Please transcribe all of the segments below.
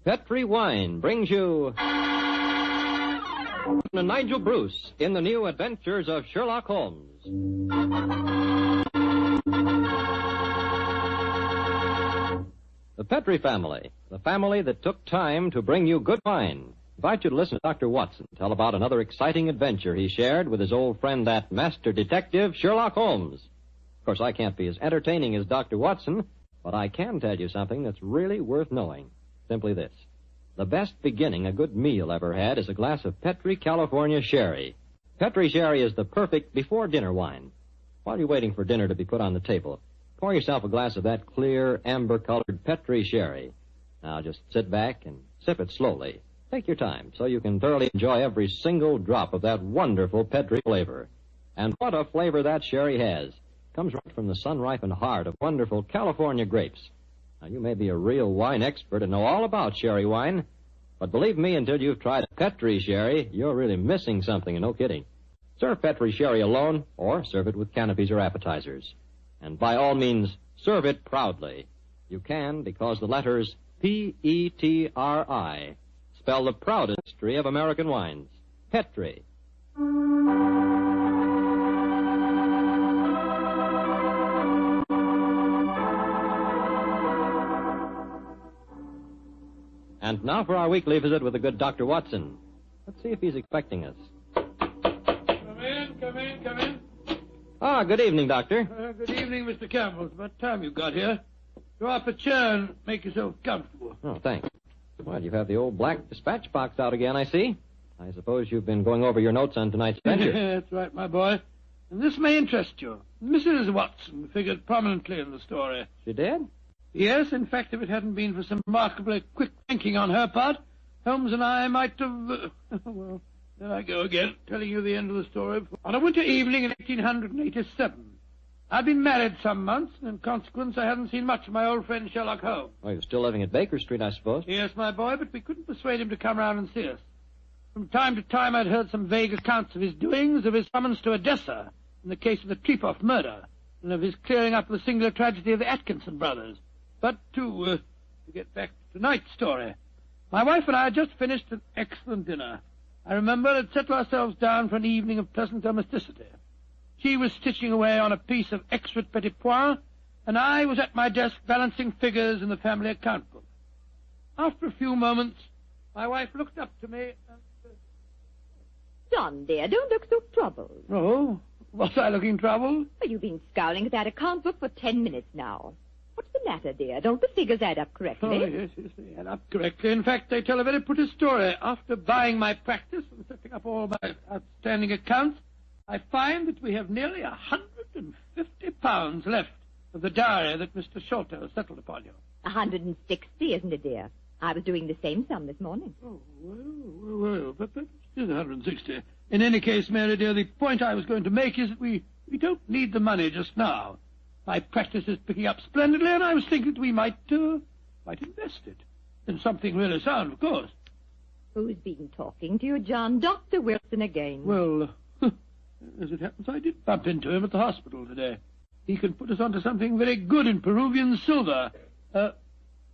Petri Wine brings you Nigel Bruce in the new adventures of Sherlock Holmes. The Petri family, the family that took time to bring you good wine. I invite you to listen to Dr. Watson tell about another exciting adventure he shared with his old friend, that master detective, Sherlock Holmes. Of course, I can't be as entertaining as Dr. Watson, but I can tell you something that's really worth knowing. Simply this. The best beginning a good meal ever had is a glass of Petri California sherry. Petri sherry is the perfect before-dinner wine. While you're waiting for dinner to be put on the table, pour yourself a glass of that clear, amber-colored Petri sherry. Now, just sit back and sip it slowly. Take your time so you can thoroughly enjoy every single drop of that wonderful Petri flavor. And what a flavor that sherry has. Comes right from the sun-ripened heart of wonderful California grapes. Now, you may be a real wine expert and know all about sherry wine, but believe me, until you've tried Petri sherry, you're really missing something, and no kidding. Serve Petri sherry alone, or serve it with canopies or appetizers. And by all means, serve it proudly. You can, because the letters P-E-T-R-I spell the proudest history of American wines. Petri. And now for our weekly visit with the good Dr. Watson. Let's see if he's expecting us. Come in. Ah, good evening, Doctor. Good evening, Mr. Campbell. It's about time you got here. Draw up a chair and make yourself comfortable. Oh, thanks. Well, you have the old black dispatch box out again, I see. I suppose you've been going over your notes on tonight's adventure. That's right, my boy. And this may interest you. Mrs. Watson figured prominently in the story. She did? Yes, in fact, if it hadn't been for some remarkably quick thinking on her part, Holmes and I might have... well, there I go again, telling you the end of the story. On a winter evening in 1887, I'd been married some months, and in consequence I hadn't seen much of my old friend Sherlock Holmes. Well, you're still living at Baker Street, I suppose. Yes, my boy, but we couldn't persuade him to come round and see us. From time to time I'd heard some vague accounts of his doings, of his summons to Odessa in the case of the Trepoff murder, and of his clearing up the singular tragedy of the Atkinson brothers. But to get back to tonight's story, my wife and I had just finished an excellent dinner. I remember had settled ourselves down for an evening of pleasant domesticity. She was stitching away on a piece of extra petit pois, and I was at my desk balancing figures in the family account book. After a few moments, my wife looked up to me and said, John, dear, don't look so troubled. "Oh, was I looking troubled?" Well, you've been scowling at that account book for 10 minutes now. What's the matter, dear? Don't the figures add up correctly? Oh, yes, they add up correctly. In fact, they tell a very pretty story. After buying my practice and setting up all my outstanding accounts, I find that we have nearly £150 left of the diary that Mr. Sholto settled upon you. 160, isn't it, dear? I was doing the same sum this morning. Oh, well, but it is 160. In any case, Mary, dear, the point I was going to make is that we don't need the money just now. My practice is picking up splendidly, and I was thinking that we might invest it in something really sound, of course. Who's been talking to you, John? Dr. Wilson again. Well, as it happens, I did bump into him at the hospital today. He can put us onto something very good in Peruvian silver. What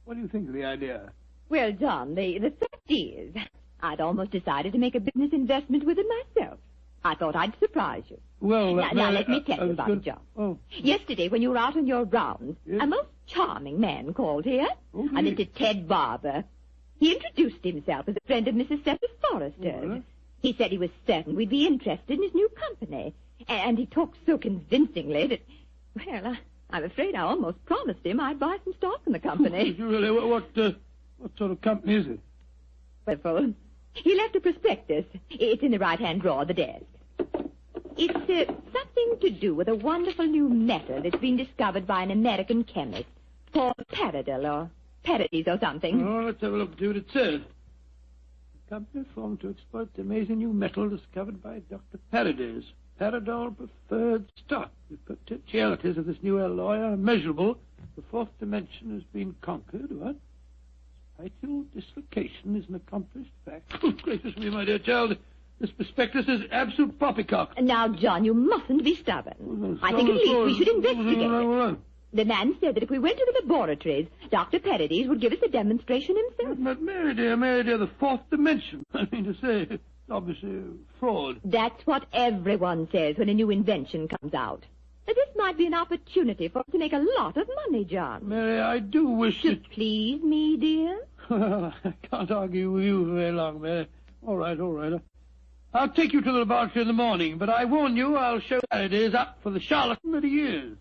do you think of the idea? Well, John, the fact is, I'd almost decided to make a business investment with it myself. I thought I'd surprise you. Well, now let me tell you about it, John. Oh. Yesterday, when you were out on your rounds, Yes? a most charming man called here. Oh, a Mr. Ted Barber. He introduced himself as a friend of Mrs. Cecil Forrester's. Well. He said he was certain we'd be interested in his new company. And he talked so convincingly that, well, I'm afraid I almost promised him I'd buy some stock in the company. Did you really? What sort of company is it? Well, he left a prospectus. It's in the right-hand drawer of the desk. It's something to do with a wonderful new metal that's been discovered by an American chemist called Paradol or Paradis or something. Oh, let's have a look and see what it says. A company formed to exploit the amazing new metal discovered by Dr. Paradis. Paradol preferred stock. The potentialities of this new alloy are immeasurable. The fourth dimension has been conquered. What? Spital dislocation is an accomplished fact. Oh, gracious me, my dear child. This prospectus is absolute poppycock. Now, John, you mustn't be stubborn. I think at least we should investigate it. The man said that if we went to the laboratories, Dr. Paradis would give us a demonstration himself. But Mary dear, the fourth dimension. I mean to say, it's obviously fraud. That's what everyone says when a new invention comes out. This might be an opportunity for us to make a lot of money, John. Mary, I do wish to please me, dear. Well, I can't argue with you for very long, Mary. All right. I'll take you to the laboratory in the morning, but I warn you, I'll show Paradis up for the charlatan that he is.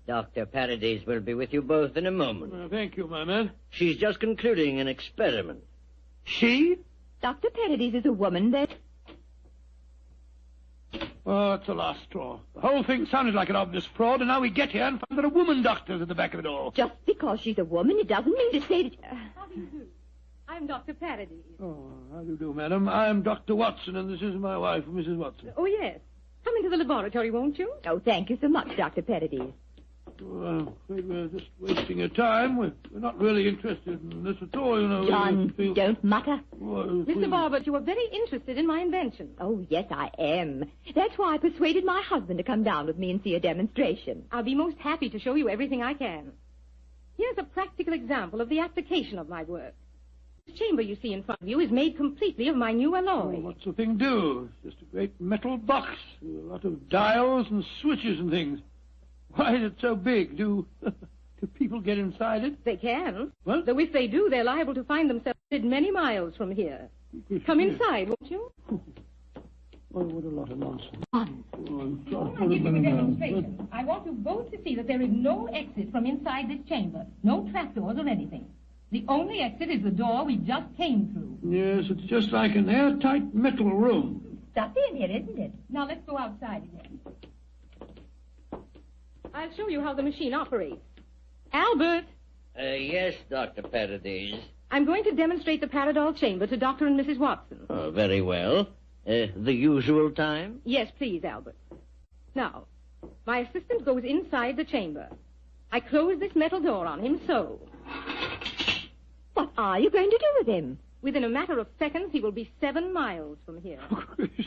Dr. Paradis will be with you both in a moment. Thank you, my man. She's just concluding an experiment. She? Dr. Paradis is a woman that... Oh, it's the last straw. The whole thing sounded like an obvious fraud, and now we get here and find there are woman doctors at the back of it all. Just because she's a woman, it doesn't mean to say that... How do you do? I'm Dr. Paradis. Oh, how do you do, madam? I'm Dr. Watson, and this is my wife, Mrs. Watson. Oh, yes. Come into the laboratory, won't you? Oh, thank you so much, Dr. Paradis. Well, I'm afraid we're just wasting your time. We're not really interested in this at all, you know. John, don't mutter. Well, Mr. Barbert, you are very interested in my invention. Oh, yes, I am. That's why I persuaded my husband to come down with me and see a demonstration. I'll be most happy to show you everything I can. Here's a practical example of the application of my work. This chamber you see in front of you is made completely of my new alloy. Well, what's the thing do? It's just a great metal box with a lot of dials and switches and things. Why is it so big? Do people get inside it? They can. What? Though if they do, they're liable to find themselves many miles from here. Come inside, won't you? Oh, what a lot of nonsense. Before I give you the demonstration, I want you both to see that there is no exit from inside this chamber. No trapdoors or anything. The only exit is the door we just came through. Yes, it's just like an airtight metal room. Stuffy in here, isn't it? Now let's go outside again. I'll show you how the machine operates. Albert! Yes, Dr. Paradis. I'm going to demonstrate the Paradol chamber to Dr. and Mrs. Watson. Oh, very well. The usual time? Yes, please, Albert. Now, my assistant goes inside the chamber. I close this metal door on him, so. What are you going to do with him? Within a matter of seconds, he will be 7 miles from here.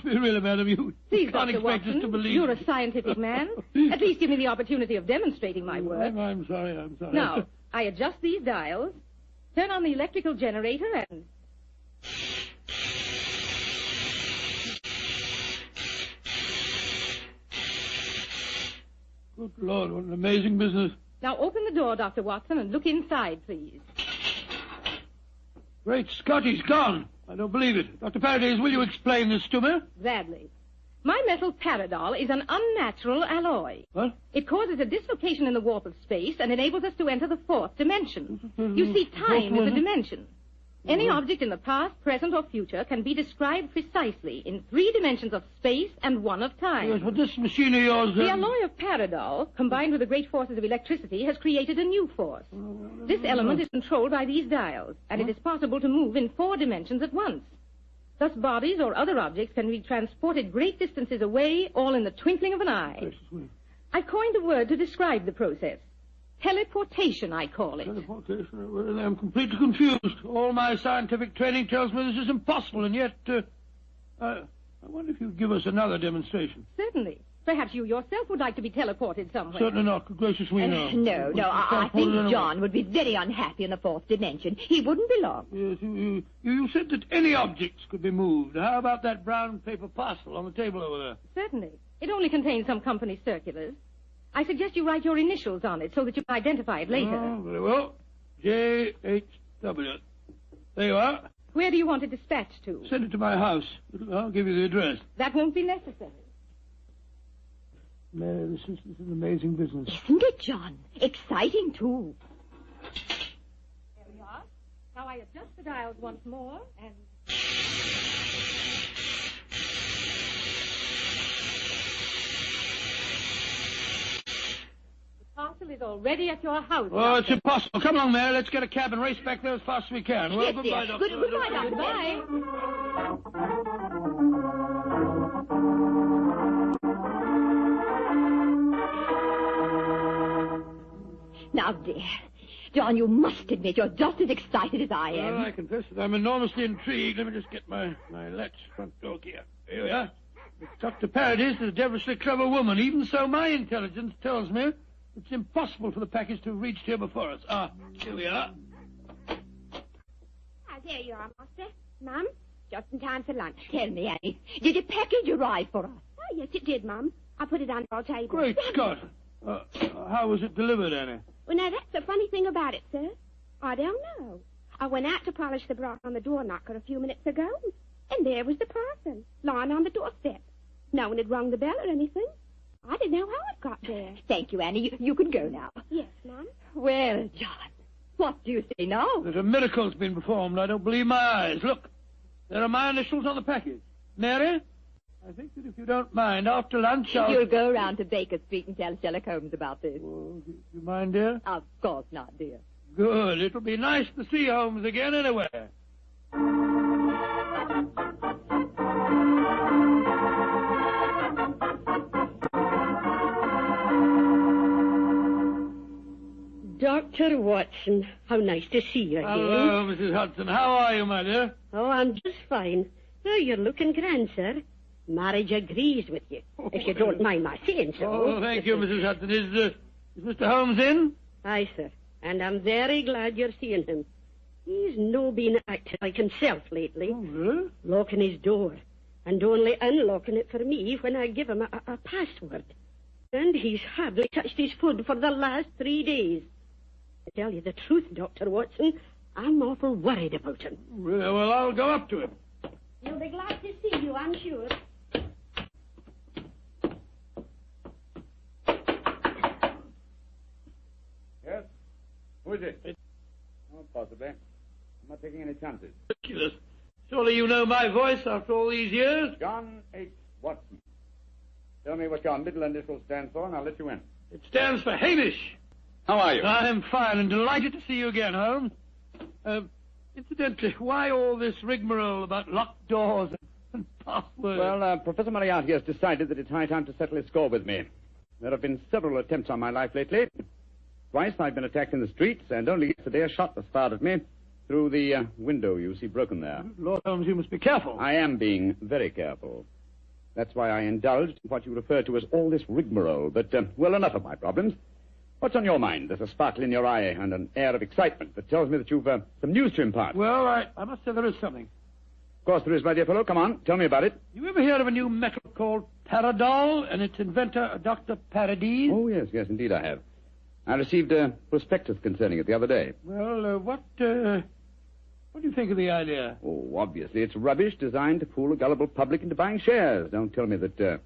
Really, madam, you Please, can't Dr. expect Watson, us to believe. You're a scientific man. At least give me the opportunity of demonstrating my work. I'm sorry. Now, I adjust these dials, turn on the electrical generator, and... Good Lord, what an amazing business. Now open the door, Dr. Watson, and look inside, please. Great Scott, he's gone. I don't believe it. Dr. Paradis, will you explain this to me? Gladly. My metal Paradol is an unnatural alloy. What? It causes a dislocation in the warp of space and enables us to enter the fourth dimension. You see, time is a dimension. Any object in the past, present, or future can be described precisely in 3 dimensions of space and 1 of time. Yes, but this machine of yours... The alloy of Paradol, combined with the great forces of electricity, has created a new force. This element is controlled by these dials, and it is possible to move in 4 dimensions at once. Thus, bodies or other objects can be transported great distances away, all in the twinkling of an eye. I've coined a word to describe the process. Teleportation, I call it. Teleportation? Well, I'm completely confused. All my scientific training tells me this is impossible, and yet... I wonder if you'd give us another demonstration. Certainly. Perhaps you yourself would like to be teleported somewhere. Certainly not. Good gracious me, no. No, I think John would be very unhappy in the 4th dimension. He wouldn't belong. Yes, you said that any objects could be moved. How about that brown paper parcel on the table over there? Certainly. It only contains some company circulars. I suggest you write your initials on it so that you can identify it later. Oh, very well. J.H.W. There you are. Where do you want it dispatched to? Send it to my house. I'll give you the address. That won't be necessary. Mary, this is an amazing business. Isn't it, John? Exciting, too. Now I adjust the dials once more, and... The parcel is already at your house. Oh, it's impossible. Come along, Mary. Let's get a cab and race back there as fast as we can. Well, Yes, goodbye, dear. Doctor. Goodbye, Doctor. Bye. Now, dear, John, you must admit you're just as excited as I am. Well, I confess that I'm enormously intrigued. Let me just get my latch front door key. Here we are. Dr. Paradis is a devilishly clever woman. Even so, my intelligence tells me it's impossible for the package to have reached here before us. Ah, here we are. There you are, Master. Mum, just in time for lunch. Tell me, Annie, did the package arrive for us? Oh, yes, it did, Mum. I put it on our table. Great Scott. How was it delivered, Annie? Well, now, that's the funny thing about it, sir. I don't know. I went out to polish the brass on the door knocker a few minutes ago, and there was the parcel, lying on the doorstep. No one had rung the bell or anything. I didn't know how it got there. Thank you, Annie. You can go now. Yes, Mum. Well, John, what do you say now? That a miracle's been performed. I don't believe my eyes. Look, there are my initials on the package. Mary, I think that if you don't mind, after lunch I'll... You'll go round to Baker Street and tell Sherlock Holmes about this. Oh, do you mind, dear? Of course not, dear. Good. It'll be nice to see Holmes again anyway. Dr. Watson, how nice to see you again. Hello, Mrs. Hudson. How are you, my dear? Oh, I'm just fine. Oh, you're looking grand, sir. Marriage agrees with you, if you don't mind my saying so. Oh, thank you, Mrs. Hudson. Is Mr. Holmes in? Aye, sir. And I'm very glad you're seeing him. He's no been acting like himself lately. Oh, really? Locking his door, and only unlocking it for me when I give him a password. And he's hardly touched his food for the last 3 days. To tell you the truth, Dr. Watson, I'm awful worried about him. Really? Well, I'll go up to him. He'll be glad to see you, I'm sure. Yes? Who is it? Oh, possibly. I'm not taking any chances. Ridiculous. Surely you know my voice after all these years? John H. Watson. Tell me what your middle initial stands for, and I'll let you in. It stands for Hamish. How are you? I'm fine and delighted to see you again, Holmes. Incidentally, why all this rigmarole about locked doors and passwords? Well, Professor Moriarty has decided that it's high time to settle his score with me. There have been several attempts on my life lately. Twice I've been attacked in the streets, and only yesterday a shot was fired at me through the window you see broken there. Lord Holmes, you must be careful. I am being very careful. That's why I indulged in what you refer to as all this rigmarole. But, well, enough of my problems. What's on your mind? There's a sparkle in your eye and an air of excitement that tells me that you've some news to impart. Well, I must say there is something. Of course there is, my dear fellow. Come on, tell me about it. You ever heard of a new metal called Paradol and its inventor, Dr. Paradis? Oh, yes, indeed I have. I received a prospectus concerning it the other day. Well, what do you think of the idea? Oh, obviously it's rubbish designed to fool a gullible public into buying shares. Don't tell me that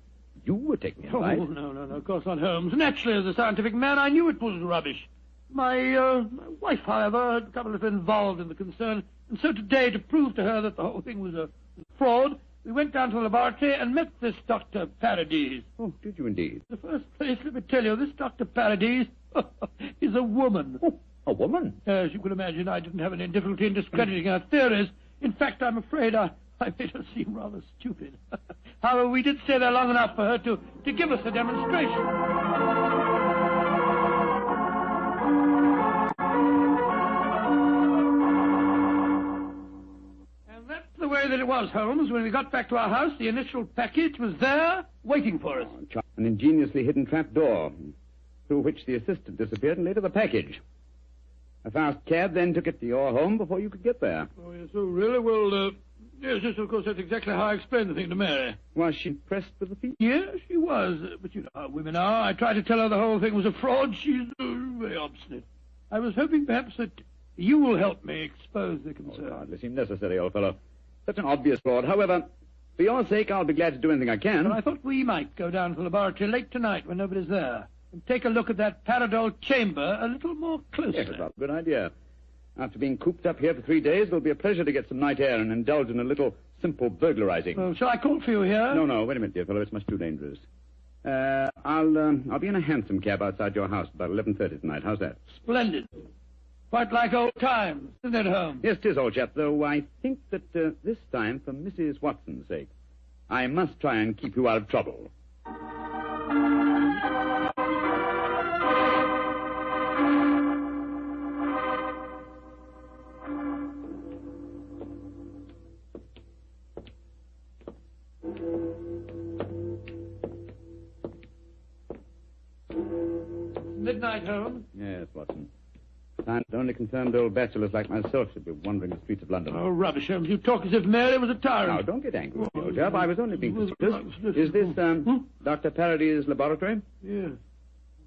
you were taking advice. Oh, no, of course not, Holmes. Naturally, as a scientific man, I knew it was rubbish. My wife, however, had become a little involved in the concern, and so today, to prove to her that the whole thing was a fraud, we went down to the laboratory and met this Dr. Paradis. Oh, did you indeed? In the first place, let me tell you, this Dr. Paradis is a woman. Oh, a woman? As you can imagine, I didn't have any difficulty in discrediting her theories. In fact, I'm afraid I made her seem rather stupid. However, we did stay there long enough for her to give us a demonstration. And that's the way that it was, Holmes. When we got back to our house, the initial package was there, waiting for us. An ingeniously hidden trap door, through which the assistant disappeared and later the package. A fast cab then took it to your home before you could get there. Oh, yes, oh, really? Well, yes, of course, that's exactly how I explained the thing to Mary. Was she pressed with the feet? Yes, she was. But you know how women are. I tried to tell her the whole thing was a fraud. She's very obstinate. I was hoping perhaps that you will help me expose the concern. Oh, hardly seemed necessary, old fellow. Such an obvious fraud. However, for your sake, I'll be glad to do anything I can. Well, I thought we might go down to the laboratory late tonight when nobody's there and take a look at that Paradol chamber a little more closely. Yes, that's a good idea. After being cooped up here for 3 days, it'll be a pleasure to get some night air and indulge in a little simple burglarizing. Well, shall I call for you here? No, wait a minute, dear fellow. It's much too dangerous. I'll be in a hansom cab outside your house about 11:30 tonight. How's that? Splendid. Quite like old times, isn't it, Holmes? Yes, 'tis, old chap, though I think that this time, for Mrs. Watson's sake, I must try and keep you out of trouble. Midnight, Holmes. Yes, Watson. And only concerned old bachelors like myself should be wandering the streets of London. Oh, rubbish, Holmes. You talk as if Mary was a tyrant. Now, don't get angry with me, old chap. I was only being facetious. Is this, Dr. Parody's laboratory? Yes.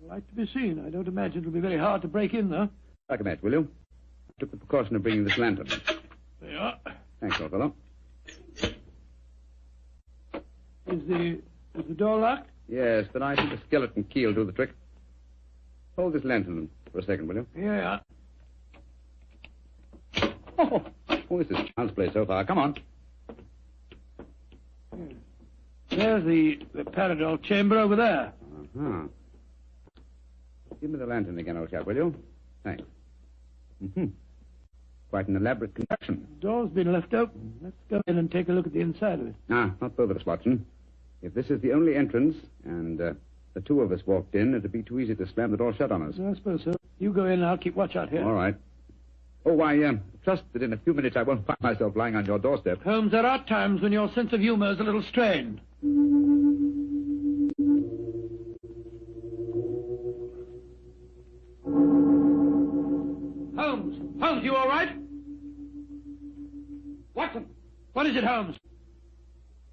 I'd like to be seen. I don't imagine it'll be very hard to break in, though. Strike a match, will you? I took the precaution of bringing this lantern. There you are. Thanks, old fellow. Is the door locked? Yes, but I think a skeleton key will do the trick. Hold this lantern for a second, will you? Yeah. Oh, this is child's play so far. Come on. There's the paradol chamber over there. Uh-huh. Give me the lantern again, old chap, will you? Thanks. Mm-hmm. Quite an elaborate construction. The door's been left open. Let's go in and take a look at the inside of it. Not both of us, Watson. If this is the only entrance, and the two of us walked in, it'd be too easy to slam the door shut on us. I suppose so. You go in and I'll keep watch out here. All right. Oh, I trust that in a few minutes I won't find myself lying on your doorstep. Holmes, there are times when your sense of humor is a little strained. Holmes, you all right? Watson! What is it, Holmes?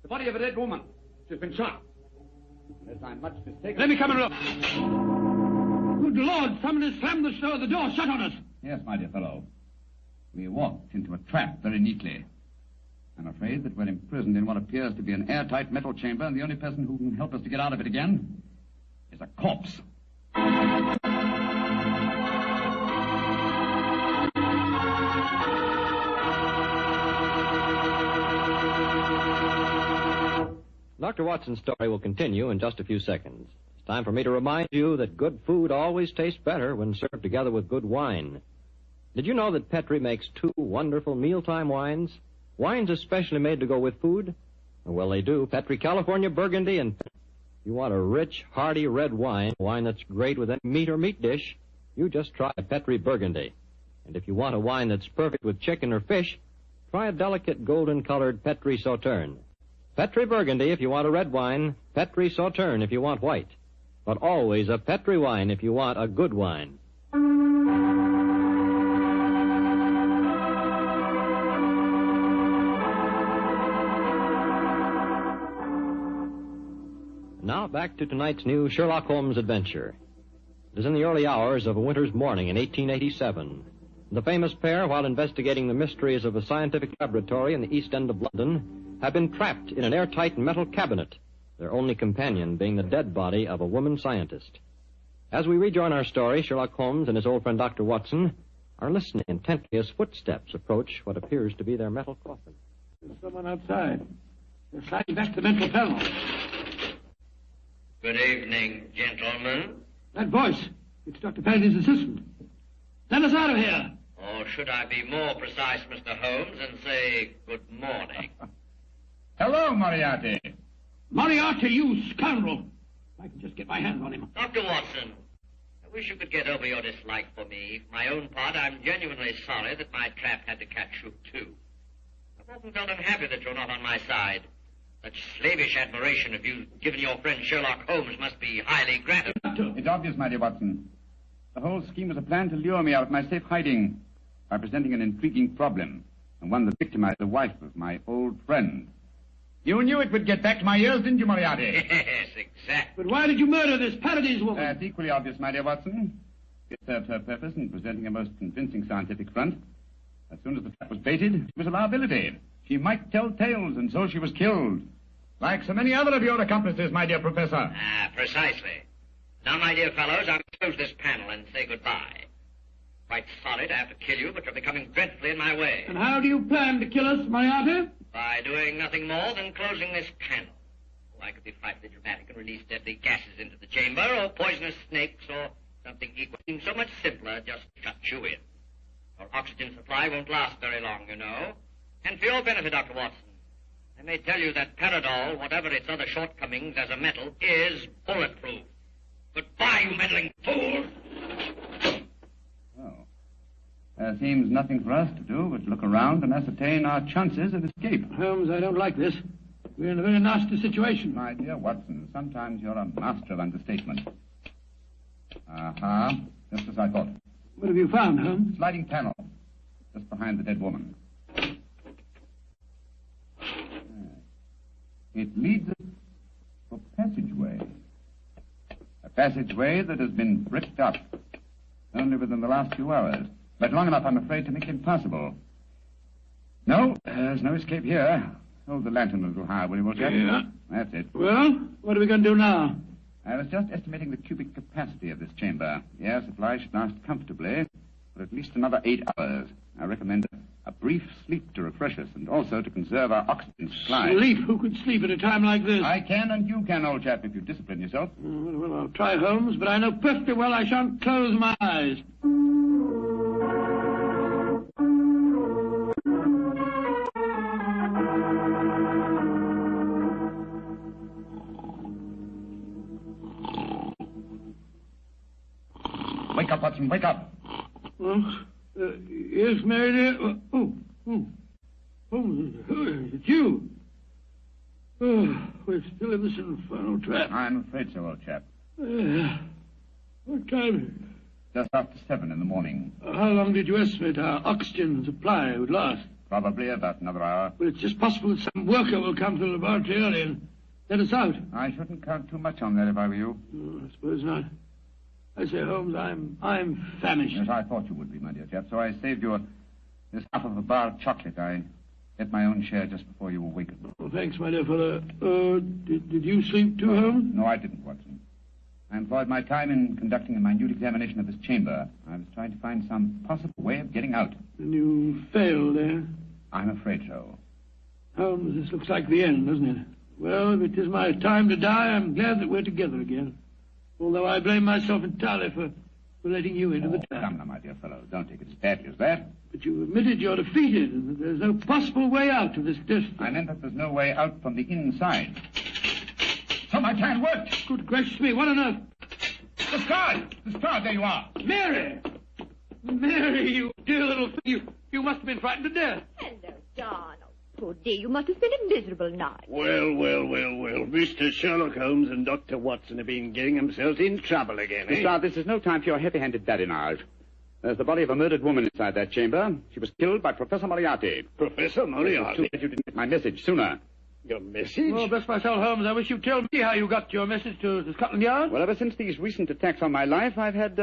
The body of a dead woman. She's been shot. Unless I'm much mistaken... Let me come and look. Good Lord, someone has slammed the door shut on us. Yes, my dear fellow. We walked into a trap very neatly. I'm afraid that we're imprisoned in what appears to be an airtight metal chamber, and the only person who can help us to get out of it again is a corpse. Dr. Watson's story will continue in just a few seconds. It's time for me to remind you that good food always tastes better when served together with good wine. Did you know that Petri makes 2 wonderful mealtime wines? Wines especially made to go with food? Well, they do. Petri California Burgundy and... You want a rich, hearty red wine that's great with any meat or meat dish, you just try a Petri Burgundy. And if you want a wine that's perfect with chicken or fish, try a delicate golden-colored Petri Sauterne. Petri Burgundy if you want a red wine, Petri Sauterne if you want white. But always a Petri wine if you want a good wine. Now back to tonight's new Sherlock Holmes adventure. It is in the early hours of a winter's morning in 1887. The famous pair, while investigating the mysteries of a scientific laboratory in the East End of London, have been trapped in an airtight metal cabinet, their only companion being the dead body of a woman scientist. As we rejoin our story, Sherlock Holmes and his old friend Dr. Watson are listening intently as footsteps approach what appears to be their metal coffin. There's someone outside. They're sliding back the mental panel. Good evening, gentlemen. That voice, it's Dr. Parody's assistant. Let us out of here. Or should I be more precise, Mr. Holmes, and say good morning? Hello, Moriarty. Moriarty, you scoundrel. I can just get my hands on him. Dr. Watson, I wish you could get over your dislike for me. For my own part, I'm genuinely sorry that my trap had to catch you, too. I've often felt unhappy that you're not on my side. Such slavish admiration of you given your friend Sherlock Holmes must be highly gratifying. It's obvious, my dear Watson. The whole scheme was a plan to lure me out of my safe hiding by presenting an intriguing problem, and one that victimized the wife of my old friend. You knew it would get back to my ears, didn't you, Moriarty? Yes, exactly. But why did you murder this Parody's woman? That's equally obvious, my dear Watson. It served her purpose in presenting a most convincing scientific front. As soon as the trap was baited, it was a liability. She might tell tales, and so she was killed. Like so many other of your accomplices, my dear Professor. Precisely. Now, my dear fellows, I'll close this panel and say goodbye. Quite sorry to have to kill you, but you're becoming dreadfully in my way. And how do you plan to kill us, Moriarty? By doing nothing more than closing this panel. Oh, I could be frightfully dramatic and release deadly gases into the chamber, or poisonous snakes, or something equal. Seems so much simpler, just shut you in. Your oxygen supply won't last very long, you know. And for your benefit, Dr. Watson, I may tell you that Paradol, whatever its other shortcomings as a metal, is bulletproof. Goodbye, you meddling fool! Well, there seems nothing for us to do but look around and ascertain our chances of escape. Holmes, I don't like this. We're in a very nasty situation. My dear Watson, sometimes you're a master of understatement. Aha, just as I thought. What have you found, Holmes? Sliding panel, just behind the dead woman. It leads us to a passageway. A passageway that has been bricked up only within the last few hours. But long enough, I'm afraid, to make it impossible. No, there's no escape here. Hold the lantern a little higher, will you, Wolfe? Yeah. That's it. Well, what are we going to do now? I was just estimating the cubic capacity of this chamber. The air supply should last comfortably for at least another 8 hours. I recommend a brief sleep to refresh us and also to conserve our oxygen supply. Sleep? Who could sleep at a time like this? I can and you can, old chap, if you discipline yourself. Well, I'll try, Holmes, but I know perfectly well I shan't close my eyes. Wake up, Watson, wake up. Yes, Mary dear. It's you. We're still in this infernal trap. I'm afraid so, old chap. What time? Just after 7 in the morning. How long did you estimate our oxygen supply would last? Probably about another hour. Well, it's just possible that some worker will come to the laboratory early and let us out. I shouldn't count too much on that if I were you. I suppose not. I say, Holmes, I'm famished. Yes, I thought you would be, my dear chap, so I saved you this half of a bar of chocolate. I ate my own share just before you awakened. Oh, thanks, my dear fellow. Did you sleep too, Holmes? No, I didn't, Watson. I employed my time in conducting a minute examination of this chamber. I was trying to find some possible way of getting out. And you failed, eh? I'm afraid so. Holmes, this looks like the end, doesn't it? Well, if it is my time to die, I'm glad that we're together again. Although I blame myself entirely for letting you into the trap. Come now, my dear fellow. Don't take it as badly as that. But you admitted you're defeated and that there's no possible way out of this destiny. I meant that there's no way out from the inside. So my plan worked. Good gracious me, what on earth? The star, there you are. Mary! Mary, you dear little thing, you must have been frightened to death. Hello, Donald. Poor dear, you must have spent a miserable night. Well. Mr. Sherlock Holmes and Dr. Watson have been getting themselves in trouble again, eh? Sir, this is no time for your heavy-handed badinage. There's the body of a murdered woman inside that chamber. She was killed by Professor Moriarty. Professor Moriarty? You didn't get my message sooner. Your message? Oh, bless my soul, Holmes, I wish you'd tell me how you got your message to Scotland Yard. Well, ever since these recent attacks on my life, I've had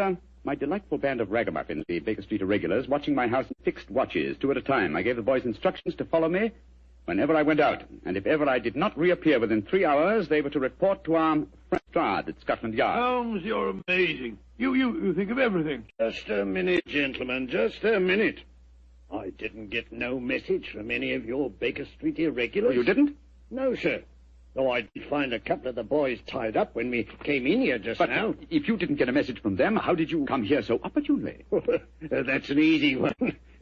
my delightful band of ragamuffins, the Baker Street Irregulars, watching my house in fixed watches, 2 at a time. I gave the boys instructions to follow me whenever I went out. And if ever I did not reappear within 3 hours, they were to report to our French guard at Scotland Yard. Holmes, you're amazing. You think of everything. Just a minute, gentlemen, just a minute. I didn't get no message from any of your Baker Street Irregulars. Oh, you didn't? No, sir. Though I did find a couple of the boys tied up when we came in here just now. But if you didn't get a message from them, how did you come here so opportunely? That's an easy one.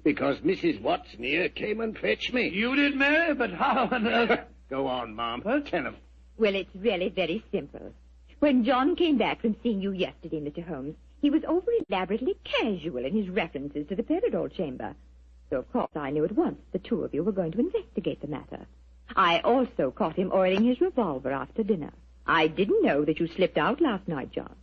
Because Mrs. Watson here came and fetched me. You did, Mary? But how on earth? Go on, Mom. Tell him. Well, it's really very simple. When John came back from seeing you yesterday, Mr. Holmes, he was over-elaborately casual in his references to the Peridol chamber. So, of course, I knew at once the two of you were going to investigate the matter. I also caught him oiling his revolver after dinner. I didn't know that you slipped out last night, John.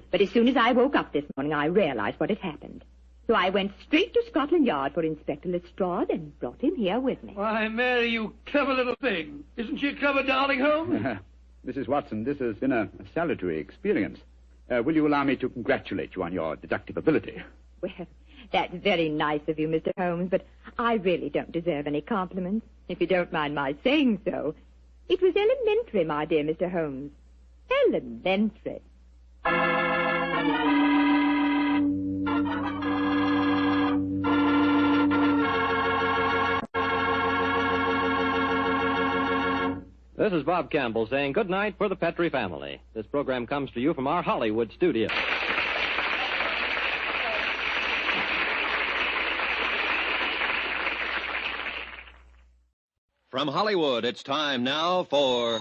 But as soon as I woke up this morning, I realized what had happened. So I went straight to Scotland Yard for Inspector Lestrade and brought him here with me. Why, Mary, you clever little thing. Isn't she a clever darling, Holmes? Mrs. Watson, this has been a salutary experience. Will you allow me to congratulate you on your deductive ability? Well, that's very nice of you, Mr. Holmes, but I really don't deserve any compliments, if you don't mind my saying so. It was elementary, my dear Mr. Holmes. Elementary. This is Bob Campbell saying good night for the Petri family. This program comes to you from our Hollywood studio. From Hollywood, it's time now for...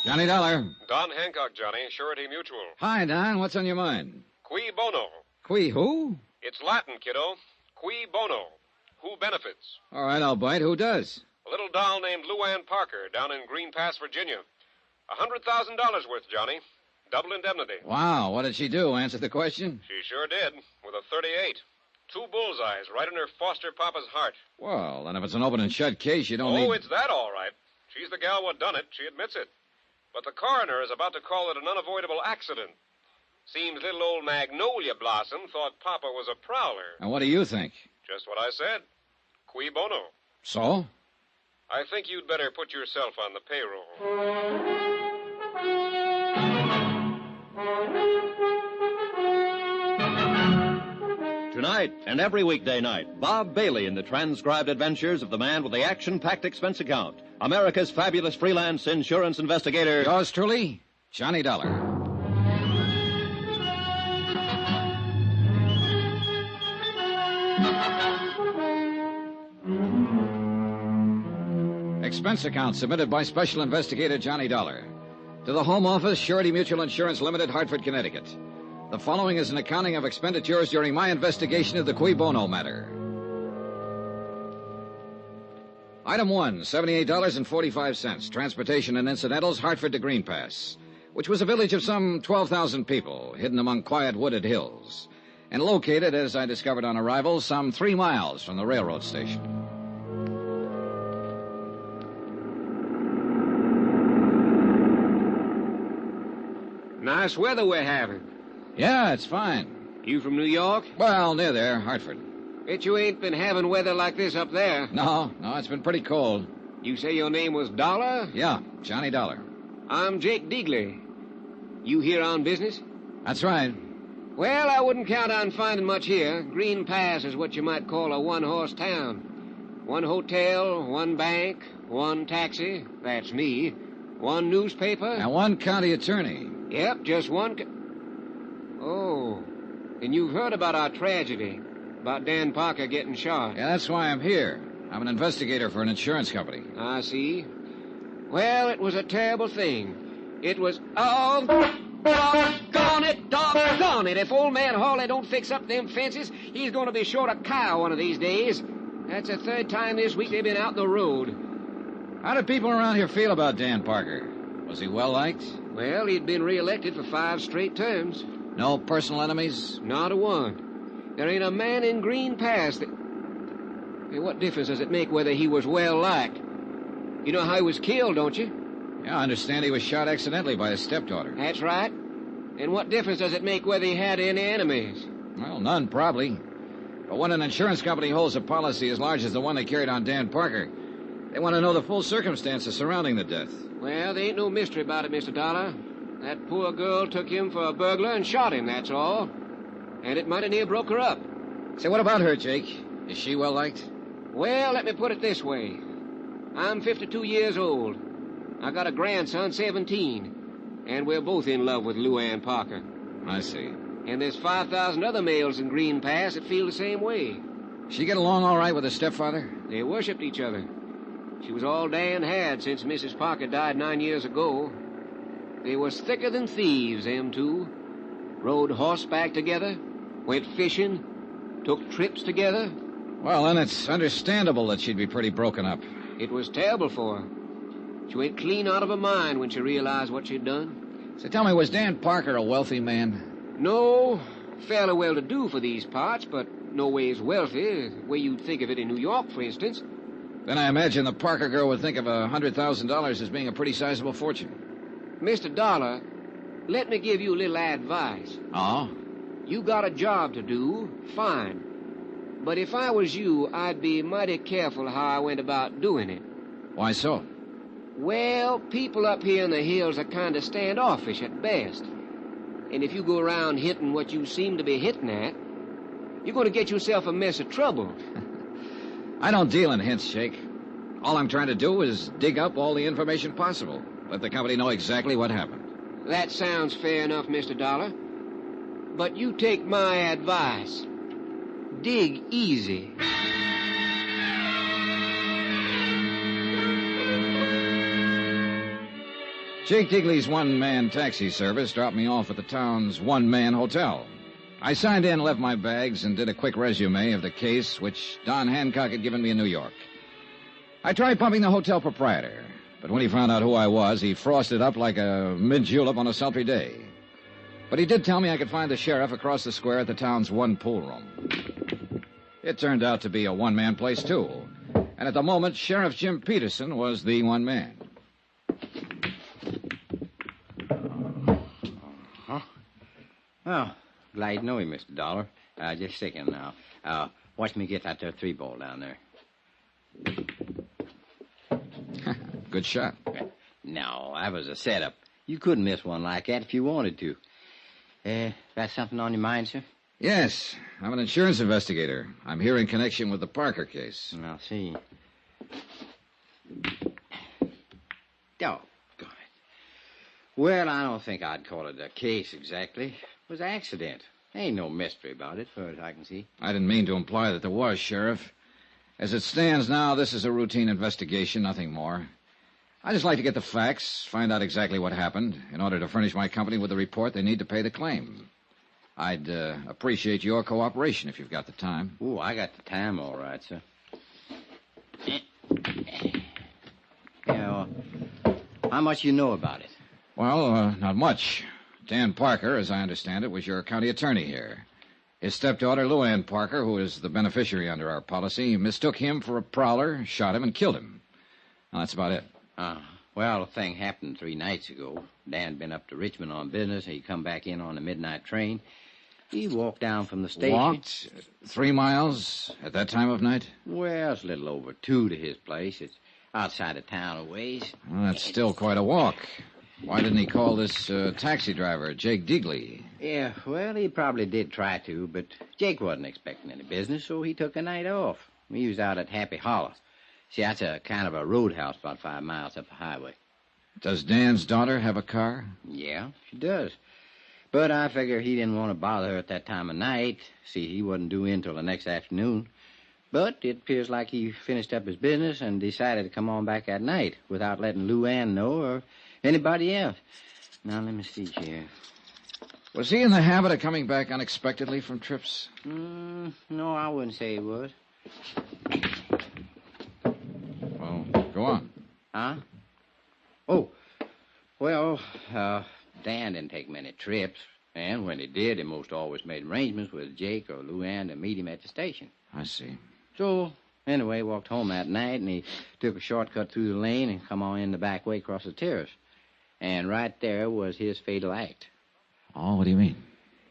Johnny Dollar. Don Hancock, Johnny. Surety Mutual. Hi, Don. What's on your mind? Cui bono. Qui who? It's Latin, kiddo. Cui bono. Who benefits? All right, I'll bite. Who does? A little doll named Luann Parker down in Green Pass, Virginia. $100,000 worth, Johnny. Double indemnity. Wow, what did she do? Answer the question? She sure did, with a 38. 2 bullseyes right in her foster papa's heart. Well, then if it's an open and shut case, you don't need... Oh, it's that all right. She's the gal what done it. She admits it. But the coroner is about to call it an unavoidable accident. Seems little old Magnolia Blossom thought Papa was a prowler. And what do you think? Just what I said. Cui bono. So? I think you'd better put yourself on the payroll. Tonight and every weekday night, Bob Bailey in the transcribed adventures of the man with the action-packed expense account, America's fabulous freelance insurance investigator. Yours truly, Johnny Dollar. Expense account submitted by Special Investigator Johnny Dollar. To the Home Office, Surety Mutual Insurance Limited, Hartford, Connecticut. The following is an accounting of expenditures during my investigation of the Cui Bono matter. Item 1, $78.45. Transportation and incidentals, Hartford to Green Pass, which was a village of some 12,000 people, hidden among quiet wooded hills, and located, as I discovered on arrival, some 3 miles from the railroad station. Nice weather we're having. Yeah, it's fine. You from New York? Well, near there, Hartford. Bet you ain't been having weather like this up there. No, it's been pretty cold. You say your name was Dollar? Yeah, Johnny Dollar. I'm Jake Deagley. You here on business? That's right. Well, I wouldn't count on finding much here. Green Pass is what you might call a one-horse town. 1 hotel, 1 bank, 1 taxi, that's me, 1 newspaper. And 1 county attorney. Yep, just 1... Oh, and you've heard about our tragedy, about Dan Parker getting shot. Yeah, that's why I'm here. I'm an investigator for an insurance company. I see. Well, it was a terrible thing. It was... Oh, doggone it. If old man Hawley don't fix up them fences, he's going to be short a cow one of these days. That's the 3rd time this week they've been out the road. How did people around here feel about Dan Parker? Was he well-liked? Well, he'd been reelected for 5 straight terms. No personal enemies? Not a one. There ain't a man in Green Pass that... Hey, what difference does it make whether he was well-liked? You know how he was killed, don't you? Yeah, I understand he was shot accidentally by his stepdaughter. That's right. And what difference does it make whether he had any enemies? Well, none, probably. But when an insurance company holds a policy as large as the one they carried on Dan Parker, they want to know the full circumstances surrounding the death. Well, there ain't no mystery about it, Mr. Dollar. That poor girl took him for a burglar and shot him, that's all. And it mighty near broke her up. Say, what about her, Jake? Is she well-liked? Well, let me put it this way. I'm 52 years old. I got a grandson, 17. And we're both in love with Luann Parker. I see. And there's 5,000 other males in Green Pass that feel the same way. She get along all right with her stepfather? They worshipped each other. She was all Dan had since Mrs. Parker died 9 years ago. They was thicker than thieves, them two. Rode horseback together, went fishing, took trips together. Well, then it's understandable that she'd be pretty broken up. It was terrible for her. She went clean out of her mind when she realized what she'd done. So tell me, was Dan Parker a wealthy man? No, fairly well-to-do for these parts, but no ways wealthy, the way you'd think of it in New York, for instance. Then I imagine the Parker girl would think of $100,000 as being a pretty sizable fortune. Mr. Dollar, let me give you a little advice. Oh? You got a job to do, fine. But if I was you, I'd be mighty careful how I went about doing it. Why so? Well, people up here in the hills are kind of standoffish at best. And if you go around hitting what you seem to be hitting at, you're going to get yourself a mess of trouble. I don't deal in hints, Jake. All I'm trying to do is dig up all the information possible. Let the company know exactly what happened. That sounds fair enough, Mr. Dollar. But you take my advice. Dig easy. Jake Digley's one-man taxi service dropped me off at the town's one-man hotel. I signed in, left my bags, and did a quick resume of the case which Don Hancock had given me in New York. I tried pumping the hotel proprietor, but when he found out who I was, he frosted up like a mid-julep on a sultry day. But he did tell me I could find the sheriff across the square at the town's one pool room. It turned out to be a one-man place, too. And at the moment, Sheriff Jim Peterson was the one man. Oh, glad to know you, Mr. Dollar. Just a second now. Watch me get that there 3-ball down there. Good shot. No, that was a setup. You couldn't miss one like that if you wanted to. Got something on your mind, sir? Yes, I'm an insurance investigator. I'm here in connection with the Parker case. I'll see. Doggone it. Well, I don't think I'd call it a case exactly. It was an accident. Ain't no mystery about it, as far as I can see. I didn't mean to imply that there was, Sheriff. As it stands now, this is a routine investigation, nothing more. I just like to get the facts, find out exactly what happened, in order to furnish my company with the report they need to pay the claim. I'd appreciate your cooperation if you've got the time. Ooh, I got the time, all right, sir. Yeah, how much you know about it? Well, not much. Dan Parker, as I understand it, was your county attorney here. His stepdaughter, Luann Parker, who is the beneficiary under our policy, mistook him for a prowler, shot him, and killed him. Well, that's about it. Well, the thing happened 3 nights ago. Dan been up to Richmond on business. He come back in on the midnight train. He walked down from the station. Walked 3 miles at that time of night? Well, it's a little over 2 to his place. It's outside of town a ways. Well, that's still quite a walk. Why didn't he call this taxi driver, Jake Digley? Yeah, well, he probably did try to, but Jake wasn't expecting any business, so he took a night off. He was out at Happy Hollow. See, that's a kind of a roadhouse about 5 miles up the highway. Does Dan's daughter have a car? Yeah, she does. But I figure he didn't want to bother her at that time of night. See, he wasn't due in till the next afternoon. But it appears like he finished up his business and decided to come on back at night without letting Luann know or anybody else. Now, let me see here. Was he in the habit of coming back unexpectedly from trips? No, I wouldn't say he was. Well, go on. Huh? Oh, well, Dan didn't take many trips. And when he did, he most always made arrangements with Jake or Luann to meet him at the station. I see. So, anyway, walked home that night, and he took a shortcut through the lane and come on in the back way across the terrace. And right there was his fatal act. Oh, what do you mean?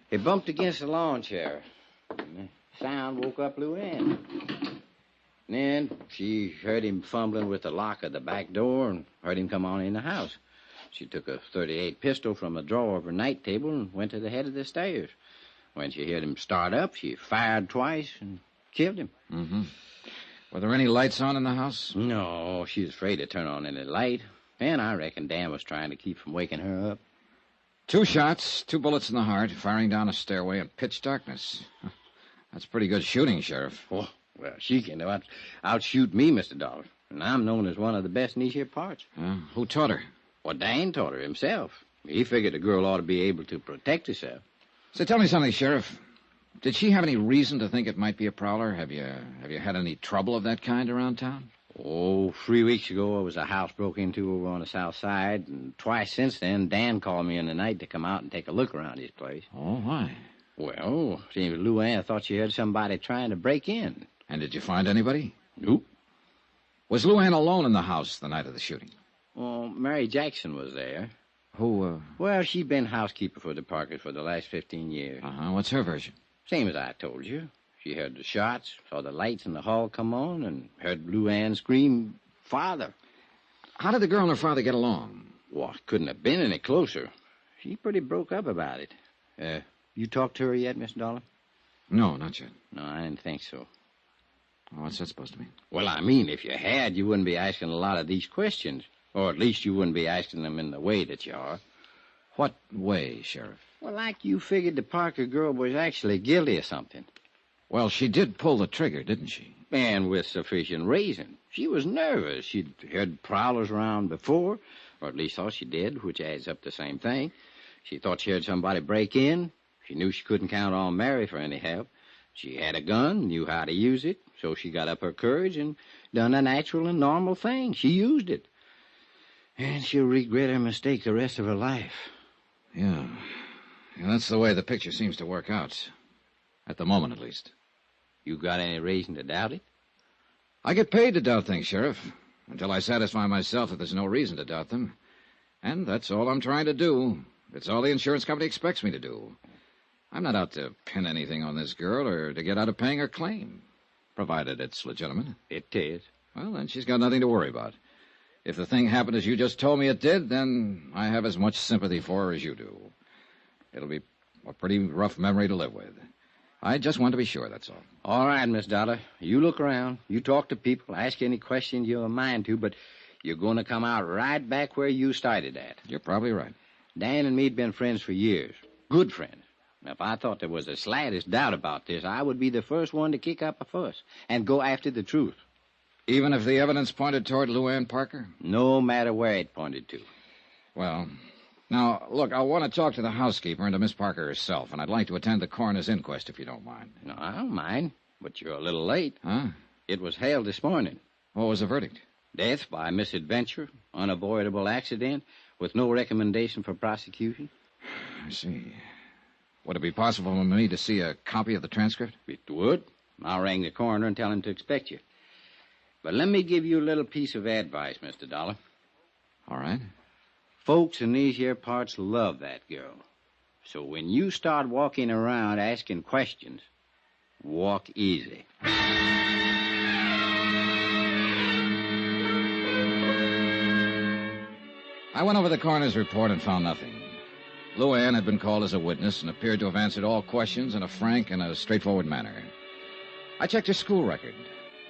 He bumped against the lawn chair. And the sound woke up Luann. And then she heard him fumbling with the lock of the back door and heard him come on in the house. She took a .38 pistol from a drawer of her night table and went to the head of the stairs. When she heard him start up, she fired twice and killed him. Mm-hmm. Were there any lights on in the house? No, she was afraid to turn on any light. And I reckon Dan was trying to keep from waking her up. 2 shots, 2 bullets in the heart, firing down a stairway in pitch darkness. That's pretty good shooting, Sheriff. Oh, well, she can outshoot me, Mr. Dollar. And I'm known as one of the best in these here parts. Who taught her? Well, Dan taught her himself. He figured a girl ought to be able to protect herself. So tell me something, Sheriff. Did she have any reason to think it might be a prowler? Have you had any trouble of that kind around town? Oh, 3 weeks ago, there was a house broke into over on the south side, and twice since then, Dan called me in the night to come out and take a look around his place. Oh, why? Well, seems Luann thought she heard somebody trying to break in. And did you find anybody? Nope. Was Luann alone in the house the night of the shooting? Well, Mary Jackson was there. Who, Well, she's been housekeeper for the Parkers for the last 15 years. What's her version? Same as I told you. She heard the shots, saw the lights in the hall come on, and heard Luann scream, "Father." How did the girl and her father get along? Well, couldn't have been any closer. She pretty broke up about it. You talked to her yet, Miss Dollar? No, not yet. No, I didn't think so. What's that supposed to mean? Well, I mean, if you had, you wouldn't be asking a lot of these questions. Or at least you wouldn't be asking them in the way that you are. What way, Sheriff? Well, like you figured the Parker girl was actually guilty of something. Well, she did pull the trigger, didn't she? And with sufficient reason. She was nervous. She'd heard prowlers around before, or at least thought she did, which adds up the same thing. She thought she heard somebody break in. She knew she couldn't count on Mary for any help. She had a gun, knew how to use it, so she got up her courage and done a natural and normal thing. She used it. And she'll regret her mistake the rest of her life. Yeah. That's the way the picture seems to work out. At the moment, at least. You got any reason to doubt it? I get paid to doubt things, Sheriff, until I satisfy myself that there's no reason to doubt them. And that's all I'm trying to do. It's all the insurance company expects me to do. I'm not out to pin anything on this girl or to get out of paying her claim, provided it's legitimate. It is. Well, then she's got nothing to worry about. If the thing happened as you just told me it did, then I have as much sympathy for her as you do. It'll be a pretty rough memory to live with. I just want to be sure, that's all. All right, Miss Dollar. You look around. You talk to people. Ask any questions you're a mind to, but you're going to come out right back where you started at. You're probably right. Dan and me'd been friends for years. Good friends. Now, if I thought there was the slightest doubt about this, I would be the first one to kick up a fuss and go after the truth. Even if the evidence pointed toward Luann Parker? No matter where it pointed to. Well, now, look, I want to talk to the housekeeper and to Miss Parker herself, and I'd like to attend the coroner's inquest if you don't mind. No, I don't mind, but you're a little late. Huh? It was held this morning. What was the verdict? Death by misadventure, unavoidable accident, with no recommendation for prosecution. I see. Would it be possible for me to see a copy of the transcript? It would. I'll ring the coroner and tell him to expect you. But let me give you a little piece of advice, Mr. Dollar. All right. Folks in these here parts love that girl. So when you start walking around asking questions, walk easy. I went over the coroner's report and found nothing. Luann had been called as a witness and appeared to have answered all questions in a frank and a straightforward manner. I checked her school record.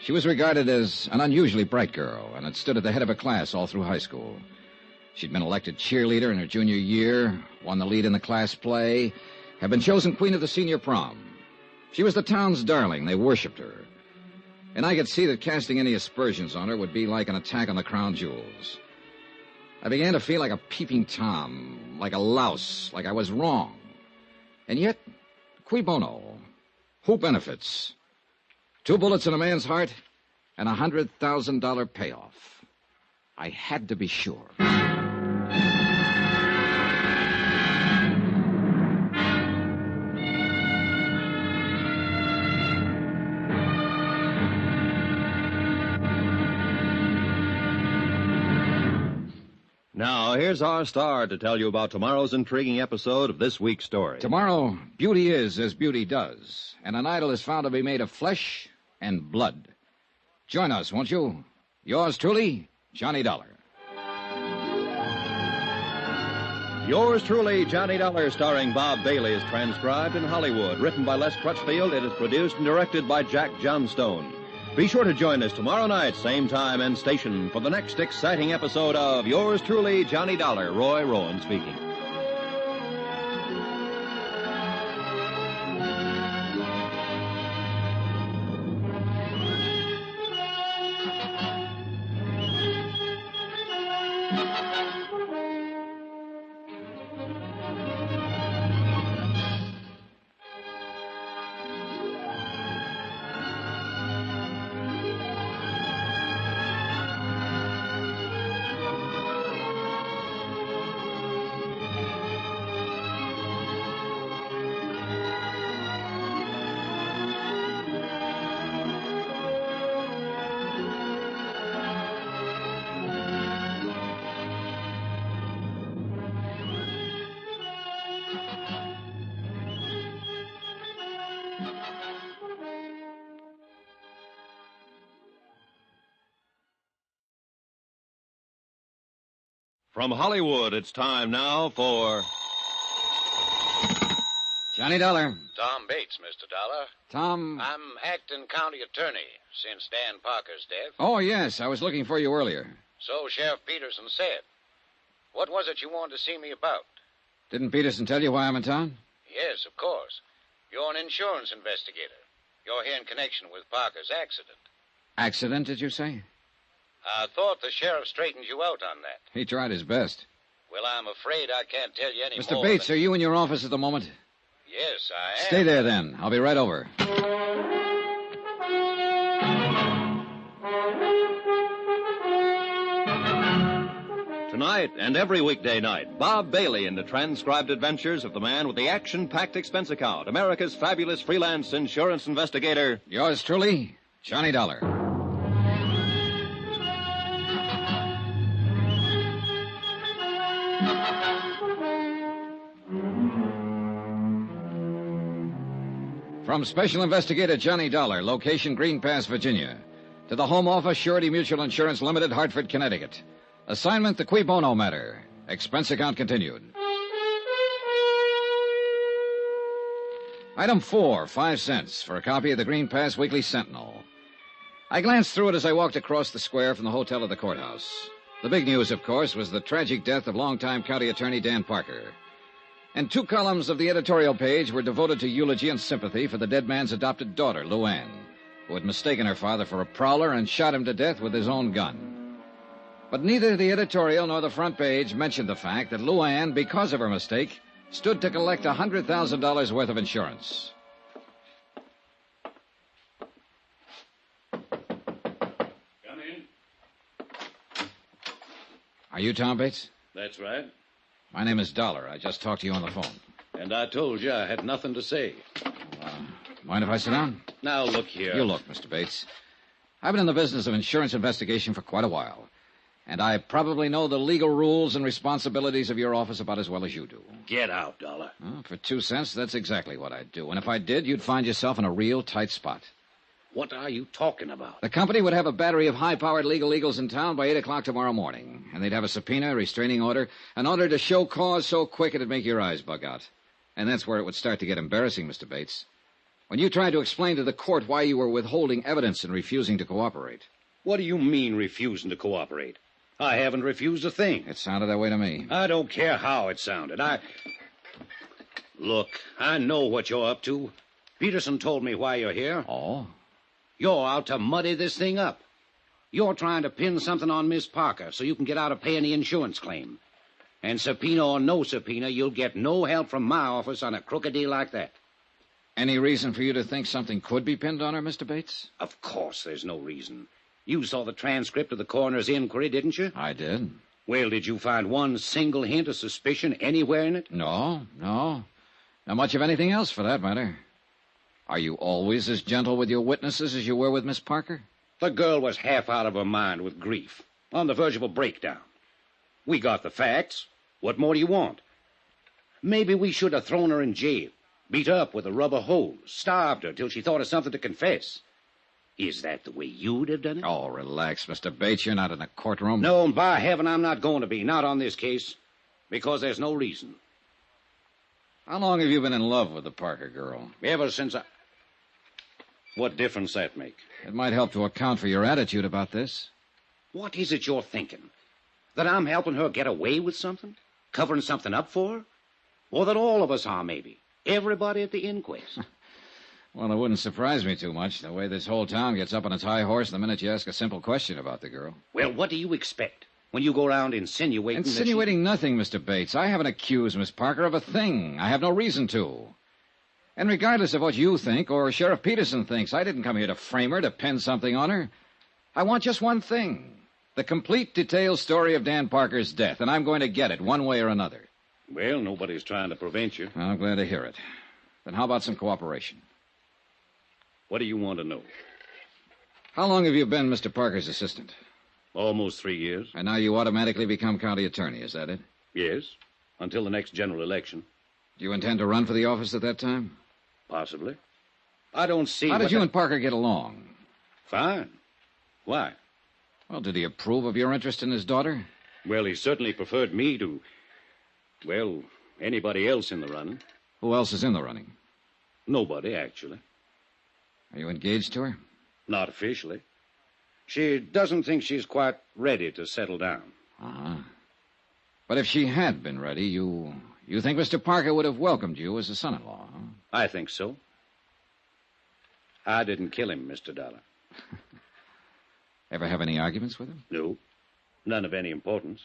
She was regarded as an unusually bright girl and had stood at the head of her class all through high school. She'd been elected cheerleader in her junior year, won the lead in the class play, had been chosen queen of the senior prom. She was the town's darling. They worshipped her. And I could see that casting any aspersions on her would be like an attack on the crown jewels. I began to feel like a peeping Tom, like a louse, like I was wrong. And yet, cui bono? Who benefits? 2 bullets in a man's heart and a $100,000 payoff. I had to be sure. Now, here's our star to tell you about tomorrow's intriguing episode of this week's story. Tomorrow, beauty is as beauty does, and an idol is found to be made of flesh and blood. Join us, won't you? Yours truly, Johnny Dollar. Yours truly, Johnny Dollar, starring Bob Bailey, is transcribed in Hollywood. Written by Les Crutchfield, it is produced and directed by Jack Johnstone. Be sure to join us tomorrow night, same time and station, for the next exciting episode of Yours truly, Johnny Dollar. Roy Rowan speaking. From Hollywood, it's time now for Johnny Dollar. Tom Bates, Mr. Dollar. Tom... I'm acting county attorney since Dan Parker's death. Oh, yes. I was looking for you earlier. So Sheriff Peterson said. What was it you wanted to see me about? Didn't Peterson tell you why I'm in town? Yes, of course. You're an insurance investigator. You're here in connection with Parker's accident. Accident, did you say? I thought the sheriff straightened you out on that. He tried his best. Well, I'm afraid I can't tell you any more. Mr. Bates, are you in your office at the moment? Yes, I am. Stay there, then. I'll be right over. Tonight and every weekday night, Bob Bailey in the transcribed adventures of the man with the action-packed expense account, America's fabulous freelance insurance investigator. Yours truly, Johnny Dollar. From Special Investigator Johnny Dollar, location Green Pass, Virginia, to the Home Office, Surety Mutual Insurance Limited, Hartford, Connecticut. Assignment, the Cui Bono matter. Expense account continued. Item 4, 5 cents for a copy of the Green Pass Weekly Sentinel. I glanced through it as I walked across the square from the hotel to the courthouse. The big news, of course, was the tragic death of longtime county attorney Dan Parker. And 2 columns of the editorial page were devoted to eulogy and sympathy for the dead man's adopted daughter, Luann, who had mistaken her father for a prowler and shot him to death with his own gun. But neither the editorial nor the front page mentioned the fact that Luann, because of her mistake, stood to collect $100,000 worth of insurance. Come in. Are you Tom Bates? That's right. My name is Dollar. I just talked to you on the phone. And I told you I had nothing to say. Mind if I sit down? Now, look here. You look, Mr. Bates. I've been in the business of insurance investigation for quite a while. And I probably know the legal rules and responsibilities of your office about as well as you do. Get out, Dollar. Well, for 2 cents, that's exactly what I'd do. And if I did, you'd find yourself in a real tight spot. What are you talking about? The company would have a battery of high-powered legal eagles in town by 8 o'clock tomorrow morning. And they'd have a subpoena, a restraining order, an order to show cause so quick it'd make your eyes bug out. And that's where it would start to get embarrassing, Mr. Bates. When you tried to explain to the court why you were withholding evidence and refusing to cooperate. What do you mean, refusing to cooperate? I haven't refused a thing. It sounded that way to me. I don't care how it sounded. Look, I know what you're up to. Peterson told me why you're here. Oh? You're out to muddy this thing up. You're trying to pin something on Miss Parker so you can get out of paying the insurance claim. And subpoena or no subpoena, you'll get no help from my office on a crooked deal like that. Any reason for you to think something could be pinned on her, Mr. Bates? Of course there's no reason. You saw the transcript of the coroner's inquiry, didn't you? I did. Well, did you find one single hint of suspicion anywhere in it? No. Not much of anything else, for that matter. Are you always as gentle with your witnesses as you were with Miss Parker? The girl was half out of her mind with grief, on the verge of a breakdown. We got the facts. What more do you want? Maybe we should have thrown her in jail, beat her up with a rubber hose, starved her till she thought of something to confess. Is that the way you'd have done it? Oh, relax, Mr. Bates. You're not in a courtroom. No, and by heaven, I'm not going to be. Not on this case. Because there's no reason. How long have you been in love with the Parker girl? Ever since I... What difference that make? It might help to account for your attitude about this. What is it you're thinking? That I'm helping her get away with something? Covering something up for her? Or that all of us are, maybe? Everybody at the inquest? Well, it wouldn't surprise me too much, the way this whole town gets up on its high horse the minute you ask a simple question about the girl. Well, what do you expect when you go around insinuating Insinuating nothing, Mr. Bates. I haven't accused Miss Parker of a thing. I have no reason to. And regardless of what you think or Sheriff Peterson thinks, I didn't come here to frame her, to pin something on her. I want just one thing. The complete detailed story of Dan Parker's death, and I'm going to get it one way or another. Well, nobody's trying to prevent you. I'm glad to hear it. Then how about some cooperation? What do you want to know? How long have you been Mr. Parker's assistant? Almost 3 years. And now you automatically become county attorney, is that it? Yes, until the next general election. Do you intend to run for the office at that time? Possibly. I don't see... How did you and Parker get along? Fine. Why? Well, did he approve of your interest in his daughter? Well, he certainly preferred me to... Well, anybody else in the running. Who else is in the running? Nobody, actually. Are you engaged to her? Not officially. She doesn't think she's quite ready to settle down. Uh-huh. But if she had been ready, you think Mr. Parker would have welcomed you as a son-in-law, huh? I think so. I didn't kill him, Mr. Dollar. Ever have any arguments with him? No. None of any importance.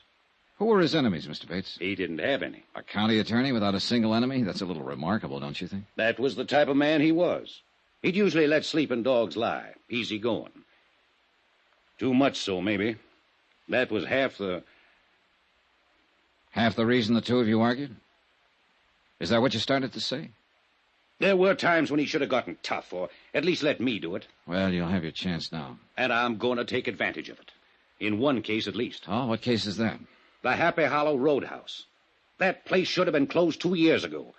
Who were his enemies, Mr. Bates? He didn't have any. A county attorney without a single enemy? That's a little remarkable, don't you think? That was the type of man he was. He'd usually let sleeping dogs lie. Easy going. Too much so, maybe. That was half the... Half the reason the two of you argued? Is that what you started to say? There were times when he should have gotten tough, or at least let me do it. Well, you'll have your chance now. And I'm going to take advantage of it. In one case, at least. Oh, what case is that? The Happy Hollow Roadhouse. That place should have been closed 2 years ago.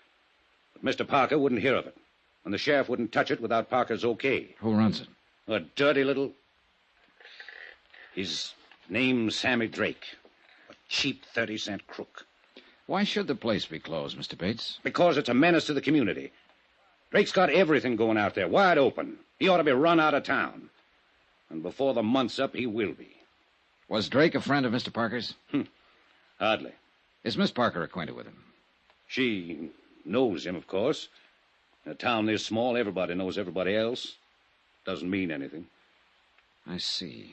But Mr. Parker wouldn't hear of it. And the sheriff wouldn't touch it without Parker's okay. Who runs it? A dirty little... His name's Sammy Drake. A cheap 30-cent crook. Why should the place be closed, Mr. Bates? Because it's a menace to the community. Drake's got everything going out there, wide open. He ought to be run out of town. And before the month's up, he will be. Was Drake a friend of Mr. Parker's? Hardly. Is Miss Parker acquainted with him? She knows him, of course. In a town this small, everybody knows everybody else. Doesn't mean anything. I see.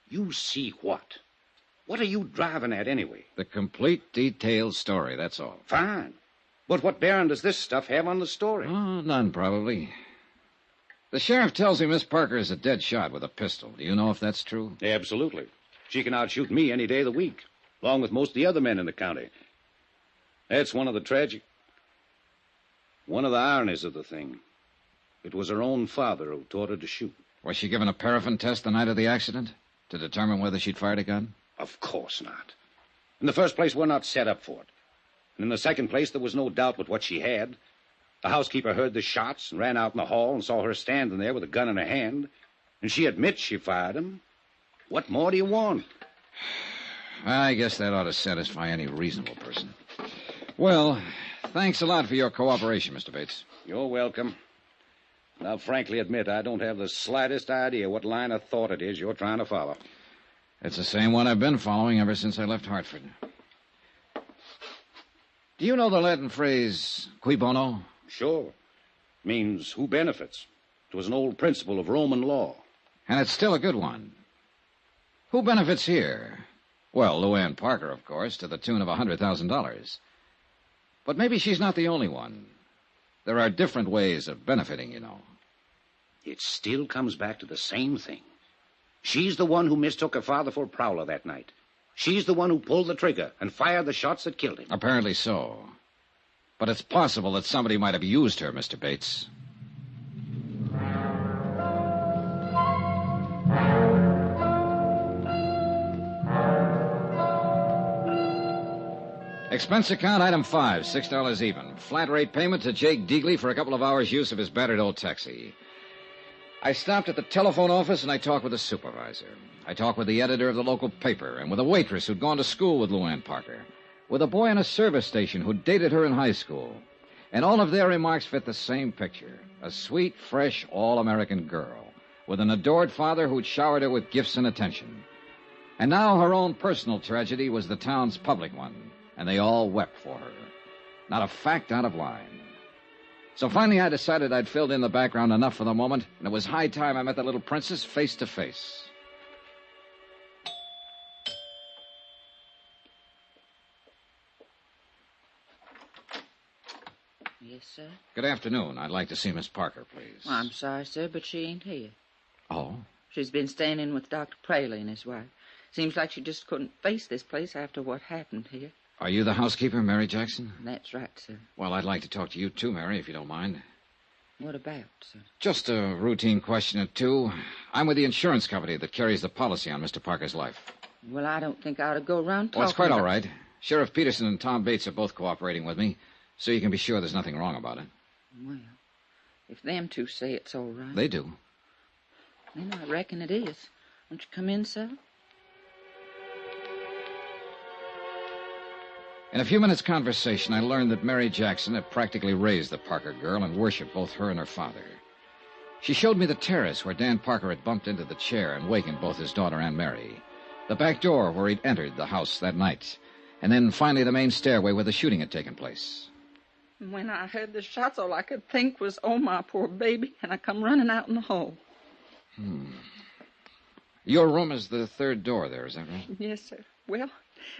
You see what? What are you driving at, anyway? The complete, detailed story, that's all. Fine. But what bearing does this stuff have on the story? Oh, none, probably. The sheriff tells me Miss Parker is a dead shot with a pistol. Do you know if that's true? Absolutely. She can outshoot me any day of the week, along with most of the other men in the county. That's one of the ironies of the thing. It was her own father who taught her to shoot. Was she given a paraffin test the night of the accident to determine whether she'd fired a gun? Of course not. In the first place, we're not set up for it. And in the second place, there was no doubt but what she had. The housekeeper heard the shots and ran out in the hall and saw her standing there with a gun in her hand. And she admits she fired him. What more do you want? I guess that ought to satisfy any reasonable person. Well, thanks a lot for your cooperation, Mr. Bates. You're welcome. And I'll frankly admit I don't have the slightest idea what line of thought it is you're trying to follow. It's the same one I've been following ever since I left Hartford. Do you know the Latin phrase, cui bono? Sure. Means who benefits. It was an old principle of Roman law. And it's still a good one. Who benefits here? Well, Luann Parker, of course, to the tune of $100,000. But maybe she's not the only one. There are different ways of benefiting, you know. It still comes back to the same thing. She's the one who mistook her father for a prowler that night. She's the one who pulled the trigger and fired the shots that killed him. Apparently so. But it's possible that somebody might have used her, Mr. Bates. Expense account, item 5, $6 even. Flat rate payment to Jake Deagley for a couple of hours' use of his battered old taxi. I stopped at the telephone office and I talked with the supervisor. I talked with the editor of the local paper and with a waitress who'd gone to school with Luann Parker, with a boy in a service station who dated her in high school. And all of their remarks fit the same picture. A sweet, fresh, all-American girl with an adored father who'd showered her with gifts and attention. And now her own personal tragedy was the town's public one, and they all wept for her. Not a fact out of line. So finally I decided I'd filled in the background enough for the moment, and it was high time I met the little princess face to face. Yes, sir? Good afternoon. I'd like to see Miss Parker, please. Well, I'm sorry, sir, but she ain't here. Oh? She's been staying in with Dr. Praley and his wife. Seems like she just couldn't face this place after what happened here. Are you the housekeeper, Mary Jackson? That's right, sir. Well, I'd like to talk to you, too, Mary, if you don't mind. What about, sir? Just a routine question or two. I'm with the insurance company that carries the policy on Mr. Parker's life. Well, I don't think I ought to go around talking Well, it's quite about... all right. Sheriff Peterson and Tom Bates are both cooperating with me, so you can be sure there's nothing wrong about it. Well, if them two say it's all right... They do. Then I reckon it is. Won't you come in, sir? In a few minutes' conversation, I learned that Mary Jackson had practically raised the Parker girl and worshipped both her and her father. She showed me the terrace where Dan Parker had bumped into the chair and wakened both his daughter and Mary, the back door where he'd entered the house that night, and then finally the main stairway where the shooting had taken place. When I heard the shots, all I could think was, oh, my poor baby, and I come running out in the hall. Your room is the third door there, is that right? Yes, sir. Well,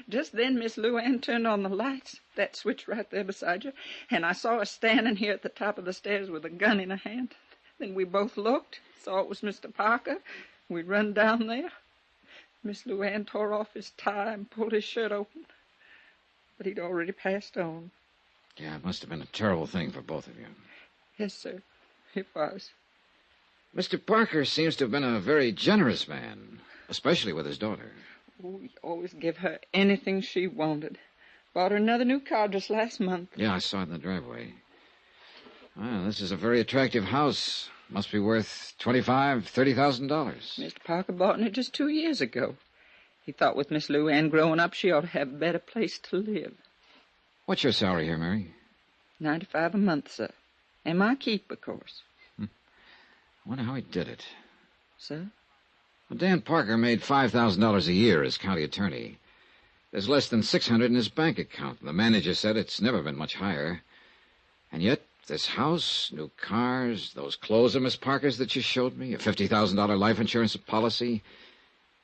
just then Miss Luann turned on the lights, that switch right there beside you, and I saw her standing here at the top of the stairs with a gun in her hand. Then we both looked, saw it was Mr. Parker. We run down there. Miss Luann tore off his tie and pulled his shirt open, but he'd already passed on. Yeah, it must have been a terrible thing for both of you. Yes, sir, it was. Mr. Parker seems to have been a very generous man, especially with his daughter. Oh, he always gave her anything she wanted. Bought her another new car just last month. Yeah, I saw it in the driveway. Well, this is a very attractive house. Must be worth $25,000, $30,000. Mr. Parker bought it just 2 years ago. He thought with Miss Luann growing up, she ought to have a better place to live. What's your salary here, Mary? $95 a month, sir. And my keep, of course. I wonder how he did it. Sir? Well, Dan Parker made $5,000 a year as county attorney. There's less than $600 in his bank account. The manager said it's never been much higher. And yet, this house, new cars, those clothes of Miss Parker's that you showed me, a $50,000 life insurance policy.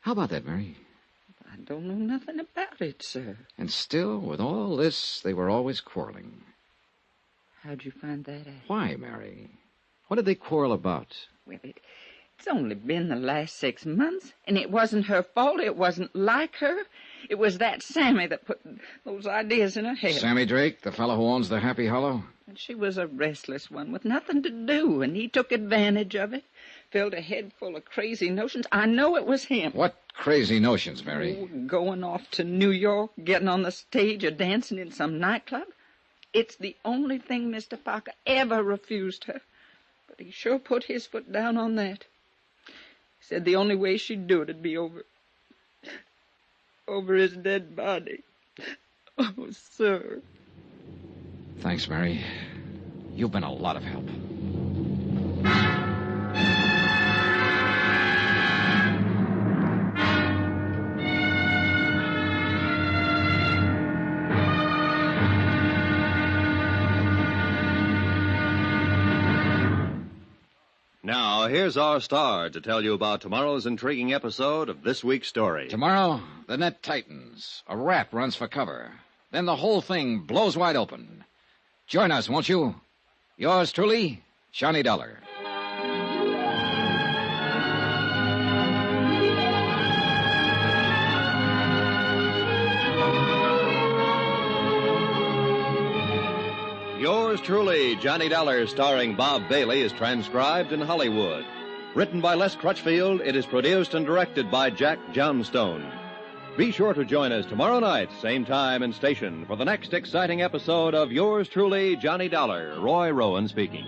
How about that, Mary? I don't know nothing about it, sir. And still, with all this, they were always quarreling. How'd you find that out? Why, Mary? What did they quarrel about? Well, it's only been the last 6 months, and it wasn't her fault. It wasn't like her. It was that Sammy that put those ideas in her head. Sammy Drake, the fellow who owns the Happy Hollow? And she was a restless one with nothing to do, and he took advantage of it. Filled her head full of crazy notions. I know it was him. What crazy notions, Mary? Oh, going off to New York, getting on the stage, or dancing in some nightclub. It's the only thing Mr. Parker ever refused her. But he sure put his foot down on that. He said the only way she'd do it'd be over his dead body. Oh, sir. Thanks, Mary. You've been a lot of help. Now, here's our star to tell you about tomorrow's intriguing episode of this week's story. Tomorrow, the net tightens. A rat runs for cover. Then the whole thing blows wide open. Join us, won't you? Yours truly, Johnny Dollar. Yours truly, Johnny Dollar, starring Bob Bailey, is transcribed in Hollywood. Written by Les Crutchfield, it is produced and directed by Jack Johnstone. Be sure to join us tomorrow night, same time and station, for the next exciting episode of Yours truly, Johnny Dollar. Roy Rowan speaking.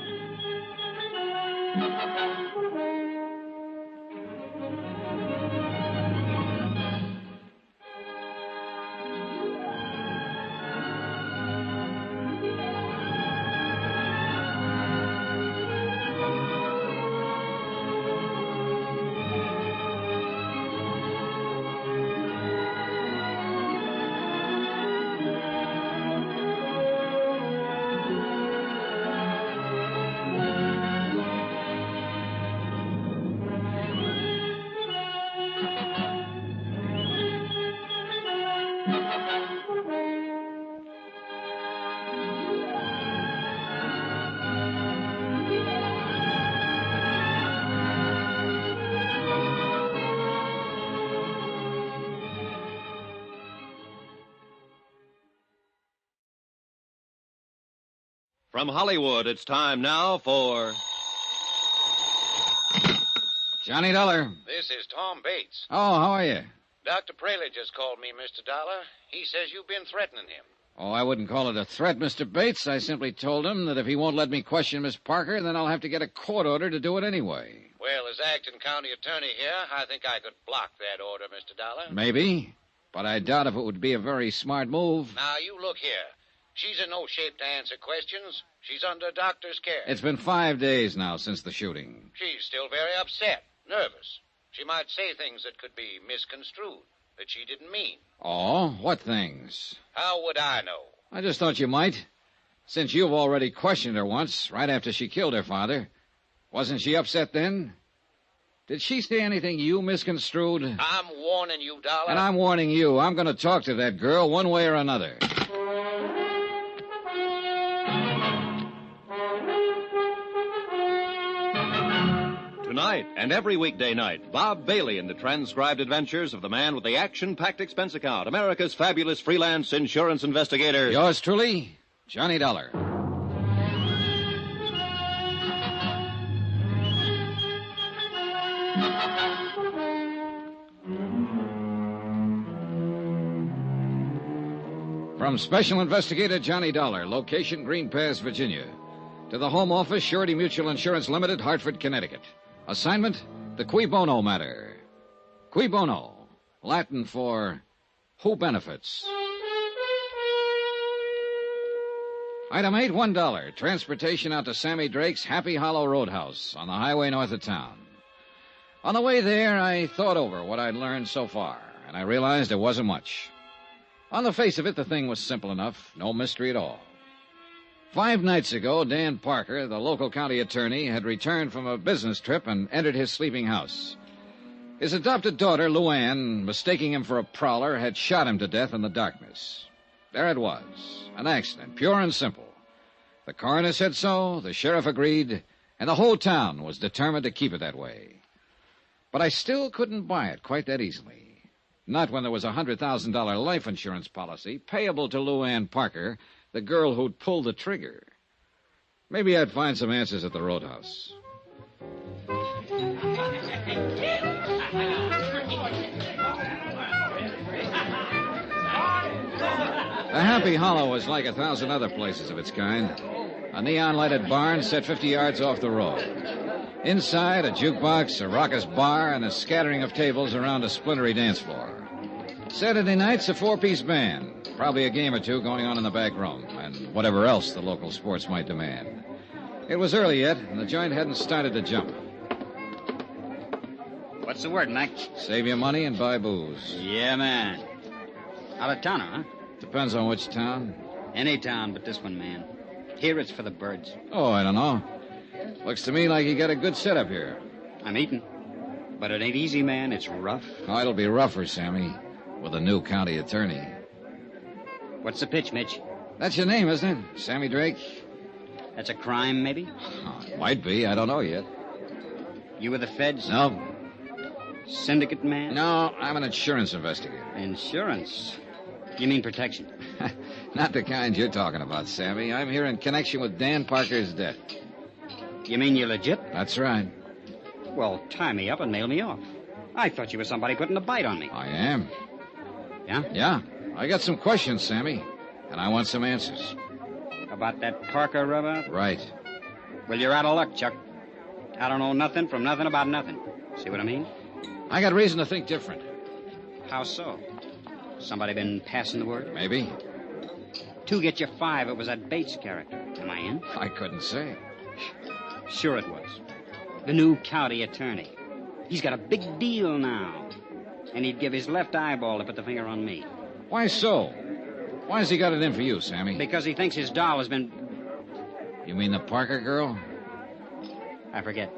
From Hollywood, it's time now for... Johnny Dollar. This is Tom Bates. Oh, how are you? Dr. Praley just called me, Mr. Dollar. He says you've been threatening him. Oh, I wouldn't call it a threat, Mr. Bates. I simply told him that if he won't let me question Miss Parker, then I'll have to get a court order to do it anyway. Well, as acting county attorney here, I think I could block that order, Mr. Dollar. Maybe. but I doubt if it would be a very smart move. Now, you look here. She's in no shape to answer questions. She's under doctor's care. It's been 5 days now since the shooting. She's still very upset, nervous. She might say things that could be misconstrued, that she didn't mean. Oh, what things? How would I know? I just thought you might. Since you've already questioned her once, right after she killed her father. Wasn't she upset then? Did she say anything you misconstrued? I'm warning you, Dollar. And I'm warning you. I'm going to talk to that girl one way or another. Tonight and every weekday night, Bob Bailey in the transcribed adventures of the man with the action-packed expense account, America's fabulous freelance insurance investigator. Yours truly, Johnny Dollar. From Special Investigator Johnny Dollar, location Green Pass, Virginia, to the Home Office, Surety Mutual Insurance Limited, Hartford, Connecticut. Assignment, the Cui Bono matter. Cui Bono, Latin for who benefits. Item 8, $1. Transportation out to Sammy Drake's Happy Hollow Roadhouse on the highway north of town. On the way there, I thought over what I'd learned so far, and I realized it wasn't much. On the face of it, the thing was simple enough, no mystery at all. 5 nights ago, Dan Parker, the local county attorney, had returned from a business trip and entered his sleeping house. His adopted daughter, Luann, mistaking him for a prowler, had shot him to death in the darkness. There it was, an accident, pure and simple. The coroner said so, the sheriff agreed, and the whole town was determined to keep it that way. But I still couldn't buy it quite that easily. Not when there was a $100,000 life insurance policy payable to Luann Parker, the girl who'd pulled the trigger. Maybe I'd find some answers at the roadhouse. The Happy Hollow was like 1,000 other places of its kind. A neon-lighted barn set 50 yards off the road. Inside, a jukebox, a raucous bar, and a scattering of tables around a splintery dance floor. Saturday nights, a 4-piece band. Probably a game or two going on in the back room, and whatever else the local sports might demand. It was early yet, and the joint hadn't started to jump. What's the word, Mac? Save your money and buy booze. Yeah, man. Out of town, huh? Depends on which town. Any town but this one, man. Here it's for the birds. Oh, I don't know. Looks to me like you got a good setup here. I'm eating. But it ain't easy, man. It's rough. Oh, it'll be rougher, Sammy, with a new county attorney. What's the pitch, Mitch? That's your name, isn't it? Sammy Drake? That's a crime, maybe? Oh, might be. I don't know yet. You with the feds? No. Syndicate man? No, I'm an insurance investigator. Insurance? You mean protection? Not the kind you're talking about, Sammy. I'm here in connection with Dan Parker's death. You mean you're legit? That's right. Well, tie me up and nail me off. I thought you were somebody putting a bite on me. I am. Yeah? Yeah. I got some questions, Sammy, and I want some answers. About that Parker rubber? Right. Well, you're out of luck, Chuck. I don't know nothing from nothing about nothing. See what I mean? I got reason to think different. How so? Somebody been passing the word? Maybe. 2 get you 5. It was that Bates character. Am I in? I couldn't say. Sure it was. The new county attorney. He's got a big deal now. And he'd give his left eyeball to put the finger on me. Why so? Why has he got it in for you, Sammy? Because he thinks his doll has been... You mean the Parker girl? I forget.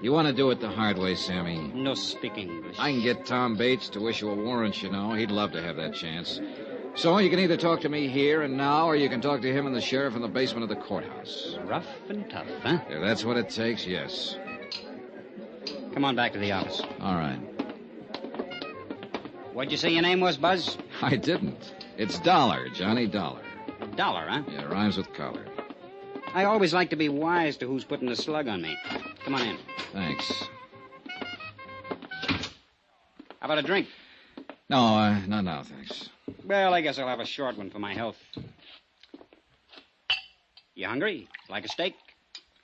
You want to do it the hard way, Sammy. No speak English. I can get Tom Bates to issue a warrant, you know. He'd love to have that chance. So you can either talk to me here and now, or you can talk to him and the sheriff in the basement of the courthouse. Rough and tough, huh? If that's what it takes, yes. Come on back to the office. All right. What'd you say your name was, Buzz? I didn't. It's Dollar, Johnny Dollar. Dollar, huh? Yeah, rhymes with collar. I always like to be wise to who's putting the slug on me. Come on in. Thanks. How about a drink? No, not now, thanks. Well, I guess I'll have a short one for my health. You hungry? Like a steak?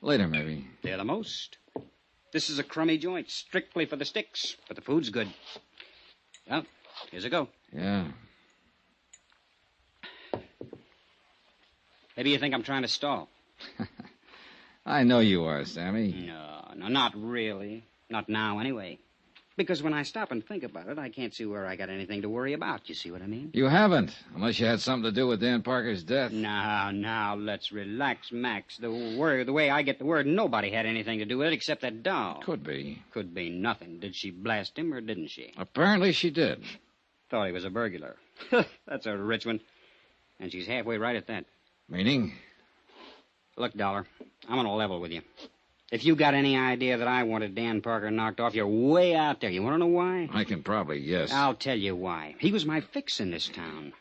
Later, maybe. They're the most. This is a crummy joint, strictly for the sticks, but the food's good. Well, Here's a go. Yeah. Maybe you think I'm trying to stall. I know you are, Sammy. No, not really. Not now, anyway. Because when I stop and think about it, I can't see where I got anything to worry about. You see what I mean? You haven't, unless you had something to do with Dan Parker's death. Now, let's relax, Max. The way I get the word, nobody had anything to do with it except that doll. Could be. Could be nothing. Did she blast him or didn't she? Apparently she did. Thought he was a burglar. That's a rich one. And she's halfway right at that. Meaning? Look, Dollar, I'm on a level with you. If you got any idea that I wanted Dan Parker knocked off, you're way out there. You want to know why? I can probably guess. I'll tell you why. He was my fix in this town.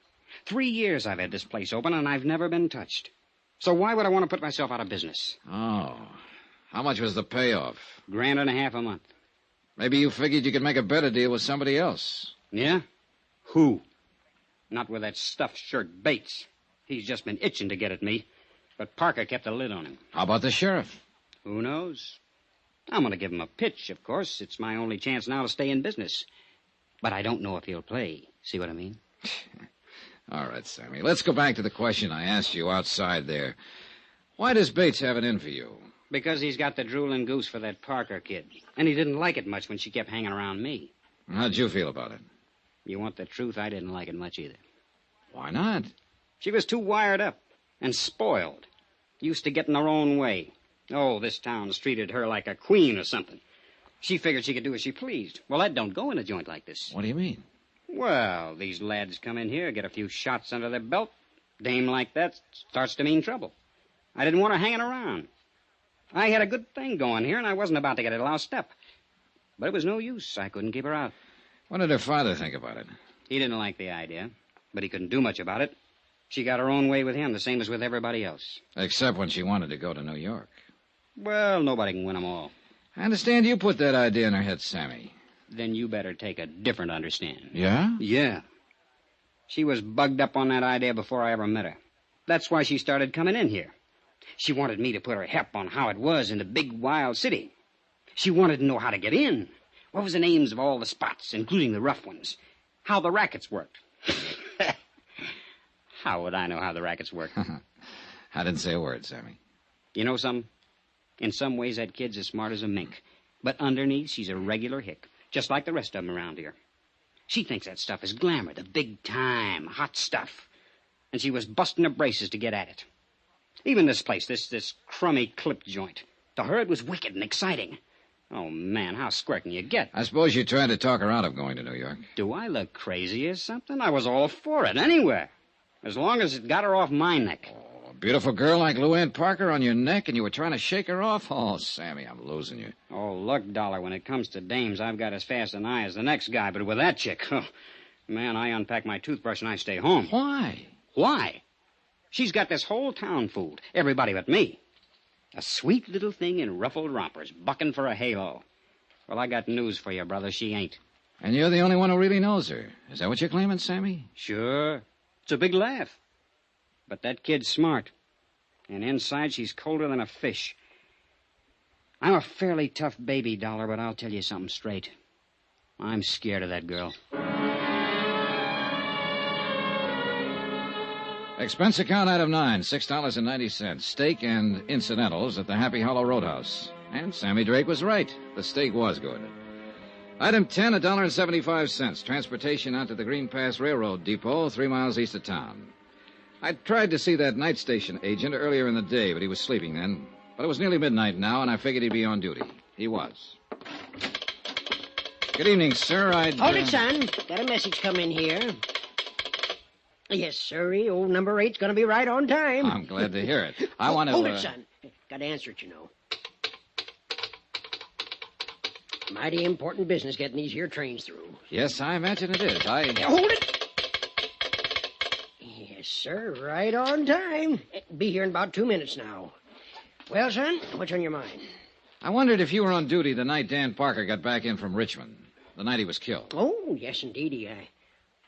3 years I've had this place open, and I've never been touched. So why would I want to put myself out of business? Oh. How much was the payoff? $1.50 a month. Maybe you figured you could make a better deal with somebody else. Yeah? Who? Not with that stuffed shirt Bates. He's just been itching to get at me. But Parker kept a lid on him. How about the sheriff? Who knows? I'm going to give him a pitch, of course. It's my only chance now to stay in business. But I don't know if he'll play. See what I mean? All right, Sammy. Let's go back to the question I asked you outside there. Why does Bates have it in for you? Because he's got the drooling goose for that Parker kid. And he didn't like it much when she kept hanging around me. How'd you feel about it? You want the truth? I didn't like it much either. Why not? She was too wired up and spoiled. Used to get in her own way. Oh, this town's treated her like a queen or something. She figured she could do as she pleased. Well, that don't go in a joint like this. What do you mean? Well, these lads come in here, get a few shots under their belt. Dame like that starts to mean trouble. I didn't want her hanging around. I had a good thing going here, and I wasn't about to get it lost up. But it was no use. I couldn't keep her out. What did her father think about it? He didn't like the idea, but he couldn't do much about it. She got her own way with him, the same as with everybody else. Except when she wanted to go to New York. Well, nobody can win them all. I understand you put that idea in her head, Sammy. Then you better take a different understanding. Yeah? Yeah. She was bugged up on that idea before I ever met her. That's why she started coming in here. She wanted me to put her hep on how it was in the big, wild city. She wanted to know how to get in. What was the names of all the spots, including the rough ones? How the rackets worked. How would I know how the rackets work? I didn't say a word, Sammy. You know something? In some ways, that kid's as smart as a mink. But underneath, she's a regular hick, just like the rest of them around here. She thinks that stuff is glamour, the big time, hot stuff. And she was busting her braces to get at it. Even this place, this crummy clip joint. To her, it was wicked and exciting. Oh, man, how square can you get? I suppose you tried to talk her out of going to New York. Do I look crazy or something? I was all for it, anywhere. As long as it got her off my neck. Oh, a beautiful girl like Luann Parker on your neck, and you were trying to shake her off? Oh, Sammy, I'm losing you. Oh, look, Dollar, when it comes to dames, I've got as fast an eye as the next guy, but with that chick, oh, man, I unpack my toothbrush and I stay home. Why? Why? She's got this whole town fooled. Everybody but me. A sweet little thing in ruffled rompers, bucking for a halo. Well, I got news for you, brother. She ain't. And you're the only one who really knows her. Is that what you're claiming, Sammy? Sure. It's a big laugh. But that kid's smart. And inside, she's colder than a fish. I'm a fairly tough baby, Dollar, but I'll tell you something straight. I'm scared of that girl. Expense account item 9, $6.90. Steak and incidentals at the Happy Hollow Roadhouse. And Sammy Drake was right. The steak was good. Item 10, $1.75. Transportation out to the Green Pass Railroad Depot, 3 miles east of town. I tried to see that night station agent earlier in the day, but he was sleeping then. But it was nearly midnight now, and I figured he'd be on duty. He was. Good evening, sir. Hold it, son. Got a message come in here. Yes, sirree. Old number 8's going to be right on time. I'm glad to hear it. I want to... Hold it, son. Got to answer it, you know. Mighty important business getting these here trains through. Yes, I imagine it is. Hold it! Yes, sir. Right on time. Be here in about 2 minutes now. Well, son, what's on your mind? I wondered if you were on duty the night Dan Parker got back in from Richmond. The night he was killed. Oh, yes, indeedy.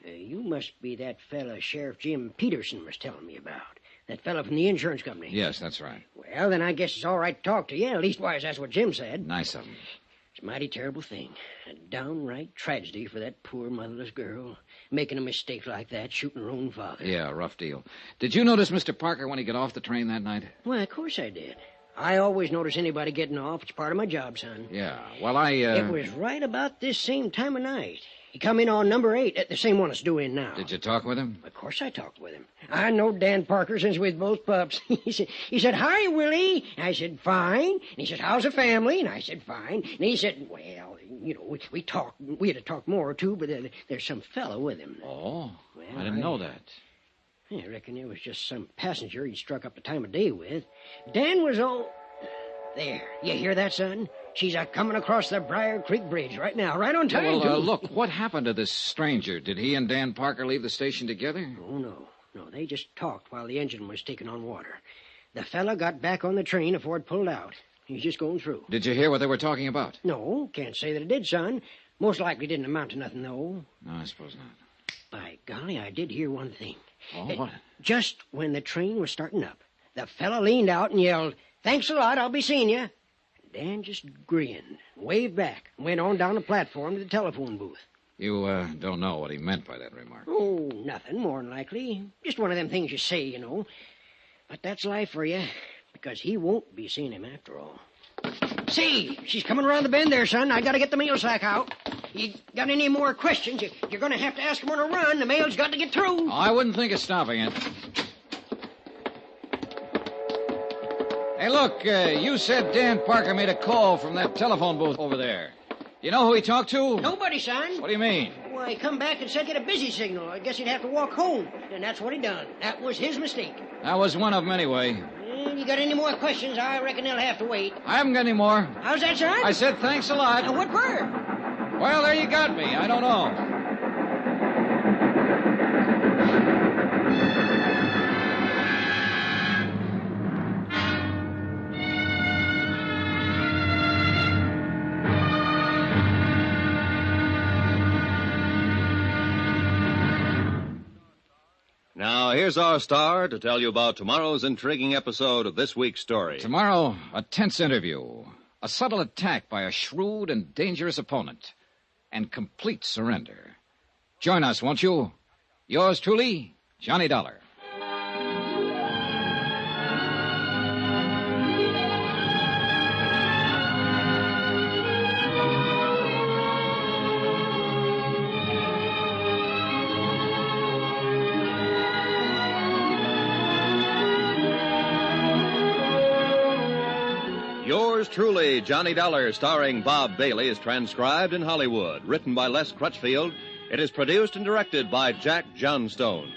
You must be that fella Sheriff Jim Peterson was telling me about. That fella from the insurance company. Yes, that's right. Well, then I guess it's all right to talk to you. Leastwise, that's what Jim said. Nice of him. It's a mighty terrible thing. A downright tragedy for that poor motherless girl. Making a mistake like that, shooting her own father. Yeah, rough deal. Did you notice Mr. Parker when he got off the train that night? Why, of course I did. I always notice anybody getting off. It's part of my job, son. Yeah, well, It was right about this same time of night. He come in on number 8, the same one that's due in now. Did you talk with him? Of course I talked with him. I know Dan Parker since we was both pups. he said, "Hi, Willie." I said, "Fine." And he said, "How's the family?" And I said, "Fine." And he said, "Well, you know, we talked. We had to talk more, too, but there's some fellow with him." Oh, well, I didn't know that. I reckon it was just some passenger he struck up the time of day with. Dan was all... There, you hear that, son? She's a-coming across the Briar Creek Bridge right now, right on time, Well, too. look, what happened to this stranger? Did he and Dan Parker leave the station together? Oh, no. No, they just talked while the engine was taking on water. The fella got back on the train before it pulled out. He's just going through. Did you hear what they were talking about? No, can't say that it did, son. Most likely didn't amount to nothing, though. No, I suppose not. By golly, I did hear one thing. Oh, what? Just when the train was starting up, the fella leaned out and yelled, "Thanks a lot, I'll be seeing you." Dan just grinned, waved back, and went on down the platform to the telephone booth. You don't know what he meant by that remark. Oh, nothing, more than likely. Just one of them things you say, you know. But that's life for you, because he won't be seeing him after all. See, she's coming around the bend there, son. I gotta get the mail sack out. You got any more questions, you're gonna have to ask him on a run. The mail's got to get through. Oh, I wouldn't think of stopping it. Hey, look, you said Dan Parker made a call from that telephone booth over there. You know who he talked to? Nobody, son. What do you mean? Why, he come back and said get a busy signal. I guess he'd have to walk home. And that's what he done. That was his mistake. That was one of them anyway. And you got any more questions, I reckon they'll have to wait. I haven't got any more. How's that, son? I said thanks a lot. What for? Well, there you got me. I don't know. Now, here's our star to tell you about tomorrow's intriguing episode of this week's story. Tomorrow, a tense interview, a subtle attack by a shrewd and dangerous opponent, and complete surrender. Join us, won't you? Yours truly, Johnny Dollar. Yours truly, Johnny Dollar, starring Bob Bailey, is transcribed in Hollywood. Written by Les Crutchfield, it is produced and directed by Jack Johnstone.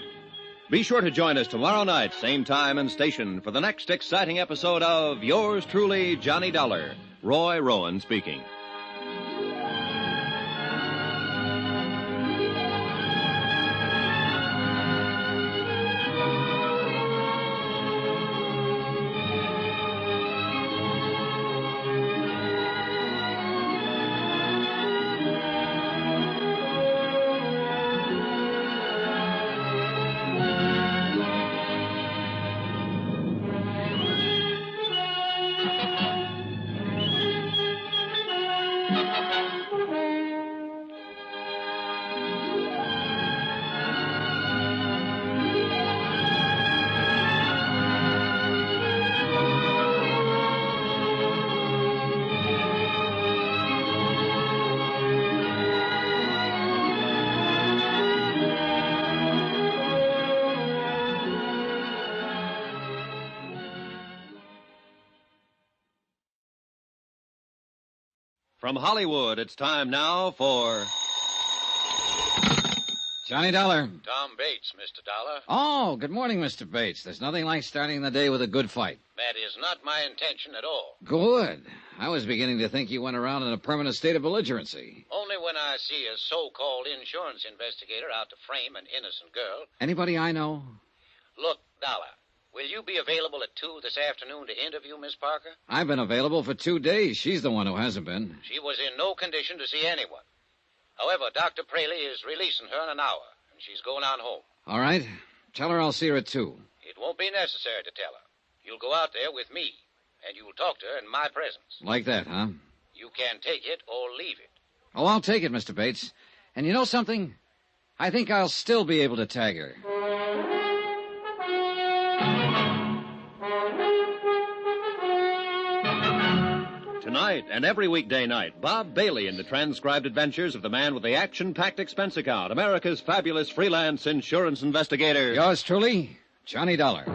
Be sure to join us tomorrow night, same time and station, for the next exciting episode of Yours truly, Johnny Dollar. Roy Rowan speaking. From Hollywood, it's time now for... Johnny Dollar. Tom Bates, Mr. Dollar. Oh, good morning, Mr. Bates. There's nothing like starting the day with a good fight. That is not my intention at all. Good. I was beginning to think you went around in a permanent state of belligerency. Only when I see a so-called insurance investigator out to frame an innocent girl. Anybody I know? Look, Dollar, will you be available at 2 this afternoon to interview Miss Parker? I've been available for 2 days. She's the one who hasn't been. She was in no condition to see anyone. However, Dr. Praley is releasing her in an hour, and she's going on home. All right. Tell her I'll see her at 2. It won't be necessary to tell her. You'll go out there with me, and you'll talk to her in my presence. Like that, huh? You can take it or leave it. Oh, I'll take it, Mr. Bates. And you know something? I think I'll still be able to tag her. Tonight and every weekday night, Bob Bailey in the transcribed adventures of the man with the action-packed expense account, America's fabulous freelance insurance investigator. Yours truly, Johnny Dollar.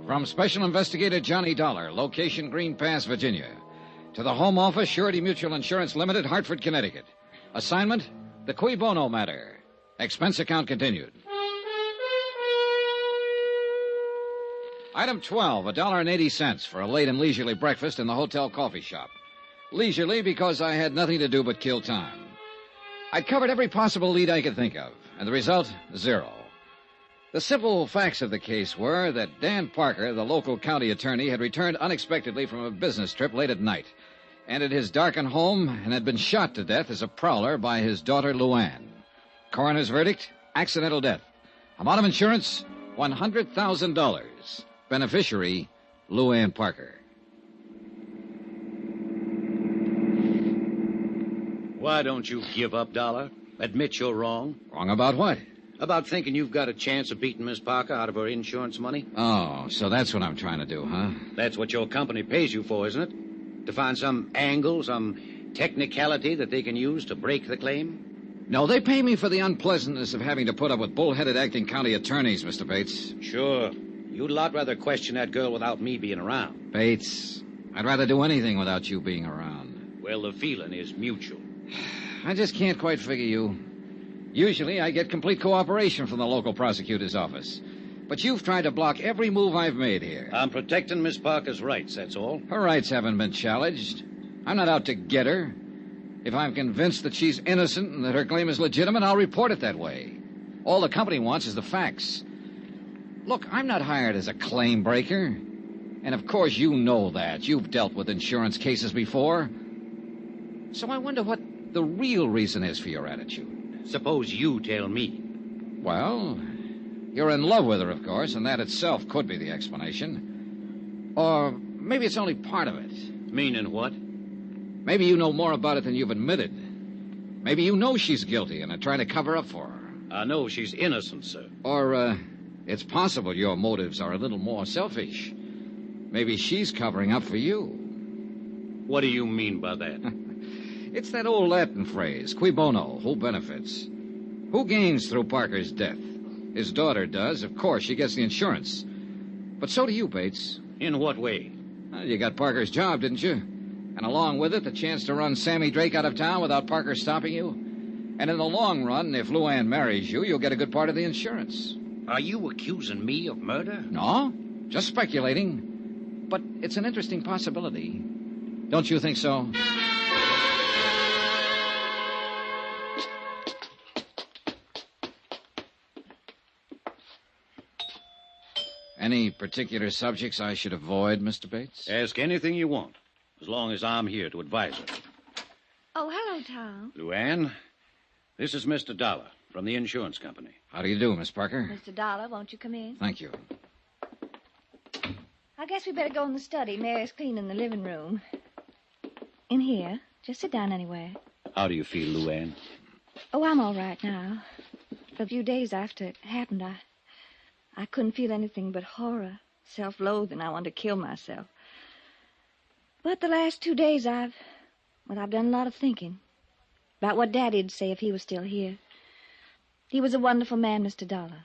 From Special Investigator Johnny Dollar, location Green Pass, Virginia, to the Home Office, Surety Mutual Insurance Limited, Hartford, Connecticut. Assignment, the Cui Bono matter. Expense account continued. Item 12, $1.80 for a late and leisurely breakfast in the hotel coffee shop. Leisurely because I had nothing to do but kill time. I covered every possible lead I could think of, and the result, 0. The simple facts of the case were that Dan Parker, the local county attorney, had returned unexpectedly from a business trip late at night, entered his darkened home, and had been shot to death as a prowler by his daughter, Luann. Coroner's verdict, accidental death. Amount of insurance, $100,000. Beneficiary, Luann Parker. Why don't you give up, Dollar? Admit you're wrong. Wrong about what? About thinking you've got a chance of beating Miss Parker out of her insurance money? Oh, so that's what I'm trying to do, huh? That's what your company pays you for, isn't it? To find some angle, some technicality that they can use to break the claim? No, they pay me for the unpleasantness of having to put up with bull-headed acting county attorneys, Mr. Bates. Sure. You'd a lot rather question that girl without me being around. Bates, I'd rather do anything without you being around. Well, the feeling is mutual. I just can't quite figure you. Usually I get complete cooperation from the local prosecutor's office. But you've tried to block every move I've made here. I'm protecting Miss Parker's rights, that's all. Her rights haven't been challenged. I'm not out to get her. If I'm convinced that she's innocent and that her claim is legitimate, I'll report it that way. All the company wants is the facts. Look, I'm not hired as a claim breaker. And of course you know that. You've dealt with insurance cases before. So I wonder what the real reason is for your attitude. Suppose you tell me. Well, you're in love with her, of course, and that itself could be the explanation. Or maybe it's only part of it. Meaning what? Maybe you know more about it than you've admitted. Maybe you know she's guilty and are trying to cover up for her. I know she's innocent, sir. Or, it's possible your motives are a little more selfish. Maybe she's covering up for you. What do you mean by that? It's that old Latin phrase, cui bono, who benefits? Who gains through Parker's death? His daughter does. Of course, she gets the insurance. But so do you, Bates. In what way? Well, you got Parker's job, didn't you? And along with it, the chance to run Sammy Drake out of town without Parker stopping you. And in the long run, if Luann marries you, you'll get a good part of the insurance. Are you accusing me of murder? No, just speculating. But it's an interesting possibility. Don't you think so? Any particular subjects I should avoid, Mr. Bates? Ask anything you want, as long as I'm here to advise her. Oh, hello, Tom. Luann, this is Mr. Dollar from the insurance company. How do you do, Miss Parker? Mr. Dollar, won't you come in? Thank you. I guess we better go in the study. Mary's cleaning the living room. In here. Just sit down anywhere. How do you feel, Luann? Oh, I'm all right now. For a few days after it happened, I couldn't feel anything but horror, self-loathing. I wanted to kill myself. But the last 2 days, I've done a lot of thinking about what Daddy'd say if he was still here. He was a wonderful man, Mr. Dollar.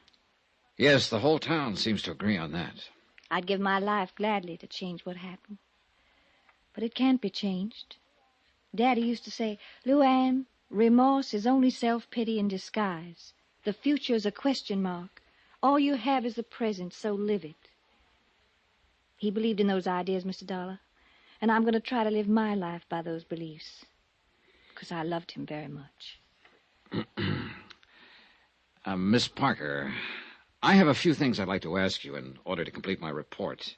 Yes, the whole town seems to agree on that. I'd give my life gladly to change what happened. But it can't be changed. Daddy used to say, Luann, remorse is only self-pity in disguise. The future is a question mark. All you have is the present, so live it. He believed in those ideas, Mr. Dollar, and I'm going to try to live my life by those beliefs, because I loved him very much. Miss Parker, I have a few things I'd like to ask you in order to complete my report.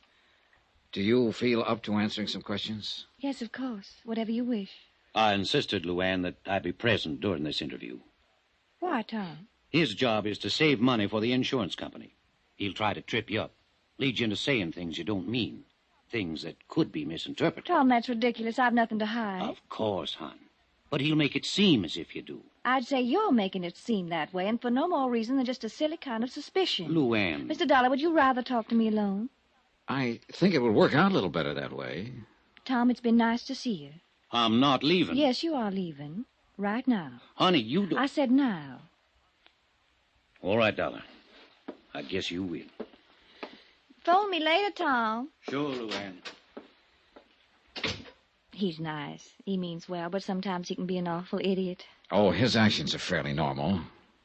Do you feel up to answering some questions? Yes, of course, whatever you wish. I insisted, Luann, that I be present during this interview. Why, Tom? His job is to save money for the insurance company. He'll try to trip you up, lead you into saying things you don't mean, things that could be misinterpreted. Tom, that's ridiculous. I've nothing to hide. Of course, hon. But he'll make it seem as if you do. I'd say you're making it seem that way, and for no more reason than just a silly kind of suspicion. Luann. Mr. Dollar, would you rather talk to me alone? I think it would work out a little better that way. Tom, it's been nice to see you. I'm not leaving. Yes, you are leaving. Right now. Honey, you don't... I said now. All right, Dollar. I guess you will. Phone me later, Tom. Sure, Luann. He's nice. He means well, but sometimes he can be an awful idiot. Oh, his actions are fairly normal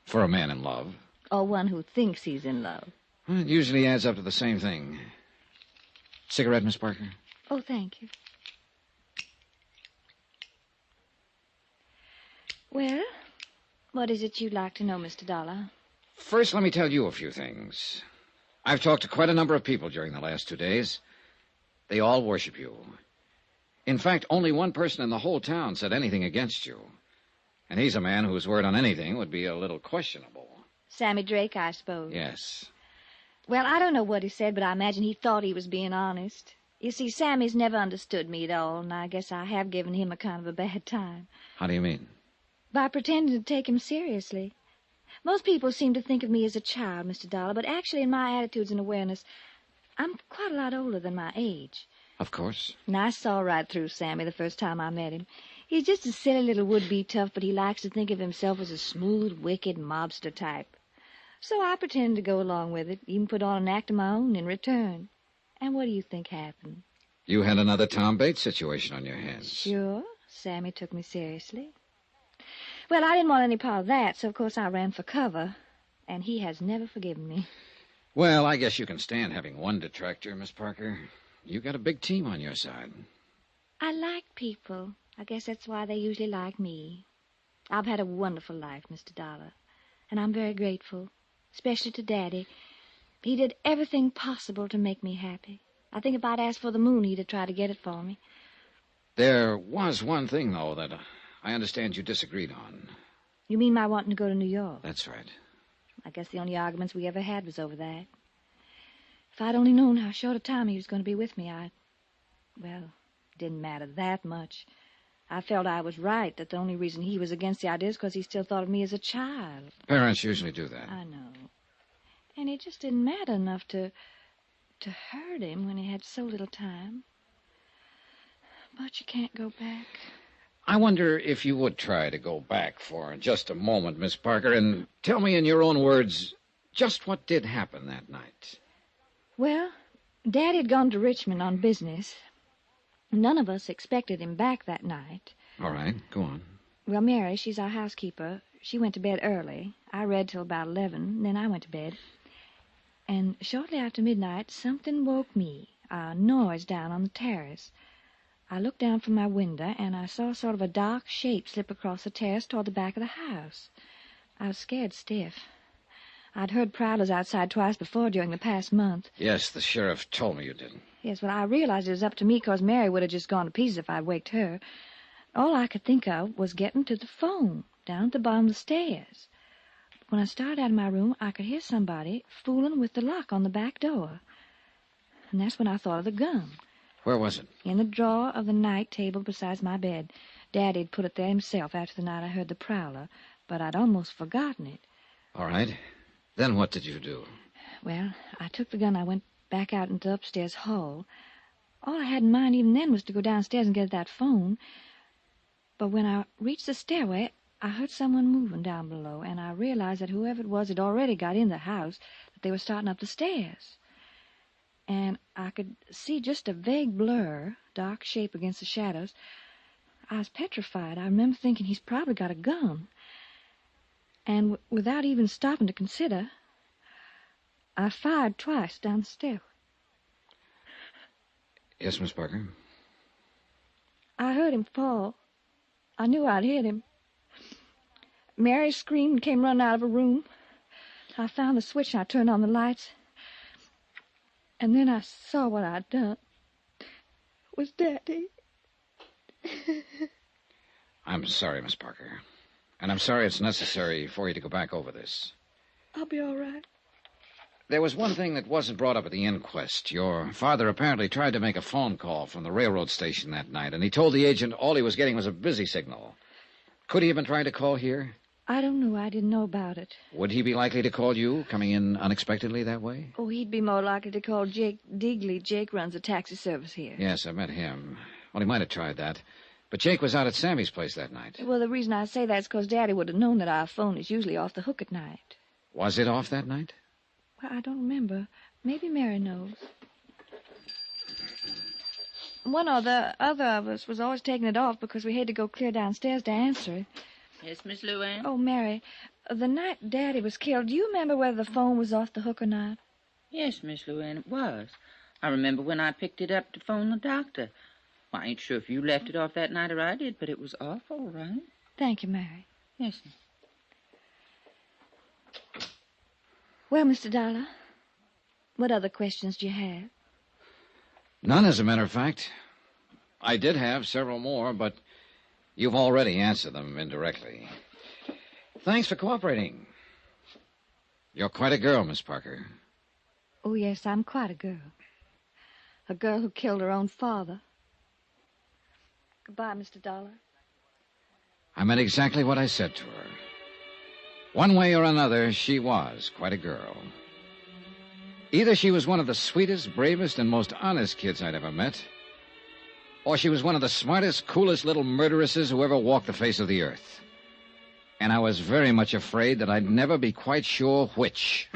for a man in love. Or one who thinks he's in love. Well, it usually adds up to the same thing. Cigarette, Miss Parker? Oh, thank you. Well, what is it you'd like to know, Mr. Dollar? First, let me tell you a few things. I've talked to quite a number of people during the last 2 days. They all worship you. In fact, only one person in the whole town said anything against you. And he's a man whose word on anything would be a little questionable. Sammy Drake, I suppose. Yes. Well, I don't know what he said, but I imagine he thought he was being honest. You see, Sammy's never understood me at all, and I guess I have given him a kind of a bad time. How do you mean? By pretending to take him seriously. Most people seem to think of me as a child, Mr. Dollar, but actually in my attitudes and awareness, I'm quite a lot older than my age. Of course. And I saw right through Sammy the first time I met him. He's just a silly little would-be tough, but he likes to think of himself as a smooth, wicked mobster type. So I pretended to go along with it, even put on an act of my own in return. And what do you think happened? You had another Tom Bates situation on your hands. Sure. Sammy took me seriously. Well, I didn't want any part of that, so of course I ran for cover. And he has never forgiven me. Well, I guess you can stand having one detractor, Miss Parker. You got a big team on your side. I like people. I guess that's why they usually like me. I've had a wonderful life, Mr. Dollar. And I'm very grateful, especially to Daddy. He did everything possible to make me happy. I think if I'd asked for the moon, he'd have tried to get it for me. There was one thing, though, that I understand you disagreed on. You mean my wanting to go to New York? That's right. I guess the only arguments we ever had was over that. If I'd only known how short a time he was going to be with me, well, it didn't matter that much. I felt I was right, that the only reason he was against the idea is because he still thought of me as a child. Parents usually do that. I know. And it just didn't matter enough to hurt him when he had so little time. But you can't go back. I wonder if you would try to go back for just a moment, Miss Parker, and tell me in your own words just what did happen that night. Well, Daddy had gone to Richmond on business. None of us expected him back that night. All right, go on. Well, Mary, she's our housekeeper. She went to bed early. I read till about 11, and then I went to bed. And shortly after midnight, something woke me, a noise down on the terrace. I looked down from my window, and I saw sort of a dark shape slip across the terrace toward the back of the house. I was scared stiff. I'd heard prowlers outside twice before during the past month. Yes, the sheriff told me you did. Yes, well, I realized it was up to me because Mary would have just gone to pieces if I'd waked her. All I could think of was getting to the phone down at the bottom of the stairs. When I started out of my room, I could hear somebody fooling with the lock on the back door. And that's when I thought of the gun. Where was it? In the drawer of the night table beside my bed. Daddy'd put it there himself after the night I heard the prowler, but I'd almost forgotten it. All right. Then what did you do? Well, I took the gun. I went back out into the upstairs hall. All I had in mind even then was to go downstairs and get that phone. But when I reached the stairway, I heard someone moving down below, and I realized that whoever it was had already got in the house, that they were starting up the stairs. And I could see just a vague blur, dark shape against the shadows. I was petrified. I remember thinking he's probably got a gun. And without even stopping to consider, I fired twice down the stairway. Yes, Miss Parker? I heard him fall. I knew I'd hit him. Mary screamed and came running out of her room. I found the switch and I turned on the lights. And then I saw what I'd done. It was Daddy. I'm sorry, Miss Parker. And I'm sorry it's necessary for you to go back over this. I'll be all right. There was one thing that wasn't brought up at the inquest. Your father apparently tried to make a phone call from the railroad station that night, and he told the agent all he was getting was a busy signal. Could he have been trying to call here? I don't know. I didn't know about it. Would he be likely to call you, coming in unexpectedly that way? Oh, he'd be more likely to call Jake Digley. Jake runs a taxi service here. Yes, I met him. Well, he might have tried that. But Jake was out at Sammy's place that night. Well, the reason I say that is because Daddy would have known that our phone is usually off the hook at night. Was it off that night? Well, I don't remember. Maybe Mary knows. One or the other of us was always taking it off because we had to go clear downstairs to answer it. Yes, Miss Luann? Oh, Mary, the night Daddy was killed, do you remember whether the phone was off the hook or not? Yes, Miss Luann, it was. I remember when I picked it up to phone the doctor. Well, I ain't sure if you left it off that night or I did, but it was off all right. Thank you, Mary. Yes, ma'am. Well, Mr. Dollar, what other questions do you have? None, as a matter of fact. I did have several more, but you've already answered them indirectly. Thanks for cooperating. You're quite a girl, Miss Parker. Oh, yes, I'm quite a girl. A girl who killed her own father. Goodbye, Mr. Dollar. I meant exactly what I said to her. One way or another, she was quite a girl. Either she was one of the sweetest, bravest, and most honest kids I'd ever met, or she was one of the smartest, coolest little murderesses who ever walked the face of the earth. And I was very much afraid that I'd never be quite sure which.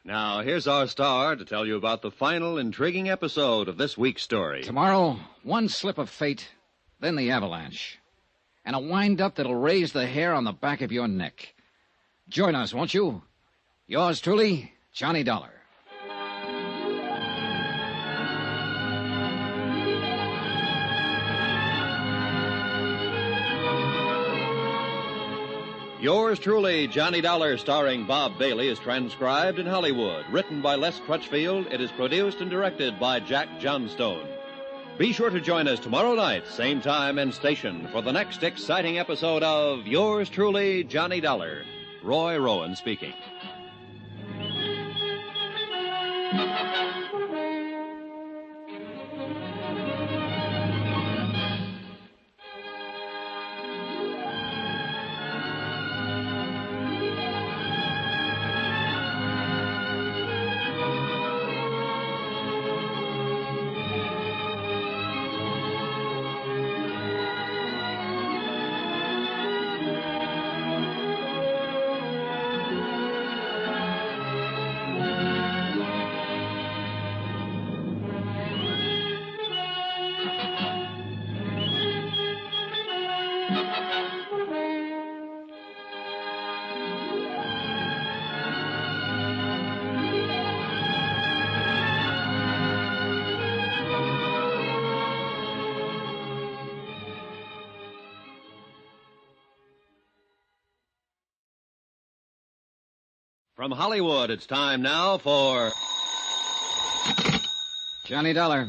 Now, here's our star to tell you about the final intriguing episode of this week's story. Tomorrow, one slip of fate, then the avalanche. And a wind-up that'll raise the hair on the back of your neck. Join us, won't you? Yours truly, Johnny Dollar. Yours truly, Johnny Dollar, starring Bob Bailey, is transcribed in Hollywood. Written by Les Crutchfield, it is produced and directed by Jack Johnstone. Be sure to join us tomorrow night, same time and station, for the next exciting episode of Yours truly, Johnny Dollar. Roy Rowan speaking. From Hollywood, it's time now for Johnny Dollar.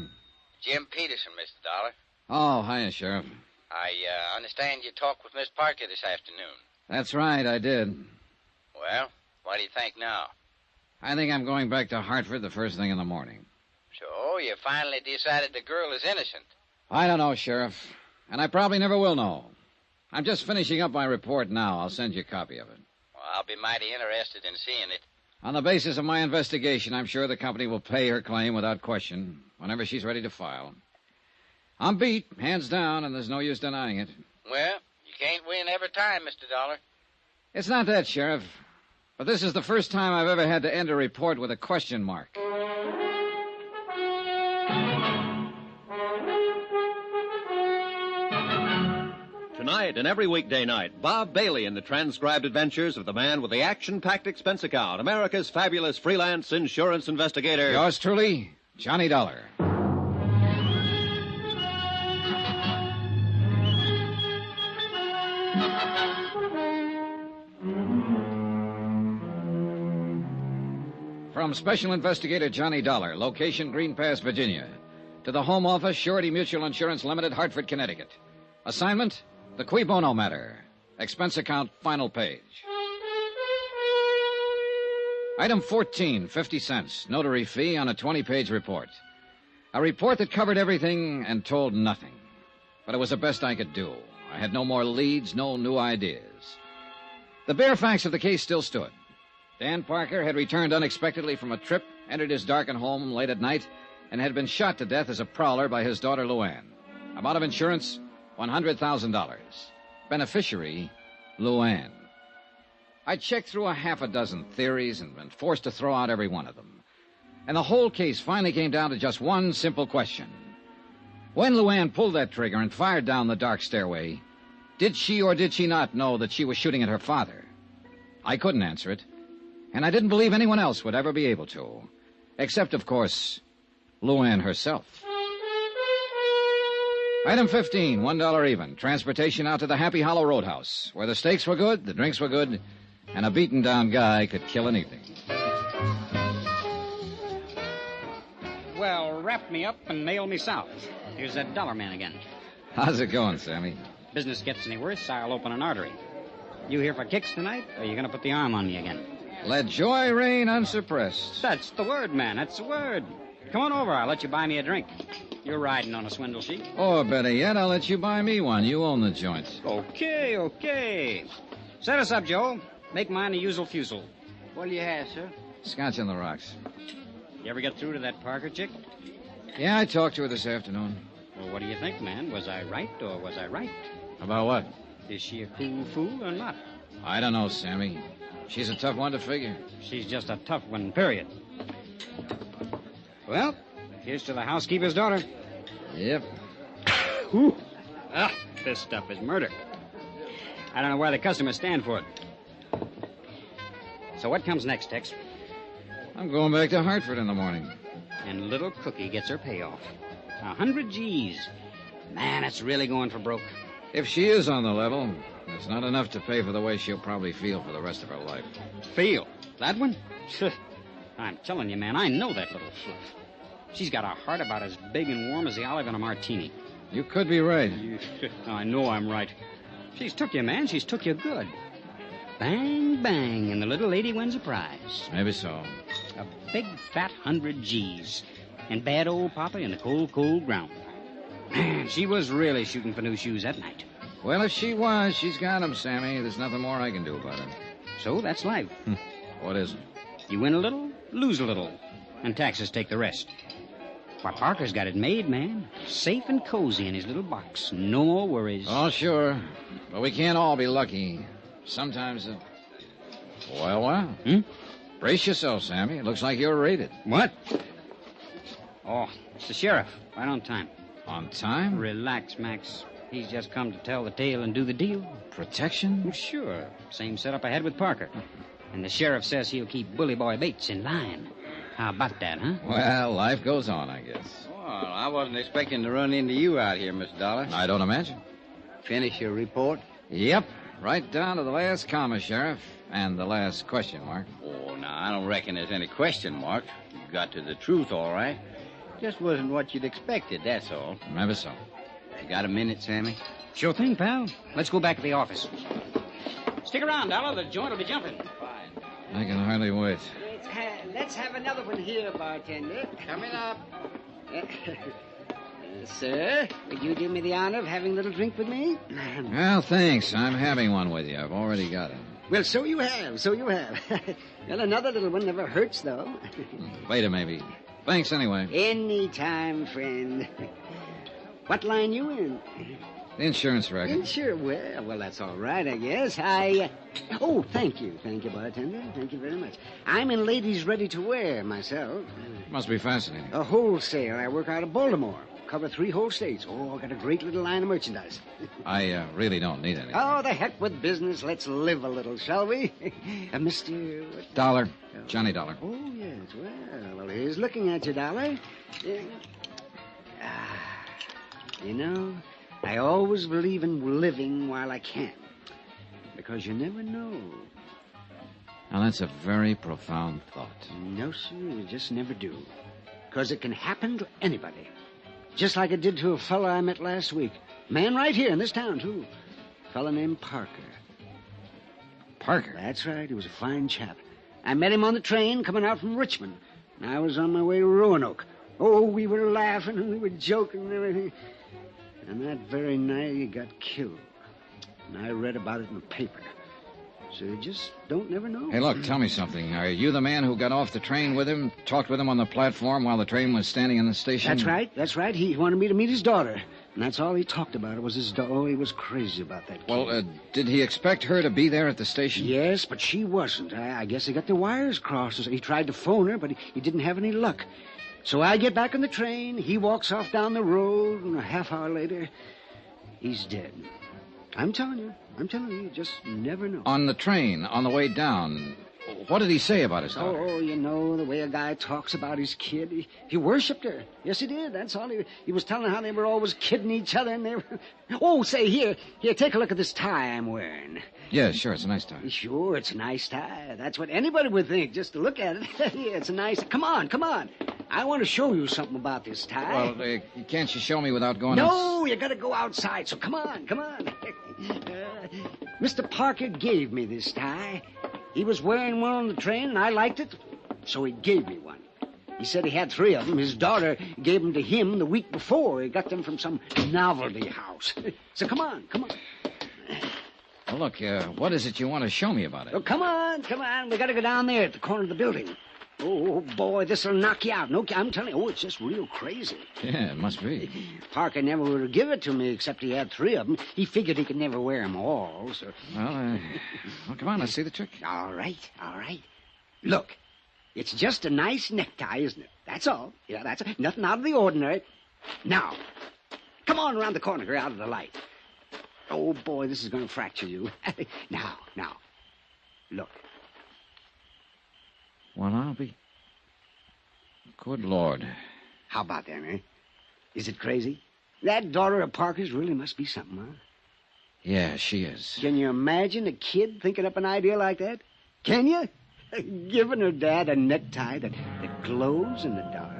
Jim Peterson, Mr. Dollar. Oh, hiya, Sheriff. I understand you talked with Miss Parker this afternoon. That's right, I did. Well, what do you think now? I think I'm going back to Hartford the first thing in the morning. So, you finally decided the girl is innocent. I don't know, Sheriff. And I probably never will know. I'm just finishing up my report now. I'll send you a copy of it. Well, I'll be mighty interested in seeing it. On the basis of my investigation, I'm sure the company will pay her claim without question whenever she's ready to file. I'm beat, hands down, and there's no use denying it. Well, you can't win every time, Mr. Dollar. It's not that, Sheriff. But this is the first time I've ever had to end a report with a question mark. Tonight and every weekday night, Bob Bailey in the transcribed adventures of the man with the action-packed expense account, America's fabulous freelance insurance investigator. Yours truly, Johnny Dollar. from Special Investigator Johnny Dollar, location Green Pass, Virginia, to the Home Office, Surety Mutual Insurance Limited, Hartford, Connecticut. Assignment, the Cui Bono matter. Expense account, final page. Item 14, 50 cents. Notary fee on a 20-page report. A report that covered everything and told nothing. But it was the best I could do. I had no more leads, no new ideas. The bare facts of the case still stood. Dan Parker had returned unexpectedly from a trip, entered his darkened home late at night, and had been shot to death as a prowler by his daughter Luann. Amount of insurance, $100,000. Beneficiary, Luann. I checked through a half a dozen theories and been forced to throw out every one of them. And the whole case finally came down to just one simple question. When Luann pulled that trigger and fired down the dark stairway, did she or did she not know that she was shooting at her father? I couldn't answer it, and I didn't believe anyone else would ever be able to. Except, of course, Luann herself. Item 15, $1 even. Transportation out to the Happy Hollow Roadhouse, where the steaks were good, the drinks were good, and a beaten-down guy could kill anything. Well, wrap me up and nail me south. Here's that dollar man again. How's it going, Sammy? Business gets any worse, I'll open an artery. You here for kicks tonight, or are you going to put the arm on me again? Let joy reign unsuppressed. That's the word, man. That's the word. Come on over. I'll let you buy me a drink. You're riding on a swindle sheet. Or better yet, I'll let you buy me one. You own the joint. Okay. Set us up, Joe. Make mine a usual fusel. What do you have, sir? Scotch on the rocks. You ever get through to that Parker chick? Yeah, I talked to her this afternoon. Well, what do you think, man? Was I right or was I right? About what? Is she a cool fool or not? I don't know, Sammy. She's a tough one to figure. She's just a tough one, period. Well, here's to the housekeeper's daughter. Yep. Ooh. This stuff is murder. I don't know why the customers stand for it. So what comes next, Tex? I'm going back to Hartford in the morning. And little Cookie gets her payoff. 100 G's. Man, it's really going for broke. If she is on the level, it's not enough to pay for the way she'll probably feel for the rest of her life. Feel? That one? I'm telling you, man, I know that little fluff. She's got a heart about as big and warm as the olive in a martini. You could be right. I know I'm right. She's took you, man. She's took you good. Bang, bang, and the little lady wins a prize. Maybe so. A big, fat 100 G's. And bad old Papa in the cold, cold ground. Man, she was really shooting for new shoes that night. Well, if she was, she's got 'em, Sammy. There's nothing more I can do about it. So that's life. What is it? You win a little, lose a little, and taxes take the rest. Why, Parker's got it made, man. Safe and cozy in his little box. No more worries. Oh, sure. But we can't all be lucky. Sometimes it... Well. Brace yourself, Sammy. It looks like you're raided. What? Oh, it's the sheriff. Right on time. On time? Relax, Max. He's just come to tell the tale and do the deal. Protection? Well, sure. Same setup I had with Parker. And the sheriff says he'll keep Bully Boy Bates in line. How about that, huh? Well, life goes on, I guess. Well, I wasn't expecting to run into you out here, Miss Dollar. I don't imagine. Finish your report? Yep. Right down to the last comma, Sheriff. And the last question mark. Oh, now, I don't reckon there's any question marks. You got to the truth, all right. Just wasn't what you'd expected, that's all. Maybe so. You got a minute, Sammy? Sure thing, pal. Let's go back to the office. Stick around, Dollar. The joint will be jumping. Fine. I can hardly wait. Let's have another one here, bartender. Coming up. Sir, would you do me the honor of having a little drink with me? Well, thanks. I'm having one with you. I've already got it. Well, so you have. Well, another little one never hurts, though. Later, maybe. Thanks anyway. Any time, friend. What line you in? The insurance record. Sure, well, that's all right, I guess. Oh, thank you, bartender. Thank you very much. I'm in ladies' ready-to-wear myself. Must be fascinating. A wholesale. I work out of Baltimore. Cover 3 whole states. Oh, I got a great little line of merchandise. I really don't need anything. Oh, the heck with business. Let's live a little, shall we? Mr. What? Dollar. Johnny Dollar. Oh, yes. Well, here's looking at you, Dollar. You know, I always believe in living while I can. Because you never know. Now, that's a very profound thought. No, sir, you just never do. Because it can happen to anybody. Just like it did to a fellow I met last week. Man right here in this town, too. A fellow named Parker. Parker? That's right. He was a fine chap. I met him on the train coming out from Richmond. And I was on my way to Roanoke. Oh, we were laughing and we were joking and everything. And that very night he got killed. And I read about it in the paper. So you just don't never know. Hey, look, tell me something. Are you the man who got off the train with him, talked with him on the platform while the train was standing in the station? That's right. He wanted me to meet his daughter. And that's all he talked about. It was his daughter. Oh, he was crazy about that kid. Well, did he expect her to be there at the station? Yes, but she wasn't. I guess they got the wires crossed. He tried to phone her, but he didn't have any luck. So I get back on the train. He walks off down the road, and a half hour later, he's dead. I'm telling you, you just never know. On the train, on the way down, what did he say about his daughter? Oh, you know, the way a guy talks about his kid. He worshipped her. Yes, he did. That's all. He was telling how they were always kidding each other, and they were... Oh, say, here, take a look at this tie I'm wearing. Yeah, sure, it's a nice tie. Sure, it's a nice tie. That's what anybody would think, just to look at it. Yeah, it's a nice... Come on. I want to show you something about this tie. Well, can't you show me without going... No, you got to go outside, so come on. Mr. Parker gave me this tie. He was wearing one on the train, and I liked it, so he gave me one. He said he had 3 of them. His daughter gave them to him the week before. He got them from some novelty house. So come on. Well, look, what is it you want to show me about it? Oh, come on. We got to go down there at the corner of the building. Oh, boy, this'll knock you out. No, I'm telling you, it's just real crazy. Yeah, it must be. Parker never would have given it to me, except he had 3 of them. He figured he could never wear them all, so... Well, come on, let's see the trick. All right. Look, it's just a nice necktie, isn't it? That's all. Yeah, that's nothing out of the ordinary. Now, come on around the corner here, out of the light. Oh, boy, this is going to fracture you. Now, look. Well, I'll be... Good Lord. How about that, eh? Is it crazy? That daughter of Parker's really must be something, huh? Yeah, she is. Can you imagine a kid thinking up an idea like that? Can you? Giving her dad a necktie that glows in the dark.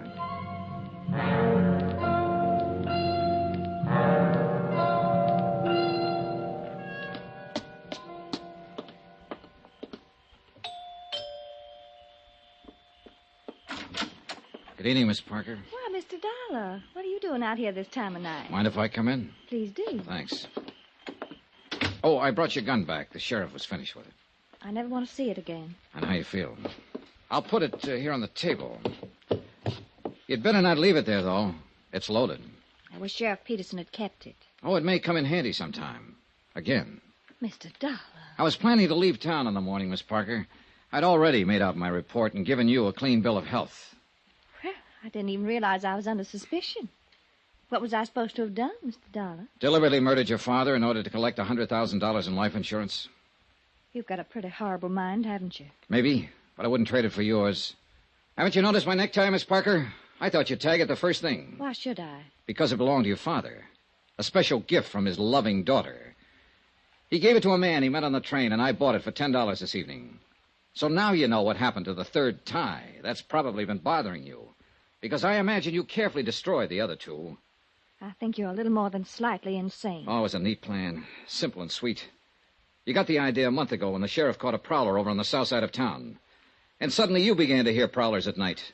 Good evening, Miss Parker. Well, Mr. Dollar, what are you doing out here this time of night? Mind if I come in? Please do. Thanks. Oh, I brought your gun back. The sheriff was finished with it. I never want to see it again. And how you feel? I'll put it here on the table. You'd better not leave it there, though. It's loaded. I wish Sheriff Peterson had kept it. Oh, it may come in handy sometime. Again. Mr. Dollar. I was planning to leave town in the morning, Miss Parker. I'd already made out my report and given you a clean bill of health. Well, I didn't even realize I was under suspicion. What was I supposed to have done, Mr. Dollar? Deliberately murdered your father in order to collect $100,000 in life insurance. You've got a pretty horrible mind, haven't you? Maybe, but I wouldn't trade it for yours. Haven't you noticed my necktie, Miss Parker? I thought you'd tag it the first thing. Why should I? Because it belonged to your father. A special gift from his loving daughter. He gave it to a man he met on the train, and I bought it for $10 this evening. So now you know what happened to the 3rd tie. That's probably been bothering you. Because I imagine you carefully destroyed the other 2. I think you're a little more than slightly insane. Oh, it was a neat plan. Simple and sweet. You got the idea a month ago when the sheriff caught a prowler over on the south side of town. And suddenly you began to hear prowlers at night.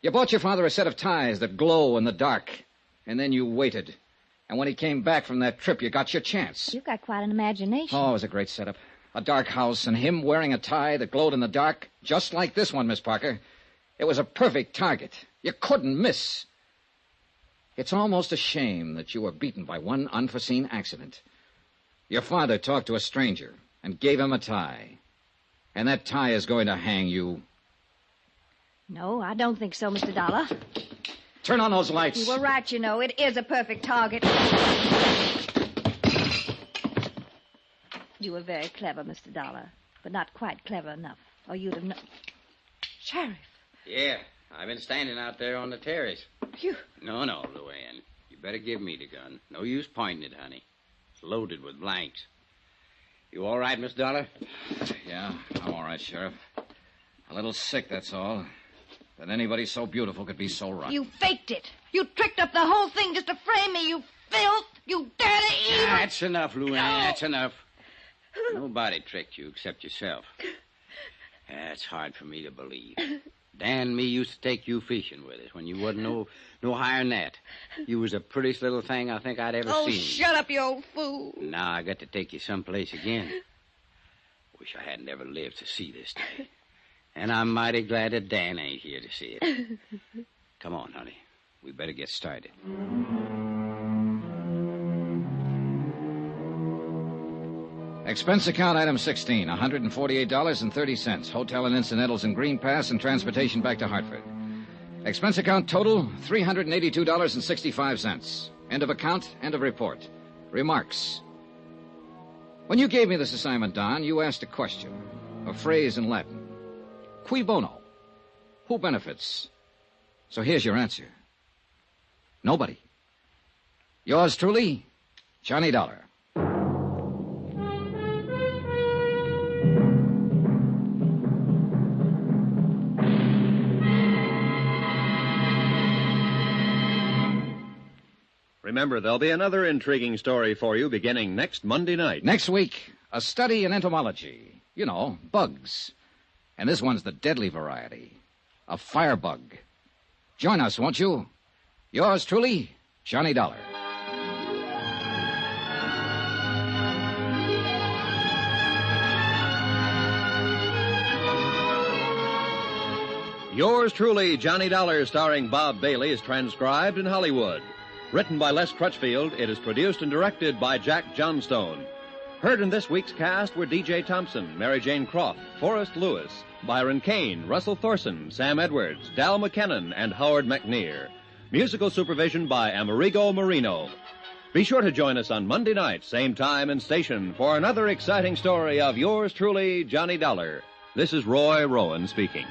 You bought your father a set of ties that glow in the dark. And then you waited. And when he came back from that trip, you got your chance. You've got quite an imagination. Oh, it was a great setup. A dark house and him wearing a tie that glowed in the dark, just like this one, Miss Parker. It was a perfect target. You couldn't miss. It's almost a shame that you were beaten by one unforeseen accident. Your father talked to a stranger and gave him a tie. And that tie is going to hang you. No, I don't think so, Mr. Dollar. Turn on those lights. You were right, you know. It is a perfect target. You were very clever, Mr. Dollar, but not quite clever enough, or you'd have known. Sheriff. Yeah, I've been standing out there on the terrace. You... No, Luann. You better give me the gun. No use pointing it, honey. It's loaded with blanks. You all right, Miss Dollar? Yeah, I'm all right. much, Sheriff. A little sick, that's all. That anybody so beautiful could be so rotten. You faked it. You tricked up the whole thing just to frame me, you filth, you dirty evil. That's enough, Luann. That's enough. Nobody tricked you except yourself. That's hard for me to believe. Dan and me used to take you fishing with us when you wasn't no higher than that. You was the prettiest little thing I think I'd ever Oh, seen. shut up, you old fool. Now I got to take you someplace again. Wish I hadn't ever lived to see this day. And I'm mighty glad that Dan ain't here to see it. Come on, honey. We better get started. Expense account item 16, $148.30. Hotel and incidentals in Green Pass and transportation back to Hartford. Expense account total, $382.65. End of account, end of report. Remarks. When you gave me this assignment, Don, you asked a question, a phrase in Latin. Cui bono? Who benefits? So here's your answer. Nobody. Yours truly, Johnny Dollar. Remember, there'll be another intriguing story for you beginning next Monday night. Next week, a study in entomology. You know, bugs. And this one's the deadly variety, a firebug. Join us, won't you? Yours truly, Johnny Dollar. Yours truly, Johnny Dollar, starring Bob Bailey, is transcribed in Hollywood. Written by Les Crutchfield, it is produced and directed by Jack Johnstone. Heard in this week's cast were D.J. Thompson, Mary Jane Croft, Forrest Lewis, Byron Kane, Russell Thorson, Sam Edwards, Dal McKennon, and Howard McNear. Musical supervision by Amerigo Marino. Be sure to join us on Monday night, same time and station, for another exciting story of yours truly, Johnny Dollar. This is Roy Rowan speaking.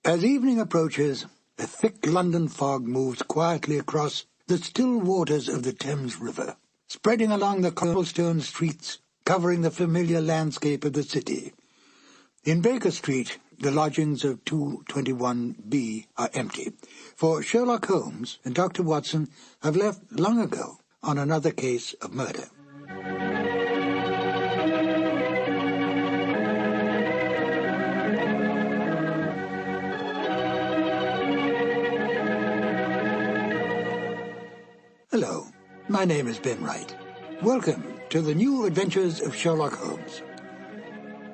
As evening approaches, a thick London fog moves quietly across the still waters of the Thames River, spreading along the cobblestone streets, covering the familiar landscape of the city. In Baker Street, the lodgings of 221B are empty, for Sherlock Holmes and Dr. Watson have left long ago on another case of murder. Hello, my name is Ben Wright. Welcome to the new adventures of Sherlock Holmes.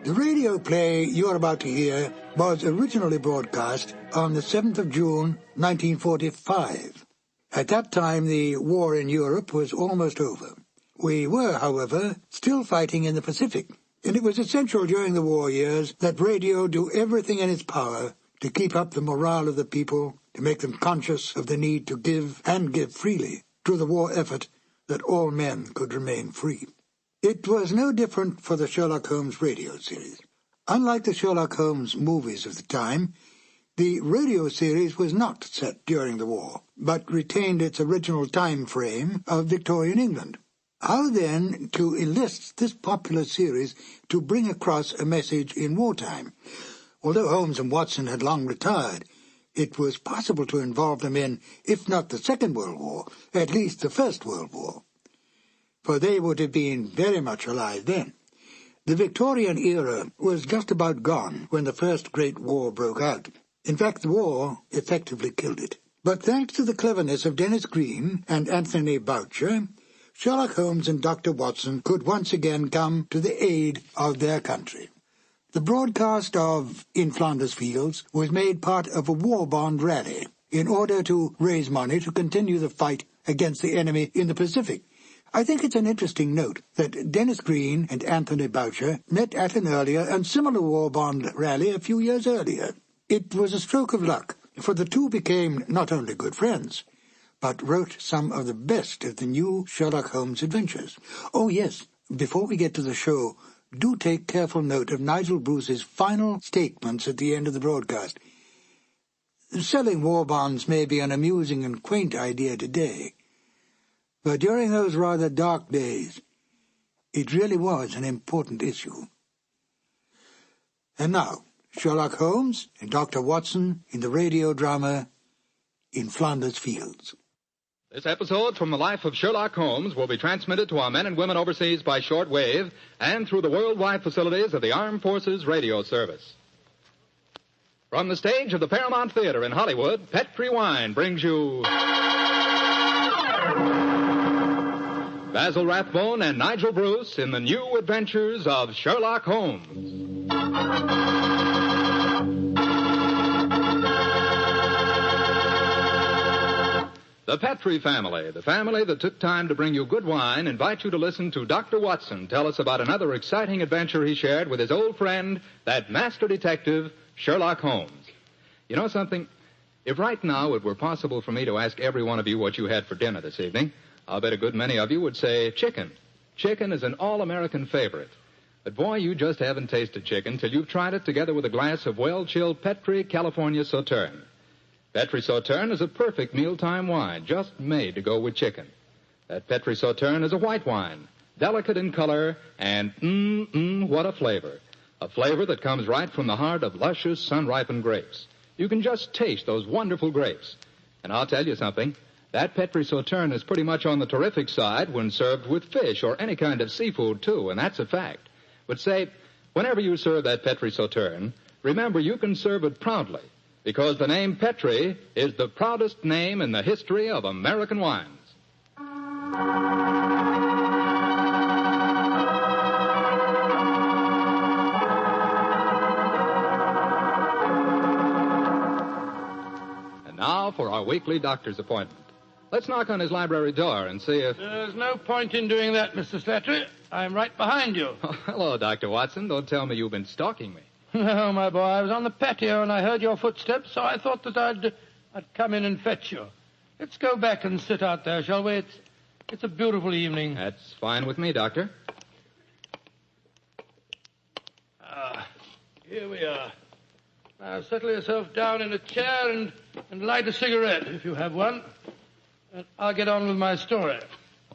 The radio play you're about to hear was originally broadcast on the 7th of June, 1945. At that time, the war in Europe was almost over. We were, however, still fighting in the Pacific, and it was essential during the war years that radio do everything in its power to keep up the morale of the people, to make them conscious of the need to give, and give freely, to the war effort that all men could remain free. It was no different for the Sherlock Holmes radio series. Unlike the Sherlock Holmes movies of the time, the radio series was not set during the war, but retained its original time frame of Victorian England. How then to enlist this popular series to bring across a message in wartime? Although Holmes and Watson had long retired, it was possible to involve them in, if not the Second World War, at least the First World War, for they would have been very much alive then. The Victorian era was just about gone when the First Great War broke out. In fact, the war effectively killed it. But thanks to the cleverness of Denis Green and Anthony Boucher, Sherlock Holmes and Dr. Watson could once again come to the aid of their country. The broadcast of In Flanders Fields was made part of a war bond rally in order to raise money to continue the fight against the enemy in the Pacific. I think it's an interesting note that Denis Green and Anthony Boucher met at an earlier and similar war bond rally a few years earlier. It was a stroke of luck, for the two became not only good friends, but wrote some of the best of the new Sherlock Holmes adventures. Oh, yes, before we get to the show, do take careful note of Nigel Bruce's final statements at the end of the broadcast. Selling war bonds may be an amusing and quaint idea today, but during those rather dark days, it really was an important issue. And now, Sherlock Holmes and Dr. Watson in the radio drama In Flanders Fields. This episode from the life of Sherlock Holmes will be transmitted to our men and women overseas by short wave and through the worldwide facilities of the Armed Forces Radio Service. From the stage of the Paramount Theater in Hollywood, Petri Wine brings you Basil Rathbone and Nigel Bruce in the new adventures of Sherlock Holmes. The Petri family, the family that took time to bring you good wine, invite you to listen to Dr. Watson tell us about another exciting adventure he shared with his old friend, that master detective, Sherlock Holmes. You know something? If right now it were possible for me to ask every one of you what you had for dinner this evening, I'll bet a good many of you would say chicken. Chicken is an all-American favorite. But boy, you just haven't tasted chicken till you've tried it together with a glass of well-chilled Petri California Sauterne. Petri Sauterne is a perfect mealtime wine, just made to go with chicken. That Petri Sauterne is a white wine, delicate in color, and what a flavor. A flavor that comes right from the heart of luscious, sun-ripened grapes. You can just taste those wonderful grapes. And I'll tell you something, that Petri Sauterne is pretty much on the terrific side when served with fish or any kind of seafood, too, and that's a fact. But say, whenever you serve that Petri Sauterne, remember you can serve it proudly, because the name Petri is the proudest name in the history of American wines. And now for our weekly doctor's appointment. Let's knock on his library door and see if... There's no point in doing that, Mr. Slattery. I'm right behind you. Oh, hello, Dr. Watson. Don't tell me you've been stalking me. No, my boy, I was on the patio and I heard your footsteps, so I thought that I'd come in and fetch you. Let's go back and sit out there, shall we? It's a beautiful evening. That's fine with me, Doctor. Here we are. Now, settle yourself down in a chair and light a cigarette, if you have one. And I'll get on with my story.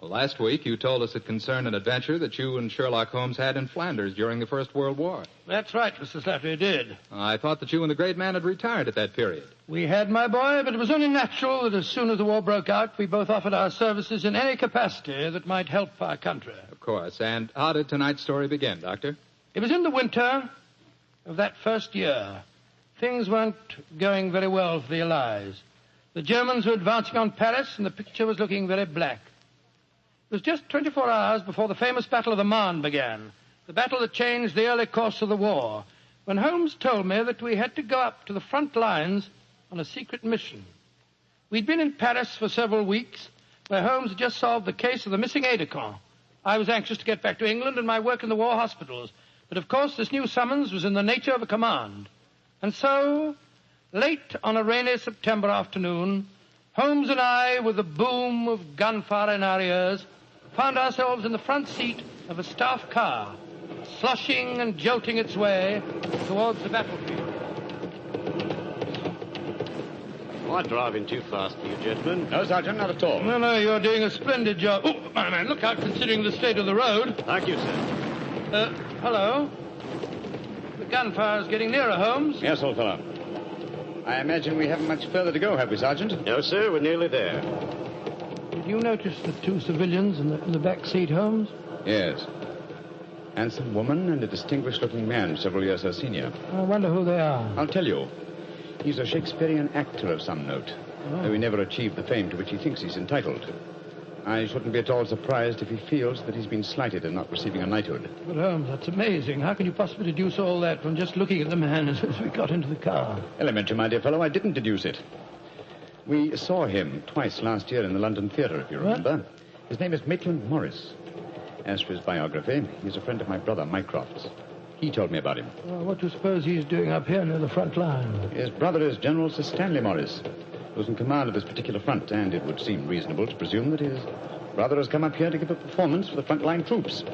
Well, last week you told us it concerned an adventure that you and Sherlock Holmes had in Flanders during the First World War. That's right, Mr. Slattery, did. I thought that you and the great man had retired at that period. We had, my boy, but it was only natural that as soon as the war broke out, we both offered our services in any capacity that might help our country. Of course. And how did tonight's story begin, Doctor? It was in the winter of that first year. Things weren't going very well for the Allies. The Germans were advancing on Paris, and the picture was looking very black. It was just 24 hours before the famous Battle of the Marne began, the battle that changed the early course of the war, when Holmes told me that we had to go up to the front lines on a secret mission. We'd been in Paris for several weeks, where Holmes had just solved the case of the missing aide-de-camp. I was anxious to get back to England and my work in the war hospitals, but of course this new summons was in the nature of a command. And so, late on a rainy September afternoon, Holmes and I, with the boom of gunfire in our ears, found ourselves in the front seat of a staff car, sloshing and jolting its way towards the battlefield. Oh, I'm driving too fast for you, gentlemen. No, Sergeant, not at all. No, you're doing a splendid job. Oh, my man, look out, considering the state of the road. Thank you, sir. Hello? The gunfire's getting nearer, Holmes. Yes, old fellow. I imagine we haven't much further to go, have we, Sergeant? No, sir, we're nearly there. Did you notice the two civilians in the back seat, Holmes? Yes. Handsome woman and a distinguished-looking man, several years her senior. I wonder who they are. I'll tell you. He's a Shakespearean actor of some note, though he never achieved the fame to which he thinks he's entitled. I shouldn't be at all surprised if he feels that he's been slighted in not receiving a knighthood. But, Holmes, that's amazing. How can you possibly deduce all that from just looking at the man as we got into the car? Elementary, my dear fellow, I didn't deduce it. We saw him twice last year in the London Theatre, if you remember. What? His name is Maitland Morris. As for his biography, he's a friend of my brother, Mycroft's. He told me about him. Well, what do you suppose he's doing up here near the front line? His brother is General Sir Stanley Morris, who's in command of this particular front, and it would seem reasonable to presume that his brother has come up here to give a performance for the front-line troops.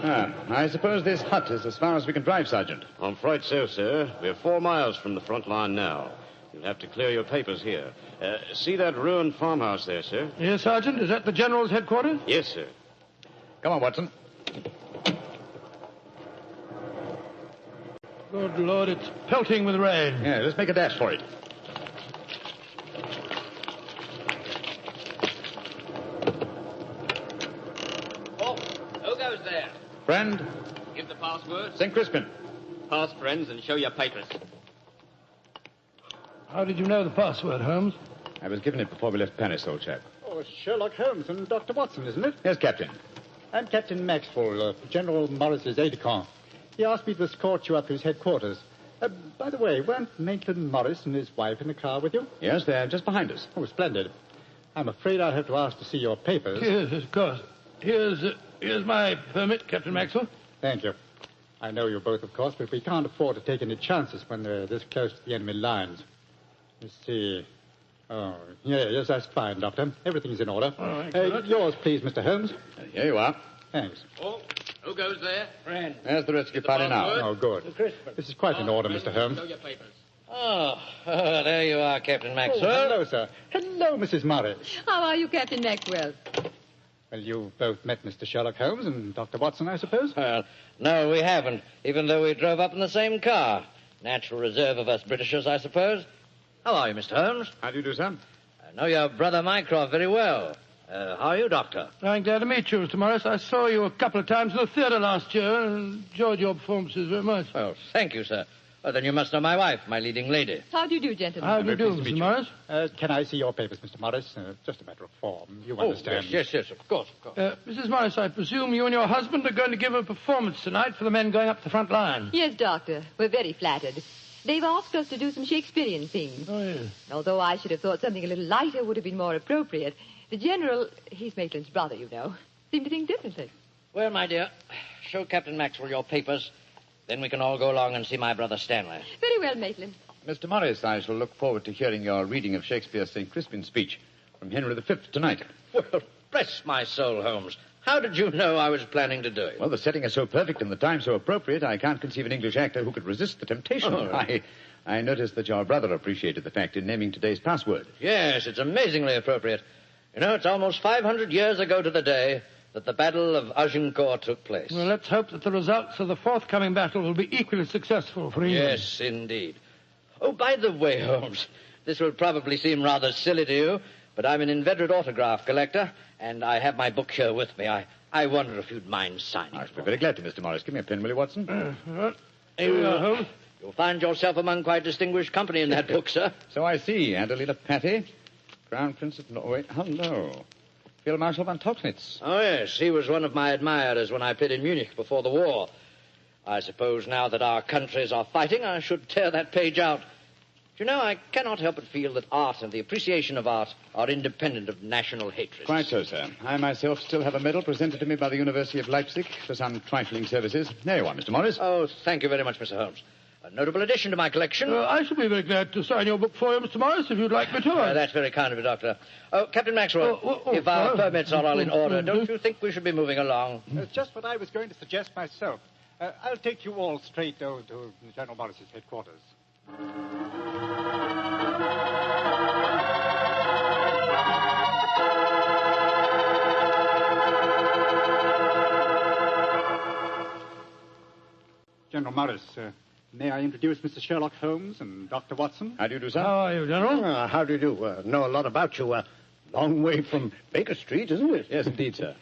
I suppose this hut is as far as we can drive, Sergeant. I'm afraid so, sir. We're 4 miles from the front line now. You'll have to clear your papers here. See that ruined farmhouse there, sir? Yes, Sergeant. Is that the General's headquarters? Yes, sir. Come on, Watson. Good Lord, it's pelting with rain. Yeah, let's make a dash for it. Oh, who goes there? Friend, Give the password. St. Crispin. Pass, friends, and show your papers. How did you know the password, Holmes? I was given it before we left Paris, old chap. Oh, Sherlock Holmes and Dr. Watson, isn't it? Yes, Captain. I'm Captain Maxwell, General Morris's aide-de-camp. He asked me to escort you up to his headquarters. By the way, weren't Maitland Morris and his wife in the car with you? Yes, they're just behind us. Oh, splendid. I'm afraid I'll have to ask to see your papers. Yes, of course. Here's my permit, Captain Maxwell. Thank you. I know you both, of course, but we can't afford to take any chances when they're this close to the enemy lines. Let's see. Oh, yes, that's fine, Doctor. Everything's in order. All right, yours, please, Mr. Holmes. Here you are. Thanks. Oh, who goes there? Friend. There's the rescue party now. Oh, good. This is quite in order, Mr. Holmes. Show your papers. Oh, there you are, Captain Maxwell. Oh, hello, sir. Hello, Mrs. Morris. How are you, Captain Maxwell? Well, you've both met Mr. Sherlock Holmes and Dr. Watson, I suppose? Well, no, we haven't, even though we drove up in the same car. Natural reserve of us Britishers, I suppose. How are you, Mr. Holmes? How do you do, sir? I know your brother Mycroft very well. How are you, Doctor? I'm glad to meet you, Mr. Morris. I saw you a couple of times in the theatre last year and enjoyed your performances very much. Oh, thank you, sir. Oh, then you must know my wife, my leading lady. How do you do, gentlemen? How do you do, Mr. Morris? Can I see your papers, Mr. Morris? Just a matter of form. You understand. Yes, of course. Mrs. Morris, I presume you and your husband are going to give a performance tonight for the men going up the front line. Yes, Doctor. We're very flattered. They've asked us to do some Shakespearean things. Oh, yes. Although I should have thought something a little lighter would have been more appropriate. The General, he's Maitland's brother, you know, seemed to think differently. Well, my dear, show Captain Maxwell your papers. Then we can all go along and see my brother Stanley. Very well, Maitland. Mr. Morris, I shall look forward to hearing your reading of Shakespeare's St. Crispin's speech from Henry V tonight. Well, bless my soul, Holmes. How did you know I was planning to do it? Well, the setting is so perfect and the time so appropriate, I can't conceive an English actor who could resist the temptation. Oh. I noticed that your brother appreciated the fact in naming today's password. Yes, it's amazingly appropriate. You know, it's almost 500 years ago to the day that the Battle of Agincourt took place. Well, let's hope that the results of the forthcoming battle will be equally successful for England. Yes, indeed. Oh, by the way, Holmes, this will probably seem rather silly to you, but I'm an inveterate autograph collector, and I have my book here with me. I wonder if you'd mind signing. I should be very glad to, Mr. Morris. Give me a pen, will you, Watson? Here we are, Holmes. You'll find yourself among quite distinguished company in that book, sir. So I see. Adelina Patti, Crown Prince of Norway. Hello. Field Marshal von Tauchnitz. Oh, yes. He was one of my admirers when I played in Munich before the war. I suppose now that our countries are fighting, I should tear that page out. You know, I cannot help but feel that art and the appreciation of art are independent of national hatred. Quite so, sir. I myself still have a medal presented to me by the University of Leipzig for some trifling services. There you are, Mr. Morris. Oh, thank you very much, Mr. Holmes. A notable addition to my collection. I shall be very glad to sign your book for you, Mr. Morris, if you'd like me to. That's very kind of you, Doctor. Oh, Captain Maxwell, if our permits are all in order, don't you think we should be moving along? Just what I was going to suggest myself. I'll take you all straight over to General Morris's headquarters. General Morris, may I introduce Mr. Sherlock Holmes and Dr. Watson? How do you do, sir? How are you, General? How do you do? Know a lot about you. Long way from Baker Street, isn't it? Yes, indeed, sir.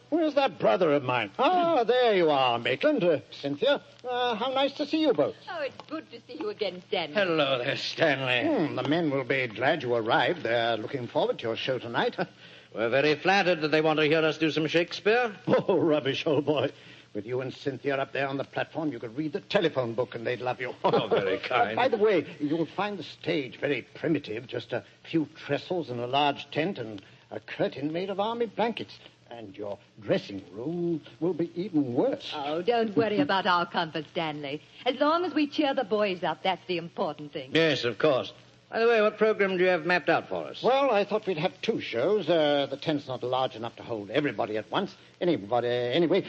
Where's that brother of mine? Ah, there you are, Maitland. Cynthia, how nice to see you both. Oh, it's good to see you again, Stanley. Hello there, Stanley. The men will be glad you arrived. They're looking forward to your show tonight. We're very flattered that they want to hear us do some Shakespeare. Oh, rubbish, old boy. With you and Cynthia up there on the platform, you could read the telephone book and they'd love you. Oh, very kind. By the way, you'll find the stage very primitive. Just a few trestles and a large tent and a curtain made of army blankets. And your dressing room will be even worse. Oh, don't worry about our comfort, Stanley. As long as we cheer the boys up, that's the important thing. Yes, of course. By the way, what program do you have mapped out for us? Well, I thought we'd have two shows. The tent's not large enough to hold everybody at once. Anyway,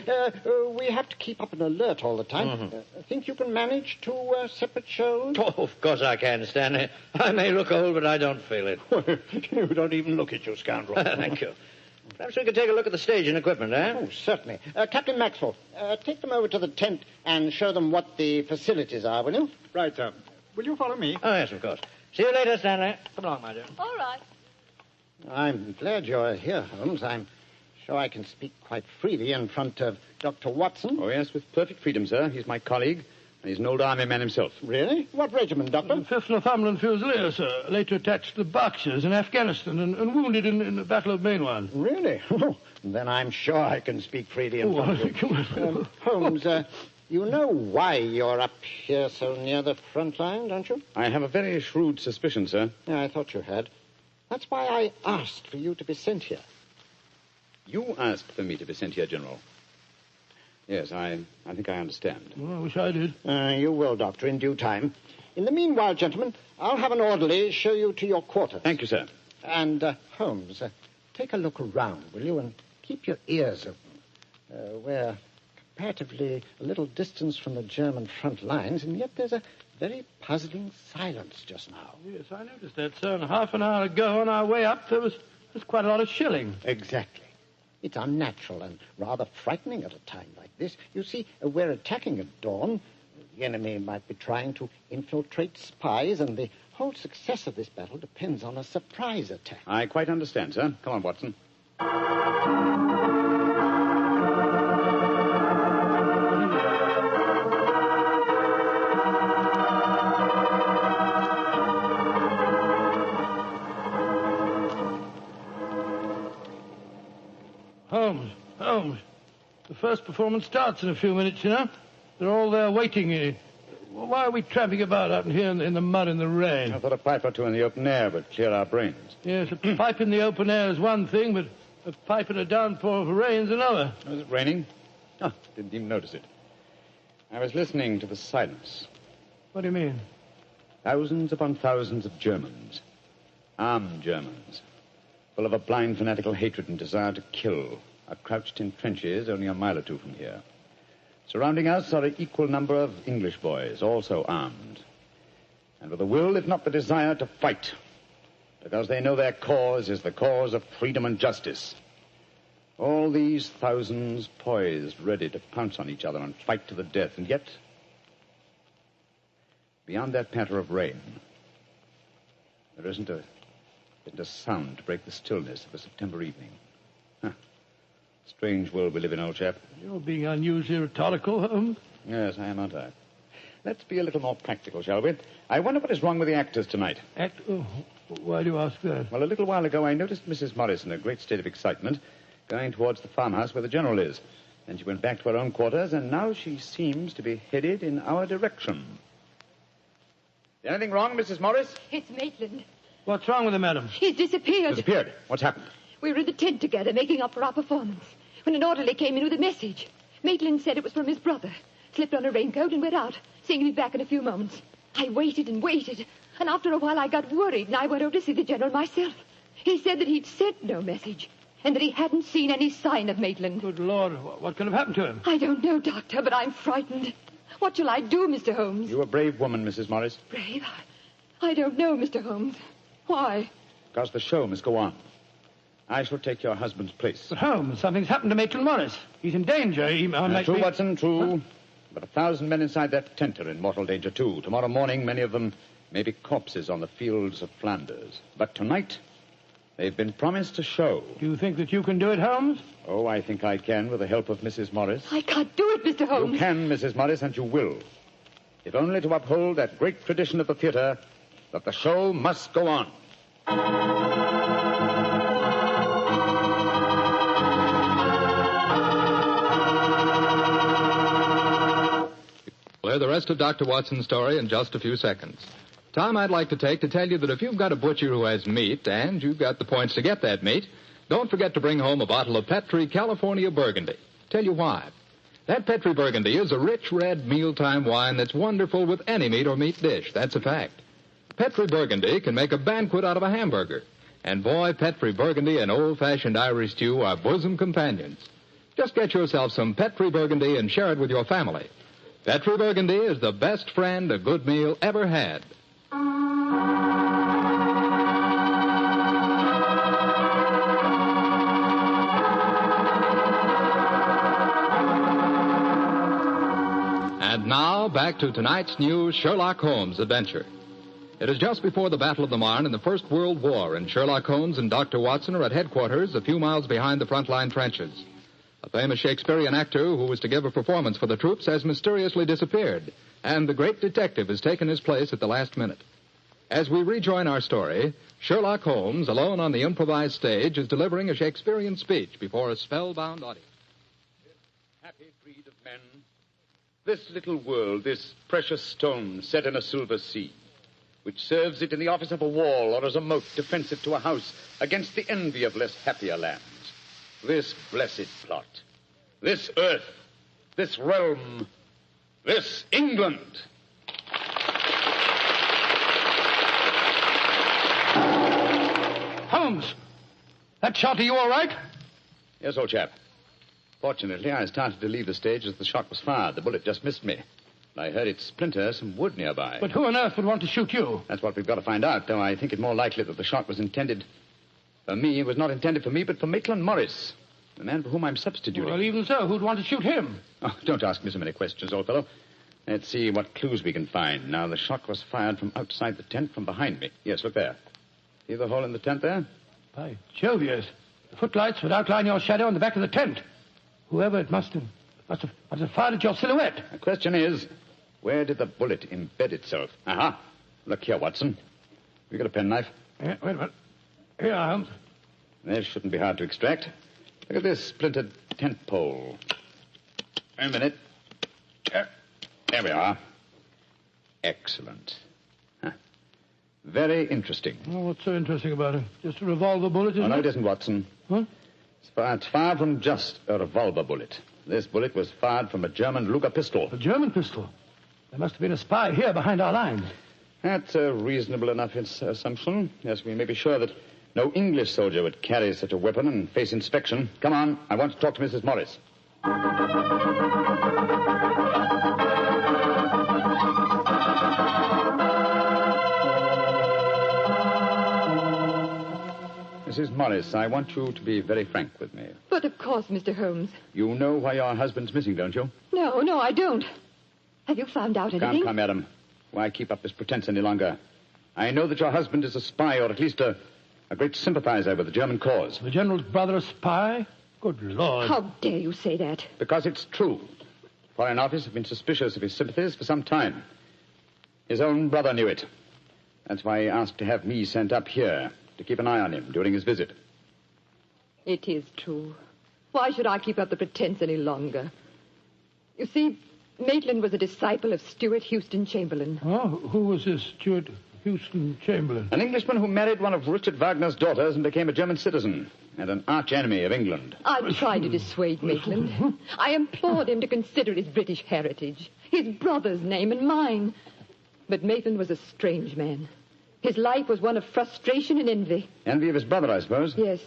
we have to keep up an alert all the time. Mm-hmm. Think you can manage two separate shows? Oh, of course I can, Stanley. I may look old, but I don't feel it. You don't even look it, you scoundrel. Thank you. Perhaps we could take a look at the stage and equipment, eh? Oh, certainly. Captain Maxwell, take them over to the tent and show them what the facilities are, will you? Right, sir. Will you follow me? Oh, yes, of course. See you later, Stanley. Come along, my dear. All right. I'm glad you're here, Holmes. I'm sure I can speak quite freely in front of Dr. Watson. Oh, yes, with perfect freedom, sir. He's my colleague, and he's an old army man himself. Really? What regiment, Doctor? 5th Northumberland Fusiliers, sir. Later attached to the Berkshires in Afghanistan and wounded in the Battle of Mainwan. Really? Then I'm sure I can speak freely in front of you. Holmes, you know why you're up here so near the front line, don't you? I have a very shrewd suspicion, sir. Yeah, I thought you had. That's why I asked for you to be sent here. You asked for me to be sent here, General. Yes, I think I understand. Well, I wish I did. You will, Doctor, in due time. In the meanwhile, gentlemen, I'll have an orderly show you to your quarters. Thank you, sir. And, Holmes, take a look around, will you, and keep your ears open. We're comparatively a little distance from the German front lines, and yet there's a very puzzling silence just now. Yes, I noticed that, sir. And half an hour ago, on our way up, there was quite a lot of shelling. Exactly. It's unnatural and rather frightening at a time like this. You see, we're attacking at dawn. The enemy might be trying to infiltrate spies, and the whole success of this battle depends on a surprise attack. I quite understand, sir. Come on, Watson. Holmes. The first performance starts in a few minutes, you know. They're all there waiting. Why are we tramping about out here in the mud and the rain? I thought a pipe or two in the open air would clear our brains. Yes, a pipe in the open air is one thing, but a pipe in a downpour of rain's another. Was it raining? Oh, didn't even notice it. I was listening to the silence. What do you mean? Thousands upon thousands of Germans. Armed Germans. Full of a blind fanatical hatred and desire to kill, are crouched in trenches only a mile or two from here. Surrounding us are an equal number of English boys, also armed. And with a will, if not the desire, to fight. Because they know their cause is the cause of freedom and justice. All these thousands poised, ready to pounce on each other and fight to the death. And yet, beyond that patter of rain, there isn't a sound to break the stillness of a September evening. Strange world we live in, old chap. You're being unusually rhetorical, Holmes. Yes, I am, aren't I? Let's be a little more practical, shall we? I wonder what is wrong with the actors tonight. Why do you ask that? Well, a little while ago I noticed Mrs. Morris in a great state of excitement, going towards the farmhouse where the General is. Then she went back to her own quarters, and now she seems to be headed in our direction. Is anything wrong, Mrs. Morris? It's Maitland. What's wrong with him, madam? He's disappeared. Disappeared? What's happened? We were in the tent together, making up for our performance, when an orderly came in with a message. Maitland said it was from his brother. Slipped on a raincoat and went out, saying he'd be back in a few moments. I waited and waited, and after a while I got worried, and I went over to see the General myself. He said that he'd sent no message, and that he hadn't seen any sign of Maitland. Good Lord, what can have happened to him? I don't know, Doctor, but I'm frightened. What shall I do, Mr. Holmes? You're a brave woman, Mrs. Morris. Brave? I don't know, Mr. Holmes. Why? Because the show must go on. I shall take your husband's place. But Holmes, something's happened to Maitland Morris. He's in danger. He might True, be... Watson, true. But 1,000 men inside that tent are in mortal danger, too. Tomorrow morning, many of them may be corpses on the fields of Flanders. But tonight, They've been promised a show. Do you think that you can do it, Holmes? Oh, I think I can with the help of Mrs. Morris. I can't do it, Mr. Holmes. You can, Mrs. Morris, and you will. If only to uphold that great tradition of the theater that the show must go on. We'll hear the rest of Dr. Watson's story in just a few seconds. Time I'd like to take to tell you that if you've got a butcher who has meat and you've got the points to get that meat, don't forget to bring home a bottle of Petri California Burgundy. Tell you why. That Petri Burgundy is a rich red mealtime wine that's wonderful with any meat or meat dish. That's a fact. Petri Burgundy can make a banquet out of a hamburger. And boy, Petri Burgundy and old-fashioned Irish stew are bosom companions. Just get yourself some Petri Burgundy and share it with your family. Petri Burgundy is the best friend a good meal ever had. And now, back to tonight's new Sherlock Holmes adventure. It is just before the Battle of the Marne in the First World War, and Sherlock Holmes and Dr. Watson are at headquarters a few miles behind the front-line trenches. A famous Shakespearean actor who was to give a performance for the troops has mysteriously disappeared, and the great detective has taken his place at the last minute. As we rejoin our story, Sherlock Holmes, alone on the improvised stage, is delivering a Shakespearean speech before a spellbound audience. Happy breed of men, this little world, this precious stone set in a silver sea, which serves it in the office of a wall or as a moat defensive to a house against the envy of less happier lands. This blessed plot, this earth, this realm, this England. Holmes, that shot, are you all right? Yes, old chap. Fortunately, I started to leave the stage as the shot was fired. The bullet just missed me. I heard it splinter some wood nearby. But who on earth would want to shoot you? That's what we've got to find out, though I think it more likely that the shot was intended for me. It was not intended for me, but for Maitland Morris, the man for whom I'm substituting. Well, even so, who'd want to shoot him? Oh, don't ask me so many questions, old fellow. Let's see what clues we can find. Now, the shot was fired from outside the tent from behind me. Yes, look there. See the hole in the tent there? By Jove, yes. The footlights would outline your shadow on the back of the tent. Whoever it must have fired at your silhouette. The question is, where did the bullet embed itself? Aha. Look here, Watson. You got a penknife? Yeah, wait a minute. Here, Holmes. This shouldn't be hard to extract. Look at this splintered tent pole. Wait a minute. There we are. Excellent. Huh. Very interesting. Oh, what's so interesting about it? Just a revolver bullet, isn't it? No, it isn't, Watson. Huh? It's fired from just a revolver bullet. This bullet was fired from a German Luger pistol. A German pistol? There must have been a spy here behind our lines. That's a reasonable enough assumption. Yes, we may be sure that no English soldier would carry such a weapon and face inspection. Come on, I want to talk to Mrs. Morris. Mrs. Morris, I want you to be very frank with me. But of course, Mr. Holmes. You know why your husband's missing, don't you? No, I don't. Have you found out anything? Come, madam. Why keep up this pretense any longer? I know that your husband is a spy, or at least a great sympathizer with the German cause. The general's brother a spy? Good Lord. How dare you say that? Because it's true. Foreign Office have been suspicious of his sympathies for some time. His own brother knew it. That's why he asked to have me sent up here to keep an eye on him during his visit. It is true. Why should I keep up the pretense any longer? You see, Maitland was a disciple of Stuart Houston Chamberlain. Oh, who was this Stuart Houston Chamberlain? An Englishman who married one of Richard Wagner's daughters and became a German citizen, and an arch-enemy of England. I tried to dissuade Maitland. I implored him to consider his British heritage, his brother's name and mine. But Maitland was a strange man. His life was one of frustration and envy. Envy of his brother, I suppose? Yes.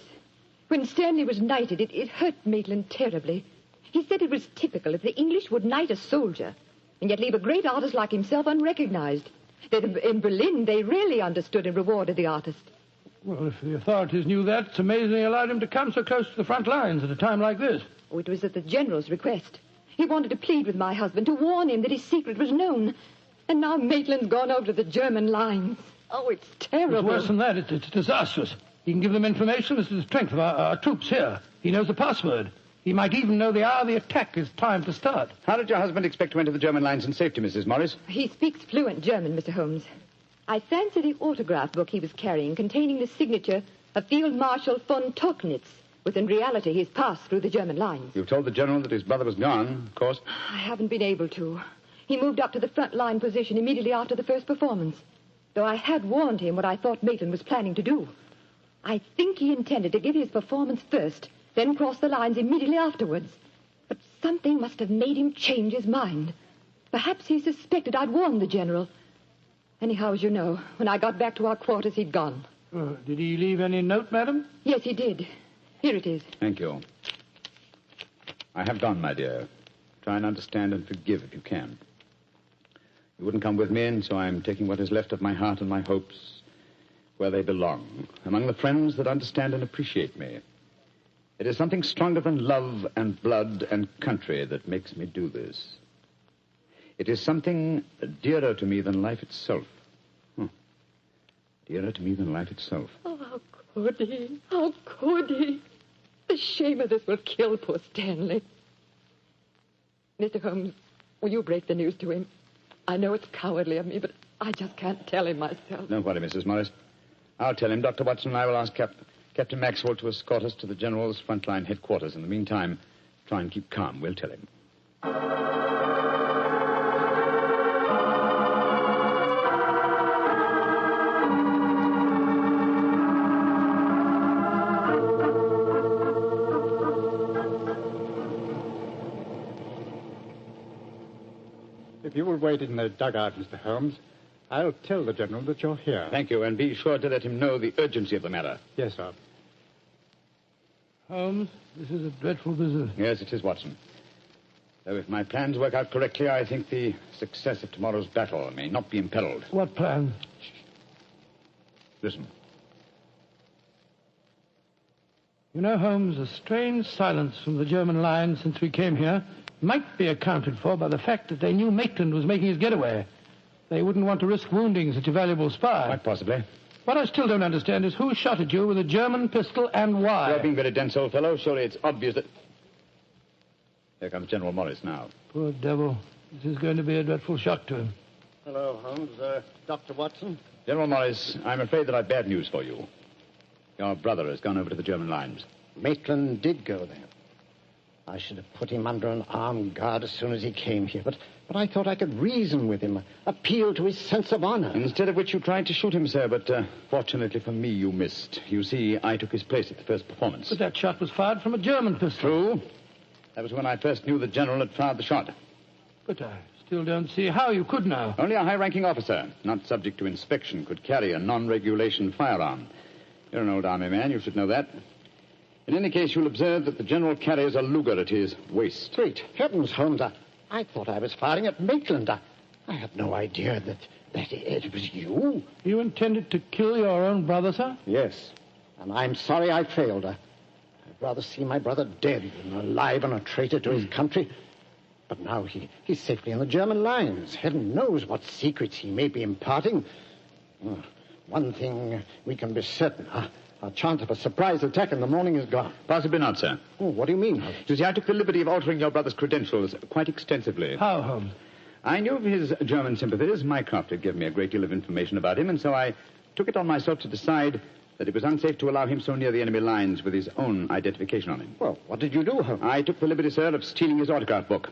When Stanley was knighted, it hurt Maitland terribly. He said it was typical if the English would knight a soldier and yet leave a great artist like himself unrecognized. That in Berlin, they really understood and rewarded the artist. Well, if the authorities knew that, it's amazing they allowed him to come so close to the front lines at a time like this. Oh, it was at the general's request. He wanted to plead with my husband to warn him that his secret was known. And now Maitland's gone over to the German lines. Oh, it's terrible. It's worse than that. It's disastrous. He can give them information as to the strength of our troops here. He knows the password. He might even know the hour the attack is timed to start. How did your husband expect to enter the German lines in safety, Mrs. Morris? He speaks fluent German, Mr. Holmes. I fancy the autograph book he was carrying containing the signature of Field Marshal von Tauchnitz, was in reality he's passed through the German lines. You've told the general that his brother was gone, of course. I haven't been able to. He moved up to the front line position immediately after the first performance, though I had warned him what I thought Maitland was planning to do. I think he intended to give his performance first, then cross the lines immediately afterwards. But something must have made him change his mind. Perhaps he suspected I'd warned the general. Anyhow, as you know, when I got back to our quarters, he'd gone. Did he leave any note, madam? Yes, he did. Here it is. Thank you. I have gone, my dear. Try and understand and forgive if you can. You wouldn't come with me, and so I'm taking what is left of my heart and my hopes where they belong, among the friends that understand and appreciate me. It is something stronger than love and blood and country that makes me do this. It is something dearer to me than life itself. Dearer to me than life itself. Oh, how could he? How could he? The shame of this will kill poor Stanley. Mr. Holmes, will you break the news to him? I know it's cowardly of me, but I just can't tell him myself. Don't worry, Mrs. Morris. I'll tell him. Dr. Watson and I will ask Captain Maxwell to escort us to the General's frontline headquarters. In the meantime, try and keep calm. We'll tell him. If you will wait in the dugout, Mr. Holmes, I'll tell the General that you're here. Thank you, and be sure to let him know the urgency of the matter. Yes, sir. Holmes, this is a dreadful business. Yes, it is, Watson. Though if my plans work out correctly, I think the success of tomorrow's battle may not be imperiled. What plan? Listen. You know, Holmes, a strange silence from the German lines since we came here might be accounted for by the fact that they knew Maitland was making his getaway. They wouldn't want to risk wounding such a valuable spy. Quite possibly. What I still don't understand is who shot at you with a German pistol and why. You're being very dense, old fellow. Surely it's obvious that... Here comes General Morris now. Poor devil. This is going to be a dreadful shock to him. Hello, Holmes. Dr. Watson? General Morris, I'm afraid that I've bad news for you. Your brother has gone over to the German lines. Maitland did go there. I should have put him under an armed guard as soon as he came here, but I thought I could reason with him, appeal to his sense of honor. Instead of which you tried to shoot him, sir, but fortunately for me, you missed. You see, I took his place at the first performance. But that shot was fired from a German pistol. True. That was when I first knew the general had fired the shot. But I still don't see how you could now. Only a high-ranking officer, not subject to inspection, could carry a non-regulation firearm. You're an old army man, you should know that. In any case, you'll observe that the general carries a Luger at his waist. Great heavens, Holmes, I thought I was firing at Maitland. I had no idea that it was you. You intended to kill your own brother, sir? Yes, and I'm sorry I failed. I'd rather see my brother dead than alive and a traitor to his country. But now he's safely in the German lines. Heaven knows what secrets he may be imparting. One thing we can be certain, our chance of a surprise attack in the morning is gone. Possibly not, sir. Oh, what do you mean? You see, I took the liberty of altering your brother's credentials quite extensively. How, Holmes? I knew of his German sympathies. Mycroft had given me a great deal of information about him, and so I took it on myself to decide that it was unsafe to allow him so near the enemy lines with his own identification on him. Well, what did you do, Holmes? I took the liberty, sir, of stealing his autograph book,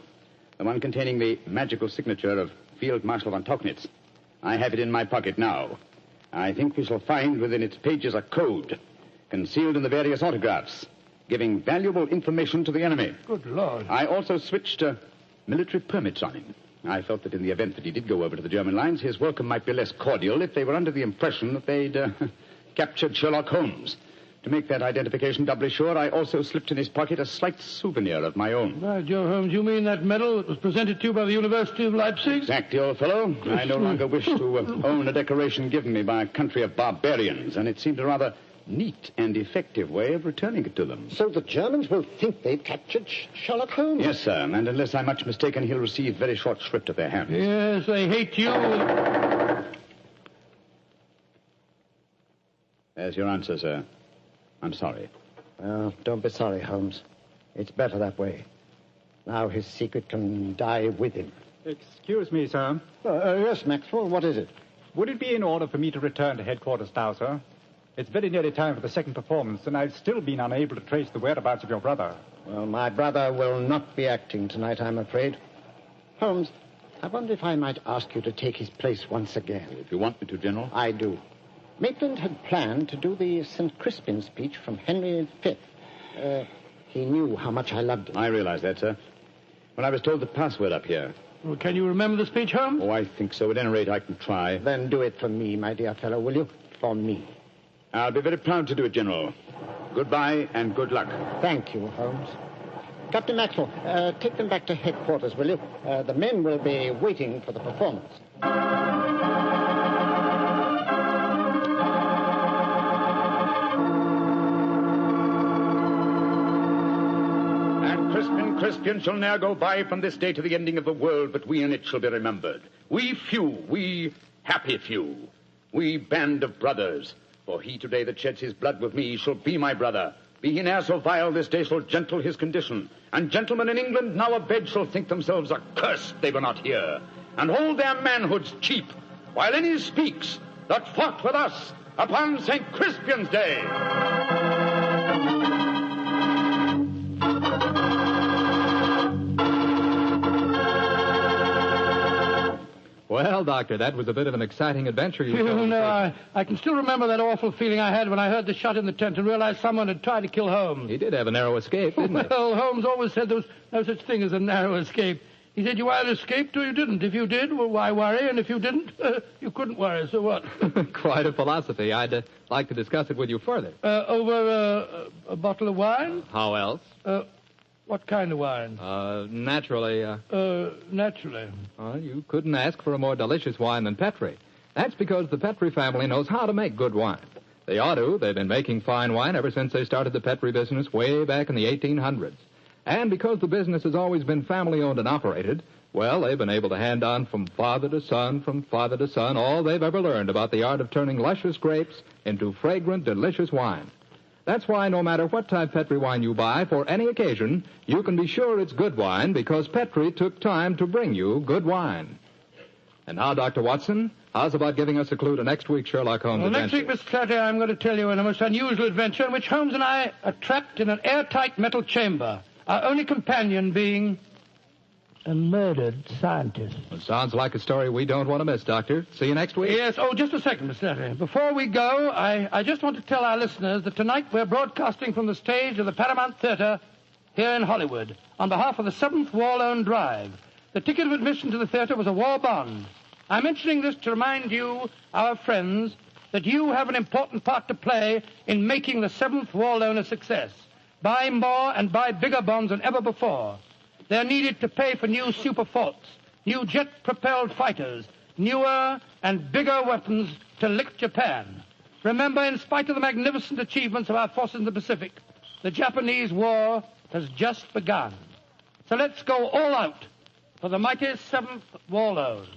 the one containing the magical signature of Field Marshal von Tauchnitz. I have it in my pocket now. I think we shall find within its pages a code concealed in the various autographs, giving valuable information to the enemy. Good Lord. I also switched military permits on him. I felt that in the event that he did go over to the German lines, his welcome might be less cordial if they were under the impression that they'd captured Sherlock Holmes. To make that identification doubly sure, I also slipped in his pocket a slight souvenir of my own. By Joe, Holmes, you mean that medal that was presented to you by the University of Leipzig? Exactly, old fellow. I no longer wish to own a decoration given me by a country of barbarians, and it seemed a rather neat and effective way of returning it to them. So the Germans will think they've captured Sherlock Holmes? Yes, sir, and unless I'm much mistaken, he'll receive very short shrift at their hands. Yes, they hate you. There's your answer, sir. I'm sorry. Well, don't be sorry, Holmes. It's better that way. Now his secret can die with him. Excuse me, sir. Yes, Maxwell, what is it? Would it be in order for me to return to headquarters now, sir? It's very nearly time for the second performance, and I've still been unable to trace the whereabouts of your brother. Well, my brother will not be acting tonight, I'm afraid. Holmes, I wonder if I might ask you to take his place once again. If you want me to, General. I do. Maitland had planned to do the St. Crispin speech from Henry V. He knew how much I loved him. I realize that, sir. When I was told the password up here. Well, can you remember the speech, Holmes? Oh, I think so. At any rate, I can try. Then do it for me, my dear fellow, will you? For me. I'll be very proud to do it, General. Goodbye and good luck. Thank you, Holmes. Captain Maxwell, take them back to headquarters, will you? The men will be waiting for the performance. Crispian shall ne'er go by from this day to the ending of the world, but we in it shall be remembered. We few, we happy few, we band of brothers. For he today that sheds his blood with me shall be my brother. Be he ne'er so vile, this day shall gentle his condition. And gentlemen in England now abed shall think themselves accursed they were not here, and hold their manhoods cheap, while any speaks that fought with us upon St. Crispian's Day. Well, Doctor, that was a bit of an exciting adventure you Oh, no, I can still remember that awful feeling I had when I heard the shot in the tent and realized someone had tried to kill Holmes. He did have a narrow escape, didn't he? Well, Holmes always said there was no such thing as a narrow escape. He said you either escaped or you didn't. If you did, well, why worry? And if you didn't, you couldn't worry, so what? Quite a philosophy. I'd like to discuss it with you further. Over a bottle of wine? How else? What kind of wine? Naturally. Naturally. You couldn't ask for a more delicious wine than Petri. That's because the Petri family knows how to make good wine. They ought to. They've been making fine wine ever since they started the Petri business way back in the 1800s. And because the business has always been family-owned and operated, well, they've been able to hand on from father to son, all they've ever learned about the art of turning luscious grapes into fragrant, delicious wine. That's why no matter what type Petri wine you buy for any occasion, you can be sure it's good wine because Petri took time to bring you good wine. And now, Dr. Watson, how's about giving us a clue to next week's Sherlock Holmes adventure? Next week, Mr. Carter, I'm going to tell you in a most unusual adventure in which Holmes and I are trapped in an airtight metal chamber, our only companion being a murdered scientist. It sounds like a story we don't want to miss, Doctor. See you next week. Yes. Oh, just a second, Mr. Carter. Before we go, I just want to tell our listeners that tonight we're broadcasting from the stage of the Paramount Theater here in Hollywood on behalf of the 7th War Loan Drive. The ticket of admission to the theater was a war bond. I'm mentioning this to remind you, our friends, that you have an important part to play in making the 7th War Loan a success. Buy more and buy bigger bonds than ever before. They're needed to pay for new super forts, new jet-propelled fighters, newer and bigger weapons to lick Japan. Remember, in spite of the magnificent achievements of our forces in the Pacific, the Japanese war has just begun. So let's go all out for the mighty 7th War Loan.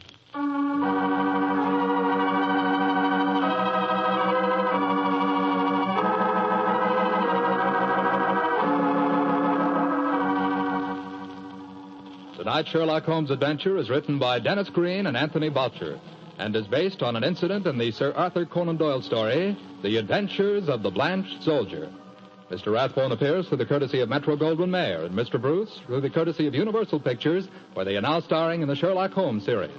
Tonight's Sherlock Holmes adventure is written by Dennis Green and Anthony Boucher and is based on an incident in the Sir Arthur Conan Doyle story, The Adventures of the Blanched Soldier. Mr. Rathbone appears through the courtesy of Metro-Goldwyn-Mayer and Mr. Bruce through the courtesy of Universal Pictures, where they are now starring in the Sherlock Holmes series.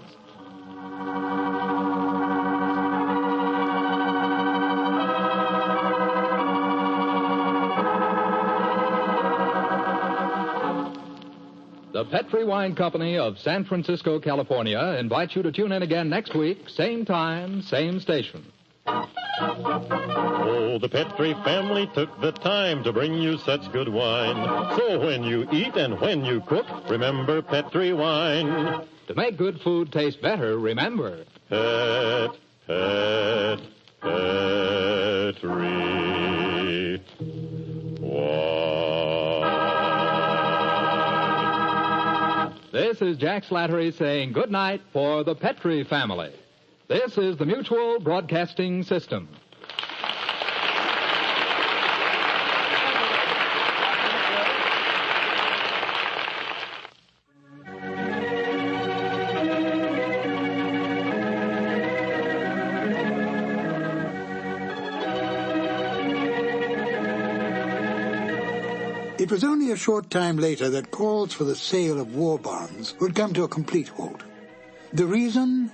The Petri Wine Company of San Francisco, California, invites you to tune in again next week, same time, same station. Oh, the Petri family took the time to bring you such good wine. So when you eat and when you cook, remember Petri wine. To make good food taste better, remember... Petri This is Jack Slattery saying good night for the Petri family. This is the Mutual Broadcasting System. It was only a short time later that calls for the sale of war bonds would come to a complete halt. The reason?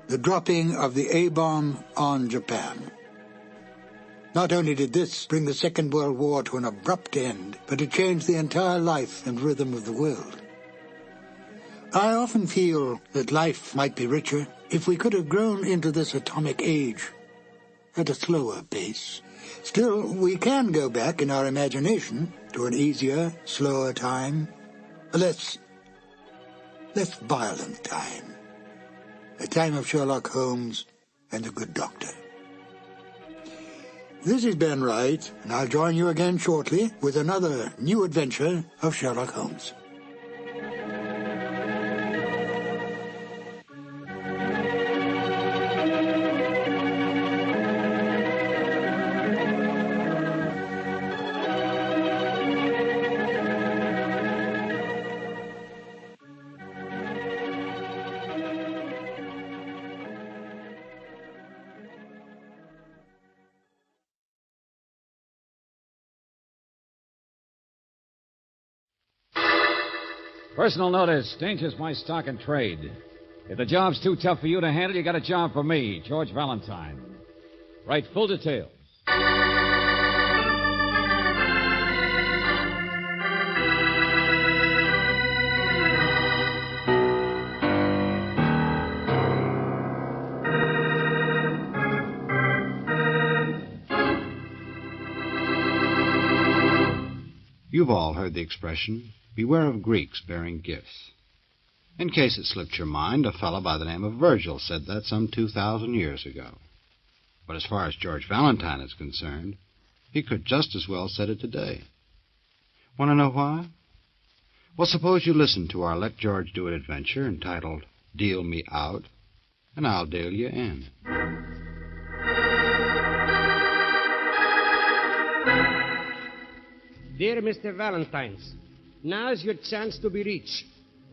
The dropping of the A-bomb on Japan. Not only did this bring the Second World War to an abrupt end, but it changed the entire life and rhythm of the world. I often feel that life might be richer if we could have grown into this atomic age at a slower pace. Still, we can go back in our imagination to an easier, slower time, a less violent time. A time of Sherlock Holmes and the good doctor. This is Ben Wright, and I'll join you again shortly with another new adventure of Sherlock Holmes. Personal notice. Danger's my stock and trade. If the job's too tough for you to handle, you got a job for me, George Valentine. Write full details. You've all heard the expression, beware of Greeks bearing gifts. In case it slipped your mind, a fellow by the name of Virgil said that some 2,000 years ago. But as far as George Valentine is concerned, he could just as well said it today. Want to know why? Well, suppose you listen to our Let George Do It adventure entitled Deal Me Out, and I'll deal you in. Dear Mr. Valentines, now's your chance to be rich.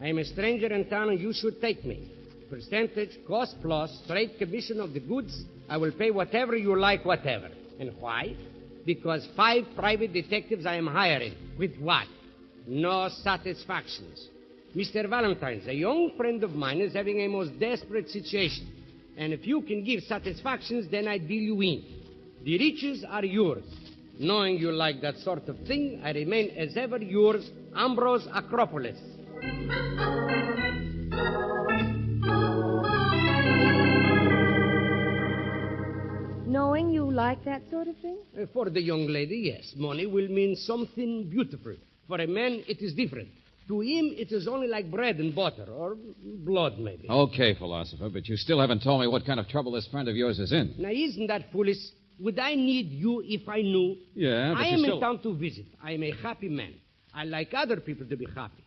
I am a stranger in town and you should take me. Percentage, cost plus, straight commission of the goods. I will pay whatever you like, whatever. And why? Because 5 private detectives I am hiring. With what? No satisfactions. Mr. Valentines, a young friend of mine is having a most desperate situation. And if you can give satisfactions, then I deal you in. The riches are yours. Knowing you like that sort of thing, I remain as ever yours, Ambrose Acropolis. Knowing you like that sort of thing? For the young lady, yes. Money will mean something beautiful. For a man, it is different. To him, it is only like bread and butter, or blood, maybe. Okay, philosopher, but you still haven't told me what kind of trouble this friend of yours is in. Now, isn't that foolish? Would I need you if I knew? Yeah, but I you am still... in town to visit. I am a happy man. I like other people to be happy.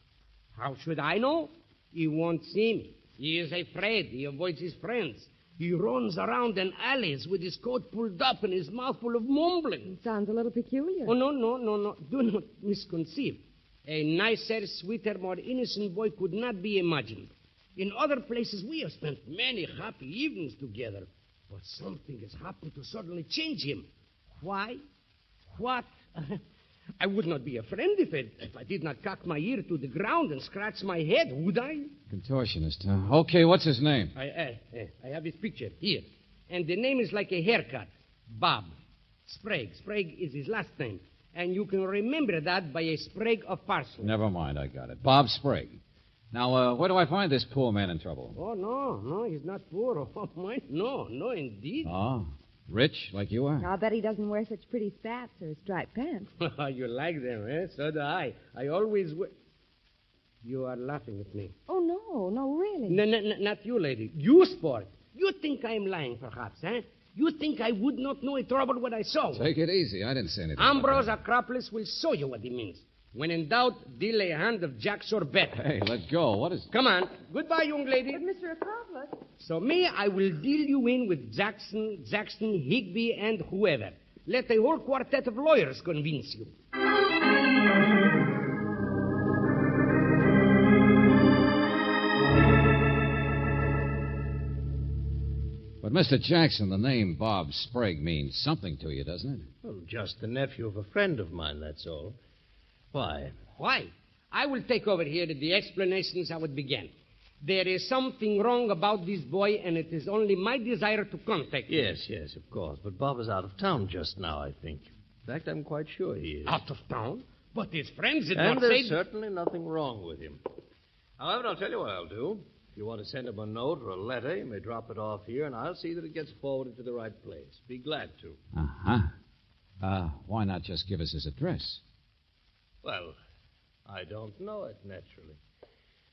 How should I know? He won't see me. He is afraid. He avoids his friends. He runs around in alleys with his coat pulled up and his mouth full of mumbling. It sounds a little peculiar. Oh, no. Do not misconceive. A nicer, sweeter, more innocent boy could not be imagined. In other places, we have spent many happy evenings together. But something has happened to suddenly change him. Why? What? I would not be a friend if I did not cock my ear to the ground and scratch my head, would I? Contortionist, huh? Okay, what's his name? I have his picture here. And the name is like a haircut. Bob. Sprague. Sprague is his last name. And you can remember that by a sprig of parsley. Never mind, I got it. Bob Sprague. Now, where do I find this poor man in trouble? Oh, no, he's not poor. Oh, my, no, indeed. Oh, rich like you are? I'll bet he doesn't wear such pretty spats or striped pants. You like them, eh? So do I. I always wear... You are laughing at me. Oh, no, really. No, not you, lady. You, sport. You think I'm lying, perhaps, eh? You think I would not know a trouble what I saw? Take it easy. I didn't say anything. Ambrose Acropolis will show you what he means. When in doubt, deal a hand of jacks or bet. Hey, let go. What is... Come on. Goodbye, young lady. But, Mr. Acropolis... So me, I will deal you in with Jackson, Higby, and whoever. Let a whole quartet of lawyers convince you. But, Mr. Jackson, the name Bob Sprague means something to you, doesn't it? Well, just the nephew of a friend of mine, that's all. Why? Why? I will take over here the explanations how it began. There is something wrong about this boy, and it is only my desire to contact him. Yes, of course. But Bob is out of town just now, I think. In fact, I'm quite sure he is. Out of town? But his friends did And not there's say... certainly nothing wrong with him. However, I'll tell you what I'll do. If you want to send him a note or a letter, you may drop it off here, and I'll see that it gets forwarded to the right place. Be glad to. Uh-huh. Why not just give us his address? Well, I don't know it, naturally.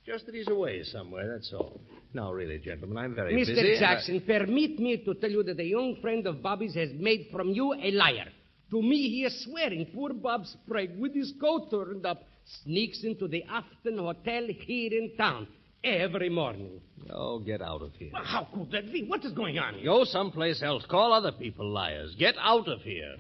Just that he's away somewhere, that's all. Now, really, gentlemen, I'm very busy. Mr. Jackson, permit me to tell you that a young friend of Bobby's has made from you a liar. To me, he is swearing poor Bob Sprague, with his coat turned up, sneaks into the Afton Hotel here in town every morning. Oh, get out of here. Well, how could that be? What is going on here? Go someplace else. Call other people liars. Get out of here.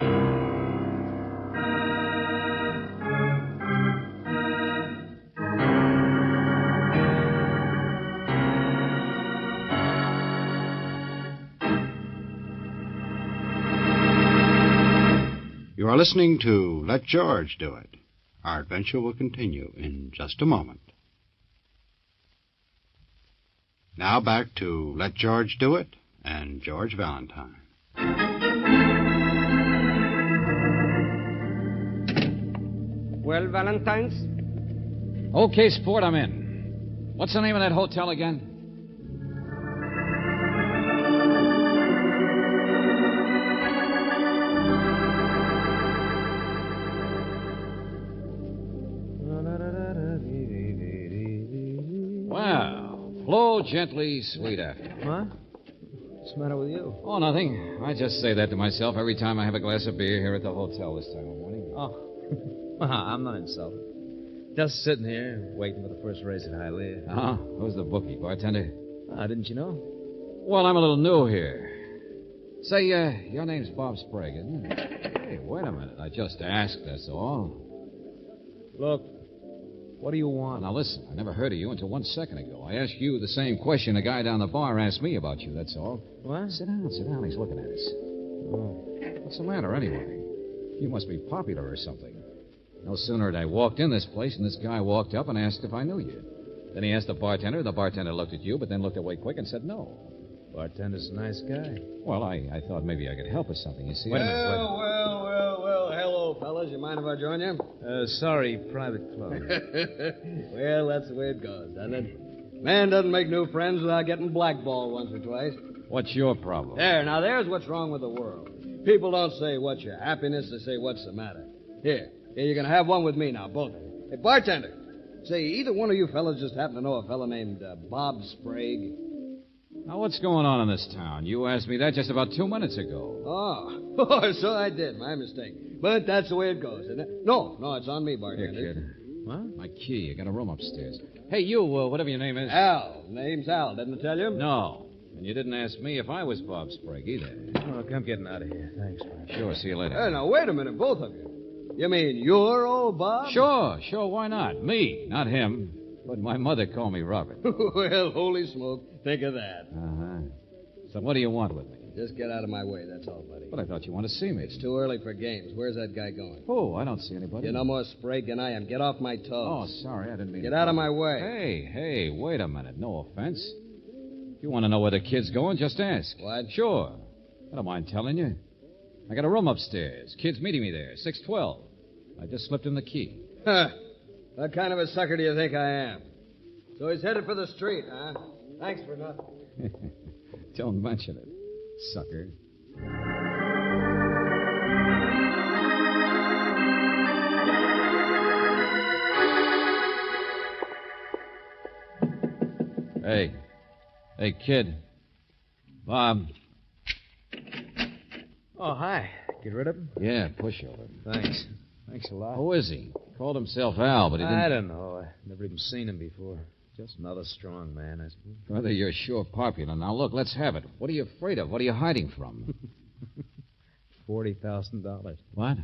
You are listening to Let George Do It. Our adventure will continue in just a moment. Now back to Let George Do It and George Valentine. Well, Valentine's? Okay, sport, I'm in. What's the name of that hotel again? Well, flow gently, sweet after. What? What's the matter with you? Oh, nothing. I just say that to myself every time I have a glass of beer here at the hotel this time of morning. Oh, I'm not insulted. Just sitting here, waiting for the first race at Hialeah. Uh-huh. Who's the bookie, bartender? Didn't you know? Well, I'm a little new here. Say, your name's Bob Sprague, isn't it? Hey, wait a minute. I just asked, that's all. Look, what do you want? Now, listen, I never heard of you until 1 second ago. I asked you the same question a guy down the bar asked me about you, that's all. What? Sit down. He's looking at us. Oh. What's the matter, anyway? You must be popular or something. No sooner had I walked in this place than this guy walked up and asked if I knew you. Then he asked the bartender. The bartender looked at you, but then looked away quick and said no. Bartender's a nice guy. Well, I thought maybe I could help or something, you see. Wait a minute. Well, hello, fellas. You mind if I join you? Sorry, private club. Well, that's the way it goes, doesn't it? Man doesn't make new friends without getting blackballed once or twice. What's your problem? There's what's wrong with the world. People don't say, what's your happiness? They say, what's the matter? Here, you're going to have one with me now, both of you. Hey, bartender, say, either one of you fellas just happen to know a fellow named Bob Sprague? Now, what's going on in this town? You asked me that just about 2 minutes ago. Oh, so I did. My mistake. But that's the way it goes, isn't it? No, it's on me, bartender. Here, kid. What? My key. I got a room upstairs. Hey, you, whatever your name is. Al. Name's Al. Didn't I tell you? No. And you didn't ask me if I was Bob Sprague either. Oh, look, I'm getting out of here. Thanks, man. Sure, see you later. Hey, now, wait a minute, both of you. You mean you're old Bob? Sure, why not? Me, not him. But my mother called me Robert. Well, holy smoke. Think of that. Uh-huh. So what do you want with me? Just get out of my way, that's all, buddy. But I thought you wanted to see me. It's too early for games. Where's that guy going? Oh, I don't see anybody. You're no more Sprague than I am. Get off my toes. Oh, sorry, I didn't mean Get out of my way. Hey, wait a minute. No offense. If you want to know where the kid's going, just ask. What? Sure. I don't mind telling you. I got a room upstairs. Kid's meeting me there, 612. I just slipped him the key. Huh. What kind of a sucker do you think I am? So he's headed for the street, huh? Thanks for nothing. Don't mention it, sucker. Hey, kid. Bob. Oh, hi. Get rid of him? Yeah, pushover. Thanks. Thanks a lot. Who is he? Called himself Al, but he didn't... I don't know. I've never even seen him before. Just another strong man, I suppose. Brother, you're sure popular. Now, look, let's have it. What are you afraid of? What are you hiding from? $40,000. What?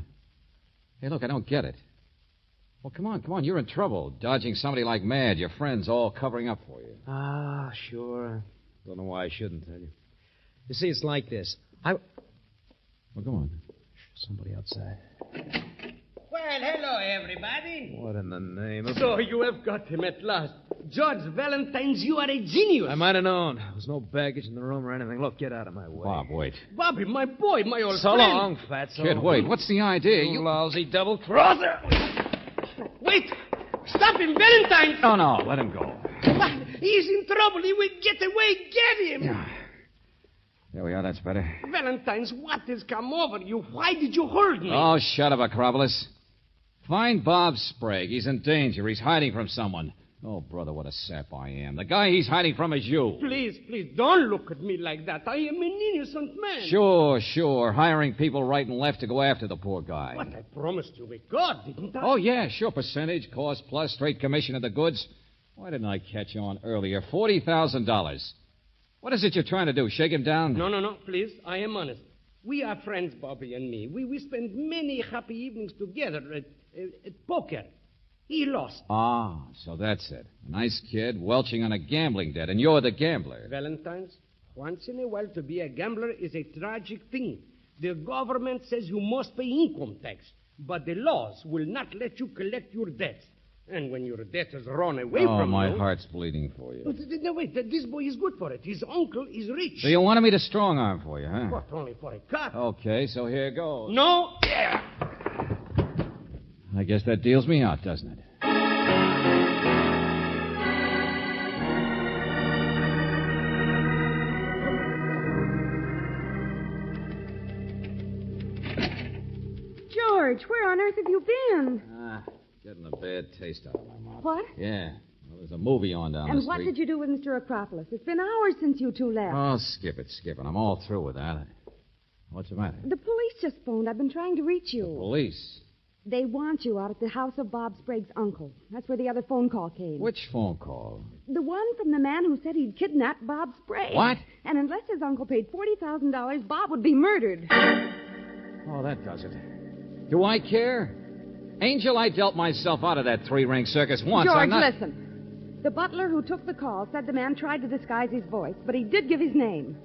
Hey, look, I don't get it. Well, come on. You're in trouble. Dodging somebody like mad. Your friends all covering up for you. Ah, sure. Don't know why I shouldn't tell you. You see, it's like this. Well, go on. Somebody outside. Well, hello, everybody. What in the name of... So you have got him at last. George Valentine's, you are a genius. I might have known. There was no baggage in the room or anything. Look, get out of my way. Bob, wait. Bobby, my boy, my old So friend. long, fatso. Kid, wait. What's the idea? You lousy double-crosser. Wait. Stop him, Valentine. No, let him go. But he's in trouble. He will get away. Get him. There we are. That's better. Valentine's, what has come over you? Why did you hold me? Oh, shut up, Acropolis. Find Bob Sprague. He's in danger. He's hiding from someone. Oh, brother, what a sap I am. The guy he's hiding from is you. Please, don't look at me like that. I am an innocent man. Sure. Hiring people right and left to go after the poor guy. But I promised you with God, didn't I? Oh, yeah, sure. Percentage, cost plus, straight commission of the goods. Why didn't I catch on earlier? $40,000. What is it you're trying to do? Shake him down? No, please. I am honest. We are friends, Bobby and me. We spend many happy evenings together at poker. He lost. Ah, so that's it. A nice kid welching on a gambling debt, and you're the gambler. Valentine's, once in a while to be a gambler is a tragic thing. The government says you must pay income tax, but the laws will not let you collect your debts. And when your debtors run away from you... Oh, my heart's bleeding for you. No, wait. This boy is good for it. His uncle is rich. So you wanted me to strong-arm for you, huh? But only for a cut. Okay, so here goes. No. Yeah. I guess that deals me out, doesn't it? George, where on earth have you been? Getting a bad taste out of my mouth. What? Yeah. Well, there's a movie on down the And street. what did you do with Mr. Acropolis? It's been hours since you two left. Oh, skip it. I'm all through with that. What's the matter? The police just phoned. I've been trying to reach you. Police? They want you out at the house of Bob Sprague's uncle. That's where the other phone call came. Which phone call? The one from the man who said he'd kidnapped Bob Sprague. What? And unless his uncle paid $40,000, Bob would be murdered. Oh, that does it. Do I care? Angel, I dealt myself out of that three-ring circus once. George, I'm not... listen. The butler who took the call said the man tried to disguise his voice, but he did give his name.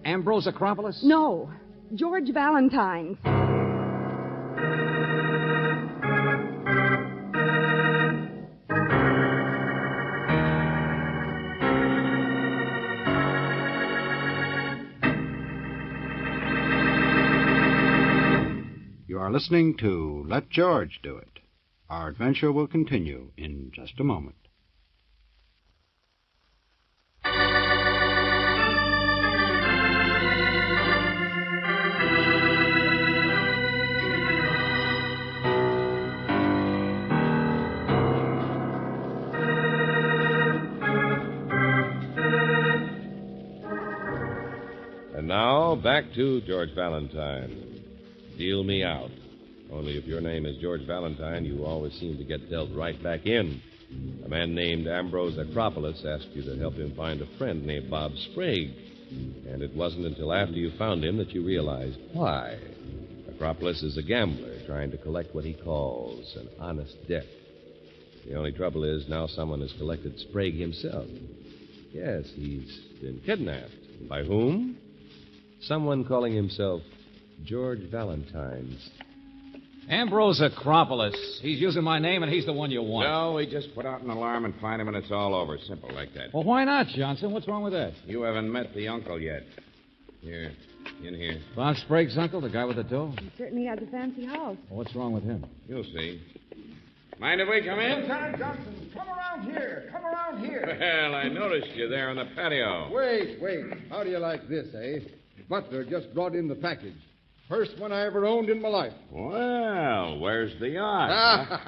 Ambrose Acropolis? No. George Valentine's. You are listening to Let George Do It. Our adventure will continue in just a moment. And now, back to George Valentine. Deal me out. Only if your name is George Valentine, you always seem to get dealt right back in. A man named Ambrose Acropolis asked you to help him find a friend named Bob Sprague. And it wasn't until after you found him that you realized why. Acropolis is a gambler trying to collect what he calls an honest debt. The only trouble is now someone has collected Sprague himself. Yes, he's been kidnapped. By whom? Someone calling himself George Valentine's. Ambrose Acropolis. He's using my name, and he's the one you want. No, we just put out an alarm and find him, and it's all over. Simple like that. Well, why not, Johnson? What's wrong with that? You haven't met the uncle yet. Here, in here. Bob Sprague's uncle, the guy with the dough? He certainly has a fancy house. Well, what's wrong with him? You'll see. Mind if we come in? Lieutenant Johnson, come around here. Come around here. Well, I noticed you there on the patio. Wait. How do you like this, eh? Butler just brought in the package. First one I ever owned in my life. Well, where's the yacht?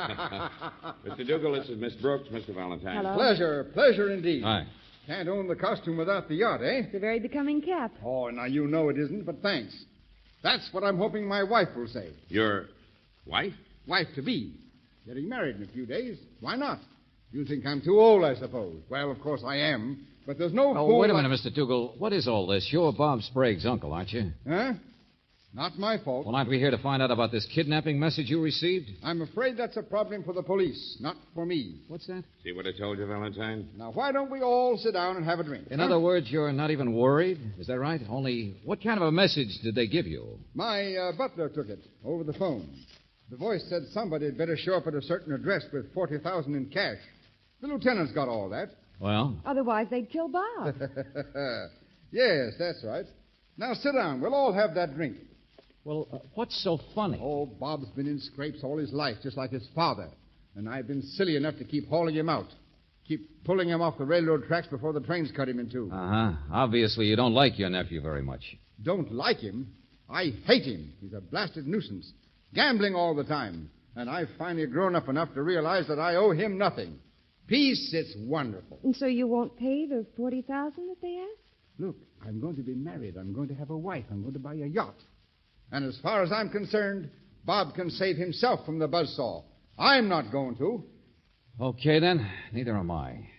Mr. Dougal, this is Miss Brooks, Mr. Valentine. Hello. Pleasure indeed. Hi. Can't own the costume without the yacht, eh? It's a very becoming cap. Oh, now you know it isn't, but thanks. That's what I'm hoping my wife will say. Your wife? Wife-to-be. Getting married in a few days. Why not? You think I'm too old, I suppose. Well, of course I am, but there's no... Oh, wait a minute, Mr. Dougal. What is all this? You're Bob Sprague's uncle, aren't you? Huh? Not my fault. Well, aren't we here to find out about this kidnapping message you received? I'm afraid that's a problem for the police, not for me. What's that? See what I told you, Valentine? Now, why don't we all sit down and have a drink? In other words, you're not even worried? Is that right? Only, what kind of a message did they give you? My butler took it over the phone. The voice said somebody had better show up at a certain address with 40,000 in cash. The lieutenant's got all that. Well? Otherwise, they'd kill Bob. Yes, that's right. Now sit down. We'll all have that drink. Well, what's so funny? Oh, Bob's been in scrapes all his life, just like his father. And I've been silly enough to keep hauling him out. Keep pulling him off the railroad tracks before the trains cut him in two. Uh-huh. Obviously, you don't like your nephew very much. Don't like him? I hate him. He's a blasted nuisance. Gambling all the time. And I've finally grown up enough to realize that I owe him nothing. Peace, it's wonderful. And so you won't pay the $40,000 that they asked? Look, I'm going to be married. I'm going to have a wife. I'm going to buy a yacht. And as far as I'm concerned, Bob can save himself from the buzzsaw. I'm not going to. Okay, then. Neither am I.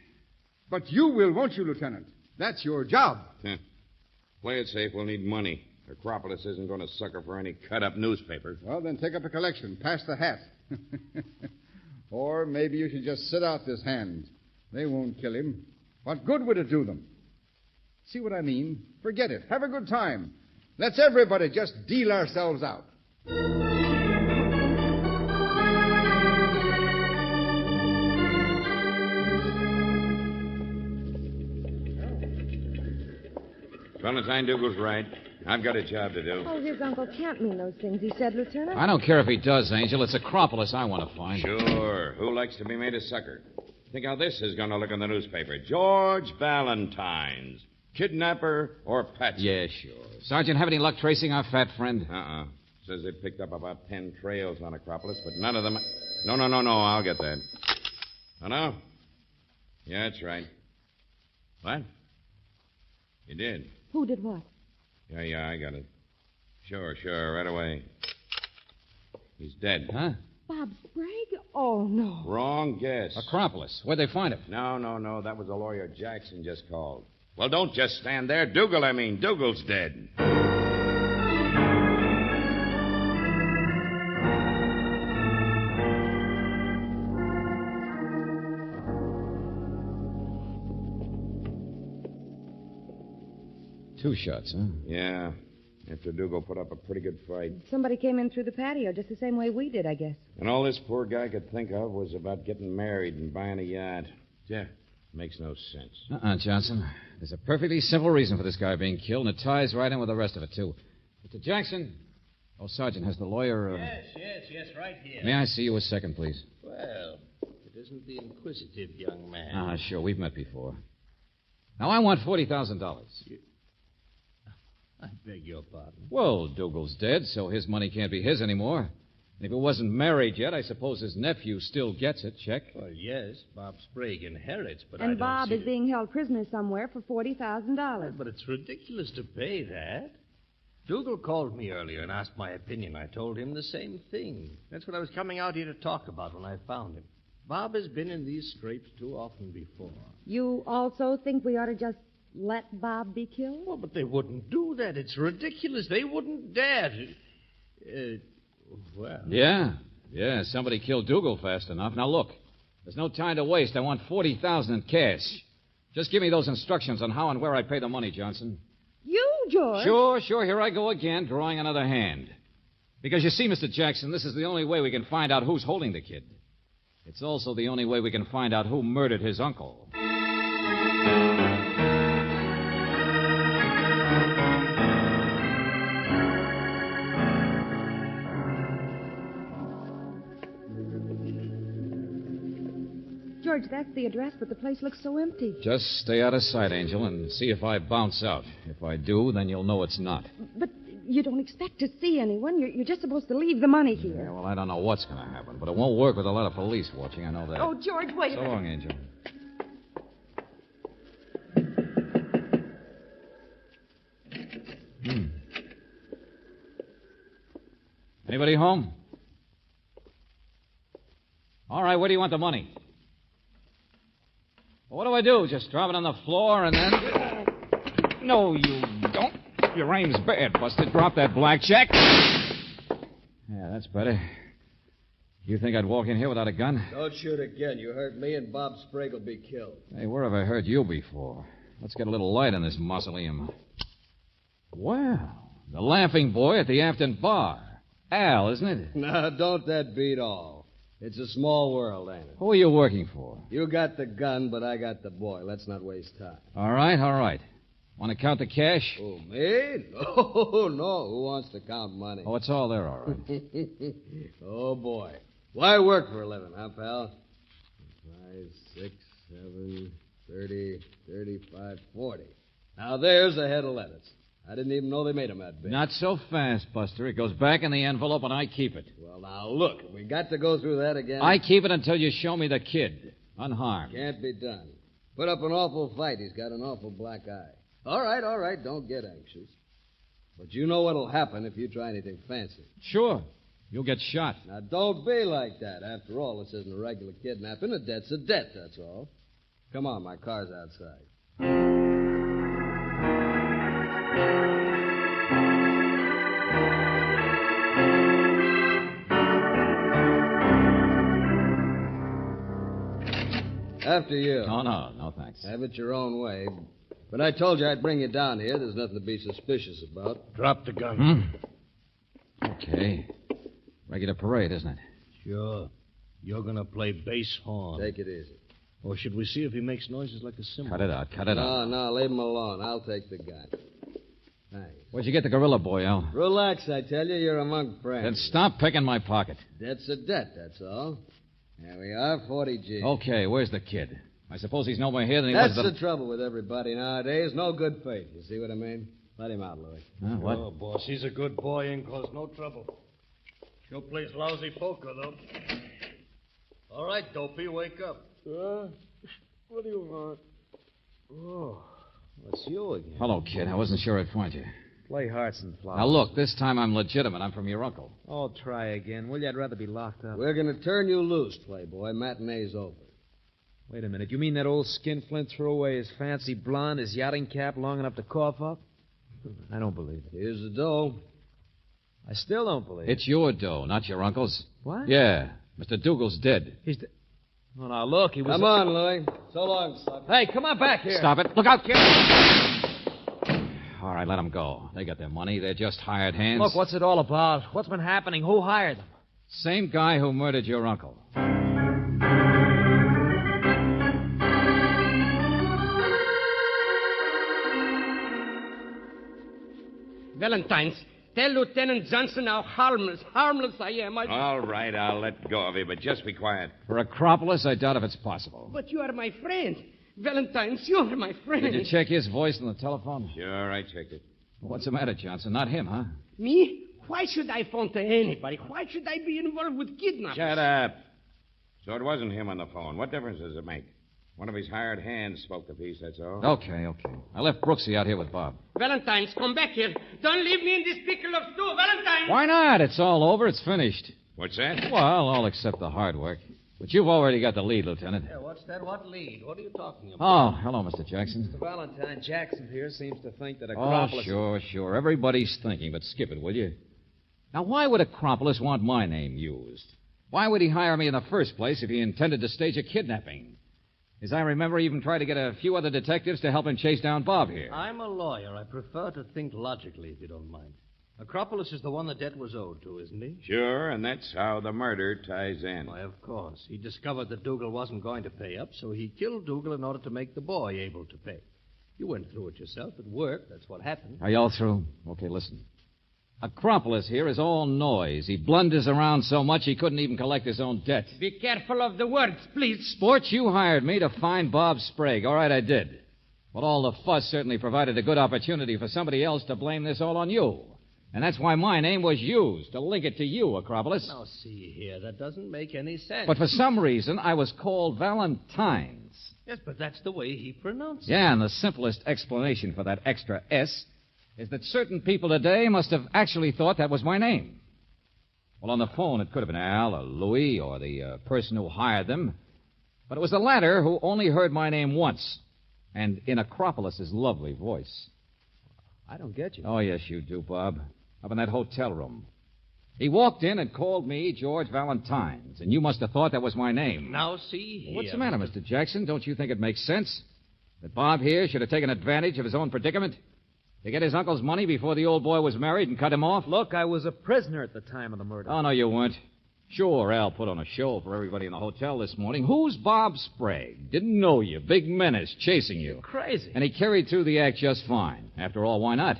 But you will, won't you, Lieutenant? That's your job. Play it safe. We'll need money. Acropolis isn't going to sucker for any cut-up newspaper. Well, then take up a collection. Pass the hat. Or maybe you should just sit out this hand. They won't kill him. What good would it do them? See what I mean? Forget it. Have a good time. Let's everybody just deal ourselves out. Valentine Dougal's right. I've got a job to do. Oh, his uncle can't mean those things he said, Lieutenant. I don't care if he does, Angel. It's Acropolis I want to find. Sure. Who likes to be made a sucker? Think how this is going to look in the newspaper. George Valentine's. Kidnapper or patsy? Yeah, sure. Sergeant, have any luck tracing our fat friend? Uh-uh. Says they picked up about 10 trails on Acropolis, but none of them... No. I'll get that. Oh, no? Yeah, that's right. What? You did? Who did what? Yeah, I got it. Sure, right away. He's dead. Huh? Bob Sprague? Oh, no. Wrong guess. Acropolis. Where'd they find him? No. That was the lawyer Jackson just called. Well, don't just stand there. Dougal's dead. Two shots, huh? Yeah. After Dougal put up a pretty good fight. Somebody came in through the patio just the same way we did, I guess. And all this poor guy could think of was about getting married and buying a yacht. Yeah, makes no sense. Johnson. There's a perfectly simple reason for this guy being killed, and it ties right in with the rest of it, too. Mr. Jackson. Oh, Sergeant, has the lawyer... Yes, right here. May I see you a second, please? Well, it isn't the inquisitive young man. Sure. We've met before. Now, I want $40,000. I beg your pardon. Well, Dougal's dead, so his money can't be his anymore. And if he wasn't married yet, I suppose his nephew still gets it, check? Well, yes, Bob Sprague inherits, but and Bob is being held prisoner somewhere for $40,000. But it's ridiculous to pay that. Dougal called me earlier and asked my opinion. I told him the same thing. That's what I was coming out here to talk about when I found him. Bob has been in these scrapes too often before. You also think we ought to just let Bob be killed? Well, but they wouldn't do that. It's ridiculous. They wouldn't dare to... well... Yeah, somebody killed Dougal fast enough. Now, look, there's no time to waste. I want $40,000 in cash. Just give me those instructions on how and where I pay the money, Johnson. You, George? Sure. Here I go again, drawing another hand. Because you see, Mr. Jackson, this is the only way we can find out who's holding the kid. It's also the only way we can find out who murdered his uncle. George, that's the address, but the place looks so empty. Just stay out of sight, Angel, and see if I bounce out. If I do, then you'll know it's not. But you don't expect to see anyone. You're just supposed to leave the money here. Yeah, well, I don't know what's going to happen, but it won't work with a lot of police watching. I know that. Oh, George, wait a minute. So long, Angel. Anybody home? All right, where do you want the money? Well, what do I do? Just drop it on the floor and then... No, you don't. Your aim's bad, Busted. Drop that blackjack. Yeah, that's better. You think I'd walk in here without a gun? Don't shoot again. You heard me, and Bob Sprague will be killed. Hey, where have I heard you before? Let's get a little light in this mausoleum. Well, the laughing boy at the Afton bar. Al, isn't it? Now, don't that beat all? It's a small world, ain't it? Who are you working for? You got the gun, but I got the boy. Let's not waste time. All right. Want to count the cash? Oh, me? No. Who wants to count money? Oh, it's all there, all right. Oh, boy. Why work for a living, huh, pal? 5, 6, 7, 30, 35, 40. Now, there's a head of lettuce. I didn't even know they made them that big. Not so fast, Buster. It goes back in the envelope, and I keep it. Well, now, look. We got to go through that again. I keep it until you show me the kid. Unharmed. Can't be done. Put up an awful fight. He's got an awful black eye. All right. Don't get anxious. But you know what'll happen if you try anything fancy. Sure. You'll get shot. Now, don't be like that. After all, this isn't a regular kidnapping. A debt's a debt, that's all. Come on, my car's outside. After you. No, thanks. Have it your own way. But I told you I'd bring you down here. There's nothing to be suspicious about. Drop the gun. Okay. Regular parade, isn't it? Sure. You're going to play bass horn. Take it easy. Or should we see if he makes noises like a cymbal? Cut it out. No, leave him alone. I'll take the gun. Thanks. Where'd you get the gorilla boy, Al? Relax, I tell you. You're among friends. Then stop picking my pocket. Debt's a debt, that's all. There we are, 40 G. Okay, where's the kid? I suppose he's no more here than he That's was... the trouble with everybody nowadays. No good faith. You see what I mean? Let him out, Louis. What? Oh, boss, he's a good boy. Ain't caused no trouble. Sure plays lousy poker, though. All right, Dopey, wake up. What do you want? Oh, it's you again. Hello, kid. I wasn't sure I'd find you. Play hearts and flowers. Now, look, this time I'm legitimate. I'm from your uncle. Oh, try again. Will you? I'd rather be locked up. We're going to turn you loose, Playboy. Matinee's over. Wait a minute. You mean that old skinflint threw away his fancy blonde, his yachting cap long enough to cough up? I don't believe it. Here's the dough. I still don't believe it. It's your dough, not your uncle's. What? Yeah. Mr. Dougal's dead. He's dead. Oh, now, look, he was... Come on, Louis. So long, son. Hey, come on back here. Stop it. Look out, kid. All right, let them go. They got their money. They're just hired hands. Look, what's it all about? What's been happening? Who hired them? Same guy who murdered your uncle. Valentine's, tell Lieutenant Johnson how harmless I am. All right, I'll let go of you, but just be quiet. For Acropolis, I doubt if it's possible. But you are my friend. Valentine's, you are my friend. Did you check his voice on the telephone? Sure, I checked it. What's the matter, Johnson? Not him, huh? Me? Why should I phone to anybody? Why should I be involved with kidnappers? Shut up. So it wasn't him on the phone. What difference does it make? One of his hired hands spoke the piece, that's all. Okay. I left Brooksy out here with Bob. Valentine's, come back here. Don't leave me in this pickle of stew. Valentine's! Why not? It's all over. It's finished. What's that? Well, all except the hard work. But you've already got the lead, Lieutenant. Yeah, what's that? What lead? What are you talking about? Oh, hello, Mr. Jackson. Mr. Valentine Jackson here seems to think that Oh, Acropolis... sure. Everybody's thinking, but skip it, will you? Now, why would Acropolis want my name used? Why would he hire me in the first place if he intended to stage a kidnapping? As I remember, he even tried to get a few other detectives to help him chase down Bob here. I'm a lawyer. I prefer to think logically, if you don't mind. Acropolis is the one the debt was owed to, isn't he? Sure, and that's how the murder ties in. Why, of course. He discovered that Dougal wasn't going to pay up, so he killed Dougal in order to make the boy able to pay. You went through it yourself. It worked. That's what happened. Are y'all through? Okay, listen. Acropolis here is all noise. He blunders around so much he couldn't even collect his own debt. Be careful of the words, please. Sport, you hired me to find Bob Sprague. All right, I did. But all the fuss certainly provided a good opportunity for somebody else to blame this all on you. And that's why my name was used, to link it to you, Acropolis. Now, see here, that doesn't make any sense. But for some reason, I was called Valentine's. Yes, but that's the way he pronounced it. Yeah, and the simplest explanation for that extra S is that certain people today must have actually thought that was my name. Well, on the phone, it could have been Al or Louis or the person who hired them. But it was the latter who only heard my name once, and in Acropolis's lovely voice. I don't get you. Oh, yes, you do, Bob. Up in that hotel room. He walked in and called me George Valentine's, and you must have thought that was my name. Now, see here. What's the matter, Mr. Jackson? Don't you think it makes sense that Bob here should have taken advantage of his own predicament? To get his uncle's money before the old boy was married and cut him off? Look, I was a prisoner at the time of the murder. Oh, no, you weren't. Sure, Al put on a show for everybody in the hotel this morning. Who's Bob Sprague? Didn't know you. Big menace chasing you. You're crazy. And he carried through the act just fine. After all, why not?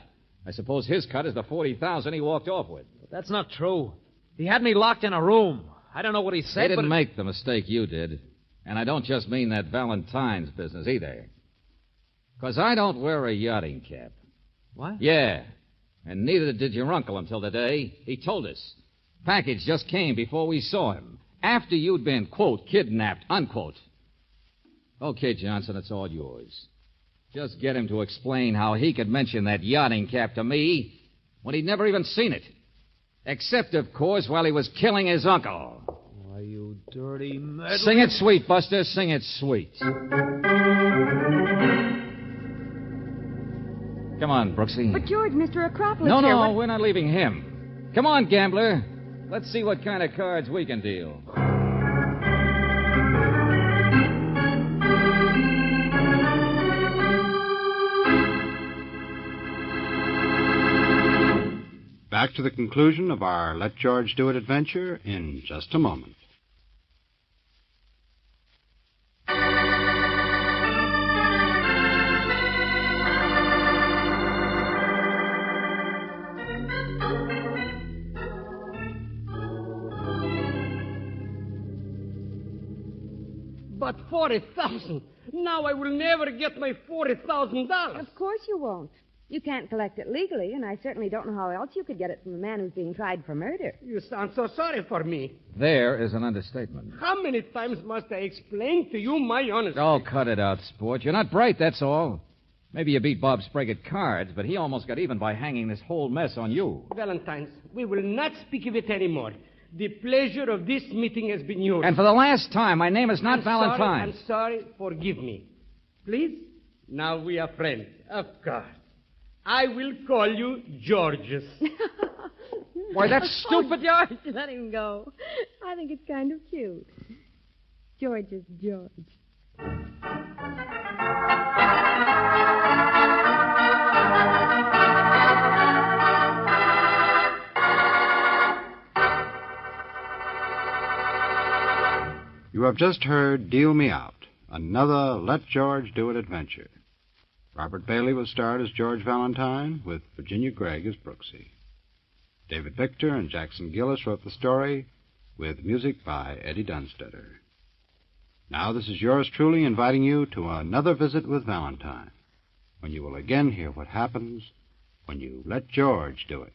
I suppose his cut is the $40,000 he walked off with. But that's not true. He had me locked in a room. I don't know what he said, They didn't but... make the mistake you did. And I don't just mean that Valentine's business either. Because I don't wear a yachting cap. What? Yeah. And neither did your uncle until today. He told us. Package just came before we saw him. After you'd been, quote, kidnapped, unquote. Okay, Johnson, it's all yours. Just get him to explain how he could mention that yachting cap to me when he'd never even seen it. Except, of course, while he was killing his uncle. Why, you dirty meddler. Sing it sweet, Buster. Sing it sweet. Come on, Brooksy. But, George, Mr. Acropolis No, here, no, what... we're not leaving him. Come on, gambler. Let's see what kind of cards we can deal. Back to the conclusion of our Let George Do It adventure in just a moment. But 40,000. Now I will never get my $40,000. Of course you won't. You can't collect it legally, and I certainly don't know how else you could get it from a man who's being tried for murder. You sound so sorry for me. There is an understatement. How many times must I explain to you my honesty? Oh, cut it out, sport. You're not bright, that's all. Maybe you beat Bob Sprague at cards, but he almost got even by hanging this whole mess on you. Valentine's, we will not speak of it anymore. The pleasure of this meeting has been yours. And for the last time, my name is not Valentine. I'm sorry. Forgive me. Please? Now we are friends. Of course. I will call you Georges. Why, that's stupid. George, let him go. I think it's kind of cute. George is George. You have just heard Deal Me Out, another Let George Do It adventure. Robert Bailey was starred as George Valentine, with Virginia Gregg as Brooksy. David Victor and Jackson Gillis wrote the story, with music by Eddie Dunstetter. Now this is yours truly inviting you to another visit with Valentine, when you will again hear what happens when you let George do it.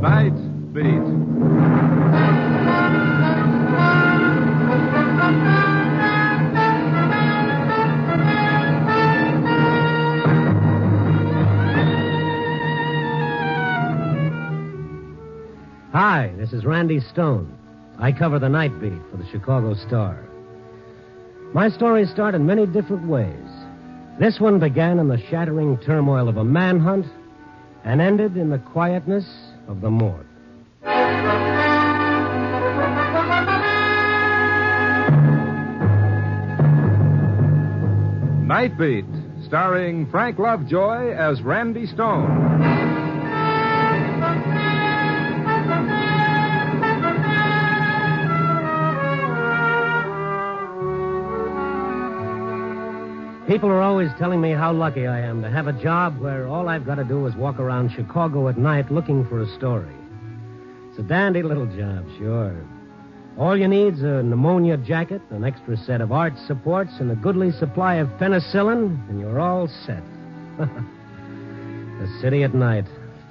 Nightbeat. Hi, this is Randy Stone. I cover the Nightbeat for the Chicago Star. My stories start in many different ways. This one began in the shattering turmoil of a manhunt and ended in the quietness of the morgue. Nightbeat, starring Frank Lovejoy as Randy Stone. People are always telling me how lucky I am to have a job where all I've got to do is walk around Chicago at night looking for a story. It's a dandy little job, sure. All you need's a pneumonia jacket, an extra set of arch supports, and a goodly supply of penicillin, and you're all set. The city at night.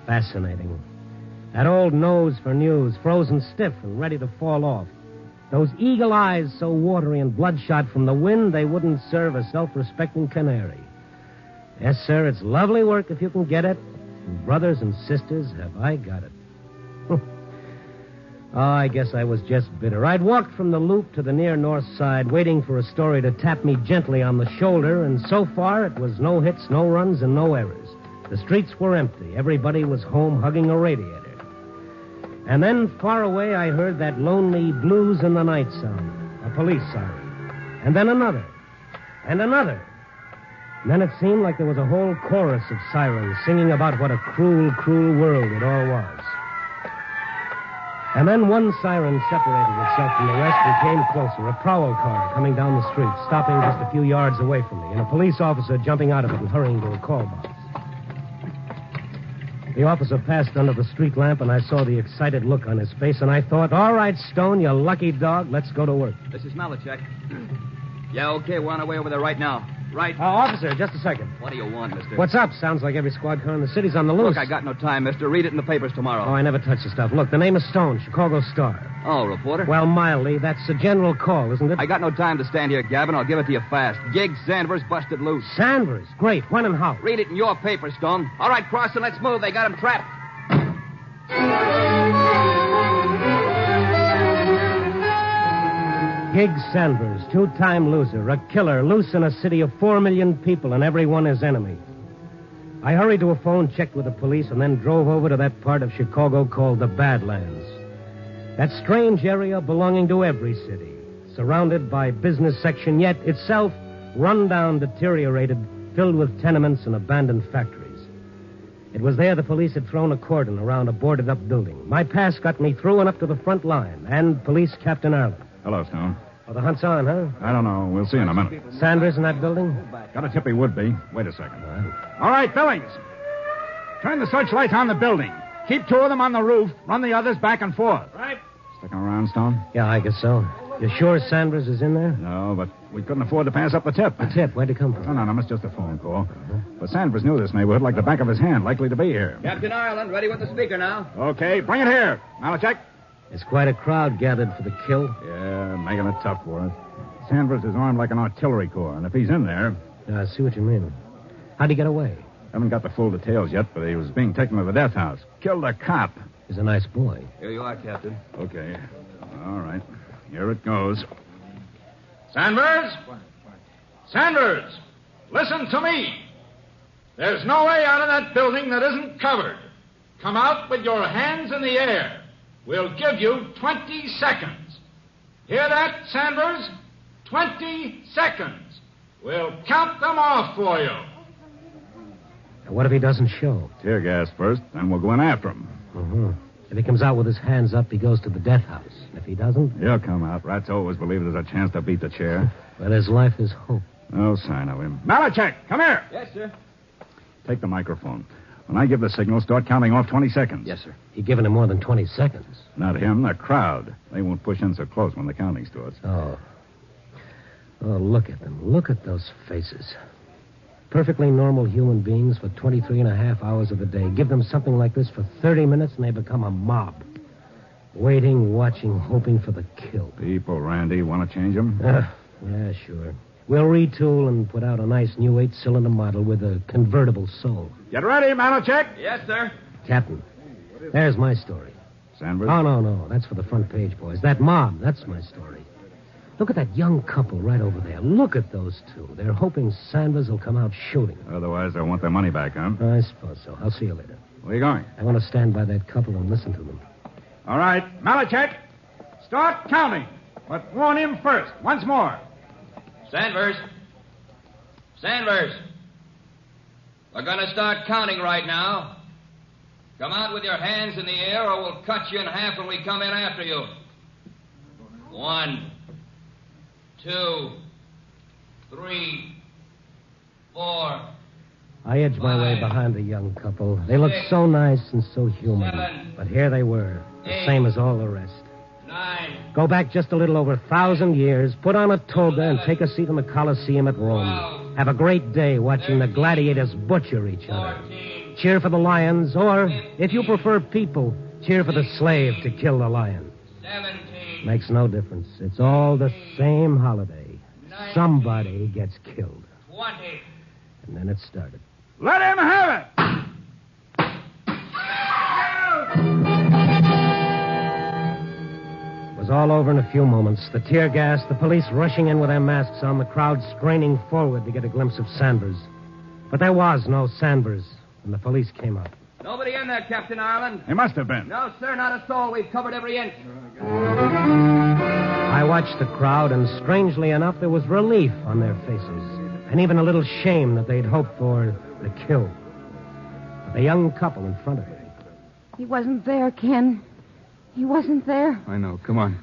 Fascinating. That old nose for news, frozen stiff and ready to fall off. Those eagle eyes so watery and bloodshot from the wind they wouldn't serve a self-respecting canary. Yes, sir, it's lovely work if you can get it. And brothers and sisters, have I got it. Oh, I guess I was just bitter. I'd walked from the Loop to the near north side, waiting for a story to tap me gently on the shoulder, and so far it was no hits, no runs, and no errors. The streets were empty. Everybody was home hugging a radiator. And then, far away, I heard that lonely blues in the night sound, a police siren. And then another, and another. And then it seemed like there was a whole chorus of sirens singing about what a cruel, cruel world it all was. And then one siren separated itself from the rest and came closer, a prowl car coming down the street, stopping just a few yards away from me, and a police officer jumping out of it and hurrying to a call box. The officer passed under the street lamp, and I saw the excited look on his face, and I thought, all right, Stone, you lucky dog, let's go to work. This is Malachek. Yeah, okay, we're on our way over there right now. Right. Officer, just a second. What do you want, mister? What's up? Sounds like every squad car in the city's on the loose. Look, I got no time, mister. Read it in the papers tomorrow. Oh, I never touch the stuff. Look, the name is Stone, Chicago Star. Oh, reporter? Well, mildly, that's a general call, isn't it? I got no time to stand here, Gavin. I'll give it to you fast. Gig Sanders busted loose. Sanders? Great. When and how? Read it in your paper, Stone. All right, Crossan, let's move. They got him trapped. Gig Sanders, two-time loser, a killer, loose in a city of 4 million people, and everyone his enemy. I hurried to a phone, checked with the police, and then drove over to that part of Chicago called the Badlands. That strange area belonging to every city, surrounded by business section, yet itself run down, deteriorated, filled with tenements and abandoned factories. It was there the police had thrown a cordon around a boarded-up building. My pass got me through and up to the front line, and Police Captain Arlen. Hello, Stone. Oh, the hunt's on, huh? I don't know. We'll see in a minute. Sanders in that building? Got a tip he would be. Wait a second. All right, Billings. Turn the searchlights on the building. Keep 2 of them on the roof. Run the others back and forth. Right. Sticking around, Stone? Yeah, I guess so. You sure Sanders is in there? No, but we couldn't afford to pass up the tip. The tip? Where'd it come from? No, it's just a phone call. But Sanders knew this neighborhood like the back of his hand, likely to be here. Captain Ireland, ready with the speaker now. Okay, bring it here. Malachek. There's quite a crowd gathered for the kill. Yeah, making it tough for us. Sanders is armed like an artillery corps, and if he's in there... I see what you mean. How'd he get away? Haven't got the full details yet, but he was being taken to the death house. Killed a cop. He's a nice boy. Here you are, Captain. Okay. All right. Here it goes. Sanders? Sanders! Listen to me. There's no way out of that building that isn't covered. Come out with your hands in the air. We'll give you 20 seconds. Hear that, Sanders? 20 seconds. We'll count them off for you. And what if he doesn't show? Tear gas first, then we'll go in after him. Uh-huh. If he comes out with his hands up, he goes to the death house. If he doesn't... He'll come out. Rats always believe there's a chance to beat the chair. But his life is hope. No sign of him. Malachek, come here. Yes, sir. Take the microphone. When I give the signal, start counting off 20 seconds. Yes, sir. He given him more than 20 seconds. Not him, the crowd. They won't push in so close when the counting starts. Oh, look at them. Look at those faces. Perfectly normal human beings for 23 and a half hours of the day. Give them something like this for 30 minutes and they become a mob. Waiting, watching, hoping for the kill. People, Randy, want to change them? Yeah, sure. We'll retool and put out a nice new 8-cylinder model with a convertible soul. Get ready, Malachek. Yes, sir. Captain, there's my story. Sanders? Oh, no. That's for the front page, boys. That mob, that's my story. Look at that young couple right over there. Look at those two. They're hoping Sanders will come out shooting. Otherwise, they'll want their money back, huh? I suppose so. I'll see you later. Where are you going? I want to stand by that couple and listen to them. All right. Malachek, start counting. But warn him first. Once more. Sanders. We're going to start counting right now. Come out with your hands in the air or we'll cut you in half when we come in after you. 1, 2, 3, 4. I edged my way behind the young couple. They looked so nice and so human. 7, but here they were, the same as all the rest. 9. Go back just a little over 1,000 years, put on a toga, and take a seat in the Colosseum at Rome. Have a great day watching the gladiators butcher each other. Cheer for the lions, or, if you prefer people, cheer for the slave to kill the lion. 17. Makes no difference. It's all the same holiday. Somebody gets killed. 20. And then it started. Let him have it! It was all over in a few moments. The tear gas, the police rushing in with their masks on, the crowd straining forward to get a glimpse of Sanders. But there was no Sanders when the police came up. Nobody in there, Captain Ireland. He must have been. No, sir, not a soul. We've covered every inch. I watched the crowd, and strangely enough, there was relief on their faces, and even a little shame that they'd hoped for the kill. But the young couple in front of me. He wasn't there, Ken. He wasn't there. I know. Come on.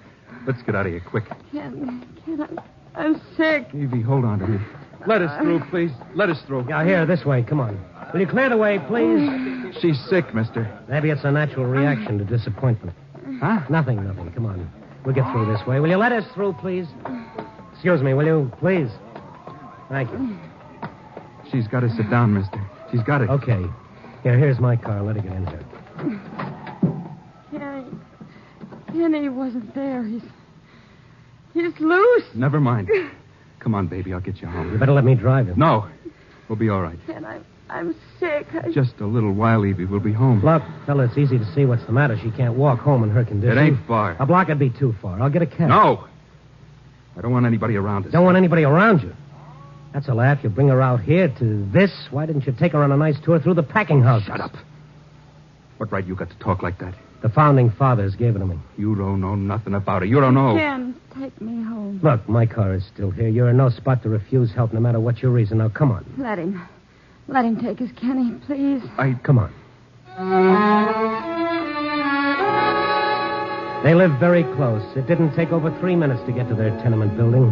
Let's get out of here quick. Ken, I'm sick. Evie, hold on to me. Let us through, please. Let us through. Yeah, here, this way. Come on. Will you clear the way, please? She's sick, mister. Maybe it's a natural reaction to disappointment. Huh? Nothing. Come on. We'll get through this way. Will you let us through, please? Excuse me, will you, please? Thank you. She's got to sit down, mister. She's got it. Okay. Here's my car. Let her get in here. Kenny wasn't there. He's loose. Never mind. Come on, baby. I'll get you home. You better let me drive him. No. We'll be all right. Ken, I'm sick. Just a little while, Evie. We'll be home. Look, fella, it's easy to see what's the matter. She can't walk home in her condition. It ain't far. A block would be too far. I'll get a cab. No. I don't want anybody around us. Don't want anybody around you? That's a laugh. You bring her out here to this. Why didn't you take her on a nice tour through the packing house? Shut up. What right you got to talk like that? The founding fathers gave it to me. You don't know nothing about it. You don't know. Ken, take me home. Look, my car is still here. You're in no spot to refuse help no matter what your reason. Now, come on. Let him take us, Kenny, please. Come on. They lived very close. It didn't take over 3 minutes to get to their tenement building.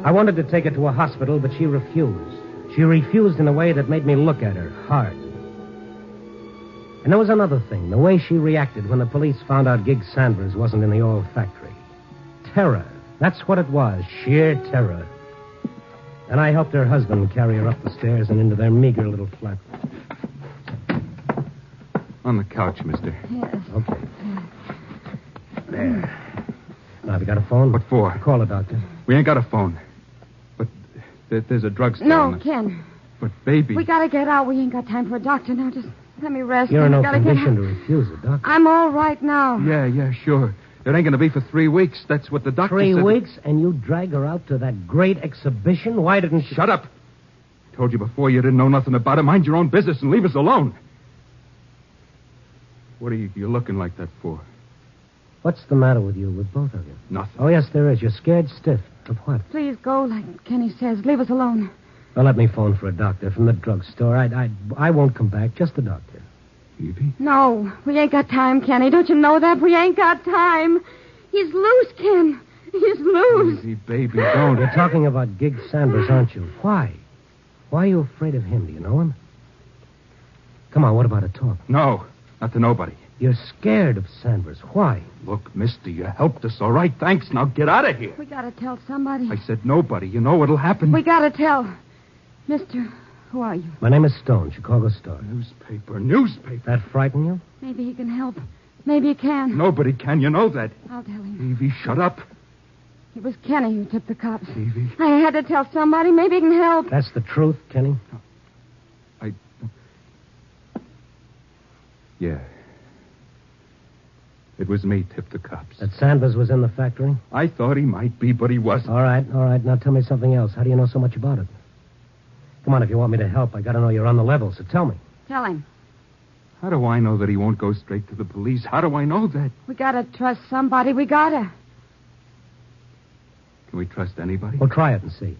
I wanted to take her to a hospital, but she refused. She refused in a way that made me look at her hard. And there was another thing, the way she reacted when the police found out Gig Sanders wasn't in the oil factory. Terror. That's what it was, sheer terror. And I helped her husband carry her up the stairs and into their meager little flat. On the couch, mister. Yes. Okay. There. Now, have you got a phone? What for? Call a doctor. We ain't got a phone. But there's a drugstore. No, Ken. But, baby. We gotta get out. We ain't got time for a doctor now. Just let me rest. You're in no Gotta condition to refuse a doctor. I'm all right now. Yeah, sure. It ain't going to be for 3 weeks. That's what the doctor said. 3 weeks, and you drag her out to that great exhibition? Why didn't you... Shut up. I told you before you didn't know nothing about it. Mind your own business and leave us alone. What are you looking like that for? What's the matter with you, with both of you? Nothing. Oh, yes, there is. You're scared stiff. Of what? Please go, like Kenny says. Leave us alone. Well, let me phone for a doctor from the drugstore. I won't come back. Just the doctor. Evie? No, we ain't got time, Kenny. Don't you know that? We ain't got time. He's loose, Ken. He's loose. Evie, baby, don't. You're talking about Gig Sanders, aren't you? Why? Why are you afraid of him? Do you know him? Come on, what about a talk? No, not to nobody. You're scared of Sanders. Why? Look, mister, you helped us, all right? Thanks. Now get out of here. We gotta tell somebody. I said nobody. You know what'll happen. We gotta tell. Mister, who are you? My name is Stone, Chicago Star. Newspaper. That frighten you? Maybe he can help. Maybe he can. Nobody can. You know that. I'll tell him. Evie, shut up. It was Kenny who tipped the cops. Evie. I had to tell somebody. Maybe he can help. That's the truth, Kenny? Yeah. It was me tipped the cops. That Sanders was in the factory? I thought he might be, but he wasn't. All right. Now tell me something else. How do you know so much about it? Come on, if you want me to help, I gotta know you're on the level, so tell me. Tell him. How do I know that he won't go straight to the police? How do I know that? We gotta trust somebody. We gotta. Can we trust anybody? Well, try it and see.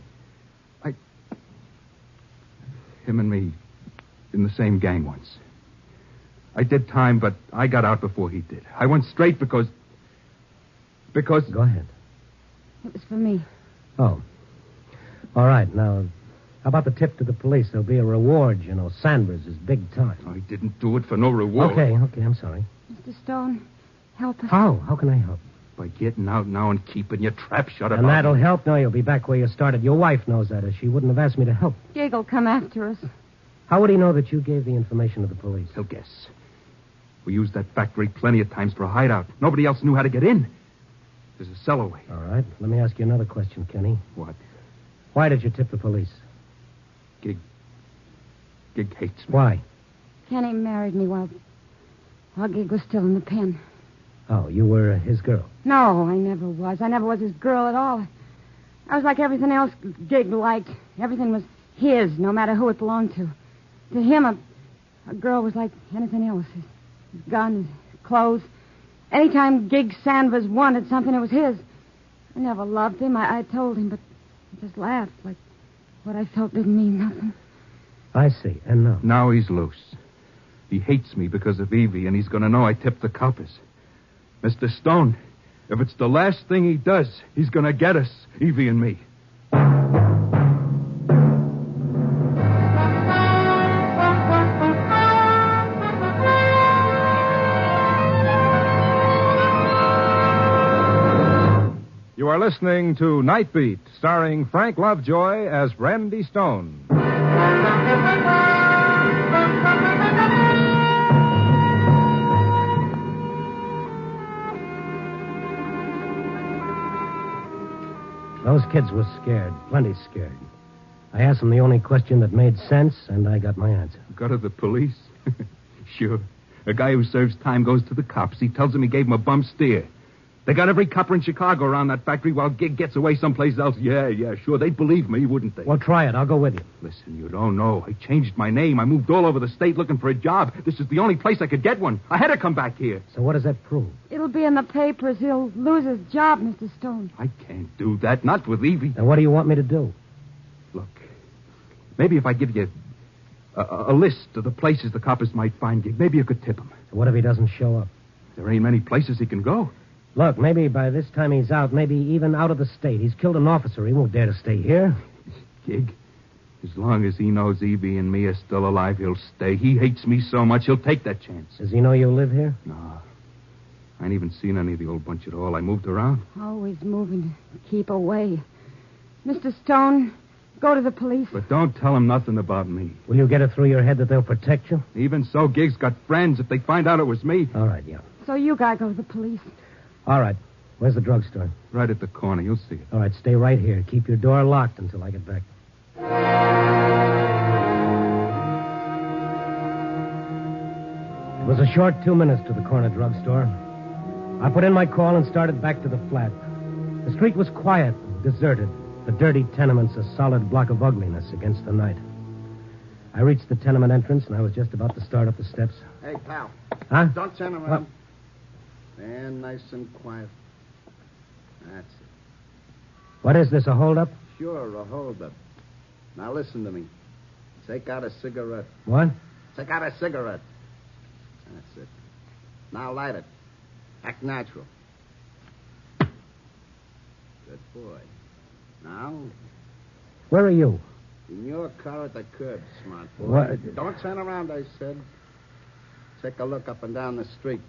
Him and me in the same gang once. I did time, but I got out before he did. I went straight because... Go ahead. It was for me. Oh. All right, now, how about the tip to the police? There'll be a reward, you know. Sanders is big time. I didn't do it for no reward. Okay, I'm sorry. Mr. Stone, help us. How? How can I help? By getting out now and keeping your trap shut up. And that'll help? No, you'll be back where you started. Your wife knows that, or she wouldn't have asked me to help. Gig will come after us. How would he know that you gave the information to the police? He'll guess. We used that factory plenty of times for a hideout. Nobody else knew how to get in. There's a cellarway. All right. Let me ask you another question, Kenny. What? Why did you tip the police? Gig hates me. Why? Kenny married me while Gig was still in the pen. Oh, you were his girl. No, I never was. I never was his girl at all. I was like everything else Gig liked. Everything was his, no matter who it belonged to. To him, a girl was like anything else. His gun, his clothes. Anytime Gig Sanders wanted something, it was his. I never loved him. I told him, but he just laughed like what I felt didn't mean nothing. I see. And now? Now he's loose. He hates me because of Evie, and he's going to know I tipped the coppers. Mr. Stone, if it's the last thing he does, he's going to get us, Evie and me. You are listening to Nightbeat, starring Frank Lovejoy as Randy Stone. Those kids were scared, plenty scared. I asked them the only question that made sense, and I got my answer. Go to the police? Sure. A guy who serves time goes to the cops. He tells them he gave him a bum steer. They got every copper in Chicago around that factory while Gig gets away someplace else. Yeah, sure. They'd believe me, wouldn't they? Well, try it. I'll go with you. Listen, you don't know. I changed my name. I moved all over the state looking for a job. This is the only place I could get one. I had to come back here. So what does that prove? It'll be in the papers. He'll lose his job, Mr. Stone. I can't do that. Not with Evie. Then what do you want me to do? Look, maybe if I give you a list of the places the coppers might find Gig, maybe you could tip him. So what if he doesn't show up? There ain't many places he can go. Look, maybe by this time he's out, maybe even out of the state. He's killed an officer. He won't dare to stay here. Gig, as long as he knows Evie and me are still alive, he'll stay. He hates me so much, he'll take that chance. Does he know you live here? No. I ain't even seen any of the old bunch at all. I moved around. Always moving to keep away. Mr. Stone, go to the police. But don't tell him nothing about me. Will you get it through your head that they'll protect you? Even so, Gig's got friends. If they find out it was me... All right, yeah. So you gotta go to the police. All right. Where's the drugstore? Right at the corner. You'll see it. All right, stay right here. Keep your door locked until I get back. It was a short 2 minutes to the corner drugstore. I put in my call and started back to the flat. The street was quiet, deserted. The dirty tenements a solid block of ugliness against the night. I reached the tenement entrance, and I was just about to start up the steps. Hey, pal. Huh? Don't turn around. Stand nice and quiet. That's it. What is this, a holdup? Sure, a holdup. Now listen to me. Take out a cigarette. What? Take out a cigarette. That's it. Now light it. Act natural. Good boy. Now? Where are you? In your car at the curb, smart boy. What? Don't turn around, I said. Take a look up and down the street.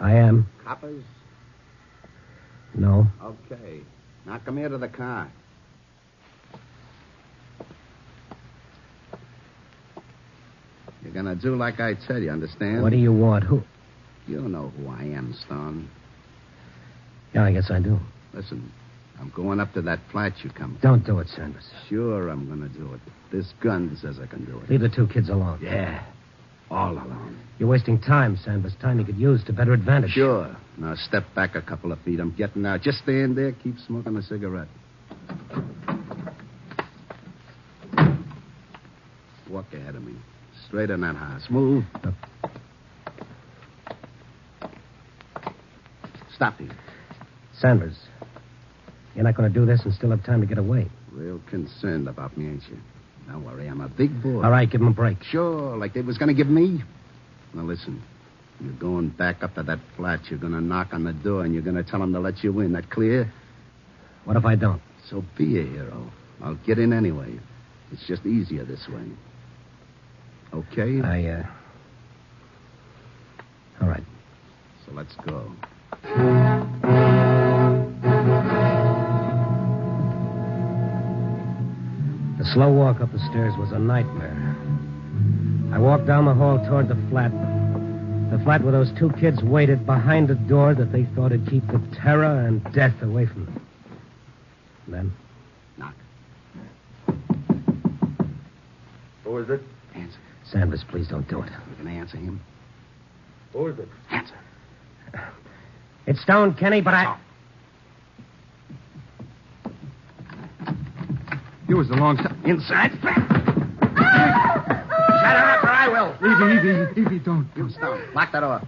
I am. Coppers? No. Okay. Now come here to the car. You're gonna do like I tell you, understand? What do you want? Who? You know who I am, Stone. Yeah, I guess I do. Listen, I'm going up to that flat you come from. Don't do it, Sanders. Sure, I'm gonna do it. This gun says I can do it. Leave the two kids alone. Yeah. All alone. You're wasting time, Sanders. Time you could use to better advantage. Sure. Now step back a couple of feet. I'm getting out. Just stand there. Keep smoking a cigarette. Walk ahead of me. Straight in that house. Move. Stop here. Sanders, you're not going to do this and still have time to get away. Real concerned about me, ain't you? Don't worry, I'm a big boy. All right, give him a break. Sure, like they was going to give me. Now, listen. You're going back up to that flat. You're going to knock on the door, and you're going to tell them to let you in. That clear? What if I don't? So be a hero. I'll get in anyway. It's just easier this way. Okay? All right. So let's go. The slow walk up the stairs was a nightmare. I walked down the hall toward the flat. The flat where those two kids waited behind a door that they thought would keep the terror and death away from them. And then? Knock. Who is it? Answer. Sanders, please don't do it. You can answer him. Who is it? Answer. It's Stone, Kenny, but I... You was a long time... Inside. Shut her up or I will. Evie, don't. You, Stone. Lock that door.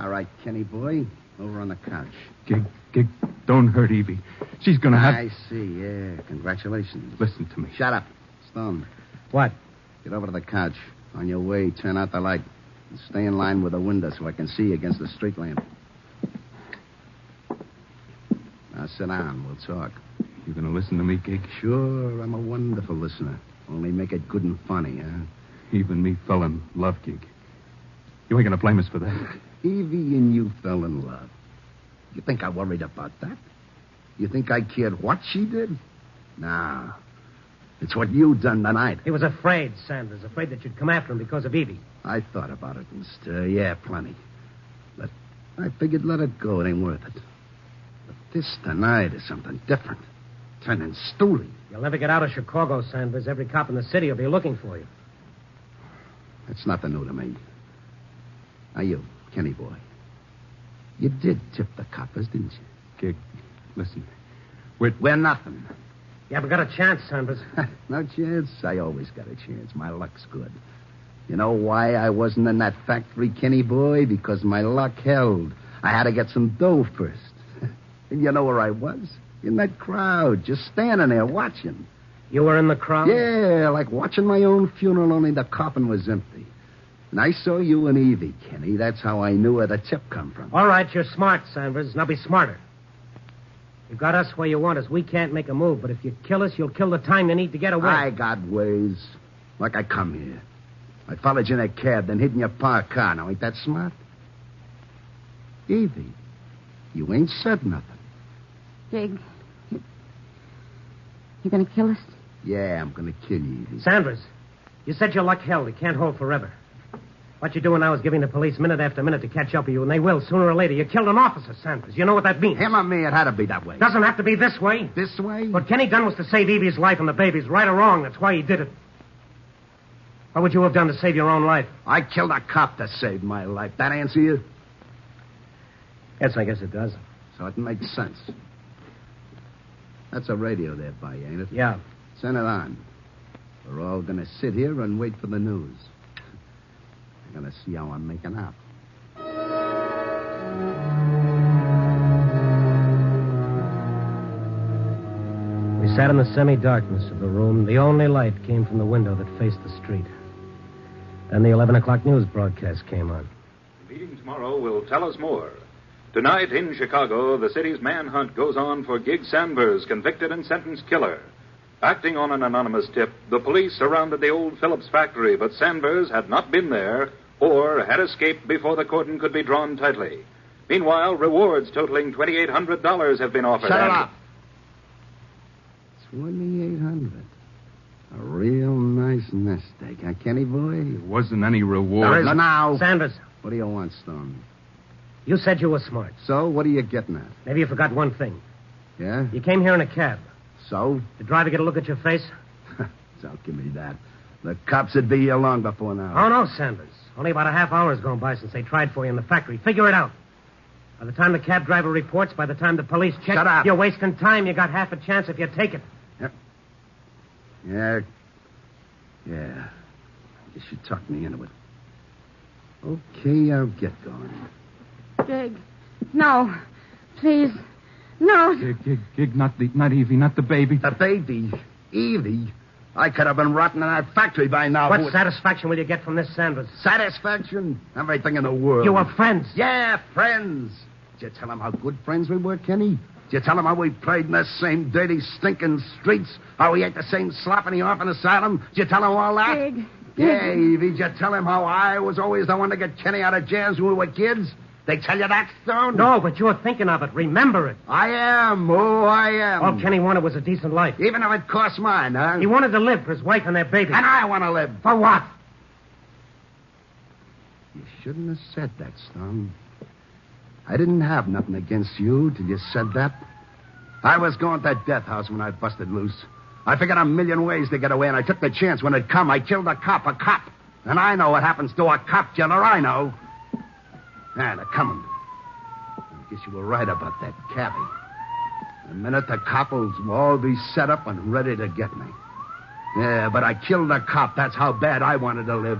All right, Kenny boy. Over on the couch. Gig, don't hurt Evie. She's gonna have... I see, yeah. Congratulations. Listen to me. Shut up. Stone. What? Get over to the couch. On your way, turn out the light. And stay in line with the window so I can see against the street lamp. Now sit down. We'll talk. You gonna listen to me, Gig? Sure, I'm a wonderful listener. Only make it good and funny, huh? Even me fell in love, Gig. You ain't gonna blame us for that. Evie and you fell in love. You think I worried about that? You think I cared what she did? Nah. It's what you done tonight. He was afraid, Sanders. Afraid that you'd come after him because of Evie. I thought about it, mister. Yeah, plenty. But I figured let it go. It ain't worth it. But this tonight is something different. Turning stooly. You'll never get out of Chicago, Sanders. Every cop in the city will be looking for you. It's nothing new to me. Now you, Kenny boy. You did tip the coppers, didn't you? Gig, listen. We're nothing. You haven't got a chance, Sanders. No chance? I always got a chance. My luck's good. You know why I wasn't in that factory, Kenny boy? Because my luck held. I had to get some dough first. And you know where I was? In that crowd, just standing there watching. You were in the crowd? Yeah, like watching my own funeral, only the coffin was empty. And I saw you and Evie, Kenny. That's how I knew where the tip come from. All right, you're smart, Sanders. Now be smarter. You got us where you want us. We can't make a move, but if you kill us, you'll kill the time you need to get away. I got ways. Like I come here. I followed you in a cab, then hid in your parked car. Now, ain't that smart? Evie, you ain't said nothing. Gig, you gonna kill us? Yeah, I'm gonna kill you, Evie. Sanders, you said your luck held. It can't hold forever. What you're doing now is giving the police minute after minute to catch up with you, and they will sooner or later. You killed an officer, Sanders. You know what that means? Him or me, it had to be that way. Doesn't have to be this way. This way? What Kenny done was to save Evie's life and the baby's. Right or wrong, that's why he did it. What would you have done to save your own life? I killed a cop to save my life. That answer you? Yes, I guess it does. So it makes sense. That's a radio there by you, ain't it? Yeah. Send it on. We're all going to sit here and wait for the news. We're going to see how I'm making out. We sat in the semi-darkness of the room. The only light came from the window that faced the street. Then the 11 o'clock news broadcast came on. The meeting tomorrow will tell us more. Tonight in Chicago, the city's manhunt goes on for Gig Sanders, convicted and sentenced killer. Acting on an anonymous tip, the police surrounded the old Phillips factory, but Sanders had not been there or had escaped before the cordon could be drawn tightly. Meanwhile, rewards totaling $2,800 have been offered. Shut it up. 2,800. A real nice nest egg, huh, Kenny boy? There wasn't any reward. There is now. Sanders. What do you want, Stone? You said you were smart. So, what are you getting at? Maybe you forgot one thing. Yeah? You came here in a cab. So? Did the driver get a look at your face? Don't give me that. The cops would be here long before now. Oh, no, Sanders. Only about a half hour's gone by since they tried for you in the factory. Figure it out. By the time the cab driver reports, by the time the police check... Shut up. You're wasting time. You got half a chance if you take it. Yep. Yeah. I guess you talked me into it. Okay, I'll get going. Gig. No. Please. No. Gig, not Evie, not the baby. The baby? Evie? I could have been rotting in that factory by now. What satisfaction will you get from this, Sanders? Satisfaction? Everything in the world. You were friends. Yeah, friends. Did you tell him how good friends we were, Kenny? Did you tell him how we played in the same dirty, stinking streets? How we ate the same slop in the orphan asylum? Did you tell him all that? Gig. Yeah, Evie, did you tell him how I was always the one to get Kenny out of jams when we were kids? They tell you that, Stone? No, but you're thinking of it. Remember it. I am. Oh, I am. All Kenny wanted was a decent life. Even if it cost mine, huh? He wanted to live for his wife and their baby. And I want to live. For what? You shouldn't have said that, Stone. I didn't have nothing against you till you said that. I was going to that death house when I busted loose. I figured a million ways to get away, and I took the chance when it come. I killed a cop. And I know what happens to a cop killer, I know. Yeah, they're coming. I guess you were right about that cabbie. The minute the cop will all be set up and ready to get me. Yeah, but I killed a cop. That's how bad I wanted to live.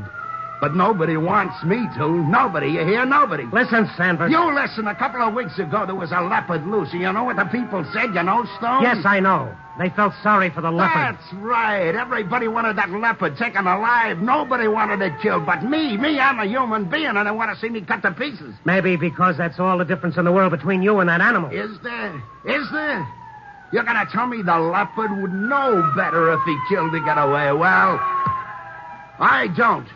But nobody wants me to. Nobody, you hear? Nobody. Listen, Sanders. You listen. A couple of weeks ago, there was a leopard loose. You know what the people said, you know, Stone? Yes, I know. They felt sorry for the leopard. That's right. Everybody wanted that leopard taken alive. Nobody wanted it killed but me. I'm a human being, and they want to see me cut to pieces. Maybe because that's all the difference in the world between you and that animal. Is there? You're going to tell me the leopard would know better if he killed to get away? Well, I don't.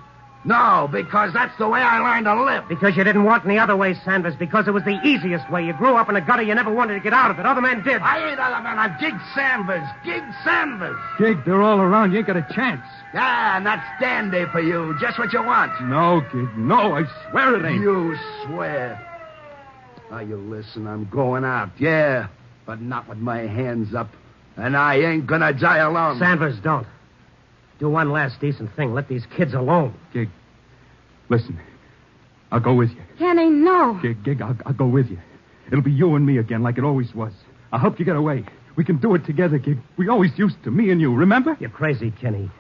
No, because that's the way I learned to live. Because you didn't want any other way, Sanders. Because it was the easiest way. You grew up in a gutter. You never wanted to get out of it. Other men did. I ain't other men. I'm Gig Sanders. Gig, they're all around. You ain't got a chance. Yeah, and that's dandy for you. Just what you want. No, Gig, no. I swear it ain't. You swear. Now, you listen. I'm going out. Yeah, but not with my hands up. And I ain't gonna die alone. Sanders, don't. Do one last decent thing. Let these kids alone. Gig, listen. I'll go with you. Kenny, no. Gig, I'll go with you. It'll be you and me again like it always was. I'll help you get away. We can do it together, Gig. We always used to, me and you, remember? You're crazy, Kenny.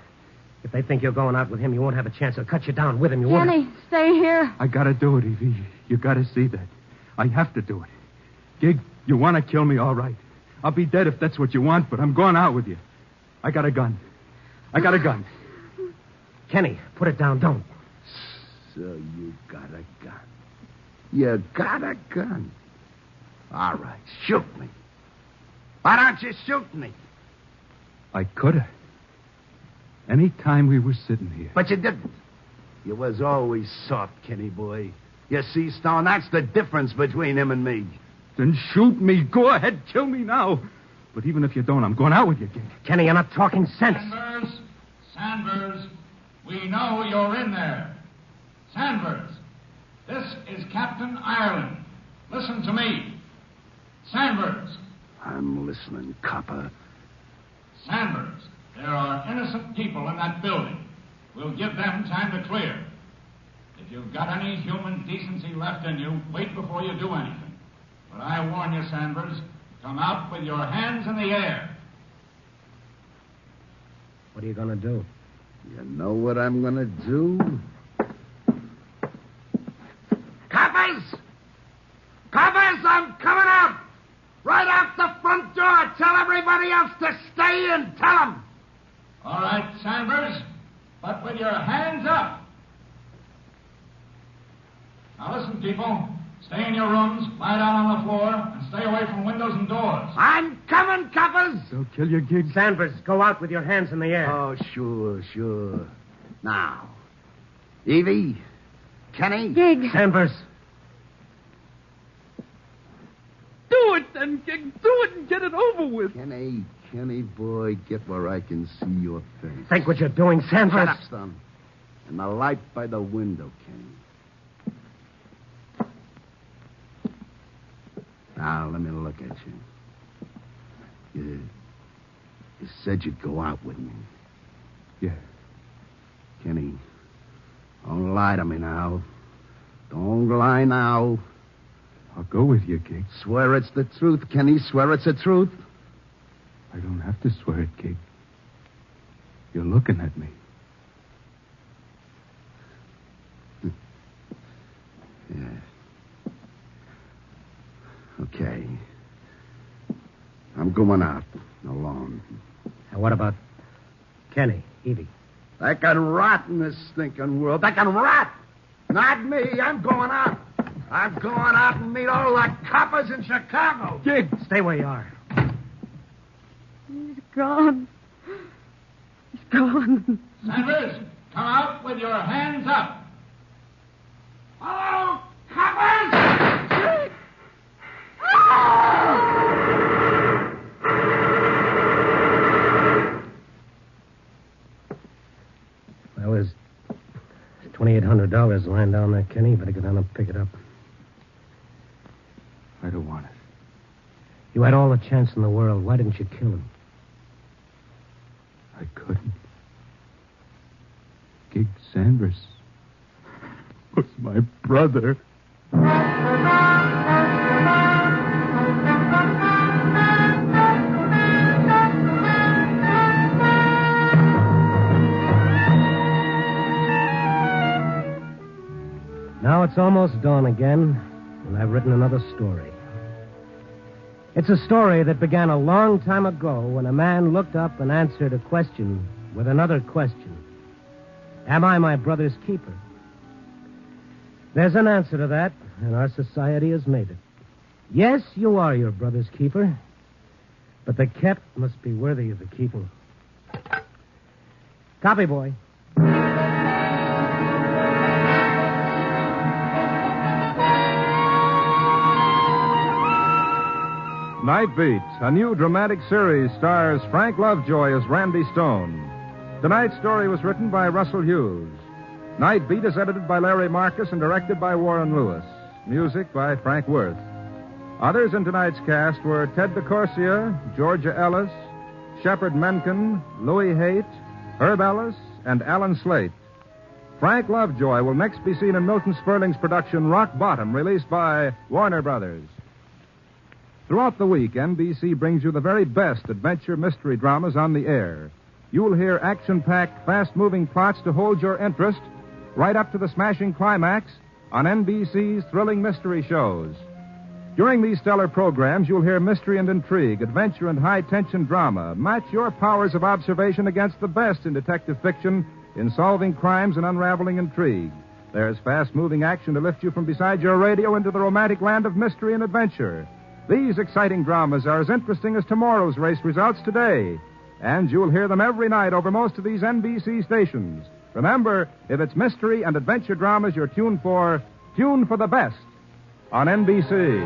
If they think you're going out with him, you won't have a chance. They'll cut you down with him. You won't. Kenny, stay here. I gotta do it, Evie. You gotta see that. I have to do it. Gig, you want to kill me, all right. I'll be dead if that's what you want, but I'm going out with you. I got a gun. Kenny, put it down. Don't. So you got a gun. You got a gun. All right, shoot me. Why don't you shoot me? I could have. Any time we were sitting here. But you didn't. You was always soft, Kenny boy. You see, Stone, that's the difference between him and me. Then shoot me. Go ahead, kill me now. But even if you don't, I'm going out with you, Gig. Kenny, you're not talking sense. Sanders, we know you're in there. Sanders, this is Captain Ireland. Listen to me. Sanders. I'm listening, copper. Sanders, there are innocent people in that building. We'll give them time to clear. If you've got any human decency left in you, wait before you do anything. But I warn you, Sanders, come out with your hands in the air. What are you going to do? You know what I'm going to do? Coppers! Coppers, I'm coming out! Right out the front door. Tell everybody else to stay in. Tell them. All right, Sanders, but with your hands up. Now listen, people. Stay in your rooms, lie down on the floor, and stay away from windows and doors. I'm coming, coppers. They'll kill you, Gig. Sanders, go out with your hands in the air. Oh, sure. Now, Evie, Kenny. Gig. Sanders. Do it then, Gig. Do it and get it over with. Kenny, boy, get where I can see your face. Think what you're doing, Sanders. Shut up, son. And the light by the window, Kenny. Now, let me look at you. You said you'd go out with me. Yeah. Kenny, don't lie to me now. Don't lie now. I'll go with you, Gig. Swear it's the truth, Kenny. Swear it's the truth. I don't have to swear it, Gig. You're looking at me. Yeah. Okay. I'm going out alone. Now, what about Kenny, Evie? They can rot in this stinking world. They can rot. Not me. I'm going out. I'm going out and meet all the coppers in Chicago. Gig, stay where you are. He's gone. He's gone. Sanders, come out with your hands up. Hello, coppers! Well, there's $2,800 lying down there, Kenny. Better go down and pick it up. I don't want it. You had all the chance in the world. Why didn't you kill him? I couldn't. Gig Sanders was my brother. Now it's almost dawn again, and I've written another story. It's a story that began a long time ago when a man looked up and answered a question with another question. Am I my brother's keeper? There's an answer to that, and our society has made it. Yes, you are your brother's keeper, but the kept must be worthy of the keeping. Copy, boy. Nightbeat, a new dramatic series, stars Frank Lovejoy as Randy Stone. Tonight's story was written by Russell Hughes. Nightbeat is edited by Larry Marcus and directed by Warren Lewis. Music by Frank Worth. Others in tonight's cast were Ted DeCorsia, Georgia Ellis, Shepard Menken, Louis Haight, Herb Ellis, and Alan Slate. Frank Lovejoy will next be seen in Milton Sperling's production Rock Bottom, released by Warner Brothers. Throughout the week, NBC brings you the very best adventure mystery dramas on the air. You'll hear action-packed, fast-moving plots to hold your interest right up to the smashing climax on NBC's thrilling mystery shows. During these stellar programs, you'll hear mystery and intrigue, adventure and high-tension drama. Match your powers of observation against the best in detective fiction in solving crimes and unraveling intrigue. There's fast-moving action to lift you from beside your radio into the romantic land of mystery and adventure. These exciting dramas are as interesting as tomorrow's race results today. And you'll hear them every night over most of these NBC stations. Remember, if it's mystery and adventure dramas you're tuned for the best on NBC.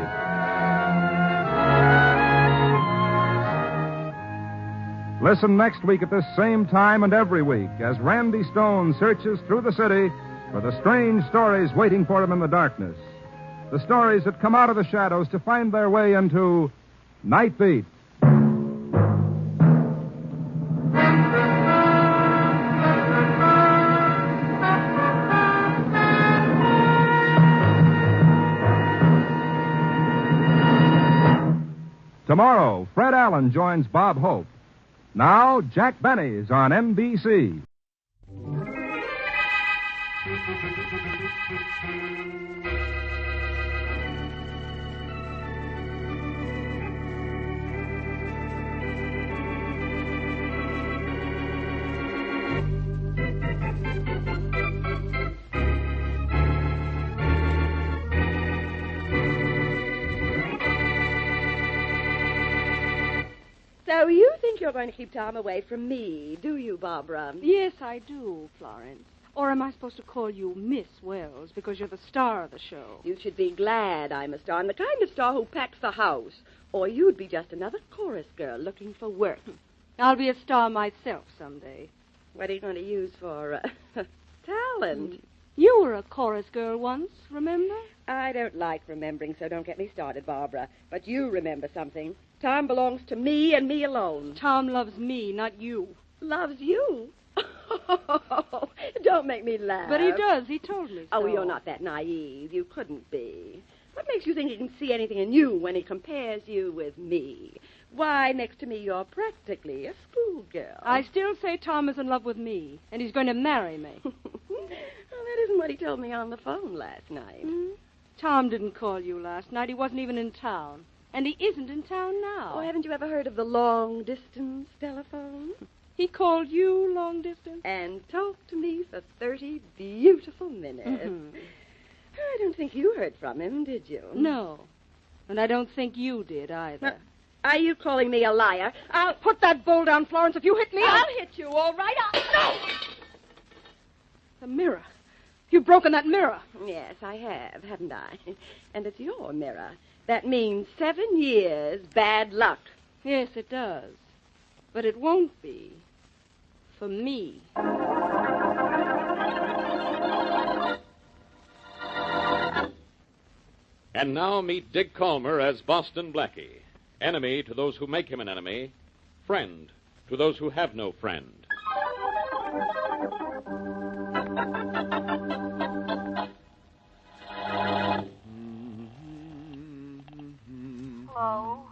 Listen next week at this same time and every week as Randy Stone searches through the city for the strange stories waiting for him in the darkness. The stories that come out of the shadows to find their way into Nightbeat. Tomorrow, Fred Allen joins Bob Hope. Now, Jack Benny's on NBC. So you think you're going to keep Tom away from me, do you, Barbara? Yes, I do, Florence. Or am I supposed to call you Miss Wells because you're the star of the show? You should be glad I'm a star. I'm the kind of star who packs the house. Or you'd be just another chorus girl looking for work. I'll be a star myself someday. What are you going to use for talent? You were a chorus girl once, remember? I don't like remembering, so don't get me started, Barbara. But you remember something. Tom belongs to me and me alone. Tom loves me, not you. Loves you? Don't make me laugh. But he does. He told me so. Oh, you're not that naive. You couldn't be. What makes you think he can see anything in you when he compares you with me? Why, next to me, you're practically a schoolgirl. I still say Tom is in love with me, and he's going to marry me. Well, that isn't what he told me on the phone last night. Tom didn't call you last night. He wasn't even in town. And he isn't in town now. Oh, haven't you ever heard of the long-distance telephone? He called you long distance? And talked to me for 30 beautiful minutes. I don't think you heard from him, did you? No. And I don't think you did either. Are you calling me a liar? I'll put that bowl down, Florence. If you hit me, I'll hit you, all right? No! The mirror. You've broken that mirror. Yes, I have, haven't I? And it's your mirror. That means 7 years bad luck. Yes, it does. But it won't be. For me. And now meet Dick Calmer as Boston Blackie. Enemy to those who make him an enemy. Friend to those who have no friend. Hello?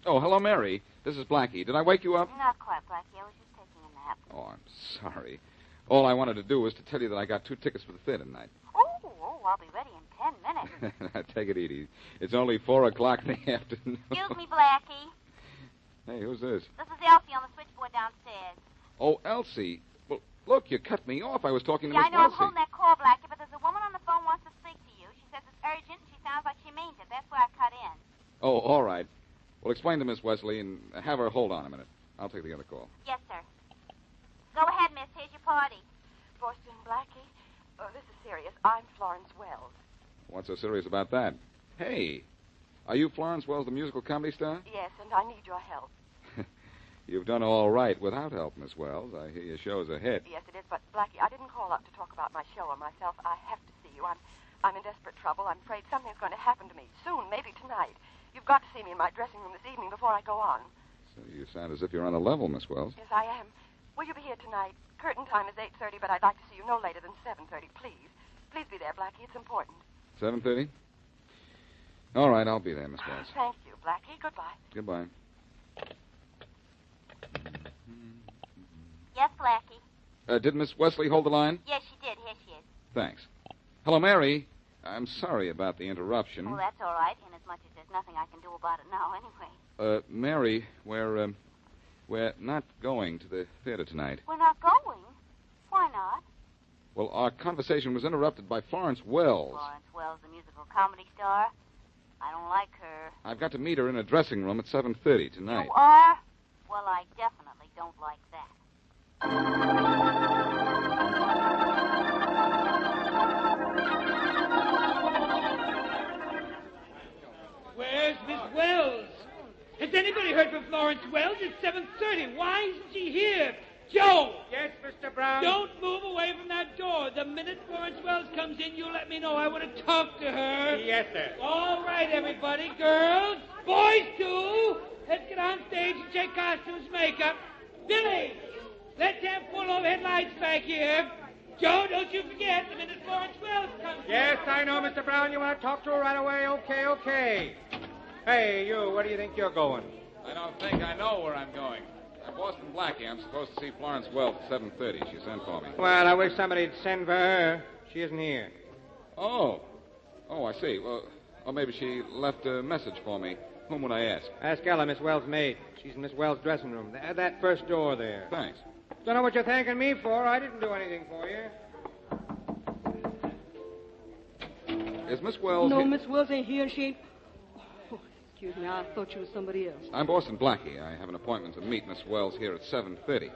Oh, hello, Mary. This is Blackie. Did I wake you up? Not quite, Blackie. I was just taking a nap. Oh, I'm sorry. All I wanted to do was to tell you that I got 2 tickets for the theater tonight. Oh, I'll be ready in 10 minutes. Take it easy. It's only 4 o'clock in the afternoon. Excuse me, Blackie. Hey, who's this? This is Elsie on the switchboard downstairs. Oh, Elsie. Well, look, you cut me off. I was talking to Yeah, Miss I know. I'm Elsie. holding that call, Blackie, but there's a woman on the phone wants to speak to you. She says it's urgent, and she sounds like she means it. That's why I cut in. Oh, all right. Well, explain to Miss Wesley and have her hold on a minute. I'll take the other call. Yes, sir. Go ahead, miss. Here's your party. Boston Blackie? Oh, this is serious. I'm Florence Wells. What's so serious about that? Hey, are you Florence Wells, the musical comedy star? Yes, and I need your help. You've done all right without help, Miss Wells. I hear your show's a hit. Yes, it is, but Blackie, I didn't call up to talk about my show or myself. I have to see you. I'm in desperate trouble. I'm afraid something's going to happen to me soon, maybe tonight. You've got to see me in my dressing room this evening before I go on. So you sound as if you're on a level, Miss Wells. Yes, I am. Will you be here tonight? Curtain time is 8:30, but I'd like to see you no later than 7:30, please. Please be there, Blackie. It's important. 7:30? All right, I'll be there, Miss Wells. Thank you, Blackie. Goodbye. Goodbye. Yes, Blackie. Did Miss Wesley hold the line? Yes, she did. Here she is. Thanks. Hello, Mary. I'm sorry about the interruption. Oh, that's all right, inasmuch as there's nothing I can do about it now anyway. Mary, we're not going to the theater tonight. We're not going? Why not? Well, our conversation was interrupted by Florence Wells. Florence Wells, the musical comedy star. I don't like her. I've got to meet her in a dressing room at 7:30 tonight. You are? Well, I definitely don't like that. Where's Miss Wells? Has anybody heard from Florence Wells? It's 7:30. Why isn't she here? Joe! Yes, Mr. Brown? Don't move away from that door. The minute Florence Wells comes in, you let me know. I want to talk to her. Yes, sir. All right, everybody. Girls, boys, too. Let's get on stage and check costumes, makeup. Billy, let's have full overhead lights back here. Joe, don't you forget, the minute Florence Wells comes in. Yes, I know, Mr. Brown. You want to talk to her right away? Okay. Hey, you, where do you think you're going? I don't think I know where I'm going. I'm Boston Blackie. I'm supposed to see Florence Wells at 7:30. She sent for me. Well, I wish somebody'd send for her. She isn't here. Oh, I see. Well, maybe she left a message for me. Whom would I ask? Ask Ella, Miss Wells' maid. She's in Miss Wells' dressing room. That first door there. Thanks. Don't know what you're thanking me for. I didn't do anything for you. Is Miss Wells No, here? Miss Wells ain't here. She ain't... Oh, excuse me. I thought she was somebody else. I'm Boston Blackie. I have an appointment to meet Miss Wells here at 7:30.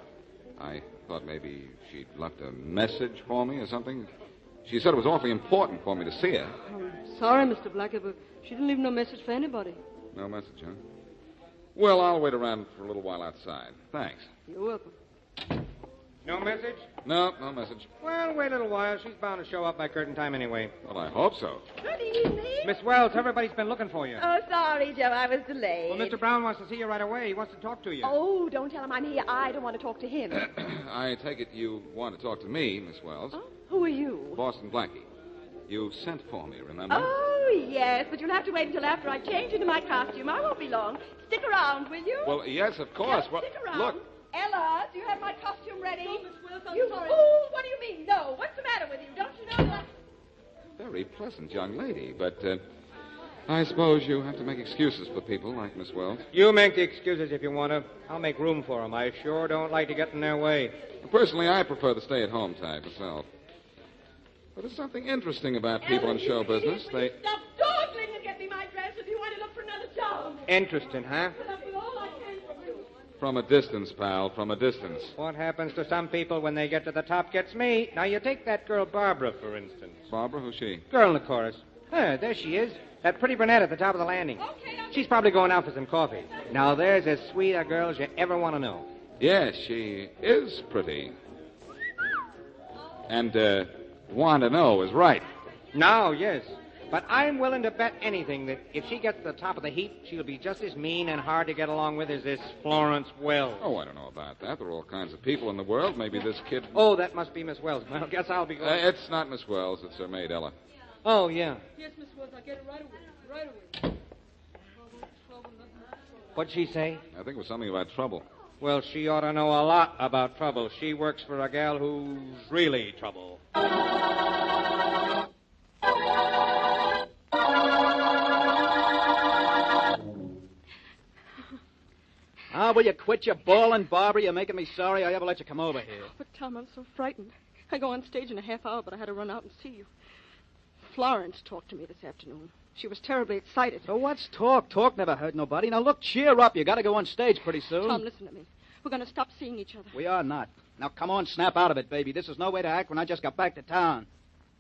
I thought maybe she'd left a message for me or something. She said it was awfully important for me to see her. I'm sorry, Mr. Blackie, but she didn't leave no message for anybody. No message, huh? Well, I'll wait around for a little while outside. Thanks. You're welcome. No message? No message. Well, wait a little while. She's bound to show up by curtain time anyway. Well, I hope so. Good evening. Miss Wells, everybody's been looking for you. Oh, sorry, Joe. I was delayed. Well, Mr. Brown wants to see you right away. He wants to talk to you. Oh, don't tell him I'm here. I don't want to talk to him. I take it you want to talk to me, Miss Wells. Oh, who are you? Boston Blackie. You sent for me, remember? Oh, yes, but you'll have to wait until after I change into my costume. I won't be long. Stick around, will you? Well, yes, of course. Just Well, stick around. look. Ella, do you have my costume ready? No, Miss Wells, I'm you sorry. fool! What do you mean, no? What's the matter with you? Don't you know that? Very pleasant young lady, but I suppose you have to make excuses for people like Miss Wells. You make the excuses if you want to. I'll make room for them. I sure don't like to get in their way. Personally, I prefer the stay-at-home type myself. But there's something interesting about people in show business. They... Stop dawdling and get me my dress if you want to look for another job. Interesting, huh? I'll do all I can for you. From a distance, pal, from a distance. What happens to some people when they get to the top gets me. Now, you take that girl Barbara, for instance. Barbara, who's she? Girl in the chorus. There she is. That pretty brunette at the top of the landing. She's probably going out for some coffee. Now, there's as sweet a girl as you ever want to know. Yes, she is pretty. And, want to know is right. Now, yes. But I'm willing to bet anything that if she gets to the top of the heap, she'll be just as mean and hard to get along with as this Florence Wells. Oh, I don't know about that. There are all kinds of people in the world. Maybe this kid... Oh, that must be Miss Wells. Well, I guess I'll be going. It's not Miss Wells. It's her maid, Ella. Oh, yeah. Yes, Miss Wells, I'll get it right away. Right away. What'd she say? I think it was something about trouble. Well, she ought to know a lot about trouble. She works for a gal who's really trouble. Will you quit your bawling, Barbara? You're making me sorry I ever let you come over here. But, Tom, I'm so frightened. I go on stage in a half hour, but I had to run out and see you. Florence talked to me this afternoon. She was terribly excited. So what's talk? Talk never hurt nobody. Now, look, cheer up. You got to go on stage pretty soon. Tom, listen to me. We're going to stop seeing each other. We are not. Now, come on, snap out of it, baby. This is no way to act when I just got back to town.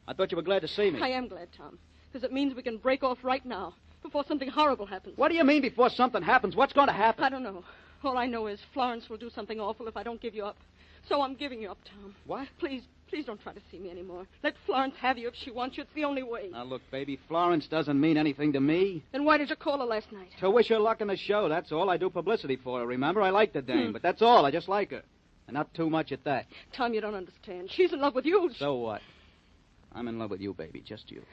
I thought you were glad to see me. I am glad, Tom, because it means we can break off right now, before something horrible happens. What do you mean before something happens? What's going to happen? I don't know. All I know is Florence will do something awful if I don't give you up. So I'm giving you up, Tom. What? Please don't try to see me anymore. Let Florence have you if she wants you. It's the only way. Now, look, baby, Florence doesn't mean anything to me. Then why did you call her last night? To wish her luck in the show, that's all. I do publicity for her, remember? I like the dame, but that's all. I just like her. And not too much at that. Tom, you don't understand. She's in love with you. So what? I'm in love with you, baby, just you.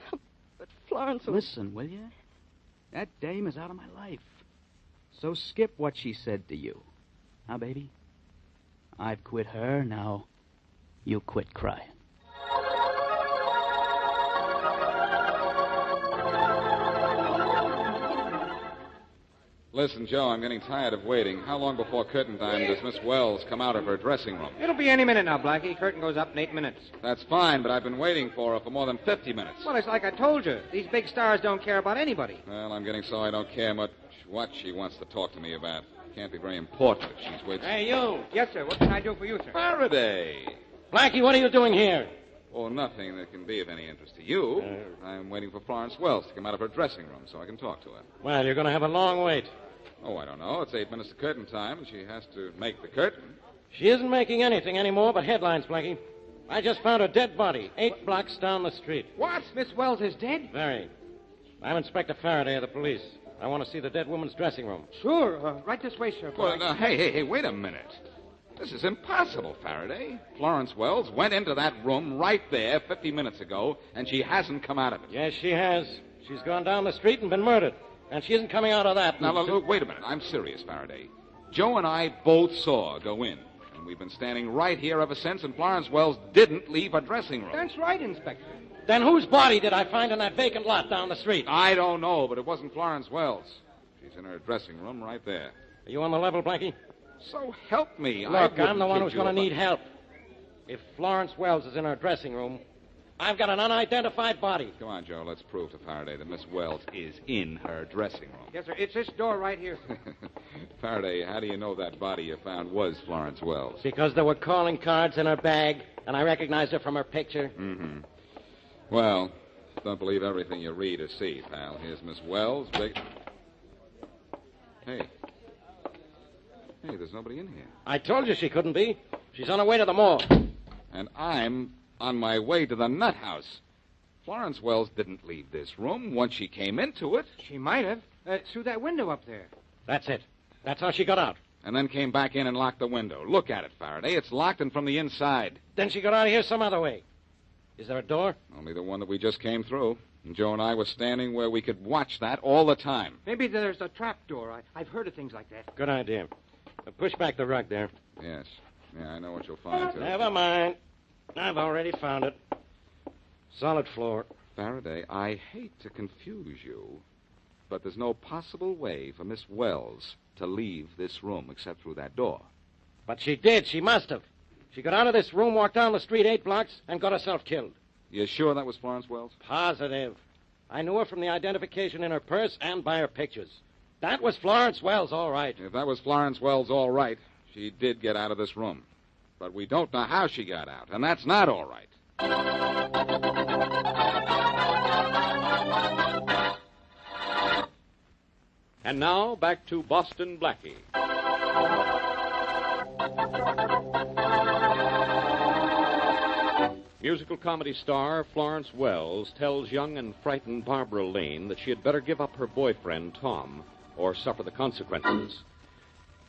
But Florence... Listen, will you? That dame is out of my life. So skip what she said to you. Now, baby, I've quit her. Now, you quit crying. Listen, Joe, I'm getting tired of waiting. How long before curtain time does Miss Wells come out of her dressing room? It'll be any minute now, Blackie. Curtain goes up in 8 minutes. That's fine, but I've been waiting for her for more than 50 minutes. Well, it's like I told you. These big stars don't care about anybody. Well, I'm getting so I don't care much what she wants to talk to me about. Can't be very important if she's waiting. Hey, you. Yes, sir. What can I do for you, sir? Faraday. Blackie, what are you doing here? Oh, nothing that can be of any interest to you. I'm waiting for Florence Wells to come out of her dressing room so I can talk to her. Well, you're going to have a long wait. Oh, I don't know. It's 8 minutes to curtain time, and she has to make the curtain. She isn't making anything anymore but headlines, Blackie. I just found a dead body 8 blocks down the street. What? Miss Wells is dead? Very. I'm Inspector Faraday of the police. I want to see the dead woman's dressing room. Sure. Right this way, sir. Well, now, hey, wait a minute. This is impossible, Faraday. Florence Wells went into that room right there 50 minutes ago, and she hasn't come out of it. Yes, she has. She's gone down the street and been murdered. And she isn't coming out of that. Now, look, wait a minute. I'm serious, Faraday. Joe and I both saw her go in. And we've been standing right here ever since, and Florence Wells didn't leave her dressing room. That's right, Inspector. Then whose body did I find in that vacant lot down the street? I don't know, but it wasn't Florence Wells. She's in her dressing room right there. Are you on the level, Blackie? So help me. Look, I'm the one who's going to need help. If Florence Wells is in her dressing room, I've got an unidentified body. Come on, Joe. Let's prove to Faraday that Miss Wells is in her dressing room. Yes, sir. It's this door right here. Faraday, how do you know that body you found was Florence Wells? Because there were calling cards in her bag, and I recognized her from her picture. Mm-hmm. Well, don't believe everything you read or see, pal. Here's Miss Wells. Hey, there's nobody in here. I told you she couldn't be. She's on her way to the mall. And I'm on my way to the nut house. Florence Wells didn't leave this room once she came into it. She might have. Through that window up there. That's it. That's how she got out. And then came back in and locked the window. Look at it, Faraday. It's locked and from the inside. Then she got out of here some other way. Is there a door? Only the one that we just came through. And Joe and I were standing where we could watch that all the time. Maybe there's a trap door. I've heard of things like that. Good idea. Push back the rug there. Yes. Yeah, I know what you'll find, too. Never mind. I've already found it. Solid floor. Faraday, I hate to confuse you, but there's no possible way for Miss Wells to leave this room except through that door. But she did. She must have. She got out of this room, walked down the street 8 blocks, and got herself killed. You sure that was Florence Wells? Positive. I knew her from the identification in her purse and by her pictures. That was Florence Wells, all right. If that was Florence Wells, all right, she did get out of this room. But we don't know how she got out, and that's not all right. And now, back to Boston Blackie. Musical comedy star Florence Wells tells young and frightened Barbara Lane that she had better give up her boyfriend, Tom, or suffer the consequences.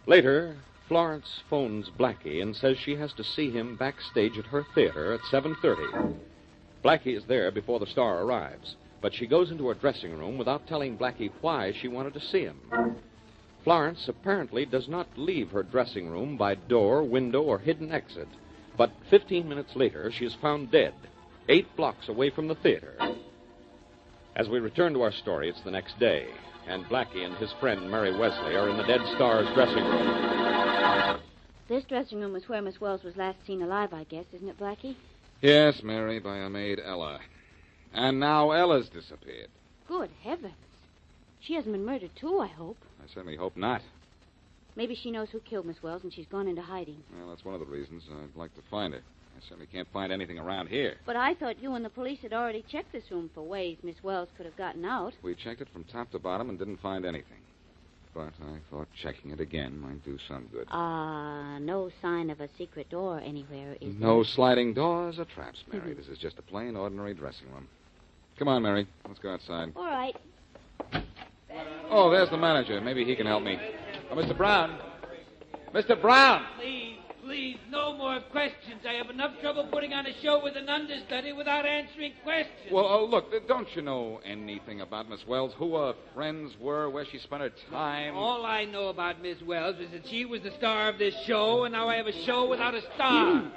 Later, Florence phones Blackie and says she has to see him backstage at her theater at 7:30. Blackie is there before the star arrives, but she goes into her dressing room without telling Blackie why she wanted to see him. Florence apparently does not leave her dressing room by door, window, or hidden exit. But 15 minutes later, she is found dead, 8 blocks away from the theater. As we return to our story, it's the next day, and Blackie and his friend Mary Wesley are in the dead star's dressing room. This dressing room is where Miss Wells was last seen alive, I guess, isn't it, Blackie? Yes, Mary, by her maid Ella. And now Ella's disappeared. Good heavens. She hasn't been murdered, too, I hope. I certainly hope not. Maybe she knows who killed Miss Wells and she's gone into hiding. Well, that's one of the reasons I'd like to find her. I certainly can't find anything around here. But I thought you and the police had already checked this room for ways Miss Wells could have gotten out. We checked it from top to bottom and didn't find anything. But I thought checking it again might do some good. No sign of a secret door anywhere, is No there? sliding doors or traps, Mary. This is just a plain, ordinary dressing room. Come on, Mary. Let's go outside. All right. Oh, there's the manager. Maybe he can help me. Oh, Mr. Brown. Mr. Brown! Please, no more questions. I have enough trouble putting on a show with an understudy without answering questions. Well, look, don't you know anything about Miss Wells? Who her friends were, where she spent her time? All I know about Miss Wells is that she was the star of this show, and now I have a show without a star.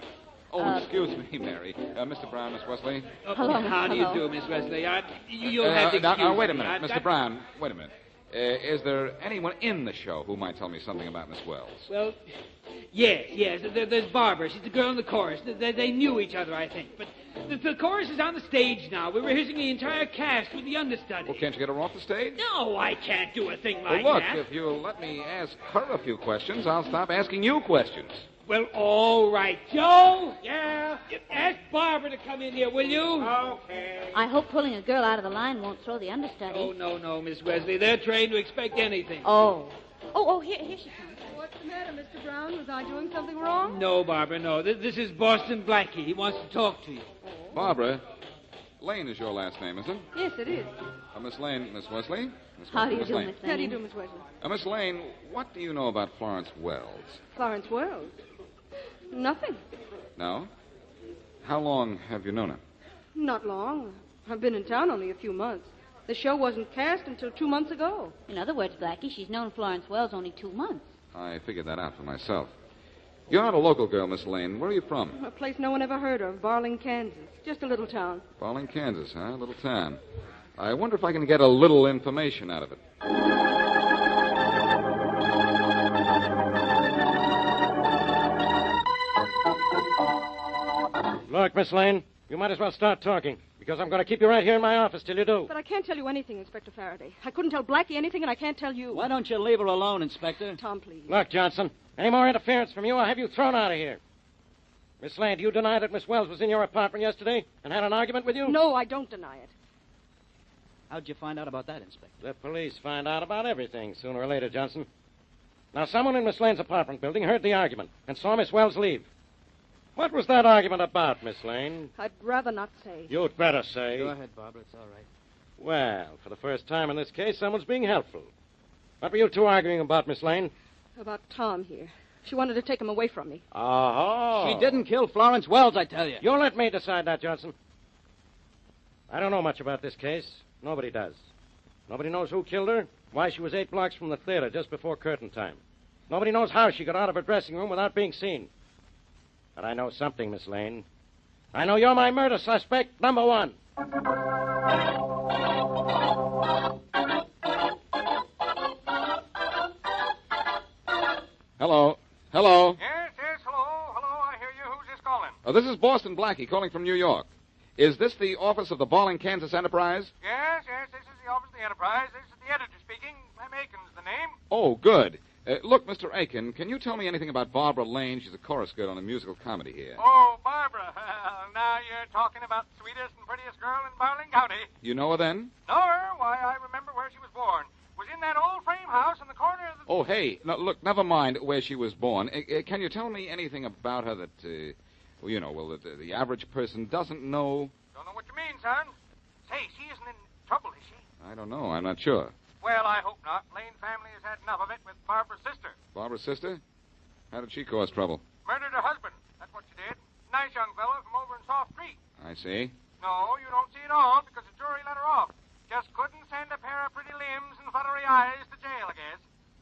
Excuse me, Mary. Mr. Brown, Miss Wesley. How do you do, Miss Wesley? You'll have to excuse now, wait a me. minute. Mr. Brown, wait a minute. Is there anyone in the show who might tell me something about Miss Wells? Well, yes. There's Barbara. She's the girl in the chorus. They knew each other, I think. But the chorus is on the stage now. We're rehearsing the entire cast with the understudy. Well, can't you get her off the stage? No, I can't do a thing like well, look, that. if you'll let me ask her a few questions, I'll stop asking you questions. Well, all right. Joe? Yeah? Ask Barbara to come in here, will you? Okay. I hope pulling a girl out of the line won't throw the understudy. Oh, no, Miss Wesley. They're trained to expect anything. Oh, here she comes. What's the matter, Mr. Brown? Was I doing something wrong? No, Barbara, no. This is Boston Blackie. He wants to talk to you. Barbara, Lane is your last name, isn't it? Yes, it is. Miss Lane, Miss Wesley? How do you do, Miss Lane? How do you do, Miss Wesley? Miss Lane, what do you know about Florence Wells? Florence Wells? Nothing. No? How long have you known her? Not long. I've been in town only a few months. The show wasn't cast until 2 months ago. In other words, Blackie, she's known Florence Wells only 2 months. I figured that out for myself. You're not a local girl, Miss Lane. Where are you from? A place no one ever heard of, Barling, Kansas. Just a little town. Barling, Kansas, huh? Little town. I wonder if I can get a little information out of it. Look, Miss Lane, you might as well start talking, because I'm going to keep you right here in my office till you do. But I can't tell you anything, Inspector Faraday. I couldn't tell Blackie anything, and I can't tell you. Why don't you leave her alone, Inspector? Tom, please. Look, Johnson, any more interference from you, I'll have you thrown out of here. Miss Lane, do you deny that Miss Wells was in your apartment yesterday and had an argument with you? No, I don't deny it. How'd you find out about that, Inspector? The police find out about everything sooner or later, Johnson. Now, someone in Miss Lane's apartment building heard the argument and saw Miss Wells leave. What was that argument about, Miss Lane? I'd rather not say. You'd better say. Go ahead, Barbara. It's all right. Well, for the first time in this case, someone's being helpful. What were you two arguing about, Miss Lane? About Tom here. She wanted to take him away from me. Oh. She didn't kill Florence Wells, I tell you. You let me decide that, Johnson. I don't know much about this case. Nobody does. Nobody knows who killed her, why she was 8 blocks from the theater just before curtain time. Nobody knows how she got out of her dressing room without being seen. But I know something, Miss Lane. I know you're my murder suspect number 1. Hello. Hello. Yes, hello, I hear you. Who's this calling? This is Boston Blackie calling from New York. Is this the office of the Barling, Kansas Enterprise? Yes, this is the office of the Enterprise. This is the editor speaking. I'm Aiken's the name. Oh, good. Look, Mr. Aiken, can you tell me anything about Barbara Lane? She's a chorus girl in a musical comedy here. Oh, Barbara. Now you're talking about the sweetest and prettiest girl in Barling County. You know her then? Know her? Why, I remember where she was born. Was in that old frame house in the corner of the... Oh, hey, no, look, never mind where she was born. Can you tell me anything about her that Well, you know, the average person doesn't know. Don't know what you mean, son. Say, she isn't in trouble, is she? I don't know. I'm not sure. Well, I hope not. Lane family has had enough of it with Barbara's sister. Barbara's sister? How did she cause trouble? Murdered her husband. That's what she did. Nice young fellow from over in Soft Creek. I see. No, you don't see it all because the jury let her off. Just couldn't send a pair of pretty limbs and fluttery eyes to jail, I guess.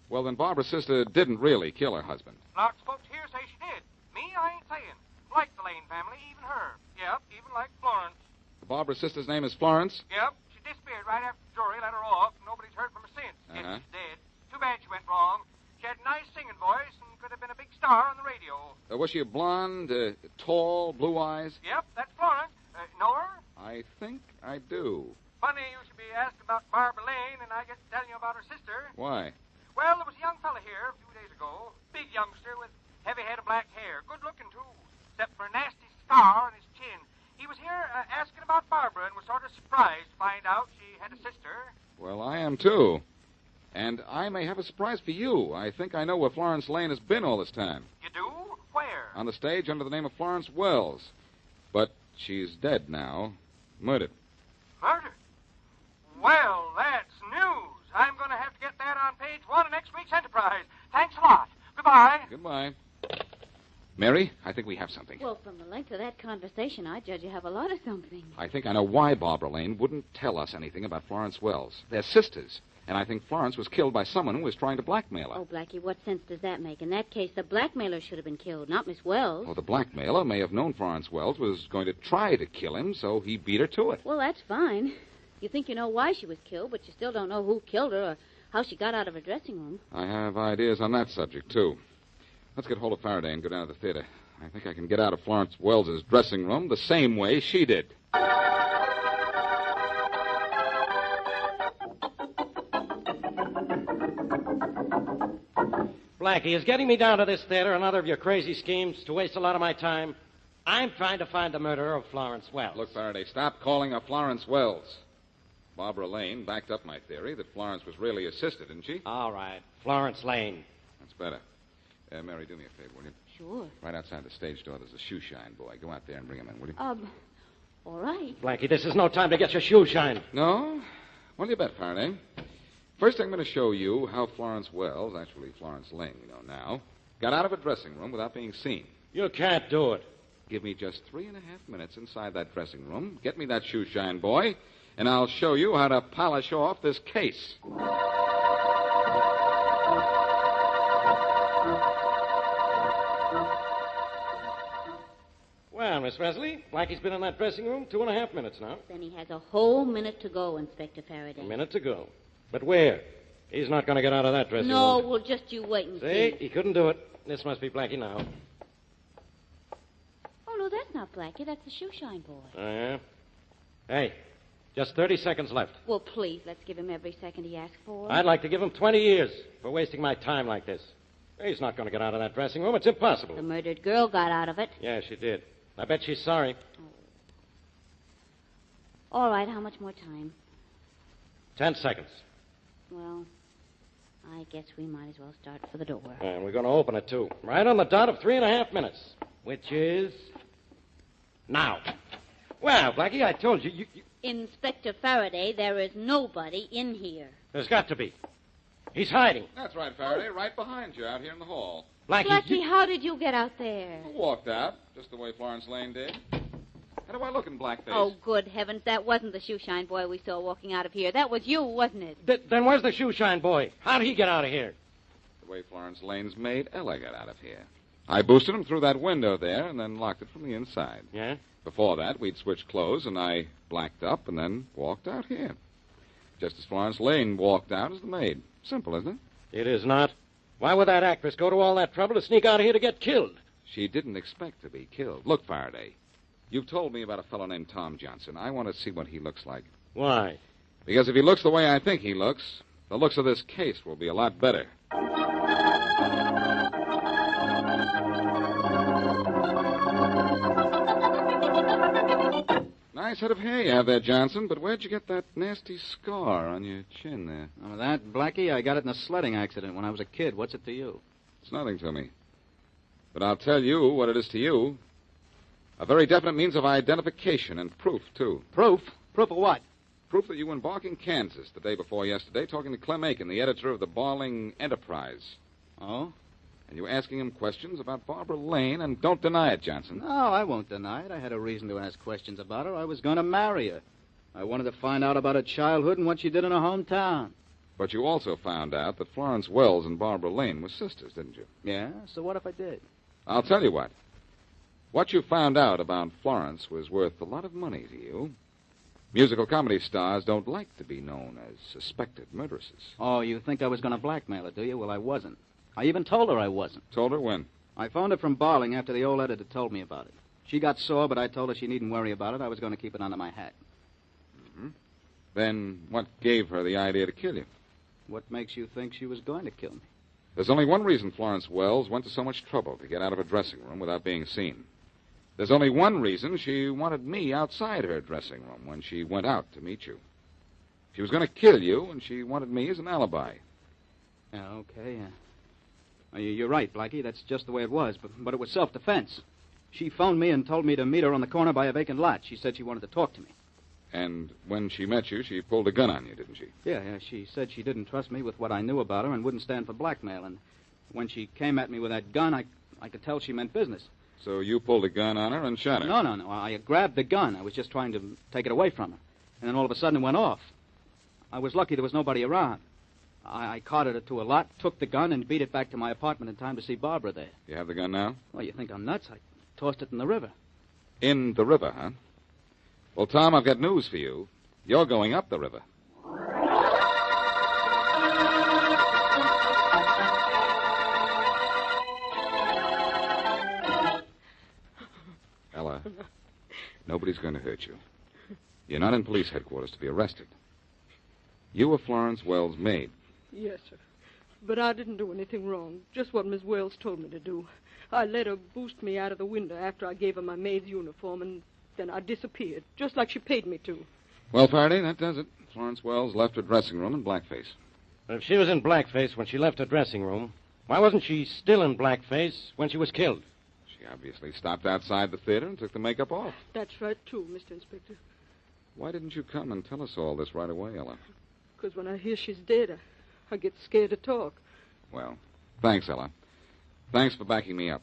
Well, then Barbara's sister didn't really kill her husband. Lots of folks here say she did. Me, I ain't saying. Like the Lane family, even her. Yep, even like Florence. Barbara's sister's name is Florence? Yep, she disappeared right after the jury let her off. Nobody's heard from her since. Uh-huh. Yes, she's dead. Too bad she went wrong. She had a nice singing voice and could have been a big star on the radio. Was she a blonde, tall, blue eyes? Yep, that's Florence. Know her? I think I do. Funny you should be asking about Barbara Lane, and I get to telling you about her sister. Why? Well, there was a young fella here a few days ago. Big youngster with heavy head of black hair. Good looking, too, except for a nasty scar on his chin. He was here asking about Barbara and was sort of surprised to find out she had a sister. Well, I am, too. And I may have a surprise for you. I think I know where Florence Lane has been all this time. You do? Where? On the stage under the name of Florence Wells. But she's dead now. Murdered. Murdered? Well, that's news. I'm going to have to get that on page 1 of next week's Enterprise. Thanks a lot. Goodbye. Goodbye. Mary, I think we have something. Well, from the length of that conversation, I judge you have a lot of something. I think I know why Barbara Lane wouldn't tell us anything about Florence Wells. They're sisters. And I think Florence was killed by someone who was trying to blackmail her. Oh, Blackie, what sense does that make? In that case, the blackmailer should have been killed, not Miss Wells. Well, the blackmailer may have known Florence Wells was going to try to kill him, so he beat her to it. Well, that's fine. You think you know why she was killed, but you still don't know who killed her or how she got out of her dressing room. I have ideas on that subject, too. Let's get hold of Faraday and go down to the theater. I think I can get out of Florence Wells' dressing room the same way she did. Blackie, is getting me down to this theater another of your crazy schemes to waste a lot of my time? I'm trying to find the murderer of Florence Wells. Look, Faraday, stop calling her Florence Wells. Barbara Lane backed up my theory that Florence was really his sister, didn't she? All right. Florence Lane. That's better. Mary, do me a favor, will you? Sure. Right outside the stage door, there's a shoe shine boy. Go out there and bring him in, will you? All right. Blackie, this is no time to get your shoe shined. No? What'll you bet, Faraday? First, I'm going to show you how Florence Wells, actually Florence Lane, we know now, got out of a dressing room without being seen. You can't do it. Give me just 3.5 minutes inside that dressing room. Get me that shoe shine boy, and I'll show you how to polish off this case. Well, Miss Wesley, Blackie's been in that dressing room 2.5 minutes now. Then he has a whole minute to go, Inspector Faraday. A minute to go. But where? He's not going to get out of that dressing room. No, well, just you wait and See? see. He couldn't do it. This must be Blackie now. Oh, no, that's not Blackie. That's the shoe shine boy. Oh, yeah? Hey, just 30 seconds left. Well, please, let's give him every second he asks for. I'd like to give him 20 years for wasting my time like this. He's not going to get out of that dressing room. It's impossible. The murdered girl got out of it. Yeah, she did. I bet she's sorry. All right, how much more time? 10 seconds. Well, I guess we might as well start for the door. And we're going to open it, too. Right on the dot of 3.5 minutes, which is now. Well, Blackie, I told you, Inspector Faraday, there is nobody in here. There's got to be. He's hiding. That's right, Faraday, right behind you out here in the hall. Blackie, how did you get out there? I walked out, just the way Florence Lane did. How do I look in blackface? Oh, good heavens, that wasn't the shoe shine boy we saw walking out of here. That was you, wasn't it? Then where's the shoe shine boy? How'd he get out of here? The way Florence Lane's maid Ella got out of here. I boosted him through that window there and then locked it from the inside. Yeah? Before that, we'd switched clothes, and I blacked up and then walked out here. Just as Florence Lane walked out as the maid. Simple, isn't it? It is not. Why would that actress go to all that trouble to sneak out of here to get killed? She didn't expect to be killed. Look, Faraday, you've told me about a fellow named Tom Johnson. I want to see what he looks like. Why? Because if he looks the way I think he looks, the looks of this case will be a lot better. Nice head of hair you have there, Johnson, but where'd you get that nasty scar on your chin there? Oh, that, Blackie, I got it in a sledding accident when I was a kid. What's it to you? It's nothing to me. But I'll tell you what it is to you. A very definite means of identification and proof, too. Proof? Proof of what? Proof that you were in Barking, Kansas, the day before yesterday, talking to Clem Aiken, the editor of the Barling Enterprise. Oh? And you were asking him questions about Barbara Lane, and don't deny it, Johnson. No, I won't deny it. I had a reason to ask questions about her. I was going to marry her. I wanted to find out about her childhood and what she did in her hometown. But you also found out that Florence Wells and Barbara Lane were sisters, didn't you? Yeah? So what if I did? I'll tell you what. What you found out about Florence was worth a lot of money to you. Musical comedy stars don't like to be known as suspected murderesses. Oh, you think I was going to blackmail her, do you? Well, I wasn't. I even told her I wasn't. Told her when? I phoned her from Barling after the old editor told me about it. She got sore, but I told her she needn't worry about it. I was going to keep it under my hat. Mm-hmm. Then what gave her the idea to kill you? What makes you think she was going to kill me? There's only one reason Florence Wells went to so much trouble to get out of her dressing room without being seen. There's only one reason she wanted me outside her dressing room when she went out to meet you. She was going to kill you, and she wanted me as an alibi. Yeah, okay. You're right, Blackie. That's just the way it was, but it was self-defense. She phoned me and told me to meet her on the corner by a vacant lot. She said she wanted to talk to me. And when she met you, she pulled a gun on you, didn't she? Yeah, she said she didn't trust me with what I knew about her and wouldn't stand for blackmail. And when she came at me with that gun, I could tell she meant business. So you pulled a gun on her and shot her? No. I grabbed the gun. I was just trying to take it away from her. And then all of a sudden it went off. I was lucky there was nobody around. I carted her to a lot, took the gun, and beat it back to my apartment in time to see Barbara there. You have the gun now? Well, you think I'm nuts? I tossed it in the river. In the river, huh? Well, Tom, I've got news for you. You're going up the river. Ella, nobody's going to hurt you. You're not in police headquarters to be arrested. You were Florence Wells' maid. Yes, sir. But I didn't do anything wrong. Just what Miss Wells told me to do. I let her boost me out of the window after I gave her my maid's uniform, and then I disappeared, just like she paid me to. Well, Faraday, that does it. Florence Wells left her dressing room in blackface. But if she was in blackface when she left her dressing room, why wasn't she still in blackface when she was killed? She obviously stopped outside the theater and took the makeup off. That's right, too, Mr. Inspector. Why didn't you come and tell us all this right away, Ella? Because when I hear she's dead, I get scared to talk. Well, thanks, Ella. Thanks for backing me up.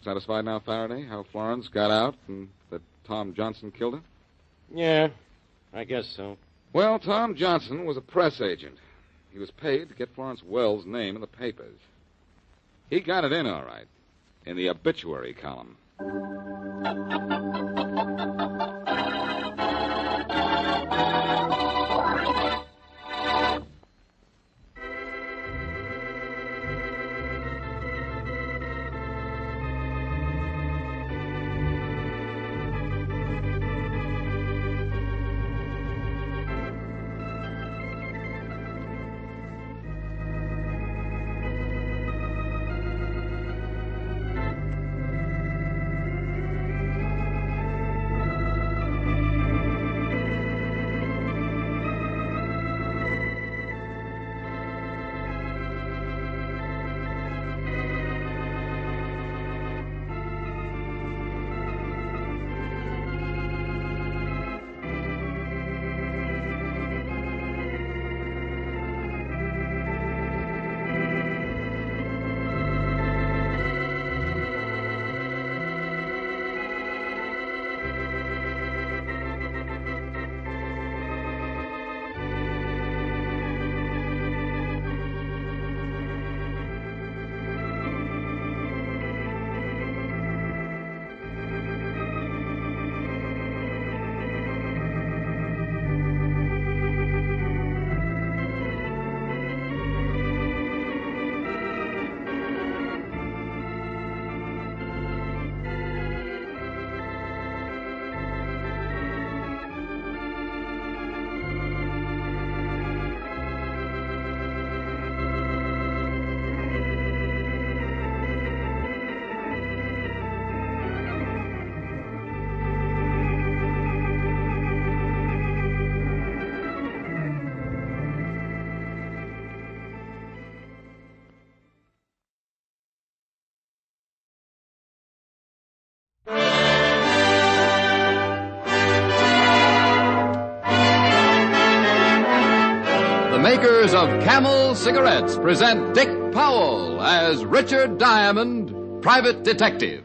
Satisfied now, Faraday, how Florence got out and that Tom Johnson killed her? Yeah, I guess so. Well, Tom Johnson was a press agent. He was paid to get Florence Wells' name in the papers. He got it in all right, in the obituary column. makers of Camel cigarettes present Dick Powell as Richard Diamond, private detective.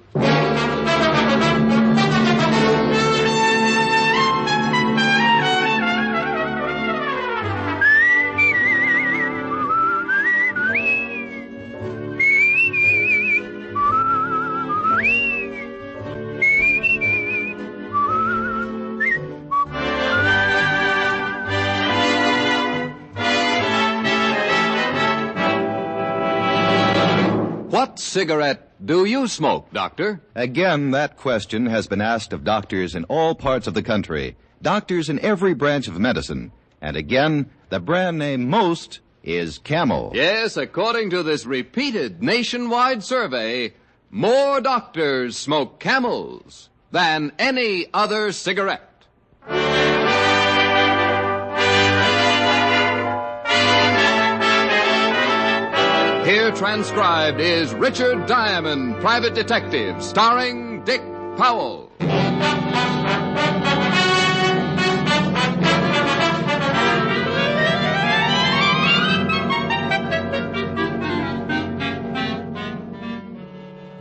What cigarette do you smoke, Doctor? Again, that question has been asked of doctors in all parts of the country, doctors in every branch of medicine. And again, the brand name most is Camel. Yes, according to this repeated nationwide survey, more doctors smoke Camels than any other cigarette. Here transcribed is Richard Diamond, private detective, starring Dick Powell.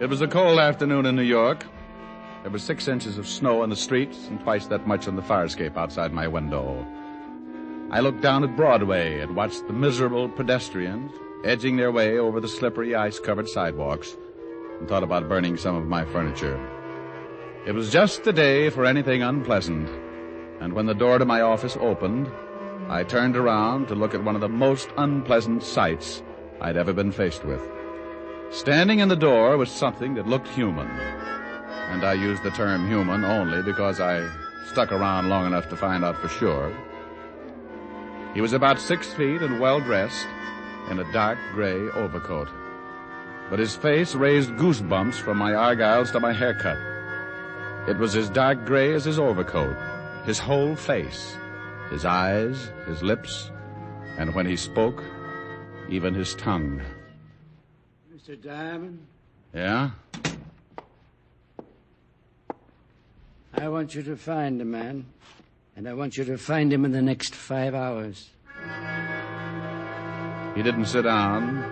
It was a cold afternoon in New York. There was 6 inches of snow on the streets and twice that much on the fire escape outside my window. I looked down at Broadway and watched the miserable pedestrians edging their way over the slippery, ice-covered sidewalks, and thought about burning some of my furniture. It was just the day for anything unpleasant, and when the door to my office opened, I turned around to look at one of the most unpleasant sights I'd ever been faced with. Standing in the door was something that looked human, and I use the term human only because I stuck around long enough to find out for sure. He was about 6 feet and well-dressed, in a dark gray overcoat. But his face raised goosebumps from my argyles to my haircut. It was as dark gray as his overcoat, his whole face, his eyes, his lips, and when he spoke, even his tongue. Mr. Diamond? Yeah? I want you to find the man, and I want you to find him in the next 5 hours. He didn't sit down.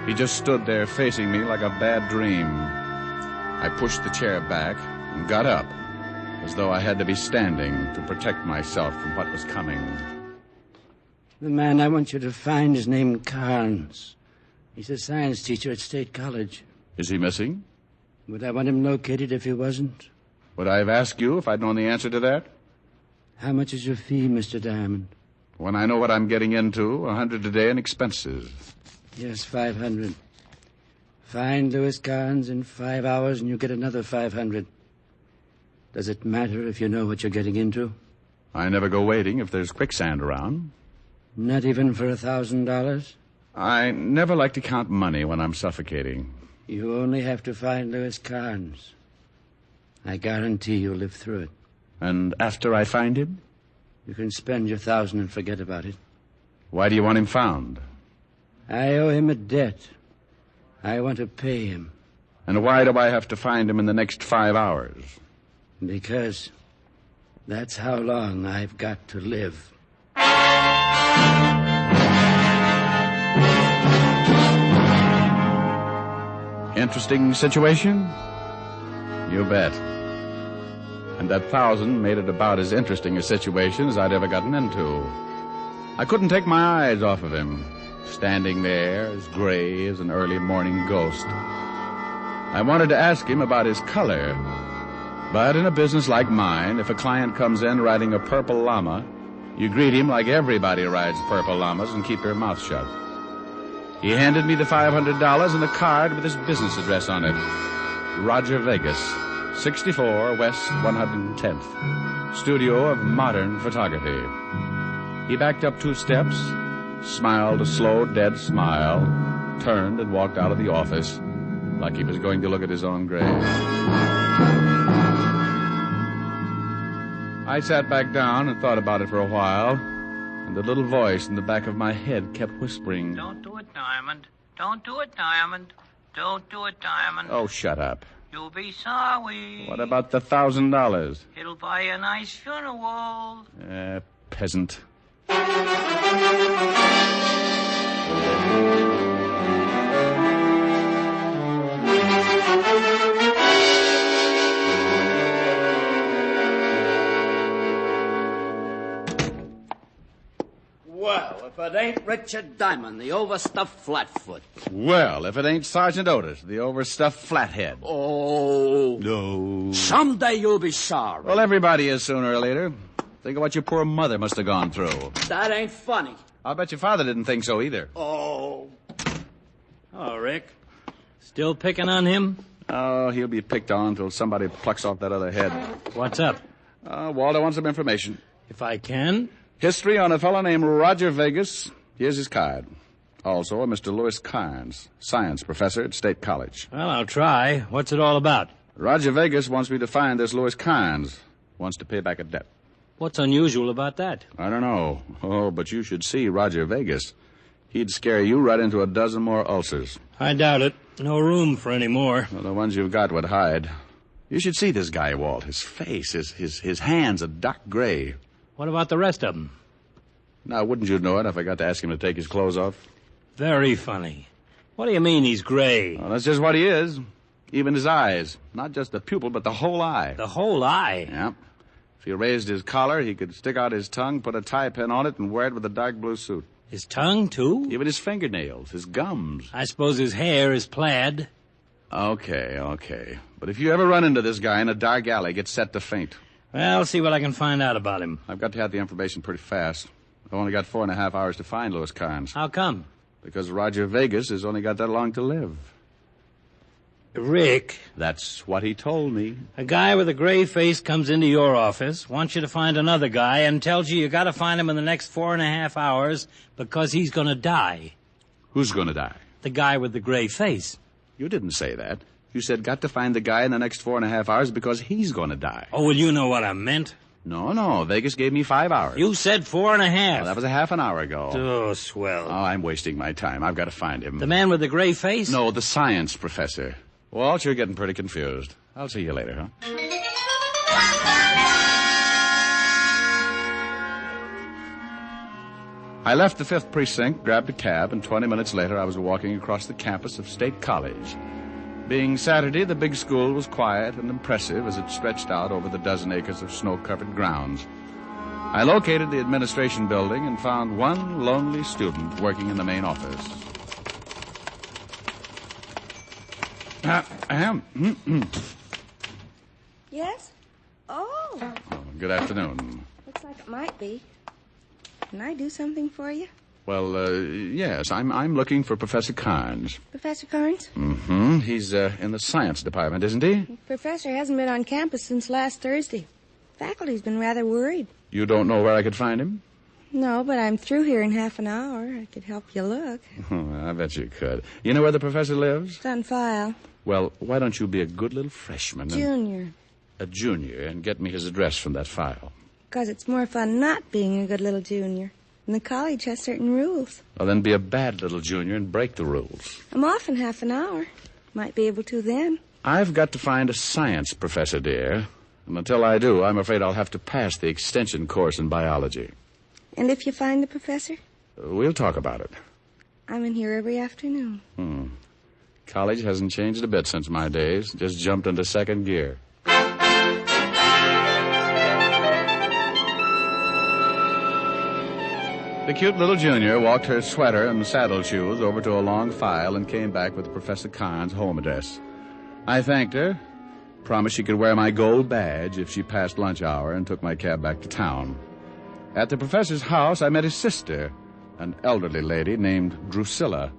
He just stood there facing me like a bad dream. I pushed the chair back and got up, as though I had to be standing to protect myself from what was coming. The man I want you to find is named Carnes. He's a science teacher at State College. Is he missing? Would I want him located if he wasn't? Would I have asked you if I'd known the answer to that? How much is your fee, Mr. Diamond? When I know what I'm getting into, $100 a day in expenses. Yes, 500. Find Louis Carnes in 5 hours and you get another 500. Does it matter if you know what you're getting into? I never go waiting if there's quicksand around. Not even for $1,000? I never like to count money when I'm suffocating. You only have to find Louis Carnes. I guarantee you'll live through it. And after I find him? You can spend your 1,000 and forget about it. Why do you want him found? I owe him a debt. I want to pay him. And why do I have to find him in the next 5 hours? Because that's how long I've got to live. Interesting situation? You bet. And that 1,000 made it about as interesting a situation as I'd ever gotten into. I couldn't take my eyes off of him, standing there as gray as an early morning ghost. I wanted to ask him about his color, but in a business like mine, if a client comes in riding a purple llama, you greet him like everybody rides purple llamas and keep your mouth shut. He handed me the $500 and a card with his business address on it. Roger Vegas, 64 West 110th, studio of modern photography. He backed up 2 steps, smiled a slow, dead smile, turned and walked out of the office like he was going to look at his own grave. I sat back down and thought about it for a while, and the little voice in the back of my head kept whispering, "Don't do it, Diamond. Don't do it, Diamond. Don't do it, Diamond. "Oh, shut up. You'll be sorry. What about the $1,000? It'll buy you a nice funeral." Peasant. Well, if it ain't Richard Diamond, the overstuffed flatfoot. Well, if it ain't Sergeant Otis, the overstuffed flathead. Oh. No. Someday you'll be sorry. Well, everybody is sooner or later. Think of what your poor mother must have gone through. That ain't funny. I'll bet your father didn't think so either. Oh. Oh, Rick. Still picking on him? Oh, he'll be picked on until somebody plucks off that other head. What's up? Walter wants some information. If I can. History on a fellow named Roger Vegas. Here's his card. Also, a Mr. Louis Carnes, science professor at State College. Well, I'll try. What's it all about? Roger Vegas wants me to find this Louis Carnes. Wants to pay back a debt. What's unusual about that? I don't know. Oh, but you should see Roger Vegas. He'd scare you right into a dozen more ulcers. I doubt it. No room for any more. Well, the ones you've got would hide. You should see this guy, Walt. His face, his hands a dark gray. What about the rest of them? Now, wouldn't you know it if I got to ask him to take his clothes off? Very funny. What do you mean he's gray? Well, that's just what he is. Even his eyes. Not just the pupil, but the whole eye. The whole eye? Yeah. If he raised his collar, he could stick out his tongue, put a tie pin on it, and wear it with a dark blue suit. His tongue, too? Even his fingernails, his gums. I suppose his hair is plaid. Okay. But if you ever run into this guy in a dark alley, get set to faint. Well, I'll see what I can find out about him. I've got to have the information pretty fast. I've only got 4.5 hours to find Louis Carnes. How come? Because Roger Vegas has only got that long to live. Rick. That's what he told me. A guy with a gray face comes into your office, wants you to find another guy, and tells you got to find him in the next 4.5 hours because he's going to die. Who's going to die? The guy with the gray face. You didn't say that. You said got to find the guy in the next 4.5 hours because he's going to die. Oh, well, you know what I meant. No. Vegas gave me 5 hours. You said 4.5. Well, that was a half an hour ago. Oh, swell. Oh, I'm wasting my time. I've got to find him. The man with the gray face? No, the science professor. Walt, you're getting pretty confused. I'll see you later, huh? I left the 5th Precinct, grabbed a cab, and 20 minutes later I was walking across the campus of State College. Being Saturday, the big school was quiet and impressive as it stretched out over the dozen acres of snow-covered grounds. I located the administration building and found one lonely student working in the main office. Yes? Oh. Good afternoon. Looks like it might be. Can I do something for you? Well, yes, I'm looking for Professor Carnes. Professor Carnes? Mm-hmm. He's in the science department, isn't he? The professor hasn't been on campus since last Thursday. Faculty's been rather worried. You don't know where I could find him? No, but I'm through here in half an hour. I could help you look. I bet you could. You know where the professor lives? It's on file. Well, why don't you be a good little freshman? Junior. A junior, and get me his address from that file. Because it's more fun not being a good little junior. And the college has certain rules. Well, then be a bad little junior and break the rules. I'm off in half an hour. Might be able to then. I've got to find a science professor, dear. And until I do, I'm afraid I'll have to pass the extension course in biology. And if you find the professor? We'll talk about it. I'm in here every afternoon. College hasn't changed a bit since my days. Just jumped into second gear. The cute little junior walked her sweater and saddle shoes over to a long file and came back with Professor Carnes' home address. I thanked her, promised she could wear my gold badge if she passed lunch hour, and took my cab back to town. At the professor's house, I met his sister, an elderly lady named Drusilla,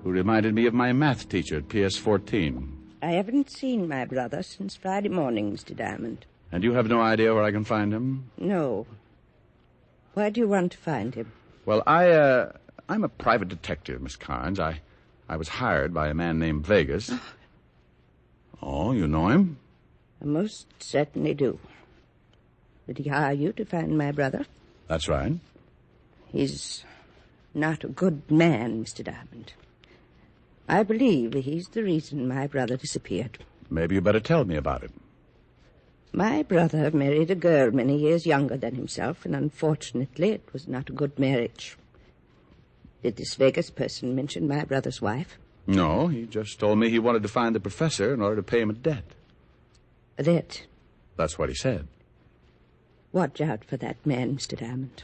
who reminded me of my math teacher at PS 14. I haven't seen my brother since Friday morning, Mr. Diamond. And you have no idea where I can find him? No. Where do you want to find him? Well, I'm a private detective, Miss Carnes. I was hired by a man named Vegas. Oh, you know him? I most certainly do. Did he hire you to find my brother? That's right. He's not a good man, Mr. Diamond. I believe he's the reason my brother disappeared. Maybe you better tell me about it. My brother married a girl many years younger than himself, and unfortunately it was not a good marriage. Did this Vegas person mention my brother's wife? No, he just told me he wanted to find the professor in order to pay him a debt. A debt? That's what he said. Watch out for that man, Mr. Diamond.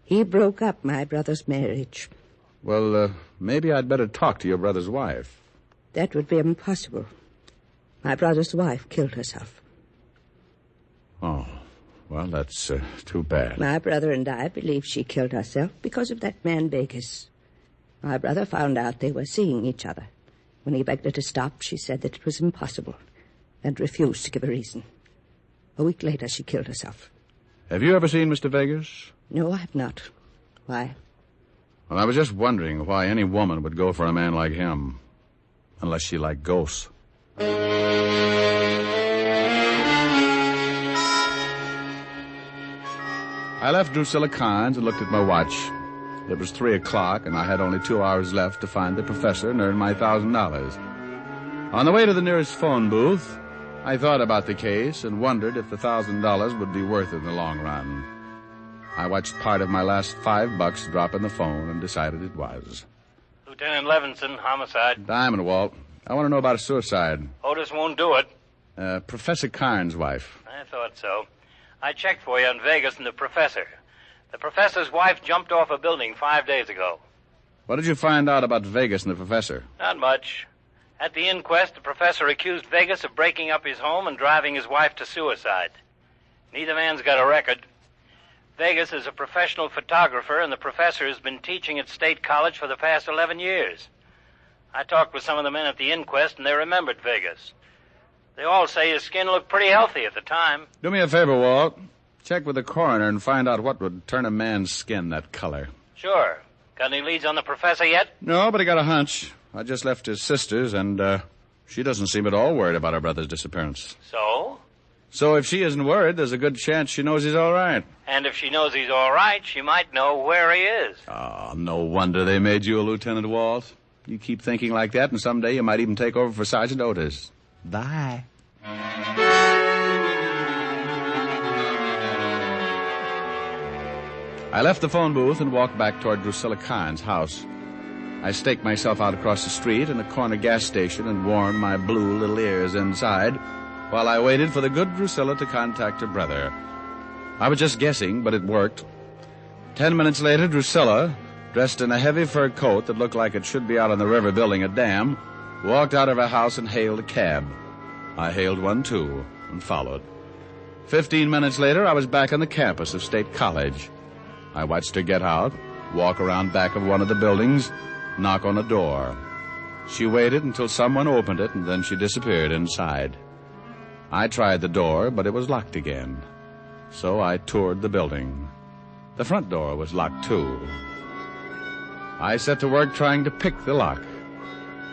He broke up my brother's marriage. Well, maybe I'd better talk to your brother's wife. That would be impossible. My brother's wife killed herself. Oh, well, that's too bad. My brother and I believe she killed herself because of that man Vegas. My brother found out they were seeing each other. When he begged her to stop, she said that it was impossible and refused to give a reason. A week later, she killed herself. Have you ever seen Mr. Vegas? No, I have not. Why? Well, I was just wondering why any woman would go for a man like him. Unless she liked ghosts. I left Drusilla Carnes and looked at my watch. It was 3 o'clock, and I had only 2 hours left to find the professor and earn my $1,000. On the way to the nearest phone booth, I thought about the case and wondered if the $1,000 would be worth it in the long run. I watched part of my last $5 drop in the phone and decided it was. Lieutenant Levinson, homicide. Diamond, Walt. I want to know about a suicide. Otis won't do it. Professor Carnes' wife. I thought so. I checked for you on Vegas and the professor. The professor's wife jumped off a building 5 days ago. What did you find out about Vegas and the professor? Not much. At the inquest, the professor accused Vegas of breaking up his home and driving his wife to suicide. Neither man's got a record. Vegas is a professional photographer, and the professor has been teaching at State College for the past 11 years. I talked with some of the men at the inquest, and they remembered Vegas. They all say his skin looked pretty healthy at the time. Do me a favor, Walt. Check with the coroner and find out what would turn a man's skin that color. Sure. Got any leads on the professor yet? No, but I got a hunch. I just left his sister's, and she doesn't seem at all worried about her brother's disappearance. So? So if she isn't worried, there's a good chance she knows he's all right. And if she knows he's all right, she might know where he is. Oh, no wonder they made you a Lieutenant, Walt. You keep thinking like that, and someday you might even take over for Sergeant Otis. Bye. I left the phone booth and walked back toward Drusilla Carnes' house. I staked myself out across the street in a corner gas station and warmed my blue little ears inside while I waited for the good Drusilla to contact her brother. I was just guessing, but it worked. 10 minutes later, Drusilla, dressed in a heavy fur coat that looked like it should be out on the river building a dam, walked out of her house and hailed a cab. I hailed one, too, and followed. 15 minutes later, I was back on the campus of State College. I watched her get out, walk around back of one of the buildings, knock on a door. She waited until someone opened it, and then she disappeared inside. I tried the door, but it was locked again. So I toured the building. The front door was locked, too. I set to work trying to pick the lock.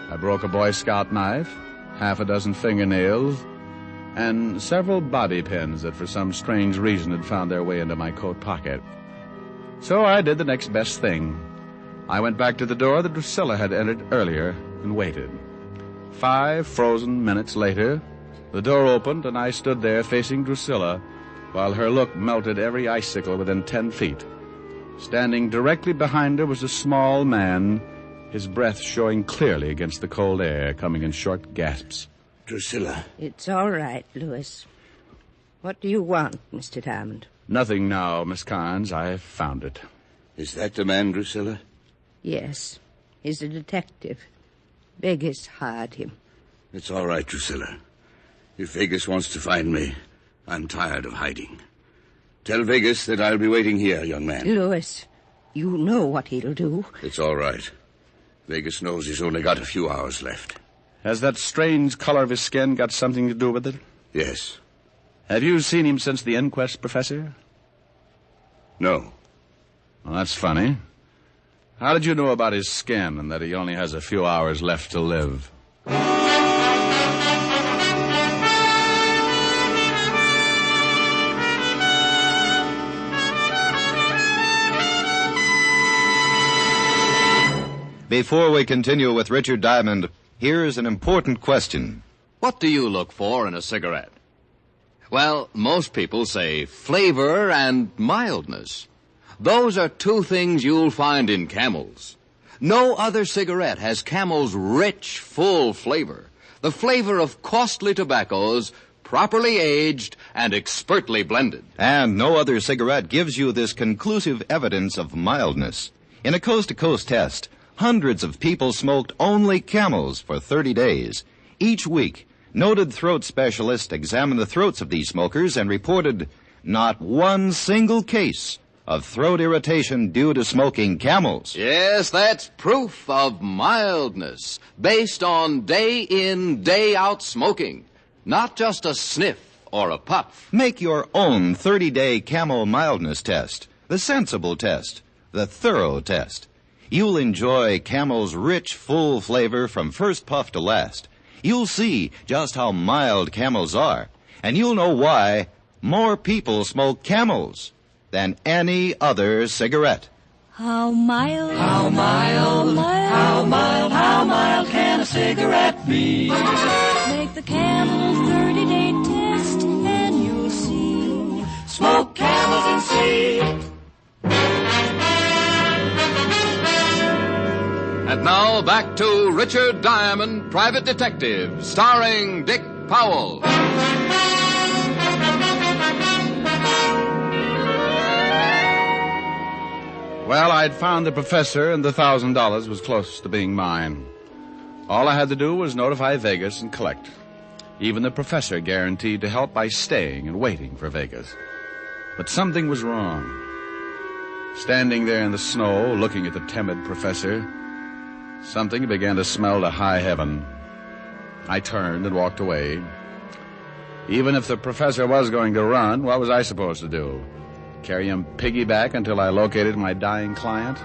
I broke a Boy Scout knife, half a dozen fingernails, and several bobby pins that for some strange reason had found their way into my coat pocket. So I did the next best thing. I went back to the door that Drusilla had entered earlier and waited. 5 frozen minutes later, the door opened and I stood there facing Drusilla while her look melted every icicle within 10 feet. Standing directly behind her was a small man, his breath showing clearly against the cold air, coming in short gasps. Drusilla. It's all right, Louis. What do you want, Mr. Diamond? Nothing now, Miss Carnes. I've found it. Is that the man, Drusilla? Yes. He's a detective. Vegas hired him. It's all right, Drusilla. If Vegas wants to find me, I'm tired of hiding. Tell Vegas that I'll be waiting here, young man. Louis, you know what he'll do. It's all right. Vegas knows he's only got a few hours left. Has that strange color of his skin got something to do with it? Yes. Have you seen him since the inquest, Professor? No. Well, that's funny. How did you know about his skin and that he only has a few hours left to live? Before we continue with Richard Diamond, here's an important question. What do you look for in a cigarette? Well, most people say flavor and mildness. Those are two things you'll find in Camels. No other cigarette has Camel's rich, full flavor. The flavor of costly tobaccos, properly aged and expertly blended. And no other cigarette gives you this conclusive evidence of mildness. In a coast-to-coast test, hundreds of people smoked only Camels for 30 days. Each week, noted throat specialists examined the throats of these smokers and reported not one single case of throat irritation due to smoking Camels. Yes, that's proof of mildness, based on day-in, day-out smoking, not just a sniff or a puff. Make your own 30-day Camel mildness test, the sensible test, the thorough test. You'll enjoy Camel's rich, full flavor from first puff to last. You'll see just how mild Camels are, and you'll know why more people smoke Camels than any other cigarette. How mild, how mild, how mild, how mild can a cigarette be? Make the Camel 30-day test and you'll see. Smoke Camels and see. And now back to Richard Diamond, Private Detective, starring Dick Powell. Well, I'd found the professor, and the $1,000 was close to being mine. All I had to do was notify Vegas and collect. Even the professor guaranteed to help by staying and waiting for Vegas. But something was wrong. Standing there in the snow, looking at the timid professor, something began to smell to high heaven. I turned and walked away. Even if the professor was going to run, what was I supposed to do? Carry him piggyback until I located my dying client?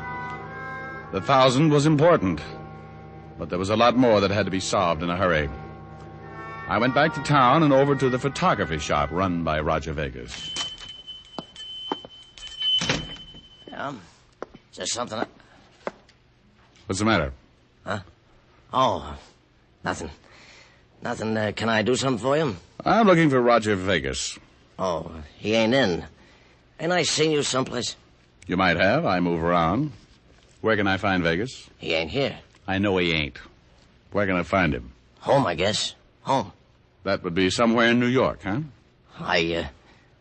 The 1,000 was important, but there was a lot more that had to be solved in a hurry. I went back to town and over to the photography shop run by Roger Vegas. Is there something? What's the matter? Huh? Oh, nothing. Nothing. Can I do something for you? I'm looking for Roger Vegas. Oh, he ain't in. Ain't I seen you someplace? You might have. I move around. Where can I find Vegas? He ain't here. I know he ain't. Where can I find him? Home, I guess. Home. That would be somewhere in New York, huh? I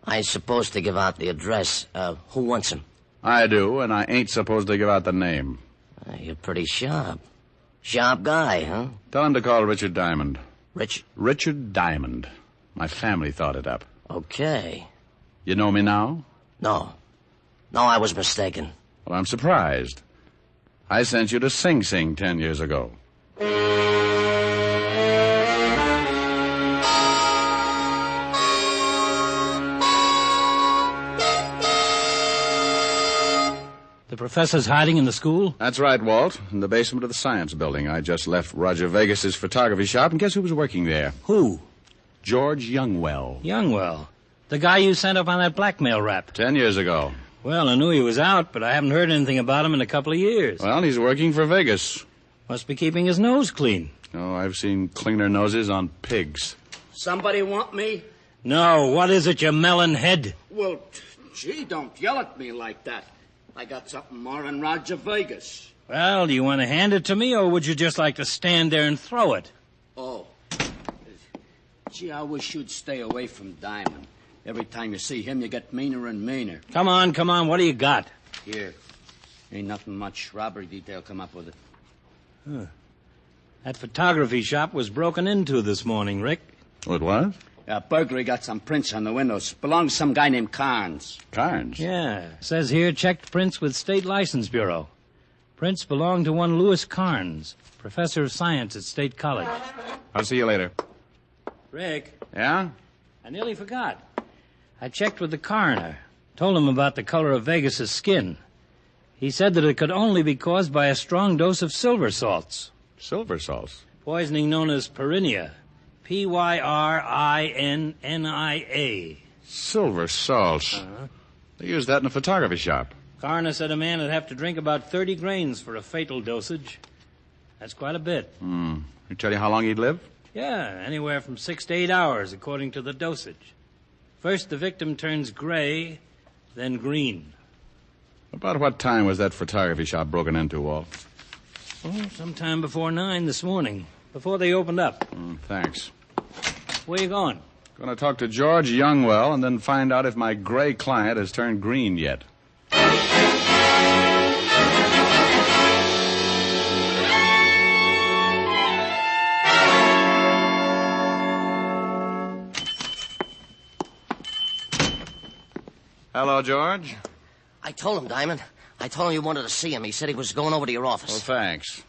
ain't supposed to give out the address. Who wants him? I do, and I ain't supposed to give out the name. You're pretty sharp. Sharp guy, huh? Tell him to call Richard Diamond. Richard Diamond. My family thought it up. Okay. You know me now? No, I was mistaken. Well, I'm surprised. I sent you to Sing Sing 10 years ago. The professor's hiding in the school? That's right, Walt. In the basement of the science building. I just left Roger Vegas's photography shop, and guess who was working there? Who? George Youngwell. Youngwell? The guy you sent up on that blackmail rap. 10 years ago. Well, I knew he was out, but I haven't heard anything about him in a couple of years. Well, he's working for Vegas. Must be keeping his nose clean. Oh, I've seen cleaner noses on pigs. Somebody want me? No, what is it, you melon head? Well, gee, don't yell at me like that. I got something more than Roger Vegas. Well, do you want to hand it to me, or would you just like to stand there and throw it? Oh. Gee, I wish you'd stay away from Diamond. Every time you see him, you get meaner and meaner. Come on, what do you got? Here. Ain't nothing much. Robbery detail come up with it. Huh. That photography shop was broken into this morning, Rick. What was? Burglary got some prints on the windows. Belongs to some guy named Carnes. Carnes? Yeah. Says here, checked prints with State License Bureau. Prints belong to one Louis Carnes, professor of science at State College. I'll see you later. Rick. Yeah? I nearly forgot. I checked with the coroner. Told him about the color of Vegas's skin. He said that it could only be caused by a strong dose of silver salts. Silver salts? Poisoning known as pyrinia. Pyrinnia. Silver salts. Uh-huh. They use that in a photography shop. Coroner said a man would have to drink about 30 grains for a fatal dosage. That's quite a bit. He tell you how long he'd live? Yeah, anywhere from 6 to 8 hours, according to the dosage. First the victim turns gray, then green. About what time was that photography shop broken into, Wolfe? Oh, sometime before 9 this morning, before they opened up. Thanks. Where you going? Going to talk to George Youngwell and then find out if my gray client has turned green yet. Hello, George. I told him, Diamond. I told him you wanted to see him. He said he was going over to your office. Well, thanks.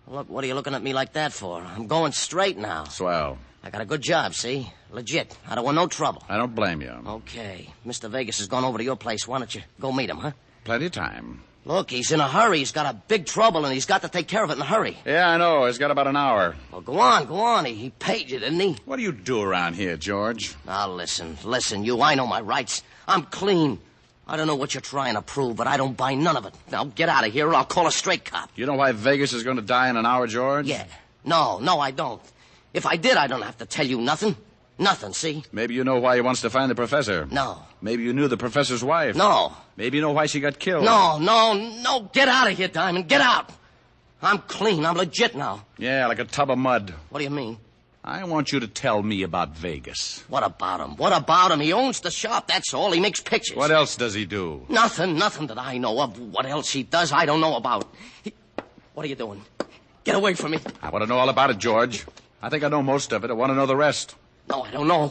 Look, what are you looking at me like that for? I'm going straight now. Swell. I got a good job, see? Legit. I don't want no trouble. I don't blame you. Okay. Mr. Vegas has gone over to your place. Why don't you go meet him, huh? Plenty of time. Look, he's in a hurry. He's got a big trouble, and he's got to take care of it in a hurry. Yeah, I know. He's got about an hour. Well, go on. He paid you, didn't he? What do you do around here, George? Now, listen, you. I know my rights. I'm clean. I don't know what you're trying to prove, but I don't buy none of it. Now, get out of here, or I'll call a straight cop. You know why Vegas is going to die in an hour, George? Yeah. No, I don't. If I did, I don't have to tell you nothing. Nothing, see? Maybe you know why he wants to find the professor. No. Maybe you knew the professor's wife. No. Maybe you know why she got killed. No. Get out of here, Diamond. Get out. I'm clean. I'm legit now. Yeah, like a tub of mud. What do you mean? I want you to tell me about Vegas. What about him? He owns the shop, that's all. He makes pictures. What else does he do? Nothing that I know of. What else he does, I don't know about. What are you doing? Get away from me. I want to know all about it, George. I think I know most of it. I want to know the rest. No, I don't know.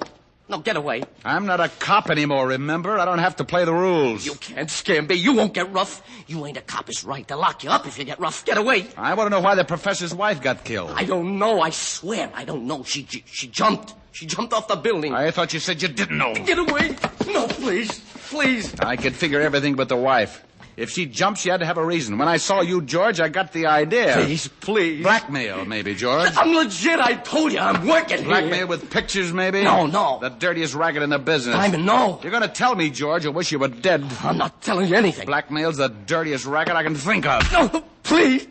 No, get away. I'm not a cop anymore, remember? I don't have to play the rules. You can't scare me. You won't get rough. You ain't a cop. It's right to lock you up if you get rough. Get away. I want to know why the professor's wife got killed. I don't know. I swear I don't know. She jumped. She jumped off the building. I thought you said you didn't know. Get away. No, please. I could figure everything but the wife. If she jumped, she had to have a reason. When I saw you, George, I got the idea. Please. Blackmail, maybe, George. I'm legit. I told you. I'm working Blackmail here. with pictures, maybe? No. The dirtiest racket in the business. Diamond, no. You're going to tell me, George, I wish you were dead. I'm not telling you anything. Blackmail's the dirtiest racket I can think of. No, please.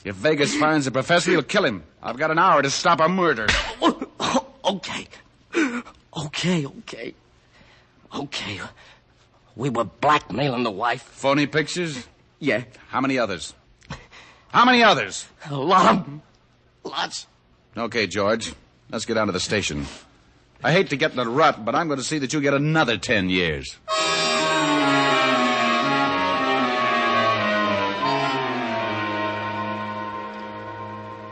If Vegas finds the professor, he'll kill him. I've got an hour to stop a murder. Okay. We were blackmailing the wife. Phony pictures? Yeah. How many others? A lot of them. Lots. Okay, George. Let's get down to the station. I hate to get in a rut, but I'm going to see that you get another 10 years.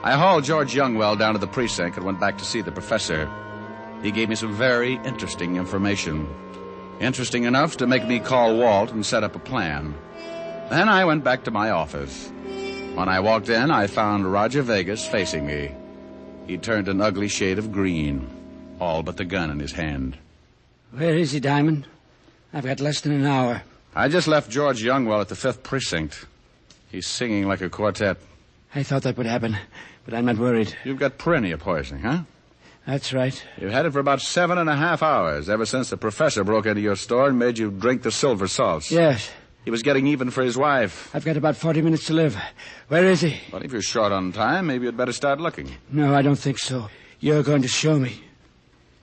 I hauled George Youngwell down to the precinct and went back to see the professor. He gave me some very interesting information. Interesting enough to make me call Walt and set up a plan. Then I went back to my office. When I walked in, I found Roger Vegas facing me. He turned an ugly shade of green, all but the gun in his hand. Where is he, Diamond? I've got less than an hour. I just left George Youngwell at the 5th Precinct. He's singing like a quartet. I thought that would happen, but I'm not worried. You've got perennial poisoning, huh? That's right. You've had it for about 7.5 hours, ever since the professor broke into your store and made you drink the silver salts. Yes. He was getting even for his wife. I've got about 40 minutes to live. Where is he? Well, if you're short on time, maybe you'd better start looking. No, I don't think so. You're going to show me.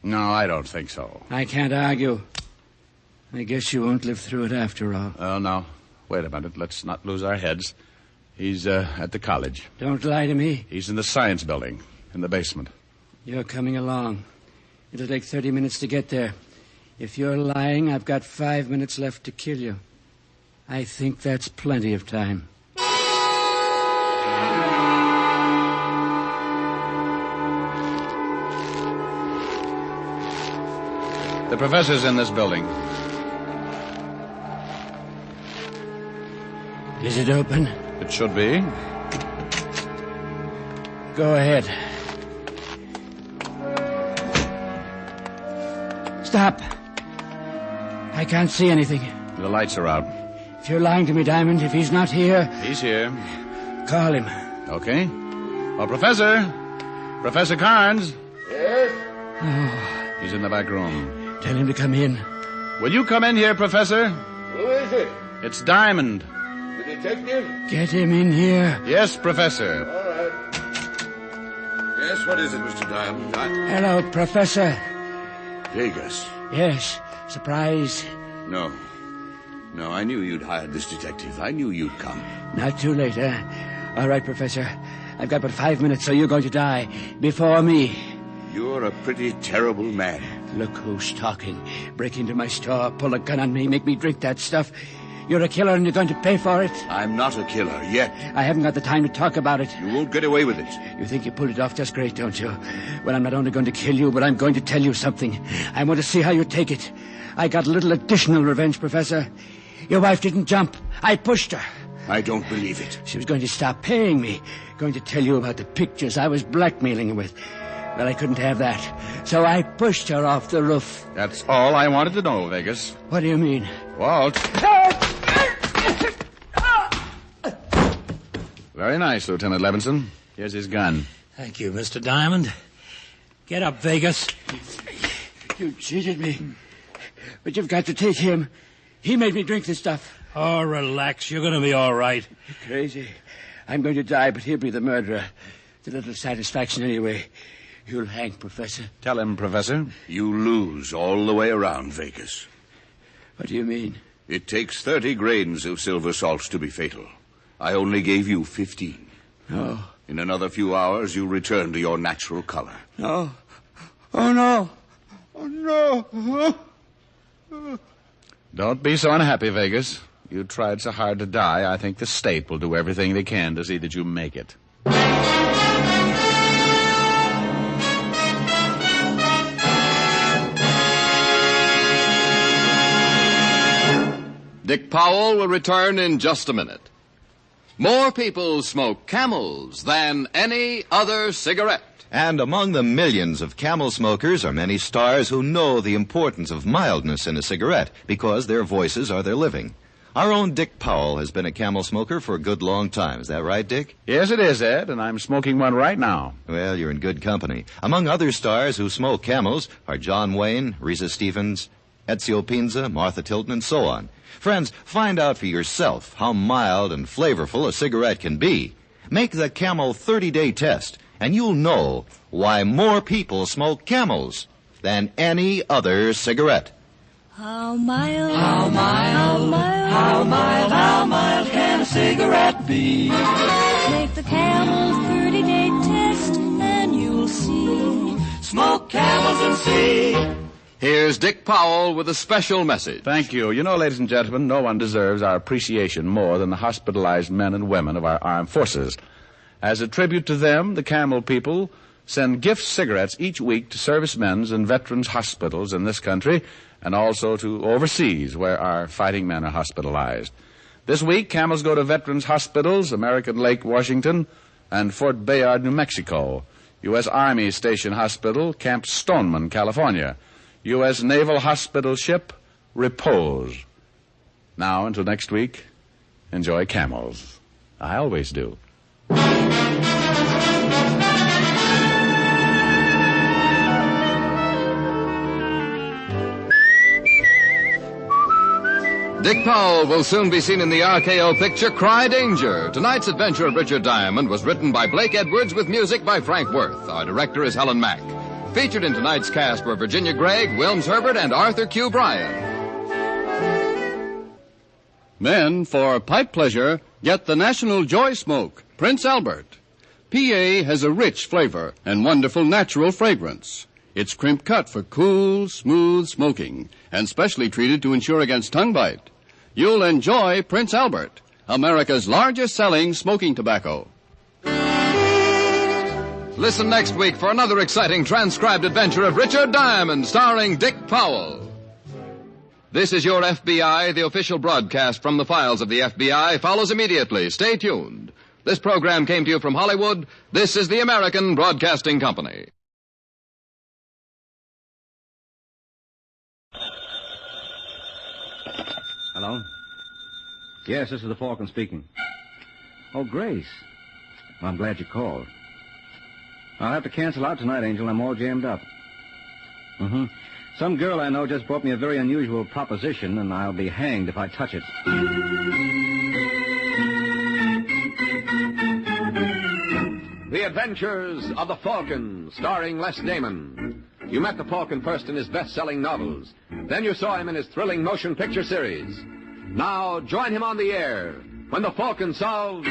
No, I don't think so. I can't argue. I guess you won't live through it after all. Oh, no. Wait a minute. Let's not lose our heads. He's at the college. Don't lie to me. He's in the science building, in the basement. You're coming along. It'll take 30 minutes to get there. If you're lying, I've got 5 minutes left to kill you. I think that's plenty of time. The professor's in this building. Is it open? It should be. Go ahead. Stop. I can't see anything. The lights are out. If you're lying to me, Diamond, if he's not here... He's here. Call him. Okay. Oh, Professor. Professor Carnes. Yes? Oh. He's in the back room. Tell him to come in. Will you come in here, Professor? Who is it? It's Diamond. The detective? Get him in here. Yes, Professor. All right. Yes, what is it, Mr. Diamond? Hello, Professor. Vegas. Yes. Surprise. No. No, I knew you'd hired this detective. I knew you'd come. Not too late, eh? All right, Professor. I've got but 5 minutes, so you're going to die. Before me. You're a pretty terrible man. Look who's talking. Break into my store, pull a gun on me, make me drink that stuff. You're a killer and you're going to pay for it? I'm not a killer, yet. I haven't got the time to talk about it. You won't get away with it. You think you pulled it off just great, don't you? Well, I'm not only going to kill you, but I'm going to tell you something. I want to see how you take it. I got a little additional revenge, Professor. Your wife didn't jump. I pushed her. I don't believe it. She was going to stop paying me. Going to tell you about the pictures I was blackmailing her with. Well, I couldn't have that. So I pushed her off the roof. That's all I wanted to know, Vegas. What do you mean? Walt. Very nice, Lieutenant Levinson. Here's his gun. Thank you, Mr. Diamond. Get up, Vegas. You cheated me. But you've got to take him. He made me drink this stuff. Oh, relax. You're going to be all right. You're crazy. I'm going to die, but he'll be the murderer. It's a little satisfaction anyway. You'll hang, Professor. Tell him, Professor. You lose all the way around, Vegas. What do you mean? It takes 30 grains of silver salt to be fatal. I only gave you 15. No. In another few hours, you return to your natural color. No. Oh, no. Oh, no. Don't be so unhappy, Vegas. You tried so hard to die, I think the state will do everything they can to see that you make it. Dick Powell will return in just a minute. More people smoke Camels than any other cigarette. And among the millions of Camel smokers are many stars who know the importance of mildness in a cigarette because their voices are their living. Our own Dick Powell has been a Camel smoker for a good long time. Is that right, Dick? Yes, it is, Ed, and I'm smoking one right now. Well, you're in good company. Among other stars who smoke Camels are John Wayne, Risa Stevens, Ezio Pinza, Martha Tilton, and so on. Friends, find out for yourself how mild and flavorful a cigarette can be. Make the Camel 30-day test, and you'll know why more people smoke Camels than any other cigarette. How mild, how mild, how mild, how mild can a cigarette be? Make the Camel 30-day test, and you'll see. Smoke Camels and see. Here's Dick Powell with a special message. Thank you. You know, ladies and gentlemen, no one deserves our appreciation more than the hospitalized men and women of our armed forces. As a tribute to them, the Camel people send gift cigarettes each week to servicemen's and veterans' hospitals in this country and also to overseas where our fighting men are hospitalized. This week, Camels go to veterans' hospitals, American Lake, Washington, and Fort Bayard, New Mexico, U.S. Army Station Hospital, Camp Stoneman, California, U.S. Naval Hospital Ship, Repose. Now, until next week, enjoy Camels. I always do. Dick Powell will soon be seen in the RKO picture Cry Danger. Tonight's adventure of Richard Diamond was written by Blake Edwards with music by Frank Worth. Our director is Helen Mack. Featured in tonight's cast were Virginia Gregg, Wilms Herbert, and Arthur Q. Bryan. Men, for pipe pleasure, get the National Joy Smoke, Prince Albert. PA has a rich flavor and wonderful natural fragrance. It's crimp cut for cool, smooth smoking and specially treated to ensure against tongue bite. You'll enjoy Prince Albert, America's largest selling smoking tobacco. Listen next week for another exciting transcribed adventure of Richard Diamond, starring Dick Powell. This is your FBI. The official broadcast from the files of the FBI follows immediately. Stay tuned. This program came to you from Hollywood. This is the American Broadcasting Company. Hello? Yes, this is the Falcon speaking. Oh, Grace. Well, I'm glad you called. I'll have to cancel out tonight, Angel. I'm all jammed up. Mm-hmm. Some girl I know just brought me a very unusual proposition, and I'll be hanged if I touch it. The Adventures of the Falcon, starring Les Damon. You met the Falcon first in his best-selling novels. Then you saw him in his thrilling motion picture series. Now, join him on the air when the Falcon solves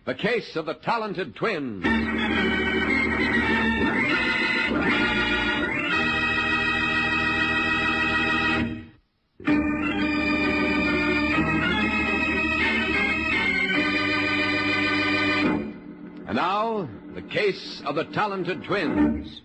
the case of the talented twins. And now, the case of the talented twins.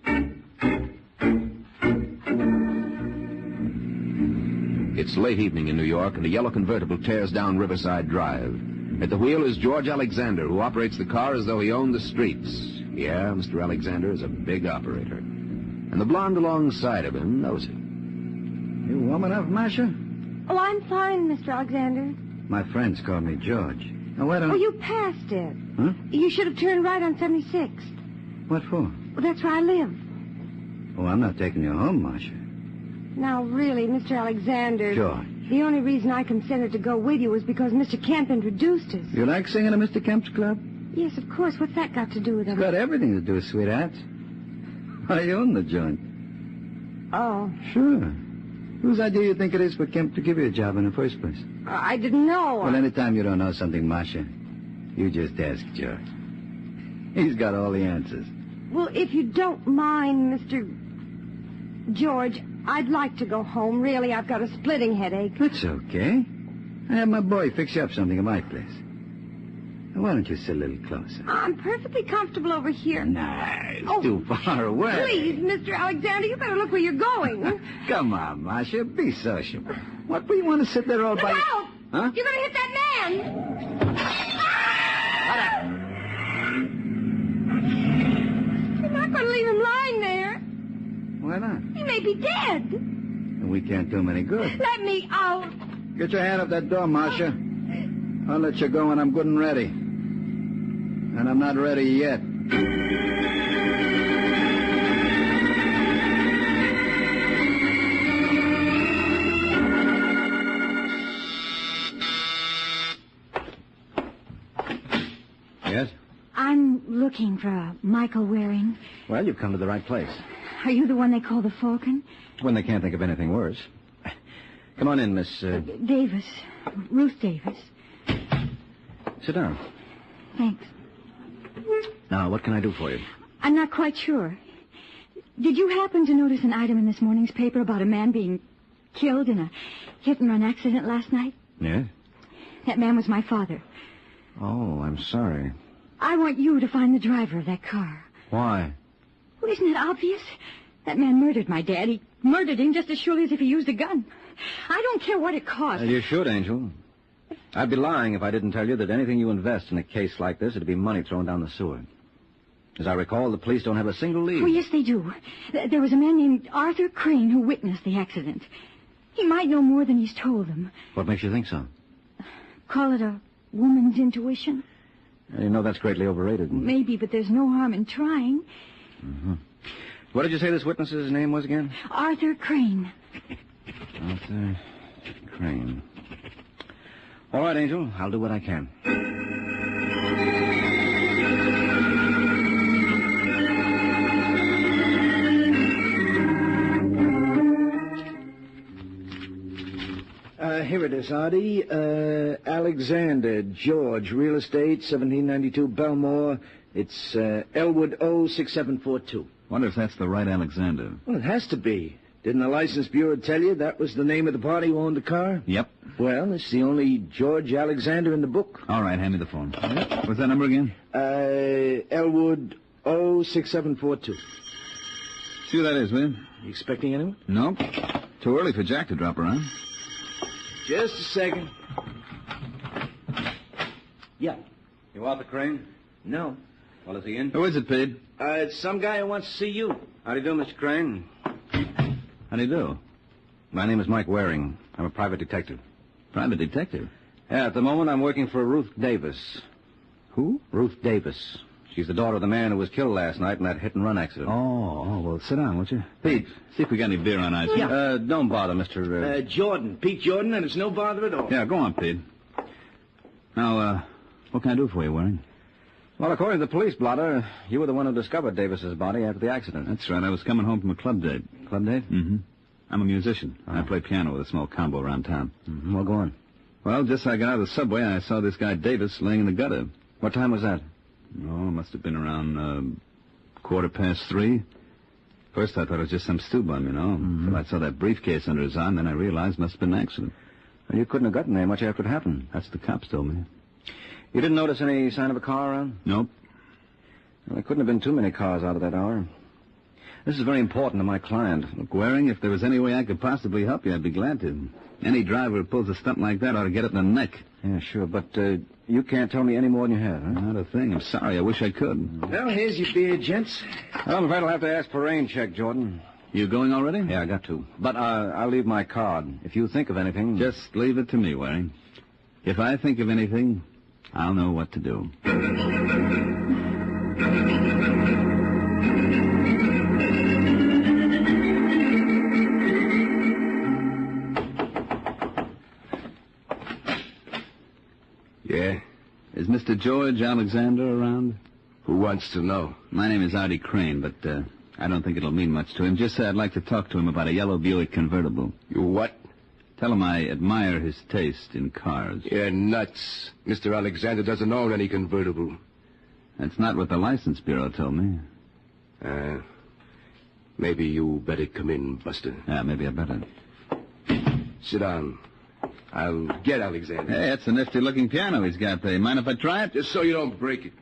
It's late evening in New York, and a yellow convertible tears down Riverside Drive. At the wheel is George Alexander, who operates the car as though he owned the streets. Yeah, Mr. Alexander is a big operator. And the blonde alongside of him knows it. You warm enough, Masha? Oh, I'm fine, Mr. Alexander. My friends call me George. Now, why don't... Oh, you passed it. Huh? You should have turned right on 76th. What for? Well, that's where I live. Oh, I'm not taking you home, Masha. Now, really, Mr. Alexander... George. The only reason I consented to go with you was because Mr. Kemp introduced us. You like singing at Mr. Kemp's club? Yes, of course. What's that got to do with it? It's got everything to do with sweetheart. I own the joint. Oh. Sure. Whose idea do you think it is for Kemp to give you a job in the first place? I didn't know. Well, anytime you don't know something, Masha, you just ask George. He's got all the answers. Well, if you don't mind, Mr. George, I'd like to go home. Really, I've got a splitting headache. That's okay. I have my boy fix you up something at my place. Now, why don't you sit a little closer? I'm perfectly comfortable over here. Nah, it's too far away. Please, Mr. Alexander, you better look where you're going. Come on, Masha, be sociable. What, do you want to sit there all by... Look out! Huh? You're going to hit that man! You're not going to leave him lying there. Why not? He may be dead. We can't do him any good. Let me out. Get your hand up that door, Masha. I'll let you go when I'm good and ready. And I'm not ready yet. Yes? I'm looking for a Michael Waring. Well, you've come to the right place. Are you the one they call the Falcon? When they can't think of anything worse. Come on in, Miss... Davis. Ruth Davis. Sit down. Thanks. Now, what can I do for you? I'm not quite sure. Did you happen to notice an item in this morning's paper about a man being killed in a hit-and-run accident last night? Yes? That man was my father. Oh, I'm sorry. I want you to find the driver of that car. Why? Well, isn't it obvious? That man murdered my dad. He murdered him just as surely as if he used a gun. I don't care what it costs. You should, Angel. I'd be lying if I didn't tell you that anything you invest in a case like this would be money thrown down the sewer. As I recall, the police don't have a single lead. Oh, yes, they do. There was a man named Arthur Crane who witnessed the accident. He might know more than he's told them. What makes you think so? Call it a woman's intuition? You know that's greatly overrated. Maybe, but there's no harm in trying. Mm-hmm. What did you say this witness's name was again? Arthur Crane. Arthur Crane. All right, Angel. I'll do what I can. Here it is, Artie. Alexander George, real estate, 1792 Belmore. It's Elwood O6742. Wonder if that's the right Alexander. Well, it has to be. Didn't the license bureau tell you that was the name of the party who owned the car? Yep. Well, it's the only George Alexander in the book. All right, hand me the phone. What's that number again? Elwood O6742. See who that is, will you? You expecting anyone? Nope. Too early for Jack to drop around. Just a second. Yeah. You Arthur Crane? No. Well, is he in? Who is it, Pete? It's some guy who wants to see you. How do you do, Mr. Crane? How do you do? My name is Mike Waring. I'm a private detective. Private detective? Yeah, at the moment I'm working for Ruth Davis. Who? Ruth Davis. She's the daughter of the man who was killed last night in that hit-and-run accident. Oh, well, sit down, won't you? Pete, see if we got any beer on ice. Yeah. Don't bother, Mr. Jordan. Pete Jordan, and it's no bother at all. Yeah, go on, Pete. Now, what can I do for you, Waring? Well, according to the police blotter, you were the one who discovered Davis's body after the accident. That's right. I was coming home from a club date. Club date? Mm-hmm. I'm a musician. I play piano with a small combo around town. Mm-hmm. Well, go on. Well, just as I got out of the subway, I saw this guy Davis laying in the gutter. What time was that? Oh, it must have been around 3:15. First, I thought it was just some stew bum, you know. Until I saw that briefcase under his arm, then I realized it must have been an accident. Well, you couldn't have gotten there much after it happened. That's what the cops told me. You didn't notice any sign of a car around? Nope. Well, there couldn't have been too many cars out at that hour. This is very important to my client. Look, Waring, if there was any way I could possibly help you, I'd be glad to. Any driver who pulls a stunt like that ought to get it in the neck. Yeah, sure, but you can't tell me any more than you have, huh? Not a thing. I'm sorry. I wish I could. Well, here's your beer, gents. Well, I'm afraid I'll have to ask for a rain check, Jordan. You going already? Yeah, I got to. But I'll leave my card. If you think of anything... Just leave it to me, Waring. If I think of anything, I'll know what to do. Yeah? Is Mr. George Alexander around? Who wants to know? My name is Artie Crane, but I don't think it'll mean much to him. Just say I'd like to talk to him about a yellow Buick convertible. You what? Tell him I admire his taste in cars. You're nuts. Mr. Alexander doesn't own any convertible. That's not what the license bureau told me. Maybe you better come in, Buster. Yeah, maybe I better. Sit down. I'll get Alexander. Hey, that's a nifty-looking piano he's got there. Mind if I try it? Just so you don't break it.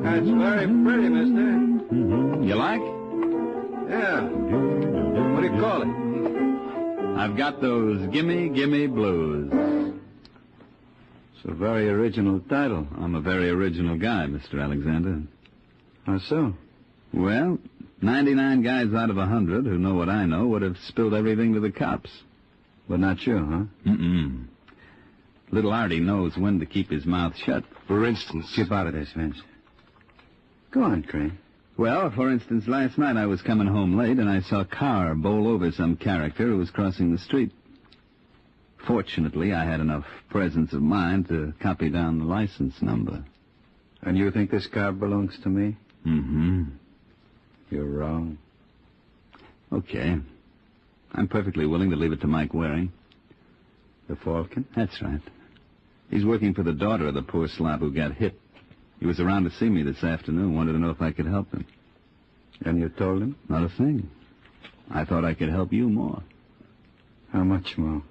That's very pretty, mister. You like? Yeah. What do you call it? I've got those gimme, gimme blues. It's a very original title. I'm a very original guy, Mr. Alexander. How so? Well, 99 guys out of 100 who know what I know would have spilled everything to the cops. But not you, huh? Mm-mm. Little Artie knows when to keep his mouth shut. For instance... Keep out of this, Vince. Go on, Crane. Well, for instance, last night I was coming home late and I saw a car bowl over some character who was crossing the street. Fortunately, I had enough presence of mind to copy down the license number. And you think this car belongs to me? Mm-hmm. You're wrong. Okay. I'm perfectly willing to leave it to Mike Waring. The Falcon? That's right. He's working for the daughter of the poor slob who got hit. He was around to see me this afternoon, wanted to know if I could help him. And you told him? Not a thing. I thought I could help you more. How much more?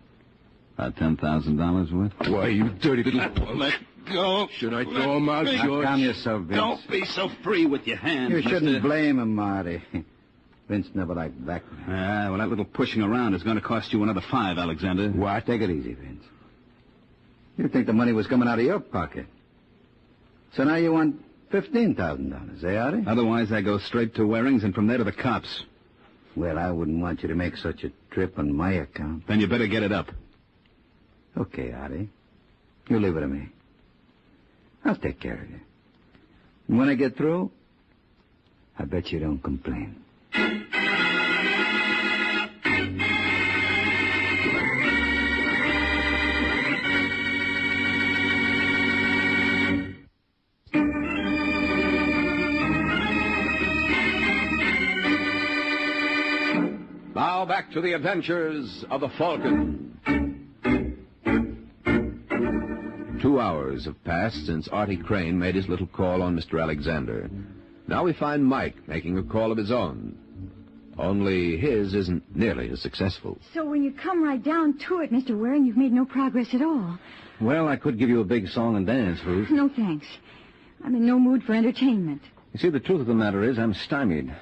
About $10,000 worth. Why, you dirty little... Let go. Should I throw him out, George? Calm yourself, Vince. Don't be so free with your hands, You shouldn't mister. blame him, Marty. Vince never liked blackmail. Well, that little pushing around is going to cost you another $5, Alexander. What? Take it easy, Vince. You think the money was coming out of your pocket. So now you want $15,000, eh, Artie? Otherwise, I go straight to Waring's and from there to the cops. Well, I wouldn't want you to make such a trip on my account. Then you better get it up. Okay, Artie. You leave it to me. I'll take care of you. And when I get through, I bet you don't complain. Now back to the adventures of the Falcon. 2 hours have passed since Artie Crane made his little call on Mr. Alexander. Now we find Mike making a call of his own. Only his isn't nearly as successful. So when you come right down to it, Mr. Waring, you've made no progress at all. Well, I could give you a big song and dance, Ruth. No thanks. I'm in no mood for entertainment. You see, the truth of the matter is I'm stymied.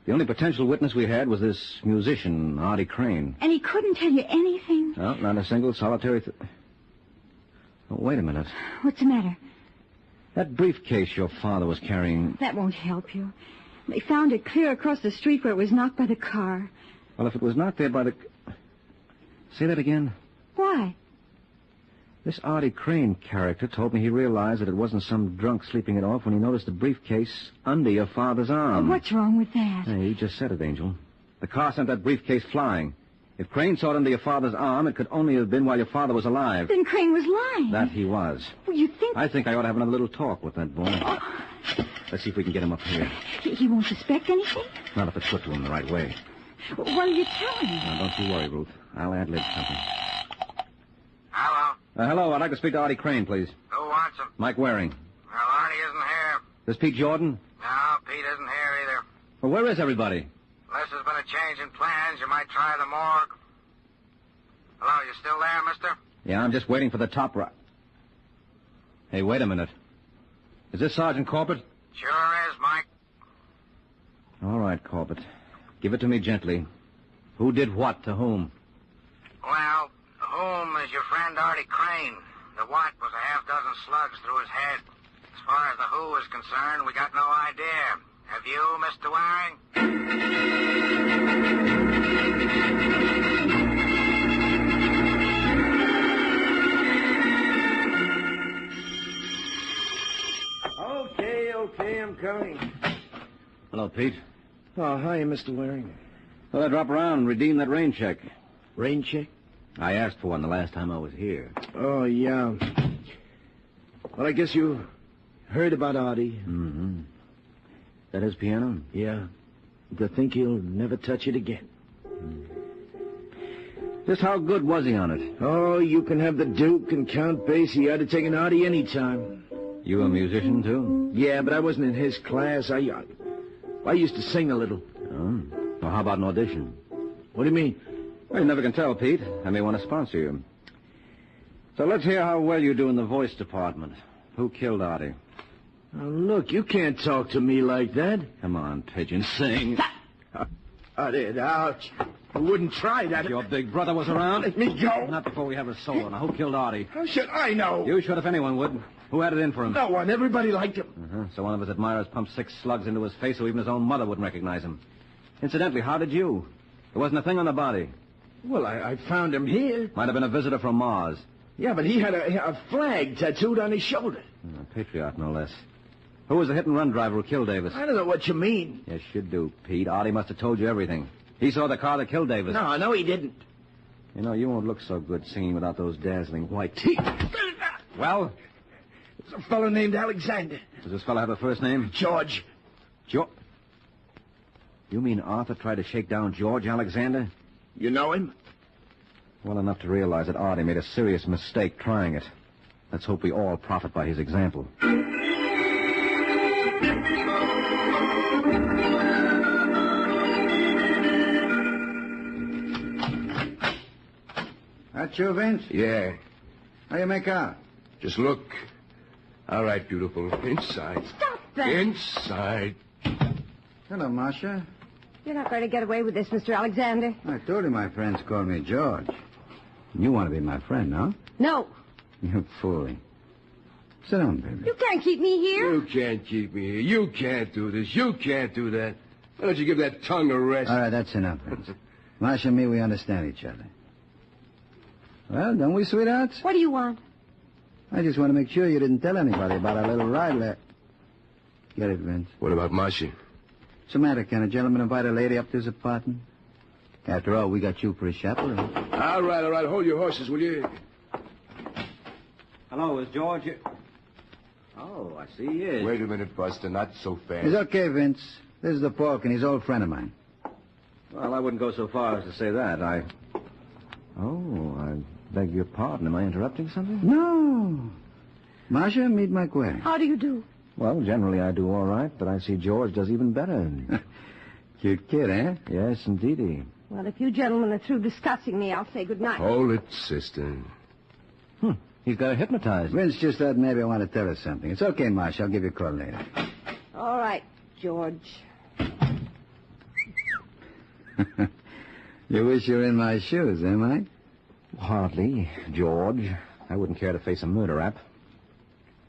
The only potential witness we had was this musician, Artie Crane. And he couldn't tell you anything? No, not a single solitary... Oh, wait a minute. What's the matter? That briefcase your father was carrying... That won't help you. They found it clear across the street where it was knocked by the car. Well, if it was knocked there by the... Say that again. Why? This Artie Crane character told me he realized that it wasn't some drunk sleeping it off when he noticed the briefcase under your father's arm. What's wrong with that? Hey, you just said it, Angel. The car sent that briefcase flying. If Crane saw it under your father's arm, it could only have been while your father was alive. Then Crane was lying. That he was. Well, you think... I think I ought to have another little talk with that boy. Oh. Let's see if we can get him up here. He won't suspect anything? Not if it's put to him the right way. What are you telling him? Now, don't you worry, Ruth. I'll ad-lib something. Hello? Hello, I'd like to speak to Artie Crane, please. Who wants him? Mike Waring. Well, Artie isn't here. This Pete Jordan? No, Pete isn't here either. Well, where is everybody? Unless there's been a change in plans, you might try the morgue. Hello, you still there, mister? Yeah, I'm just waiting for the top right. Hey, wait a minute. Is this Sergeant Corbett? Sure is, Mike. All right, Corbett. Give it to me gently. Who did what to whom? Well, whom is your friend Artie Crane. The what was a half dozen slugs through his head. As far as the who is concerned, we got no idea. Have you, Mr. Waring? Okay, I'm coming. Hello, Pete. Oh, hi, Mr. Waring. Well, I drop around and redeem that rain check. Rain check? I asked for one the last time I was here. Oh, yeah. Well, I guess you heard about Artie. Mm-hmm. That his piano? Yeah. To think he'll never touch it again. Just how good was he on it? Oh, you can have the Duke and Count Basie. I'd have taken Artie any time. You a musician, too? Yeah, but I wasn't in his class. I used to sing a little. Oh. Well, how about an audition? What do you mean? Well, you never can tell, Pete. I may want to sponsor you. So let's hear how well you do in the voice department. Who killed Artie? Oh, look, you can't talk to me like that. Come on, Pigeon, sing. I did. Ouch. I wouldn't try that. If your big brother was around. Let me go. Not before we have a solo. Now, who killed Artie? How should I know? You should if anyone would. Who had it in for him? No one. Everybody liked him. Uh-huh. So one of his admirers pumped 6 slugs into his face so even his own mother wouldn't recognize him. Incidentally, how did you? There wasn't a thing on the body. Well, I found him here. Might have been a visitor from Mars. Yeah, but he had a flag tattooed on his shoulder. A patriot, no less. Who was the hit-and-run driver who killed Davis? I don't know what you mean. Yes, you do, Pete. Artie must have told you everything. He saw the car that killed Davis. No, he didn't. You know, you won't look so good singing without those dazzling white teeth. Well? It's a fellow named Alexander. Does this fellow have a first name? George. George? You mean Arthur tried to shake down George Alexander? You know him? Well enough to realize that Artie made a serious mistake trying it. Let's hope we all profit by his example. That you, Vince? Yeah. How you make out? Just look. All right, beautiful. Inside. Stop that. Inside. Hello, Marcia. You're not going to get away with this, Mr. Alexander. I told you my friends call me George. You want to be my friend, huh? No. You're fooling. Sit down, baby. You can't keep me here. You can't keep me here. You can't do this. You can't do that. Why don't you give that tongue a rest? All right, that's enough, Vince. Marcia and me, we understand each other. Well, don't we, sweethearts? What do you want? I just want to make sure you didn't tell anybody about our little ride there. Get it, Vince? What about Marcia? What's the matter? Can a gentleman invite a lady up to his apartment? After all, we got you for a chaperone. All right. Hold your horses, will you? Hello, is George here? Oh, I see he is. Wait a minute, Buster. Not so fast. It's okay, Vince. This is the Falcon. He's an old friend of mine. Well, I wouldn't go so far as to say that. I beg your pardon. Am I interrupting something? No. Marcia, meet Mike Waring. How do you do? Well, generally I do all right, but I see George does even better. Cute kid, eh? Yes, indeedy. Well, if you gentlemen are through discussing me, I'll say good night. Hold it, sister. He's got her hypnotized. Vince just thought maybe I want to tell her something. It's okay, Marcia. I'll give you a call later. All right, George. You wish you were in my shoes, eh, Mike? Hardly, George. I wouldn't care to face a murder rap.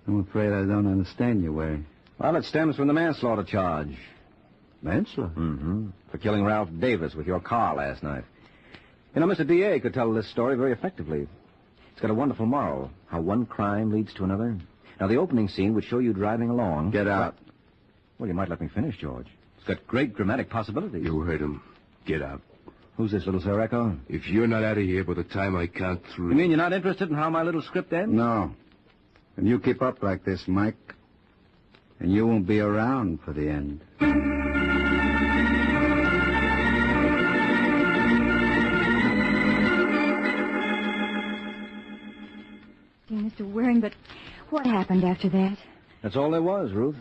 I'm afraid I don't understand you, Waring. Well, it stems from the manslaughter charge. Manslaughter? Mm-hmm. For killing Ralph Davis with your car last night. You know, Mr. D.A. could tell this story very effectively. It's got a wonderful moral, how one crime leads to another. Now, the opening scene would show you driving along. Get out. Well, you might let me finish, George. It's got great dramatic possibilities. You heard him. Get out. Who's this little Sirocco? If you're not out of here by the time I count 3... You mean you're not interested in how my little script ends? No. And you keep up like this, Mike, and you won't be around for the end. Dear Mr. Waring, but what happened after that? That's all there was, Ruth.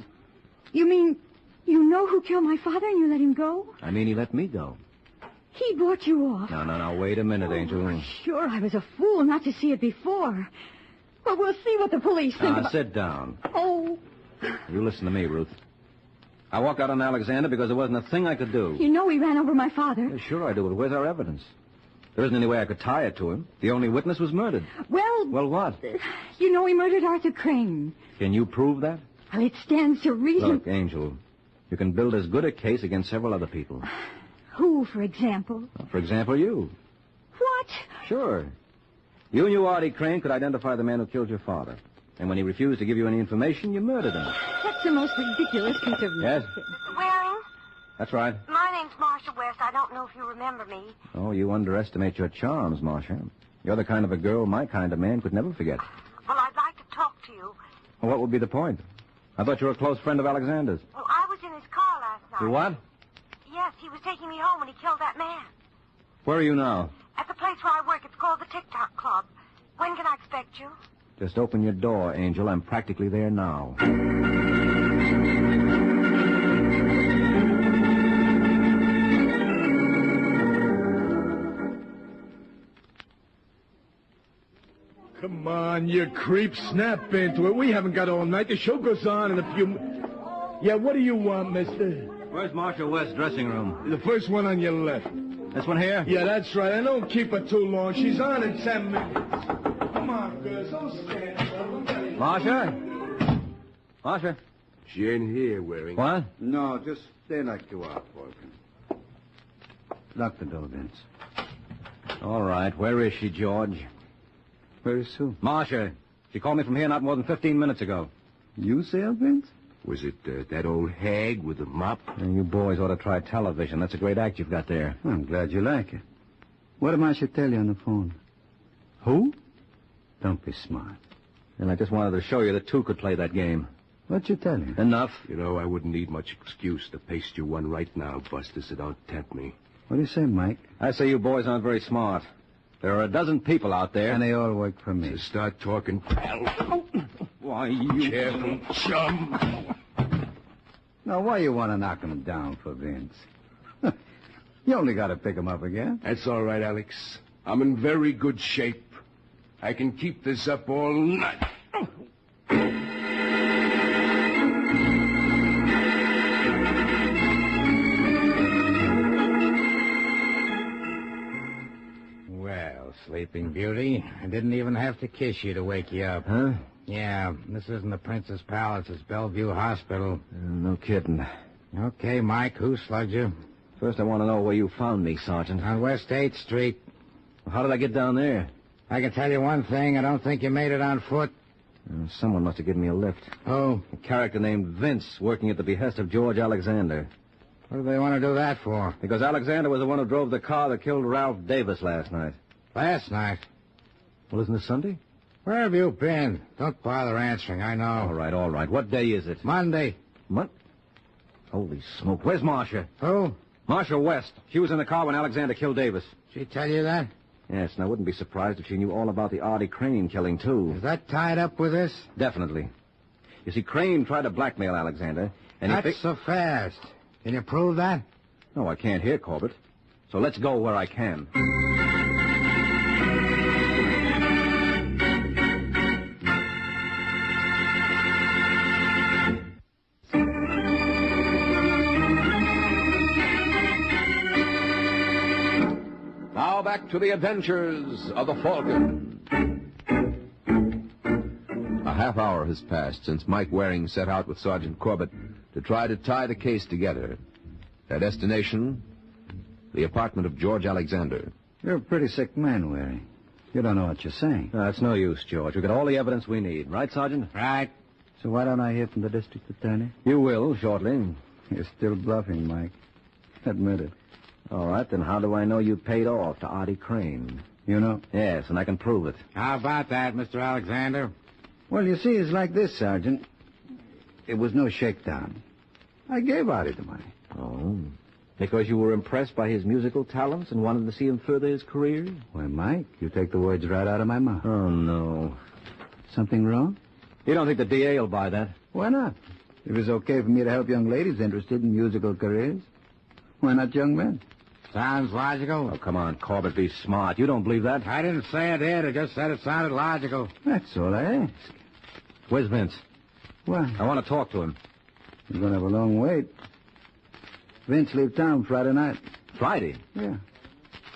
You mean you know who killed my father and you let him go? I mean, he let me go. He bought you off. No. Wait a minute, Angel. Sure, I was a fool not to see it before. But we'll see what the police think about... Sit down. Oh, You listen to me, Ruth. I walked out on Alexander because there wasn't a thing I could do. you know he ran over my father. Yeah, sure I do, but where's our evidence? There isn't any way I could tie it to him. The only witness was murdered. Well, Well, what? you know he murdered Arthur Crane. Can you prove that? Well, it stands to reason... Look, Angel, you can build as good a case against several other people. Who, for example? For example, you. What? Sure. You knew Artie Crane could identify the man who killed your father. And when he refused to give you any information, you murdered him. That's the most ridiculous piece of... Yes? Mr. Waring, That's right. my name's Marcia West. I don't know if you remember me. Oh, you underestimate your charms, Marcia. You're the kind of a girl my kind of man could never forget. Well, I'd like to talk to you. Well, what would be the point? I thought you were a close friend of Alexander's. Well, I was in his car last night. You what? Yes, he was taking me home when he killed that man. Where are you now? At the place where I work. It's called the TikTok Club. When can I expect you? Just open your door, Angel. I'm practically there now. Come on, you creep. Snap into it. We haven't got all night. The show goes on in a few... Yeah, what do you want, mister? Where's Marcia West's dressing room? The first one on your left. This one here? Yeah, that's right. I don't keep her too long. She's on in 10 minutes. Come on, girls. Don't stand there. Marcia? Marcia? She ain't here, Waring. What? No, just stay like you are, Falcon. Lock the door, Vince. All right. Where is she, George? Where is Sue? Marcia. She called me from here not more than 15 minutes ago. You say it, Vince? Was it that old hag with the mop? You boys ought to try television. That's a great act you've got there. I'm glad you like it. What am I should tell you on the phone? Who? Don't be smart. And I just wanted to show you that two could play that game. What you tell you? Enough. You know, I wouldn't need much excuse to paste you one right now, Buster, so don't tempt me. What do you say, Mike? I say you boys aren't very smart. There are a dozen people out there. And they all work for me. So start talking, pal. Why, you... Careful, chum. Now, why you want to knock him down for, Vince? You only got to pick him up again. That's all right, Alex. I'm in very good shape. I can keep this up all night. Well, Sleeping Beauty, I didn't even have to kiss you to wake you up. Huh? Yeah, this isn't the Princess Palace. It's Bellevue Hospital. No kidding. Okay, Mike, who slugged you? First, I want to know where you found me, Sergeant. On West 8th Street. How did I get down there? I can tell you one thing. I don't think you made it on foot. Someone must have given me a lift. Oh? A character named Vince, working at the behest of George Alexander. What do they want to do that for? Because Alexander was the one who drove the car that killed Ralph Davis last night. Last night? Well, isn't this Sunday? Where have you been? Don't bother answering. I know. All right. What day is it? Monday. Holy smoke. Where's Marcia? Who? Marcia West. She was in the car when Alexander killed Davis. She tell you that? Yes, and I wouldn't be surprised if she knew all about the Artie Crane killing, too. Is that tied up with this? Definitely. You see, Crane tried to blackmail Alexander, and That's so fast. Can you prove that? No, I can't hear Corbett. So let's go where I can. Now back to the adventures of the Falcon. A half hour has passed since Mike Waring set out with Sergeant Corbett to try to tie the case together. Their destination, the apartment of George Alexander. You're a pretty sick man, Waring. You don't know what you're saying. That's no use, George. We've got all the evidence we need. Right, Sergeant? Right. So why don't I hear from the district attorney? You will, shortly. You're still bluffing, Mike. Admit it. All right, then how do I know you paid off to Artie Crane? You know? Yes, and I can prove it. How about that, Mr. Alexander? Well, you see, it's like this, Sergeant. It was no shakedown. I gave Artie the money. Oh, because you were impressed by his musical talents and wanted to see him further his career? Why, Mike, you take the words right out of my mouth. Oh, no. Something wrong? You don't think the DA will buy that? Why not? If it's okay for me to help young ladies interested in musical careers, why not young men? Sounds logical. Oh, come on, Corbett, be smart. You don't believe that? I didn't say I did. I just said it sounded logical. That's all I ask. Where's Vince? Why? I want to talk to him. You're going to have a long wait. Vince leave town Friday night. Friday? Yeah.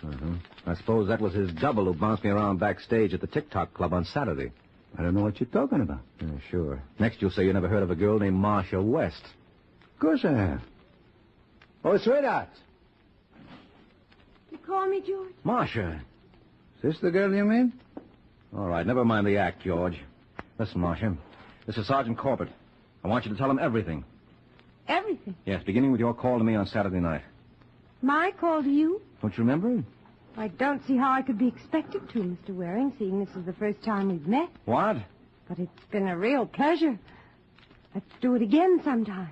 Uh-huh. I suppose that was his double who bounced me around backstage at the TikTok Club on Saturday. I don't know what you're talking about. Yeah, sure. Next you'll say you never heard of a girl named Marcia West. Of course I have. Oh, sweetheart. You call me, George? Marcia. Is this the girl you mean? All right, never mind the act, George. Listen, Marcia. This is Sergeant Corbett. I want you to tell him everything. Everything? Yes, beginning with your call to me on Saturday night. My call to you? Don't you remember? I don't see how I could be expected to, Mr. Waring, seeing this is the first time we've met. What? But it's been a real pleasure. Let's do it again sometime.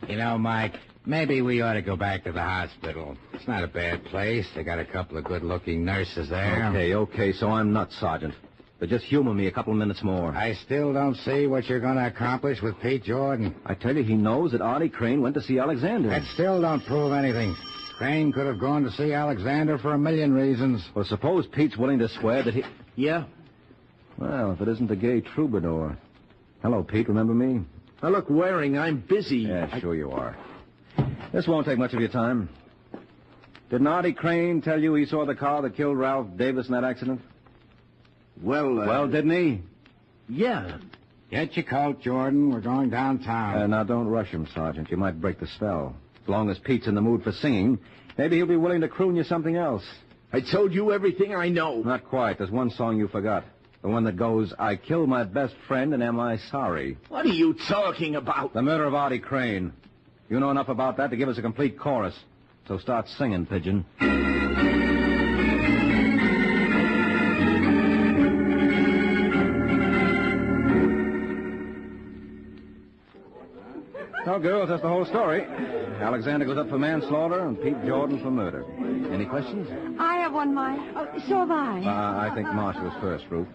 You know, Mike, maybe we ought to go back to the hospital. It's not a bad place. They got a couple of good-looking nurses there. Okay, so I'm nuts, Sergeant. But just humor me a couple of minutes more. I still don't see what you're going to accomplish with Pete Jordan. I tell you, he knows that Artie Crane went to see Alexander. That still don't prove anything. Crane could have gone to see Alexander for a million reasons. Well, suppose Pete's willing to swear that he... Yeah? Well, if it isn't the gay troubadour. Hello, Pete, remember me? Now, look, Waring, I'm busy. Yeah, sure you are. This won't take much of your time. Didn't Artie Crane tell you he saw the car that killed Ralph Davis in that accident? Well, didn't he? Yeah. Get your coat, Jordan. We're going downtown. Now, don't rush him, Sergeant. You might break the spell. As long as Pete's in the mood for singing, maybe he'll be willing to croon you something else. I told you everything I know. Not quite. There's one song you forgot. The one that goes, I killed my best friend and am I sorry? What are you talking about? The murder of Artie Crane. You know enough about that to give us a complete chorus. So start singing, Pigeon. So, girls, that's the whole story. Alexander goes up for manslaughter and Pete Jordan for murder. Any questions? I have one, Mike. Oh, so have I. I think Marcia was first, Ruth.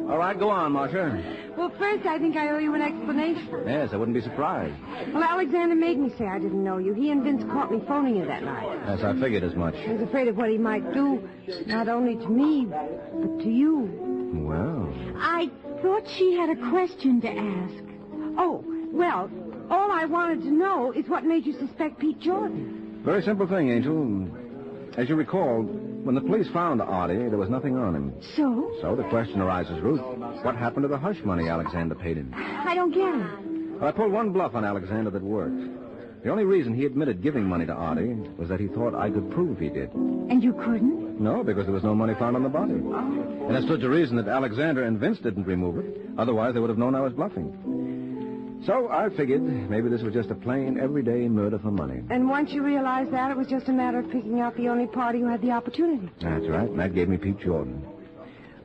All right, go on, Marcia. Well, first, I think I owe you an explanation. Yes, I wouldn't be surprised. Well, Alexander made me say I didn't know you. He and Vince caught me phoning you that night. Yes, I figured as much. I was afraid of what he might do, not only to me, but to you. Well. I thought she had a question to ask. Oh, well, all I wanted to know is what made you suspect Pete Jordan. Very simple thing, Angel. As you recall, when the police found Artie, there was nothing on him. So? So the question arises, Ruth, what happened to the hush money Alexander paid him? I don't get it. Well, I pulled one bluff on Alexander that worked. The only reason he admitted giving money to Artie was that he thought I could prove he did. And you couldn't? No, because there was no money found on the body. Oh. And it stood to reason that Alexander and Vince didn't remove it. Otherwise, they would have known I was bluffing. So I figured maybe this was just a plain, everyday murder for money. And once you realized that, it was just a matter of picking out the only party who had the opportunity. That's right, and that gave me Pete Jordan.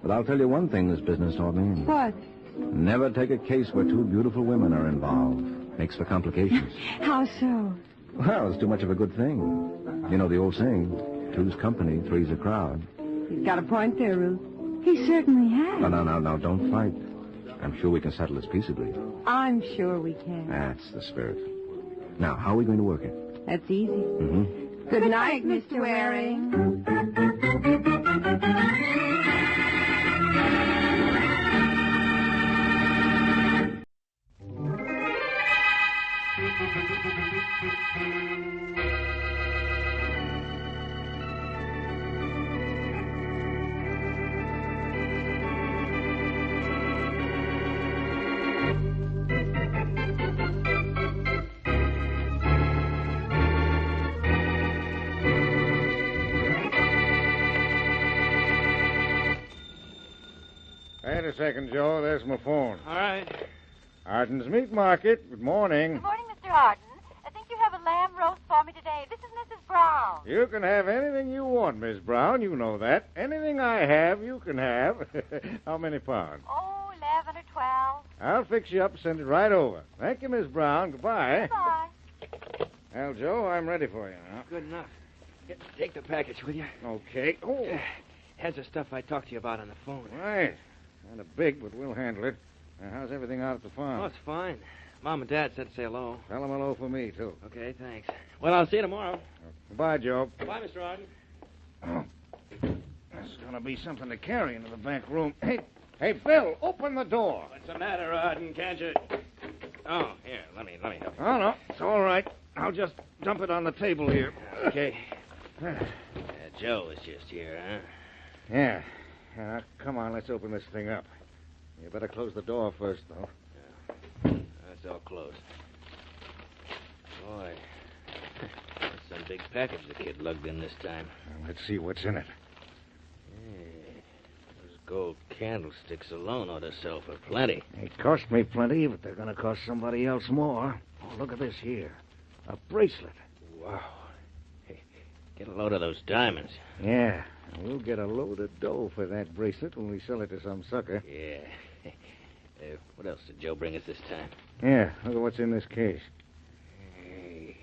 But I'll tell you one thing this business taught me. What? Never take a case where two beautiful women are involved. Makes for complications. How so? Well, it's too much of a good thing. You know the old saying, two's company, three's a crowd. He's got a point there, Ruth. He certainly has. No, don't fight. I'm sure we can settle this peaceably. I'm sure we can. That's the spirit. Now, how are we going to work it? That's easy. Mm-hmm. Good night, Mr. Waring. a second, Joe. There's my phone. All right. Arden's Meat Market. Good morning. Good morning, Mr. Arden. I think you have a lamb roast for me today. This is Mrs. Brown. You can have anything you want, Miss Brown. You know that. Anything I have, you can have. How many pounds? Oh, 11 or 12. I'll fix you up and send it right over. Thank you, Miss Brown. Goodbye. Goodbye. Well, Joe, I'm ready for you now. Good enough. Take the package with you. Okay. Oh. Has the stuff I talked to you about on the phone. Right. Kind of big, but we'll handle it. Now, how's everything out at the farm? Oh, it's fine. Mom and Dad said to say hello. Tell them hello for me, too. Okay, thanks. Well, I'll see you tomorrow. Goodbye, Joe. Goodbye, Mr. Arden. Oh. That's going to be something to carry into the back room. Hey, Bill, open the door. What's the matter, Arden? Can't you... Oh, here, let me help you. Oh, no, it's all right. I'll just dump it on the table here. Okay. Joe is just here, huh? Yeah. Come on, let's open this thing up. You better close the door first, though. That's all closed. Boy, that's some big package the kid lugged in this time. Well, let's see what's in it. Those gold candlesticks alone ought to sell for plenty. It cost me plenty, but they're going to cost somebody else more. Oh, look at this here. A bracelet. Wow. Hey, get a load of those diamonds. Yeah. We'll get a load of dough for that bracelet when we sell it to some sucker. Yeah. What else did Joe bring us this time? Yeah, look at what's in this case. Hey,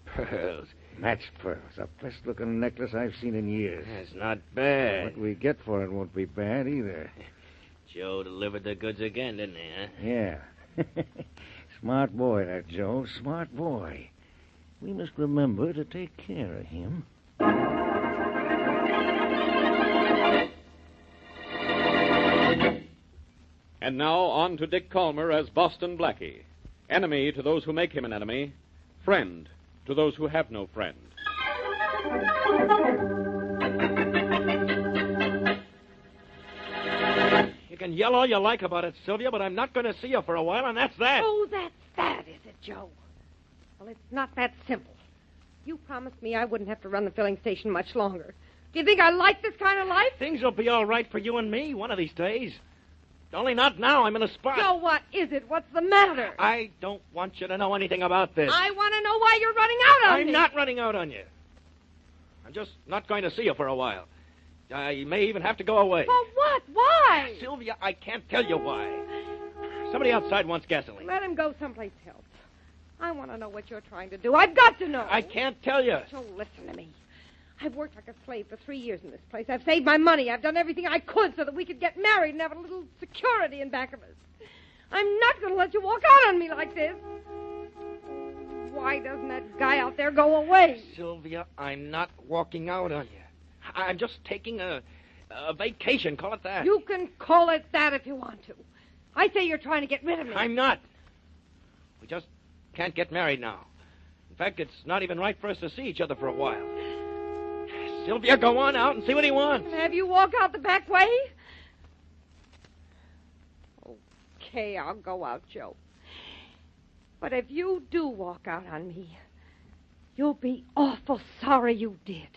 pearls. Match pearls. The best-looking necklace I've seen in years. That's not bad. What we get for it won't be bad either. Joe delivered the goods again, didn't he, huh? Yeah. Smart boy, that Joe. Smart boy. We must remember to take care of him. And now on to Dick Calmer as Boston Blackie. Enemy to those who make him an enemy. Friend to those who have no friend. You can yell all you like about it, Sylvia, but I'm not going to see you for a while, and that's that. Oh, that's that, is it, Joe? Well, it's not that simple. You promised me I wouldn't have to run the filling station much longer. Do you think I like this kind of life? Things will be all right for you and me one of these days. Only not now. I'm in a spot. Joe, what is it? What's the matter? I don't want you to know anything about this. I want to know why you're running out on me. I'm not running out on you. I'm just not going to see you for a while. I may even have to go away. For what? Why? Sylvia, I can't tell you why. Somebody outside wants gasoline. Let him go someplace else. I want to know what you're trying to do. I've got to know. I can't tell you. Joe, listen to me. I've worked like a slave for 3 years in this place. I've saved my money. I've done everything I could so that we could get married and have a little security in back of us. I'm not going to let you walk out on me like this. Why doesn't that guy out there go away? Sylvia, I'm not walking out on you. I'm just taking a vacation. Call it that. You can call it that if you want to. I say you're trying to get rid of me. I'm not. We just can't get married now. In fact, it's not even right for us to see each other for a while. Sylvia, go on out and see what he wants. Have you walk out the back way? Okay, I'll go out, Joe. But if you do walk out on me, you'll be awful sorry you did.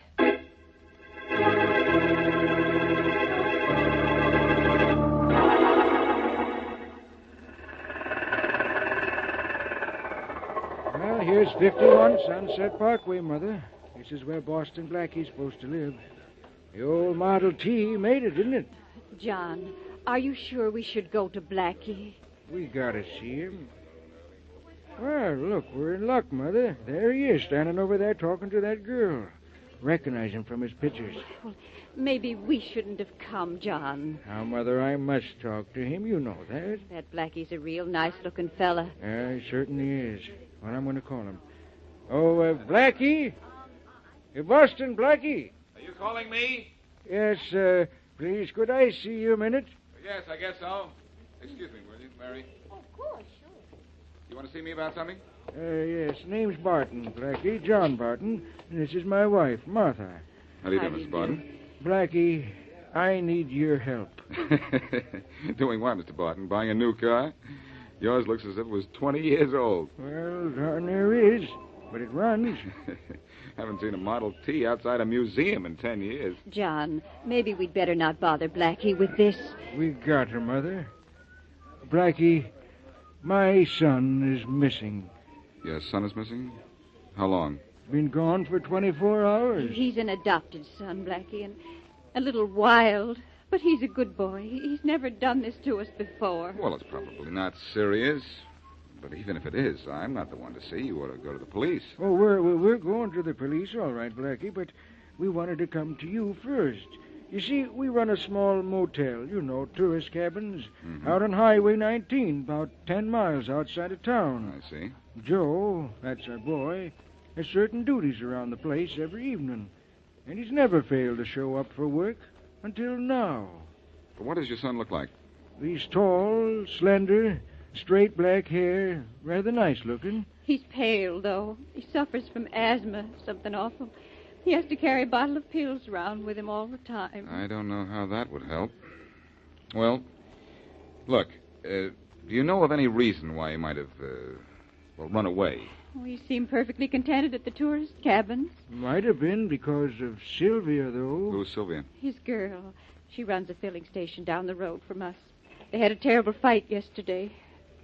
Well, here's 51 Sunset Parkway, Mother. This is where Boston Blackie's supposed to live. The old Model T made it, didn't it? John, are you sure we should go to Blackie? We gotta see him. Well, look, we're in luck, Mother. There he is, standing over there talking to that girl. Recognize him from his pictures. Well, maybe we shouldn't have come, John. Now, Mother, I must talk to him. You know that. That Blackie's a real nice-looking fella. Yeah, he certainly is. Well, I'm going to call him. Oh, Blackie? Boston Blackie. Are you calling me? Yes, please, could I see you a minute? Yes, I guess so. Excuse me, will you, Mary? Of course, sure. You want to see me about something? Yes, name's Barton, Blackie, John Barton. And this is my wife, Martha. How do you do, Mr. Barton? Blackie, I need your help. Doing what, Mr. Barton? Buying a new car? Yours looks as if it was 20 years old. Well, darn there is. but it runs. Haven't seen a Model T outside a museum in 10 years. John, maybe we'd better not bother Blackie with this. We got her, Mother. Blackie, my son is missing. Your son is missing? How long? Been gone for 24 hours. He's an adopted son, Blackie, and a little wild. But he's a good boy. He's never done this to us before. Well, it's probably not serious. But even if it is, I'm not the one to see. You ought to go to the police. Oh, we're going to the police, all right, Blackie, but we wanted to come to you first. You see, we run a small motel, tourist cabins, out on Highway 19, about 10 miles outside of town. I see. Joe, that's our boy, has certain duties around the place every evening, and he's never failed to show up for work until now. But what does your son look like? He's tall, slender, straight black hair, rather nice looking. He's pale, though. He suffers from asthma, something awful. He has to carry a bottle of pills around with him all the time. I don't know how that would help. Well, look, do you know of any reason why he might have, run away? Oh, he seemed perfectly contented at the tourist cabins. Might have been because of Sylvia, though. Who's Sylvia? His girl. She runs a filling station down the road from us. They had a terrible fight yesterday.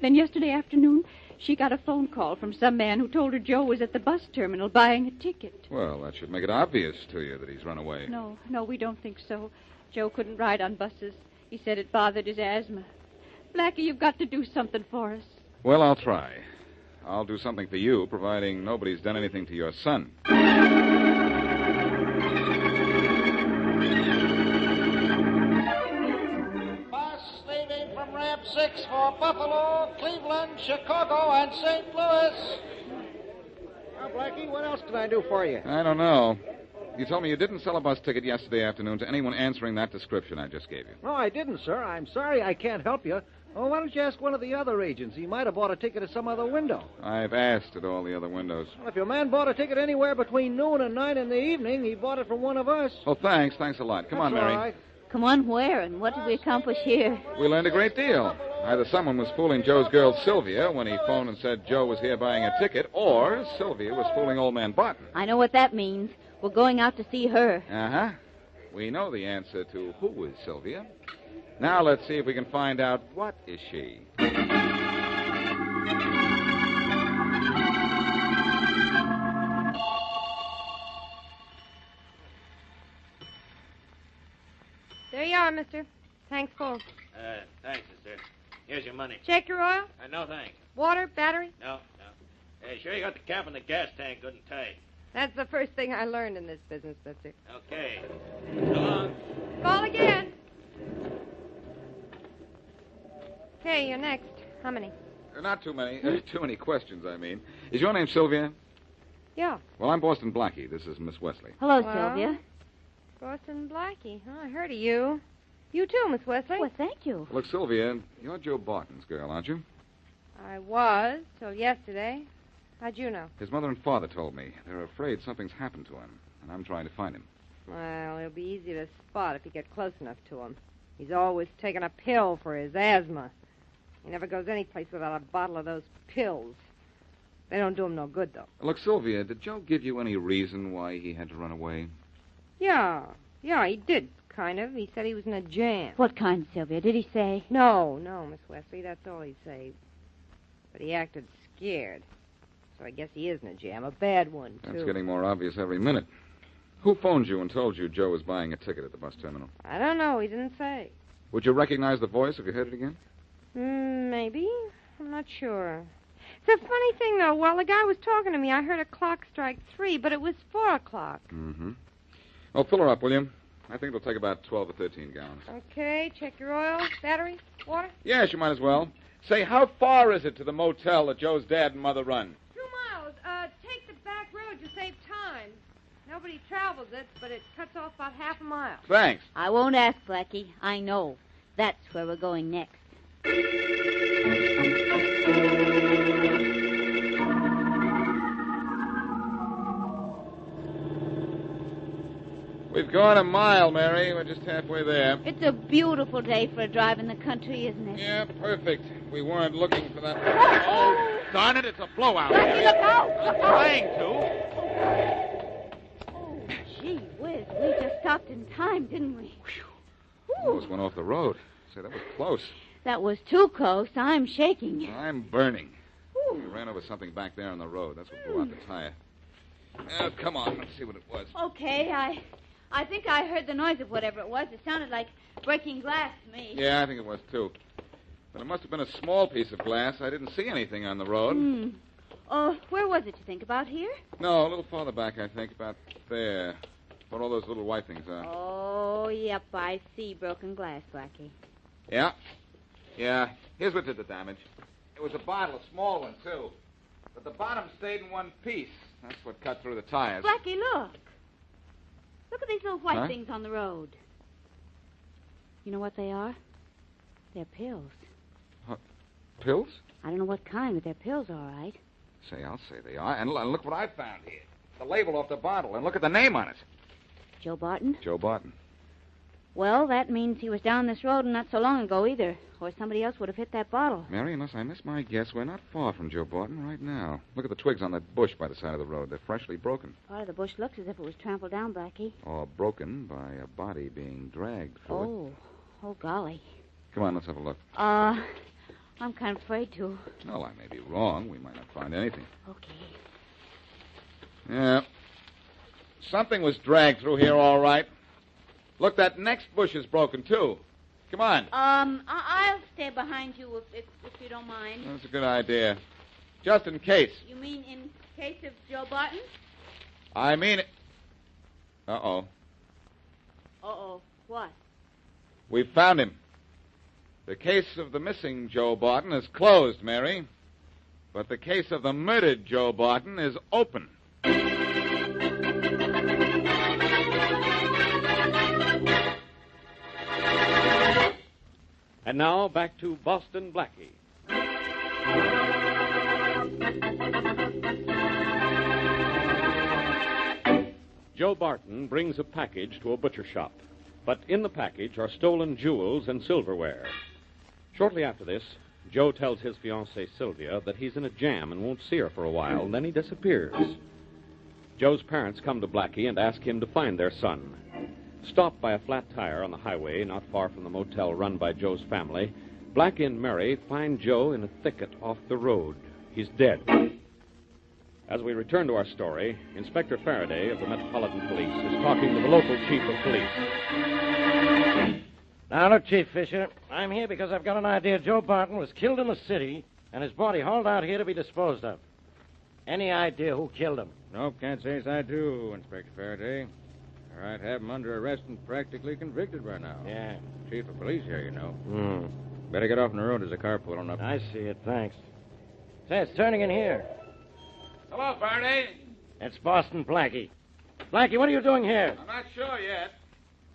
Then yesterday afternoon, she got a phone call from some man who told her Joe was at the bus terminal buying a ticket. Well, that should make it obvious to you that he's run away. No, we don't think so. Joe couldn't ride on buses. He said it bothered his asthma. Blackie, you've got to do something for us. Well, I'll try. I'll do something for you, providing nobody's done anything to your son. Ramp 6 for Buffalo, Cleveland, Chicago, and St. Louis. Now, Blackie, what else can I do for you? I don't know. You told me you didn't sell a bus ticket yesterday afternoon to anyone answering that description I just gave you. No, I didn't, sir. I'm sorry I can't help you. Oh, why don't you ask one of the other agents? He might have bought a ticket at some other window. I've asked at all the other windows. Well, if your man bought a ticket anywhere between noon and 9 in the evening, he bought it from one of us. Oh, thanks. Thanks a lot. Come on, That's Mary. all right. Come on, where, and what did we accomplish here? We learned a great deal. Either someone was fooling Joe's girl, Sylvia, when he phoned and said Joe was here buying a ticket, or Sylvia was fooling old man Barton. I know what that means. We're going out to see her. Uh-huh. We know the answer to who is Sylvia. Now let's see if we can find out what is she. There you are, mister. Thanks full. Thanks, sister. Here's your money. Check your oil? No, thanks. Water? Battery? No. Hey, sure you got the cap and the gas tank good and tight. That's the first thing I learned in this business, mister. Okay. So long. Call again. Okay, you're next. How many? Not too many. Too many questions, I mean. Is your name Sylvia? Yeah. Well, I'm Boston Blackie. This is Miss Wesley. Hello, Well, Sylvia. Boston Blackie. Oh, I heard of you. You too, Miss Wesley. Well, thank you. Look, Sylvia, you're Joe Barton's girl, aren't you? I was, till yesterday. How'd you know? His mother and father told me. They're afraid something's happened to him, and I'm trying to find him. Well, he'll be easy to spot if you get close enough to him. He's always taking a pill for his asthma. He never goes any place without a bottle of those pills. They don't do him no good, though. Look, Sylvia, did Joe give you any reason why he had to run away? Yeah, he did, kind of. He said he was in a jam. What kind, Sylvia? Did he say? No, Miss Wesley, that's all he'd say. But he acted scared. So I guess he is in a jam, a bad one, too. That's getting more obvious every minute. Who phoned you and told you Joe was buying a ticket at the bus terminal? I don't know. He didn't say. Would you recognize the voice if you heard it again? Maybe. I'm not sure. It's a funny thing, though. While the guy was talking to me, I heard a clock strike 3, but it was 4 o'clock. Mm-hmm. Well, fill her up, will you? I think it'll take about 12 or 13 gallons. Okay, check your oil, battery, water. Yes, you might as well. Say, how far is it to the motel that Joe's dad and mother run? 2 miles. Take the back road to save time. Nobody travels it, but it cuts off about half a mile. Thanks. I won't ask, Blackie. I know. That's where we're going next. We've gone a mile, Mary. We're just halfway there. It's a beautiful day for a drive in the country, isn't it? Yeah, perfect. We weren't looking for that. Oh, darn it, it's a blowout. Blackie, look out! I'm trying to. Oh, gee whiz, we just stopped in time, didn't we? Almost went off the road. Say, that was close. That was too close. I'm shaking. I'm burning. We ran over something back there on the road. That's what blew out the tire. Come on, let's see what it was. Okay, I think I heard the noise of whatever it was. It sounded like breaking glass to me. Yeah, I think it was, too. But it must have been a small piece of glass. I didn't see anything on the road. Where was it, you think? About here? No, a little farther back, I think. About there. Where all those little white things are. Oh, yep, I see broken glass, Blackie. Yeah. Yeah. Here's what did the damage. It was a bottle, a small one, too. But the bottom stayed in one piece. That's what cut through the tires. Blackie, look. Look at these little white things on the road. You know what they are? They're pills. Pills? I don't know what kind, but they're pills, all right. Say, I'll say they are. And look what I found here. The label off the bottle. And look at the name on it. Joe Barton? Joe Barton. Well, that means he was down this road not so long ago either, or somebody else would have hit that bottle. Mary, unless I miss my guess, we're not far from Joe Barton right now. Look at the twigs on that bush by the side of the road. They're freshly broken. Part of the bush looks as if it was trampled down, Blackie. Or broken by a body being dragged through it. Oh, golly. Come on, let's have a look. I'm kind of afraid to. Well, I may be wrong. We might not find anything. Okay. Yeah. Something was dragged through here, all right. Look, that next bush is broken, too. Come on. I'll stay behind you if you don't mind. That's a good idea. Just in case. You mean in case of Joe Barton? I mean it. Uh-oh. Uh-oh. What? We found him. The case of the missing Joe Barton is closed, Mary. But the case of the murdered Joe Barton is open. And now, back to Boston Blackie. Joe Barton brings a package to a butcher shop. But in the package are stolen jewels and silverware. Shortly after this, Joe tells his fiancée, Sylvia, that he's in a jam and won't see her for a while. Then he disappears. Joe's parents come to Blackie and ask him to find their son. Stopped by a flat tire on the highway not far from the motel run by Joe's family, Blackie and Mary find Joe in a thicket off the road. He's dead. As we return to our story, Inspector Faraday of the Metropolitan Police is talking to the local chief of police. Now, look, Chief Fisher, I'm here because I've got an idea Joe Barton was killed in the city and his body hauled out here to be disposed of. Any idea who killed him? Nope, can't say as I do, Inspector Faraday. All right, have him under arrest and practically convicted by now. Yeah. Chief of police here, you know. Better get off on the road. There's a car pulling up. I see it, thanks. Say, it's turning in here. Hello, Faraday. It's Boston Blackie. Blackie, what are you doing here? I'm not sure yet.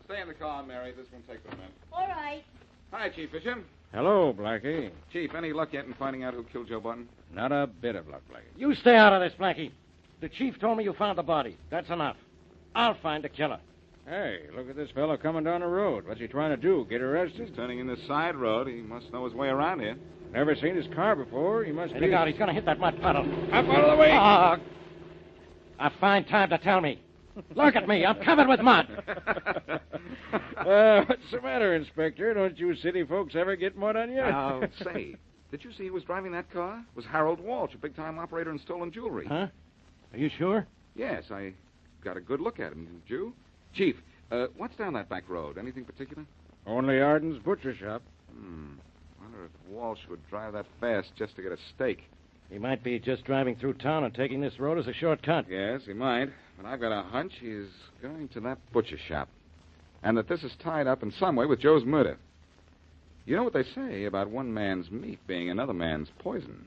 Stay in the car, Mary. This won't take a minute. All right. Hi, Chief Fisher. Hello, Blackie. Chief, any luck yet in finding out who killed Joe Barton? Not a bit of luck, Blackie. You stay out of this, Blackie. The chief told me you found the body. That's enough. I'll find the killer. Hey, look at this fellow coming down the road. What's he trying to do, get arrested? He's turning in this side road. He must know his way around here. Never seen his car before. He must Hey, be... look out, he's going to hit that mud puddle. Up out of the way! A fine time to tell me. Look at me, I'm covered with mud. What's the matter, Inspector? Don't you city folks ever get mud on you? Say, did you see who was driving that car? It was Harold Walsh, a big-time operator in stolen jewelry. Huh? Are you sure? Yes, I got a good look at him, didn't you? Chief, what's down that back road? Anything particular? Only Arden's butcher shop. Wonder if Walsh would drive that fast just to get a steak. He might be just driving through town and taking this road as a shortcut. Yes, he might. But I've got a hunch he's going to that butcher shop. And that this is tied up in some way with Joe's murder. You know what they say about one man's meat being another man's poison.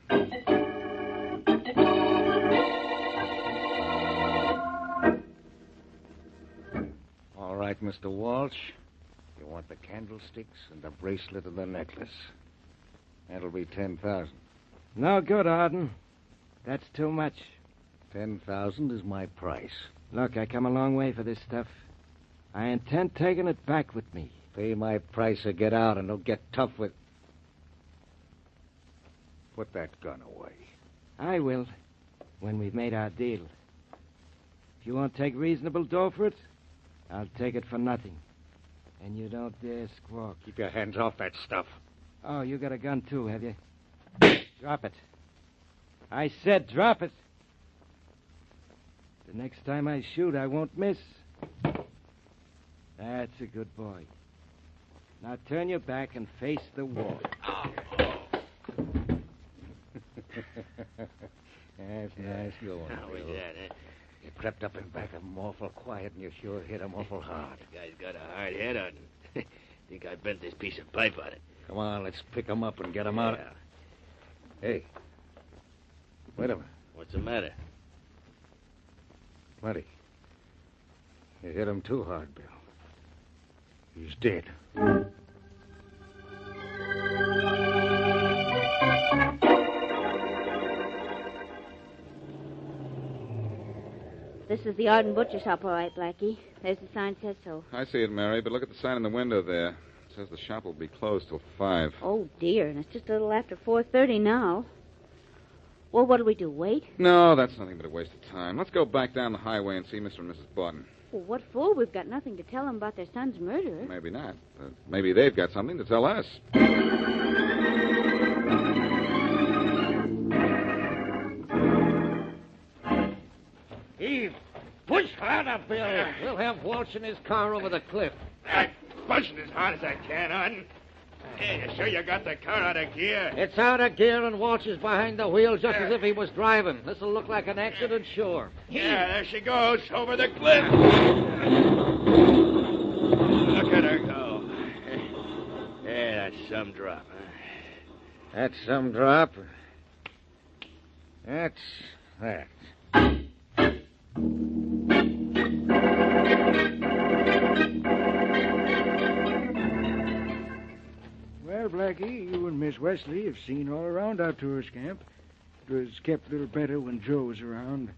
All right, Mr. Walsh. You want the candlesticks and the bracelet and the necklace. That'll be 10,000. No good, Arden. That's too much. 10,000 is my price. Look, I come a long way for this stuff. I intend taking it back with me. Pay my price or get out, and don't get tough with... Put that gun away. I will, when we've made our deal. If you won't take reasonable dough for it, I'll take it for nothing. And you don't dare squawk. Keep your hands off that stuff. Oh, you got a gun too, have you? Drop it. I said drop it. The next time I shoot, I won't miss. That's a good boy. Now turn your back and face the wall. That's nice going. How was that, eh? You crept up in back of him awful quiet, and you sure hit him awful hard. The guy's got a hard head on him. Think I bent this piece of pipe on it. Come on, let's pick him up and get him out. Hey. Wait a minute. What's the matter? Plenty. You hit him too hard, Bill. He's dead. This is the Arden Butcher Shop, all right, Blackie. There's the sign says so. I see it, Mary, but look at the sign in the window there. It says the shop will be closed till 5. Oh, dear, and it's just a little after 4:30 now. Well, what'll we do, wait? No, that's nothing but a waste of time. Let's go back down the highway and see Mr. and Mrs. Barton. Well, what for? We've got nothing to tell them about their son's murder. Maybe not. But maybe they've got something to tell us. Eve, push harder, Bill. We'll have Walsh in his car over the cliff. I'm pushing as hard as I can, Arden. Hey, you sure you got the car out of gear? It's out of gear, and Walsh is behind the wheel just as if he was driving. This'll look like an accident, sure. Yeah, there she goes, over the cliff. Look at her go. Yeah, that's some drop, huh? That's some drop. That's that. Well, Blackie, you and Miss Wesley have seen all around our tourist camp. It was kept a little better when Joe was around.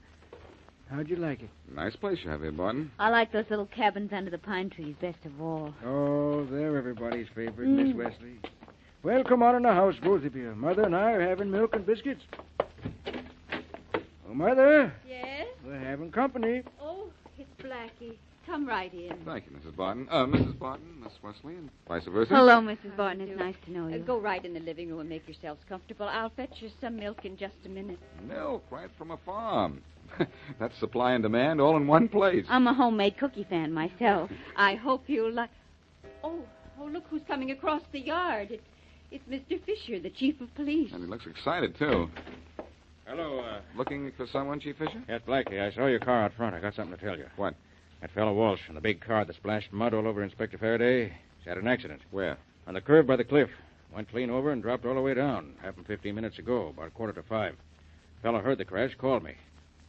How'd you like it? Nice place you have here, Barton. I like those little cabins under the pine trees best of all. Oh, they're everybody's favorite, Miss Wesley. Well, come on in the house, both of you. Mother and I are having milk and biscuits. Oh, Mother. Yes? We're having company. Oh, it's Blackie. Come right in. Thank you, Mrs. Barton. Mrs. Barton, Miss Wesley, and vice versa. Hello, Mrs. Barton. It's nice to know you. Go right in the living room and make yourselves comfortable. I'll fetch you some milk in just a minute. Milk right from a farm. That's supply and demand all in one place. I'm a homemade cookie fan myself. I hope you'll like... Oh, look who's coming across the yard. It's Mr. Fisher, the chief of police. And he looks excited, too. Hello, Looking for someone, Chief Fisher? Yes, Blackie. I saw your car out front. I got something to tell you. What? That fellow Walsh in the big car that splashed mud all over Inspector Faraday. He's had an accident. Where? On the curve by the cliff. Went clean over and dropped all the way down. Happened 15 minutes ago, about 4:45. Fellow heard the crash, called me.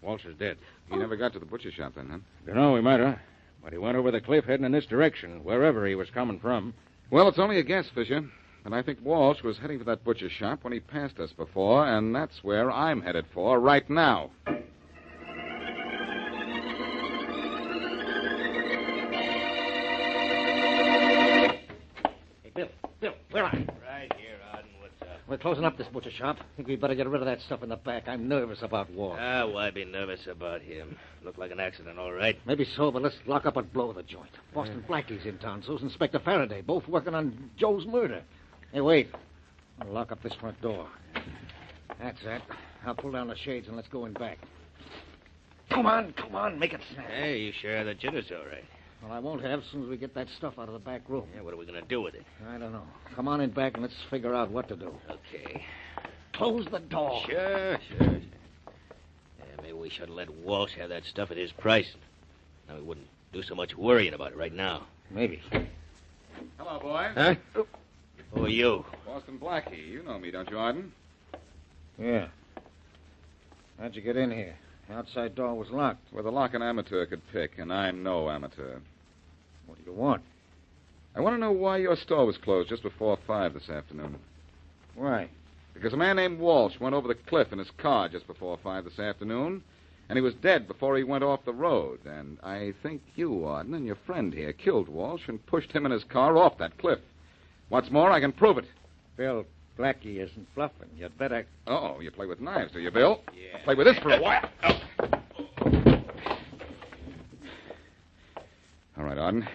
Walsh is dead. He never got to the butcher shop then, huh? Dunno, he might have. But he went over the cliff heading in this direction, wherever he was coming from. Well, it's only a guess, Fisher. And I think Walsh was heading for that butcher shop when he passed us before, and that's where I'm headed for right now. Hey, Bill, where are you? Right here, Arden. What's up? We're closing up this butcher shop. Think we'd better get rid of that stuff in the back. I'm nervous about Walsh. Why be nervous about him? Looked like an accident, all right. Maybe so, but let's lock up and blow the joint. Boston Blackie's in town, so's Inspector Faraday, both working on Joe's murder. Hey, wait. I'll lock up this front door. That's it. I'll pull down the shades and let's go in back. Come on, make it snap. Hey, you sure the jitter's all right? Well, I won't have as soon as we get that stuff out of the back room. Yeah, what are we going to do with it? I don't know. Come on in back and let's figure out what to do. Okay. Close the door. Sure. Yeah, maybe we should let Walsh have that stuff at his price. Now, we wouldn't do so much worrying about it right now. Maybe. Hello, boys. Huh? Who are you? Boston Blackie. You know me, don't you, Arden? Yeah. How'd you get in here? The outside door was locked. With a lock an amateur could pick, and I'm no amateur. What do you want? I want to know why your store was closed just before 5 this afternoon. Why? Because a man named Walsh went over the cliff in his car just before 5 this afternoon, and he was dead before he went off the road. And I think you, Arden, and your friend here killed Walsh and pushed him and his car off that cliff. What's more, I can prove it. Bill, Blackie isn't bluffing. You'd better... Oh, you play with knives, do you, Bill? Yeah. I'll play with this for a while. Oh. All right, Arden.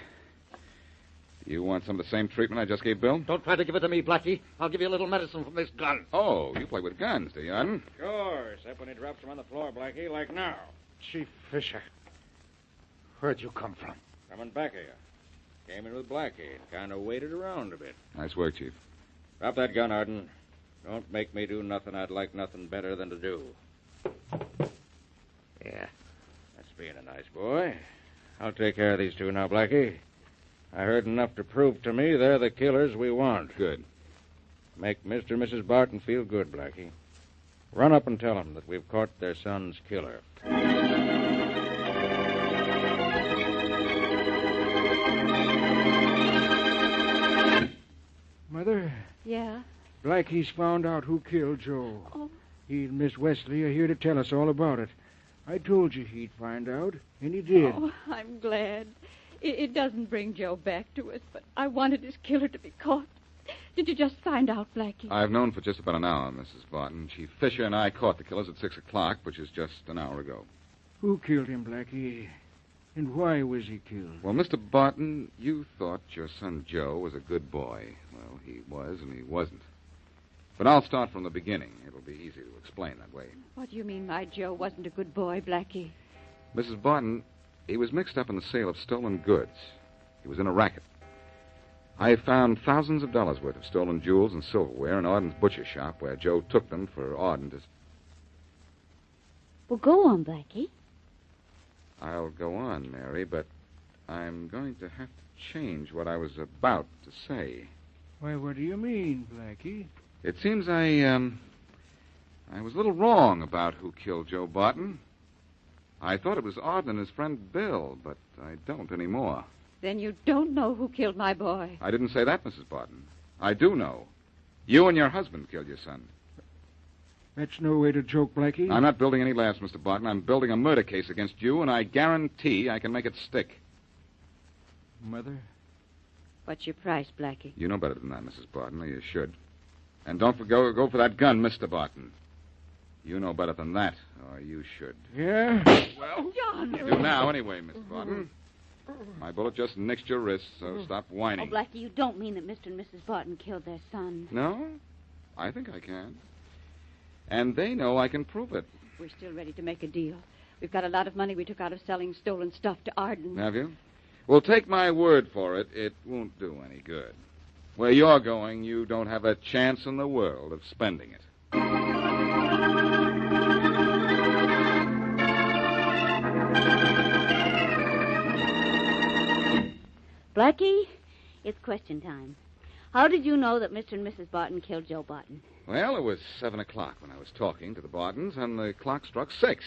Do you want some of the same treatment I just gave Bill? Don't try to give it to me, Blackie. I'll give you a little medicine from this gun. Oh, you play with guns, do you, Arden? Sure, except when he drops them on the floor, Blackie, like now. Chief Fisher, where'd you come from? Coming back here. Came in with Blackie and kind of waited around a bit. Nice work, Chief. Drop that gun, Arden. Don't make me do nothing I'd like nothing better than to do. Yeah. That's being a nice boy. I'll take care of these two now, Blackie. I heard enough to prove to me they're the killers we want. Good. Make Mr. and Mrs. Barton feel good, Blackie. Run up and tell them that we've caught their son's killer. Mother? Yeah? Blackie's found out who killed Joe. Oh. He and Miss Wesley are here to tell us all about it. I told you he'd find out, and he did. Oh, I'm glad. It doesn't bring Joe back to us, but I wanted his killer to be caught. Did you just find out, Blackie? I've known for just about an hour, Mrs. Barton. Chief Fisher and I caught the killers at 6 o'clock, which is just an hour ago. Who killed him, Blackie? And why was he killed? Well, Mr. Barton, you thought your son Joe was a good boy. Well, he was and he wasn't. But I'll start from the beginning. It'll be easy to explain that way. What do you mean my Joe wasn't a good boy, Blackie? Mrs. Barton, he was mixed up in the sale of stolen goods. He was in a racket. I found thousands of dollars worth of stolen jewels and silverware in Arden's butcher shop where Joe took them for Arden to... Well, go on, Blackie. I'll go on, Mary, but I'm going to have to change what I was about to say. Why, what do you mean, Blackie? It seems I was a little wrong about who killed Joe Barton. I thought it was Arden and his friend Bill, but I don't anymore. Then you don't know who killed my boy. I didn't say that, Mrs. Barton. I do know. You and your husband killed your son. That's no way to joke, Blackie. I'm not building any laughs, Mr. Barton. I'm building a murder case against you, and I guarantee I can make it stick. Mother? What's your price, Blackie? You know better than that, Mrs. Barton, or you should. And don't go for that gun, Mr. Barton. You know better than that, or you should. Yeah? Well, John. you do now anyway, Miss Barton. My bullet just nicked your wrist, so stop whining. Oh, Blackie, you don't mean that Mr. and Mrs. Barton killed their son. No? I think I can. And they know I can prove it. We're still ready to make a deal. We've got a lot of money we took out of selling stolen stuff to Arden. Have you? Well, take my word for it, it won't do any good. Where you're going, you don't have a chance in the world of spending it. Blackie, it's question time. How did you know that Mr. and Mrs. Barton killed Joe Barton? Well, it was 7 o'clock when I was talking to the Bartons, and the clock struck 6.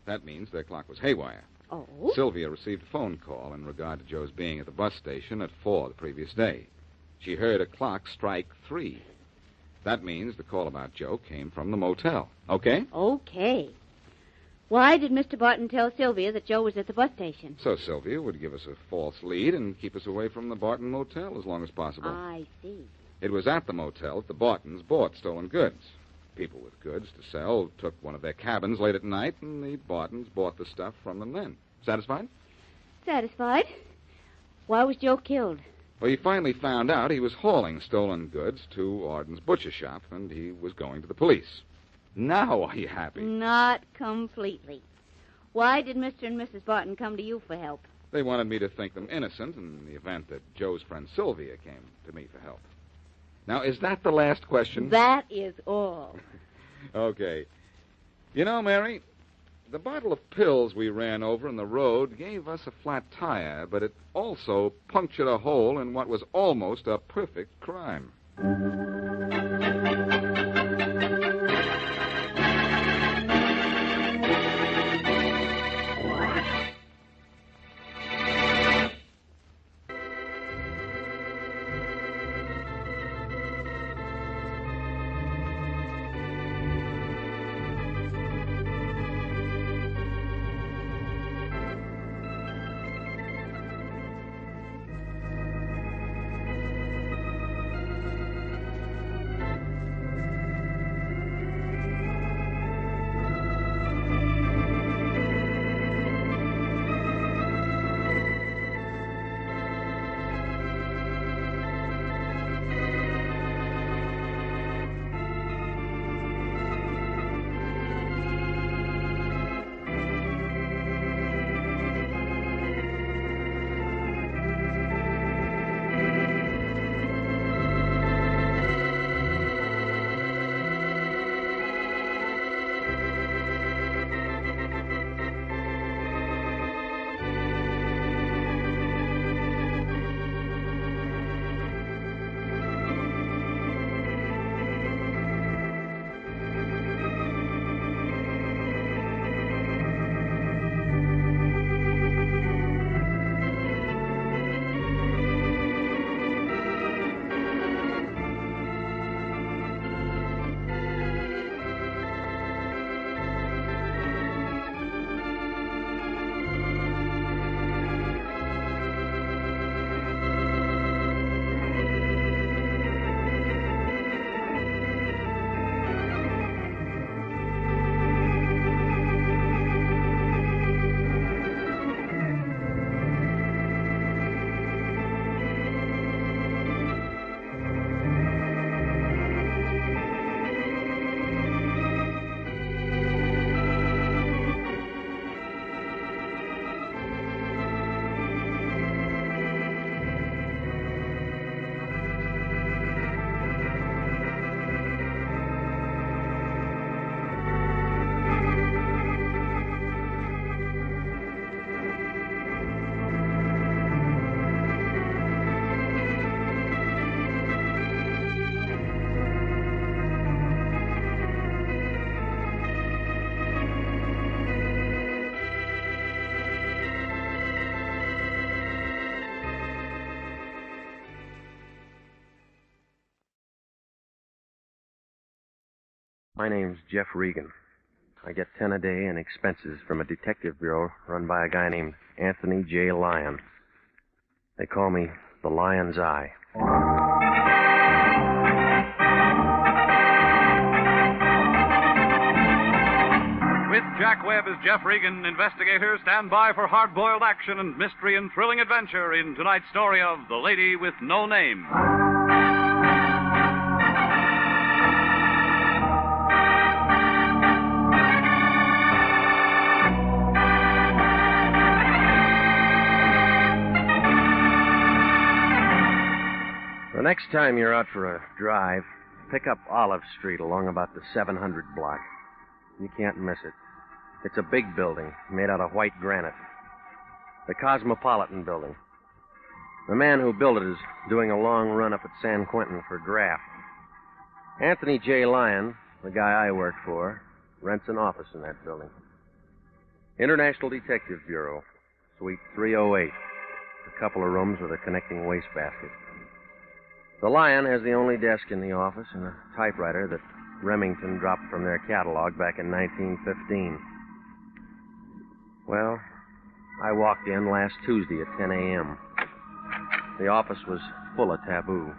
That means their clock was haywire. Oh? Sylvia received a phone call in regard to Joe's being at the bus station at 4 the previous day. She heard a clock strike 3. That means the call about Joe came from the motel. Okay? Okay. Why did Mr. Barton tell Sylvia that Joe was at the bus station? So Sylvia would give us a false lead and keep us away from the Barton motel as long as possible. I see. It was at the motel that the Bartons bought stolen goods. People with goods to sell took one of their cabins late at night, and the Bartons bought the stuff from them then. Satisfied? Satisfied. Why was Joe killed? Well, he finally found out he was hauling stolen goods to Arden's butcher shop, and he was going to the police. Now are you happy? Not completely. Why did Mr. and Mrs. Barton come to you for help? They wanted me to think them innocent in the event that Joe's friend Sylvia came to me for help. Now, is that the last question? That is all. Okay. You know, Mary, the bottle of pills we ran over in the road gave us a flat tire, but it also punctured a hole in what was almost a perfect crime. My name's Jeff Regan. I get 10 a day in expenses from a detective bureau run by a guy named Anthony J. Lyon. They call me the Lion's Eye. With Jack Webb as Jeff Regan, investigators stand by for hard-boiled action and mystery and thrilling adventure in tonight's story of The Lady with No Name. The next time you're out for a drive, pick up Olive Street along about the 700 block. You can't miss it. It's a big building made out of white granite. The Cosmopolitan Building. The man who built it is doing a long run up at San Quentin for graft. Anthony J. Lyon, the guy I work for, rents an office in that building. International Detective Bureau, Suite 308. A couple of rooms with a connecting wastebasket. The Lion has the only desk in the office and a typewriter that Remington dropped from their catalog back in 1915. Well, I walked in last Tuesday at 10 a.m. The office was full of taboo.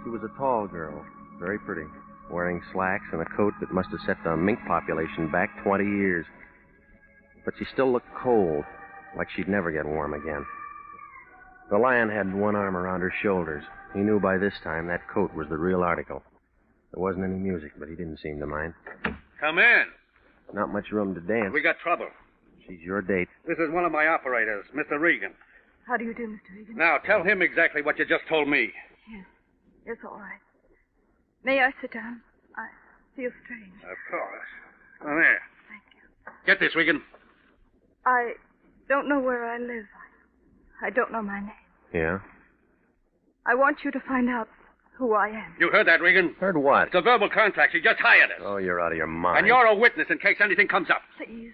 She was a tall girl, very pretty, wearing slacks and a coat that must have set the mink population back 20 years. But she still looked cold, like she'd never get warm again. The Lion had one arm around her shoulders. He knew by this time that coat was the real article. There wasn't any music, but he didn't seem to mind. Come in. Not much room to dance. We got trouble. She's your date. This is one of my operators, Mr. Regan. How do you do, Mr. Regan? Now, tell him exactly what you just told me. Yes. It's all right. May I sit down? I feel strange. Of course. Oh, there. Thank you. Get this, Regan. I don't know where I live. I don't know my name. Yeah? I want you to find out who I am. You heard that, Regan? Heard what? It's a verbal contract. She just hired us. Oh, you're out of your mind. And you're a witness in case anything comes up. Please.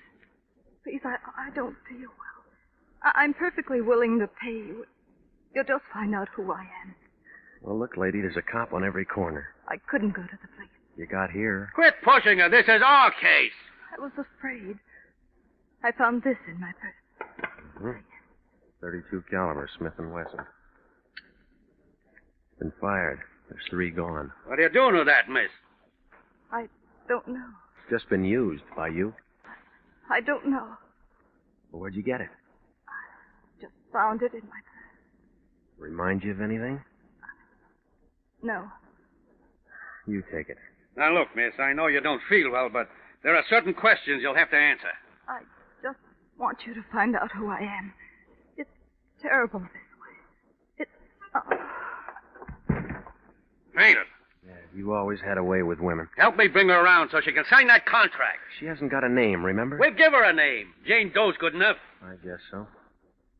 Please, I don't feel well. I'm perfectly willing to pay you. You'll just find out who I am. Well, look, lady, there's a cop on every corner. I couldn't go to the police. You got here. Quit pushing her. This is our case. I was afraid. I found this in my purse. Mm-hmm. 32 caliber Smith & Wesson. Been fired. There's 3 gone. What are you doing with that, miss? I don't know. It's just been used by you. I don't know. Well, where'd you get it? I just found it in my purse. Remind you of anything? No. You take it. Now, look, miss, I know you don't feel well, but there are certain questions you'll have to answer. I just want you to find out who I am. It's terrible this way. It's... Ain't it? Yeah, you always had a way with women. Help me bring her around so she can sign that contract. She hasn't got a name, remember? We'll give her a name. Jane Doe's good enough. I guess so.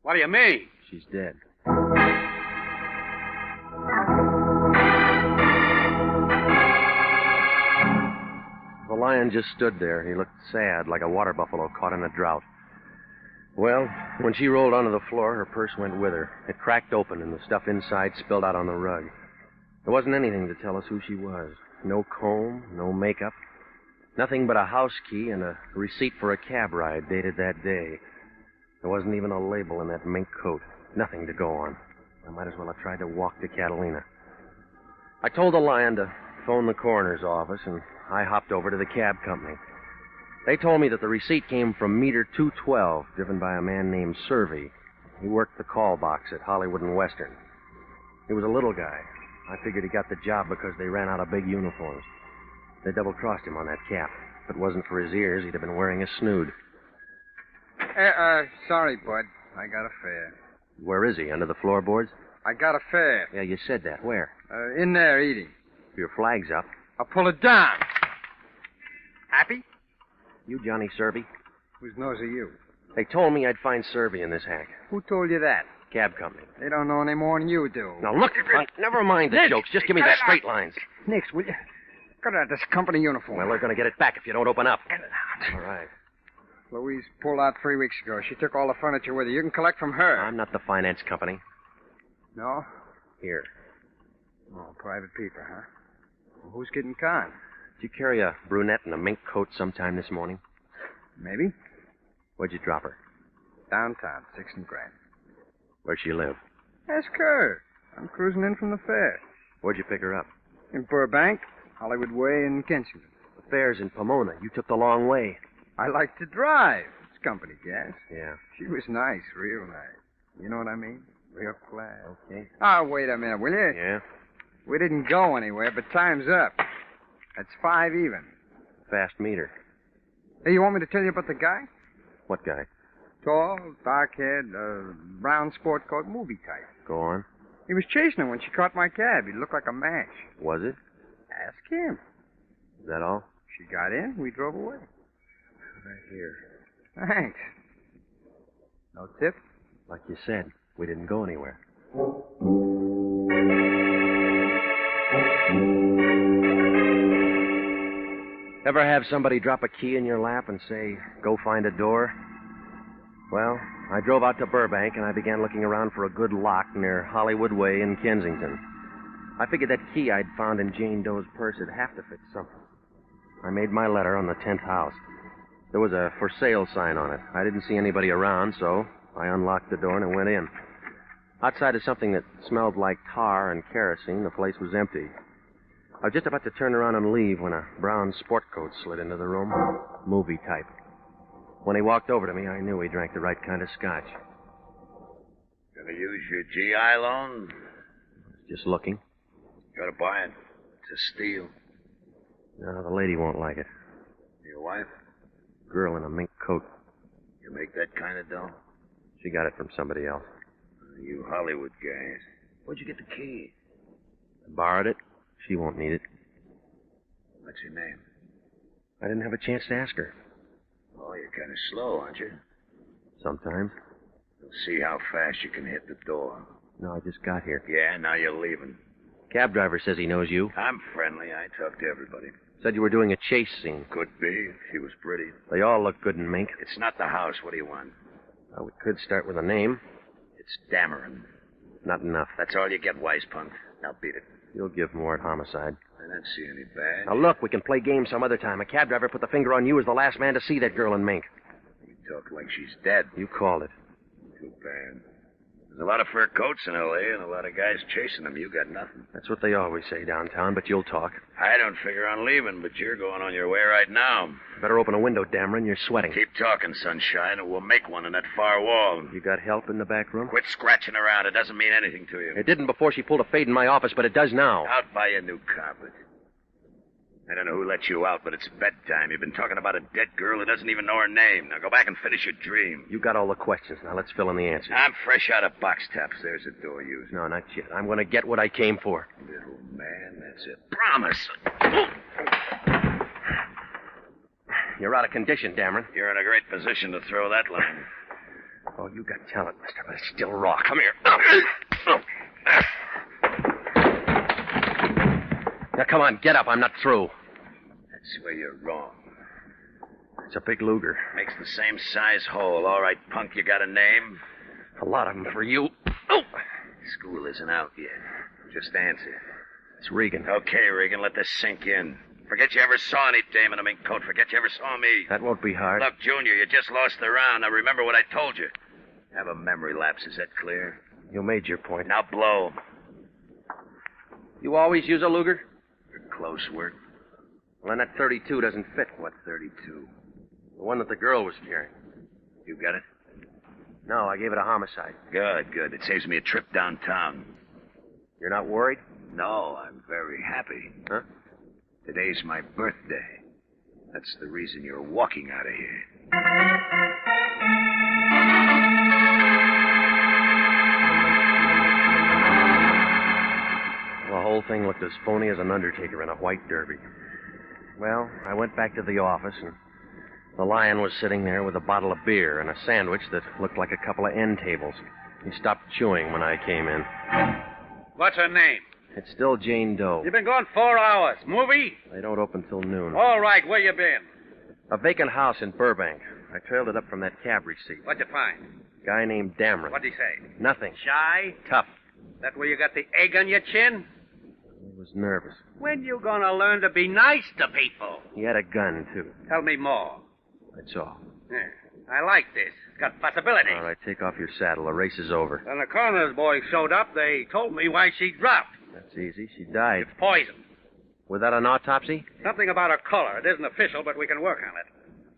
What do you mean? She's dead. The Lion just stood there. He looked sad, like a water buffalo caught in a drought. Well, when she rolled onto the floor, her purse went with her. It cracked open, and the stuff inside spilled out on the rug. There wasn't anything to tell us who she was. No comb, no makeup. Nothing but a house key and a receipt for a cab ride dated that day. There wasn't even a label in that mink coat. Nothing to go on. I might as well have tried to walk to Catalina. I told the Lion to phone the coroner's office, and I hopped over to the cab company. They told me that the receipt came from meter 212, driven by a man named Servey. He worked the call box at Hollywood and Western. He was a little guy. I figured he got the job because they ran out of big uniforms. They double-crossed him on that cap. If it wasn't for his ears, he'd have been wearing a snood. Sorry, Bud. I got a fare. Where is he? Under the floorboards? I got a fare. Yeah, you said that. Where? In there, eating. Your flag's up. I'll pull it down. Happy? You Johnny Servey? Whose nose are you? They told me I'd find Servey in this hack. Who told you that? Cab company. They don't know any more than you do. Now, look, punk, never mind the jokes. Just give me the straight lines. Nix, will you? Cut out this company uniform. Well, they're going to get it back if you don't open up. Get it out. All right. Louise pulled out 3 weeks ago. She took all the furniture with her. You can collect from her. I'm not the finance company. No? Here. Oh, private people, huh? Well, who's getting conned? Did you carry a brunette in a mink coat sometime this morning? Maybe. Where'd you drop her? Downtown, 6th and Grand. Where'd she live? Ask her. I'm cruising in from the fair. Where'd you pick her up? In Burbank, Hollywood Way, and Kensington. The fair's in Pomona. You took the long way. I like to drive. It's company gas. Yeah. She was nice, real nice. You know what I mean? Real class. Okay. Oh, wait a minute, will you? Yeah? We didn't go anywhere, but time's up. That's 5 even. Fast meter. Hey, you want me to tell you about the guy? What guy? Tall, dark-haired, brown sport coat, movie type. Go on. He was chasing her when she caught my cab. He looked like a match. Was it? Ask him. Is that all? She got in, we drove away. Right here. Thanks. No tip? Like you said, we didn't go anywhere. Ever have somebody drop a key in your lap and say, go find a door? Well, I drove out to Burbank and I began looking around for a good lock near Hollywood Way in Kensington. I figured that key I'd found in Jane Doe's purse would have to fit something. I made my letter on the 10th house. There was a for sale sign on it. I didn't see anybody around, so I unlocked the door and I went in. Outside of something that smelled like tar and kerosene, the place was empty. I was just about to turn around and leave when a brown sport coat slid into the room. Movie type. When he walked over to me, I knew he drank the right kind of scotch. Gonna use your GI loan? Just looking. Gotta buy it. It's a steal. No, the lady won't like it. Your wife? Girl in a mink coat. You make that kind of dough? She got it from somebody else. You Hollywood guys. Where'd you get the key? I borrowed it. She won't need it. What's your name? I didn't have a chance to ask her. Oh, you're kind of slow, aren't you? Sometimes. We'll see how fast you can hit the door. No, I just got here. Yeah, now you're leaving. Cab driver says he knows you. I'm friendly. I talk to everybody. Said you were doing a chase scene. Could be. She was pretty. They all look good in mink. It's not the house. What do you want? Well, we could start with a name. It's Dameron. Not enough. That's all you get, wise punk. Now beat it. You'll give more at homicide. I don't see any bad. Now look, we can play games some other time. A cab driver put the finger on you as the last man to see that girl in mink. You talk like she's dead. You called it. Too bad. There's a lot of fur coats in L.A. and a lot of guys chasing them. You got nothing. That's what they always say downtown, but you'll talk. I don't figure on leaving, but you're going on your way right now. Better open a window, Dameron. You're sweating. Keep talking, sunshine, and we'll make one in that far wall. You got help in the back room? Quit scratching around. It doesn't mean anything to you. It didn't before she pulled a fade in my office, but it does now. Out by a new carpet. I don't know who let you out, but it's bedtime. You've been talking about a dead girl who doesn't even know her name. Now go back and finish your dream. You got all the questions. Now let's fill in the answers. I'm fresh out of box tops. There's a door used. No, not yet. I'm going to get what I came for. Little man, that's it. Promise. You're out of condition, Dameron. You're in a great position to throw that line. Oh, you got talent, mister, but it's still raw. Come here. Now, come on, get up. I'm not through. That's where you're wrong. It's a big Luger. Makes the same size hole. All right, punk, you got a name? A lot of them for you. Oh! School isn't out yet. Just answer. It's Regan. Okay, Regan, let this sink in. Forget you ever saw any dame in a mink coat. Forget you ever saw me. That won't be hard. Look, Junior, you just lost the round. Now remember what I told you. Have a memory lapse. Is that clear? You made your point. Now blow. You always use a Luger? For close work. Well, then that 32 doesn't fit. What 32? The one that the girl was carrying. You got it? No, I gave it a homicide. Good, good. It saves me a trip downtown. You're not worried? No, I'm very happy. Huh? Today's my birthday. That's the reason you're walking out of here. The whole thing looked as phony as an undertaker in a white derby. Well, I went back to the office, and the lion was sitting there with a bottle of beer and a sandwich that looked like a couple of end tables. He stopped chewing when I came in. What's her name? It's still Jane Doe. You've been gone 4 hours. Movie? They don't open till noon. All right, where you been? A vacant house in Burbank. I trailed it up from that cab receipt. What'd you find? Guy named Dameron. What'd he say? Nothing. Shy? Tough. That where you got the egg on your chin? He was was nervous. When you gonna learn to be nice to people? He had a gun, too. Tell me more. That's all. Yeah, I like this. It's got possibilities. All right, take off your saddle. The race is over. When the coroner's boys showed up, they told me why she dropped. That's easy. She died. It's poison. Without an autopsy? Something about her color. It isn't official, but we can work on it.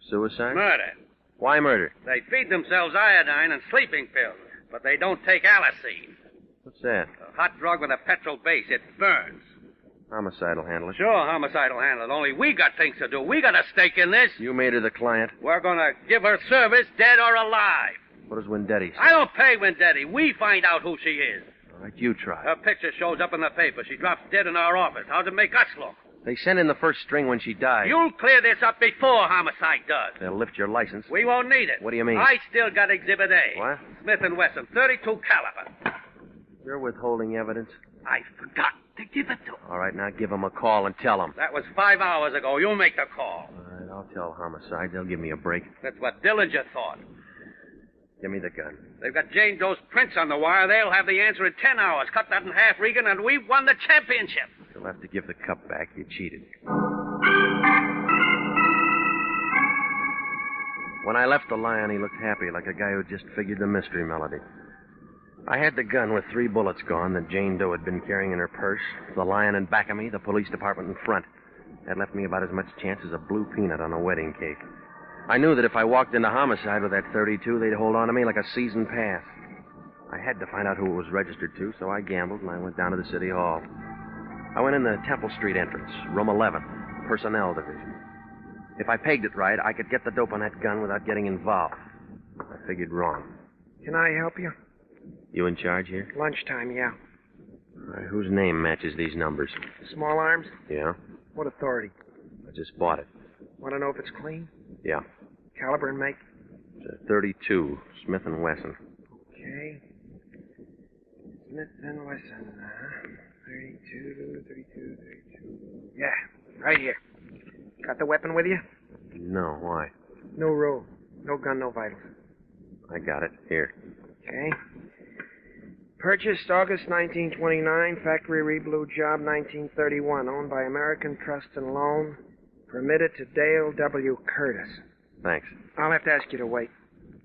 Suicide? Murder. Why murder? They feed themselves iodine and sleeping pills, but they don't take allicine. What's that? A hot drug with a petrol base. It burns. Homicide will handle it. Sure, homicide will handle it. Only we got things to do. We got a stake in this. You made her the client. We're gonna give her service, dead or alive. What does Wendetti say? I don't pay Wendetti. We find out who she is. All right, you try. Her picture shows up in the paper. She drops dead in our office. How's it make us look? They sent in the first string when she died. You'll clear this up before homicide does. They'll lift your license. We won't need it. What do you mean? I still got Exhibit A. What? Smith & Wesson, 32 caliber. You're withholding evidence? I forgot to give it to him. All right, now give them a call and tell them. That was 5 hours ago. You make the call. All right, I'll tell homicide. They'll give me a break. That's what Dillinger thought. Give me the gun. They've got Jane Doe's prints on the wire. They'll have the answer in 10 hours. Cut that in half, Regan, and we've won the championship. You'll have to give the cup back. You cheated. When I left the Lion, he looked happy, like a guy who just figured the mystery melody. I had the gun with 3 bullets gone that Jane Doe had been carrying in her purse, the Lion in back of me, the police department in front. That left me about as much chance as a blue peanut on a wedding cake. I knew that if I walked into homicide with that .32, they'd hold on to me like a season pass. I had to find out who it was registered to, so I gambled and I went down to the city hall. I went in the Temple Street entrance, room 11, personnel division. If I pegged it right, I could get the dope on that gun without getting involved. I figured wrong. Can I help you? You in charge here? Lunchtime, yeah. All right, whose name matches these numbers? Small arms? Yeah? What authority? I just bought it. Want to know if it's clean? Yeah. Caliber and make? It's a .32, Smith & Wesson. Okay. Smith & Wesson. 32. Yeah, right here. Got the weapon with you? No, why? No roll. No gun, no vitals. I got it. Here. Okay. Purchased August 1929, factory reblue job 1931, owned by American Trust and Loan, permitted to Dale W. Curtis. Thanks. I'll have to ask you to wait.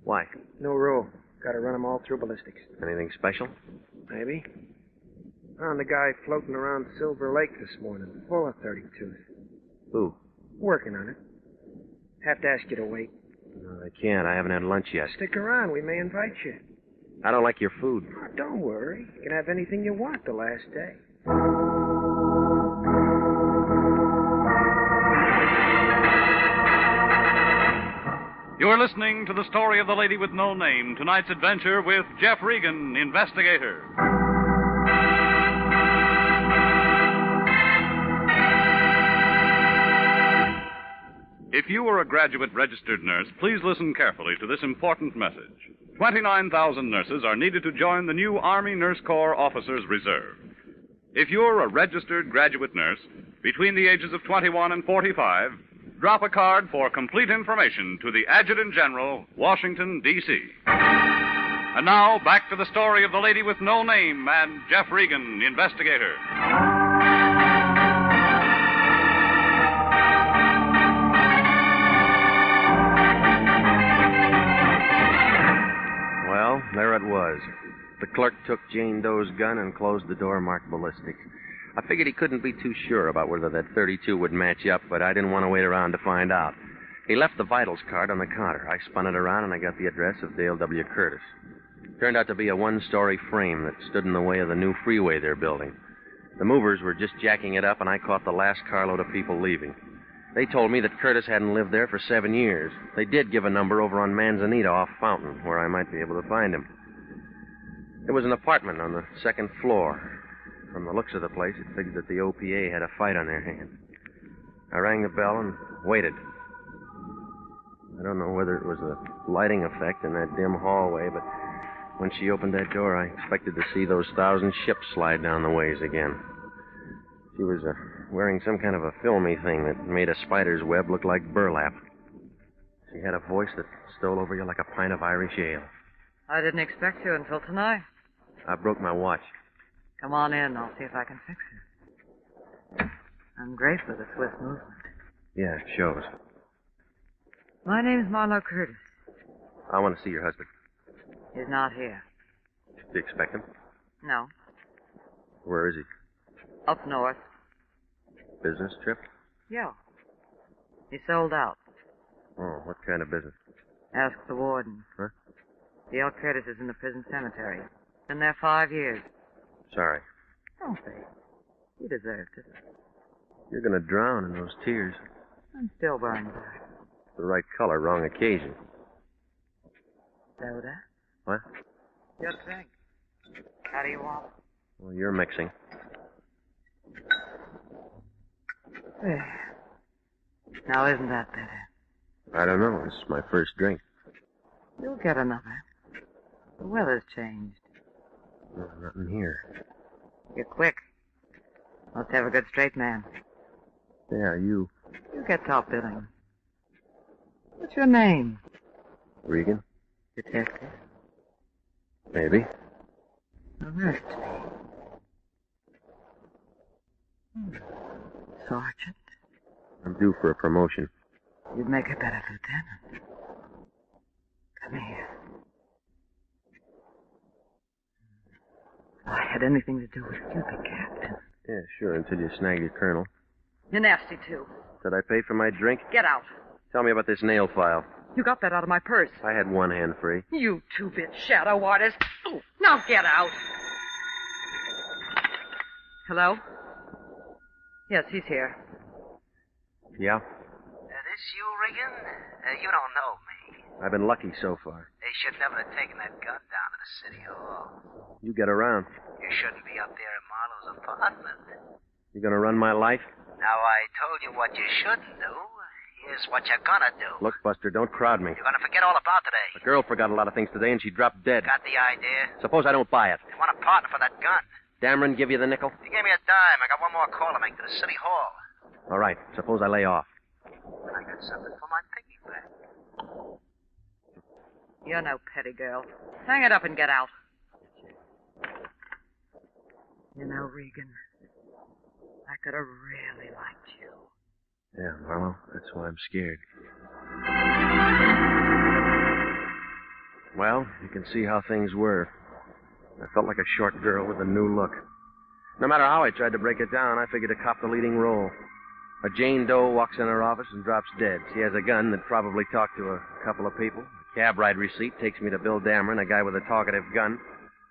Why? No rule. Got to run them all through ballistics. Anything special? Maybe. Found a guy floating around Silver Lake this morning, full of 32s. Who? Working on it. Have to ask you to wait. No, I can't. I haven't had lunch yet. Stick around. We may invite you. I don't like your food. Oh, don't worry. You can have anything you want the last day. You are listening to the story of the lady with no name, tonight's adventure with Jeff Regan, investigator. If you are a graduate registered nurse, please listen carefully to this important message. 29,000 nurses are needed to join the new Army Nurse Corps Officers Reserve. If you're a registered graduate nurse between the ages of 21 and 45, drop a card for complete information to the Adjutant General, Washington, D.C. And now, back to the story of the lady with no name and Jeff Regan, investigator. Well, there it was. The clerk took Jane Doe's gun and closed the door marked ballistics. I figured he couldn't be too sure about whether that .32 would match up, but I didn't want to wait around to find out. He left the vitals card on the counter. I spun it around and I got the address of Dale W. Curtis. Turned out to be a one-story frame that stood in the way of the new freeway they're building. The movers were just jacking it up and I caught the last carload of people leaving. They told me that Curtis hadn't lived there for 7 years. They did give a number over on Manzanita off Fountain, where I might be able to find him. It was an apartment on the second floor. From the looks of the place, it figured that the OPA had a fight on their hands. I rang the bell and waited. I don't know whether it was a lighting effect in that dim hallway, but when she opened that door, I expected to see those 1,000 ships slide down the ways again. She was wearing some kind of a filmy thing that made a spider's web look like burlap. She had a voice that stole over you like a pint of Irish ale. I didn't expect you until tonight. I broke my watch. Come on in. I'll see if I can fix it. I'm grateful for the swift movement. Yeah, it shows. My name's Marlowe Curtis. I want to see your husband. He's not here. Do you expect him? No. Where is he? Up north. Business trip? Yeah. He sold out. Oh, what kind of business? Ask the warden. Huh? D.L. Curtis is in the prison cemetery. Been there 5 years. Sorry. Don't be. He deserved it. You're going to drown in those tears. I'm still burning back. The right color, wrong occasion. Soda? What? Your drink. How do you want it? Well, you're mixing. There. Now, isn't that better? I don't know. This is my first drink. You'll get another. The weather's changed. No, nothing here. You're quick. Must have a good straight man. Yeah, you. You get top billing. What's your name? Regan? Detective? Maybe. Arrest me. Sergeant? I'm due for a promotion. You'd make a better lieutenant. Come here. If I had anything to do with you, the captain. Yeah, sure, until you snag your colonel. You're nasty, too. Did I pay for my drink? Get out. Tell me about this nail file. You got that out of my purse. I had one hand free. You two-bit shadow artist. Ooh, now get out. Hello? Yes, he's here. Yeah? This you, Regan? You don't know me. I've been lucky so far. They should never have taken that gun down to the city hall. You get around. You shouldn't be up there in Marlowe's apartment. You gonna run my life? Now, I told you what you shouldn't do. Here's what you're gonna do. Look, Buster, don't crowd me. You're gonna forget all about today. The girl forgot a lot of things today, and she dropped dead. Got the idea? Suppose I don't buy it. You want a partner for that gun. Dameron give you the nickel? He gave me a dime. I got one more call to make to the city hall. All right. Suppose I lay off. And I got something for my piggyback. You're no petty girl. Hang it up and get out. You know, Regan, I could have really liked you. Yeah, Marlowe, that's why I'm scared. Well, you can see how things were. I felt like a short girl with a new look. No matter how I tried to break it down, I figured to cop the leading role. A Jane Doe walks in her office and drops dead. She has a gun that probably talked to a couple of people. A cab ride receipt takes me to Bill Dameron, a guy with a talkative gun.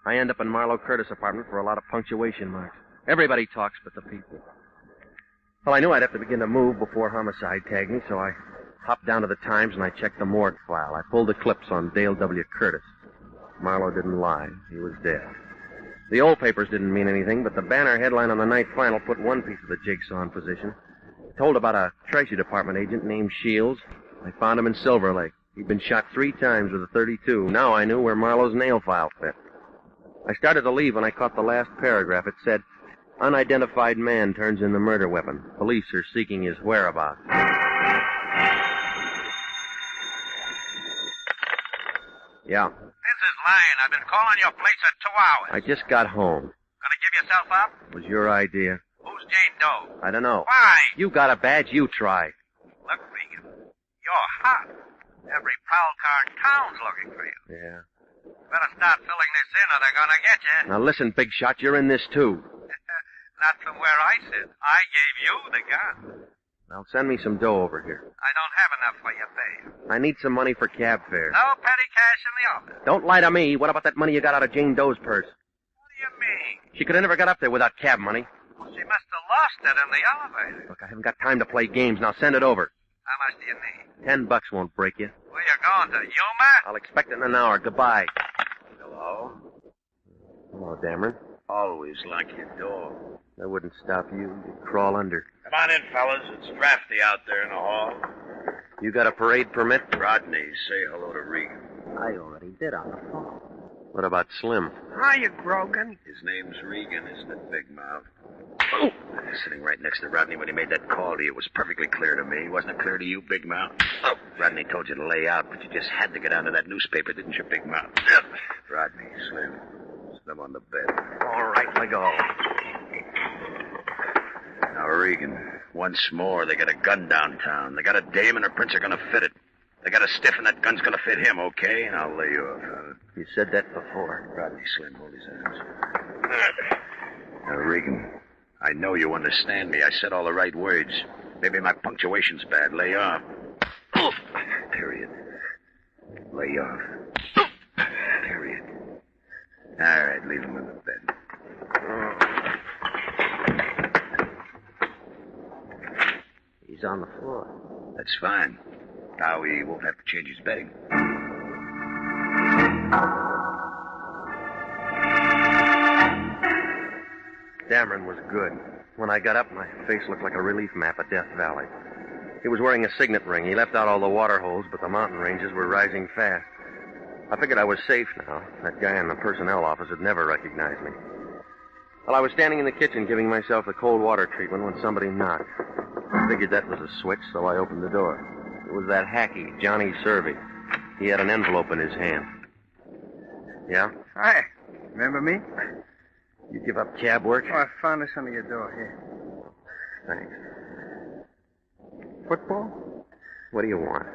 I end up in Marlowe Curtis' apartment for a lot of punctuation marks. Everybody talks but the people. Well, I knew I'd have to begin to move before homicide tagged me, so I hopped down to the Times and I checked the morgue file. I pulled the clips on Dale W. Curtis. Marlowe didn't lie. He was dead. The old papers didn't mean anything, but the banner headline on the night flannel put one piece of the jigsaw in position. It told about a Treasury Department agent named Shields. I found him in Silver Lake. He'd been shot 3 times with a .32. Now I knew where Marlowe's nail file fit. I started to leave when I caught the last paragraph. It said, "Unidentified man turns in the murder weapon. Police are seeking his whereabouts." Yeah. This is Lyon. I've been calling your place for 2 hours. I just got home. Gonna give yourself up? It was your idea. Who's Jane Doe? I don't know. Why? You got a badge, you try. Look, Regan, you're hot. Every prowl car in town's looking for you. Yeah. Better start filling this in or they're gonna get you. Now listen, big shot, you're in this too. Not from where I sit. I gave you the gun. Now send me some dough over here. I don't have enough for your bail. I need some money for cab fare. No petty cash in the office. Don't lie to me. What about that money you got out of Jane Doe's purse? What do you mean? She could have never got up there without cab money. Well, she must have lost it in the elevator. Look, I haven't got time to play games. Now send it over. How much do you need? $10 won't break you. Where you going, to Yuma? I'll expect it in an hour. Goodbye. Hello? Hello, Dameron. Always lock your door. That wouldn't stop you. You'd crawl under. Come on in, fellas. It's drafty out there in the hall. You got a parade permit? Rodney, say hello to Regan. I already did on the phone. What about Slim? Hiya, Grogan. His name's Regan, isn't it, Big Mouth? Oh! Sitting right next to Rodney when he made that call to you, it was perfectly clear to me. Wasn't it clear to you, Big Mouth? Oh! Rodney told you to lay out, but you just had to get onto that newspaper, didn't you, Big Mouth? Rodney, Slim. Slim on the bed. All right, let go. Now, Regan, Once more, they got a gun downtown. They got a dame and her prince are gonna fit it. They got a stiff and that gun's gonna fit him, okay? And I'll lay you off. You said that before. Rodney Slim, hold his hands. Now, Regan, I know you understand me. I said all the right words. Maybe my punctuation's bad. Lay off. Period. Lay off. Period. All right, leave him in the bed. He's on the floor. That's fine. Now he won't have to change his bedding. Dameron was good. When I got up, my face looked like a relief map of Death Valley. He was wearing a signet ring. He left out all the water holes, but the mountain ranges were rising fast. I figured I was safe now. That guy in the personnel office had never recognized me. Well, I was standing in the kitchen giving myself the cold water treatment when somebody knocked. I figured that was a switch, so I opened the door. It was that hacky, Johnny Servey. He had an envelope in his hand. Yeah? Hi. Remember me? You give up cab work? Oh, I found this under your door. Here. Thanks. Football? What do you want?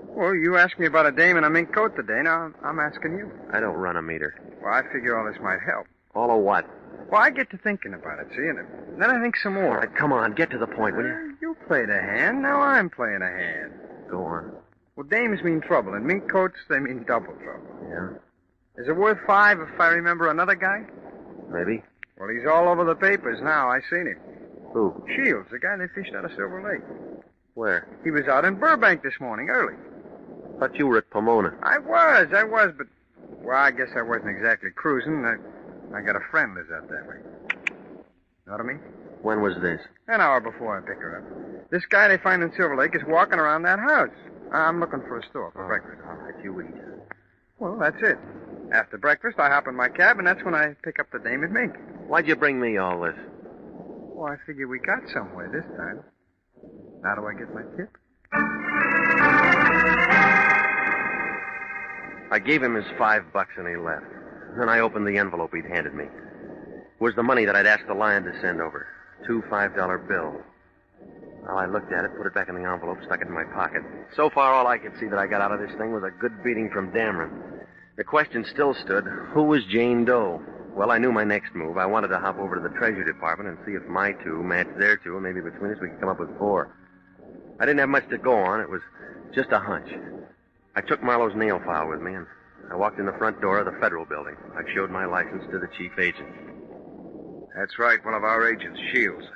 Well, you asked me about a dame in a mink coat today. Now, I'm asking you. I don't run a meter. Well, I figure all this might help. All of what? Well, I get to thinking about it, see, and then I think some more. All right, come on, get to the point, will you? You played a hand, now I'm playing a hand. Go on. Well, dames mean trouble, and mink coats, they mean double trouble. Yeah? Is it worth $5 if I remember another guy? Maybe. Well, he's all over the papers now. I seen him. Who? Shields, the guy they fished out of Silver Lake. Where? He was out in Burbank this morning, early. Thought you were at Pomona. I was, but... Well, I guess I wasn't exactly cruising. I got a friend lives out that way. Know what I mean? When was this? An hour before I pick her up. This guy they find in Silver Lake is walking around that house. I'm looking for a store for breakfast. All right, you eat. Well, that's it. After breakfast, I hop in my cab, and that's when I pick up the dame in mink. Why'd you bring me all this? Well, I figure we got somewhere this time. Now do I get my tip? I gave him his $5 and he left. Then I opened the envelope he'd handed me. It was the money that I'd asked the Lion to send over. 2 $5 bills. Well, I looked at it, put it back in the envelope, stuck it in my pocket. So far, all I could see that I got out of this thing was a good beating from Dameron. The question still stood, who was Jane Doe? Well, I knew my next move. I wanted to hop over to the Treasury Department and see if my 2 matched their 2, and maybe between us we could come up with 4. I didn't have much to go on. It was just a hunch. I took Marlowe's nail file with me, and I walked in the front door of the Federal Building. I showed my license to the chief agent. That's right, one of our agents, Shields.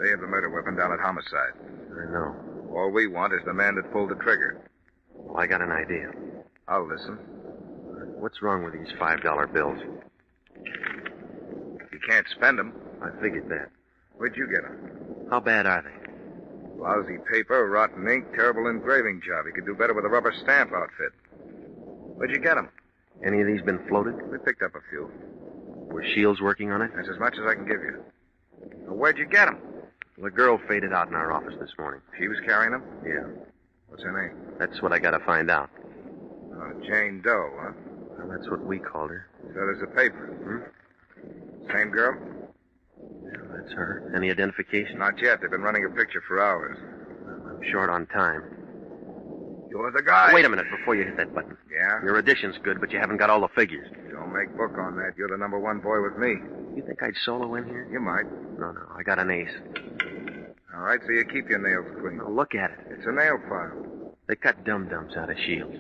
They have the murder weapon down at Homicide. I know. All we want is the man that pulled the trigger. Well, I got an idea. I'll listen. What's wrong with these $5 bills? You can't spend them. I figured that. Where'd you get them? How bad are they? Lousy paper, rotten ink, terrible engraving job. You could do better with a rubber stamp outfit. Where'd you get them? Any of these been floated? We picked up a few. Was Shields working on it? That's as much as I can give you. Well, where'd you get them? The girl faded out in our office this morning. She was carrying them? Yeah. What's her name? That's what I got to find out. Jane Doe, huh? Well, that's what we called her. So does the paper. Same girl? Yeah, that's her. Any identification? Not yet. They've been running a picture for hours. I'm short on time. You're the guy. Wait a minute before you hit that button. Yeah? Your addition's good, but you haven't got all the figures. Don't make book on that. You're the number 1 boy with me. You think I'd solo in here? You might. No, I got an ace. All right, so you keep your nails clean. Now, look at it. It's a nail file. They cut dum-dums out of Shields.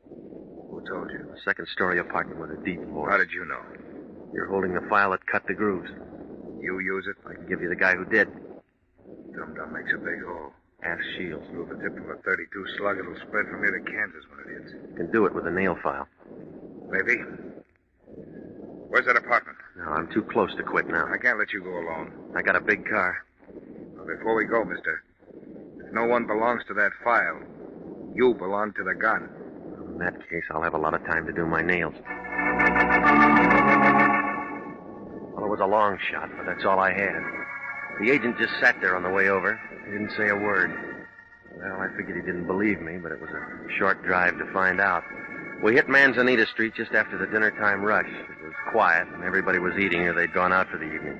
Who told you? A second-story apartment with a deep voice. How did you know? You're holding the file that cut the grooves. You use it? I can give you the guy who did. Dum-dum makes a big hole. Ask Shields. Through the tip of a .32 slug, it'll spread from here to Kansas when it hits. You can do it with a nail file. Maybe. Where's that apartment? No, I'm too close to quit now. I can't let you go alone. I got a big car. Well, before we go, mister, if no one belongs to that file, you belong to the gun. In that case, I'll have a lot of time to do my nails. Well, it was a long shot, but that's all I had. The agent just sat there on the way over. He didn't say a word. Well, I figured he didn't believe me, but it was a short drive to find out. We hit Manzanita Street just after the dinner-time rush. It was quiet, and everybody was eating or they'd gone out for the evening.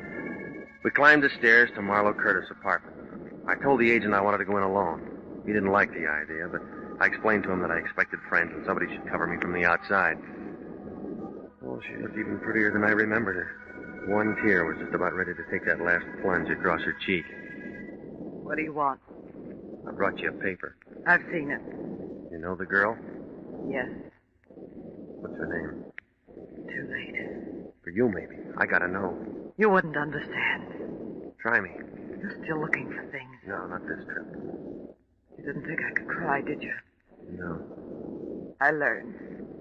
We climbed the stairs to Marlowe Curtis' apartment. I told the agent I wanted to go in alone. He didn't like the idea, but I explained to him that I expected friends and somebody should cover me from the outside. Oh, she looked even prettier than I remembered her. One tear was just about ready to take that last plunge across her cheek. What do you want? I brought you a paper. I've seen it. You know the girl? Yes. What's her name? Too late. For you, maybe. I gotta know. You wouldn't understand. Try me. You're still looking for things. No, not this trip. You didn't think I could cry, did you? No. I learned.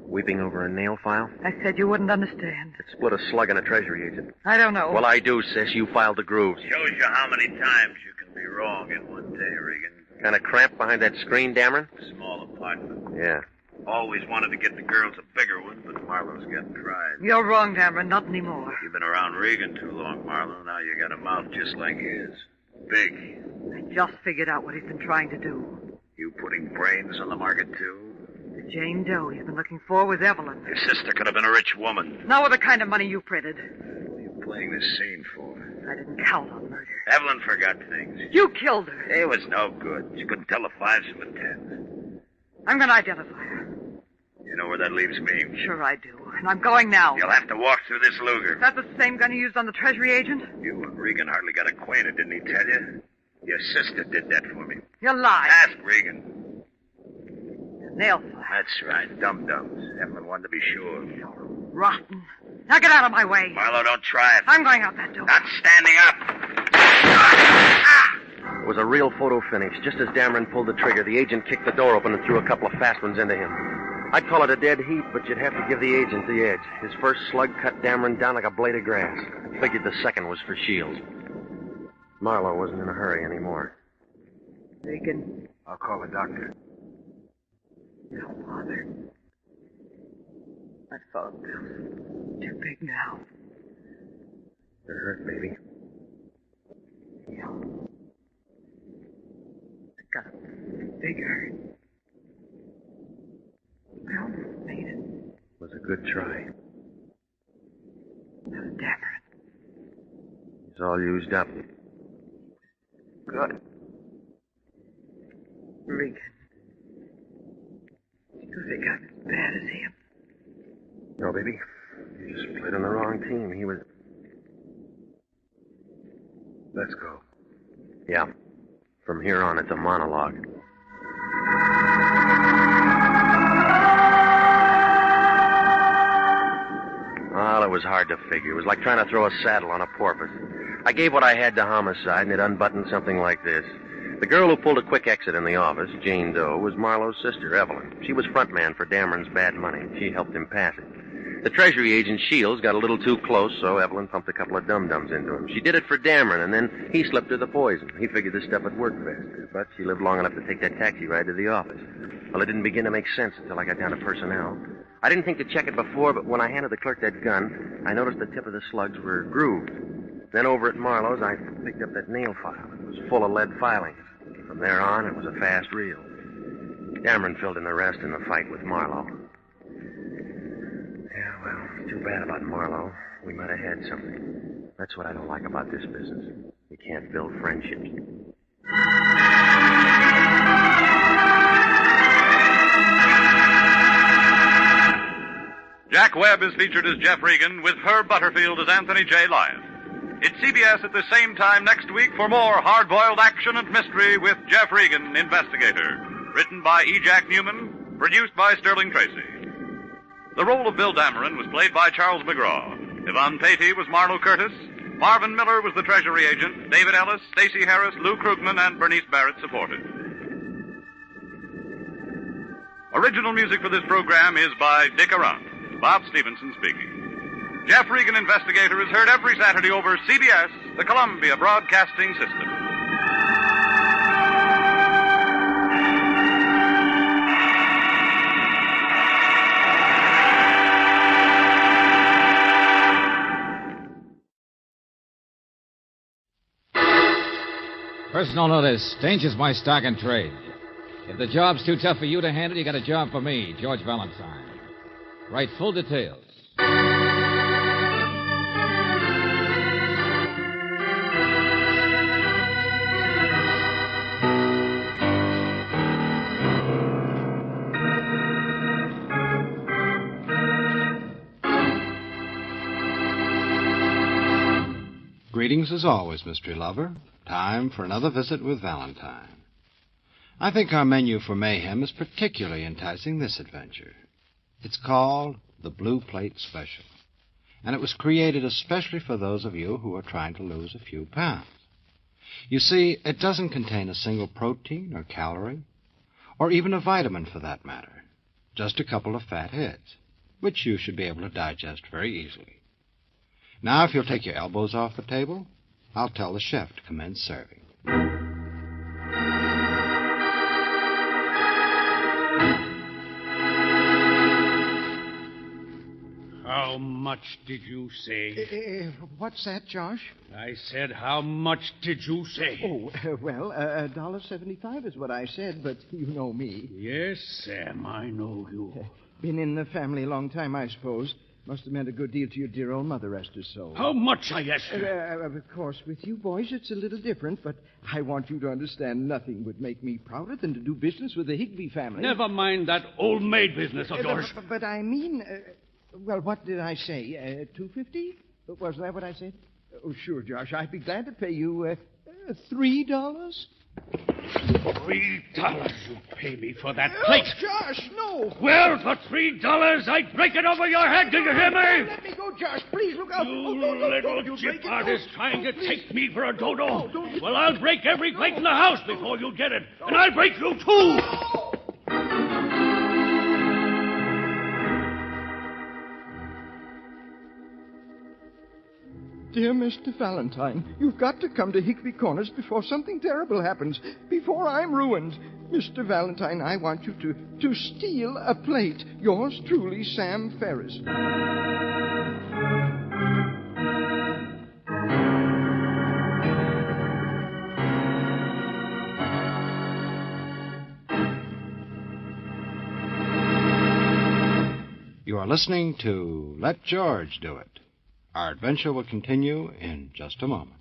Weeping over a nail file? I said you wouldn't understand. It split a slug in a treasury agent. I don't know. Well, I do, sis. You filed the grooves. Shows you how many times you can be wrong in one day, Regan. Kind of cramped behind that screen, Dameron? Small apartment. Yeah. Always wanted to get the girls a bigger one, but Marlowe's getting tried. You're wrong, Dameron. Not anymore. You've been around Regan too long, Marlowe. Now you got a mouth just like his. Big. I just figured out what he's been trying to do. You putting brains on the market, too? The Jane Doe he's been looking for was Evelyn. Your sister could have been a rich woman. Not with the kind of money you printed. What are you playing this scene for? I didn't count on murder. Evelyn forgot things. You killed her. It was no good. She couldn't tell the fives from the tens. I'm going to identify her. You know where that leaves me? Sure I do. And I'm going now. You'll have to walk through this Luger. Is that the same gun you used on the Treasury agent? You and Regan hardly got acquainted, didn't he tell you? Your sister did that for me. You lied. Ask Regan. The nail file. That's right. Dum-dums. Evelyn wanted to be sure. Rotten. Now get out of my way. Marlowe, don't try it. I'm going out that door. Not standing up. It was a real photo finish. Just as Dameron pulled the trigger, the agent kicked the door open and threw a couple of fast ones into him. I'd call it a dead heat, but you'd have to give the agent the edge. His first slug cut Dameron down like a blade of grass. I figured the second was for Shields. Marlowe wasn't in a hurry anymore. Regan. I'll call the doctor. Don't bother. My phone bill's too big now. You're hurt, baby. Yeah. I got a big hurt. I almost made it. It was a good try. That was Dameron. He's all used up. Good. Regan. You think I'm as bad as him? No, baby. You just played on the wrong team. He was... Let's go. Yeah. From here on, it's a monologue. Well, it was hard to figure. It was like trying to throw a saddle on a porpoise. I gave what I had to homicide, and it unbuttoned something like this. The girl who pulled a quick exit in the office, Jane Doe, was Marlowe's sister, Evelyn. She was front man for Dameron's bad money. She helped him pass it. The Treasury agent, Shields, got a little too close, so Evelyn pumped a couple of dum-dums into him. She did it for Dameron, and then he slipped her the poison. He figured this stuff would work faster, but she lived long enough to take that taxi ride to the office. Well, it didn't begin to make sense until I got down to personnel. I didn't think to check it before, but when I handed the clerk that gun, I noticed the tip of the slugs were grooved. Then over at Marlowe's, I picked up that nail file. It was full of lead filings. From there on, it was a fast reel. Dameron filled in the rest in the fight with Marlowe. Yeah, well, too bad about Marlowe. We might have had something. That's what I don't like about this business. You can't build friendships. Jack Webb is featured as Jeff Regan, with Herb Butterfield as Anthony J. Lyon. It's CBS at the same time next week for more hard-boiled action and mystery with Jeff Regan, Investigator. Written by E. Jack Newman, produced by Sterling Tracy. The role of Bill Dameron was played by Charles McGraw. Yvonne Patey was Marlowe Curtis. Marvin Miller was the Treasury agent. David Ellis, Stacey Harris, Lou Krugman, and Bernice Barrett supported. Original music for this program is by Dick Arant. Bob Stevenson speaking. Jeff Regan, Investigator, is heard every Saturday over CBS, the Columbia Broadcasting System. Personal notice. Danger's my stock and trade. If the job's too tough for you to handle, you got a job for me, George Valentine. Write full details. Greetings as always, mystery lover. Time for another visit with Valentine. I think our menu for mayhem is particularly enticing this adventure. It's called the Blue Plate Special, and it was created especially for those of you who are trying to lose a few pounds. You see, it doesn't contain a single protein or calorie, or even a vitamin for that matter. Just a couple of fat heads, which you should be able to digest very easily. Now, if you'll take your elbows off the table, I'll tell the chef to commence serving. How much did you say? What's that, Josh? I said, how much did you say? Oh, well, $1.75 is what I said, but you know me. Yes, Sam, I know you. Been in the family a long time, I suppose. Must have meant a good deal to your dear old mother, rest her soul. How much, I ask you? Of course, with you boys, it's a little different, but I want you to understand nothing would make me prouder than to do business with the Higbee family. Never mind that old maid business of yours. But I mean, well, what did I say? $2.50? Wasn't that what I said? Oh, sure, Josh. I'd be glad to pay you $3. $3 you pay me for that plate. Oh, Josh, no. Well, for $3, I'd break it over your head. Do you hear me? Let me go, Josh. Please look out. You little chip artist trying to take me for a dodo. Well, I'll break every plate in the house before you get it. And I'll break you, too. Dear Mr. Valentine, you've got to come to Hickory Corners before something terrible happens, before I'm ruined. Mr. Valentine, I want you to steal a plate. Yours truly, Sam Ferris. You are listening to Let George Do It. Our adventure will continue in just a moment.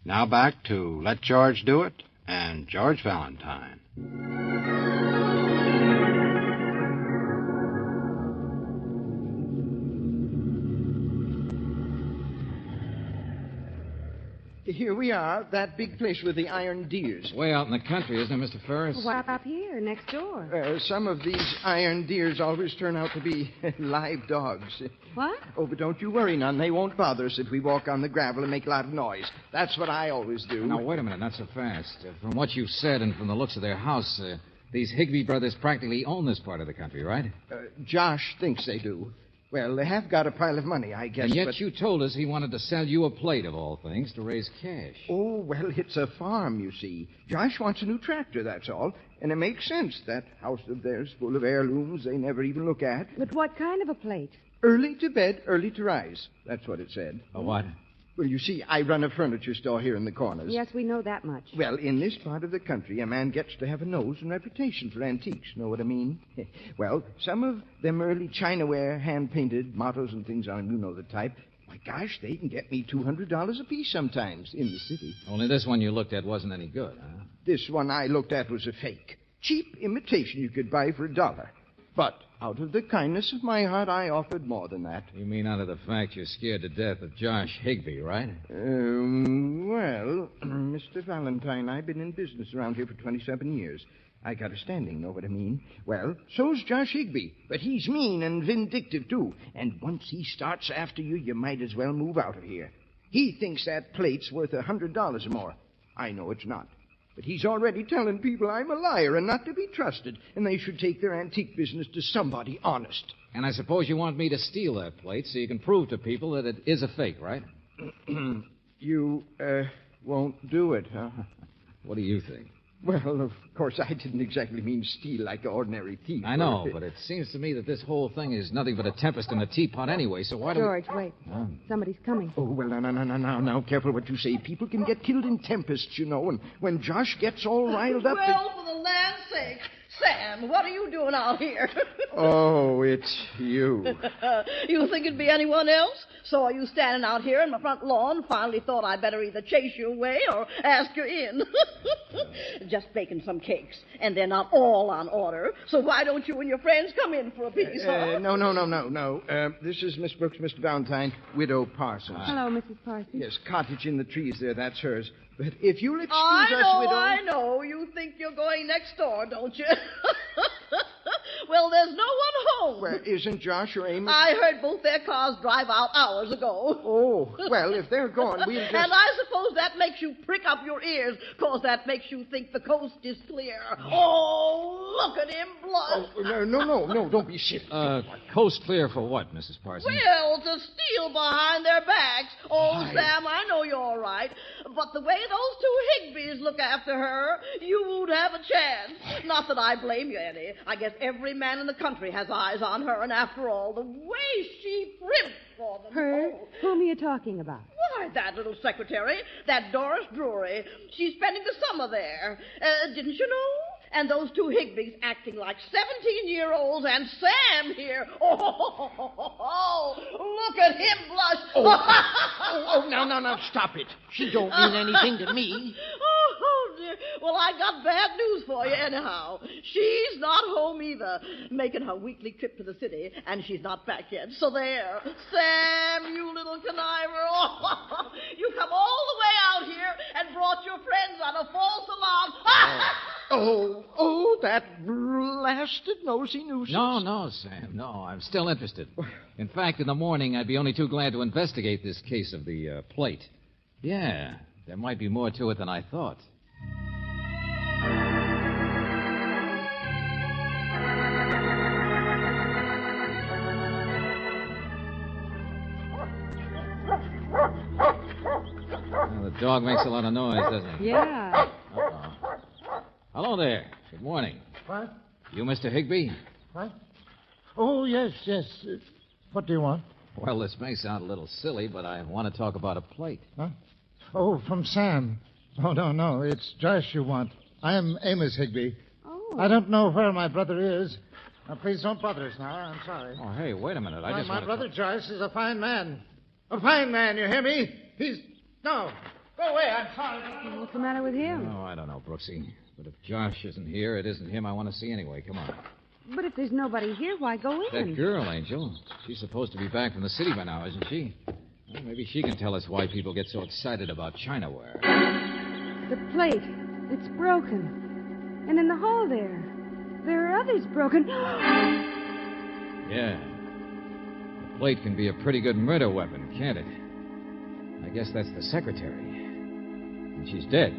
Now back to Let George Do It and George Valentine. Here we are, that big place with the iron deers. Way out in the country, isn't it, Mr. Ferris? Why up here, next door? Some of these iron deers always turn out to be live dogs. What? Oh, but don't you worry none. They won't bother us if we walk on the gravel and make a lot of noise. That's what I always do. Now, wait a minute, not so fast. From what you've said and from the looks of their house, these Higbee brothers practically own this part of the country, right? Josh thinks they do. Well, they have got a pile of money, I guess. And yet you told us he wanted to sell you a plate, of all things, to raise cash. Oh, well, it's a farm, you see. Josh wants a new tractor, that's all. And it makes sense. That house of theirs full of heirlooms they never even look at. But what kind of a plate? Early to bed, early to rise. That's what it said. A what? Well, you see, I run a furniture store here in the corners. Yes, we know that much. Well, in this part of the country, a man gets to have a nose and reputation for antiques. Know what I mean? Well, some of them early Chinaware, hand-painted, mottos and things on them, you know the type. My gosh, they can get me $200 apiece sometimes in the city. Only this one you looked at wasn't any good, huh? This one I looked at was a fake. Cheap imitation you could buy for $1. But out of the kindness of my heart, I offered more than that. You mean out of the fact you're scared to death of Josh Higbee, right? Well, Mr. Valentine, I've been in business around here for 27 years. I got a standing, know what I mean? Well, so's Josh Higbee, but he's mean and vindictive, too. And once he starts after you, you might as well move out of here. He thinks that plate's worth $100 or more. I know it's not. But he's already telling people I'm a liar and not to be trusted, and they should take their antique business to somebody honest. And I suppose you want me to steal that plate so you can prove to people that it is a fake, right? You, won't do it, huh? What do you think? Well, of course, I didn't exactly mean steal like an ordinary thief. I know, but it seems to me that this whole thing is nothing but a tempest in a teapot anyway, so why don't George, wait. Somebody's coming. Oh, well, now, careful what you say. People can get killed in tempests, you know, and when Josh gets all riled up... Well, for the land's sake, Sam, what are you doing out here? Oh, it's you. You think it'd be anyone else? Saw you standing out here in my front lawn, finally thought I'd better either chase you away or ask you in. Just baking some cakes, and they're not all on order. So why don't you and your friends come in for a piece, huh? No. This is Miss Brooks, Mr. Valentine, Widow Parsons. Hello, Mrs. Parsons. Yes, cottage in the trees there, that's hers. But if you'll excuse us, Widow... I know. You think you're going next door, don't you? Well, there's no one home. Well, isn't Josh or Amos... I heard both their cars drive out hours ago. Oh, well, if they're gone, we'll just... And I suppose that makes you prick up your ears, because that makes you think the coast is clear. Oh, look at him blush. Oh, no, don't be silly. Coast clear for what, Mrs. Parsons? Well, to steal behind their backs. Oh, Sam, I know you're all right. But the way those two Higbees look after her, you won't have a chance. Not that I blame you any. I guess every man in the country has eyes on her, and after all, the way she primps for them. Her? Oh. Whom are you talking about? Why, that little secretary, that Doris Drury. She's spending the summer there. Didn't you know? And those two Higbees acting like 17-year-olds, and Sam here. Oh, look at him blush. Now, stop it. She don't mean anything to me. Oh, dear. Well, I got bad news for you anyhow. She's not home either, making her weekly trip to the city, and she's not back yet. So there. Sam, you little conniver. Oh, you come all the way out here and brought your friends on a false alarm. That blasted nosy nuisance. No, Sam. No, I'm still interested. In fact, in the morning, I'd be only too glad to investigate this case of the plate. Yeah, there might be more to it than I thought. Well, the dog makes a lot of noise, doesn't he? Yeah. Uh-oh. Hello there. Good morning. What? You Mr. Higby? What? Oh, yes. What do you want? Well, this may sound a little silly, but I want to talk about a plate. Huh? Oh, from Sam. Oh, no. It's Josh you want. I am Amos Higby. Oh. I don't know where my brother is. Now, please don't bother us now. I'm sorry. Oh, hey, wait a minute. My brother Joyce is a fine man. A fine man, you hear me? No. Go away, I'm sorry. What's the matter with him? Oh, I don't know, Brooksy. But if Josh isn't here, it isn't him I want to see anyway. Come on. But if there's nobody here, why go in? That girl, Angel. She's supposed to be back from the city by now, isn't she? Well, maybe she can tell us why people get so excited about Chinaware. The plate. It's broken. And in the hall there are others broken. Yeah. The plate can be a pretty good murder weapon, can't it? I guess that's the secretary. And she's dead.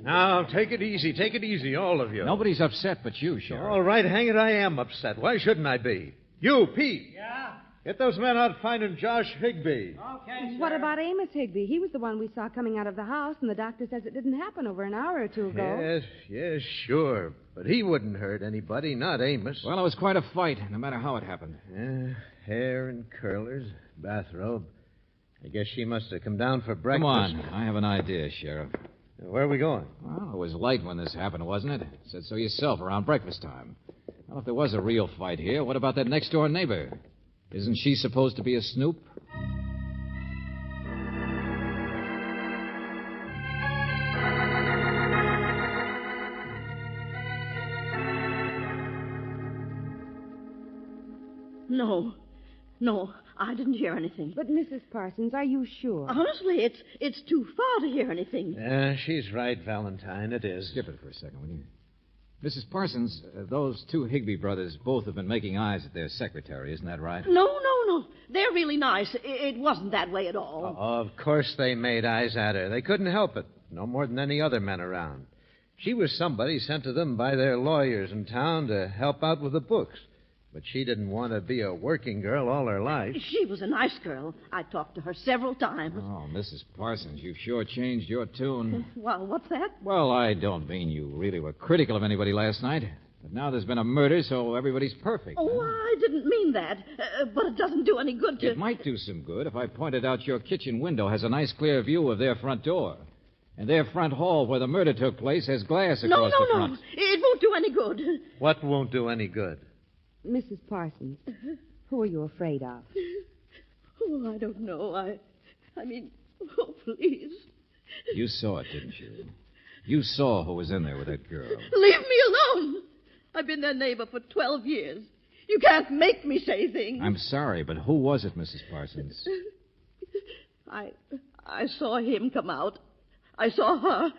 Now, take it easy, all of you. Nobody's upset but you, Sheriff. All right, hang it, I am upset. Why shouldn't I be? You, Pete. Yeah? Get those men out finding Josh Higby. Okay, What about Amos Higby? He was the one we saw coming out of the house, and the doctor says it didn't happen over an hour or two ago. Yes, sure. But he wouldn't hurt anybody, not Amos. Well, it was quite a fight, no matter how it happened. Hair and curlers, bathrobe. I guess she must have come down for breakfast. Come on, I have an idea, Sheriff. Where are we going? Well, it was light when this happened, wasn't it? Said so yourself, around breakfast time. Well, if there was a real fight here, what about that next-door neighbor? Isn't she supposed to be a snoop? No, I didn't hear anything. But, Mrs. Parsons, are you sure? Honestly, it's too far to hear anything. She's right, Valentine. It is. Skip it for a second, will you? Mrs. Parsons, those two Higby brothers both have been making eyes at their secretary, isn't that right? No. They're really nice. It wasn't that way at all. Of course they made eyes at her. They couldn't help it. No more than any other men around. She was somebody sent to them by their lawyers in town to help out with the books. But she didn't want to be a working girl all her life. She was a nice girl. I talked to her several times. Oh, Mrs. Parsons, you've sure changed your tune. Well, what's that? Well, I don't mean you really were critical of anybody last night. But now there's been a murder, so everybody's perfect. Oh, I didn't mean that. But it doesn't do any good to... It might do some good if I pointed out your kitchen window has a nice clear view of their front door. And their front hall where the murder took place has glass across the front. No. It won't do any good. What won't do any good? Mrs. Parsons, who are you afraid of? Oh, I don't know. I mean, oh, please. You saw it, didn't you? You saw who was in there with that girl. Leave me alone. I've been their neighbor for 12 years. You can't make me say things. I'm sorry, but who was it, Mrs. Parsons? I saw him come out. I saw her.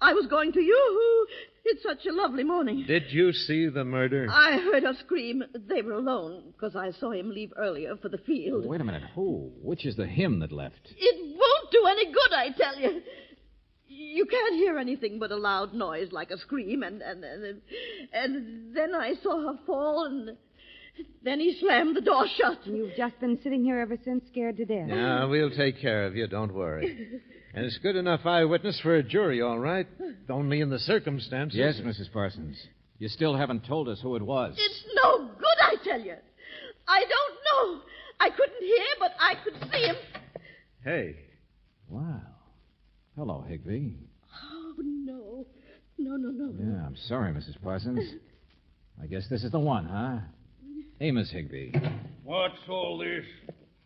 I was going to you. It's such a lovely morning. Did you see the murder? I heard her scream. They were alone because I saw him leave earlier for the field. Wait a minute. Who? Which is the him that left? It won't do any good, I tell you. You can't hear anything but a loud noise like a scream, and then I saw her fall, and then he slammed the door shut. You've just been sitting here ever since, scared to death. Yeah, we'll take care of you. Don't worry. And it's good enough eyewitness for a jury, all right. Only in the circumstances. Yes, Mrs. Parsons. You still haven't told us who it was. It's no good, I tell you. I don't know. I couldn't hear, but I could see him. Hey. Wow. Hello, Higby. Oh, no. No. Yeah, I'm sorry, Mrs. Parsons. I guess this is the one, huh? Amos Higby. What's all this?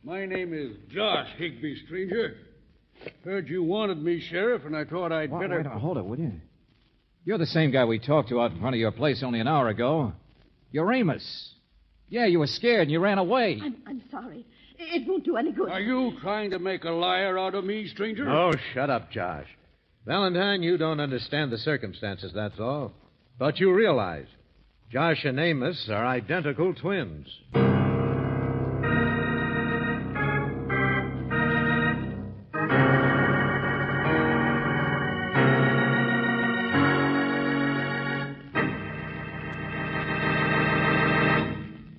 My name is Josh Higby, stranger. Heard you wanted me, Sheriff, and I thought I'd better... Wait, hold it, will you? You're the same guy we talked to out in front of your place only an hour ago. You're Amos. Yeah, you were scared and you ran away. I'm sorry. It won't do any good. Are you trying to make a liar out of me, stranger? Oh, shut up, Josh. Valentine, you don't understand the circumstances, that's all. But you realize Josh and Amos are identical twins.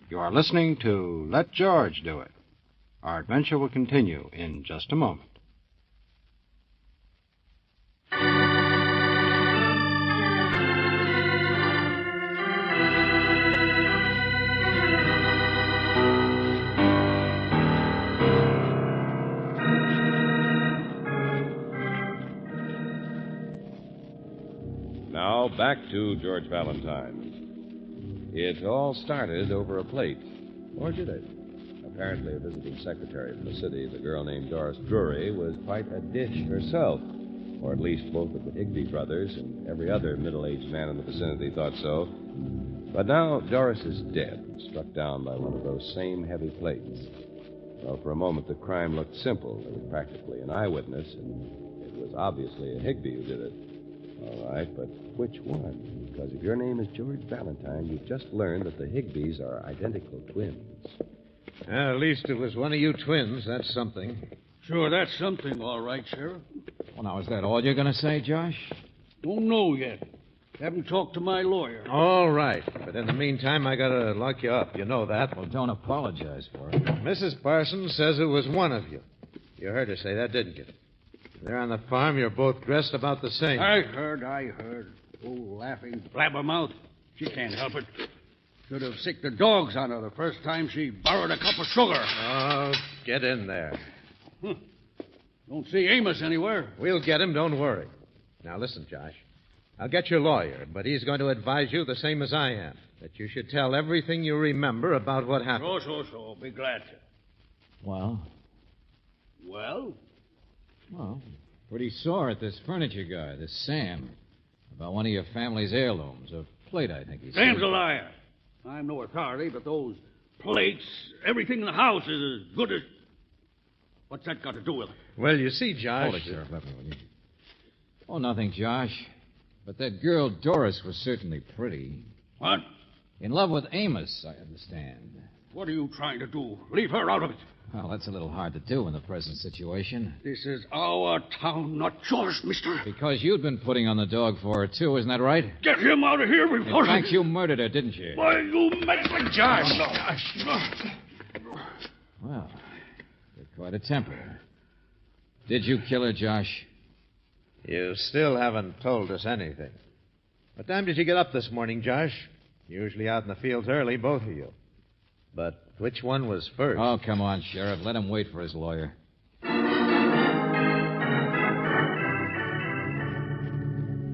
You are listening to Let George Do It. Our adventure will continue in just a moment. Now, back to George Valentine. It all started over a plate. Or did it? Apparently, a visiting secretary from the city, the girl named Doris Drury, was quite a dish herself. Or at least both of the Higby brothers and every other middle-aged man in the vicinity thought so. But now Doris is dead, struck down by one of those same heavy plates. Well, for a moment, the crime looked simple. There was practically an eyewitness, and it was obviously a Higby who did it. All right, but which one? Because if your name is George Valentine, you've just learned that the Higbys are identical twins. At least it was one of you twins. That's something. Sure, that's something, all right, Sheriff. Well, now, is that all you're going to say, Josh? Don't know yet. Haven't talked to my lawyer. All right. But in the meantime, I got to lock you up. You know that. Well, don't apologize for it. Mrs. Parsons says it was one of you. You heard her say that, didn't you? There on the farm, you're both dressed about the same. I heard. Oh, laughing blabbermouth. She can't help it. Should have sicked the dogs on her the first time she borrowed a cup of sugar. Oh, get in there. Don't see Amos anywhere. We'll get him, don't worry. Now, listen, Josh. I'll get your lawyer, but he's going to advise you the same as I am, that you should tell everything you remember about what happened. So. Be glad to. Well? Well, pretty sore at this furniture guy, this Sam, about one of your family's heirlooms. A plate, I think he said. Sam's a liar. I'm no authority, but those plates, everything in the house is as good as... What's that got to do with it? Well, you see, Josh... Hold it, Sheriff. Let me, will you? Oh, nothing, Josh. But that girl Doris was certainly pretty. What? In love with Amos, I understand. What are you trying to do? Leave her out of it. Well, that's a little hard to do in the present situation. This is our town, not yours, mister. Because you'd been putting on the dog for her, too, isn't that right? Get him out of here before... In fact, you murdered her, didn't you? Why, you meddling... Josh! Well, you're quite a temper. Did you kill her, Josh? You still haven't told us anything. What time did you get up this morning, Josh? Usually out in the fields early, both of you. But which one was first? Oh, come on, Sheriff. Let him wait for his lawyer.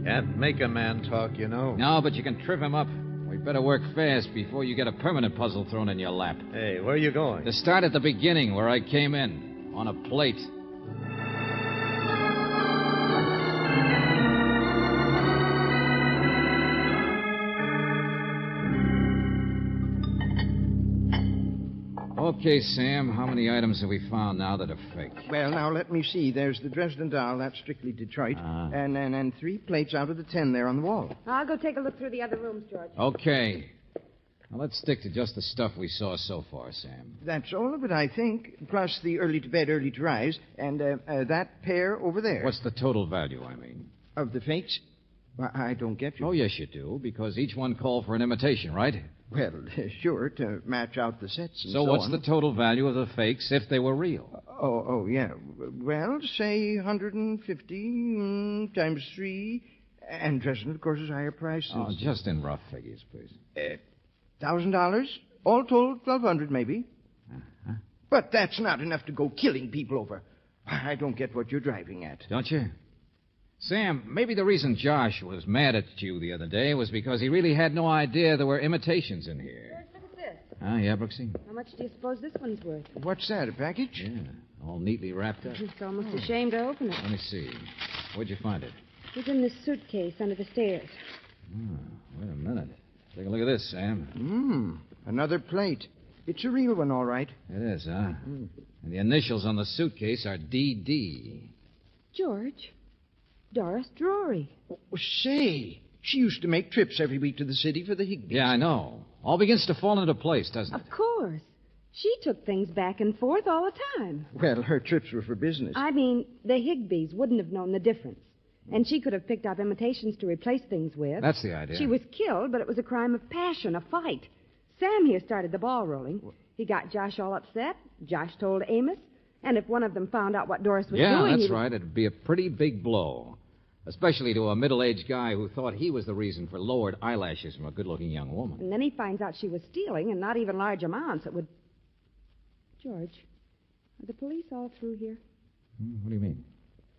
Can't make a man talk, you know. No, but you can trip him up. We better work fast before you get a permanent puzzle thrown in your lap. Hey, where are you going? To start at the beginning, where I came in, on a plate. Okay, Sam, how many items have we found now that are fake? Well, now, let me see. There's the Dresden doll. That's strictly Detroit. And 3 plates out of the 10 there on the wall. I'll go take a look through the other rooms, George. Okay. Now, let's stick to just the stuff we saw so far, Sam. That's all of it, I think, plus the early to bed, early to rise, and that pair over there. What's the total value, I mean? Of the fakes? Well, I don't get you. Oh, yes, you do, because each one called for an imitation, right? Well, sure, to match out the sets and so what's on. the total value of the fakes if they were real? Oh, yeah. Well, say 150 times 3, and Dresden, of course, is higher price. Oh, just in rough figures, please. $1,000? All told, 1,200 maybe. Uh-huh. But that's not enough to go killing people over. I don't get what you're driving at. Don't you? Sam, maybe the reason Josh was mad at you the other day was because he really had no idea there were imitations in here. Look at this. Ah, yeah, Brooksy? How much do you suppose this one's worth? What's that, a package? Yeah, all neatly wrapped up. It's almost ashamed to open it. Let me see. Where'd you find it? It's in this suitcase under the stairs. Oh, wait a minute. Take a look at this, Sam. Another plate. It's a real one, all right. It is, huh? And the initials on the suitcase are DD. George, Doris Drury. Oh, say, she used to make trips every week to the city for the Higbees. Yeah, I know. All begins to fall into place, doesn't it? Of course. She took things back and forth all the time. Well, her trips were for business. I mean, the Higbees wouldn't have known the difference. And she could have picked up imitations to replace things with. That's the idea. She was killed, but it was a crime of passion, a fight. Sam here started the ball rolling. He got Josh all upset. Josh told Amos. And if one of them found out what Doris was doing... Yeah, that's right. It'd be a pretty big blow. Especially to a middle-aged guy who thought he was the reason for lowered eyelashes from a good-looking young woman. And then he finds out she was stealing, and not even large amounts. It would... George, are the police all through here? What do you mean?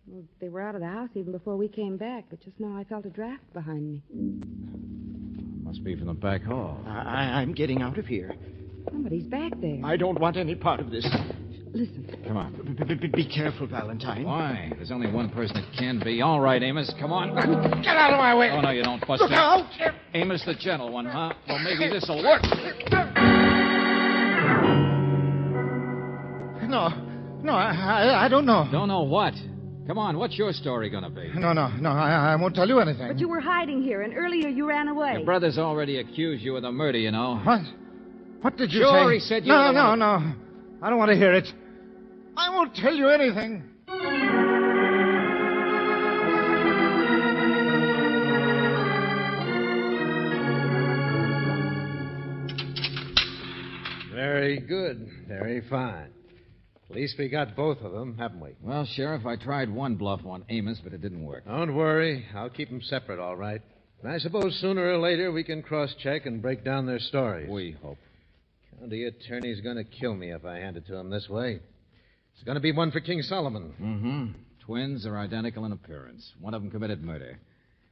Well, they were out of the house even before we came back, but just now I felt a draft behind me. Must be from the back hall. I'm getting out of here. Somebody's back there. I don't want any part of this. Listen. Come on. Be careful, Valentine. Why? There's only one person that can be. All right, Amos, come on. Get out of my way. Oh, no, you don't, Buster. Look out! Amos the gentle one, huh? Well, maybe this'll work. No, I don't know. Don't know what? Come on, what's your story going to be? No, I won't tell you anything. But you were hiding here, and earlier you ran away. Your brother's already accused you of the murder, you know. What? What did you say? Sure, he said you... No. I don't want to hear it. I won't tell you anything. Very good. Very fine. At least we got both of them, haven't we? Well, Sheriff, I tried one bluff on Amos, but it didn't work. Don't worry. I'll keep them separate, all right. And I suppose sooner or later we can cross-check and break down their stories. We hope. County attorney's going to kill me if I hand it to him this way. It's going to be one for King Solomon. Mm-hmm. Twins are identical in appearance. One of them committed murder.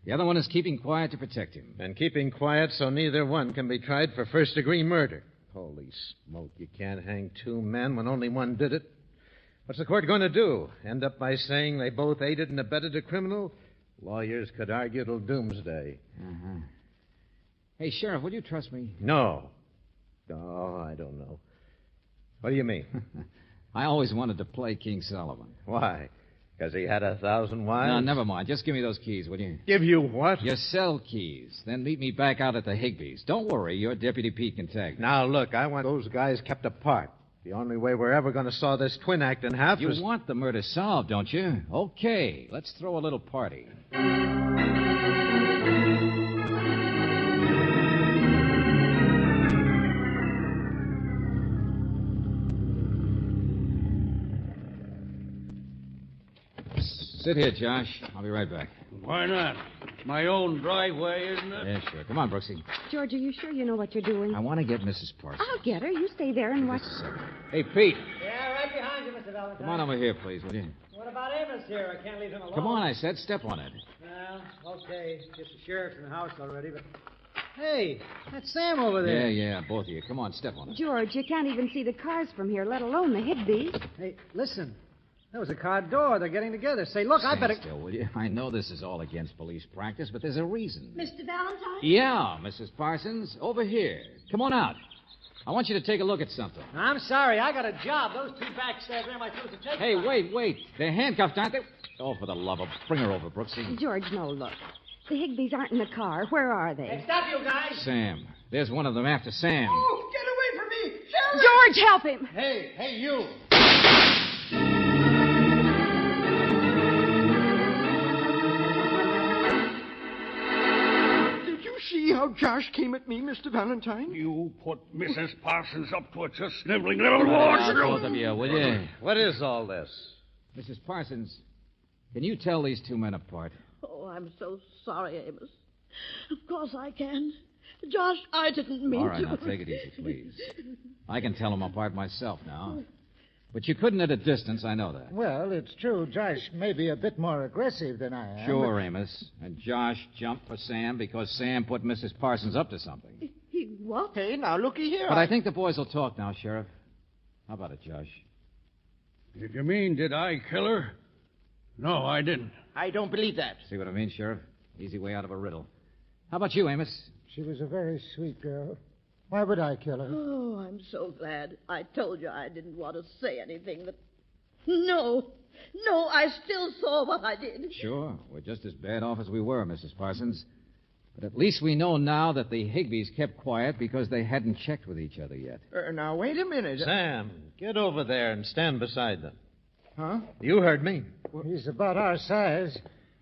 The other one is keeping quiet to protect him. And keeping quiet so neither one can be tried for first-degree murder. Holy smoke, you can't hang 2 men when only one did it. What's the court going to do? End up by saying they both aided and abetted a criminal? Lawyers could argue till doomsday. Uh-huh. Hey, Sheriff, would you trust me? No. Oh, I don't know. What do you mean? I always wanted to play King Solomon. Why? Because he had 1,000 wives? No, never mind. Just give me those keys, will you? Give you what? Your cell keys. Then meet me back out at the Higbees. Don't worry, your Deputy Pete can tag me. Now, look, I want those guys kept apart. The only way we're ever going to saw this twin act in half is... You want the murder solved, don't you? Okay, let's throw a little party. Sit here, Josh. I'll be right back. Why not? It's my own driveway, isn't it? Yeah, sure. Come on, Brooksy. George, are you sure you know what you're doing? I want to get Mrs. Parsons. I'll get her. You stay there and watch. Just a second. Hey, Pete. Yeah, right behind you, Mr. Valentine. Come on over here, please, will you? What about Amos here? I can't leave him alone. Come on, I said. Step on it. Well, okay. Just the sheriff's in the house already, but... Hey, that's Sam over there. Yeah, both of you. Come on, step on it. George, you can't even see the cars from here, let alone the Higbees. Hey, listen. That was a car door. They're getting together. Say, look, I better... Still, will you? I know this is all against police practice, but there's a reason. Mr. Valentine? Yeah, Mrs. Parsons. Over here. Come on out. I want you to take a look at something. I'm sorry. I got a job. Those two backstabbers there might supposed to take... Hey, wait. They're handcuffed, aren't they? Oh, for the love of... Bring her over, Brooksy. George, no, look. The Higbees aren't in the car. Where are they? Hey, stop you guys! Sam. There's one of them after Sam. Oh, get away from me! Sheriff! George, help him! Hey, you! Did you see how Josh came at me, Mr. Valentine? You put Mrs. Parsons up to it, you sniveling little wart. Both of you, will you? What is all this? Mrs. Parsons, can you tell these two men apart? Oh, I'm so sorry, Amos. Of course I can. Josh, I didn't mean All right, to. now take it easy, please. I can tell them apart myself now. But you couldn't at a distance, I know that. Well, it's true. Josh may be a bit more aggressive than I am. Sure, Amos. And Josh jumped for Sam because Sam put Mrs. Parsons up to something. He what? Hey, now, looky here. But I think the boys will talk now, Sheriff. How about it, Josh? Did you mean, did I kill her? No, I didn't. I don't believe that. See what I mean, Sheriff? Easy way out of a riddle. How about you, Amos? She was a very sweet girl. Why would I kill her? Oh, I'm so glad. I told you I didn't want to say anything that... No, I still saw what I did. Sure. We're just as bad off as we were, Mrs. Parsons. But at least we know now that the Higbees kept quiet because they hadn't checked with each other yet. Now, wait a minute. Sam, get over there and stand beside them. Huh? You heard me. Well, he's about our size.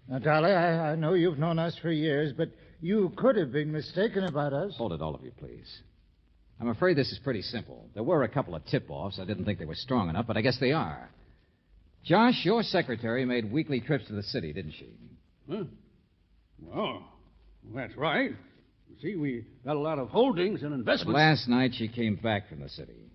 Now, Dolly, I know you've known us for years, but you could have been mistaken about us. Hold it, all of you, please. I'm afraid this is pretty simple. There were a couple of tip-offs. I didn't think they were strong enough, but I guess they are. Josh, your secretary made weekly trips to the city, didn't she? Huh? Well, that's right. You see, we got a lot of holdings and investments. But last night she came back from the city.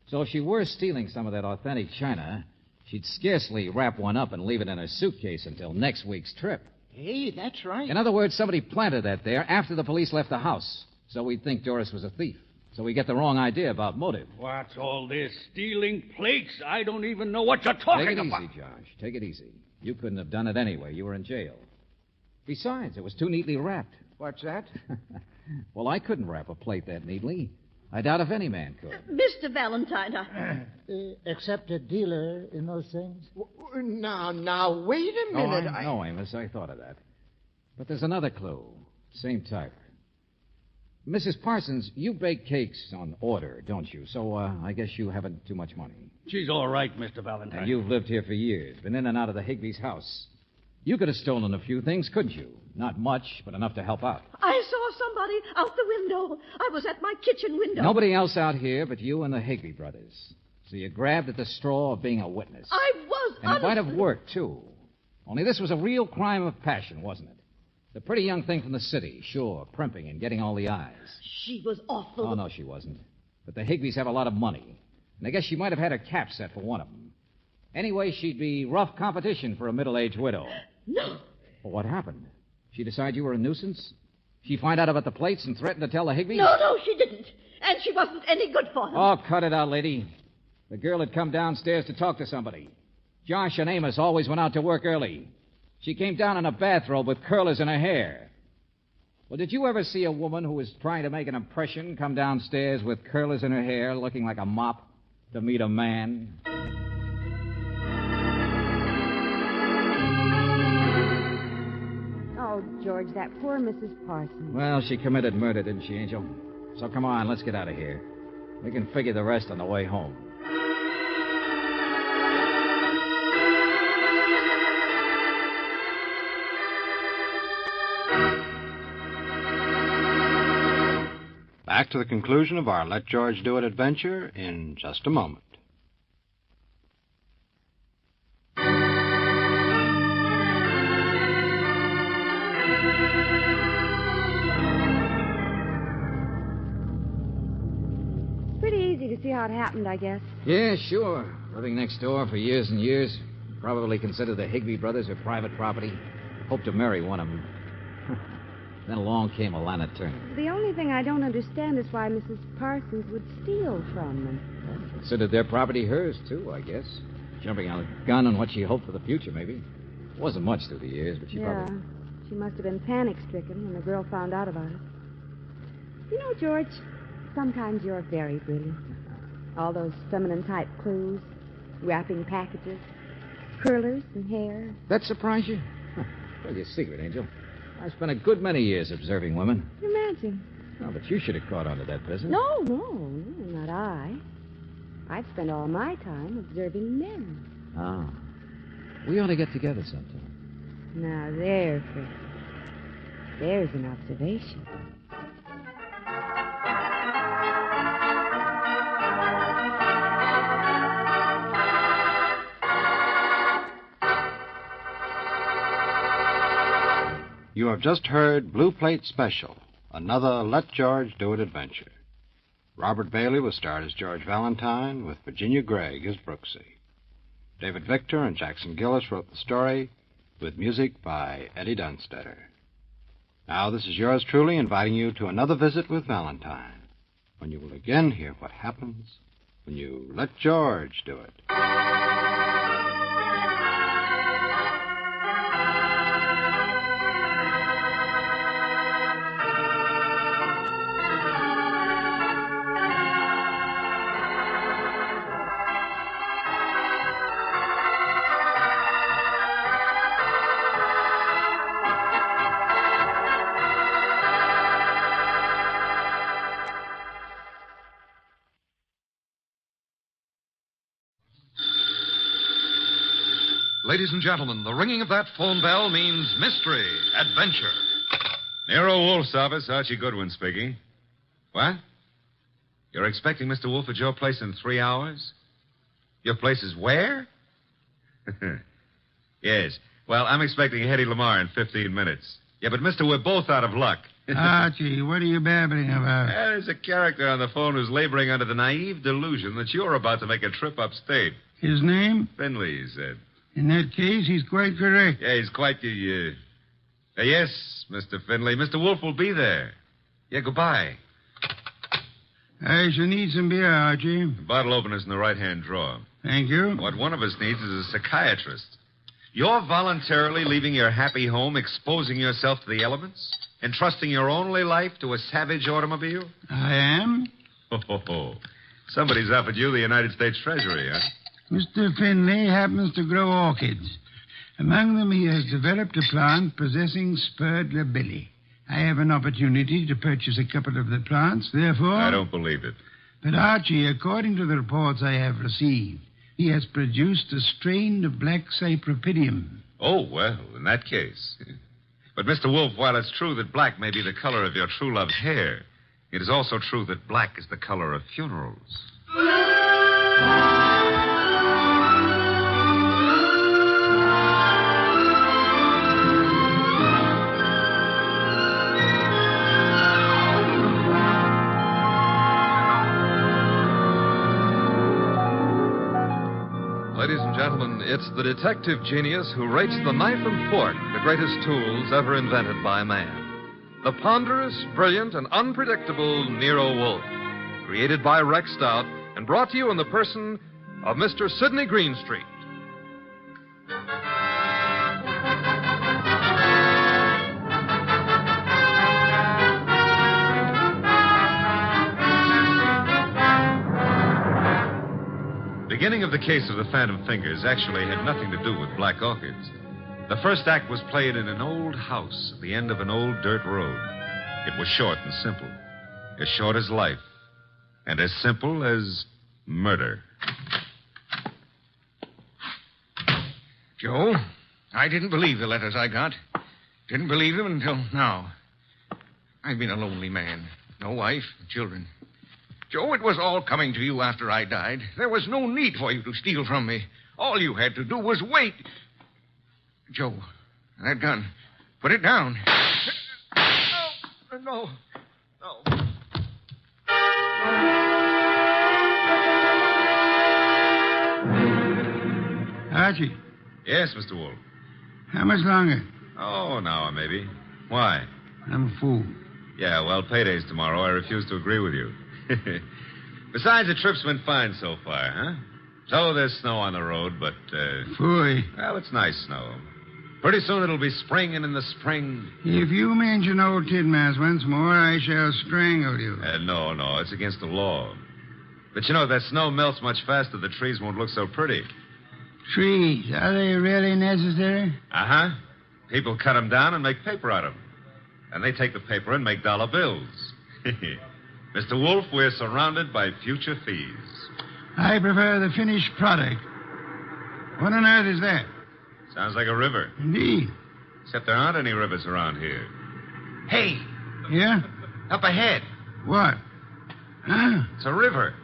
So if she were stealing some of that authentic china, she'd scarcely wrap one up and leave it in her suitcase until next week's trip. Hey, that's right. In other words, somebody planted that there after the police left the house. So we'd think Doris was a thief. So we get the wrong idea about motive. What's all this? Stealing plates? I don't even know what you're talking about. Take it easy, Josh. Take it easy. You couldn't have done it anyway. You were in jail. Besides, it was too neatly wrapped. What's that? Well, I couldn't wrap a plate that neatly. I doubt if any man could. Mr. Valentine, Except a dealer in those things? Now, wait a minute. I know, Amos. I thought of that. But there's another clue. Same type. Mrs. Parsons, you bake cakes on order, don't you? So I guess you haven't too much money. She's all right, Mr. Valentine. And you've lived here for years, been in and out of the Higbees' house. You could have stolen a few things, couldn't you? Not much, but enough to help out. I saw somebody out the window. I was at my kitchen window. Nobody else out here but you and the Higbee brothers. So you grabbed at the straw of being a witness. I was, And it might have worked, too. Only this was a real crime of passion, wasn't it? The pretty young thing from the city, sure, primping and getting all the eyes. She was awful. Oh, no, she wasn't. But the Higbees have a lot of money. And I guess she might have had her cap set for one of them. Anyway, she'd be rough competition for a middle-aged widow. No. Well, what happened? She decided you were a nuisance? She find out about the plates and threatened to tell the Higbees? No, she didn't. And she wasn't any good for them. Oh, cut it out, lady. The girl had come downstairs to talk to somebody. Josh and Amos always went out to work early. She came down in a bathrobe with curlers in her hair. Well, did you ever see a woman who was trying to make an impression come downstairs with curlers in her hair, looking like a mop, to meet a man? Oh, George, that poor Mrs. Parsons. Well, she committed murder, didn't she, Angel? So come on, let's get out of here. We can figure the rest on the way home. Back to the conclusion of our Let George Do It adventure in just a moment. Pretty easy to see how it happened, I guess. Yeah, sure. Living next door for years and years. Probably considered the Higbee brothers her private property. Hoped to marry one of them. Then along came Alana Turner. The only thing I don't understand is why Mrs. Parsons would steal from them. Considered their property hers, too, I guess. Jumping on a gun on what she hoped for the future, maybe. Wasn't much through the years, but she probably... She must have been panic-stricken when the girl found out about it. You know, George, sometimes you're very brilliant. All those feminine-type clues, wrapping packages, curlers and hair. That surprise you? Tell you a secret, Angel. I spent a good many years observing women. Imagine. Oh, but you should have caught on to that business. No, not I. I've spent all my time observing men. Oh. We ought to get together sometime. Now, there, Fred. There's an observation. You have just heard Blue Plate Special, another Let George Do It adventure. Robert Bailey was starred as George Valentine, with Virginia Gregg as Brooksy. David Victor and Jackson Gillis wrote the story, with music by Eddie Dunstetter. Now, this is yours truly inviting you to another visit with Valentine, when you will again hear what happens when you let George do it. Ladies and gentlemen, the ringing of that phone bell means mystery, adventure. Nero Wolfe's office, Archie Goodwin speaking. What? You're expecting Mr. Wolfe at your place in 3 hours? Your place is where? Yes. Well, I'm expecting Hetty Lamar in 15 minutes. Yeah, but, mister, we're both out of luck. Archie, what are you babbling about? There's a character on the phone who's laboring under the naive delusion that you're about to make a trip upstate. His name? Finley, he said. In that case, he's quite correct. Yeah, he's quite the... yes, Mr. Finley. Mr. Wolfe will be there. Yeah, goodbye. I shall need some beer, Archie. The bottle opener's in the right-hand drawer. Thank you. What one of us needs is a psychiatrist. You're voluntarily leaving your happy home, exposing yourself to the elements, entrusting your only life to a savage automobile? I am. Oh. Somebody's offered you the United States Treasury, huh? Mr. Finley happens to grow orchids. Among them, he has developed a plant possessing spurred labilli. I have an opportunity to purchase a couple of the plants, therefore... I don't believe it. But, Archie, according to the reports I have received, he has produced a strain of black cypripedium. Oh, well, in that case. But, Mr. Wolfe, while it's true that black may be the color of your true love's hair, it is also true that black is the color of funerals. Ladies and gentlemen, it's the detective genius who rates the knife and fork the greatest tools ever invented by man. The ponderous, brilliant, and unpredictable Nero Wolfe. Created by Rex Stout and brought to you in the person of Mr. Sidney Greenstreet. The beginning of the case of the Phantom Fingers actually had nothing to do with black orchids. The first act was played in an old house at the end of an old dirt road. It was short and simple. As short as life. And as simple as murder. Joe, I didn't believe the letters I got. Didn't believe them until now. I've been a lonely man. No wife, children. Joe, it was all coming to you after I died. There was no need for you to steal from me. All you had to do was wait. Joe, that gun. Put it down. No. Archie. Yes, Mr. Wolfe. How much longer? Oh, an hour, maybe. Why? I'm a fool. Yeah, well, payday's tomorrow. I refuse to agree with you. Besides, the trip's been fine so far, huh? So there's snow on the road, but, Phooey. Well, it's nice snow. Pretty soon it'll be spring, and in the spring... If you mention old Tidmas once more, I shall strangle you. No, it's against the law. But you know, if that snow melts much faster, the trees won't look so pretty. Trees, are they really necessary? Uh-huh. People cut them down and make paper out of them. And they take the paper and make dollar bills. Mr. Wolfe, we're surrounded by future fees. I prefer the finished product. What on earth is that? Sounds like a river. Indeed. Except there aren't any rivers around here. Hey, Yeah? up ahead. What? Huh? It's a river.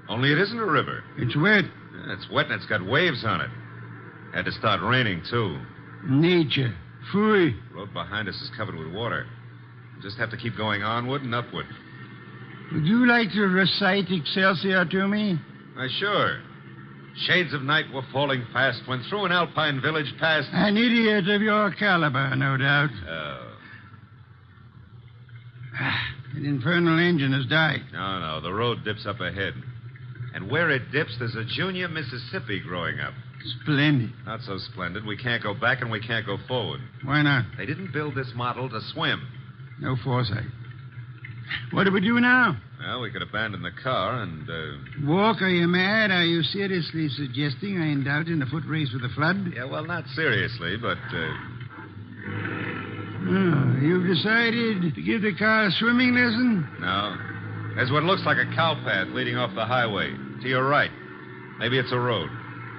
Only it isn't a river. It's wet. Yeah, it's wet and it's got waves on it. Had to start raining, too. Nature. Phooey. The road behind us is covered with water. We'll just have to keep going onward and upward. Would you like to recite Excelsior to me? Why, sure. Shades of night were falling fast when through an alpine village passed... An idiot of your caliber, no doubt. Oh. That infernal engine has died. No, the road dips up ahead. And where it dips, there's a junior Mississippi growing up. Splendid. Not so splendid. We can't go back and we can't go forward. Why not? They didn't build this model to swim. No foresight. What do we do now? Well, we could abandon the car and, Walk, are you mad? Are you seriously suggesting I indulge in a foot race with the flood? Yeah, well, not seriously, but, Oh, you've decided to give the car a swimming lesson? No. There's what looks like a cow path leading off the highway. To your right. Maybe it's a road.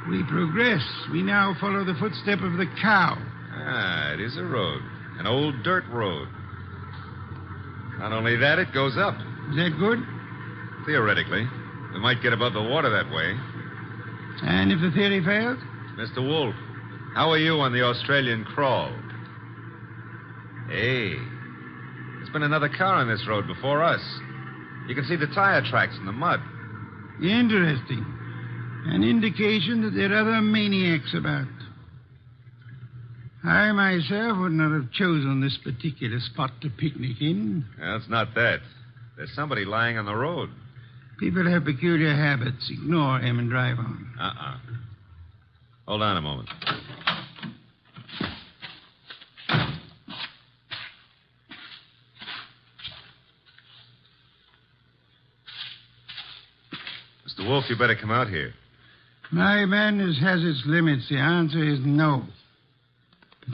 We progress. We now follow the footstep of the cow. Ah, it is a road. An old dirt road. Not only that, it goes up. Is that good? Theoretically. We might get above the water that way. And if the theory fails? Mr. Wolfe, how are you on the Australian crawl? Hey, there's been another car on this road before us. You can see the tire tracks in the mud. Interesting. An indication that there are other maniacs about. I myself would not have chosen this particular spot to picnic in. Well, it's not that. There's somebody lying on the road. People have peculiar habits. Ignore him and drive on. Hold on a moment. Mr. Wolfe, you better come out here. My madness has its limits. The answer is no.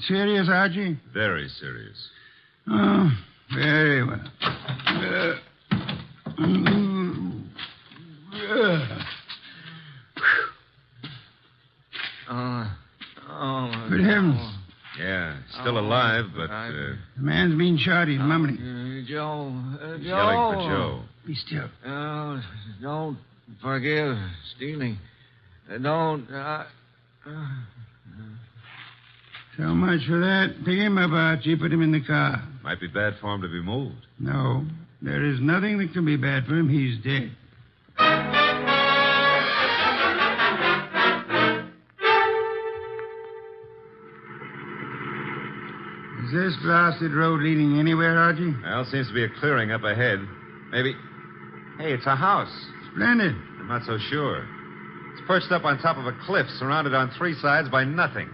Serious, Archie? Very serious. Oh, very well. Good heavens. Yeah, still alive, but... The man's been shot. He's mumbling. Joe. Yelling for Joe. Be still. Don't forgive stealing. Don't... So much for that. Pick him up, Archie. Put him in the car. Might be bad for him to be moved. No. There is nothing that can be bad for him. He's dead. Is this blasted road leading anywhere, Archie? Well, seems to be a clearing up ahead. Maybe... Hey, it's a house. Splendid. I'm not so sure. It's perched up on top of a cliff, surrounded on three sides by nothing.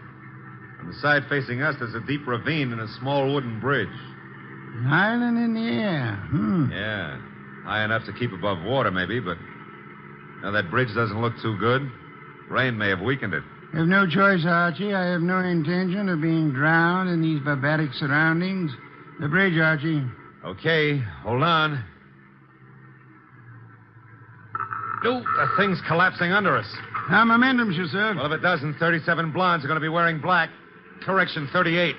On the side facing us, there's a deep ravine and a small wooden bridge. An island in the air. Yeah. High enough to keep above water, maybe, but... Now, that bridge doesn't look too good. Rain may have weakened it. I have no choice, Archie. I have no intention of being drowned in these barbaric surroundings. The bridge, Archie. Okay, hold on. Oh, the thing's collapsing under us. How momentum, sir? Well, if it doesn't, 37 blondes are going to be wearing black. Correction, 38.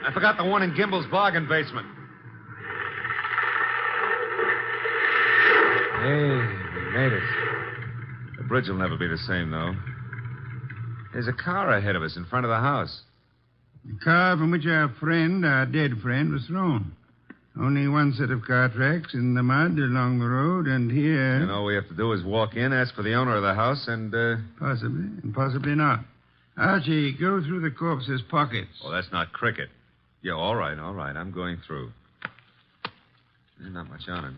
I forgot the one in Gimbel's bargain basement. Hey, we made it. The bridge will never be the same, though. There's a car ahead of us in front of the house. The car from which our dead friend, was thrown. Only one set of car tracks in the mud along the road, and here... And all we have to do is walk in, ask for the owner of the house, and, Possibly, and possibly not. Archie, go through the corpse's pockets. Well, that's not cricket. Yeah, all right. I'm going through. There's not much on him.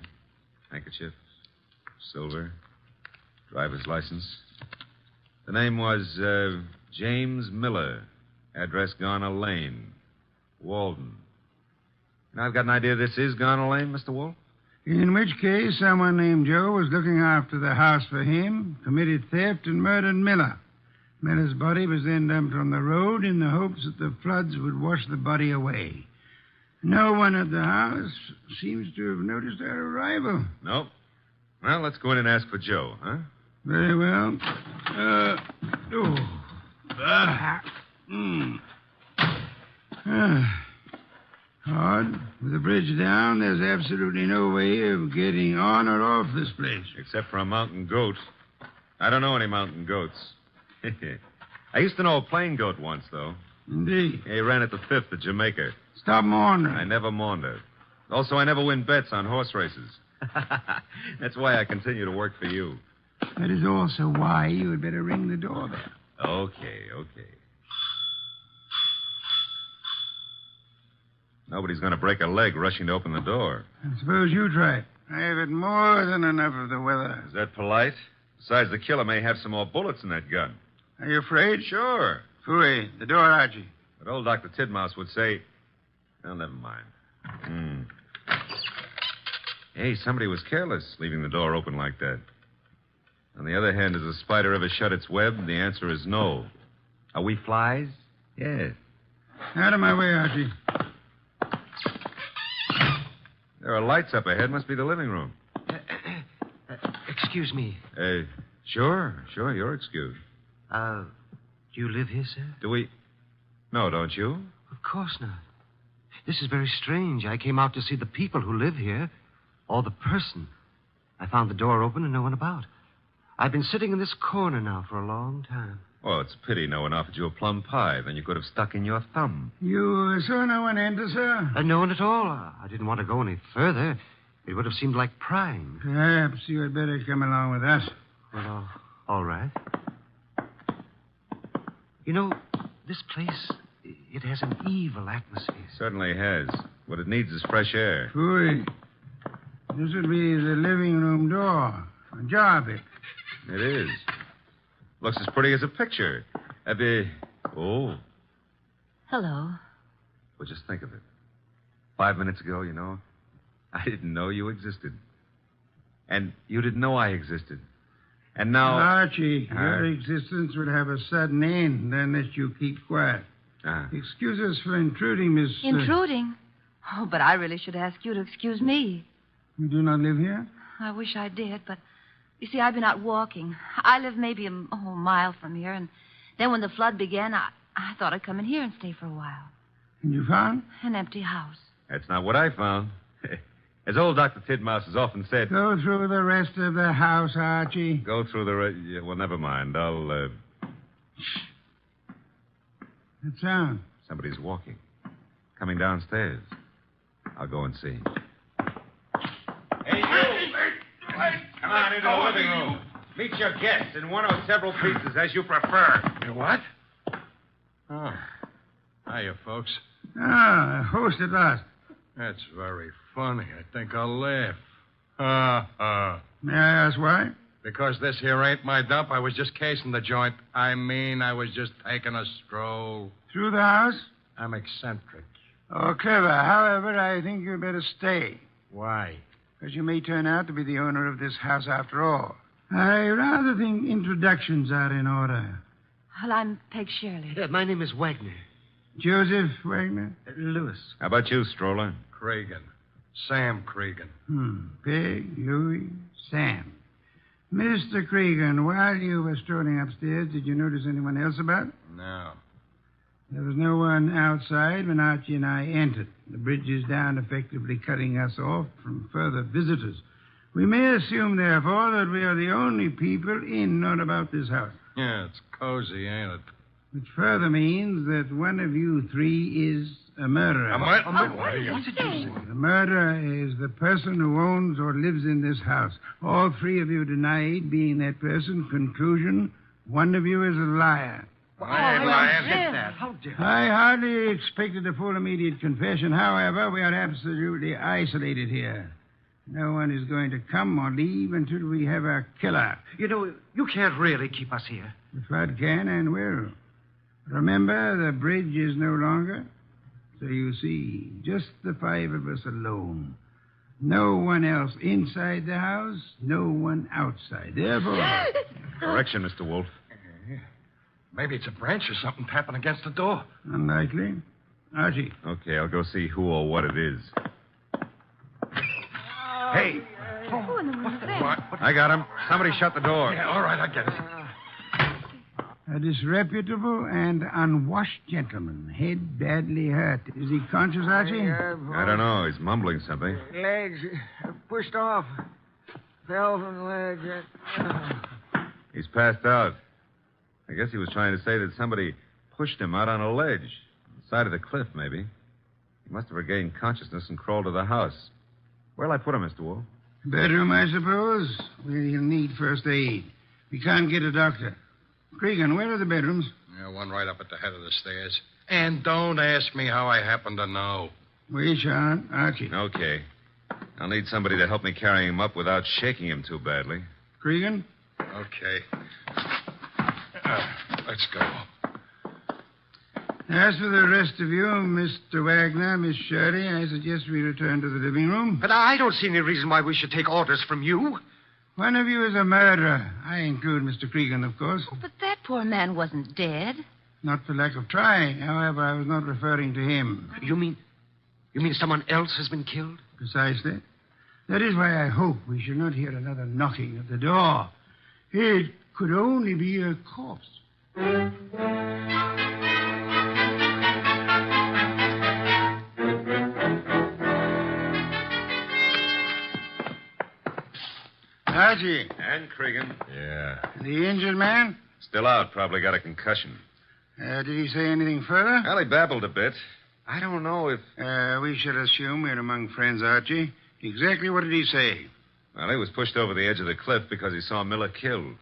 Handkerchief, silver, driver's license. The name was James Miller. Address Garner Lane, Walden. Now, I've got an idea this is Garner Lane, Mr. Wolfe. In which case, someone named Joe was looking after the house for him, committed theft, and murdered Miller. Miller's body was then dumped on the road in the hopes that the floods would wash the body away. No one at the house seems to have noticed our arrival. Nope. Well, let's go in and ask for Joe, huh? Very well. Odd. With the bridge down, there's absolutely no way of getting on or off this place. Except for a mountain goat. I don't know any mountain goats. I used to know a plain goat once, though. Indeed. He ran at the 5th at Jamaica. Stop maundering. I never maunder. Also, I never win bets on horse races. That's why I continue to work for you. That is also why you had better ring the doorbell. Okay. Nobody's going to break a leg rushing to open the door. I suppose you try it. I have had more than enough of the weather. Is that polite? Besides, the killer may have some more bullets in that gun. Are you afraid? Sure. Fooey, the door, Archie. But old Dr. Tidmouse would say... Well, never mind. Hey, somebody was careless leaving the door open like that. On the other hand, has a spider ever shut its web? The answer is no. Are we flies? Yes. Out of my way, Archie. There are lights up ahead. Must be the living room. Excuse me. Sure. You're excused. Do you live here, sir? Do we? No, don't you? Of course not. This is very strange. I came out to see the people who live here, or the person. I found the door open and no one about. I've been sitting in this corner now for a long time. Well, it's a pity no one offered you a plum pie. Then you could have stuck in your thumb. You saw no one enter, sir? No one at all. I didn't want to go any further. It would have seemed like prying. Perhaps you had better come along with us. Well, all right. You know, this place, it has an evil atmosphere. Certainly has. What it needs is fresh air. Fooey. This would be the living room door. Ajar bit. It is. Looks as pretty as a picture. Oh. Hello. Well, just think of it. 5 minutes ago, you know, I didn't know you existed. And you didn't know I existed. And now... Archie, your existence would have a sudden end unless you keep quiet. Excuse us for intruding, Miss... Intruding? Oh, but I really should ask you to excuse me. You do not live here? I wish I did, but... You see, I've been out walking. I live maybe a mile from here, and then when the flood began, I thought I'd come in here and stay for a while. And you found? An empty house. That's not what I found. As old Dr. Tidmouse has often said... Go through the rest of the house, Archie. Go through the rest... Yeah, well, never mind. I'll, Shh. That sound? Somebody's walking. Coming downstairs. I'll go and see. Hey, you! Come on into the living room. Meet your guests in one or several pieces, as you prefer. You what? Oh. Hiya, folks. Ah, a host at last. That's very funny. I think I'll laugh. May I ask why? Because this here ain't my dump. I was just casing the joint. I was just taking a stroll. Through the house? I'm eccentric. Oh, clever. However, I think you'd better stay. Why? Because you may turn out to be the owner of this house after all. I rather think introductions are in order. Well, I'm Peg Shirley. My name is Wagner. Joseph Wagner? Lewis. How about you, Stroller? Cregan. Sam Cregan. Peg, Louis, Sam. Mr. Cregan, while you were strolling upstairs, did you notice anyone else about? No. There was no one outside when Archie and I entered. The bridge is down, effectively cutting us off from further visitors. We may assume, therefore, that we are the only people in or about this house. Yeah, it's cozy, ain't it? Which further means that one of you three is a murderer. What did you say? The murderer is the person who owns or lives in this house. All three of you denied being that person. Conclusion, one of you is a liar. I ain't lying. How I hardly expected a full immediate confession. However, we are absolutely isolated here. No one is going to come or leave until we have our killer. You know, you can't really keep us here. The flood can and will. Remember, the bridge is no longer. So you see, just the five of us alone. No one else inside the house, no one outside. Therefore... Correction, Mr. Wolfe. Maybe it's a branch or something tapping against the door. Unlikely. Archie. Okay, I'll go see who or what it is. Hey. Who in the world is that? I got him. Somebody shut the door. Yeah, all right, I get it. A disreputable and unwashed gentleman, head badly hurt. Is he conscious, Archie? I don't know. He's mumbling something. Legs pushed off. Fell from the ledge. He's passed out. I guess he was trying to say that somebody pushed him out on a ledge. On the side of the cliff, maybe. He must have regained consciousness and crawled to the house. Where'll I put him, Mr. Wolfe? Bedroom, I suppose. Well, he'll need first aid. We can't get a doctor. Cregan, where are the bedrooms? Yeah, one right up at the head of the stairs. And don't ask me how I happen to know. We shan't. Archie. Okay. I'll need somebody to help me carry him up without shaking him too badly. Cregan? Okay. Let's go. As for the rest of you, Mr. Wagner, Miss Shirley, I suggest we return to the living room. But I don't see any reason why we should take orders from you. One of you is a murderer. I include Mr. Cregan, of course. Oh, but that poor man wasn't dead. Not for lack of trying. However, I was not referring to him. You mean someone else has been killed? Precisely. That is why I hope we shall not hear another knocking at the door. It could only be a corpse. Archie. And Cregan. Yeah. The injured man? Still out. Probably got a concussion. Did he say anything further? Well, he babbled a bit. I don't know if... We should assume we're among friends, Archie. Exactly what did he say? Well, he was pushed over the edge of the cliff because he saw Miller killed.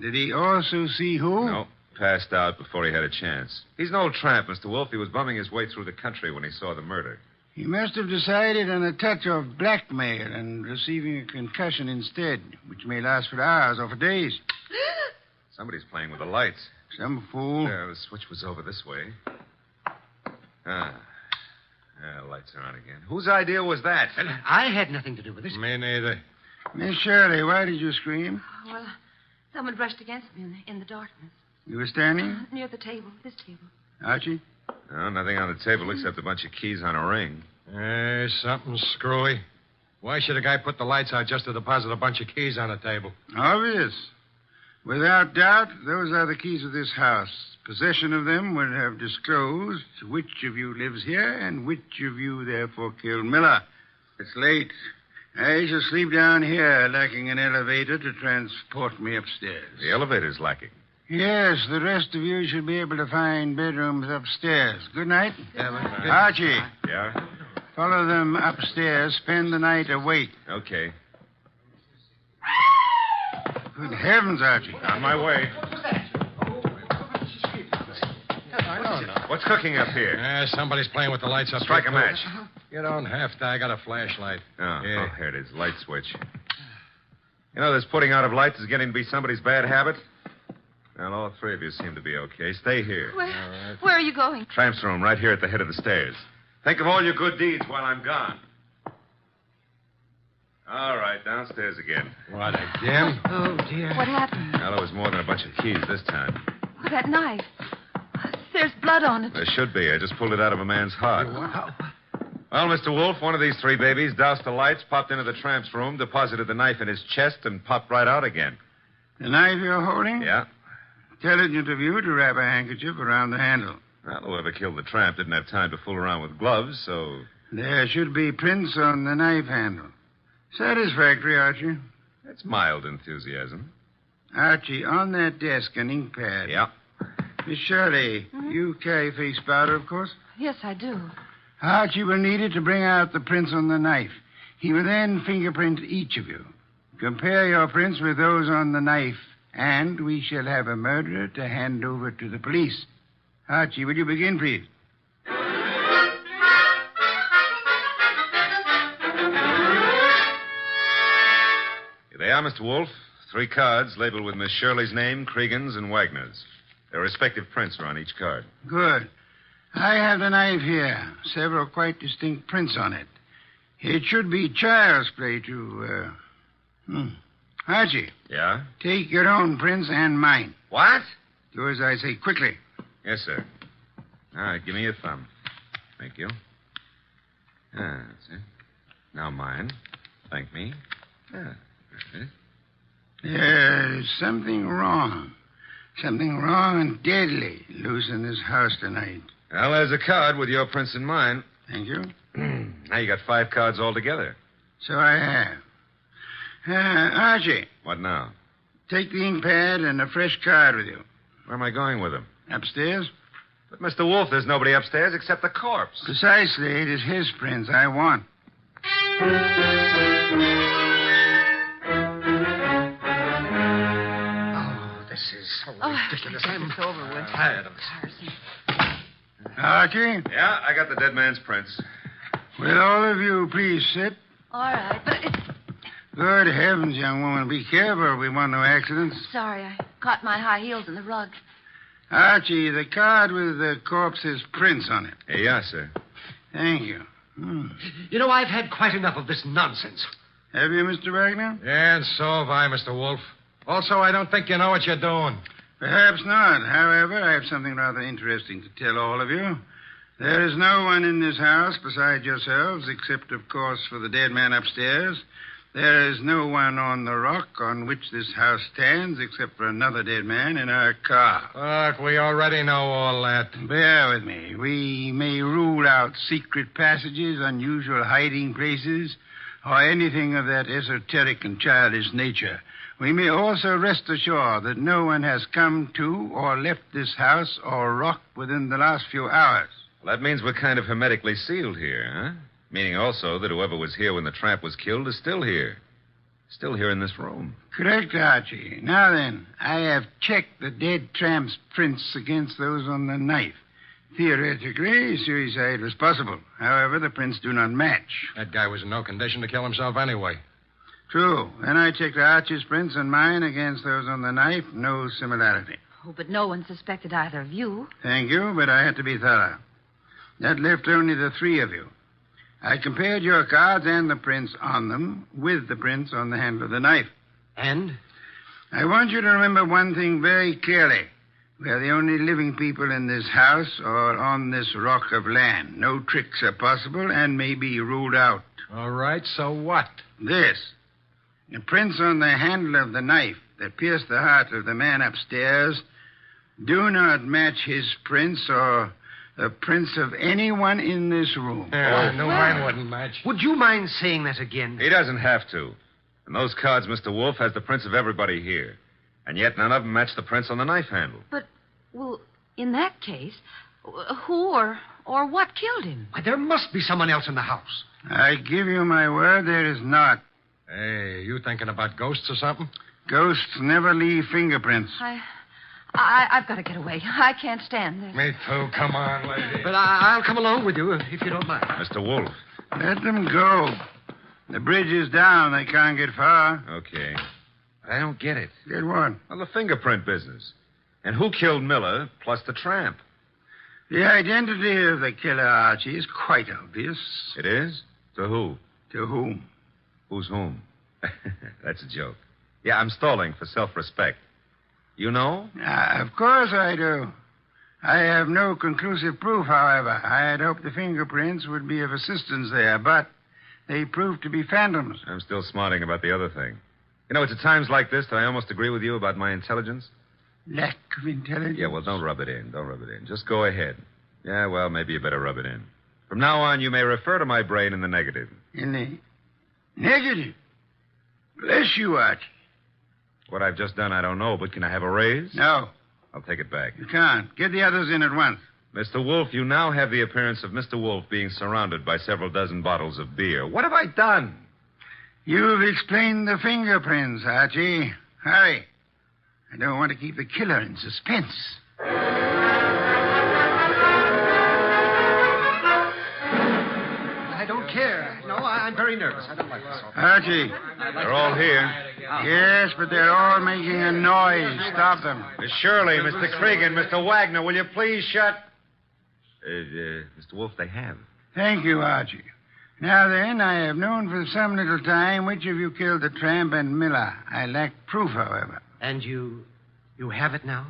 Did he also see who? No. Passed out before he had a chance. He's an old tramp, Mr. Wolfe. He was bumming his way through the country when he saw the murder. He must have decided on a touch of blackmail and receiving a concussion instead, which may last for hours or for days. Somebody's playing with the lights. Some fool. The switch was over this way. Lights are on again. Whose idea was that? I had nothing to do with this. Me neither. Miss Shirley, why did you scream? Well, someone brushed against me in the darkness. You were standing? Near the table, this table. Archie? No, nothing on the table except a bunch of keys on a ring. Something screwy. Why should a guy put the lights out just to deposit a bunch of keys on a table? Obvious. Without doubt, those are the keys of this house. Possession of them would have disclosed which of you lives here and which of you therefore killed Miller. It's late. I shall sleep down here, lacking an elevator to transport me upstairs. The elevator's lacking. Yes, the rest of you should be able to find bedrooms upstairs. Good night. Archie. Yeah? Follow them upstairs. Spend the night awake. Okay. Good heavens, Archie. On my way. What's cooking up here? Somebody's playing with the lights up Strike here, a match. You don't have to. I got a flashlight. Oh, Yeah. here it is. Light switch. You know, this putting out of lights is getting to be somebody's bad habit. Well, all three of you seem to be okay. Stay here. Where are you going? Tramp's room right here at the head of the stairs. Think of all your good deeds while I'm gone. All right, downstairs again. What, again? Oh, dear. What happened? Well, there was more than a bunch of keys this time. Oh, that knife. There's blood on it. There should be. I just pulled it out of a man's heart. Well, Mr. Wolfe, one of these three babies doused the lights, popped into the tramp's room, deposited the knife in his chest, and popped right out again. The knife you're holding? Yeah. Intelligent of you to wrap a handkerchief around the handle. Well, whoever killed the tramp didn't have time to fool around with gloves, so... There should be prints on the knife handle. Satisfactory, Archie. That's mild enthusiasm. Archie, on that desk, an ink pad. Yeah. Miss Shirley, you carry face powder, of course? Yes, I do. Archie will need it to bring out the prints on the knife. He will then fingerprint each of you. Compare your prints with those on the knife, and we shall have a murderer to hand over to the police. Archie, will you begin, please? Here they are, Mr. Wolfe. 3 cards labeled with Miss Shirley's name, Cregan's, and Wagner's. Their respective prints are on each card. Good. I have the knife here. Several quite distinct prints on it. It should be child's play to, Archie. Yeah? Take your own prints and mine. What? Do as I say quickly. Yes, sir. All right, give me your thumb. Thank you. That's it. Now mine. Thank me. That's it. There's something wrong. Something wrong and deadly loose in this house tonight. Well, there's a card with your prints and mine. Thank you. Now you got 5 cards altogether. So I have. Archie. What now? Take the ink pad and a fresh card with you. Where am I going with them? Upstairs? But, Mr. Wolfe, there's nobody upstairs except the corpse. Precisely. It is his prints I want. This is so ridiculous. It's over with. Tired of it. Archie? Yeah, I got the dead man's prints. Will all of you please sit? All right, but it's... Good heavens, young woman. Be careful. We want no accidents. Sorry, I caught my high heels in the rug. Archie, the card with the corpse's prints on it. Yes, sir. Thank you. You know, I've had quite enough of this nonsense. Have you, Mr. Wagner? Yeah, and so have I, Mr. Wolfe. Also, I don't think you know what you're doing. Perhaps not. However, I have something rather interesting to tell all of you. There is no one in this house besides yourselves, except, of course, for the dead man upstairs. There is no one on the rock on which this house stands, except for another dead man in our car. Look, we already know all that. Bear with me. We may rule out secret passages, unusual hiding places, or anything of that esoteric and childish nature. We may also rest assured that no one has come to or left this house or rock within the last few hours. Well, that means we're kind of hermetically sealed here, huh? Meaning also that whoever was here when the tramp was killed is still here. Still here in this room. Correct, Archie. Now then, I have checked the dead tramp's prints against those on the knife. Theoretically, suicide was possible. However, the prints do not match. That guy was in no condition to kill himself anyway. True. Then I checked Archie's prints and mine against those on the knife. No similarity. Oh, but no one suspected either of you. Thank you, but I had to be thorough. That left only the 3 of you. I compared your cards and the prints on them with the prints on the handle of the knife. And? I want you to remember one thing very clearly. We are the only living people in this house or on this rock of land. No tricks are possible and may be ruled out. All right, so what? This. The prints on the handle of the knife that pierced the heart of the man upstairs do not match his prints or the prints of anyone in this room. No, mine wouldn't match. Would you mind saying that again? He doesn't have to. And those cards, Mr. Wolfe, has the prints of everybody here. And yet none of them match the prints on the knife handle. But, well, in that case, who or what killed him? Why, there must be someone else in the house. I give you my word there is not. Hey, you thinking about ghosts or something? Ghosts never leave fingerprints. I've got to get away. I can't stand this. Me too. Come on, lady. But I'll come along with you if you don't mind. Mr. Wolfe. Let them go. The bridge is down. They can't get far. Okay. I don't get it. Get what? Well, the fingerprint business. And who killed Miller plus the tramp? The identity of the killer, Archie, is quite obvious. It is? To who? To whom? Who's whom? That's a joke. Yeah, I'm stalling for self-respect. You know? Of course I do. I have no conclusive proof, however. I had hoped the fingerprints would be of assistance there, but they proved to be phantoms. I'm still smarting about the other thing. You know, it's at times like this that I almost agree with you about my intelligence. Lack of intelligence? Yeah, well, don't rub it in. Don't rub it in. Just go ahead. Yeah, well, maybe you better rub it in. From now on, you may refer to my brain in the negative. In the negative? Bless you, Archie. What I've just done, I don't know, but can I have a raise? No. I'll take it back. You can't. Get the others in at once. Mr. Wolfe, you now have the appearance of Mr. Wolfe being surrounded by several dozen bottles of beer. What have I done? You've explained the fingerprints, Archie. Hurry. I don't want to keep the killer in suspense. I'm very nervous. I don't like this. Archie. They're all here. Yes, but they're all making a noise. Stop them. Miss Shirley, Mr. Cregan, Mr. Wagner, will you please shut... Mr. Wolfe, they have. Thank you, Archie. Now then, I have known for some little time which of you killed the tramp and Miller. I lack proof, however. And you have it now?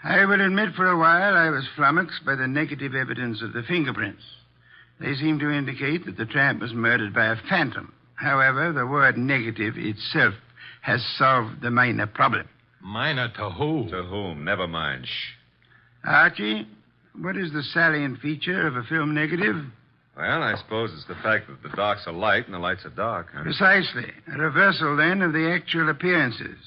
I will admit for a while I was flummoxed by the negative evidence of the fingerprints. They seem to indicate that the tramp was murdered by a phantom. However, the word negative itself has solved the minor problem. Minor to who? To whom? Never mind. Shh. Archie, what is the salient feature of a film negative? Well, I suppose it's the fact that the darks are light and the lights are dark. Huh? Precisely. A reversal, then, of the actual appearances.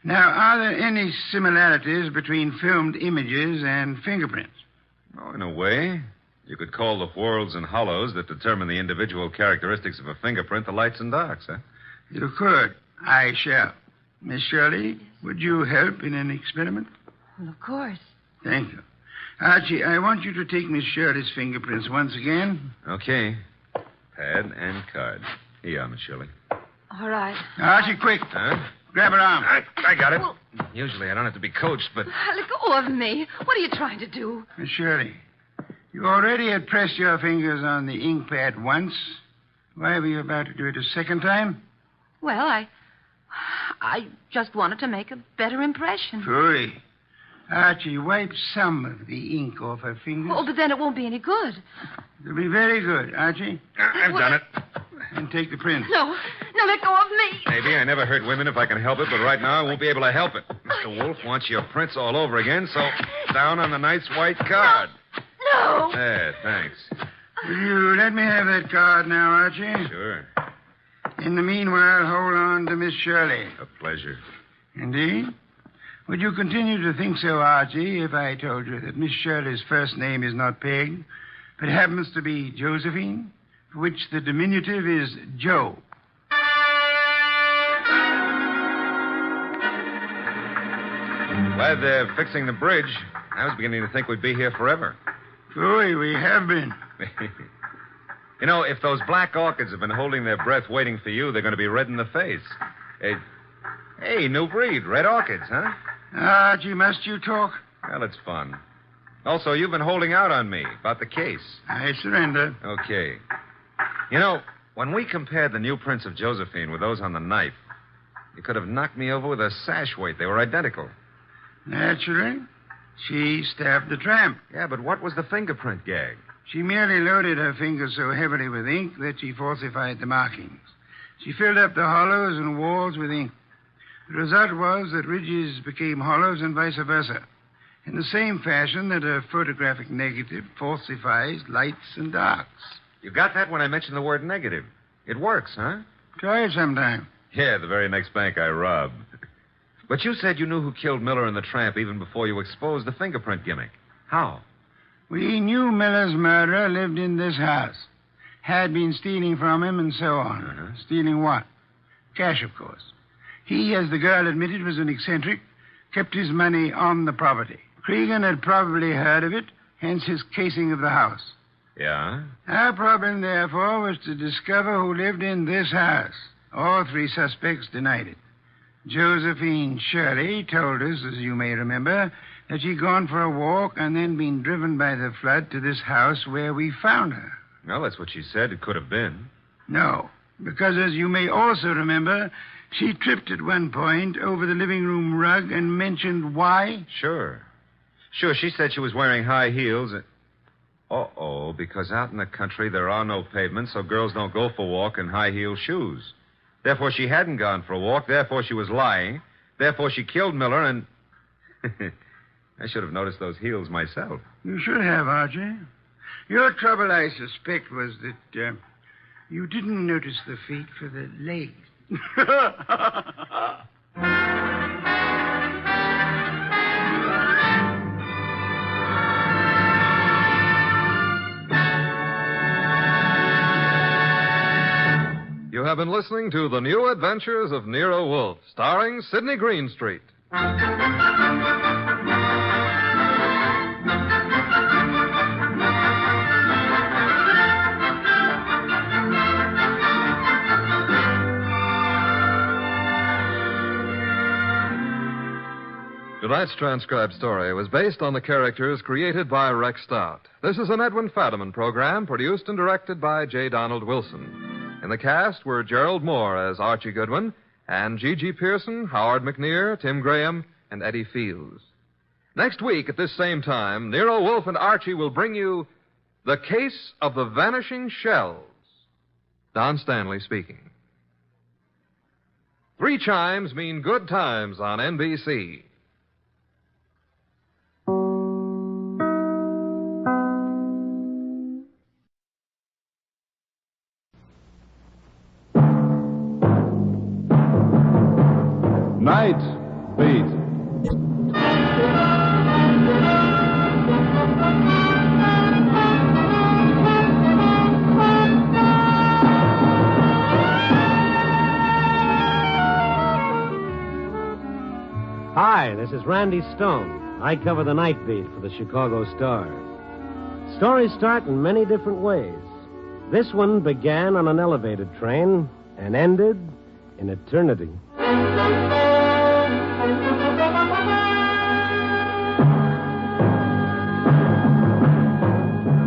Now, are there any similarities between filmed images and fingerprints? Oh, in a way. You could call the whorls and hollows that determine the individual characteristics of a fingerprint the lights and darks, huh? You could. I shall. Miss Shirley, would you help in an experiment? Well, of course. Thank you. Archie, I want you to take Miss Shirley's fingerprints once again. Okay. Pad and card. Here you are, Miss Shirley. All right. Archie, quick. Huh? Grab her arm. I got it. Usually I don't have to be coached, but... Let go of me. What are you trying to do? Miss Shirley, you already had pressed your fingers on the ink pad once. Why were you about to do it a second time? Well, I just wanted to make a better impression. Phooey. Archie, wipe some of the ink off her fingers. Oh, but then it won't be any good. It'll be very good, Archie. I've done it. And take the print. No, let go of me. Maybe. I never hurt women if I can help it, but right now I won't be able to help it. Mr. Wolfe wants your prints all over again, so down on the nice white card. No. There, thanks. Will you let me have that card now, Archie? Sure. In the meanwhile, hold on to Miss Shirley. A pleasure. Indeed? Would you continue to think so, Archie, if I told you that Miss Shirley's first name is not Peg, but happens to be Josephine, for which the diminutive is Joe? Glad they're fixing the bridge. I was beginning to think we'd be here forever. Boy, we have been. You know, if those black orchids have been holding their breath waiting for you, they're going to be red in the face. Hey, new breed, red orchids, huh? Archie, must you talk? Well, it's fun. Also, you've been holding out on me about the case. I surrender. Okay. You know, when we compared the new prints of Josephine with those on the knife, you could have knocked me over with a sash weight. They were identical. Naturally. She stabbed the tramp. Yeah, but what was the fingerprint gag? She merely loaded her fingers so heavily with ink that she falsified the markings. She filled up the hollows and walls with ink. The result was that ridges became hollows and vice versa, in the same fashion that a photographic negative falsifies lights and darks. You got that when I mentioned the word negative. It works, huh? Try it sometime. Yeah, the very next bank I robbed. But you said you knew who killed Miller and the tramp even before you exposed the fingerprint gimmick. How? We knew Miller's murderer lived in this house, had been stealing from him and so on. Uh-huh. Stealing what? Cash, of course. He, as the girl admitted, was an eccentric, kept his money on the property. Cregan had probably heard of it, hence his casing of the house. Yeah? Our problem, therefore, was to discover who lived in this house. All three suspects denied it. Josephine Shirley told us, as you may remember, that she'd gone for a walk and then been driven by the flood to this house where we found her. Well, that's what she said it could have been. No, because as you may also remember, she tripped at one point over the living room rug and mentioned why. Sure, she said she was wearing high heels. Uh-oh, because out in the country there are no pavements, so girls don't go for a walk in high-heel shoes. Therefore, she hadn't gone for a walk. Therefore, she was lying. Therefore, she killed Miller, and... I should have noticed those heels myself. You should have, Archie. Your trouble, I suspect, was that you didn't notice the feet for the legs. You have been listening to The New Adventures of Nero Wolfe, starring Sidney Greenstreet. Tonight's transcribed story was based on the characters created by Rex Stout. This is an Edwin Fadiman program produced and directed by J. Donald Wilson. In the cast were Gerald Moore as Archie Goodwin and Gigi Pearson, Howard McNear, Tim Graham, and Eddie Fields. Next week at this same time, Nero, Wolfe, and Archie will bring you The Case of the Vanishing Shells. Don Stanley speaking. 3 chimes mean good times on NBC. Nightbeat. Hi, this is Randy Stone. I cover the Nightbeat for the Chicago Star. Stories start in many different ways. This one began on an elevated train and ended in eternity.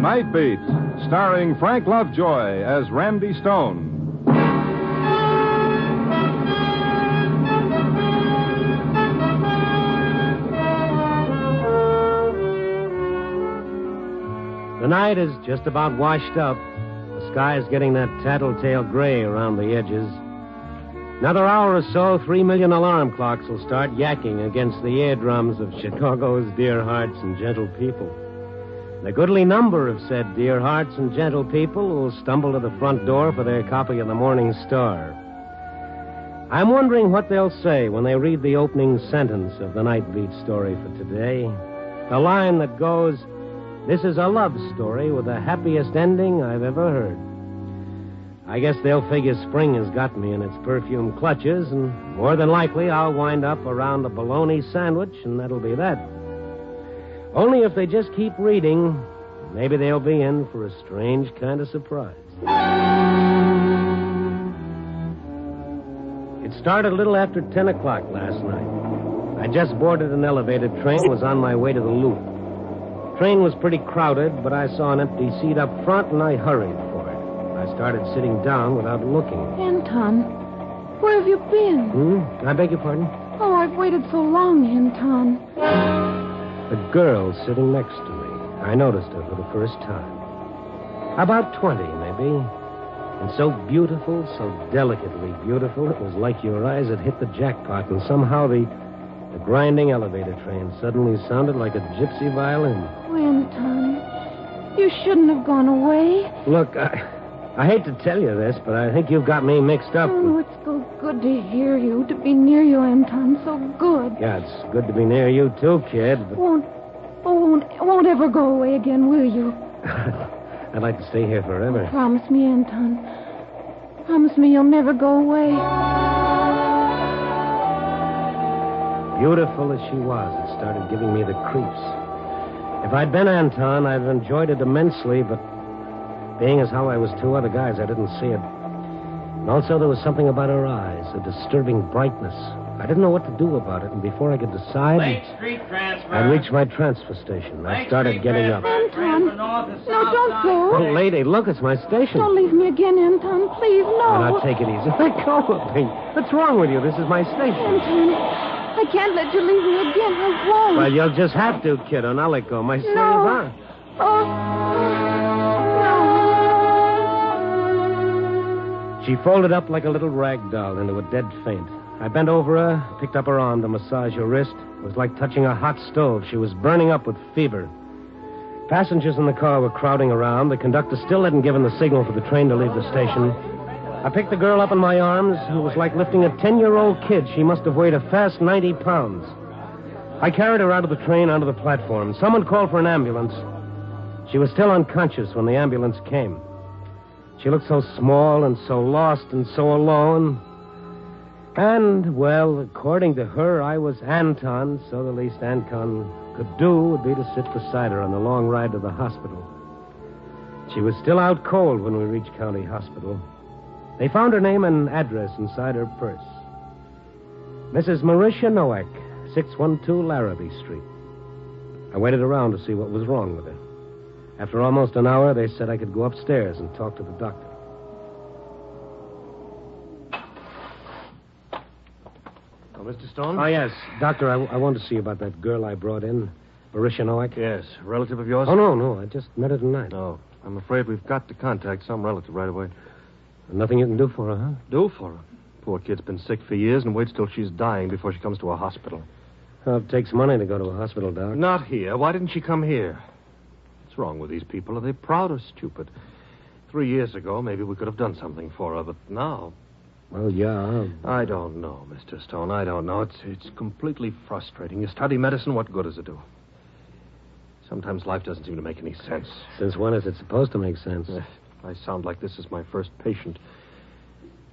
Nightbeat, starring Frank Lovejoy as Randy Stone. The night is just about washed up. The sky is getting that tattletale gray around the edges. Another hour or so, 3 million alarm clocks will start yakking against the eardrums of Chicago's dear hearts and gentle people. And a goodly number of said dear hearts and gentle people will stumble to the front door for their copy of the Morning Star. I'm wondering what they'll say when they read the opening sentence of the Nightbeat story for today. The line that goes, "This is a love story with the happiest ending I've ever heard." I guess they'll figure spring has got me in its perfume clutches, and more than likely I'll wind up around a bologna sandwich, and that'll be that. Only if they just keep reading, maybe they'll be in for a strange kind of surprise. It started a little after 10 o'clock last night. I just boarded an elevated train and was on my way to the Loop. The train was pretty crowded, but I saw an empty seat up front, and I hurried for it. I started sitting down without looking. Anton, where have you been? I beg your pardon? Oh, I've waited so long, Anton. The girl sitting next to me. I noticed her for the first time. About 20, maybe. And so beautiful, so delicately beautiful, it was like your eyes had hit the jackpot, and somehow the grinding elevator train suddenly sounded like a gypsy violin. Oh, Anton, you shouldn't have gone away. Look, I hate to tell you this, but I think you've got me mixed up. Oh, it's so good to hear you, to be near you, Anton. So good. Yeah, it's good to be near you, too, kid. But... Won't ever go away again, will you? I'd like to stay here forever. Promise me, Anton. Promise me you'll never go away. Beautiful as she was, it started giving me the creeps. If I'd been Anton, I'd have enjoyed it immensely, but being as how I was 2 other guys, I didn't see it. And also there was something about her eyes, a disturbing brightness. I didn't know what to do about it, and before I could decide... Lake Street transfer. I reached my transfer station. I started getting up. Anton, no, don't go. Oh, lady, look, it's my station. Don't leave me again, Anton. Please, no. Now, take it easy. Let go of me. What's wrong with you? This is my station. Anton, I can't let you leave me again. I won't. Well, you'll just have to, kiddo. Now let go. My sleeves on. She folded up like a little rag doll into a dead faint. I bent over her, picked up her arm to massage her wrist. It was like touching a hot stove. She was burning up with fever. Passengers in the car were crowding around. The conductor still hadn't given the signal for the train to leave the station. I picked the girl up in my arms. It was like lifting a 10-year-old kid. She must have weighed a fast 90 pounds. I carried her out of the train onto the platform. Someone called for an ambulance. She was still unconscious when the ambulance came. She looked so small and so lost and so alone. And, well, according to her, I was Anton, so the least Anton could do would be to sit beside her on the long ride to the hospital. She was still out cold when we reached County Hospital. They found her name and address inside her purse. Mrs. Marisha Nowak, 612 Larrabee Street. I waited around to see what was wrong with her. After almost an hour, they said I could go upstairs and talk to the doctor. Oh, Mr. Stone? Oh, yes. Doctor, I wanted to see you about that girl I brought in, Marisha Noack. Yes. A relative of yours? Oh, no. I just met her tonight. Oh, I'm afraid we've got to contact some relative right away. Nothing you can do for her, huh? Do for her? Poor kid's been sick for years and waits till she's dying before she comes to a hospital. Well, it takes money to go to a hospital, Doc. Not here. Why didn't she come here? What's wrong with these people? Are they proud or stupid? 3 years ago, maybe we could have done something for her, but now... Well, yeah. I don't know, Mr. Stone. I don't know. It's completely frustrating. You study medicine, what good does it do? Sometimes life doesn't seem to make any sense. Since when is it supposed to make sense? I sound like this is my first patient.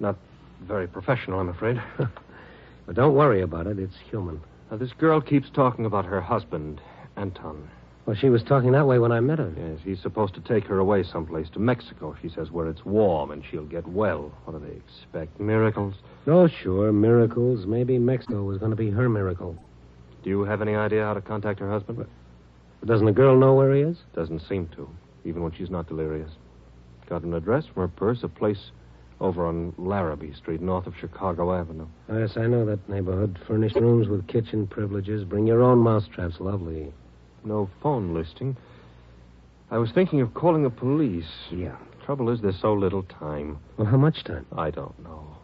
Not very professional, I'm afraid. But don't worry about it. It's human. Now, this girl keeps talking about her husband, Anton. Well, she was talking that way when I met her. Yes, he's supposed to take her away someplace, to Mexico, she says, where it's warm and she'll get well. What do they expect? Miracles? Oh, sure, miracles. Maybe Mexico was going to be her miracle. Do you have any idea how to contact her husband? But doesn't the girl know where he is? Doesn't seem to, even when she's not delirious. Got an address from her purse, a place over on Larrabee Street, north of Chicago Avenue. Yes, I know that neighborhood. Furnished rooms with kitchen privileges. Bring your own mousetraps. Lovely. No phone listing. I was thinking of calling the police. Yeah. Trouble is, there's so little time. Well, how much time? I don't know.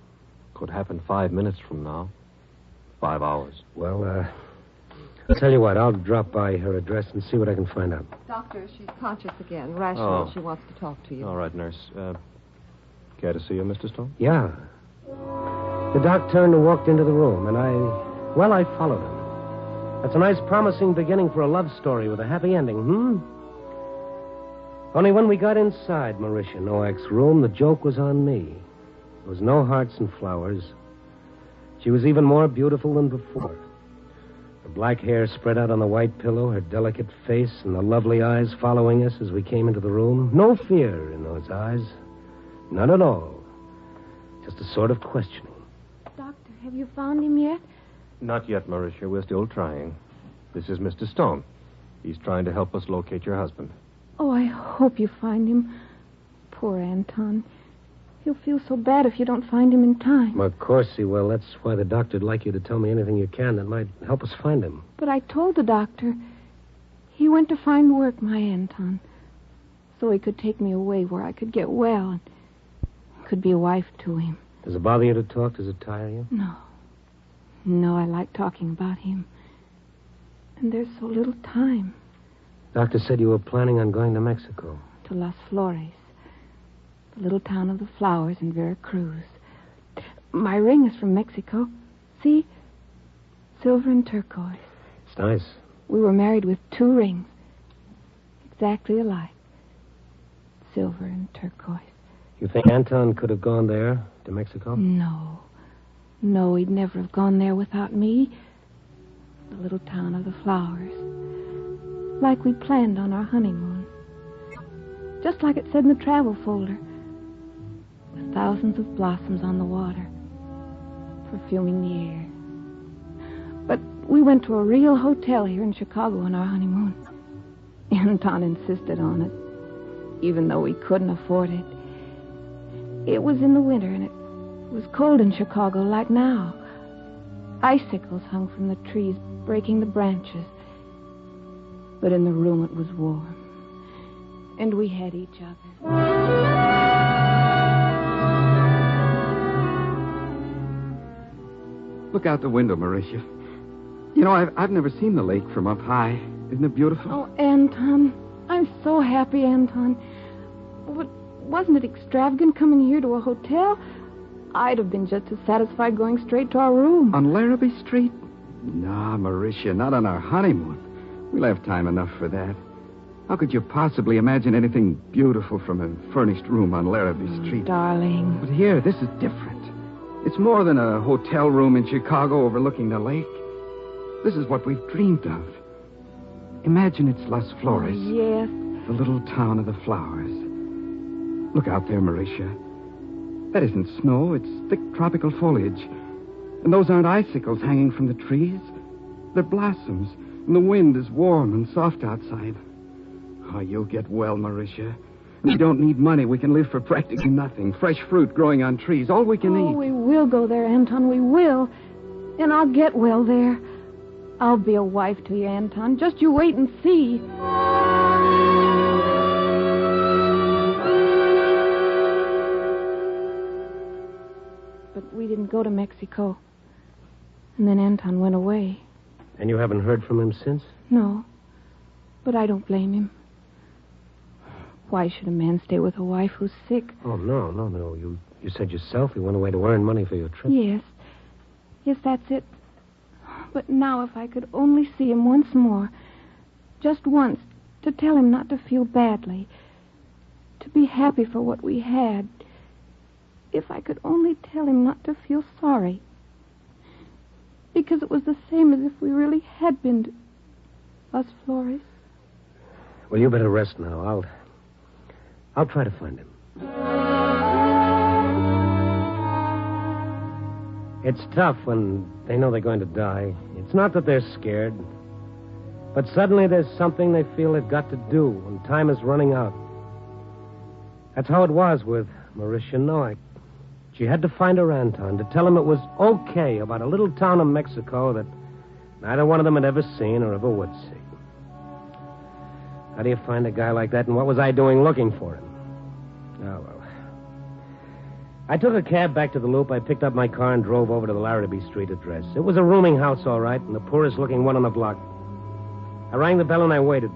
Could happen 5 minutes from now. 5 hours. Well, I'll tell you what. I'll drop by her address and see what I can find out. Doctor, she's conscious again. Rational. Oh. She wants to talk to you. All right, nurse. Care to see her, Mr. Stone? Yeah. The doc turned and walked into the room, and I followed him. That's a nice, promising beginning for a love story with a happy ending, Only when we got inside Marisha Noack's room, the joke was on me. There was no hearts and flowers. She was even more beautiful than before. Her black hair spread out on the white pillow, her delicate face, and the lovely eyes following us as we came into the room. No fear in those eyes. None at all. Just a sort of questioning. Doctor, have you found him yet? Not yet, Marisha. We're still trying. This is Mr. Stone. He's trying to help us locate your husband. Oh, I hope you find him. Poor Anton. He'll feel so bad if you don't find him in time. Well, of course he will. That's why the doctor'd like you to tell me anything you can that might help us find him. But I told the doctor. He went to find work, my Anton, so he could take me away where I could get well and could be a wife to him. Does it bother you to talk? Does it tire you? No, I like talking about him. And there's so little time. Doctor said you were planning on going to Mexico. To Las Flores, the little town of the flowers in Veracruz. My ring is from Mexico. See? Silver and turquoise. It's nice. We were married with 2 rings. Exactly alike. Silver and turquoise. You think Anton could have gone there, to Mexico? No, he'd never have gone there without me. The little town of the flowers. Like we planned on our honeymoon. Just like it said in the travel folder. With thousands of blossoms on the water. Perfuming the air. But we went to a real hotel here in Chicago on our honeymoon. Anton insisted on it. Even though we couldn't afford it. It was in the winter and it was cold in Chicago like now. Icicles hung from the trees, breaking the branches. But in the room it was warm. And we had each other. Look out the window, Mauritia. You know, I've never seen the lake from up high. Isn't it beautiful? Oh, Anton. I'm so happy, Anton. But wasn't it extravagant coming here to a hotel? I'd have been just as satisfied going straight to our room. On Larrabee Street? Nah, Mauritia, not on our honeymoon. We'll have time enough for that. How could you possibly imagine anything beautiful from a furnished room on Larrabee Street? Darling. But here, this is different. It's more than a hotel room in Chicago overlooking the lake. This is what we've dreamed of. Imagine it's Las Flores. Oh, yes. The little town of the flowers. Look out there, Mauritia. That isn't snow. It's thick tropical foliage. And those aren't icicles hanging from the trees. They're blossoms, and the wind is warm and soft outside. Oh, you'll get well, Mauritia. We don't need money. We can live for practically nothing. Fresh fruit growing on trees, all we can eat. We will go there, Anton. We will. And I'll get well there. I'll be a wife to you, Anton. Just you wait and see. But we didn't go to Mexico. And then Anton went away. And you haven't heard from him since? No. But I don't blame him. Why should a man stay with a wife who's sick? Oh, no. You said yourself he went away to earn money for your trip. Yes. Yes, that's it. But now if I could only see him once more, just once, to tell him not to feel badly, to be happy for what we had. If I could only tell him not to feel sorry. Because it was the same as if we really had been to us, Flores. Well, you better rest now. I'll try to find him. It's tough when they know they're going to die. It's not that they're scared, but suddenly there's something they feel they've got to do, and time is running out. That's how it was with Mauritia Noack. She had to find her Anton to tell him it was okay about a little town in Mexico that neither one of them had ever seen or ever would see. How do you find a guy like that, and what was I doing looking for him? Oh, well. I took a cab back to the Loop. I picked up my car and drove over to the Larrabee Street address. It was a rooming house, all right, and the poorest-looking one on the block. I rang the bell and I waited.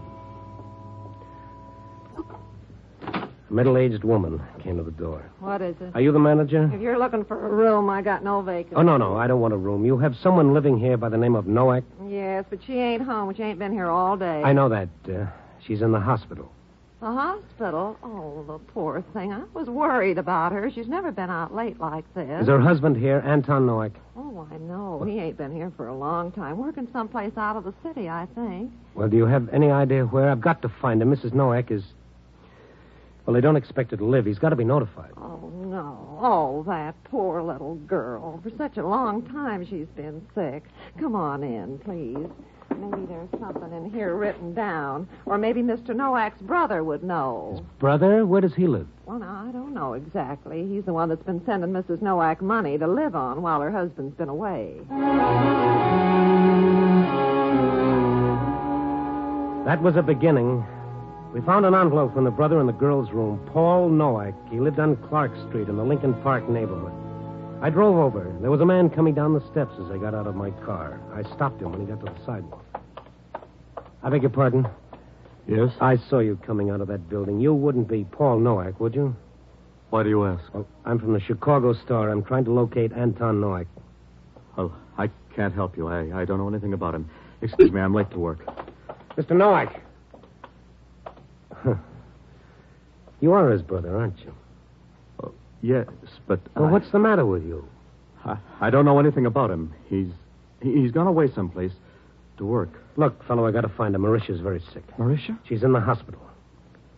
A middle-aged woman came to the door. What is it? Are you the manager? If you're looking for a room, I got no vacancy. Oh, no, I don't want a room. You have someone living here by the name of Noack? Yes, but she ain't home. She ain't been here all day. I know that. She's in the hospital. The hospital? Oh, the poor thing. I was worried about her. She's never been out late like this. Is her husband here, Anton Noack? Oh, I know. He ain't been here for a long time. Working someplace out of the city, I think. Well, do you have any idea where? I've got to find him. Mrs. Noack is... Well, they don't expect her to live. He's got to be notified. Oh, no. Oh, that poor little girl. For such a long time she's been sick. Come on in, please. Maybe there's something in here written down. Or maybe Mr. Noack's brother would know. Brother? Where does he live? Well, now, I don't know exactly. He's the one that's been sending Mrs. Noack money to live on while her husband's been away. That was a beginning. We found an envelope from the brother in the girl's room. Paul Noack. He lived on Clark Street in the Lincoln Park neighborhood. I drove over. There was a man coming down the steps as I got out of my car. I stopped him when he got to the sidewalk. I beg your pardon? Yes? I saw you coming out of that building. You wouldn't be Paul Noack, would you? Why do you ask? Well, I'm from the Chicago Star. I'm trying to locate Anton Noack. Well, I can't help you. I don't know anything about him. Excuse me, I'm late to work. Mr. Noack. Huh. You are his brother, aren't you? Yes, but... Well, what's the matter with you? I don't know anything about him. He's gone away someplace to work. Look, fellow, I got to find her. Mauritia's very sick. Mauritia? She's in the hospital.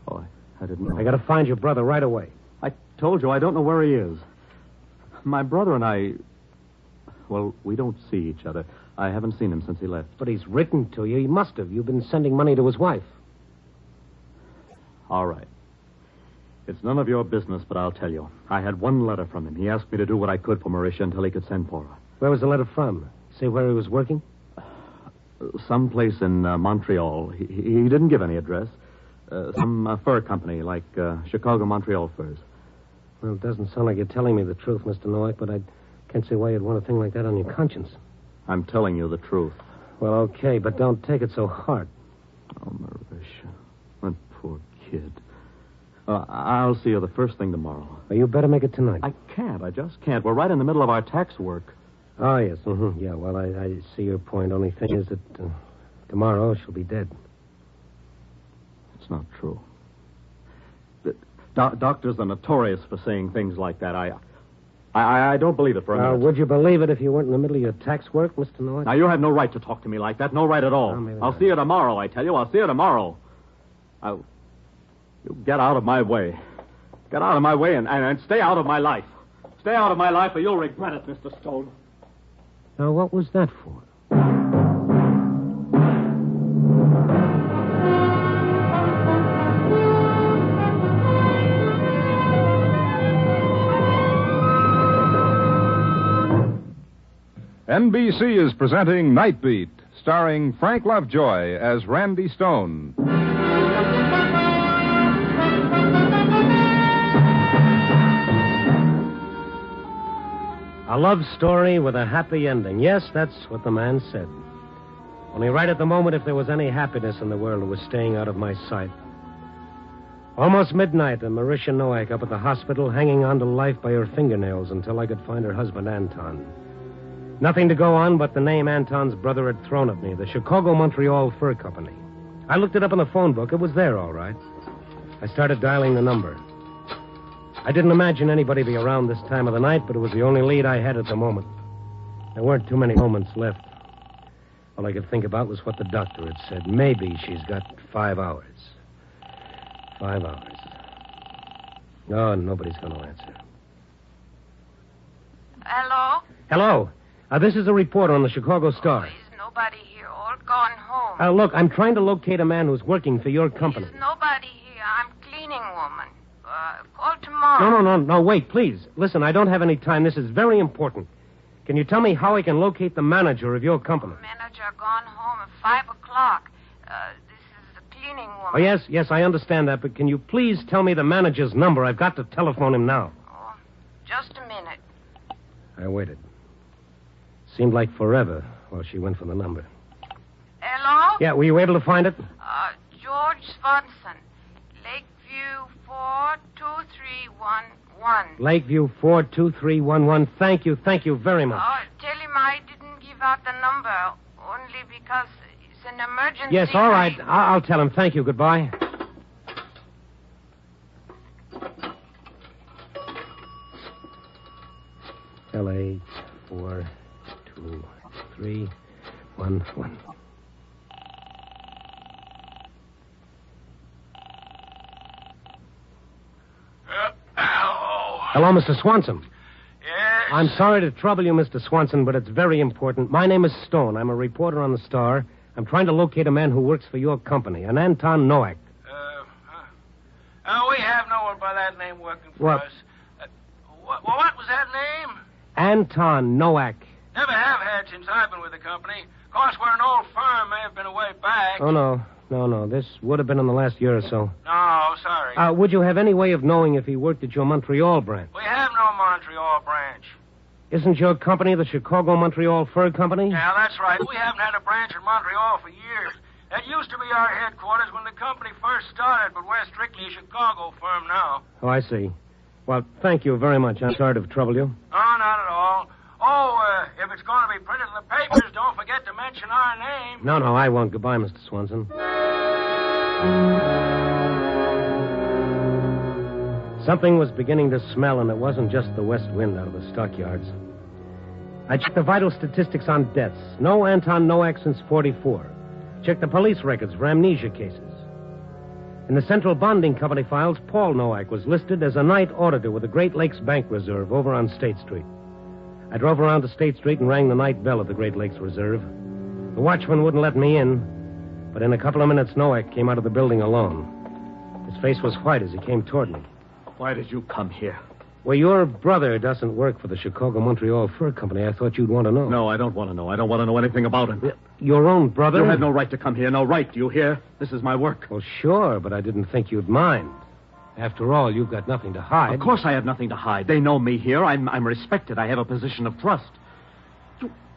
Oh, I didn't know. I got to find your brother right away. I told you I don't know where he is. My brother and I... Well, we don't see each other. I haven't seen him since he left. But he's written to you. He must have. You've been sending money to his wife. All right. It's none of your business, but I'll tell you. I had one letter from him. He asked me to do what I could for Mauritia until he could send for her. Where was the letter from? Say where he was working? Someplace in Montreal. He didn't give any address. Some fur company, like Chicago Montreal Furs. Well, it doesn't sound like you're telling me the truth, Mr. Noack, but I can't see why you'd want a thing like that on your conscience. I'm telling you the truth. Well, okay, but don't take it so hard. Oh, Mauritia. That poor kid. I'll see you the first thing tomorrow. Well, you better make it tonight. I can't. I just can't. We're right in the middle of our tax work. Oh, yes. Mm-hmm. Yeah, well, I see your point. Only thing is that tomorrow she'll be dead. It's not true. Doctors are notorious for saying things like that. I don't believe it for a minute. Would you believe it if you weren't in the middle of your tax work, Mr. Noack? Now, you have no right to talk to me like that. No right at all. I'll see you tomorrow, I tell you. I'll see you tomorrow. You get out of my way. Get out of my way and stay out of my life. Stay out of my life or you'll regret it, Mr. Stone. Now, what was that for? NBC is presenting Nightbeat, starring Frank Lovejoy as Randy Stone. A love story with a happy ending. Yes, that's what the man said. Only right at the moment, if there was any happiness in the world, it was staying out of my sight. Almost midnight, and Marisha Noack up at the hospital, hanging on to life by her fingernails until I could find her husband, Anton. Nothing to go on but the name Anton's brother had thrown at me, the Chicago-Montreal Fur Company. I looked it up in the phone book. It was there, all right. I started dialing the number. I didn't imagine anybody be around this time of the night, but it was the only lead I had at the moment. There weren't too many moments left. All I could think about was what the doctor had said. Maybe she's got 5 hours. 5 hours. No, nobody's going to answer. Hello? Hello. This is a reporter on the Chicago Star. There's nobody here. All gone home. Look, I'm trying to locate a man who's working for your company. There's nobody here. I'm cleaning woman. Call tomorrow. No, wait, please. Listen, I don't have any time. This is very important. Can you tell me how I can locate the manager of your company? Manager gone home at 5 o'clock. This is the cleaning woman. Oh, yes, I understand that, but can you please tell me the manager's number? I've got to telephone him now. Oh, just a minute. I waited. Seemed like forever while she went for the number. Hello? Yeah, were you able to find it? George Swanson. Lakeview 42311. Lakeview 42311. Thank you very much. Tell him I didn't give out the number, only because it's an emergency. Yes, all right. I'll tell him. Thank you. Goodbye. LA 42311. Hello, Mr. Swanson. Yes? I'm sorry to trouble you, Mr. Swanson, but it's very important. My name is Stone. I'm a reporter on the Star. I'm trying to locate a man who works for your company, an Anton Noack. We have no one by that name working for us. What was that name? Anton Noack. Never have had since I've been with the company. Of course, we're an old firm. May have been a way back. Oh, no. This would have been in the last year or so. No, sorry. Would you have any way of knowing if he worked at your Montreal branch? We have no Montreal branch. Isn't your company the Chicago-Montreal Fur Company? Yeah, that's right. We haven't had a branch in Montreal for years. That used to be our headquarters when the company first started, but we're strictly a Chicago firm now. Oh, I see. Well, thank you very much. I'm sorry to trouble you. Oh, not at all. If it's going to be printed in the papers, don't forget to mention our name. No, I won't. Goodbye, Mr. Swanson. Something was beginning to smell, and it wasn't just the west wind out of the stockyards. I checked the vital statistics on deaths. No Anton Noack since 44. Checked the police records for amnesia cases. In the Central Bonding Company files, Paul Noack was listed as a night auditor with the Great Lakes Bank Reserve over on State Street. I drove around to State Street and rang the night bell at the Great Lakes Reserve. The watchman wouldn't let me in, but in a couple of minutes, Noack came out of the building alone. His face was white as he came toward me. Why did you come here? Well, your brother doesn't work for the Chicago-Montreal Fur Company. I thought you'd want to know. No, I don't want to know. I don't want to know anything about him. Your own brother? You had no right to come here. No right. Do you hear? This is my work. Well, sure, but I didn't think you'd mind. After all, you've got nothing to hide. Of course I have nothing to hide. They know me here. I'm respected. I have a position of trust.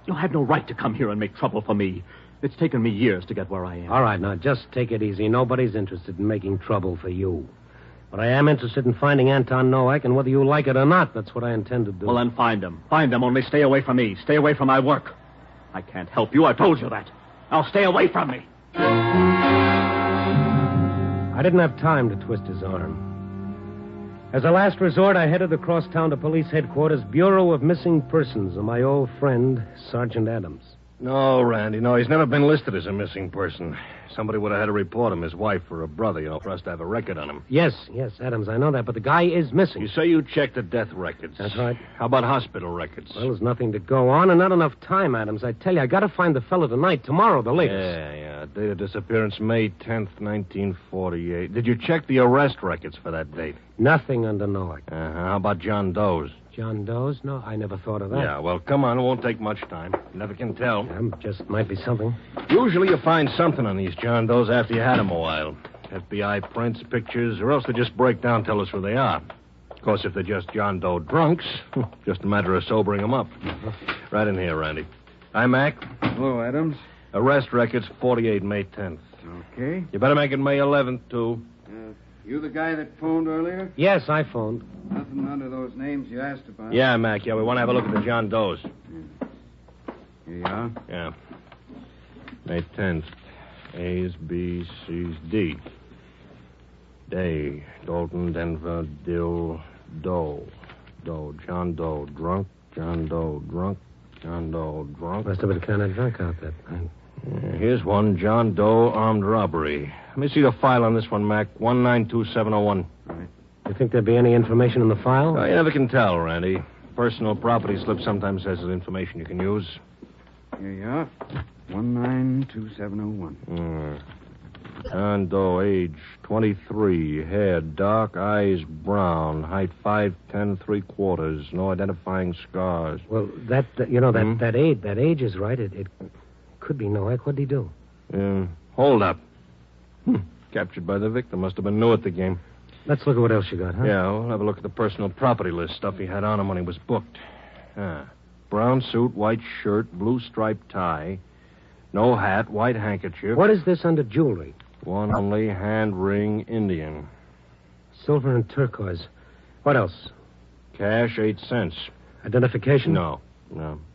You had no right to come here and make trouble for me. It's taken me years to get where I am. All right, now, just take it easy. Nobody's interested in making trouble for you. But I am interested in finding Anton Noack, and whether you like it or not, that's what I intend to do. Well, then find him. Find him, only stay away from me. Stay away from my work. I can't help you. I told you that. Now stay away from me. I didn't have time to twist his arm. As a last resort, I headed across town to police headquarters, Bureau of Missing Persons, of my old friend, Sergeant Adams. No, Randy, no. He's never been listed as a missing person. Somebody would have had to report him, his wife or a brother, for us to have a record on him. Yes, Adams, I know that, but the guy is missing. You say you checked the death records. That's right. How about hospital records? Well, there's nothing to go on and not enough time, Adams. I tell you, I got to find the fellow tonight, tomorrow, the latest. Yeah. Date of disappearance, May 10th, 1948. Did you check the arrest records for that date? Nothing under Noack. How about John Doe's? John Doe's? No, I never thought of that. Yeah, well, come on. It won't take much time. Never can tell. Just might be something. Usually you find something on these John Does after you had them a while. FBI prints, pictures, or else they just break down, tell us who they are. Of course, if they're just John Doe drunks, just a matter of sobering them up. Right in here, Randy. Hi, Mac. Hello, Adams. Arrest records 48 May 10th. Okay. You better make it May 11th, too. You the guy that phoned earlier? Yes, I phoned. Nothing under those names you asked about. Yeah, Mac. Yeah, we want to have a look at the John Does. Here you are. Yeah. May 10th. A's, B's, C's, D. Day. Dalton, Denver, Dill, Doe. Doe. John Doe. Drunk. John Doe. Drunk. John Doe. Drunk. Must have been kind of drunk out that night. Here's one. John Doe, armed robbery. Let me see the file on this one, Mac. 192701. Right. You think there'd be any information in the file? You never can tell, Randy. Personal property slip sometimes has information you can use. Here you are. 192701. John Doe, age 23, hair dark, eyes brown, height 5'10", 3/4, no identifying scars. Well, that age is right. It could be Noack. What'd he do? Hold up. Captured by the victim. Must have been new at the game. Let's look at what else you got, huh? Yeah, we'll have a look at the personal property list. Stuff he had on him when he was booked. Brown suit, white shirt, blue striped tie, no hat, white handkerchief. What is this under jewelry? One only hand ring, Indian. Silver and turquoise. What else? Cash, 8 cents. Identification? No.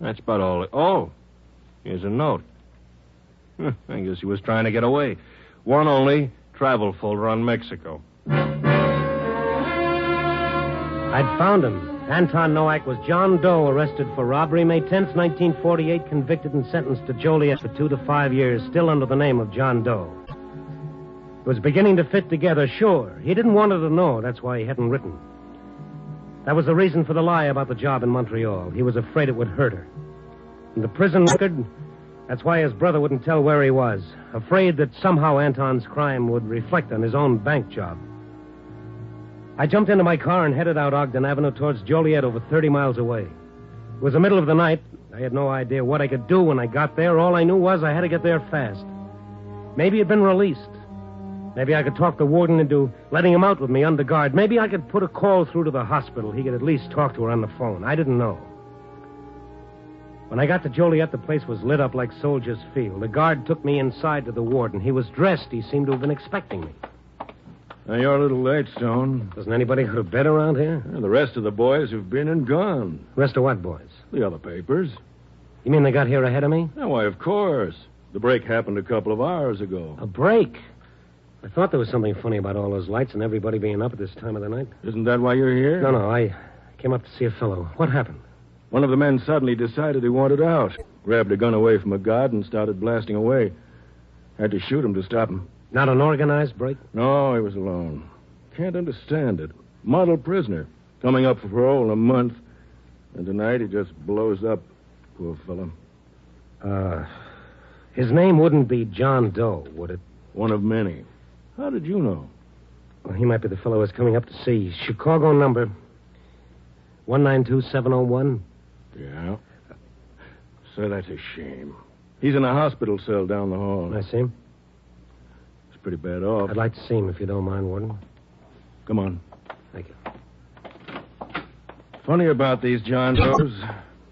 That's about all. Oh, here's a note. I guess he was trying to get away. One only, travel folder on Mexico. I'd found him. Anton Noack was John Doe, arrested for robbery May 10th, 1948, convicted and sentenced to Joliet for 2 to 5 years, still under the name of John Doe. It was beginning to fit together, sure. He didn't want her to know. That's why he hadn't written. That was the reason for the lie about the job in Montreal. He was afraid it would hurt her. And the prison record, that's why his brother wouldn't tell where he was. Afraid that somehow Anton's crime would reflect on his own bank job. I jumped into my car and headed out Ogden Avenue towards Joliet, over 30 miles away. It was the middle of the night. I had no idea what I could do when I got there. All I knew was I had to get there fast. Maybe he'd been released. Maybe I could talk the warden into letting him out with me under guard. Maybe I could put a call through to the hospital. He could at least talk to her on the phone. I didn't know. When I got to Joliet, the place was lit up like Soldiers Field. The guard took me inside to the warden. He was dressed. He seemed to have been expecting me. Now, you're a little late, Stone. Doesn't anybody go to bed around here? Yeah, the rest of the boys have been and gone. Rest of what boys? The other papers. You mean they got here ahead of me? Oh, why, of course. The break happened a couple of hours ago. A break? I thought there was something funny about all those lights and everybody being up at this time of the night. Isn't that why you're here? No, I came up to see a fellow. What happened? One of the men suddenly decided he wanted out. Grabbed a gun away from a guard and started blasting away. Had to shoot him to stop him. Not an organized break? No, he was alone. Can't understand it. Model prisoner. Coming up for parole in a month. And tonight he just blows up. Poor fellow. His name wouldn't be John Doe, would it? One of many. How did you know? Well, he might be the fellow I was coming up to see. Chicago number 192701. Yeah. So that's a shame. He's in a hospital cell down the hall. I see him? He's pretty bad off. I'd like to see him if you don't mind, Warden. Come on. Thank you. Funny about these John Does.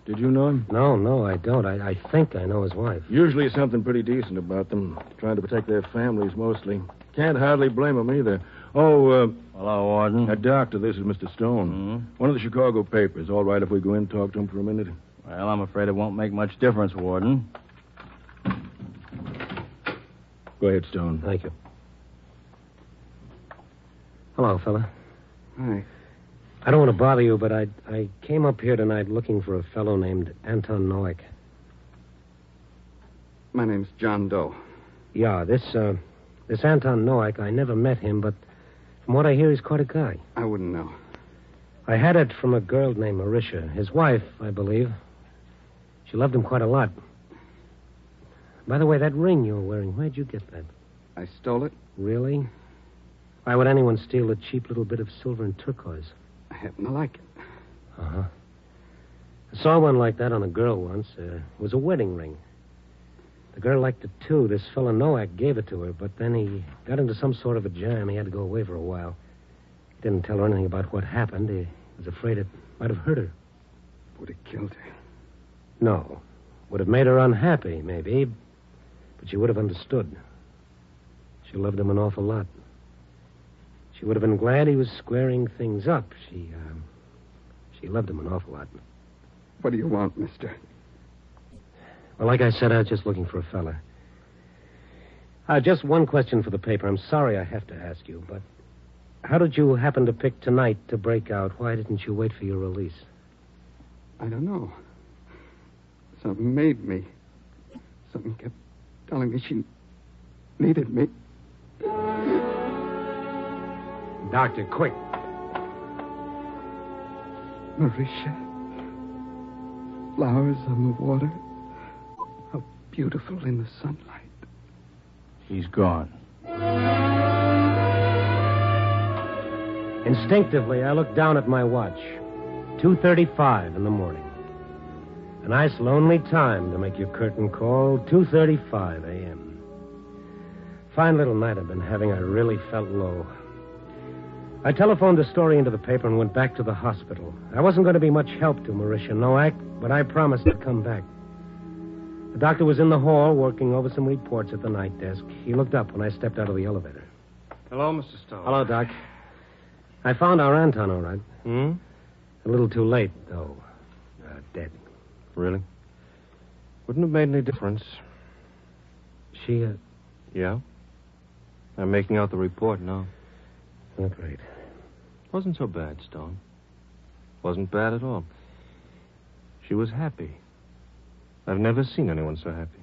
Did you know him? No, I don't. I think I know his wife. Usually something pretty decent about them. Trying to protect their families mostly. Can't hardly blame them either. Oh, hello, Warden. Doctor, this is Mr. Stone. Mm-hmm. One of the Chicago papers. All right if we go in and talk to him for a minute? Well, I'm afraid it won't make much difference, Warden. Go ahead, Stone. Thank you. Hello, fella. Hi. I don't want to bother you, but I came up here tonight looking for a fellow named Anton Noack. My name's John Doe. Yeah, this Anton Noack, I never met him, but from what I hear, he's quite a guy. I wouldn't know. I had it from a girl named Marisha, his wife, I believe. She loved him quite a lot. By the way, that ring you were wearing, where'd you get that? I stole it. Really? Why would anyone steal a cheap little bit of silver and turquoise? I happen to like it. Uh-huh. I saw one like that on a girl once. It was a wedding ring. The girl liked it, too. This fellow Nowak gave it to her, but then he got into some sort of a jam. He had to go away for a while. He didn't tell her anything about what happened. He was afraid it might have hurt her. Would have killed her. No. Would have made her unhappy, maybe. But she would have understood. She loved him an awful lot. She would have been glad he was squaring things up. She loved him an awful lot. What do you want, mister? Well, like I said, I was just looking for a fella. Just one question for the paper. I'm sorry I have to ask you, but how did you happen to pick tonight to break out? Why didn't you wait for your release? I don't know. Something made me. Something kept telling me she needed me. Doctor, quick. Marisha. Flowers on the water. How beautiful in the sunlight. He's gone. Instinctively, I looked down at my watch. 2:35 in the morning. A nice, lonely time to make your curtain call. 2:35 a.m. Fine little night I've been having. I really felt low. I telephoned the story into the paper and went back to the hospital. I wasn't going to be much help to Marisha Nowak, but I promised I'd come back. The doctor was in the hall working over some reports at the night desk. He looked up when I stepped out of the elevator. Hello, Mr. Stone. Hello, Doc. I found our Anton all right. Hmm? A little too late, though. Dead. Really? Wouldn't have made any difference. She, Yeah? I'm making out the report now. Oh, great. Wasn't so bad, Stone. Wasn't bad at all. She was happy. I've never seen anyone so happy.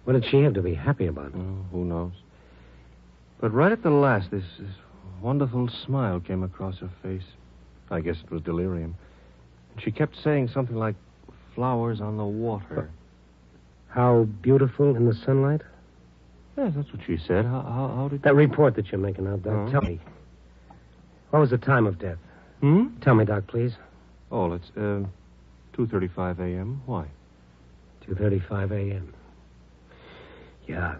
What did she have to be happy about? Oh, who knows? But right at the last, this wonderful smile came across her face. I guess it was delirium. And she kept saying something like, flowers on the water. How beautiful in the sunlight? Yes, that's what she said. How did... That report that you're making out, Doc, tell me. What was the time of death? Tell me, Doc, please. Oh, it's 2:35 a.m. Why? 2:35 a.m. Yeah.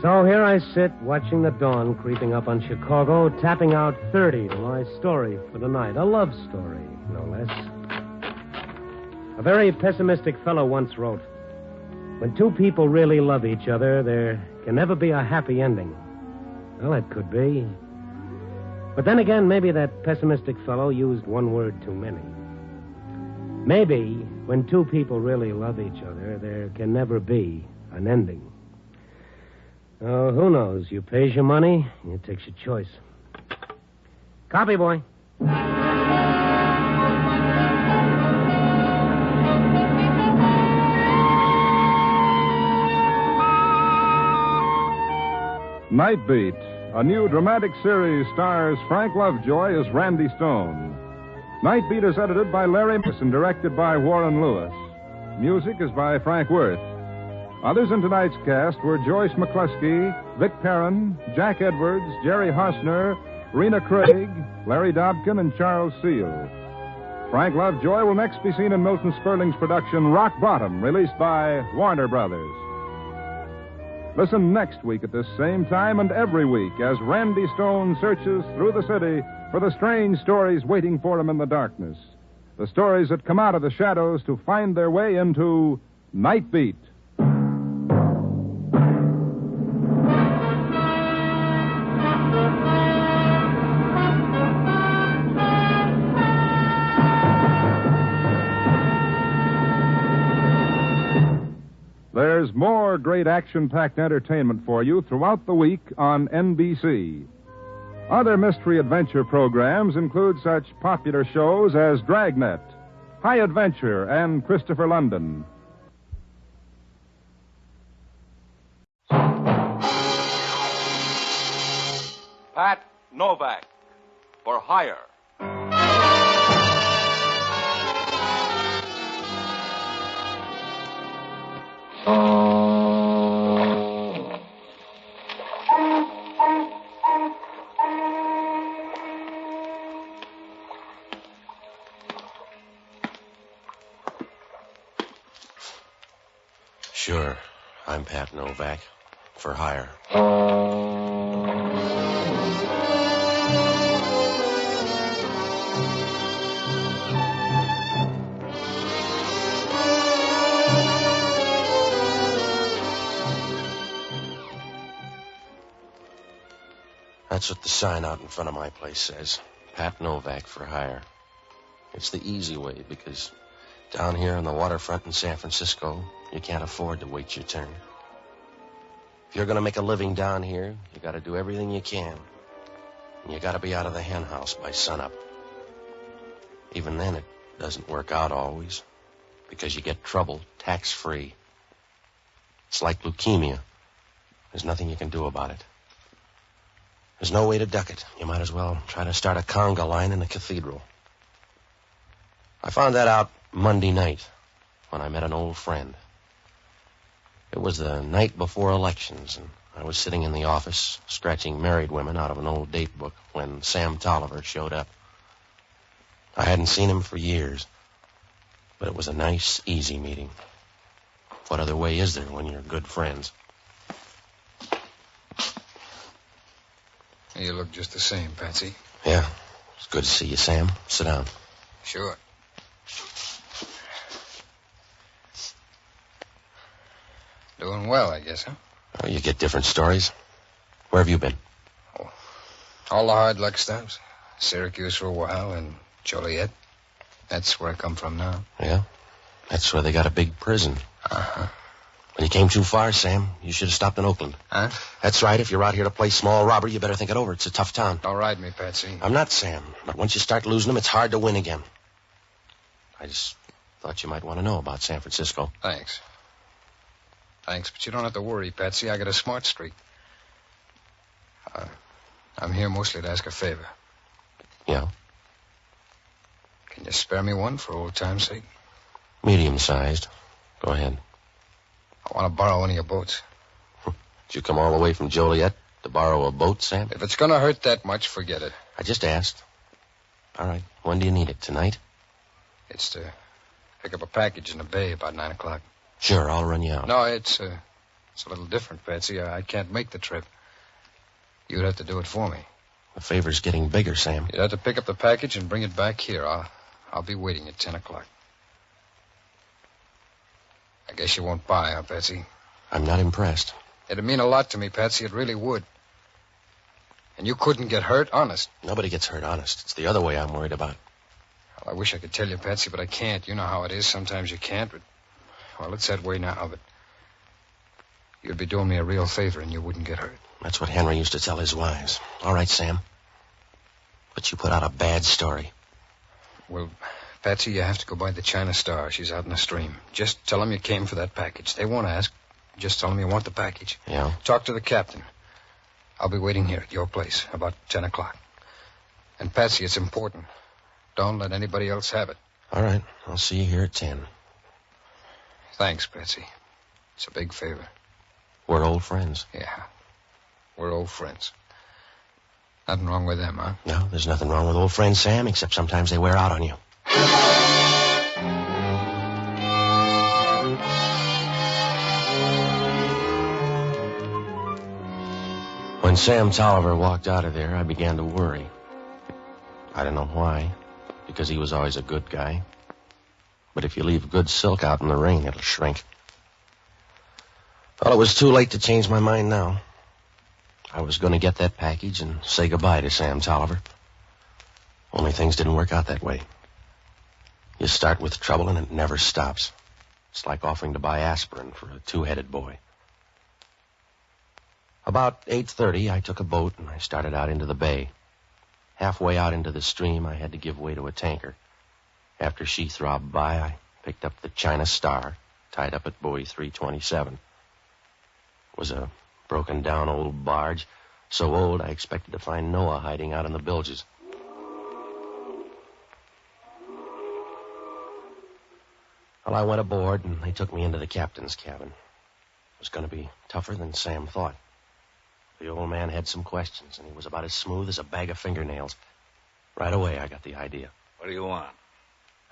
So here I sit, watching the dawn creeping up on Chicago, tapping out 30 to my story for tonight. A love story, no less. A very pessimistic fellow once wrote, when two people really love each other, there can never be a happy ending. Well, it could be. But then again, maybe that pessimistic fellow used one word too many. Maybe when two people really love each other, there can never be an ending. Oh, who knows? You pays your money, you takes your choice. Copy, boy. Nightbeat, a new dramatic series, stars Frank Lovejoy as Randy Stone. Nightbeat is edited by Larry Miss and directed by Warren Lewis. Music is by Frank Worth. Others in tonight's cast were Joyce McCluskey, Vic Perrin, Jack Edwards, Jerry Hausner, Rena Craig, Larry Dobkin, and Charles Seal. Frank Lovejoy will next be seen in Milton Sperling's production Rock Bottom, released by Warner Brothers. Listen next week at this same time and every week as Randy Stone searches through the city for the strange stories waiting for him in the darkness. The stories that come out of the shadows to find their way into Nightbeat. There's more great action-packed entertainment for you throughout the week on NBC. Other mystery adventure programs include such popular shows as Dragnet, High Adventure, and Christopher London. Pat Novak for hire. Sure. I'm Pat Novak. For hire. That's what the sign out in front of my place says. Pat Novak for hire. It's the easy way because down here on the waterfront in San Francisco, you can't afford to wait your turn. If you're going to make a living down here, you got to do everything you can. And you got to be out of the hen house by sunup. Even then, it doesn't work out always because you get trouble tax-free. It's like leukemia. There's nothing you can do about it. There's no way to duck it. You might as well try to start a conga line in the cathedral. I found that out Monday night when I met an old friend. It was the night before elections, and I was sitting in the office scratching married women out of an old date book when Sam Tolliver showed up. I hadn't seen him for years, but it was a nice, easy meeting. What other way is there when you're good friends? You look just the same, Patsy. Yeah. It's good to see you, Sam. Sit down. Sure. Doing well, I guess, huh? Oh, you get different stories. Where have you been? Oh, all the hard luck stops. Syracuse for a while and Joliet. That's where I come from now. Yeah? That's where they got a big prison. Uh-huh. When you came too far, Sam, you should have stopped in Oakland. Huh? That's right. If you're out here to play small robber, you better think it over. It's a tough town. Don't ride me, Patsy. I'm not, Sam. But once you start losing them, it's hard to win again. I just thought you might want to know about San Francisco. Thanks. Thanks, but you don't have to worry, Patsy. I got a smart streak. I'm here mostly to ask a favor. Yeah? Can you spare me one for old time's sake? Medium-sized. Go ahead. I want to borrow one of your boats. Did you come all the way from Joliet to borrow a boat, Sam? If it's going to hurt that much, forget it. I just asked. All right. When do you need it? Tonight? It's to pick up a package in the bay about 9 o'clock. Sure, I'll run you out. No, it's a little different, Patsy. I can't make the trip. You'd have to do it for me. The favor's getting bigger, Sam. You'd have to pick up the package and bring it back here. I'll be waiting at 10 o'clock. I guess you won't buy, huh, Patsy? I'm not impressed. It'd mean a lot to me, Patsy. It really would. And you couldn't get hurt, honest. Nobody gets hurt, honest. It's the other way I'm worried about. Well, I wish I could tell you, Patsy, but I can't. You know how it is. Sometimes you can't, but... Well, it's that way now, but... You'd be doing me a real favor and you wouldn't get hurt. That's what Henry used to tell his wives. All right, Sam. But you put out a bad story. Well, Patsy, you have to go by the China Star. She's out in the stream. Just tell them you came for that package. They won't ask. Just tell them you want the package. Yeah? Talk to the captain. I'll be waiting here at your place about 10 o'clock. And, Patsy, it's important. Don't let anybody else have it. All right. I'll see you here at 10. Thanks, Patsy. It's a big favor. We're old friends. Yeah. We're old friends. Nothing wrong with them, huh? No, there's nothing wrong with old friends, Sam, except sometimes they wear out on you. When Sam Tolliver walked out of there, I began to worry. I don't know why, because he was always a good guy. But if you leave good silk out in the rain, it'll shrink. Well, it was too late to change my mind now. I was going to get that package and say goodbye to Sam Tolliver. Only things didn't work out that way. You start with trouble and it never stops. It's like offering to buy aspirin for a two-headed boy. About 8:30, I took a boat and I started out into the bay. Halfway out into the stream, I had to give way to a tanker. After she throbbed by, I picked up the China Star, tied up at buoy 327. It was a broken-down old barge, so old I expected to find Noah hiding out in the bilges. Well, I went aboard, and they took me into the captain's cabin. It was going to be tougher than Sam thought. The old man had some questions, and he was about as smooth as a bag of fingernails. Right away, I got the idea. What do you want?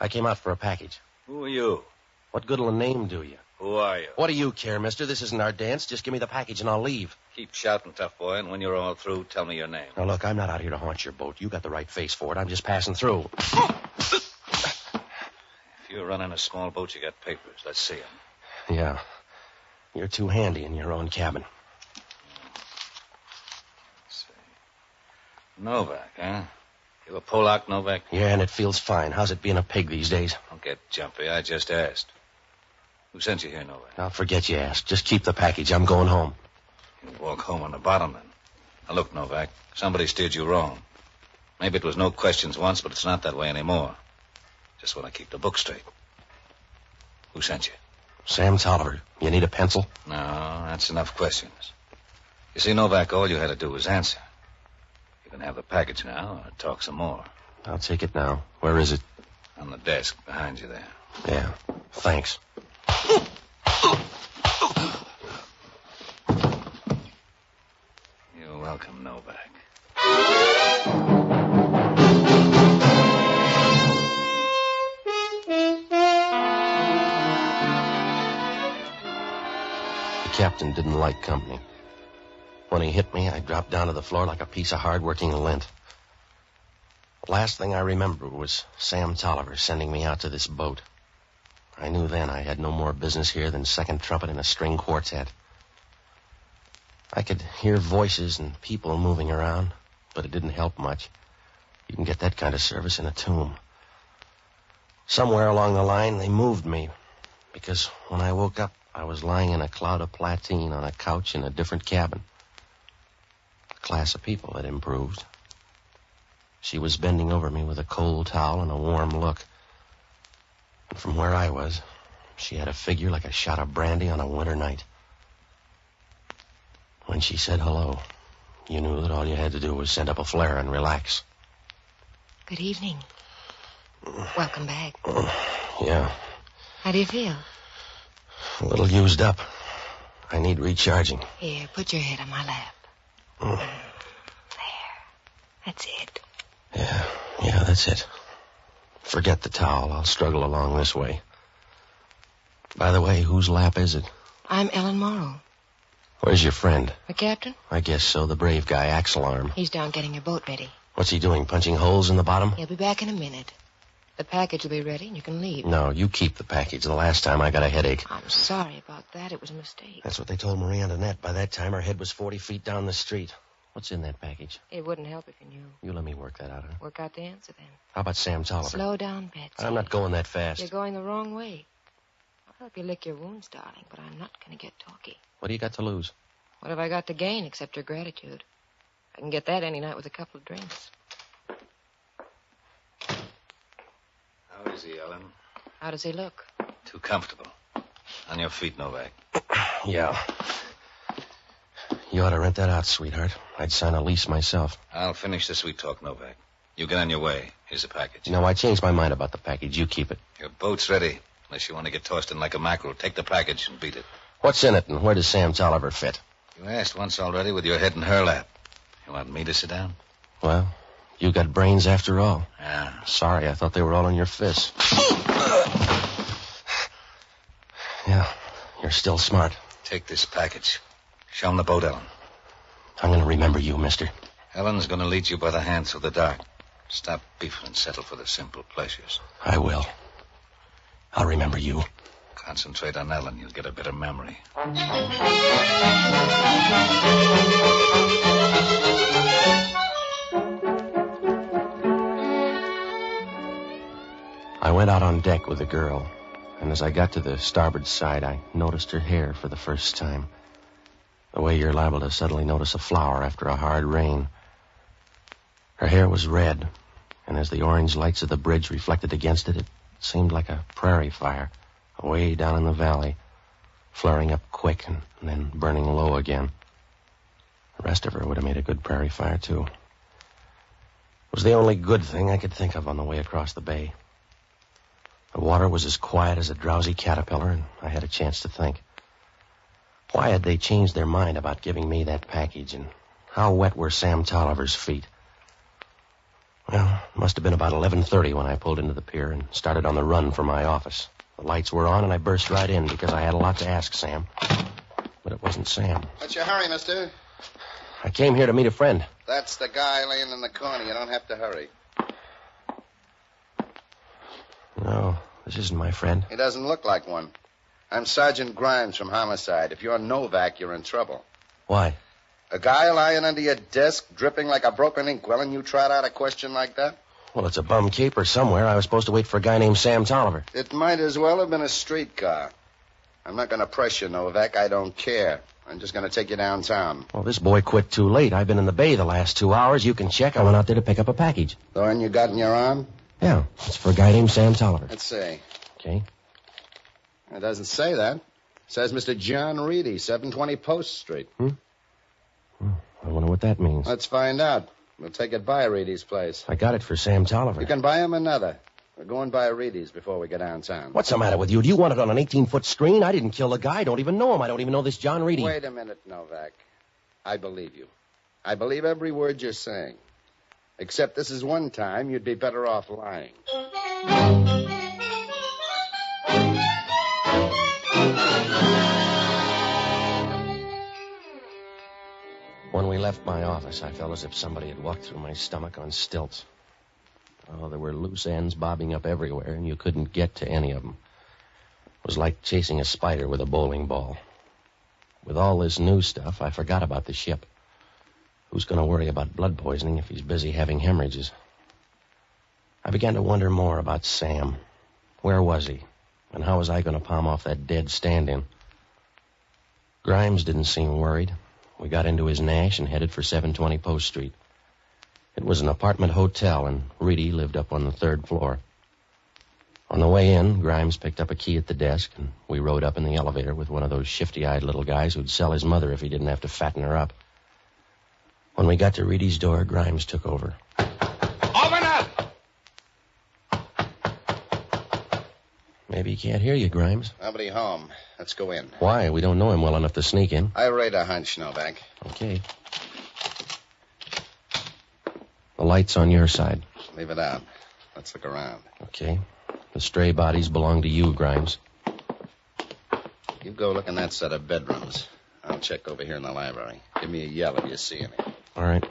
I came out for a package. Who are you? What good will a name do you? Who are you? What do you care, mister? This isn't our dance. Just give me the package and I'll leave. Keep shouting, tough boy, and when you're all through, tell me your name. Now, look, I'm not out here to haunt your boat. You got the right face for it. I'm just passing through. If you're running a small boat, you got papers. Let's see them. Yeah. You're too handy in your own cabin. Let's see. Novak, huh? You a Polak, Novak? Yeah, and it feels fine. How's it being a pig these days? Don't get jumpy. I just asked. Who sent you here, Novak? I'll forget you asked. Just keep the package. I'm going home. You walk home on the bottom, then. Now, look, Novak, somebody steered you wrong. Maybe it was no questions once, but it's not that way anymore. Just want to keep the book straight. Who sent you? Sam Tolliver. You need a pencil? No, that's enough questions. You see, Novak, all you had to do was answer. You can have the package now or talk some more. I'll take it now. Where is it? On the desk behind you there. Yeah, thanks. You're welcome, Novak. The captain didn't like company. When he hit me, I dropped down to the floor like a piece of hard-working lint. The last thing I remember was Sam Tolliver sending me out to this boat. I knew then I had no more business here than second trumpet in a string quartet. I could hear voices and people moving around, but it didn't help much. You can get that kind of service in a tomb. Somewhere along the line, they moved me, because when I woke up, I was lying in a cloud of platine on a couch in a different cabin. The class of people had improved. She was bending over me with a cold towel and a warm look. And from where I was, she had a figure like a shot of brandy on a winter night. When she said hello, you knew that all you had to do was send up a flare and relax. Good evening. Welcome back. Yeah, How do you feel? a little used up. I need recharging. Here, put your head on my lap. There. That's it. Yeah, that's it. Forget the towel. I'll struggle along this way. By the way, whose lap is it? I'm Ellen Morrow. Where's your friend? The captain? I guess so, the brave guy, Axel Arm. He's down getting your boat ready. What's he doing, punching holes in the bottom? He'll be back in a minute. The package will be ready and you can leave. No, you keep the package. The last time I got a headache. I'm sorry about that. It was a mistake. That's what they told Marie Antoinette. By that time, her head was 40 feet down the street. What's in that package? It wouldn't help if you knew. You let me work that out, huh? Work out the answer then. How about Sam Tolliver? Slow down, Betsy. I'm not going that fast. You're going the wrong way. I'll help you lick your wounds, darling, but I'm not going to get talky. What do you got to lose? What have I got to gain except your gratitude? I can get that any night with a couple of drinks. How is he, Ellen? How does he look? Too comfortable. On your feet, Novak. Yeah. You ought to rent that out, sweetheart. I'd sign a lease myself. I'll finish the sweet talk, Novak. You get on your way. Here's the package. No, I changed my mind about the package. You keep it. Your boat's ready. Unless you want to get tossed in like a mackerel, take the package and beat it. What's in it, and where does Sam Tolliver fit? You asked once already with your head in her lap. You want me to sit down? Well, you got brains after all. Yeah. Sorry, I thought they were all in your fists. Yeah, you're still smart. Take this package. Show him the boat, Ellen. I'm going to remember you, mister. Ellen's going to lead you by the hand through the dark. Stop beefing and settle for the simple pleasures. I will. I'll remember you. Concentrate on Ellen. You'll get a better memory. I went out on deck with the girl, and as I got to the starboard side, I noticed her hair for the first time. The way you're liable to suddenly notice a flower after a hard rain. Her hair was red, and as the orange lights of the bridge reflected against it, it seemed like a prairie fire, away down in the valley, flaring up quick and then burning low again. The rest of her would have made a good prairie fire, too. It was the only good thing I could think of on the way across the bay. The water was as quiet as a drowsy caterpillar, and I had a chance to think. Why had they changed their mind about giving me that package, and how wet were Sam Tolliver's feet? Well, it must have been about 11:30 when I pulled into the pier and started on the run for my office. The lights were on, and I burst right in because I had a lot to ask Sam. But it wasn't Sam. What's your hurry, mister? I came here to meet a friend. That's the guy laying in the corner. You don't have to hurry. No, this isn't my friend. He doesn't look like one. I'm Sergeant Grimes from Homicide. If you're Novak, you're in trouble. Why? A guy lying under your desk, dripping like a broken inkwell, and you trot out a question like that? Well, it's a bum caper somewhere. I was supposed to wait for a guy named Sam Tolliver. It might as well have been a streetcar. I'm not going to press you, Novak. I don't care. I'm just going to take you downtown. Well, this boy quit too late. I've been in the bay the last 2 hours. You can check. I went out there to pick up a package. The one you got in your arm? Yeah, it's for a guy named Sam Tolliver. Let's see. Okay. It doesn't say that. It says Mr. John Reedy, 720 Post Street. I wonder what that means. Let's find out. We'll take it by Reedy's place. I got it for Sam Tolliver. You can buy him another. We're going by Reedy's before we get downtown. What's the matter with you? Do you want it on an 18-foot screen? I didn't kill the guy. I don't even know him. I don't even know this John Reedy. Wait a minute, Novak. I believe you. I believe every word you're saying. Except this is one time you'd be better off lying. When we left my office, I felt as if somebody had walked through my stomach on stilts. Oh, there were loose ends bobbing up everywhere, and you couldn't get to any of them. It was like chasing a spider with a bowling ball. With all this new stuff, I forgot about the ship. Who's going to worry about blood poisoning if he's busy having hemorrhages? I began to wonder more about Sam. Where was he? And how was I going to palm off that dead stand-in? Grimes didn't seem worried. We got into his Nash and headed for 720 Post Street. It was an apartment hotel, and Reedy lived up on the 3rd floor. On the way in, Grimes picked up a key at the desk, and we rode up in the elevator with one of those shifty-eyed little guys who'd sell his mother if he didn't have to fatten her up. When we got to Reedy's door, Grimes took over. Open up! Maybe he can't hear you, Grimes. Nobody home. Let's go in. Why? We don't know him well enough to sneak in. I rate a hunch, Novak. Okay. The light's on your side. Leave it out. Let's look around. Okay. The stray bodies belong to you, Grimes. You go look in that set of bedrooms. I'll check over here in the library. Give me a yell if you see any. All right.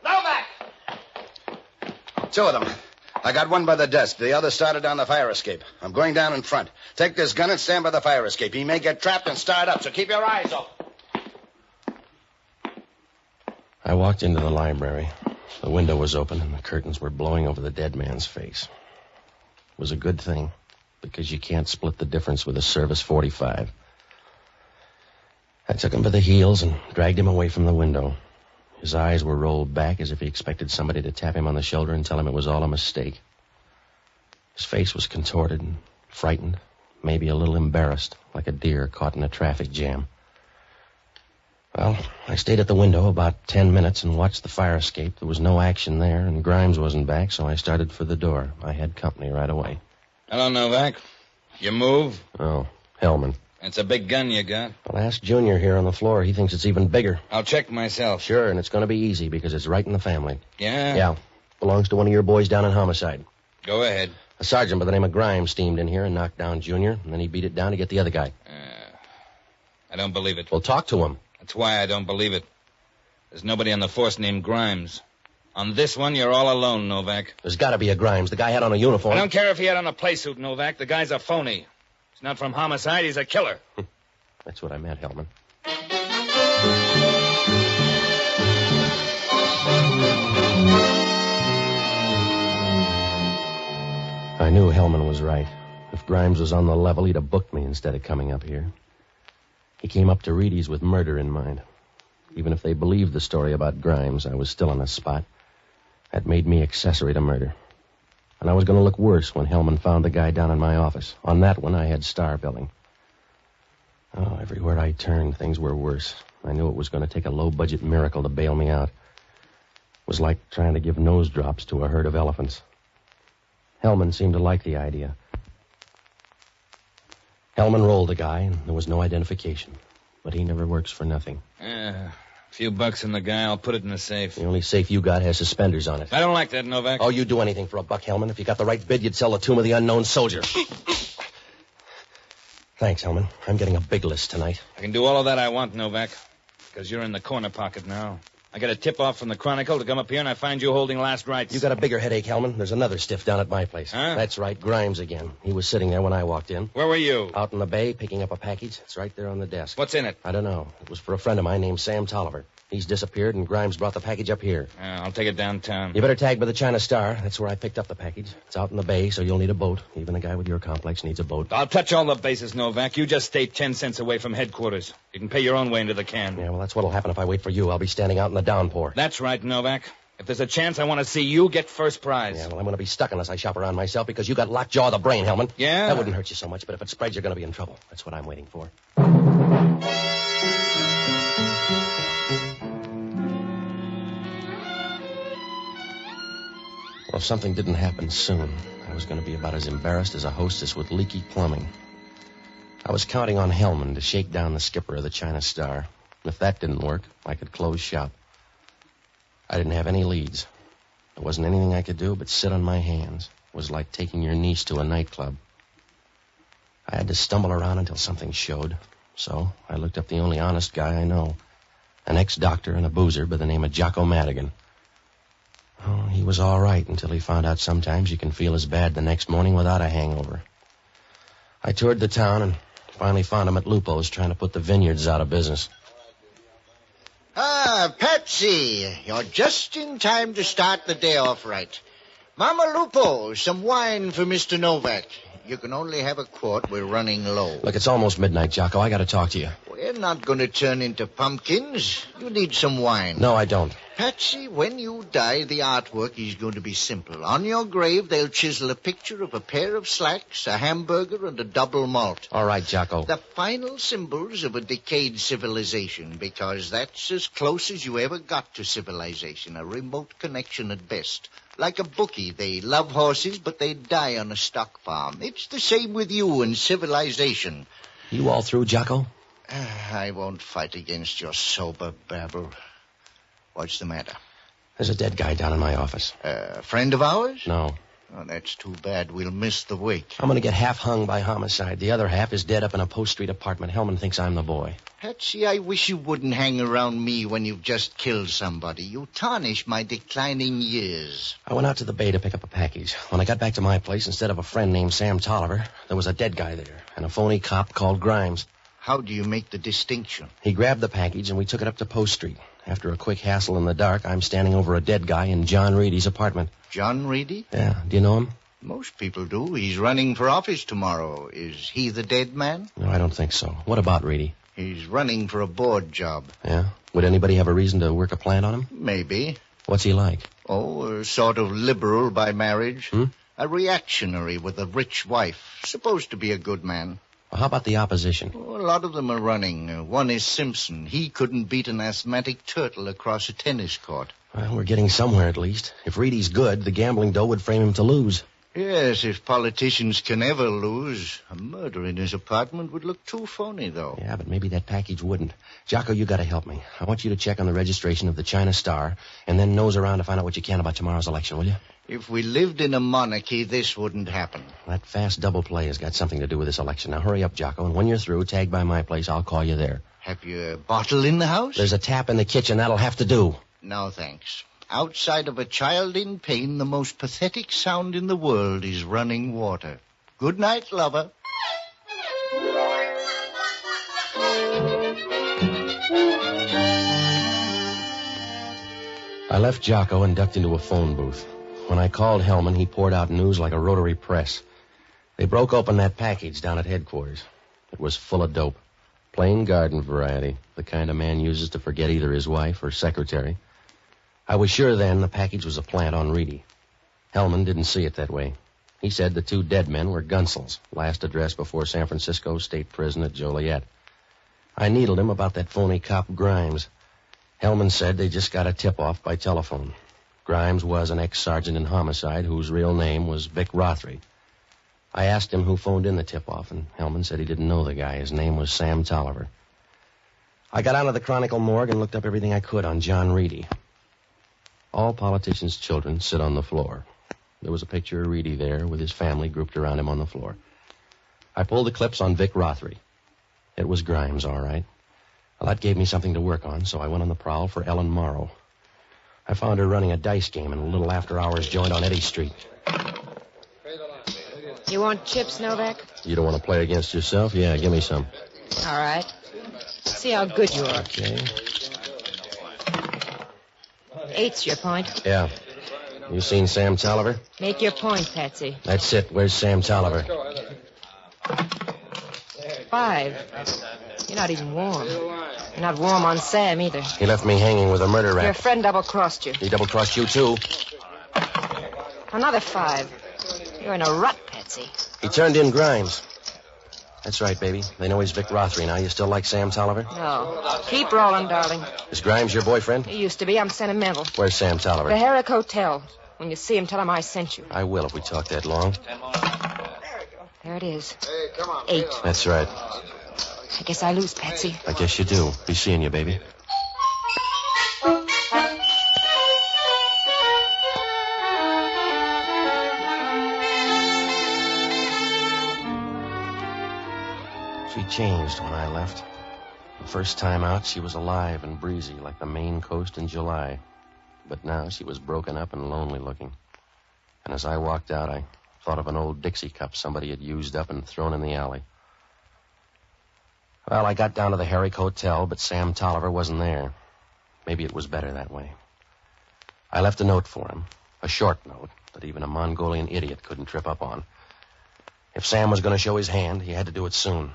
Novak! Two of them. I got one by the desk. The other started down the fire escape. I'm going down in front. Take this gun and stand by the fire escape. He may get trapped and start up, so keep your eyes open. I walked into the library. The window was open, and the curtains were blowing over the dead man's face. It was a good thing, because you can't split the difference with a service 45. I took him by the heels and dragged him away from the window. His eyes were rolled back as if he expected somebody to tap him on the shoulder and tell him it was all a mistake. His face was contorted and frightened, maybe a little embarrassed, like a deer caught in a traffic jam. Well, I stayed at the window about 10 minutes and watched the fire escape. There was no action there, and Grimes wasn't back, so I started for the door. I had company right away. Hello, Novak. You move? Oh, Hellman. It's a big gun you got. Well, ask Junior here on the floor. He thinks it's even bigger. I'll check myself. Sure, and it's going to be easy because it's right in the family. Yeah? Yeah. Belongs to one of your boys down in Homicide. Go ahead. A sergeant by the name of Grimes steamed in here and knocked down Junior, and then he beat it down to get the other guy. I don't believe it. Well, talk to him. That's why I don't believe it. There's nobody on the force named Grimes. On this one, you're all alone, Novak. There's got to be a Grimes. The guy had on a uniform. I don't care if he had on a play suit, Novak. The guy's a phony. He's not from Homicide. He's a killer. That's what I meant, Hellman. I knew Hellman was right. If Grimes was on the level, he'd have booked me instead of coming up here. He came up to Reedy's with murder in mind. Even if they believed the story about Grimes, I was still on a spot. That made me accessory to murder. And I was going to look worse when Hellman found the guy down in my office. On that one, I had star billing. Oh, everywhere I turned, things were worse. I knew it was going to take a low-budget miracle to bail me out. It was like trying to give nose drops to a herd of elephants. Hellman seemed to like the idea. Hellman rolled the guy, and there was no identification. But he never works for nothing. Few bucks in the guy. I'll put it in the safe. The only safe you got has suspenders on it. I don't like that, Novak. Oh, you'd do anything for a buck, Hellman. If you got the right bid, you'd sell the tomb of the unknown soldier. Thanks, Hellman. I'm getting a big list tonight. I can do all of that I want, Novak, because you're in the corner pocket now. I get a tip-off from the Chronicle to come up here, and I find you holding last rites. You got a bigger headache, Hellman. There's another stiff down at my place. Huh? That's right, Grimes again. He was sitting there when I walked in. Where were you? Out in the bay, picking up a package. It's right there on the desk. What's in it? I don't know. It was for a friend of mine named Sam Tolliver. He's disappeared, and Grimes brought the package up here. I'll take it downtown. You better tag by the China Star. That's where I picked up the package. It's out in the bay, so you'll need a boat. Even a guy with your complex needs a boat. I'll touch all the bases, Novak. You just stay 10 cents away from headquarters. You can pay your own way into the can. Yeah, well, that's what'll happen if I wait for you. I'll be standing out in the downpour. That's right, Novak. If there's a chance, I want to see you get first prize. Yeah, well, I'm going to be stuck unless I shop around myself because you got lockjaw of the brain, Hellman. Yeah? That wouldn't hurt you so much, but if it spreads, you're going to be in trouble. That's what I'm waiting for. Well, if something didn't happen soon, I was going to be about as embarrassed as a hostess with leaky plumbing. I was counting on Hellman to shake down the skipper of the China Star. If that didn't work, I could close shop. I didn't have any leads. There wasn't anything I could do but sit on my hands. It was like taking your niece to a nightclub. I had to stumble around until something showed. So I looked up the only honest guy I know, an ex-doctor and a boozer by the name of Jocko Madigan. Oh, he was all right until he found out sometimes you can feel as bad the next morning without a hangover. I toured the town and finally found him at Lupo's trying to put the vineyards out of business. Ah, Patsy, you're just in time to start the day off right. Mama Lupo, some wine for Mr. Novak. You can only have a quart. We're running low. Look, it's almost midnight, Jocko. I got to talk to you. We're not going to turn into pumpkins. You need some wine. No, I don't. Patsy, when you die, the artwork is going to be simple. On your grave, they'll chisel a picture of a pair of slacks, a hamburger, and a double malt. All right, Jocko. The final symbols of a decayed civilization, because that's as close as you ever got to civilization, a remote connection at best. Like a bookie, they love horses, but they die on a stock farm. It's the same with you and civilization. You all through, Jocko? I won't fight against your sober babble. What's the matter? There's a dead guy down in my office. A friend of ours? No. Oh, that's too bad. We'll miss the wake. I'm going to get half hung by homicide. The other half is dead up in a Post Street apartment. Hellman thinks I'm the boy. Patsy, I wish you wouldn't hang around me when you've just killed somebody. You tarnish my declining years. I went out to the bay to pick up a package. When I got back to my place, instead of a friend named Sam Tolliver, there was a dead guy there and a phony cop called Grimes. How do you make the distinction? He grabbed the package and we took it up to Post Street. After a quick hassle in the dark, I'm standing over a dead guy in John Reedy's apartment. John Reedy? Yeah. Do you know him? Most people do. He's running for office tomorrow. Is he the dead man? No, I don't think so. What about Reedy? He's running for a board job. Yeah? Would anybody have a reason to work a plant on him? Maybe. What's he like? Oh, a sort of liberal by marriage. A reactionary with a rich wife. Supposed to be a good man. Well, how about the opposition? Oh, a lot of them are running. One is Simpson. He couldn't beat an asthmatic turtle across a tennis court. Well, we're getting somewhere at least. If Reedy's good, the gambling dough would frame him to lose. Yes, if politicians can ever lose. A murder in his apartment would look too phony, though. Yeah, but maybe that package wouldn't. Jocko, you got to help me. I want you to check on the registration of the China Star and then nose around to find out what you can about tomorrow's election, will you? If we lived in a monarchy, this wouldn't happen. That fast double play has got something to do with this election. Now, hurry up, Jocko, and when you're through, tag by my place. I'll call you there. Have you a bottle in the house? There's a tap in the kitchen. That'll have to do. No, thanks. Outside of a child in pain, the most pathetic sound in the world is running water. Good night, lover. I left Jocko and ducked into a phone booth. When I called Hellman, he poured out news like a rotary press. They broke open that package down at headquarters. It was full of dope. Plain garden variety, the kind a man uses to forget either his wife or secretary. I was sure then the package was a plant on Reedy. Hellman didn't see it that way. He said the two dead men were Gunsels, last addressed before San Francisco State Prison at Joliet. I needled him about that phony cop Grimes. Hellman said they just got a tip-off by telephone. Grimes was an ex-sergeant in homicide whose real name was Vic Rothery. I asked him who phoned in the tip-off, and Hellman said he didn't know the guy. His name was Sam Tolliver. I got out of the Chronicle morgue and looked up everything I could on John Reedy. All politicians' children sit on the floor. There was a picture of Reedy there with his family grouped around him on the floor. I pulled the clips on Vic Rothery. It was Grimes, all right. Well, that gave me something to work on, so I went on the prowl for Ellen Morrow. I found her running a dice game in a little after-hours joint on Eddy Street. You want chips, Novak? You don't want to play against yourself? Yeah, give me some. All right. See how good you are. Okay. 8's your point. Yeah. You seen Sam Tolliver? Make your point, Patsy. That's it. Where's Sam Tolliver? 5. You're not even warm. You're not warm on Sam, either. He left me hanging with a murder rap. Your friend double-crossed you. He double-crossed you, too. Another 5. You're in a rut, Patsy. He turned in Grimes. That's right, baby. They know he's Vic Rothery now. You still like Sam Tolliver? No. Keep rolling, darling. Is Grimes your boyfriend? He used to be. I'm sentimental. Where's Sam Tolliver? The Herrick Hotel. When you see him, tell him I sent you. I will if we talk that long. There it is. Hey, come on. 8. That's right. I guess I lose, Patsy. I guess you do. Be seeing you, baby. She changed when I left. The first time out, she was alive and breezy like the Maine coast in July. But now she was broken up and lonely looking. And as I walked out, I thought of an old Dixie cup somebody had used up and thrown in the alley. Well, I got down to the Herrick Hotel, but Sam Tolliver wasn't there. Maybe it was better that way. I left a note for him, a short note that even a Mongolian idiot couldn't trip up on. If Sam was going to show his hand, he had to do it soon.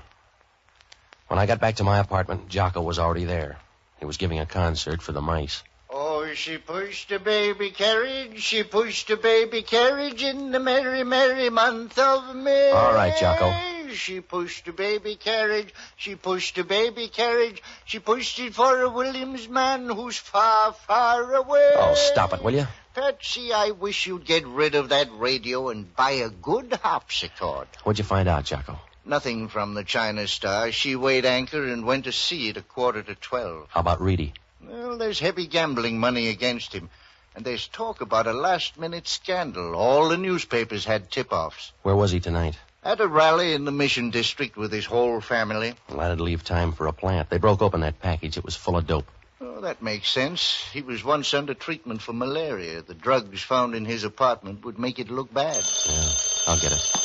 When I got back to my apartment, Jocko was already there. He was giving a concert for the mice. Oh, she pushed a baby carriage, she pushed a baby carriage in the merry, merry month of May. All right, Jocko. She pushed a baby carriage, she pushed a baby carriage, she pushed it for a Williams man who's far, far away. Oh, stop it, will you? Patsy, I wish you'd get rid of that radio and buy a good harpsichord. What'd you find out, Jocko? Nothing from the China Star. She weighed anchor and went to sea at 11:45. How about Reedy? Well, there's heavy gambling money against him. And there's talk about a last-minute scandal. All the newspapers had tip-offs. Where was he tonight? At a rally in the Mission District with his whole family. Well, that'd leave time for a plant. They broke open that package. It was full of dope. Oh, that makes sense. He was once under treatment for malaria. The drugs found in his apartment would make it look bad. Yeah, I'll get it.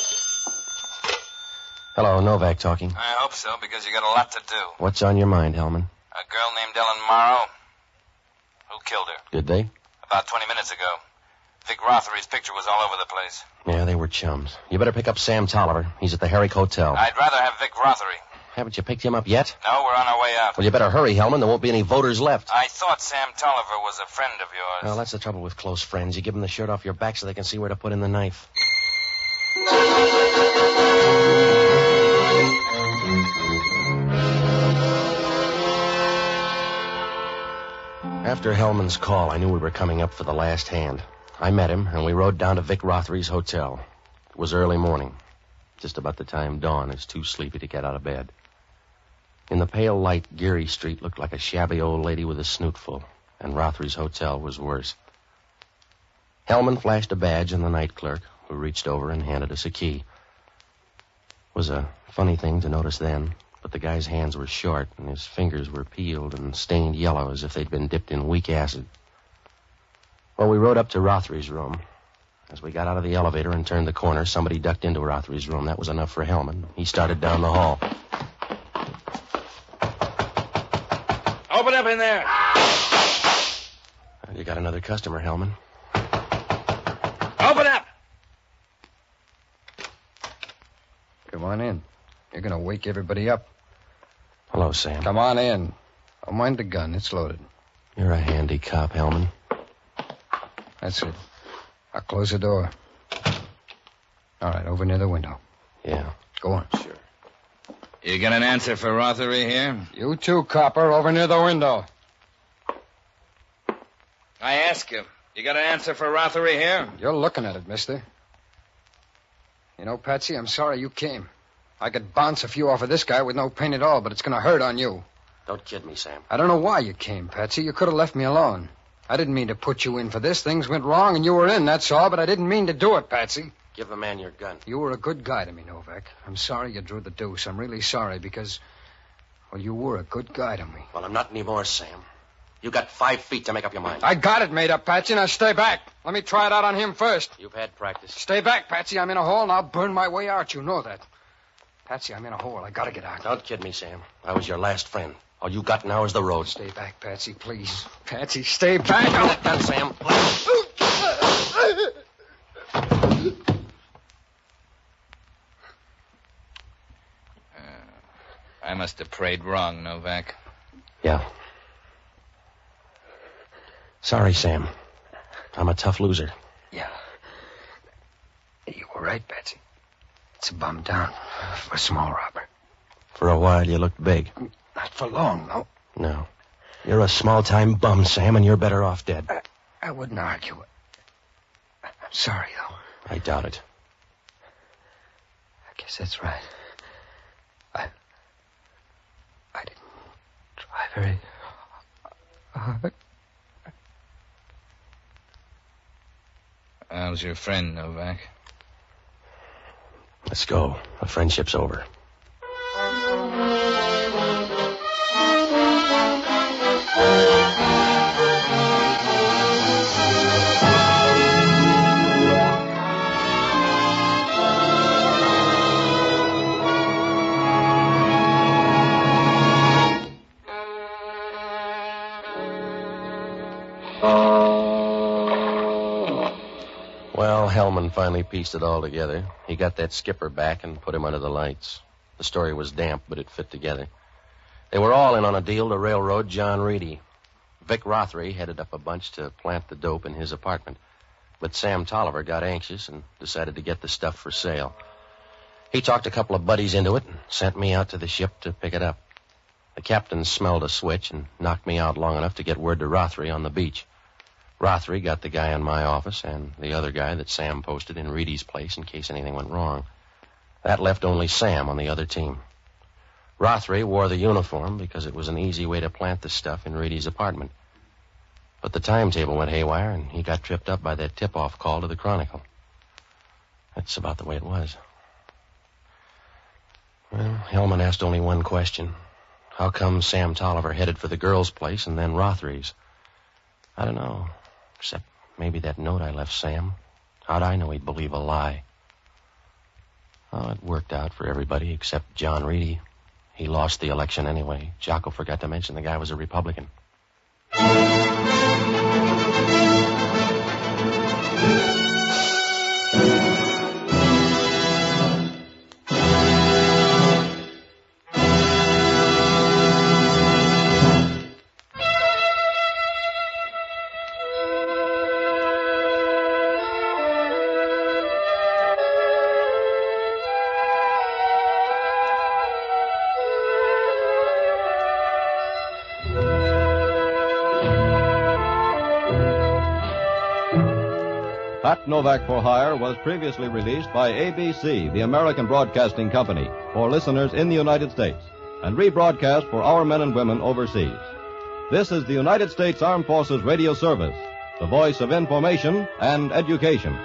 Hello, Novak talking. I hope so, because you got a lot to do. What's on your mind, Hellman? A girl named Ellen Morrow. Who killed her? Did they? About 20 minutes ago. Vic Rothery's picture was all over the place. Yeah, they were chums. You better pick up Sam Tolliver. He's at the Herrick Hotel. I'd rather have Vic Rothery. Haven't you picked him up yet? No, we're on our way out. Well, you better hurry, Hellman. There won't be any voters left. I thought Sam Tolliver was a friend of yours. Well, that's the trouble with close friends. You give them the shirt off your back so they can see where to put in the knife. After Hellman's call, I knew we were coming up for the last hand. I met him, and we rode down to Vic Rothery's hotel. It was early morning, just about the time Dawn is too sleepy to get out of bed. In the pale light, Geary Street looked like a shabby old lady with a snootful, and Rothery's hotel was worse. Hellman flashed a badge on the night clerk, who reached over and handed us a key. It was a funny thing to notice then, but the guy's hands were short, and his fingers were peeled and stained yellow as if they'd been dipped in weak acid. Well, we rode up to Rothery's room. As we got out of the elevator and turned the corner, somebody ducked into Rothery's room. That was enough for Hellman. He started down the hall. Open up in there. You got another customer, Hellman. Open up. Come on in. You're going to wake everybody up. Hello, Sam. Come on in. Don't mind the gun. It's loaded. You're a handy cop, Hellman. That's it. I'll close the door. All right, over near the window. Yeah. Go on. Sure. You got an answer for Rothery here? You too, copper, over near the window. I ask you, you got an answer for Rothery here? You're looking at it, mister. You know, Patsy, I'm sorry you came. I could bounce a few off of this guy with no pain at all, but it's going to hurt on you. Don't kid me, Sam. I don't know why you came, Patsy. You could have left me alone. I didn't mean to put you in for this. Things went wrong and you were in, that's all, but I didn't mean to do it, Patsy. Give the man your gun. You were a good guy to me, Novak. I'm sorry you drew the deuce. I'm really sorry because, well, you were a good guy to me. Well, I'm not anymore, Sam. You got 5 feet to make up your mind. I got it made up, Patsy. Now stay back. Let me try it out on him first. You've had practice. Stay back, Patsy. I'm in a hole and I'll burn my way out. You know that. Patsy, I'm in a hole. I gotta get out. Don't kid me, Sam. I was your last friend. All you got now is the road. Stay back, Patsy, please. Patsy, stay back. Give me that gun, Sam. I must have prayed wrong, Novak. Yeah. Sorry, Sam. I'm a tough loser. Yeah. You were right, Patsy. It's a bum down for a small robber. For a while, you looked big. Not for long, though. No. You're a small-time bum, Sam, and you're better off dead. I wouldn't argue. I'm sorry, though. I doubt it. I guess that's right. I didn't try very hard. How's your friend, Novak? Let's go. The friendship's over. Well, Hellman finally pieced it all together. He got that skipper back and put him under the lights. The story was damp, but it fit together. They were all in on a deal to railroad John Reedy. Vic Rothery headed up a bunch to plant the dope in his apartment. But Sam Tolliver got anxious and decided to get the stuff for sale. He talked a couple of buddies into it and sent me out to the ship to pick it up. The captain smelled a switch and knocked me out long enough to get word to Rothery on the beach. Rothery got the guy in my office and the other guy that Sam posted in Reedy's place in case anything went wrong. That left only Sam on the other team. Rothery wore the uniform because it was an easy way to plant the stuff in Reedy's apartment. But the timetable went haywire and he got tripped up by that tip-off call to the Chronicle. That's about the way it was. Well, Hellman asked only one question. How come Sam Tolliver headed for the girls' place and then Rothery's? I don't know. Except maybe that note I left Sam. How'd I know he'd believe a lie? Oh, it worked out for everybody except John Reedy. He lost the election anyway. Jocko forgot to mention the guy was a Republican. Pat Novak for Hire was previously released by ABC, the American Broadcasting Company, for listeners in the United States, and rebroadcast for our men and women overseas. This is the United States Armed Forces Radio Service, the voice of information and education.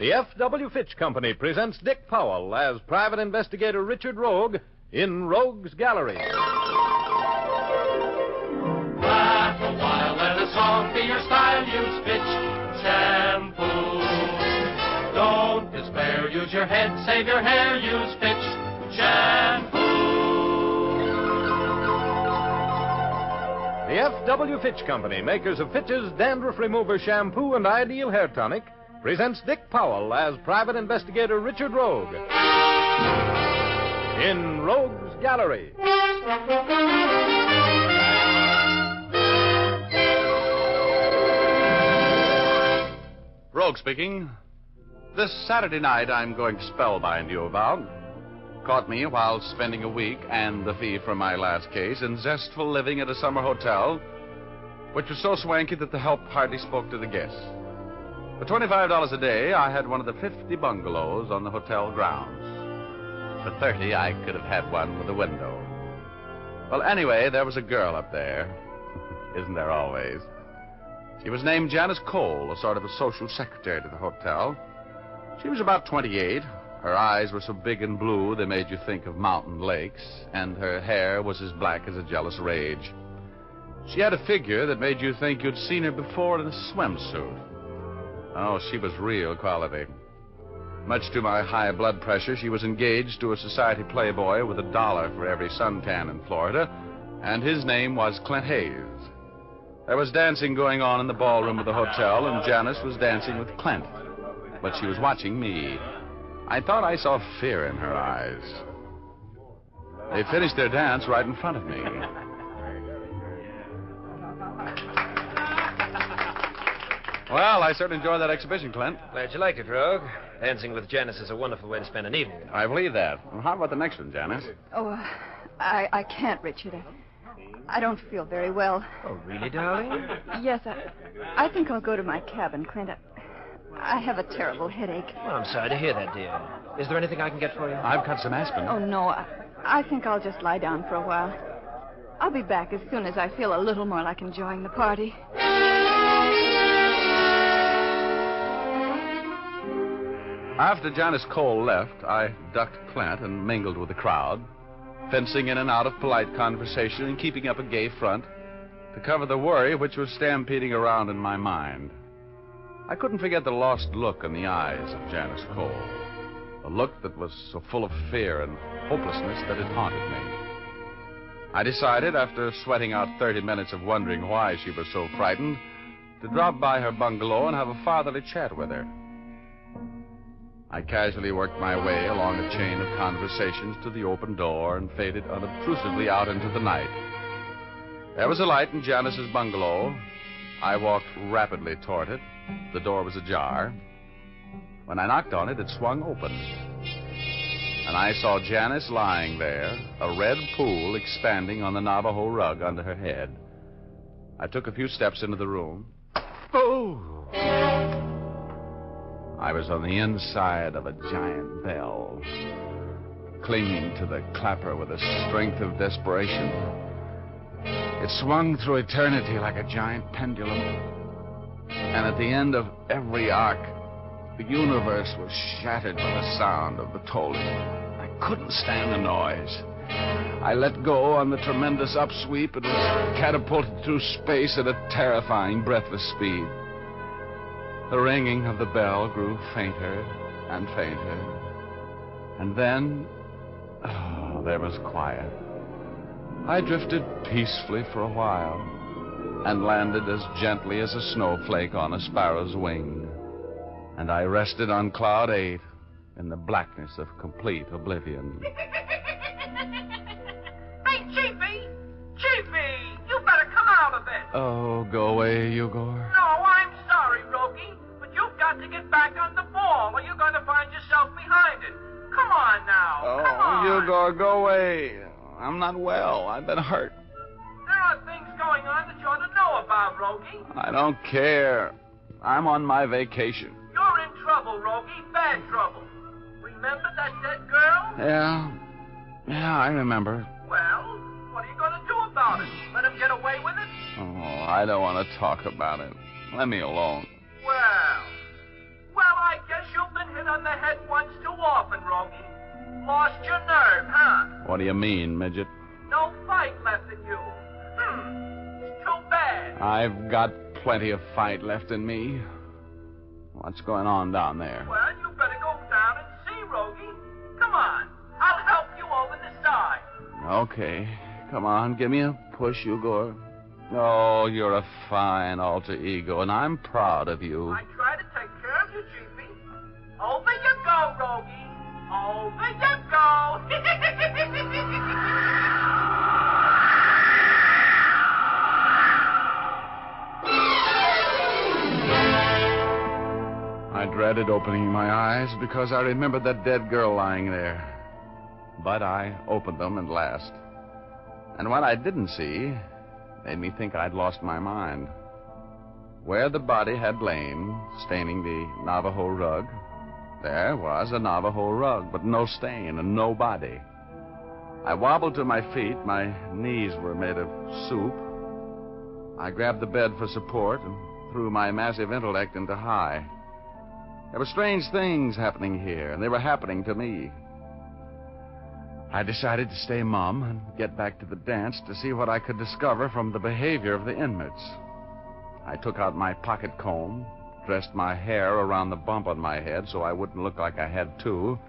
The F.W. Fitch Company presents Dick Powell as Private Investigator Richard Rogue in Rogue's Gallery. Laugh a while, let a song be your style. Use Fitch shampoo. Don't despair, use your head, save your hair. Use Fitch shampoo. The F.W. Fitch Company, makers of Fitch's Dandruff Remover Shampoo and Ideal Hair Tonic, presents Dick Powell as Private Investigator Richard Rogue in Rogue's Gallery. Rogue speaking. This Saturday night, I'm going to spellbind you about. Caught me while spending a week and the fee from my last case in zestful living at a summer hotel, which was so swanky that the help hardly spoke to the guests. For $25 a day, I had one of the 50 bungalows on the hotel grounds. For $30, I could have had one with a window. Well, anyway, there was a girl up there. Isn't there always? She was named Janice Cole, a sort of a social secretary to the hotel. She was about 28. Her eyes were so big and blue they made you think of mountain lakes, and her hair was as black as a jealous rage. She had a figure that made you think you'd seen her before in a swimsuit. Oh, she was real quality. Much to my high blood pressure, she was engaged to a society playboy with $1 for every suntan in Florida, and his name was Clint Hayes. There was dancing going on in the ballroom of the hotel, and Janice was dancing with Clint. But she was watching me. I thought I saw fear in her eyes. They finished their dance right in front of me. Well, I certainly enjoyed that exhibition, Clint. Glad you liked it, Rogue. Dancing with Janice is a wonderful way to spend an evening. I believe that. Well, how about the next one, Janice? Oh, I can't, Richard. I don't feel very well. Oh, really, darling? Yes, I think I'll go to my cabin, Clint. I have a terrible headache. Well, I'm sorry to hear that, dear. Is there anything I can get for you? I've got some aspirin. Oh, no. I think I'll just lie down for a while. I'll be back as soon as I feel a little more like enjoying the party. After Janice Cole left, I ducked Clint and mingled with the crowd, fencing in and out of polite conversation and keeping up a gay front to cover the worry which was stampeding around in my mind. I couldn't forget the lost look in the eyes of Janice Cole, a look that was so full of fear and hopelessness that it haunted me. I decided, after sweating out 30 minutes of wondering why she was so frightened, to drop by her bungalow and have a fatherly chat with her. I casually worked my way along a chain of conversations to the open door and faded unobtrusively out into the night. There was a light in Janice's bungalow. I walked rapidly toward it. The door was ajar. When I knocked on it, it swung open. And I saw Janice lying there, a red pool expanding on the Navajo rug under her head. I took a few steps into the room. Oh! I was on the inside of a giant bell, clinging to the clapper with the strength of desperation. It swung through eternity like a giant pendulum. And at the end of every arc, the universe was shattered by the sound of the tolling. I couldn't stand the noise. I let go on the tremendous upsweep and was catapulted through space at a terrifying, breathless speed. The ringing of the bell grew fainter and fainter. And then, there was quiet. I drifted peacefully for a while and landed as gently as a snowflake on a sparrow's wing. And I rested on cloud 8 in the blackness of complete oblivion. Hey, Chiefy! Chiefy! You better come out of it! Oh, go away, Igor. No, I'm sorry, Rogie, but you've got to get back on the ball or you're going to find yourself behind it. Come on now. Come on. Igor, go away. I'm not well. I've been hurt. There are things going on that you ought to know about, Rogie. I don't care. I'm on my vacation. You're in trouble, Rogie. Bad trouble. Remember that dead girl? Yeah, I remember. Well, what are you going to do about it? Let him get away with it? Oh, I don't want to talk about it. Let me alone. Well, I guess you'll be Lost your nerve, huh? What do you mean, midget? No fight left in you. It's too bad. I've got plenty of fight left in me. What's going on down there? Well, you better go down and see, Rogie. Come on. I'll help you over the side. Okay. Come on, give me a push, Igor. Oh, you're a fine alter ego, and I'm proud of you. I try to take care of you, Chiefy. Over you go, Rogie. Over you go. I dreaded opening my eyes because I remembered that dead girl lying there. But I opened them at last. And what I didn't see made me think I'd lost my mind. Where the body had lain, staining the Navajo rug, there was a Navajo rug, but no stain and no body. I wobbled to my feet. My knees were made of soup. I grabbed the bed for support and threw my massive intellect into high. There were strange things happening here, and they were happening to me. I decided to stay mum and get back to the dance to see what I could discover from the behavior of the inmates. I took out my pocket comb, dressed my hair around the bump on my head so I wouldn't look like I had two,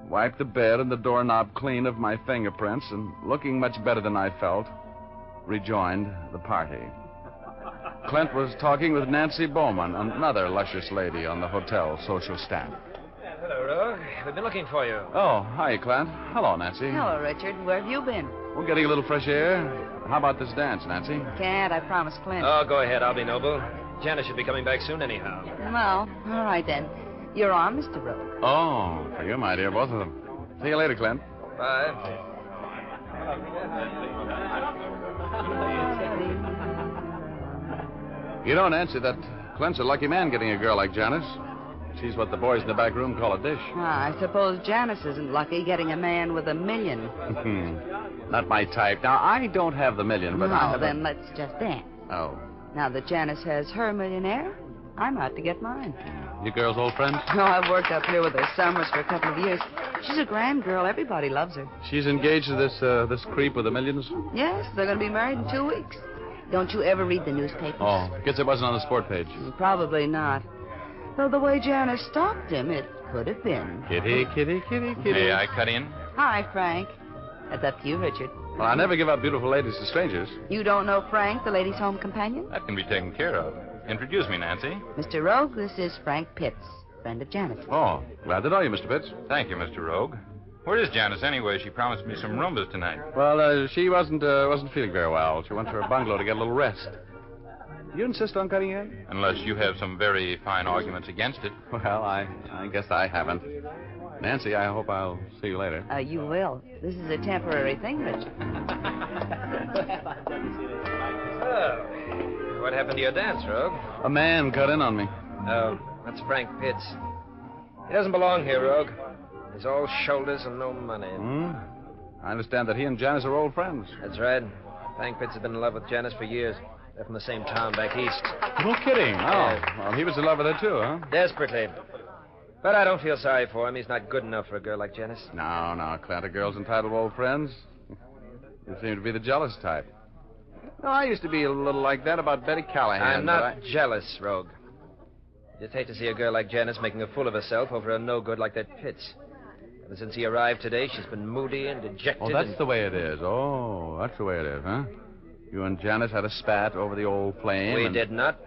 wiped the bed and the doorknob clean of my fingerprints, and looking much better than I felt, rejoined the party. Clint was talking with Nancy Bowman, another luscious lady on the hotel social staff. Hello, Rogue. We've been looking for you. Oh, hi, Clint. Hello, Nancy. Hello, Richard. Where have you been? We're getting a little fresh air. How about this dance, Nancy? Can't. I promised Clint. Oh, go ahead. I'll be noble. Janice should be coming back soon anyhow. Well, all right then. You're on, Mr. Rogue. Oh, for you, my dear, both of them. See you later, Clint. Bye. You know, Nancy, that Clint's a lucky man getting a girl like Janice. She's what the boys in the back room call a dish. I suppose Janice isn't lucky getting a man with $1 million. Not my type. Now, I don't have the million, but I No, have then let's just dance. Oh. Now that Janice has her millionaire, I'm out to get mine. You girls old friends? No, I've worked up here with her summers for a couple of years. She's a grand girl. Everybody loves her. She's engaged to this creep with the millions? Yes, they're going to be married in 2 weeks. Don't you ever read the newspapers? Oh, guess it wasn't on the sport page. Probably not. Though the way Janice stopped him, it could have been. Kitty, kitty, kitty, kitty. May I cut in? Hi, Frank. That's up to you, Richard. Well, I never give up beautiful ladies to strangers. You don't know Frank, the ladies' home companion? That can be taken care of. Introduce me, Nancy. Mr. Rogue, this is Frank Pitts, friend of Janice. Oh, glad to know you, Mr. Pitts. Thank you, Mr. Rogue. Where is Janice anyway? She promised me some rumbas tonight. Well, she wasn't feeling very well. She went to her bungalow to get a little rest. You insist on cutting in? Unless you have some very fine arguments against it. Well, I guess I haven't. Nancy, I hope I'll see you later. You will. This is a temporary thing, Richard. Oh, what happened to your dance, Rogue? A man cut in on me. Oh, that's Frank Pitts. He doesn't belong here, Rogue. He's all shoulders and no money. I understand that he and Janice are old friends. That's right. Frank Pitts has been in love with Janice for years. They're from the same town back east. No kidding. Oh, Yeah. well, he was in love with her, too, huh? Desperately. But I don't feel sorry for him. He's not good enough for a girl like Janice. No, Clint, a girl's entitled to old friends. You seem to be the jealous type. No, I used to be a little like that about Betty Callahan. I'm not jealous, Rogue. Just hate to see a girl like Janice making a fool of herself over a no-good like that Pitts. Ever since he arrived today, she's been moody and dejected. Oh, that's the way it is. Oh, that's the way it is, huh? You and Janice had a spat over the old flame. We did not.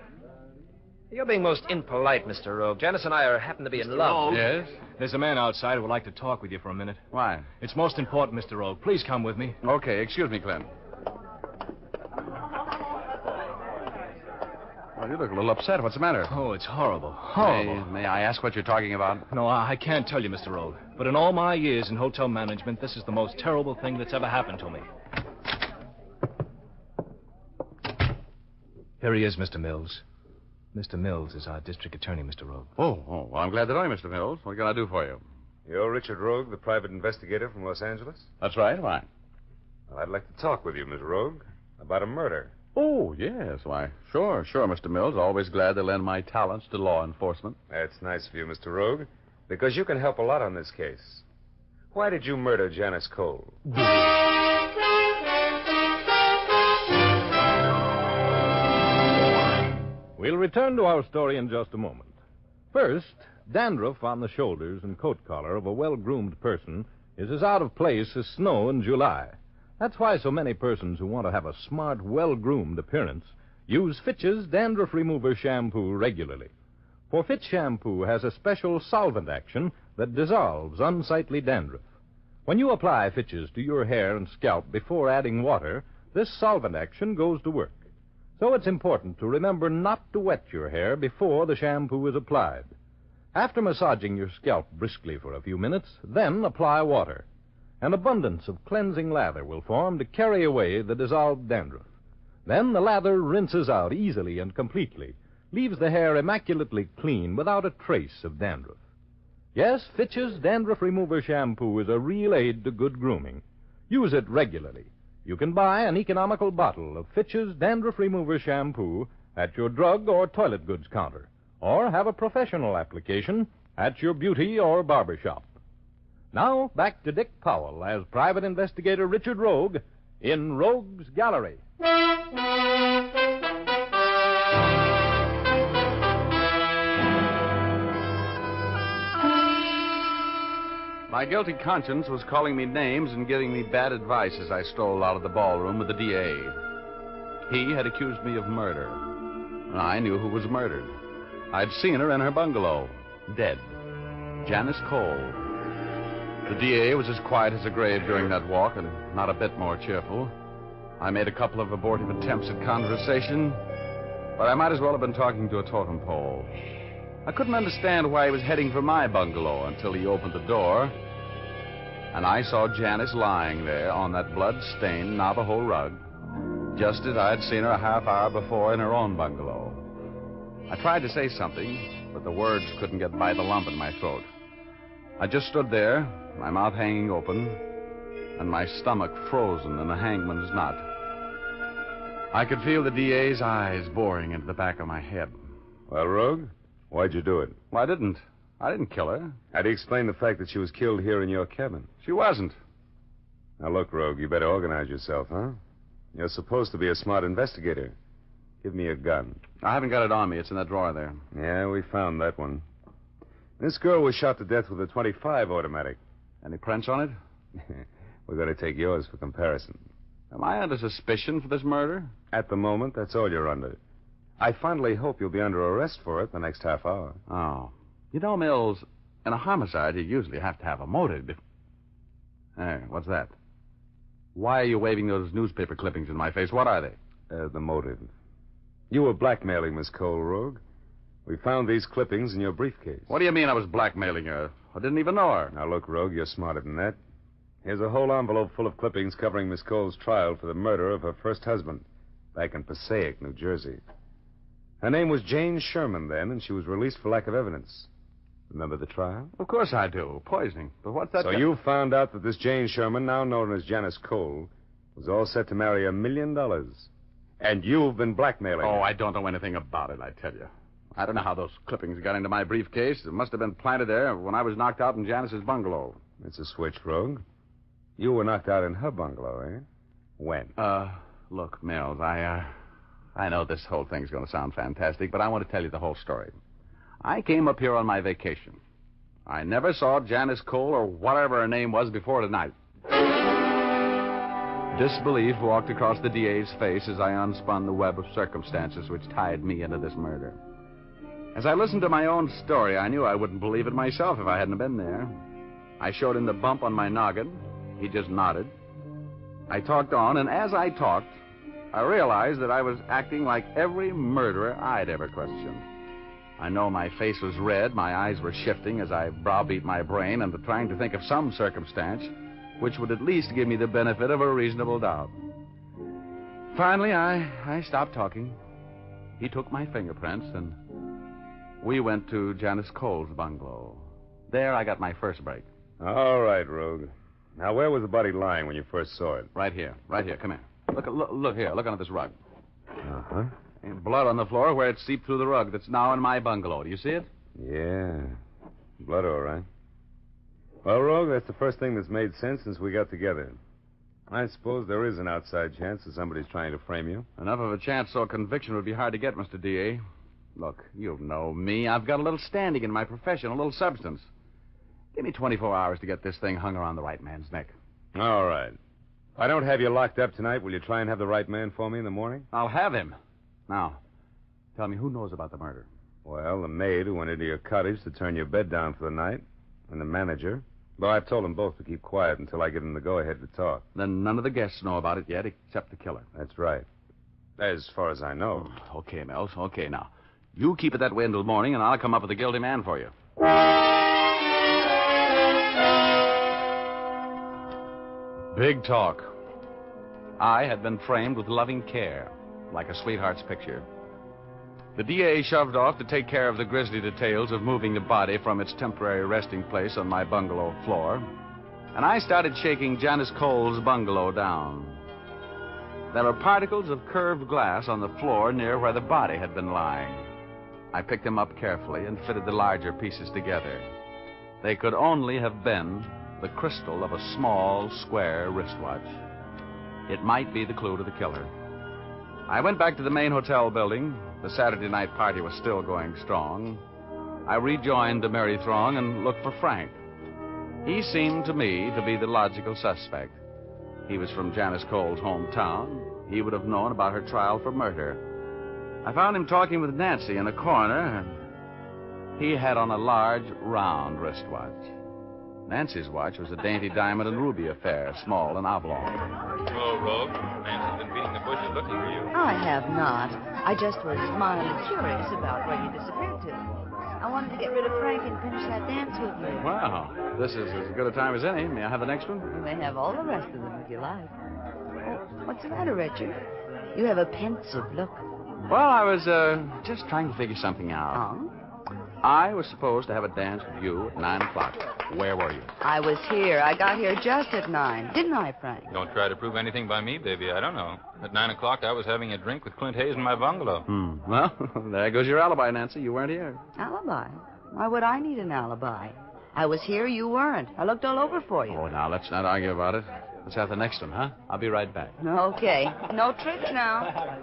You're being most impolite, Mr. Rogue. Janice and I happen to be in love. Yes? There's a man outside who would like to talk with you for a minute. Why? It's most important, Mr. Rogue. Please come with me. Okay, excuse me, Clint. Well, you look a little upset. What's the matter? Oh, it's horrible. Horrible. May I ask what you're talking about? No, I can't tell you, Mr. Rogue. But in all my years in hotel management, this is the most terrible thing that's ever happened to me. Here he is, Mr. Mills. Mr. Mills is our district attorney, Mr. Rogue. Oh, well, I'm glad to know you, Mr. Mills. What can I do for you? You're Richard Rogue, the private investigator from Los Angeles? That's right. Why? Well, I'd like to talk with you, Miss Rogue, about a murder. Oh, yes. Why, sure, Mr. Mills. Always glad to lend my talents to law enforcement. That's nice of you, Mr. Rogue, because you can help a lot on this case. Why did you murder Janice Cole? We'll return to our story in just a moment. First, dandruff on the shoulders and coat collar of a well-groomed person is as out of place as snow in July. That's why so many persons who want to have a smart, well-groomed appearance use Fitch's Dandruff Remover Shampoo regularly. For Fitch Shampoo has a special solvent action that dissolves unsightly dandruff. When you apply Fitch's to your hair and scalp before adding water, this solvent action goes to work. So it's important to remember not to wet your hair before the shampoo is applied. After massaging your scalp briskly for a few minutes, then apply water. An abundance of cleansing lather will form to carry away the dissolved dandruff. Then the lather rinses out easily and completely, leaves the hair immaculately clean without a trace of dandruff. Yes, Fitch's Dandruff Remover Shampoo is a real aid to good grooming. Use it regularly. You can buy an economical bottle of Fitch's Dandruff Remover Shampoo at your drug or toilet goods counter, or have a professional application at your beauty or barber shop. Now, back to Dick Powell as Private Investigator Richard Rogue in Rogue's Gallery. My guilty conscience was calling me names and giving me bad advice as I strolled out of the ballroom with the DA. He had accused me of murder, and I knew who was murdered. I'd seen her in her bungalow, dead. Janice Cole. The DA was as quiet as a grave during that walk and not a bit more cheerful. I made a couple of abortive attempts at conversation, but I might as well have been talking to a totem pole. I couldn't understand why he was heading for my bungalow until he opened the door, and I saw Janice lying there on that blood-stained Navajo rug, just as I had seen her a half hour before in her own bungalow. I tried to say something, but the words couldn't get by the lump in my throat. I just stood there, my mouth hanging open, and my stomach frozen in a hangman's knot. I could feel the DA's eyes boring into the back of my head. Well, Rogue, why'd you do it? Well, I didn't kill her. How do you explain the fact that she was killed here in your cabin? She wasn't. Now, look, Rogue, you better organize yourself, huh? You're supposed to be a smart investigator. Give me a gun. I haven't got it on me. It's in that drawer there. Yeah, we found that one. This girl was shot to death with a .25 automatic. Any prints on it? We're going to take yours for comparison. Am I under suspicion for this murder? At the moment, that's all you're under. I fondly hope you'll be under arrest for it the next half hour. Oh. You know, Mills, in a homicide, you usually have to have a motive. Hey, what's that? Why are you waving those newspaper clippings in my face? What are they? The motive. You were blackmailing Miss Cole, Rogue. We found these clippings in your briefcase. What do you mean I was blackmailing her? I didn't even know her. Now, look, Rogue, you're smarter than that. Here's a whole envelope full of clippings covering Miss Cole's trial for the murder of her first husband back in Passaic, New Jersey. Her name was Jane Sherman then, and she was released for lack of evidence. Remember the trial? Of course I do. Poisoning. But what's that? So you found out that this Jane Sherman, now known as Janice Cole, was all set to marry $1 million. And you've been blackmailing her. I don't know anything about it, I tell you. I don't know how those clippings got into my briefcase. It must have been planted there when I was knocked out in Janice's bungalow. It's a switch, Rogue. You were knocked out in her bungalow, eh? When? Look, Mills, I know this whole thing's going to sound fantastic, but I want to tell you the whole story. I came up here on my vacation. I never saw Janice Cole or whatever her name was before tonight. Disbelief walked across the DA's face as I unspun the web of circumstances which tied me into this murder. As I listened to my own story, I knew I wouldn't believe it myself if I hadn't been there. I showed him the bump on my noggin. He just nodded. I talked on, and as I talked, I realized that I was acting like every murderer I'd ever questioned. I know my face was red, my eyes were shifting as I browbeat my brain and trying to think of some circumstance which would at least give me the benefit of a reasonable doubt. Finally, I stopped talking. He took my fingerprints, and we went to Janice Cole's bungalow. There I got my first break. All right, Rogue. Now, where was the body lying when you first saw it? Right here. Come here. Look here. Look under this rug. Uh-huh. And blood on the floor where it seeped through the rug that's now in my bungalow. Do you see it? Yeah. Blood, all right. Well, Rogue, that's the first thing that's made sense since we got together. I suppose there is an outside chance that somebody's trying to frame you. Enough of a chance so a conviction would be hard to get, Mr. D.A. Look, you know me. I've got a little standing in my profession, a little substance. Give me 24 hours to get this thing hung around the right man's neck. All right. If I don't have you locked up tonight, will you try and have the right man for me in the morning? I'll have him. Now, tell me, who knows about the murder? Well, the maid who went into your cottage to turn your bed down for the night, and the manager. Though I've told them both to keep quiet until I give them the go-ahead to talk. Then none of the guests know about it yet, except the killer. That's right. As far as I know. Okay, Mills. Okay, now. You keep it that way until morning, and I'll come up with a guilty man for you. Big talk. I had been framed with loving care, like a sweetheart's picture. The DA shoved off to take care of the grisly details of moving the body from its temporary resting place on my bungalow floor, and I started shaking Janice Cole's bungalow down. There were particles of curved glass on the floor near where the body had been lying. I picked them up carefully and fitted the larger pieces together. They could only have been the crystal of a small, square wristwatch. It might be the clue to the killer. I went back to the main hotel building. The Saturday night party was still going strong. I rejoined the merry throng and looked for Frank. He seemed to me to be the logical suspect. He was from Janice Cole's hometown. He would have known about her trial for murder. I found him talking with Nancy in a corner, and he had on a large, round wristwatch. Nancy's watch was a dainty diamond and ruby affair, small and oblong. Hello, Rogue. Nancy's been beating the bushes looking for you. I have not. I just was mildly curious about where you disappeared to. I wanted to get rid of Frank and finish that dance with you. Wow. This is as good a time as any. May I have the next one? You may have all the rest of them if you like. Oh, what's the matter, Richard? You have a pensive look. Well, I was just trying to figure something out. Oh? I was supposed to have a dance with you at 9 o'clock. Where were you? I was here. I got here just at 9. Didn't I, Frank? Don't try to prove anything by me, baby. I don't know. At 9 o'clock, I was having a drink with Clint Hayes in my bungalow. Well, there goes your alibi, Nancy. You weren't here. Alibi? Why would I need an alibi? I was here, you weren't. I looked all over for you. Oh, now, let's not argue about it. Let's have the next one, huh? I'll be right back. Okay. No tricks now.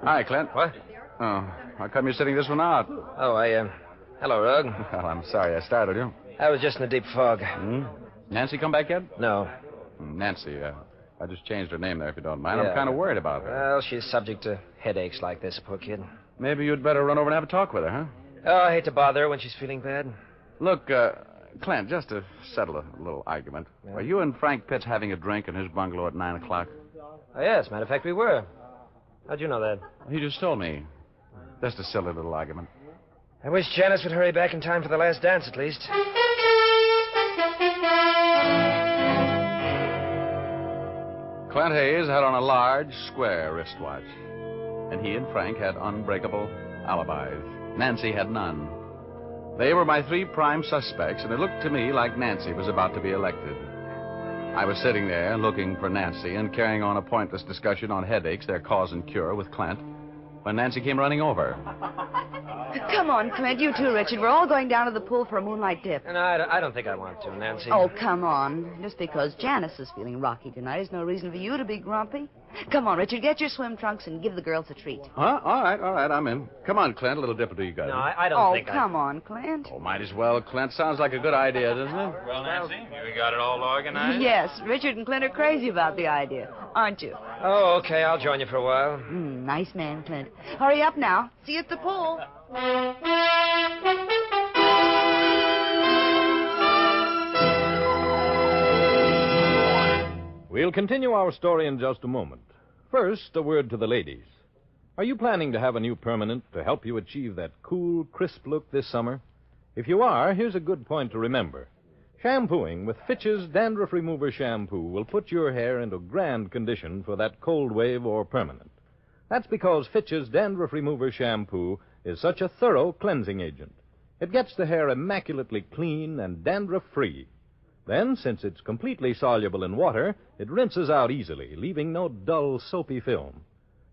Hi, Clint. What? Oh, how come you're sitting this one out? Oh, hello, Rogue. Well, I'm sorry I startled you. I was just in a deep fog. Nancy come back yet? No. Nancy, I just changed her name there, if you don't mind. Yeah. I'm kind of worried about her. Well, she's subject to headaches like this, poor kid. Maybe you'd better run over and have a talk with her, huh? Oh, I hate to bother her when she's feeling bad. Look, Clint, just to settle a little argument, were you and Frank Pitts having a drink in his bungalow at 9 o'clock? Oh, yes, matter of fact, we were. How'd you know that? He just told me. Just a silly little argument. I wish Janice would hurry back in time for the last dance, at least. Clint Hayes had on a large, square wristwatch. And he and Frank had unbreakable alibis. Nancy had none. They were my 3 prime suspects, and it looked to me like Nancy was about to be elected. I was sitting there looking for Nancy and carrying on a pointless discussion on headaches, their cause and cure, with Clint, when Nancy came running over. Come on, Clint. You too, Richard. We're all going down to the pool for a moonlight dip. No, I don't think I want to, Nancy. Oh, come on. Just because Janice is feeling rocky tonight is no reason for you to be grumpy. Come on, Richard. Get your swim trunks and give the girls a treat. Huh? All right. I'm in. Come on, Clint. A little dip or two you got. No, I don't think come on, Clint. Oh, might as well, Clint. Sounds like a good idea, doesn't it? Well, Nancy, you got it all organized? Yes, Richard and Clint are crazy about the idea, aren't you? Oh, okay. I'll join you for a while. Nice man, Clint. Hurry up now. See you at the pool. We'll continue our story in just a moment. First, a word to the ladies. Are you planning to have a new permanent to help you achieve that cool, crisp look this summer? If you are, here's a good point to remember. Shampooing with Fitch's Dandruff Remover Shampoo will put your hair into grand condition for that cold wave or permanent. That's because Fitch's Dandruff Remover Shampoo is such a thorough cleansing agent. It gets the hair immaculately clean and dandruff-free. Then, since it's completely soluble in water, it rinses out easily, leaving no dull, soapy film.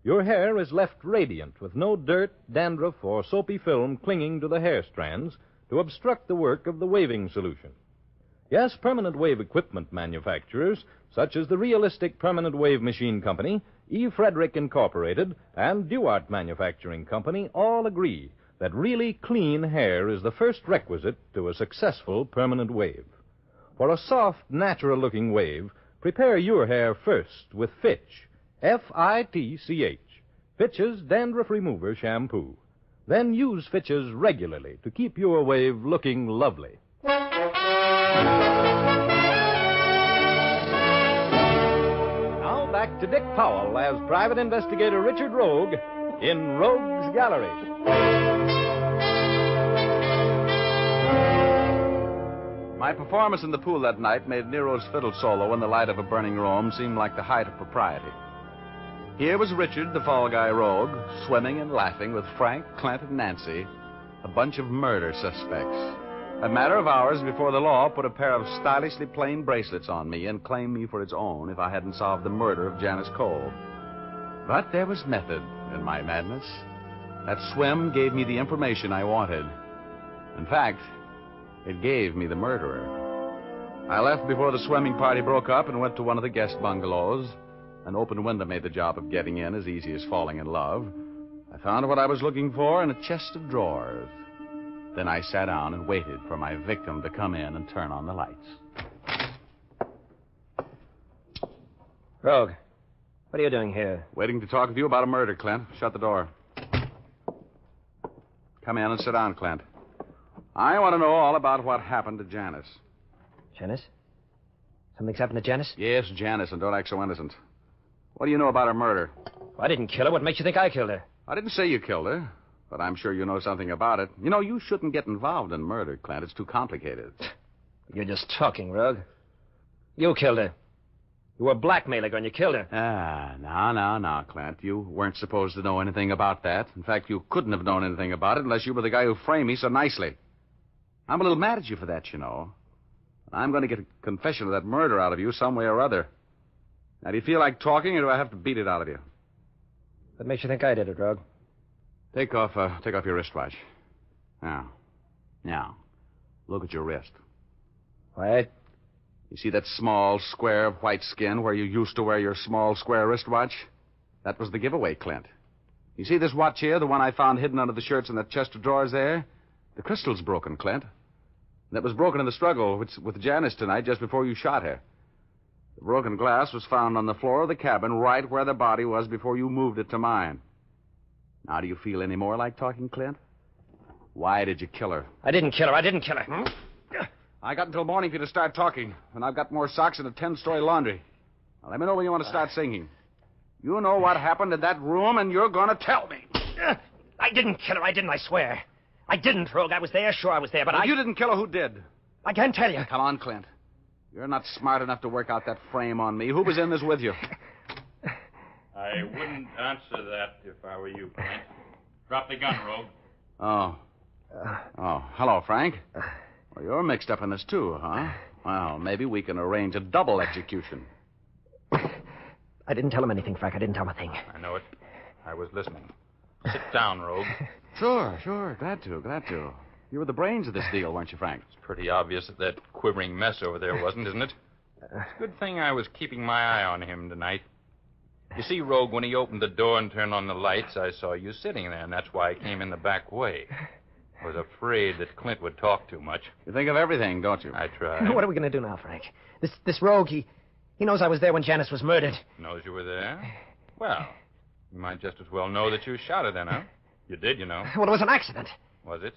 Your hair is left radiant with no dirt, dandruff, or soapy film clinging to the hair strands, to obstruct the work of the waving solution. Yes, permanent wave equipment manufacturers, such as the Realistic Permanent Wave Machine Company, E. Frederick Incorporated, and Duart Manufacturing Company, all agree that really clean hair is the first requisite to a successful permanent wave. For a soft, natural-looking wave, prepare your hair first with Fitch, F-I-T-C-H, Fitch's Dandruff Remover Shampoo. Then use Fitch's regularly to keep your wave looking lovely. Now back to Dick Powell as Private Investigator Richard Rogue in Rogue's Gallery. My performance in the pool that night made Nero's fiddle solo in the light of a burning room seem like the height of propriety. Here was Richard, the fall guy rogue, swimming and laughing with Frank, Clint, and Nancy, a bunch of murder suspects. A matter of hours before the law put a pair of stylishly plain bracelets on me and claimed me for its own if I hadn't solved the murder of Janice Cole. But there was method in my madness. That swim gave me the information I wanted. In fact, it gave me the murderer. I left before the swimming party broke up and went to one of the guest bungalows. An open window made the job of getting in as easy as falling in love. I found what I was looking for in a chest of drawers. Then I sat down and waited for my victim to come in and turn on the lights. Rogue, what are you doing here? Waiting to talk with you about a murder, Clint. Shut the door. Come in and sit down, Clint. I want to know all about what happened to Janice. Janice? Something's happened to Janice? Yes, Janice, and don't act so innocent. What do you know about her murder? I didn't kill her. What makes you think I killed her? I didn't say you killed her, but I'm sure you know something about it. You know, you shouldn't get involved in murder, Clint. It's too complicated. You're just talking, Rogue. You killed her. You were a blackmailer and you killed her. Now, Clint. You weren't supposed to know anything about that. In fact, you couldn't have known anything about it unless you were the guy who framed me so nicely. I'm a little mad at you for that, you know. I'm going to get a confession of that murder out of you some way or other. Now, do you feel like talking, or do I have to beat it out of you? What makes you think I did it, Rogue? Take off your wristwatch. Now, look at your wrist. What? You see that small square of white skin where you used to wear your small square wristwatch? That was the giveaway, Clint. You see this watch here, the one I found hidden under the shirts in that chest of drawers there? The crystal's broken, Clint. That was broken in the struggle with Janice tonight just before you shot her. The broken glass was found on the floor of the cabin right where the body was before you moved it to mine. Now, do you feel any more like talking, Clint? Why did you kill her? I didn't kill her. I got until morning for you to start talking, and I've got more socks in a 10-story laundry. Now, let me know when you want to start singing. You know what happened in that room, and you're going to tell me. I didn't kill her. I didn't, I swear. I didn't, Rogue. I was there. Sure, I was there, but If you didn't kill her, who did? I can't tell you. Come on, Clint. You're not smart enough to work out that frame on me. Who was in this with you? I wouldn't answer that if I were you, Clint. Drop the gun, Rogue. Hello, Frank. Well, you're mixed up in this, too, huh? Well, maybe we can arrange a double execution. I didn't tell him anything, Frank. I didn't tell him a thing. I know it. I was listening. Sit down, Rogue. Sure. Glad to. You were the brains of this deal, weren't you, Frank? It's pretty obvious that quivering mess over there wasn't, isn't it? It's a good thing I was keeping my eye on him tonight. You see, Rogue, when he opened the door and turned on the lights, I saw you sitting there, and that's why I came in the back way. I was afraid that Clint would talk too much. You think of everything, don't you? I tried. What are we going to do now, Frank? This Rogue, he knows I was there when Janice was murdered. Knows you were there? Well, you might just as well know that you shot her then, huh? You did, you know. Well, it was an accident. Was it?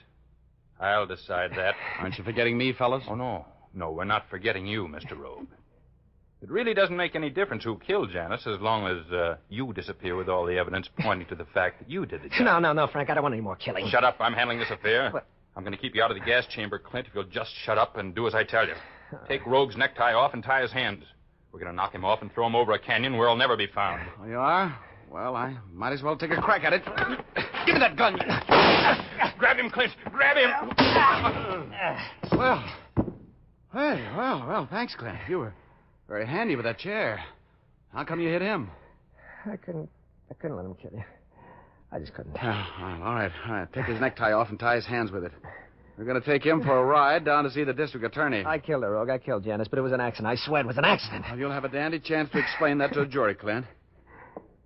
I'll decide that. Aren't you forgetting me, fellas? Oh, no. No, we're not forgetting you, Mr. Rogue. It really doesn't make any difference who killed Janice as long as you disappear with all the evidence pointing to the fact that you did the job. No, Frank. I don't want any more killing. Shut up. I'm handling this affair. What? I'm going to keep you out of the gas chamber, Clint, if you'll just shut up and do as I tell you. Take Rogue's necktie off and tie his hands. We're going to knock him off and throw him over a canyon where he'll never be found. Oh, you are? Well, I might as well take a crack at it. Give me that gun. Grab him, Clint. Grab him. Well, thanks, Clint. You were very handy with that chair. How come you hit him? I couldn't let him kill you. I just couldn't. All right. Take his necktie off and tie his hands with it. We're going to take him for a ride down to see the district attorney. I killed her, Rogue. I killed Janice, but it was an accident. I swear it was an accident. Well, you'll have a dandy chance to explain that to a jury, Clint.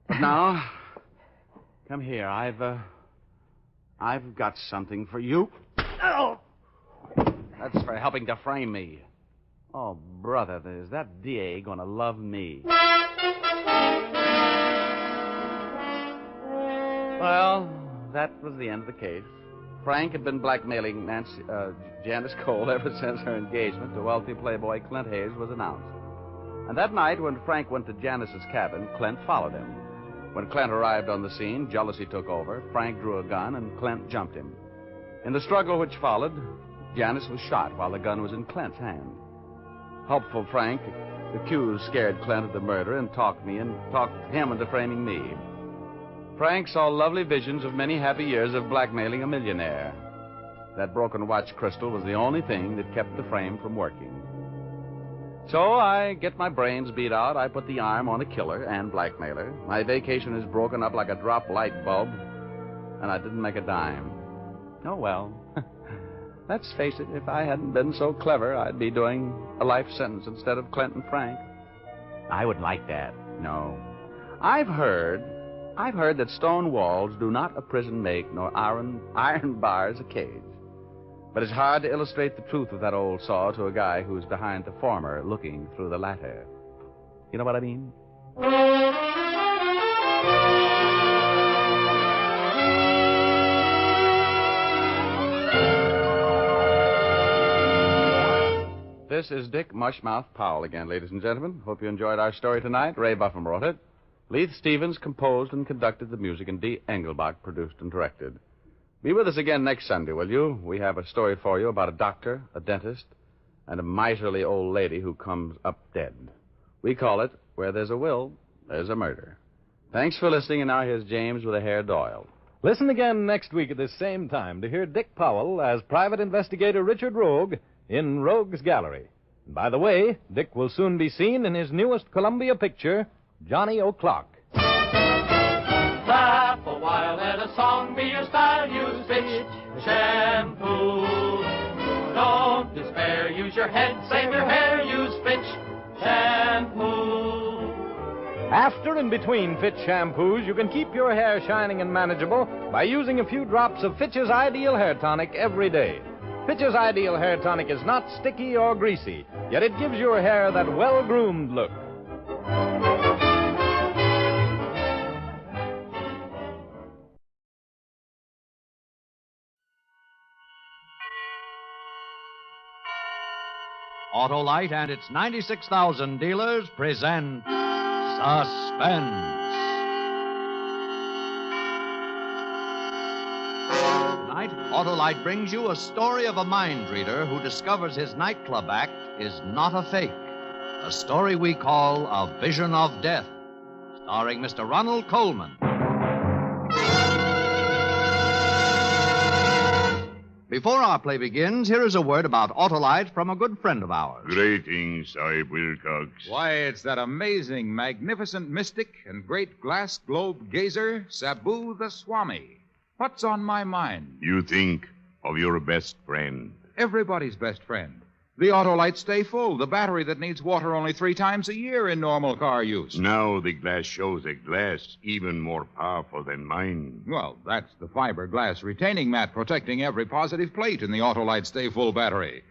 But now, come here. I've got something for you. Oh! That's for helping to frame me. Oh, brother, is that DA going to love me? Well, that was the end of the case. Frank had been blackmailing Janice Cole ever since her engagement to wealthy playboy Clint Hayes was announced. And that night, when Frank went to Janice's cabin, Clint followed him. When Clint arrived on the scene, jealousy took over. Frank drew a gun, and Clint jumped him. In the struggle which followed, Janice was shot while the gun was in Clint's hand. Helpful Frank accused scared Clint of the murder and talked him into framing me. Frank saw lovely visions of many happy years of blackmailing a millionaire. That broken watch crystal was the only thing that kept the frame from working. So I get my brains beat out. I put the arm on a killer and blackmailer. My vacation is broken up like a drop light bulb, and I didn't make a dime. Oh, well. Let's face it, if I hadn't been so clever, I'd be doing a life sentence instead of Clint and Frank. I would like that. No. I've heard that stone walls do not a prison make, nor iron bars a cage. But it's hard to illustrate the truth of that old saw to a guy who's behind the former looking through the latter. You know what I mean? This is Dick Mushmouth Powell again, ladies and gentlemen. Hope you enjoyed our story tonight. Ray Buffum wrote it. Leith Stevens composed and conducted the music, and Dee Engelbach produced and directed. Be with us again next Sunday, will you? We have a story for you about a doctor, a dentist, and a miserly old lady who comes up dead. We call it, Where There's a Will, There's a Murder. Thanks for listening, and now here's James with a hair Doyle. Listen again next week at this same time to hear Dick Powell as Private Investigator Richard Rogue in Rogue's Gallery. And by the way, Dick will soon be seen in his newest Columbia picture, Johnny O'Clock. Laugh a while, let a song be your style. Use pitch, shampoo. Don't despair, use your head, save your hair. Use pitch, shampoo. After and between Fitch shampoos, you can keep your hair shining and manageable by using a few drops of Fitch's Ideal Hair Tonic every day. Fitch's Ideal Hair Tonic is not sticky or greasy, yet it gives your hair that well-groomed look. Autolite and its 96,000 dealers present Suspense. Tonight, Autolite brings you a story of a mind reader who discovers his nightclub act is not a fake. A story we call A Vision of Death, starring Mr. Ronald Colman. Before our play begins, here is a word about Autolite from a good friend of ours. Greetings, Sahib Wilcox. Why, it's that amazing, magnificent mystic and great glass globe gazer, Sabu the Swami. What's on my mind? You think of your best friend. Everybody's best friend. The Autolite Stay Full, the battery that needs water only 3 times a year in normal car use. Now the glass shows a glass even more powerful than mine. Well, that's the fiberglass retaining mat protecting every positive plate in the Autolite Stay Full battery.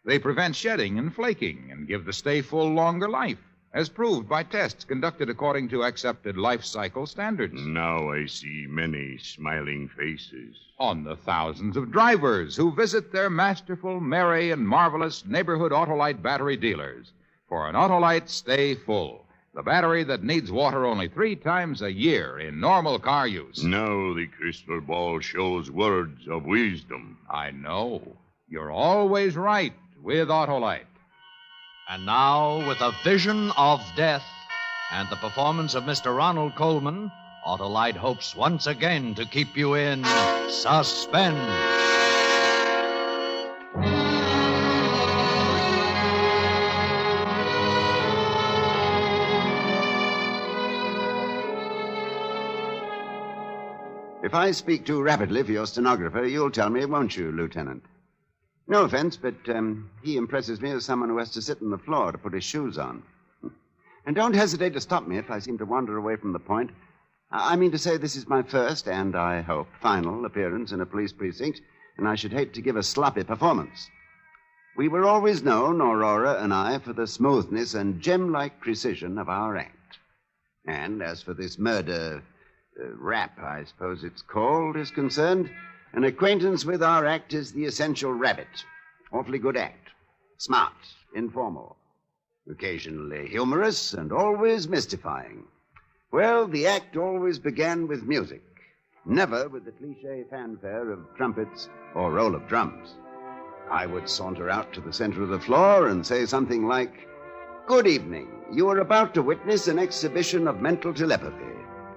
They prevent shedding and flaking and give the Stay Full longer life, as proved by tests conducted according to accepted life cycle standards. Now I see many smiling faces. On the thousands of drivers who visit their masterful, merry, and marvelous neighborhood Autolite battery dealers for an Autolite Stay Full, the battery that needs water only 3 times a year in normal car use. Now the crystal ball shows words of wisdom. I know. You're always right with Autolite. And now, with A Vision of Death and the performance of Mr. Ronald Colman, Autolite hopes once again to keep you in suspense. If I speak too rapidly for your stenographer, you'll tell me, won't you, Lieutenant? No offense, but he impresses me as someone who has to sit on the floor to put his shoes on. And don't hesitate to stop me if I seem to wander away from the point. I mean to say this is my first, and I hope final, appearance in a police precinct, and I should hate to give a sloppy performance. We were always known, Aurora and I, for the smoothness and gem-like precision of our act. And as for this murder rap, I suppose it's called, is concerned, an acquaintance with our act is the essential rabbit. Awfully good act. Smart, informal, occasionally humorous, and always mystifying. Well, the act always began with music, never with the cliché fanfare of trumpets or roll of drums. I would saunter out to the center of the floor and say something like, "Good evening. You are about to witness an exhibition of mental telepathy.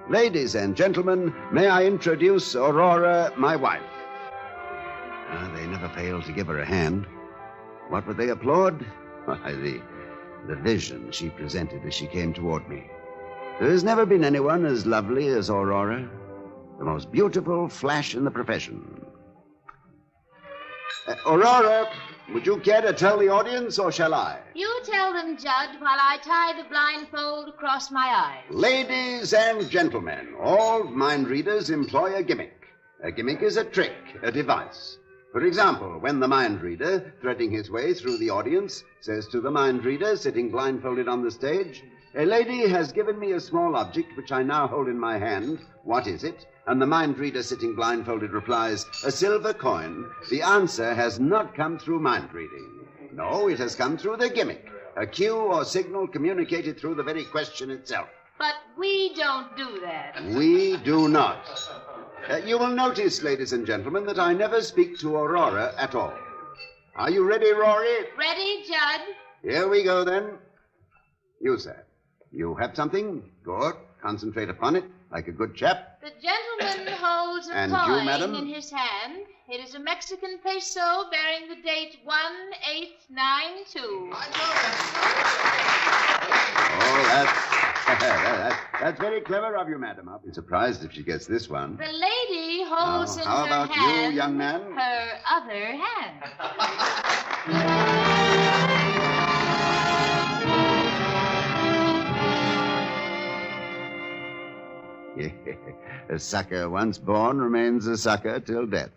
Ladies and gentlemen, may I introduce Aurora, my wife." They never failed to give her a hand. What would they applaud? Why, the vision she presented as she came toward me. There has never been anyone as lovely as Aurora, the most beautiful flash in the profession. Aurora, would you care to tell the audience, or shall I? You tell them, Judd, while I tie the blindfold across my eyes. Ladies and gentlemen, all mind readers employ a gimmick. A gimmick is a trick, a device. For example, when the mind reader, threading his way through the audience, says to the mind reader sitting blindfolded on the stage, "A lady has given me a small object which I now hold in my hand. What is it?" And the mind reader sitting blindfolded replies, "A silver coin." The answer has not come through mind reading. No, it has come through the gimmick, a cue or signal communicated through the very question itself. But we don't do that. We do not. You will notice, ladies and gentlemen, that I never speak to Aurora at all. Are you ready, Rory? Ready, Judd? Here we go, then. You, sir. You have something? Good. Concentrate upon it, like a good chap. The gentleman holds a And coin you, madam? in his hand. It is a Mexican peso bearing the date 1892. Oh, that's very clever of you, madam. I'll be surprised if she gets this one. The lady holds in how her about hand you, young man? her other hand. A sucker once born remains a sucker till death.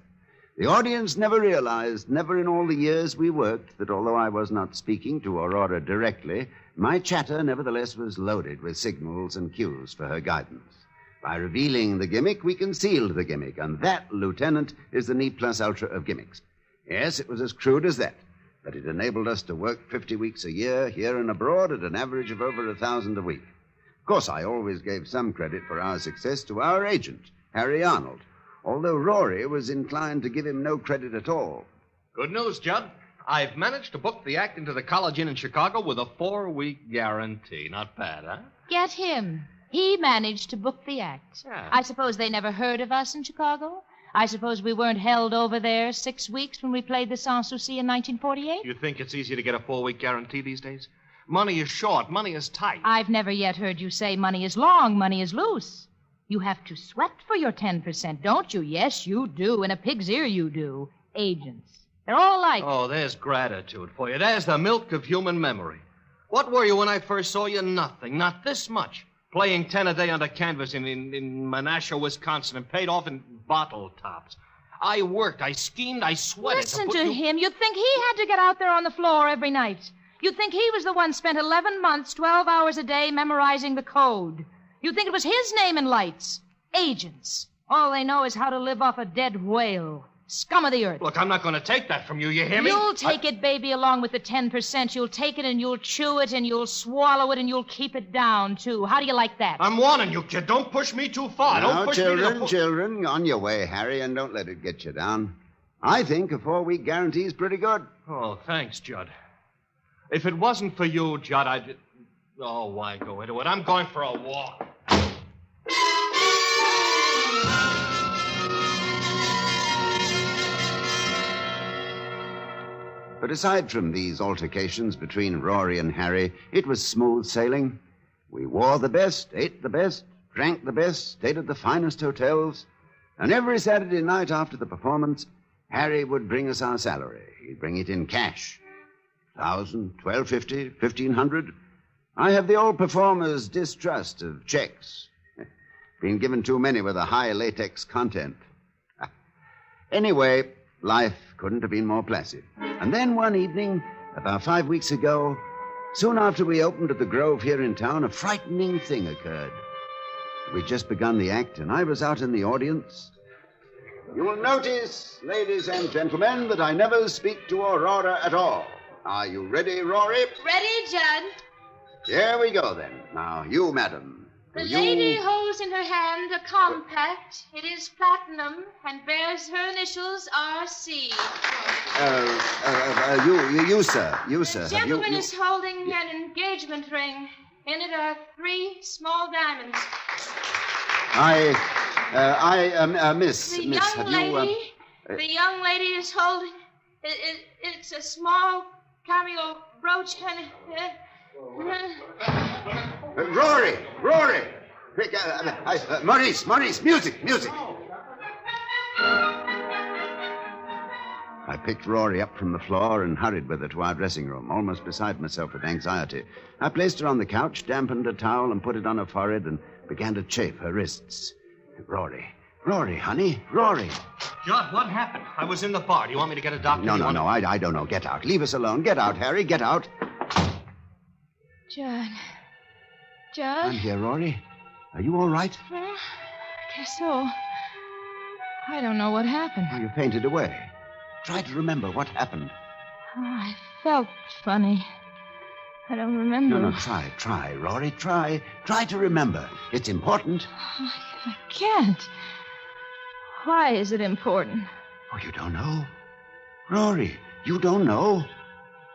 The audience never realized, never in all the years we worked, that although I was not speaking to Aurora directly, my chatter nevertheless was loaded with signals and cues for her guidance. By revealing the gimmick, we concealed the gimmick, and that, Lieutenant, is the ne plus ultra of gimmicks. Yes, it was as crude as that, but it enabled us to work 50 weeks a year, here and abroad, at an average of over 1,000 a week. Of course, I always gave some credit for our success to our agent, Harry Arnold, although Rory was inclined to give him no credit at all. Good news, Judd. I've managed to book the act into the College Inn in Chicago with a 4-week guarantee. Not bad, huh? Get him. He managed to book the act. Yeah. I suppose they never heard of us in Chicago? I suppose we weren't held over there 6 weeks when we played the Sans Souci in 1948? You think it's easy to get a 4-week guarantee these days? Money is short. Money is tight. I've never yet heard you say money is long, money is loose. You have to sweat for your 10%, don't you? Yes, you do. In a pig's ear, you do. Agents. They're all like... Oh, there's gratitude for you. There's the milk of human memory. What were you when I first saw you? Nothing. Not this much. Playing 10 a day under canvas in Menasha, Wisconsin, and paid off in bottle tops. I worked, I schemed, I sweated. Listen to him. You'd think he had to get out there on the floor every night. You'd think he was the one spent 11 months, 12 hours a day memorizing the code. You'd think it was his name in lights. Agents. All they know is how to live off a dead whale. Scum of the earth. Look, I'm not going to take that from you, you hear me? You'll take it, baby, along with the 10%. You'll take it and you'll chew it and you'll swallow it and you'll keep it down, too. How do you like that? I'm warning you, kid. Don't push me too far. Now, Don't push children, me children, on your way, Harry, and don't let it get you down. I think a 4-week guarantee is pretty good. Oh, thanks, Judd. If it wasn't for you, Judd, I'd... Oh, why go into it? I'm going for a walk. But aside from these altercations between Rory and Harry, it was smooth sailing. We wore the best, ate the best, drank the best, stayed at the finest hotels. And every Saturday night after the performance, Harry would bring us our salary. He'd bring it in cash. 1,000, 1,250, 1,500. I have the old performer's distrust of checks. Been given too many with a high latex content. Anyway, life couldn't have been more placid. And then one evening, about 5 weeks ago, soon after we opened at the Grove here in town, a frightening thing occurred. We'd just begun the act, and I was out in the audience. You will notice, ladies and gentlemen, that I never speak to Aurora at all. Are you ready, Rory? Ready, Judd. Here we go, then. Now, you, madam. The lady holds in her hand a compact. It is platinum and bears her initials R.C. You, sir. You, sir. The gentleman is holding an engagement ring. In it are 3 small diamonds. Miss. The miss, young lady. The young lady is holding. It's a small cameo brooch and. Rory! Quick, Maurice, music! I picked Rory up from the floor and hurried with her to our dressing room, almost beside myself with anxiety. I placed her on the couch, dampened a towel, and put it on her forehead and began to chafe her wrists. Rory, honey, Rory. Judd, what happened? I was in the bar. Do you want me to get a doctor? No, I don't know. Get out. Leave us alone. Get out, Harry, get out. Judd. I'm here, Rory. Are you all right? Well, I guess so. I don't know what happened. Oh, you fainted away. Try to remember what happened. Oh, I felt funny. I don't remember. No, try, Rory, try. Try to remember. It's important. I can't. Why is it important? Oh, you don't know? Rory, you don't know?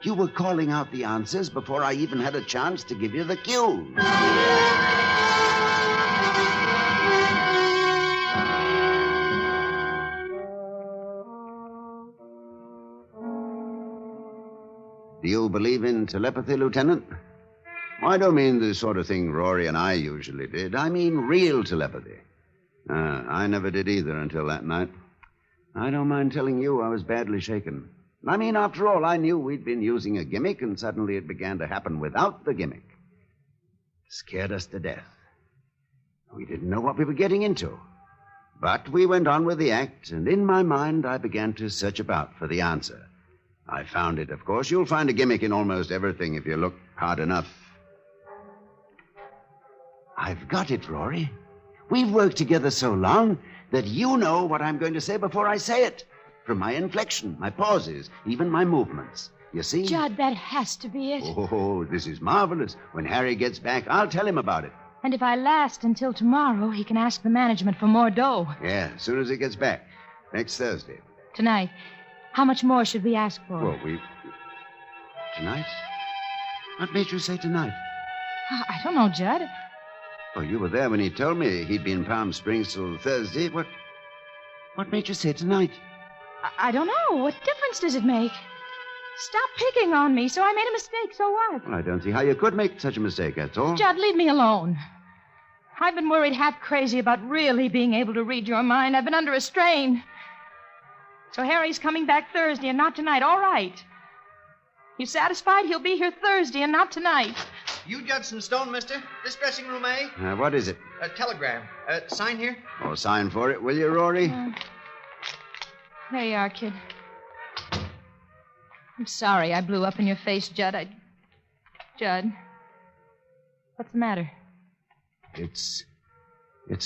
You were calling out the answers before I even had a chance to give you the cue. Do you believe in telepathy, Lieutenant? I don't mean the sort of thing Rory and I usually did. I mean real telepathy. I never did either until that night. I don't mind telling you I was badly shaken. I mean, after all, I knew we'd been using a gimmick, and suddenly it began to happen without the gimmick. It scared us to death. We didn't know what we were getting into. But we went on with the act, and in my mind, I began to search about for the answer. I found it, of course. You'll find a gimmick in almost everything if you look hard enough. I've got it, Rory. We've worked together so long that you know what I'm going to say before I say it. From my inflection, my pauses, even my movements. You see? Judd, that has to be it. Oh, this is marvelous. When Harry gets back, I'll tell him about it. And if I last until tomorrow, he can ask the management for more dough. Yeah, as soon as he gets back. Next Thursday. Tonight. How much more should we ask for? Well, Tonight? What made you say tonight? I don't know, Judd. Oh, you were there when he told me he'd be in Palm Springs till Thursday. What made you say tonight? I don't know. What difference does it make? Stop picking on me. So I made a mistake. So what? Well, I don't see how you could make such a mistake, that's all. Judd, leave me alone. I've been worried half crazy about really being able to read your mind. I've been under a strain. So Harry's coming back Thursday and not tonight. All right. You satisfied? He'll be here Thursday and not tonight. You Judson Stone, mister? This dressing room, eh? What is it? A telegram. Sign here? Oh, sign for it, will you, Rory? There you are, kid. I'm sorry I blew up in your face, Judd. Judd, what's the matter? It's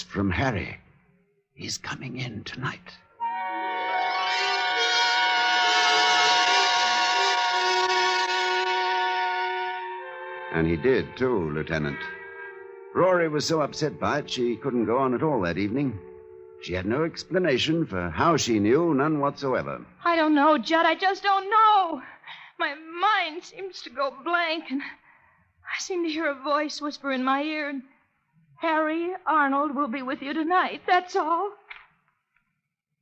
from Harry. He's coming in tonight. And he did, too, Lieutenant. Rory was so upset by it, she couldn't go on at all that evening. She had no explanation for how she knew, none whatsoever. I don't know, Judd. I just don't know. My mind seems to go blank, and I seem to hear a voice whisper in my ear, and Harry Arnold will be with you tonight. That's all.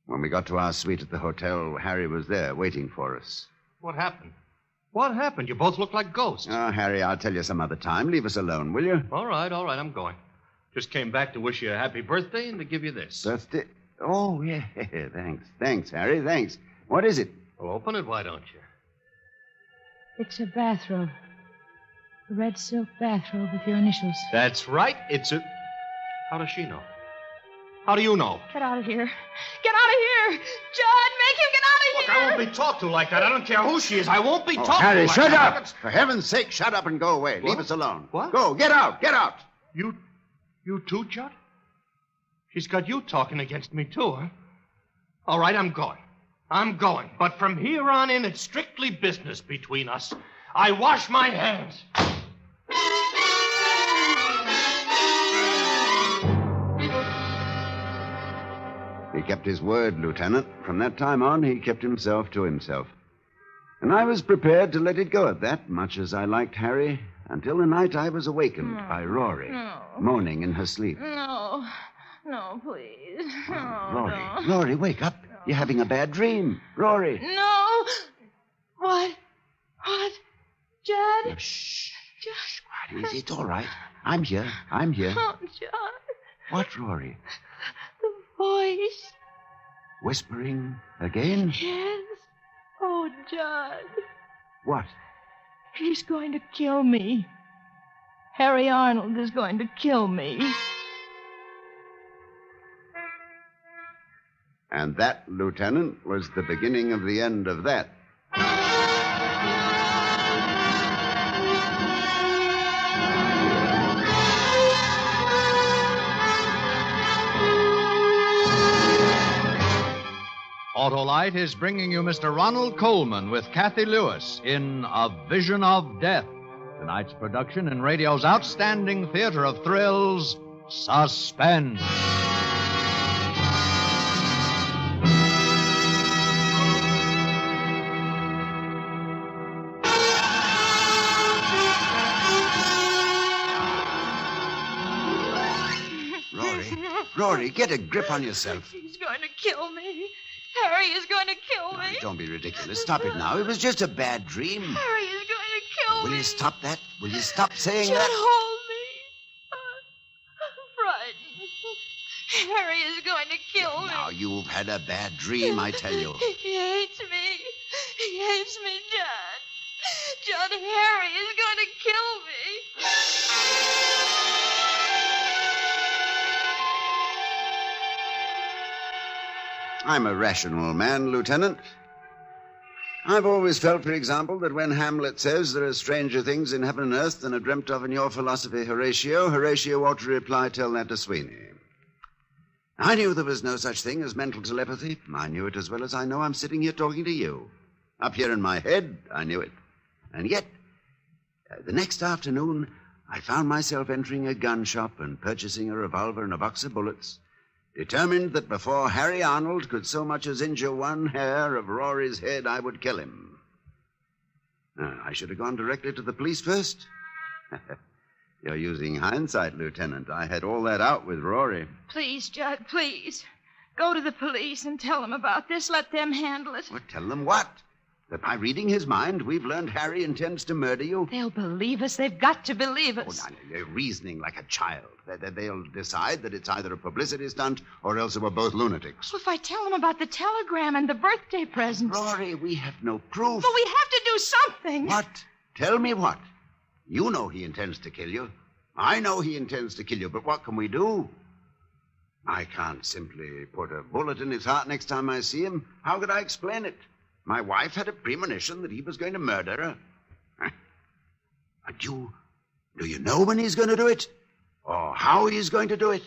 When we got to our suite at the hotel, Harry was there waiting for us. What happened? What happened? You both look like ghosts. Oh, Harry, I'll tell you some other time. Leave us alone, will you? All right, I'm going. Just came back to wish you a happy birthday and to give you this. Birthday? Oh, yeah. Thanks, Harry, thanks. What is it? Well, open it, why don't you? It's a bathrobe. A red silk bathrobe with your initials. That's right. It's a... How does she know? How do you know? Get out of here. Get out of here! John, make him get out of Look, here! I won't be talked to like that. I don't care who she is. I won't be talked Harry, to like shut that. up! For heaven's sake, shut up and go away. Leave us alone. What? Go, get out, get out. You too, Judd? She's got you talking against me, too, huh? All right, I'm going. I'm going. But from here on in, it's strictly business between us. I wash my hands. He kept his word, Lieutenant. From that time on, he kept himself to himself. And I was prepared to let it go at that, much as I liked Harry, until the night I was awakened by Rory, moaning in her sleep. No. No, please. No, Rory, no. Rory, wake up. You're having a bad dream. Rory. No. What? Judd? Shh. Judd. It's all right. I'm here. I'm here. Oh, Judd. What, Rory? The voice. Whispering again? Yes. Oh, Judd. What? He's going to kill me. Harry Arnold is going to kill me. And that, Lieutenant, was the beginning of the end of that. Autolite is bringing you Mr. Ronald Coleman with Kathy Lewis in A Vision of Death, tonight's production in radio's outstanding theater of thrills, Suspense. Rory, get a grip on yourself. He's going to kill me. Harry is going to kill me. Don't be ridiculous. Stop it now. It was just a bad dream. Harry is going to kill me. Will you stop that? Will you stop saying Judd, that? hold me. I'm frightened. Harry is going to kill me. Now, you've had a bad dream, I tell you. He hates me. He hates me, Judd. Judd, Harry is going to kill me. I'm a rational man, Lieutenant. I've always felt, for example, that when Hamlet says there are stranger things in heaven and earth than are dreamt of in your philosophy, Horatio ought to reply, tell that to Sweeney. I knew there was no such thing as mental telepathy. I knew it as well as I know I'm sitting here talking to you. Up here in my head, I knew it. And yet, the next afternoon, I found myself entering a gun shop and purchasing a revolver and a box of bullets, determined that before Harry Arnold could so much as injure one hair of Rory's head, I would kill him. I should have gone directly to the police first. You're using hindsight, Lieutenant. I had all that out with Rory. Please, Judd, please. Go to the police and tell them about this. Let them handle it. Well, tell them what? That by reading his mind, we've learned Harry intends to murder you? They'll believe us. They've got to believe us. Oh, no, you're reasoning like a child. They'll decide that it's either a publicity stunt or else that we're both lunatics. Well, if I tell them about the telegram and the birthday presents... Rory, we have no proof. But we have to do something. What? Tell me what? You know he intends to kill you. I know he intends to kill you, but what can we do? I can't simply put a bullet in his heart next time I see him. How could I explain it? My wife had a premonition that he was going to murder her. Huh? Do you know when he's going to do it? Or how he's going to do it?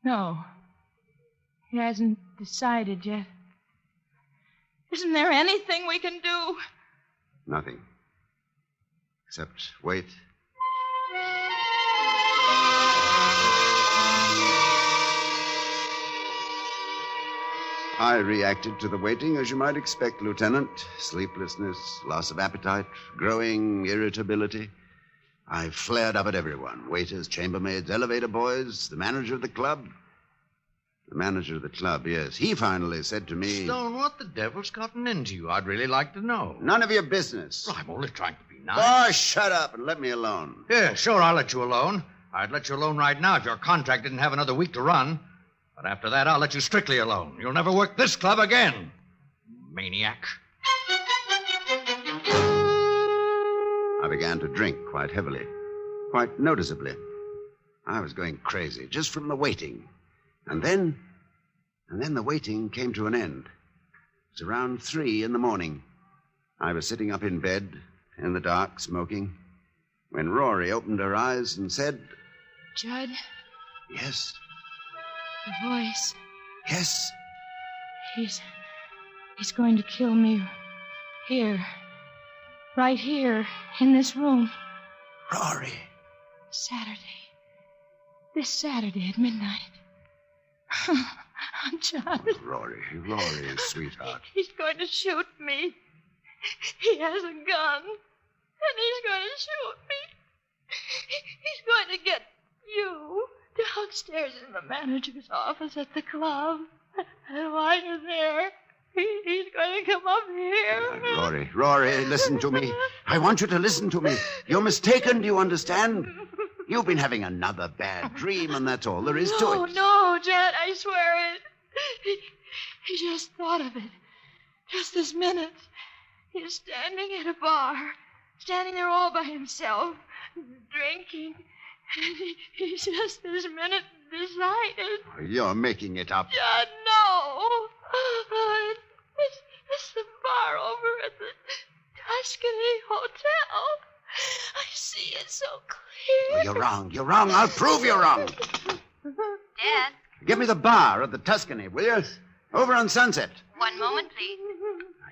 No. He hasn't decided yet. Isn't there anything we can do? Nothing. Except wait. I reacted to the waiting as you might expect, Lieutenant. Sleeplessness, loss of appetite, growing irritability. I flared up at everyone. Waiters, chambermaids, elevator boys, the manager of the club. The manager of the club, yes. He finally said to me... Stone, what the devil's gotten into you? I'd really like to know. None of your business. Well, I'm only trying to be nice. Oh, shut up and let me alone. Yeah, sure, I'll let you alone. I'd let you alone right now if your contract didn't have another week to run. But after that, I'll let you strictly alone. You'll never work this club again. maniac. I began to drink quite heavily, quite noticeably. I was going crazy just from the waiting. And then the waiting came to an end. It was around 3 a.m. I was sitting up in bed, in the dark, smoking, when Rory opened her eyes and said, Judd? Yes? The voice. Yes? He's going to kill me. Here. Right here, in this room. Rory. Saturday. This Saturday at midnight. Judd. Rory, sweetheart. He's going to shoot me. He has a gun. And he's going to shoot me. He's going to get you downstairs in the manager's office at the club. And while you're there, he's going to come up here. Rory, listen to me. I want you to listen to me. You're mistaken, do you understand? You've been having another bad dream, and that's all there is to it. No, Jet, I swear it. He just thought of it. Just this minute. He's standing at a bar, standing there all by himself, drinking. And he just this minute decided. You're making it up. Jet, no. It's the bar over at the Tuscany Hotel. I see it so clear. You're wrong. I'll prove you're wrong. Dad? Give me the bar at the Tuscany, will you? Over on Sunset. One moment, please.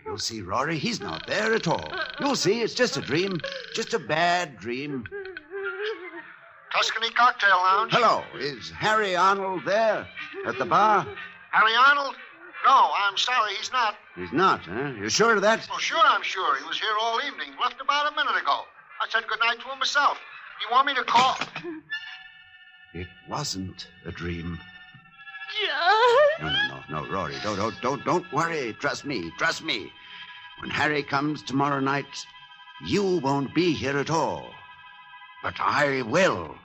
You'll see, Rory, he's not there at all. You'll see, it's just a dream. Just a bad dream. Tuscany Cocktail Lounge. Hello, is Harry Arnold there at the bar? Harry Arnold? No, I'm sorry, he's not. He's not, huh? You sure of that? Oh, sure, I'm sure. He was here all evening. Left about a minute ago. I said goodnight to him myself. You want me to call? It wasn't a dream. John. No, Rory, don't worry. Trust me. When Harry comes tomorrow night, you won't be here at all. But I will.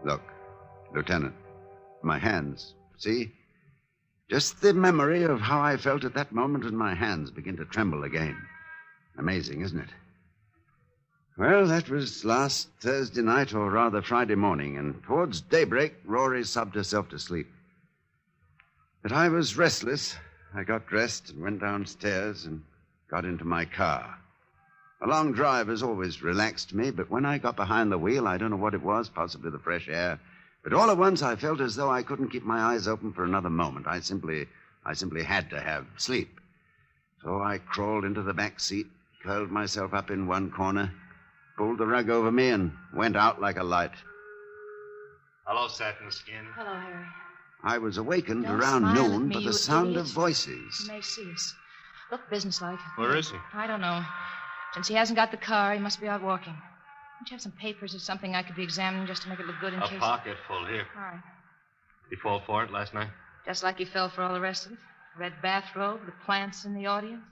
Look, Lieutenant, my hands, see? Just the memory of how I felt at that moment, and my hands begin to tremble again. Amazing, isn't it? Well, that was last Thursday night, or rather Friday morning, and towards daybreak, Rory sobbed herself to sleep. But I was restless. I got dressed and went downstairs and got into my car. A long drive has always relaxed me, but when I got behind the wheel, I don't know what it was, possibly the fresh air, but all at once I felt as though I couldn't keep my eyes open for another moment. I simply had to have sleep. So I crawled into the back seat, curled myself up in one corner, pulled the rug over me, and went out like a light. Hello, Satin Skin. Hello, Harry. I was awakened Don't around smile at noon me, by you the sound idiot. of voices. He may see us. Look businesslike. Where is he? I don't know. Since he hasn't got the car, he must be out walking. Don't you have some papers or something I could be examining just to make it look good in A case? pocket full here. All right. He fall for it last night? Just like he fell for all the rest of it. Red bathrobe, the plants in the audience.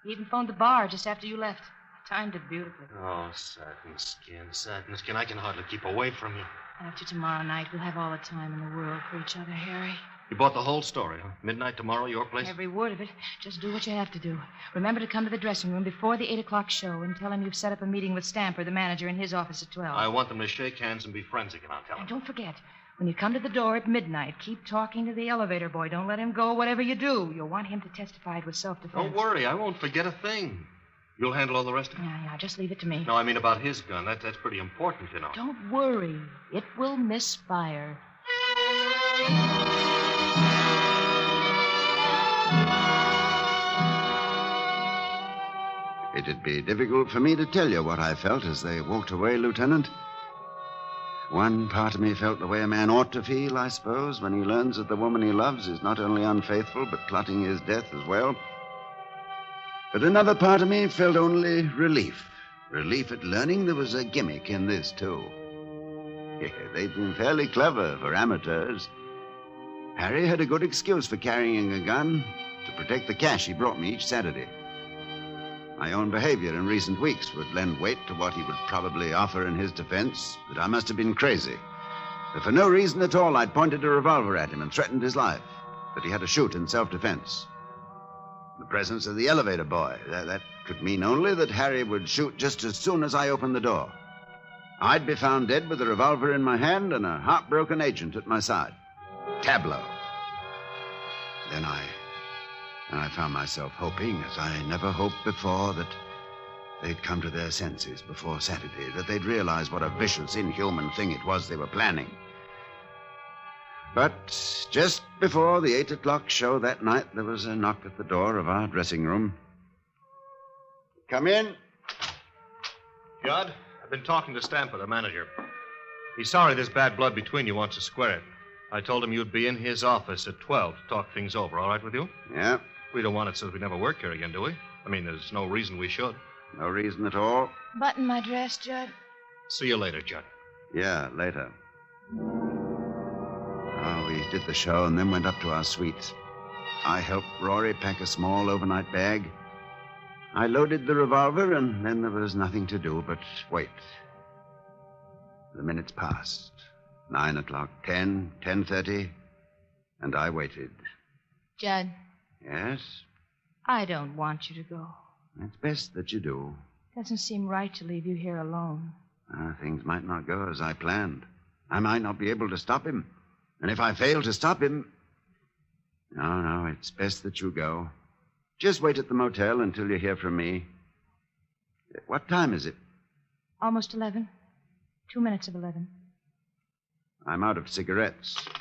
He even phoned the bar just after you left. Timed it beautifully. Oh, Satin Skin. I can hardly keep away from you. After tomorrow night, we'll have all the time in the world for each other, Harry. You bought the whole story, huh? Midnight tomorrow, your place? Every word of it. Just do what you have to do. Remember to come to the dressing room before the 8 o'clock show and tell him you've set up a meeting with Stamper, the manager, in his office at 12. I want them to shake hands and be friends again, I'll tell them. And don't forget, when you come to the door at midnight, keep talking to the elevator boy. Don't let him go, whatever you do. You'll want him to testify it was self-defense. Don't worry, I won't forget a thing. You'll handle all the rest of it? Yeah, just leave it to me. No, I mean about his gun. That's pretty important, you know. Don't worry. It will misfire. It'd be difficult for me to tell you what I felt as they walked away, Lieutenant. One part of me felt the way a man ought to feel, I suppose, when he learns that the woman he loves is not only unfaithful, but plotting his death as well. But another part of me felt only relief. Relief at learning there was a gimmick in this, too. Yeah, they've been fairly clever for amateurs. Harry had a good excuse for carrying a gun to protect the cash he brought me each Saturday. My own behavior in recent weeks would lend weight to what he would probably offer in his defense, that I must have been crazy. For no reason at all, I'd pointed a revolver at him and threatened his life. But he had to shoot in self-defense. The presence of the elevator boy, that could mean only that Harry would shoot just as soon as I opened the door. I'd be found dead with a revolver in my hand and a heartbroken agent at my side. Tableau. Then I found myself hoping, as I never hoped before, that they'd come to their senses before Saturday, that they'd realize what a vicious, inhuman thing it was they were planning. But just before the 8 o'clock show that night, there was a knock at the door of our dressing room. Come in. Judd, I've been talking to Stamper, the manager. He's sorry there's bad blood between you, wants to square it. I told him you'd be in his office at 12 to talk things over. All right with you? Yeah. We don't want it so we never work here again, do we? I mean, there's no reason we should. No reason at all. Button my dress, Judd. See you later, Judd. Yeah, later. We did the show and then went up to our suites. I helped Rory pack a small overnight bag. I loaded the revolver, and then there was nothing to do but wait. The minutes passed. 9 o'clock, 10, 10:30, and I waited. Judd, Yes? I don't want you to go. It's best that you do. Doesn't seem right to leave you here alone. Things might not go as I planned. I might not be able to stop him. And if I fail to stop him... No, it's best that you go. Just wait at the motel until you hear from me. What time is it? Almost 11. 2 minutes of 11. I'm out of cigarettes. Desk.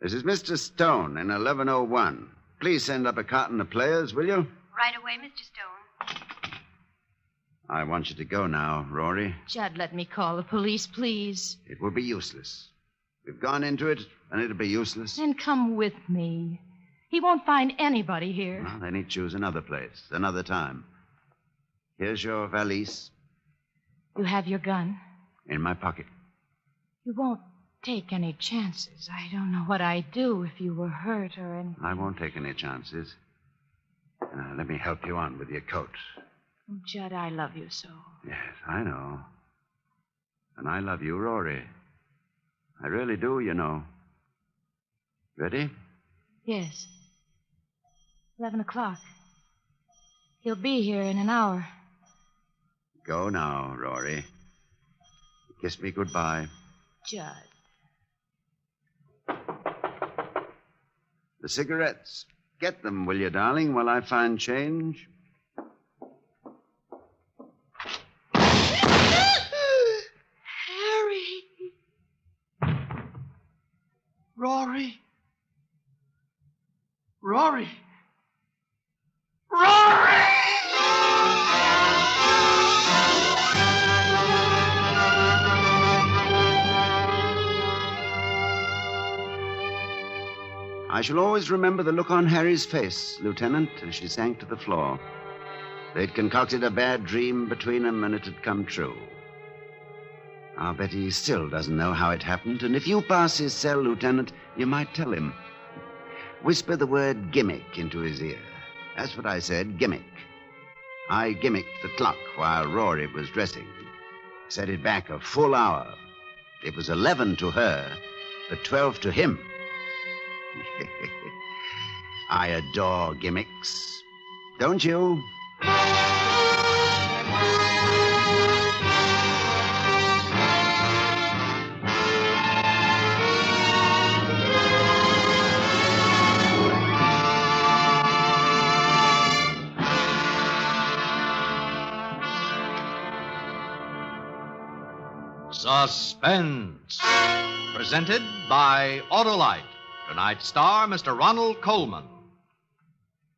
This is Mr. Stone in 1101. Please send up a carton of players, will you? Right away, Mr. Stone. I want you to go now, Rory. Judd, let me call the police, please. It will be useless. We've gone into it, and it'll be useless. Then come with me. He won't find anybody here. Well, then he'd choose another place, another time. Here's your valise. You have your gun? In my pocket. You won't take any chances. I don't know what I'd do if you were hurt or anything. I won't take any chances. Let me help you on with your coat. Oh, Judd, I love you so. Yes, I know. And I love you, Rory. I really do, you know. Ready? Yes. 11 o'clock. He'll be here in an hour. Go now, Rory. Kiss me goodbye. Judd. The cigarettes. Get them, will you, darling, while I find change? Harry! Rory! Rory! Rory! I shall always remember the look on Harry's face, Lieutenant, as she sank to the floor. They'd concocted a bad dream between them, and it had come true. I'll bet he still doesn't know how it happened, and if you pass his cell, Lieutenant, you might tell him. Whisper the word gimmick into his ear. That's what I said, gimmick. I gimmicked the clock while Rory was dressing. Set it back a full hour. It was 11 to her, but 12 to him. I adore gimmicks. Don't you? Suspense. Presented by Autolite. Tonight's star, Mr. Ronald Coleman.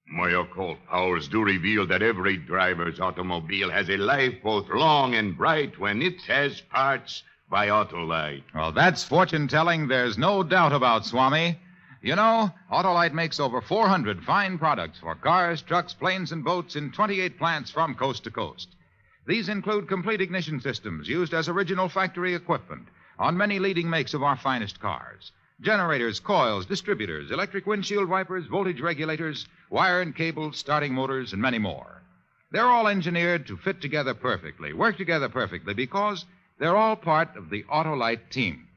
My occult powers do reveal that every driver's automobile has a life both long and bright when it has parts by Autolite. Well, that's fortune-telling there's no doubt about, Swami. You know, Autolite makes over 400 fine products for cars, trucks, planes, and boats in 28 plants from coast to coast. These include complete ignition systems used as original factory equipment on many leading makes of our finest cars. Generators, coils, distributors, electric windshield wipers, voltage regulators, wire and cable, starting motors, and many more. They're all engineered to fit together perfectly, work together perfectly, because They're all part of the Autolite team.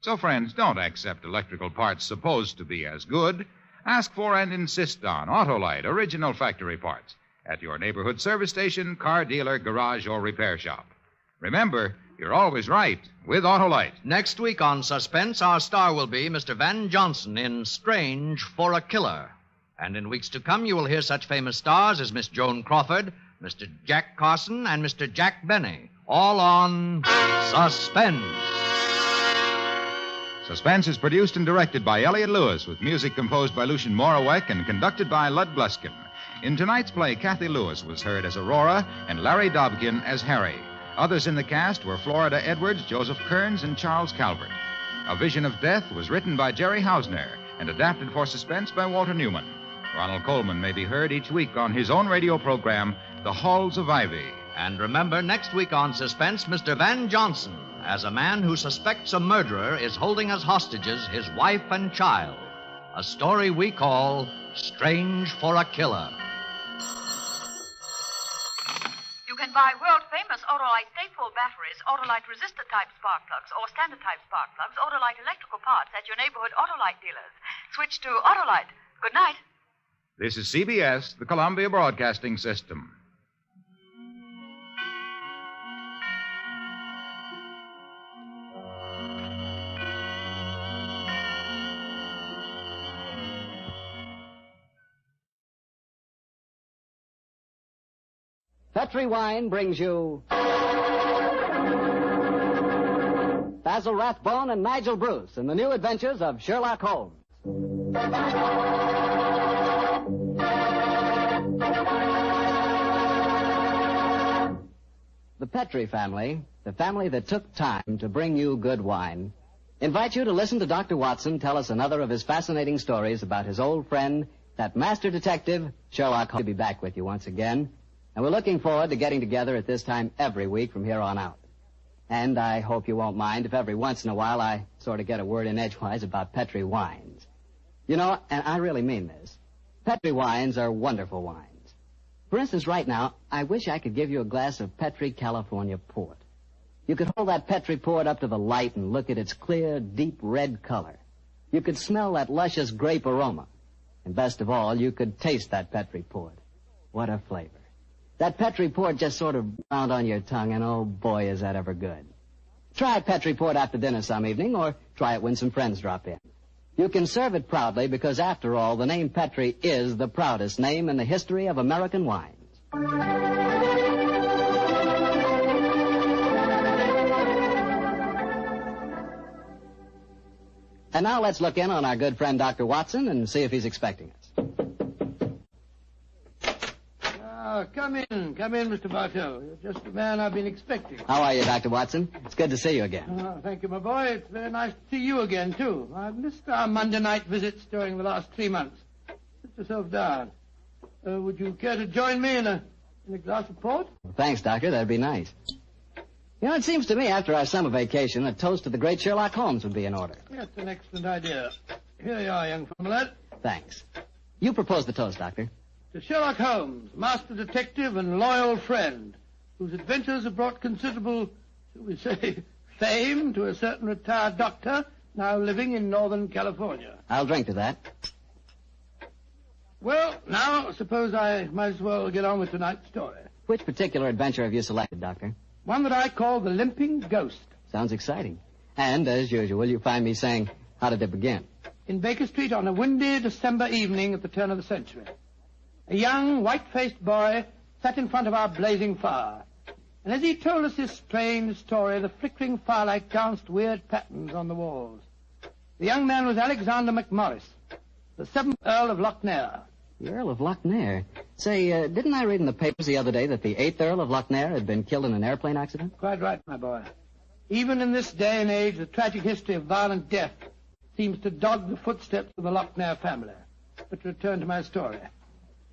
So, friends, don't accept electrical parts supposed to be as good. Ask for and insist on Autolite original factory parts at your neighborhood service station, car dealer, garage, or repair shop. Remember, you're always right with Autolite. Next week on Suspense, our star will be Mr. Van Johnson in Strange for a Killer. And in weeks to come, you will hear such famous stars as Miss Joan Crawford, Mr. Jack Carson, and Mr. Jack Benny, all on Suspense. Suspense is produced and directed by Elliott Lewis, with music composed by Lucien Morawek and conducted by Lud Bluskin. In tonight's play, Kathy Lewis was heard as Aurora and Larry Dobkin as Harry. Others in the cast were Florida Edwards, Joseph Kearns, and Charles Calvert. A Vision of Death was written by Jerry Hausner and adapted for Suspense by Walter Newman. Ronald Coleman may be heard each week on his own radio program, The Halls of Ivy. And remember, next week on Suspense, Mr. Van Johnson, as a man who suspects a murderer is holding as hostages his wife and child. A story we call Strange for a Killer. You can buy world-famous Autolite stateful batteries, Autolite resistor-type spark plugs, or standard-type spark plugs, Autolite electrical parts at your neighborhood Autolite dealers. Switch to Autolite. Good night. This is CBS, the Columbia Broadcasting System. Petri Wine brings you Basil Rathbone and Nigel Bruce in the new adventures of Sherlock Holmes. The Petri family, the family that took time to bring you good wine, invite you to listen to Dr. Watson tell us another of his fascinating stories about his old friend, that master detective, Sherlock Holmes. We'll be back with you once again, and we're looking forward to getting together at this time every week from here on out. And I hope you won't mind if every once in a while I sort of get a word in edgewise about Petri wines. You know, and I really mean this, Petri wines are wonderful wines. For instance, right now, I wish I could give you a glass of Petri California port. You could hold that Petri port up to the light and look at its clear, deep red color. You could smell that luscious grape aroma. And best of all, you could taste that Petri port. What a flavor. That Petri port just sort of round on your tongue, and oh boy, is that ever good. Try Petri port after dinner some evening, or try it when some friends drop in. You can serve it proudly because, after all, the name Petri is the proudest name in the history of American wines. And now let's look in on our good friend Dr. Watson and see if he's expecting us. Come in, Mr. Bartell. You're just the man I've been expecting. How are you, Dr. Watson? It's good to see you again. Thank you, my boy. It's very nice to see you again, too. I've missed our Monday night visits during the last 3 months. Sit yourself down. Would you care to join me in a glass of port? Well, thanks, Doctor. That'd be nice. You know, it seems to me after our summer vacation, a toast to the great Sherlock Holmes would be in order. That's an excellent idea. Here you are, young fellow. Thanks. You propose the toast, Doctor. To Sherlock Holmes, master detective and loyal friend, whose adventures have brought considerable, shall we say, fame to a certain retired doctor now living in Northern California. I'll drink to that. Well, now, suppose I might as well get on with tonight's story. Which particular adventure have you selected, Doctor? One that I call The Limping Ghost. Sounds exciting. And, as usual, you find me saying, how did it begin? In Baker Street on a windy December evening at the turn of the century. A young, white-faced boy sat in front of our blazing fire. And as he told us his strange story, the flickering firelight danced weird patterns on the walls. The young man was Alexander McMorris, the 7th Earl of Lochnair. The Earl of Lochnair? Say, didn't I read in the papers the other day that the 8th Earl of Lochnair had been killed in an airplane accident? Quite right, my boy. Even in this day and age, the tragic history of violent death seems to dog the footsteps of the Lochnair family. But to return to my story.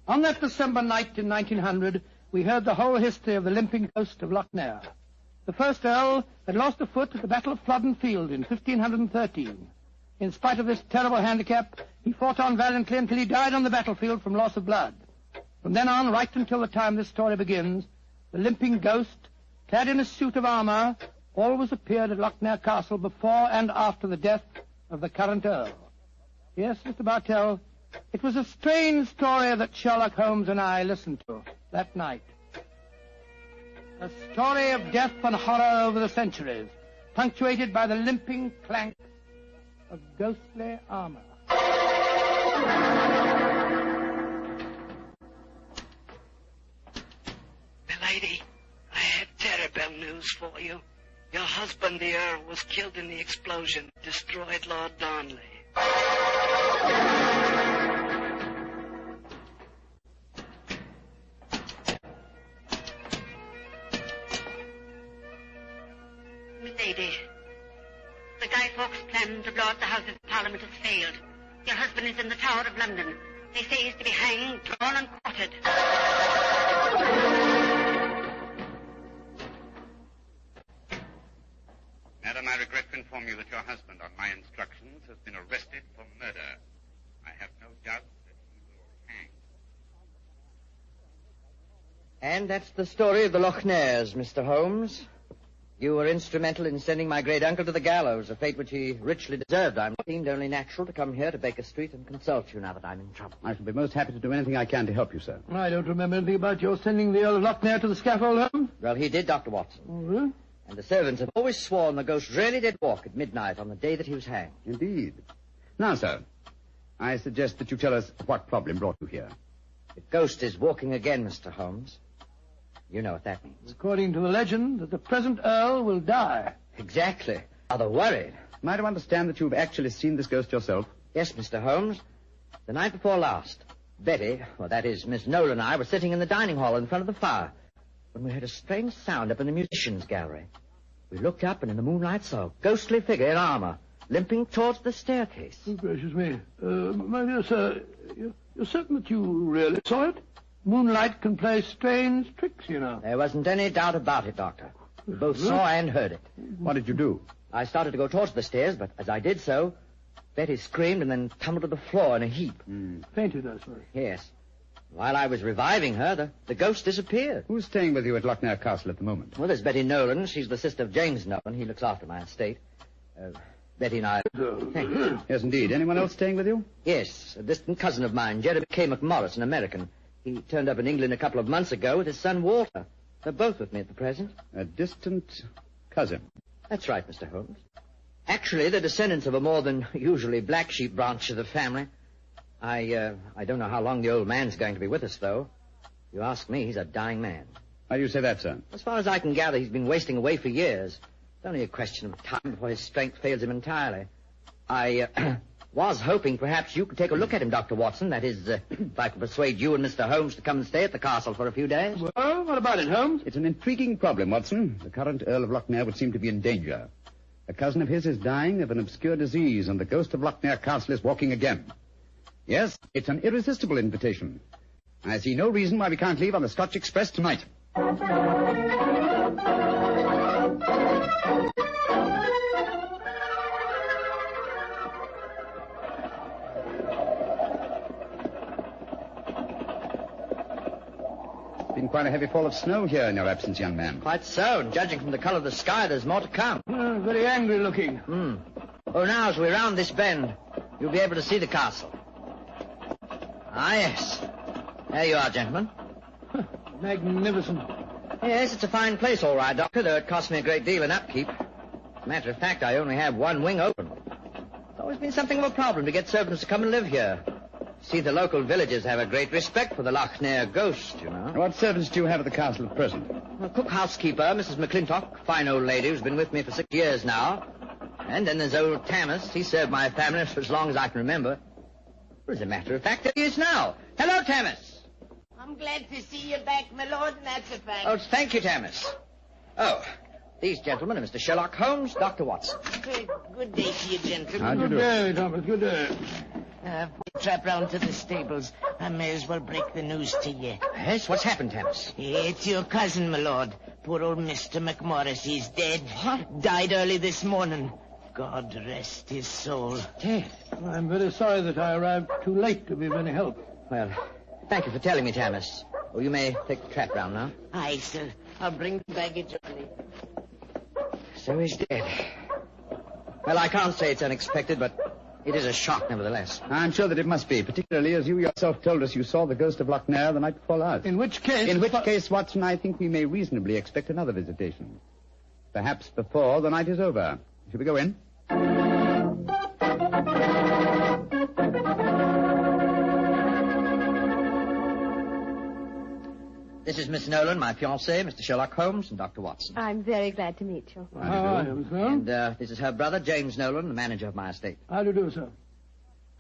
On that December night in 1900, we heard the whole history of the limping ghost of Lochnair. The first Earl had lost a foot at the Battle of Flodden Field in 1513. In spite of this terrible handicap, he fought on valiantly until he died on the battlefield from loss of blood. From then on, right until the time this story begins, the limping ghost, clad in a suit of armor, always appeared at Lochnair Castle before and after the death of the current Earl. Yes, Mr. Bartell, it was a strange story that Sherlock Holmes and I listened to that night. A story of death and horror over the centuries, punctuated by the limping clank of ghostly armor. Milady, I have terrible news for you. Your husband, the Earl, was killed in the explosion that destroyed Lord Darnley. Milady, the Guy Fawkes plan to blow up the Houses of Parliament has failed. Your husband is in the Tower of London. They say he's to be hanged, drawn, and quartered. Madam, I regret to inform you that your husband, on my instructions, has been arrested for murder. I have no doubt that he will hang. And that's the story of the Lochnairs, Mr. Holmes. You were instrumental in sending my great uncle to the gallows, a fate which he richly deserved. It seemed only natural to come here to Baker Street and consult you now that I'm in trouble. I shall be most happy to do anything I can to help you, sir. I don't remember anything about your sending the Earl of Lochnair to the scaffold, Holmes. Well, he did, Dr. Watson. Mm-hmm. And the servants have always sworn the ghost really did walk at midnight on the day that he was hanged. Indeed. Now, sir, I suggest that you tell us what problem brought you here. The ghost is walking again, Mr. Holmes. You know what that means. According to the legend, that the present Earl will die. Exactly. Rather worried. Am I to understand that you've actually seen this ghost yourself? Yes, Mr. Holmes. The night before last, Betty, or that is, Miss Nolan and I, were sitting in the dining hall in front of the fire when we heard a strange sound up in the musicians' gallery. We looked up and in the moonlight saw a ghostly figure in armor limping towards the staircase. Oh, gracious me. My dear sir, you're certain that you really saw it? Moonlight can play strange tricks, you know. There wasn't any doubt about it, Doctor. We both saw and heard it. What did you do? I started to go towards the stairs, but as I did so, Betty screamed and then tumbled to the floor in a heap. Fainted, I suppose. Yes. While I was reviving her, the ghost disappeared. Who's staying with you at Lochnair Castle at the moment? Well, there's Betty Nolan. She's the sister of James Nolan. He looks after my estate. Betty and I... Thank you. Yes, indeed. Anyone else staying with you? Yes, a distant cousin of mine, Jeremy K. McMorris, an American. He turned up in England a couple of months ago with his son, Walter. They're both with me at the present. A distant cousin? That's right, Mr. Holmes. Actually, they're descendants of a more than usually black sheep branch of the family. I don't know how long the old man's going to be with us, though. If you ask me, he's a dying man. Why do you say that, sir? As far as I can gather, he's been wasting away for years. It's only a question of time before his strength fails him entirely. I was hoping perhaps you could take a look at him, Dr. Watson. That is, if I could persuade you and Mr. Holmes to come and stay at the castle for a few days. Well, what about it, Holmes? It's an intriguing problem, Watson. The current Earl of Lochnair would seem to be in danger. A cousin of his is dying of an obscure disease, and the ghost of Lochnair Castle is walking again. Yes, it's an irresistible invitation. I see no reason why we can't leave on the Scotch Express tonight. It's been quite a heavy fall of snow here in your absence, young man. Quite so, and judging from the color of the sky, there's more to come. Very angry looking. Oh, now, as we round this bend, you'll be able to see the castle. Ah, yes. There you are, gentlemen. Magnificent. Yes, it's a fine place, all right, Doctor, though it cost me a great deal in upkeep. As a matter of fact, I only have one wing open. It's always been something of a problem to get servants to come and live here. See, the local villagers have a great respect for the Lochnair ghost, you know. What servants do you have at the castle at present? A cook housekeeper, Mrs. McClintock, fine old lady who's been with me for 6 years now. And then there's old Tammas. He served my family for as long as I can remember. As a matter of fact, there he is now. Hello, Tammas. I'm glad to see you back, my lord, and that's a fact. Oh, thank you, Tammas. Oh, these gentlemen are Mr. Sherlock Holmes, Dr. Watson. Good day to you, gentlemen. How do you do? Good day, Thomas. Good day. Trap round to the stables. I may as well break the news to you. Yes, what's happened, Tammas? It's your cousin, my lord. Poor old Mr. McMorris. He's dead. What? Died early this morning. God rest his soul. Dead? I'm very sorry that I arrived too late to be of any help. Well, thank you for telling me, Tammas. Oh, you may take the trap round now. Aye, sir. I'll bring the baggage only. So he's dead. Well, I can't say it's unexpected, but it is a shock nevertheless. I'm sure that it must be, particularly as you yourself told us you saw the ghost of Loch Ness the night before last. In which case, Watson, I think we may reasonably expect another visitation. Perhaps before the night is over. Shall we go in? This is Miss Nolan, my fiancée, Mr. Sherlock Holmes, and Dr. Watson. I'm very glad to meet you. And this is her brother, James Nolan, the manager of my estate. How do you do, sir?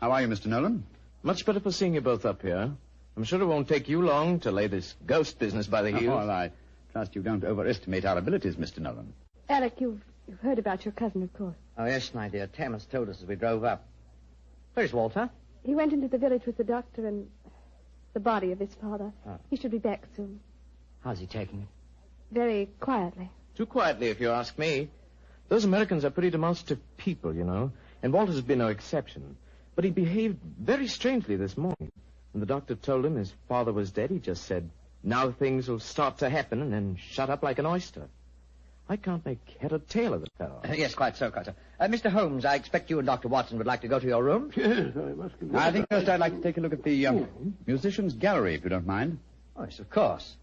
How are you, Mr. Nolan? Much better for seeing you both up here. I'm sure it won't take you long to lay this ghost business by the heels. Well, I trust you don't overestimate our abilities, Mr. Nolan. Alec, you've heard about your cousin, of course. Oh, yes, my dear. Tammas told us as we drove up. Where's Walter? He went into the village with the doctor and the body of his father. Oh. He should be back soon. How's he taking it? Very quietly. Too quietly, if you ask me. Those Americans are pretty demonstrative people, you know, and Walter's been no exception. But he behaved very strangely this morning. When the doctor told him his father was dead, he just said, now things will start to happen, and then shut up like an oyster. I can't make head or tail of the fellow. Yes, quite so, quite so. Mr. Holmes, I expect you and Dr. Watson would like to go to your room. Yes, I must confess. I think first I'd like to take a look at the musicians' gallery, if you don't mind. Oh, yes, of course.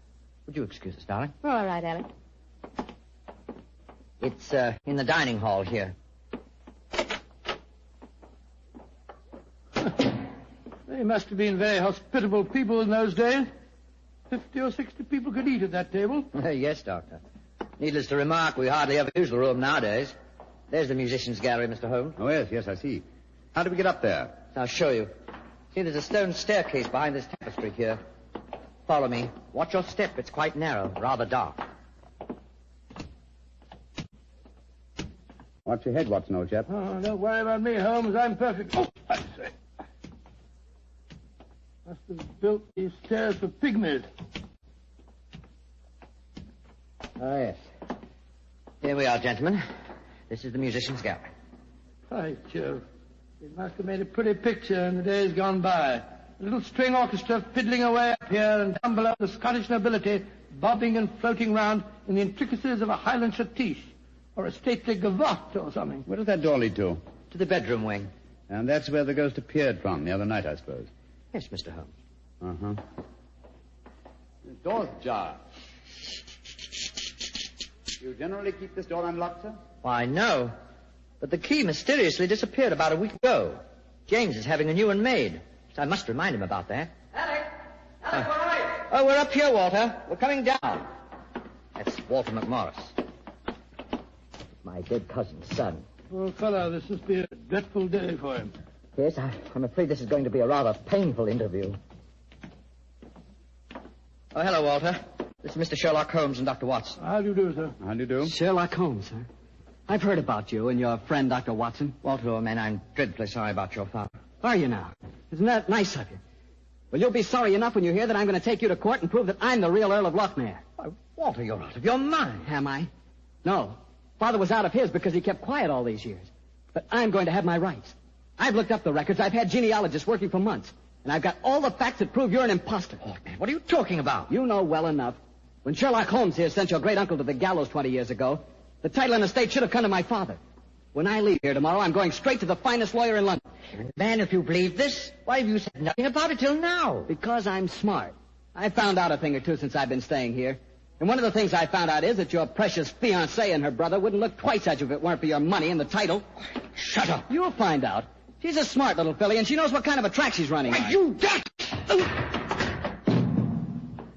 Would you excuse us, darling? All right, Alec. It's in the dining hall here. They must have been very hospitable people in those days. 50 or 60 people could eat at that table. Yes, Doctor. Needless to remark, we hardly ever use the room nowadays. There's the musicians' gallery, Mr. Holmes. Oh, yes, I see. How do we get up there? I'll show you. See, there's a stone staircase behind this tapestry here. Follow me. Watch your step. It's quite narrow, rather dark. Watch your head, Watson, old chap. Oh, don't worry about me, Holmes. I'm perfect. Oh, I say. Must have built these stairs for pygmies. Oh, yes. Here we are, gentlemen. This is the musicians' gallery. By Jove. They must have made a pretty picture in the days gone by. A little string orchestra fiddling away up here, and down below the Scottish nobility bobbing and floating round in the intricacies of a Highland schottische or a stately gavotte or something. Where does that door lead to? To the bedroom wing. And that's where the ghost appeared from the other night, I suppose. Yes, Mr. Holmes. Uh-huh. The door's ajar. You generally keep this door unlocked, sir? Why, no. But the key mysteriously disappeared about a week ago. James is having a new one made. So I must remind him about that. Alec, where are you? Oh, we're up here, Walter. We're coming down. That's Walter McMorris. My dead cousin's son. Poor fellow, this must be a dreadful day for him. Yes, I'm afraid this is going to be a rather painful interview. Oh, hello, Walter. This is Mr. Sherlock Holmes and Dr. Watson. How do you do, sir? How do you do? Sherlock Holmes, sir. I've heard about you and your friend, Dr. Watson. Walter, old man, I'm dreadfully sorry about your father. Are you now? Isn't that nice of you? Well, you'll be sorry enough when you hear that I'm going to take you to court and prove that I'm the real Earl of Loch Ness. Why, Walter, you're out of your mind. Am I? No. Father was out of his because he kept quiet all these years. But I'm going to have my rights. I've looked up the records. I've had genealogists working for months. And I've got all the facts that prove you're an imposter. Oh, man, what are you talking about? You know well enough. When Sherlock Holmes here sent your great-uncle to the gallows 20 years ago, the title and estate should have come to my father. When I leave here tomorrow, I'm going straight to the finest lawyer in London. Man, if you believe this, why have you said nothing about it till now? Because I'm smart. I found out a thing or two since I've been staying here. And one of the things I found out is that your precious fiancée and her brother wouldn't look twice at you if it weren't for your money and the title. Shut up. You'll find out. She's a smart little filly, and she knows what kind of a track she's running on. You dat!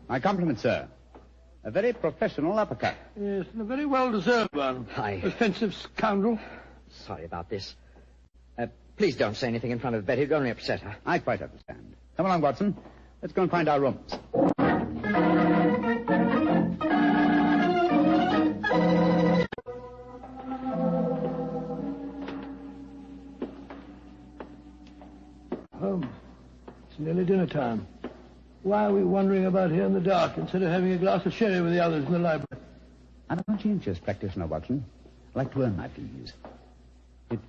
My compliments, sir. A very professional uppercut. Yes, and a very well-deserved one. Offensive scoundrel. Sorry about this. Please don't say anything in front of Betty. It'd only upset her. I quite understand. Come along, Watson. Let's go and find our rooms. Holmes, it's nearly dinner time. Why are we wandering about here in the dark instead of having a glass of sherry with the others in the library? I'm a conscientious practitioner, Watson. I like to earn my fees. It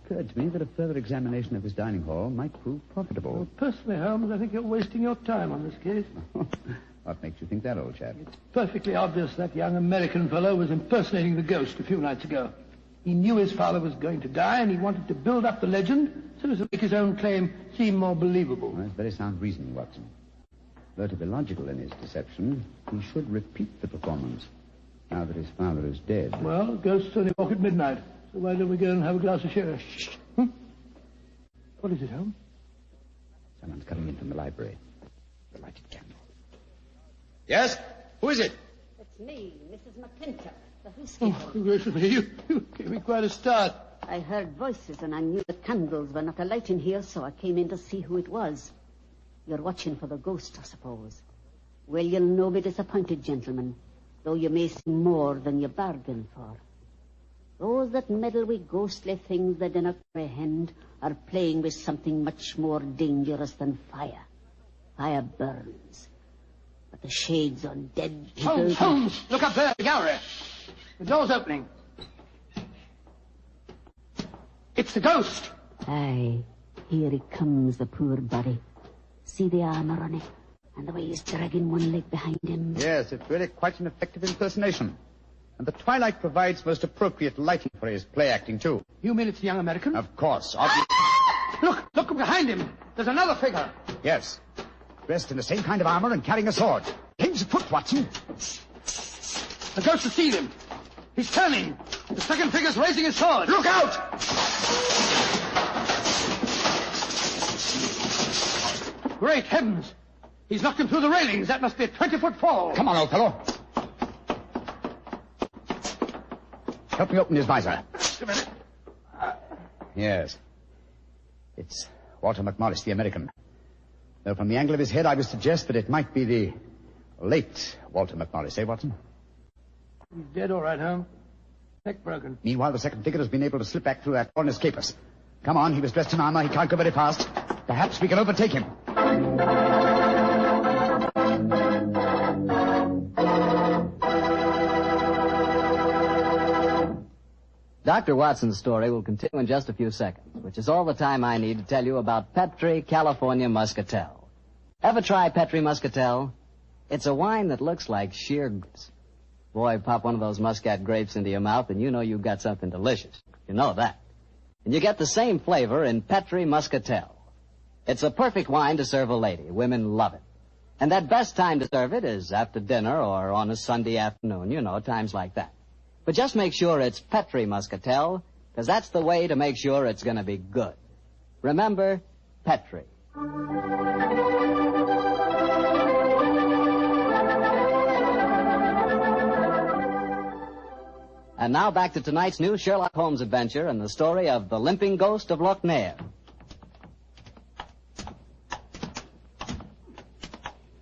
occurred to me that a further examination of his dining hall might prove profitable. Well, personally, Holmes, I think you're wasting your time on this case. What makes you think that, old chap? It's perfectly obvious that young American fellow was impersonating the ghost a few nights ago. He knew his father was going to die, and he wanted to build up the legend so as to make his own claim seem more believable. Well, that's very sound reasoning, Watson. Though to be logical in his deception, he should repeat the performance now that his father is dead. Well, ghosts only walk at midnight, so why don't we go and have a glass of sherry? What is it, Holmes? Someone's coming in from the library. The lighted candle. Yes? Who is it? It's me, Mrs. McClintock, the housekeeper. Oh, gracious me, you gave me quite a start. I heard voices and I knew the candles were not alight in here, so I came in to see who it was. You're watching for the ghost, I suppose. Well, you'll no be disappointed, gentlemen, though you may see more than you bargained for. Those that meddle with ghostly things they dinna comprehend are playing with something much more dangerous than fire. Fire burns. But the shades on dead people... Holmes! Look up there, the gallery. The door's opening. It's the ghost. Aye, here he comes, the poor body. See the armor on it, and the way he's dragging one leg behind him. Yes, it's really quite an effective impersonation. And the twilight provides most appropriate lighting for his play acting, too. You mean it's the young American? Of course, obviously. Look behind him. There's another figure. Yes. Dressed in the same kind of armor and carrying a sword. Change the foot, Watson. The ghost has seen him. He's turning. The second figure's raising his sword. Look out! Great heavens. He's knocked him through the railings. That must be a 20-foot fall. Come on, old fellow. Help me open his visor. Just a minute. Yes. It's Walter McMorris, the American. Though from the angle of his head, I would suggest that it might be the late Walter McMorris, eh, Watson? He's dead, all right, Holmes. Neck broken. Meanwhile, the second figure has been able to slip back through that door and escape us. Come on, he was dressed in armor. He can't go very fast. Perhaps we can overtake him. Dr. Watson's story will continue in just a few seconds, which is all the time I need to tell you about Petri California Muscatel. Ever try Petri Muscatel? It's a wine that looks like sheer grapes. Boy, pop one of those muscat grapes into your mouth and you know you've got something delicious. You know that. And you get the same flavor in Petri Muscatel. It's a perfect wine to serve a lady. Women love it. And that best time to serve it is after dinner or on a Sunday afternoon, you know, times like that. But just make sure it's Petri Muscatel, because that's the way to make sure it's going to be good. Remember, Petri. And now back to tonight's new Sherlock Holmes adventure and the story of the limping ghost of Loch Ness.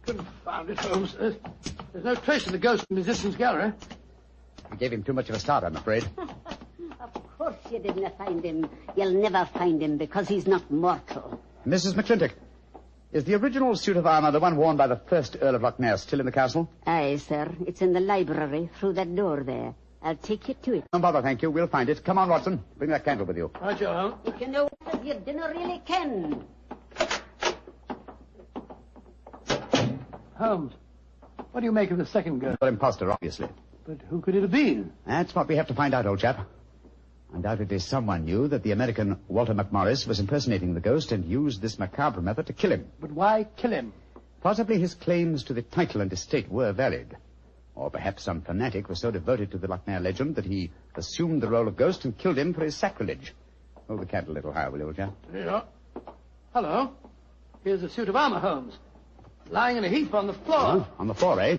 Confound it, Holmes. There's no trace of the ghost in the distance gallery. We gave him too much of a start, I'm afraid. Of course you didn't find him. You'll never find him because he's not mortal. Mrs. McClintock, is the original suit of armor the one worn by the first Earl of Loch Ness still in the castle? Aye, sir. It's in the library through that door there. I'll take you to it. Don't bother, thank you. We'll find it. Come on, Watson. Bring that candle with you. Right, you, Holmes. If you know what you dinner really can. Holmes, what do you make of the second ghost? An imposter, obviously. But who could it have been? That's what we have to find out, old chap. Undoubtedly someone knew that the American Walter McMorris was impersonating the ghost and used this macabre method to kill him. But why kill him? Possibly his claims to the title and estate were valid. Or perhaps some fanatic was so devoted to the Loch Ness legend that he assumed the role of ghost and killed him for his sacrilege. Hold the candle a little higher, will you, old chap? Yeah. Hello. Here's a suit of armor, Holmes. Lying in a heap on the floor. Oh, on the floor, eh?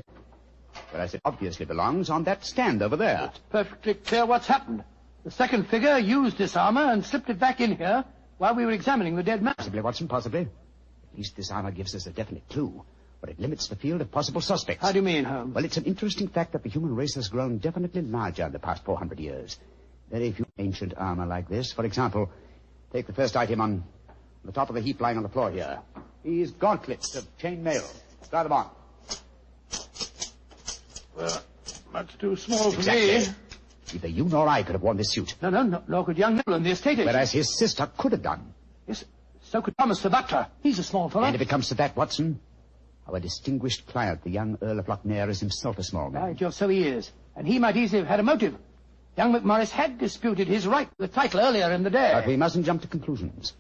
Whereas it obviously belongs on that stand over there. It's perfectly clear what's happened. The second figure used this armor and slipped it back in here while we were examining the dead man. Possibly, Watson, possibly. At least this armor gives us a definite clue, but it limits the field of possible suspects. How do you mean, Holmes? Well, it's an interesting fact that the human race has grown definitely larger in the past 400 years. Very few ancient armor like this. For example, take the first item on the top of the heap lying on the floor here. These gauntlets of chain mail. Try them on. Well, much too small for exactly. me. Neither you nor I could have worn this suit. No, nor could young Nolan, the estate agent. Whereas his sister could have done. Yes, so could Thomas, the butler. He's a small fellow. And if it comes to that, Watson, our distinguished client, the young Earl of Lochnair, is himself a small man. By Jove, so he is. And he might easily have had a motive. Young McMorris had disputed his right to the title earlier in the day. But we mustn't jump to conclusions.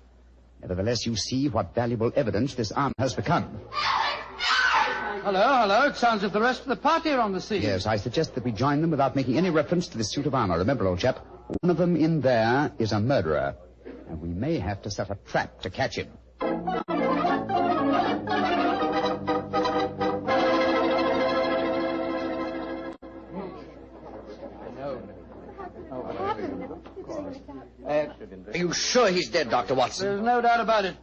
Nevertheless, you see what valuable evidence this arm has become. Hello. It sounds as if the rest of the party are on the scene. Yes, I suggest that we join them without making any reference to this suit of armor. Remember, old chap, one of them in there is a murderer. And we may have to set a trap to catch him. Are you sure he's dead, Dr. Watson? There's no doubt about it.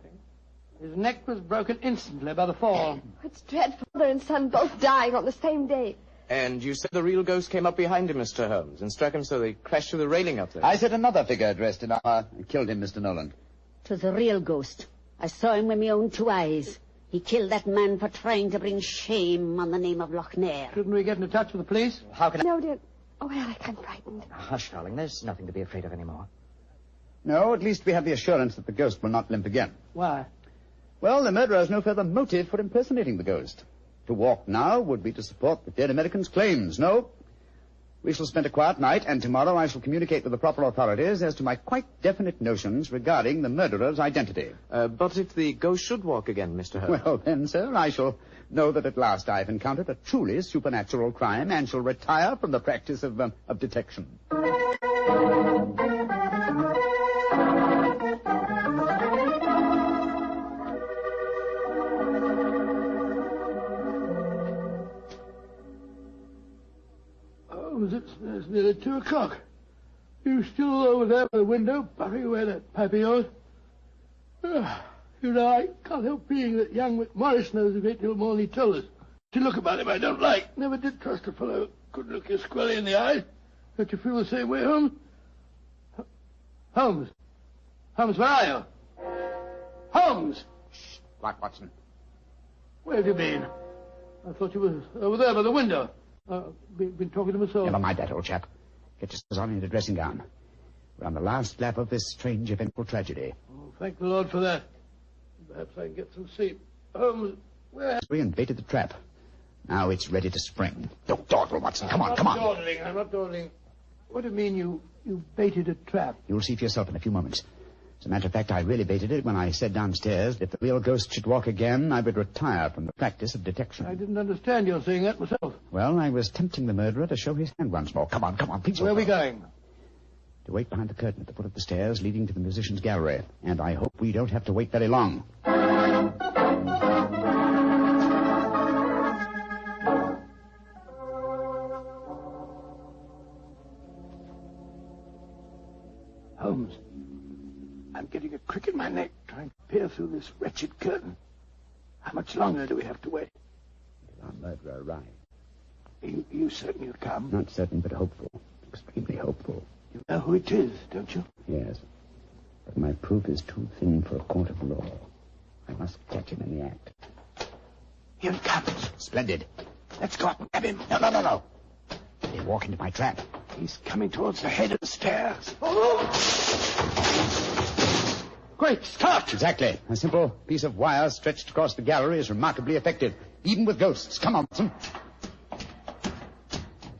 His neck was broken instantly by the fall. It's dreadful. Father and son both dying on the same day. And you said the real ghost came up behind him, Mr. Holmes, and struck him so they crashed through the railing up there. I said another figure dressed in armor killed him, Mr. Nolan. 'Twas a real ghost. I saw him with my own 2 eyes. He killed that man for trying to bring shame on the name of Lochnair. Shouldn't we get into touch with the police? How can I... No, dear. Oh, Alec, I'm frightened. Hush, darling. There's nothing to be afraid of anymore. No, at least we have the assurance that the ghost will not limp again. Why? Well, the murderer has no further motive for impersonating the ghost. To walk now would be to support the dead American's claims. No. We shall spend a quiet night, and tomorrow I shall communicate with the proper authorities as to my quite definite notions regarding the murderer's identity. But if the ghost should walk again, Mr. Holmes? Well, then, sir, I shall know that at last I've encountered a truly supernatural crime and shall retire from the practice of detection. It's nearly 2 o'clock. You still over there by the window, burying away that pipe of yours? You know, I can't help being that young McMorris knows a great deal more than he told us. To look about him I don't like. Never did trust a fellow who couldn't look you squarely in the eye. Don't you feel the same way, Holmes? Holmes, where are you? Holmes! Shh, quiet, Watson. Where have you been? I thought you were over there by the window. Been talking to myself. Never mind that, old chap. Get yourselves on in the dressing gown. We're on the last lap of this strange, eventful tragedy. Oh, thank the Lord for that. Perhaps I can get some sleep. Holmes, where... We baited the trap. Now it's ready to spring. Don't dawdle, Watson. Come on. I'm not dawdling. What do you mean you baited a trap? You'll see for yourself in a few moments. As a matter of fact, I really baited it when I said downstairs that if the real ghost should walk again, I would retire from the practice of detection. I didn't understand your saying that myself. Well, I was tempting the murderer to show his hand once more. Come on, please. Where are we going? To wait behind the curtain at the foot of the stairs leading to the musician's gallery. And I hope we don't have to wait very long. Holmes, I'm getting a crick in my neck trying to peer through this wretched curtain. How much longer do we have to wait? Until our murderer arrives. You certain you'll come? Not certain, but hopeful. Extremely hopeful. You know who it is, don't you? Yes. But my proof is too thin for a court of law. I must catch him in the act. Here he comes. Splendid. Let's go up and grab him. No. They walk into my trap. He's coming towards the head of the stairs. Oh! Great Scott! Exactly. A simple piece of wire stretched across the gallery is remarkably effective, even with ghosts. Come on, Watson.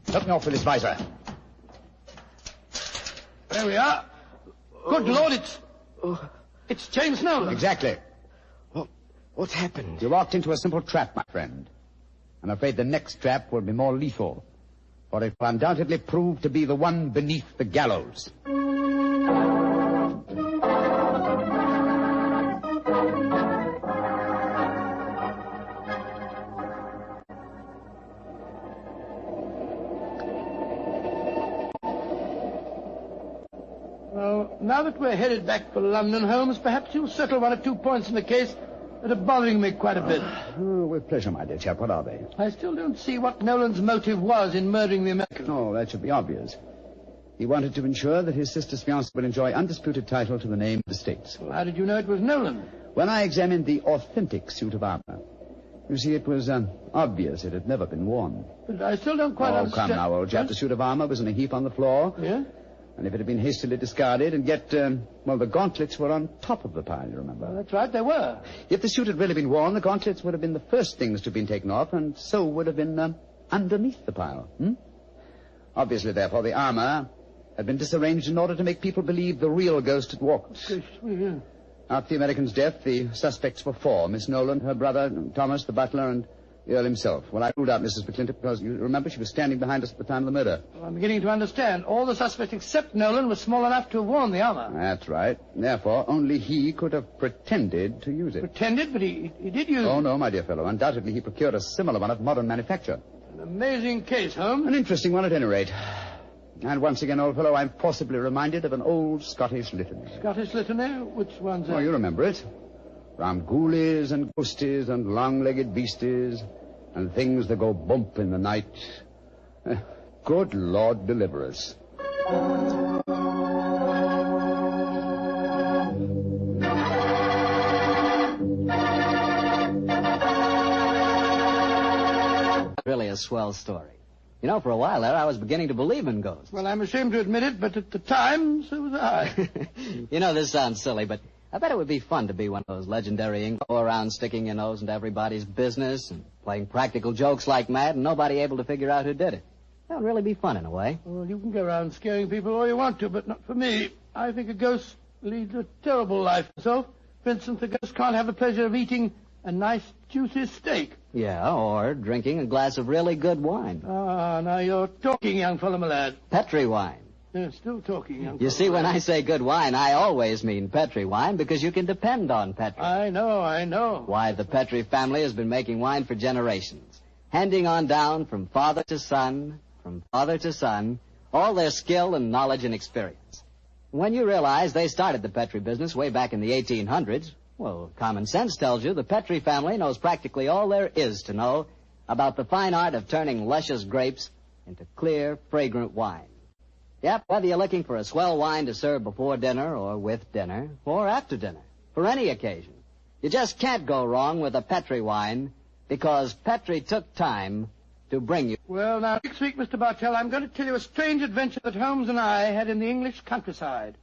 Help me off with this visor. There we are. Good Lord, it's James Nolan. Exactly. What happened? You walked into a simple trap, my friend. I'm afraid the next trap will be more lethal, for it will undoubtedly prove to be the one beneath the gallows. Well, now that we're headed back for London, Holmes, perhaps you'll settle 1 or 2 points in the case that are bothering me quite a bit. Oh, with pleasure, my dear chap. What are they? I still don't see what Nolan's motive was in murdering the American. Oh, that should be obvious. He wanted to ensure that his sister's fiancé would enjoy undisputed title to the name of the States. Well, how did you know it was Nolan? When I examined the authentic suit of armor, You see, it was obvious it had never been worn. But I still don't quite understand. Oh, come now, old chap. The suit of armor was in a heap on the floor. Yeah? And if it had been hastily discarded, and yet, the gauntlets were on top of the pile, you remember? Well, that's right, they were. If the suit had really been worn, the gauntlets would have been the first things to have been taken off, and so would have been underneath the pile. Obviously, therefore, the armor had been disarranged in order to make people believe the real ghost had walked. Yeah. After the American's death, the suspects were 4. Miss Nolan, her brother, Thomas, the butler, and the Earl himself. Well, I ruled out Mrs. McClintock because, you remember, she was standing behind us at the time of the murder. Well, I'm beginning to understand. All the suspects except Nolan were small enough to have worn the armor. That's right. Therefore, only he could have pretended to use it. Pretended? But he did use it. Oh, no, my dear fellow. Undoubtedly, he procured a similar one of modern manufacture. An amazing case, Holmes. An interesting one, at any rate. And once again, old fellow, I'm forcibly reminded of an old Scottish litany. Scottish litany? Which one's that? Oh, you remember it. Round ghoulies and ghosties and long-legged beasties and things that go bump in the night. Good Lord deliver us. Really a swell story. You know, for a while there, I was beginning to believe in ghosts. Well, I'm ashamed to admit it, but at the time, so was I. You know, this sounds silly, but I bet it would be fun to be one of those legendary English, go around sticking your nose into everybody's business and playing practical jokes like mad and nobody able to figure out who did it. That would really be fun in a way. Well, you can go around scaring people all you want to, but not for me. I think a ghost leads a terrible life himself. For instance, a ghost can't have the pleasure of eating a nice, juicy steak. Yeah, or drinking a glass of really good wine. Ah, now you're talking, young fellow, my lad. Petri wine. Yeah, still talking, young You see, when I say good wine, I always mean Petri wine because you can depend on Petri. I know. Why, the Petri family has been making wine for generations, handing on down from father to son, all their skill and knowledge and experience. When you realize they started the Petri business way back in the 1800s, well, common sense tells you the Petri family knows practically all there is to know about the fine art of turning luscious grapes into clear, fragrant wine. Yep, whether you're looking for a swell wine to serve before dinner or with dinner or after dinner, for any occasion, you just can't go wrong with a Petri wine because Petri took time to bring you. Well, now, next week, Mr. Bartell, I'm going to tell you a strange adventure that Holmes and I had in the English countryside.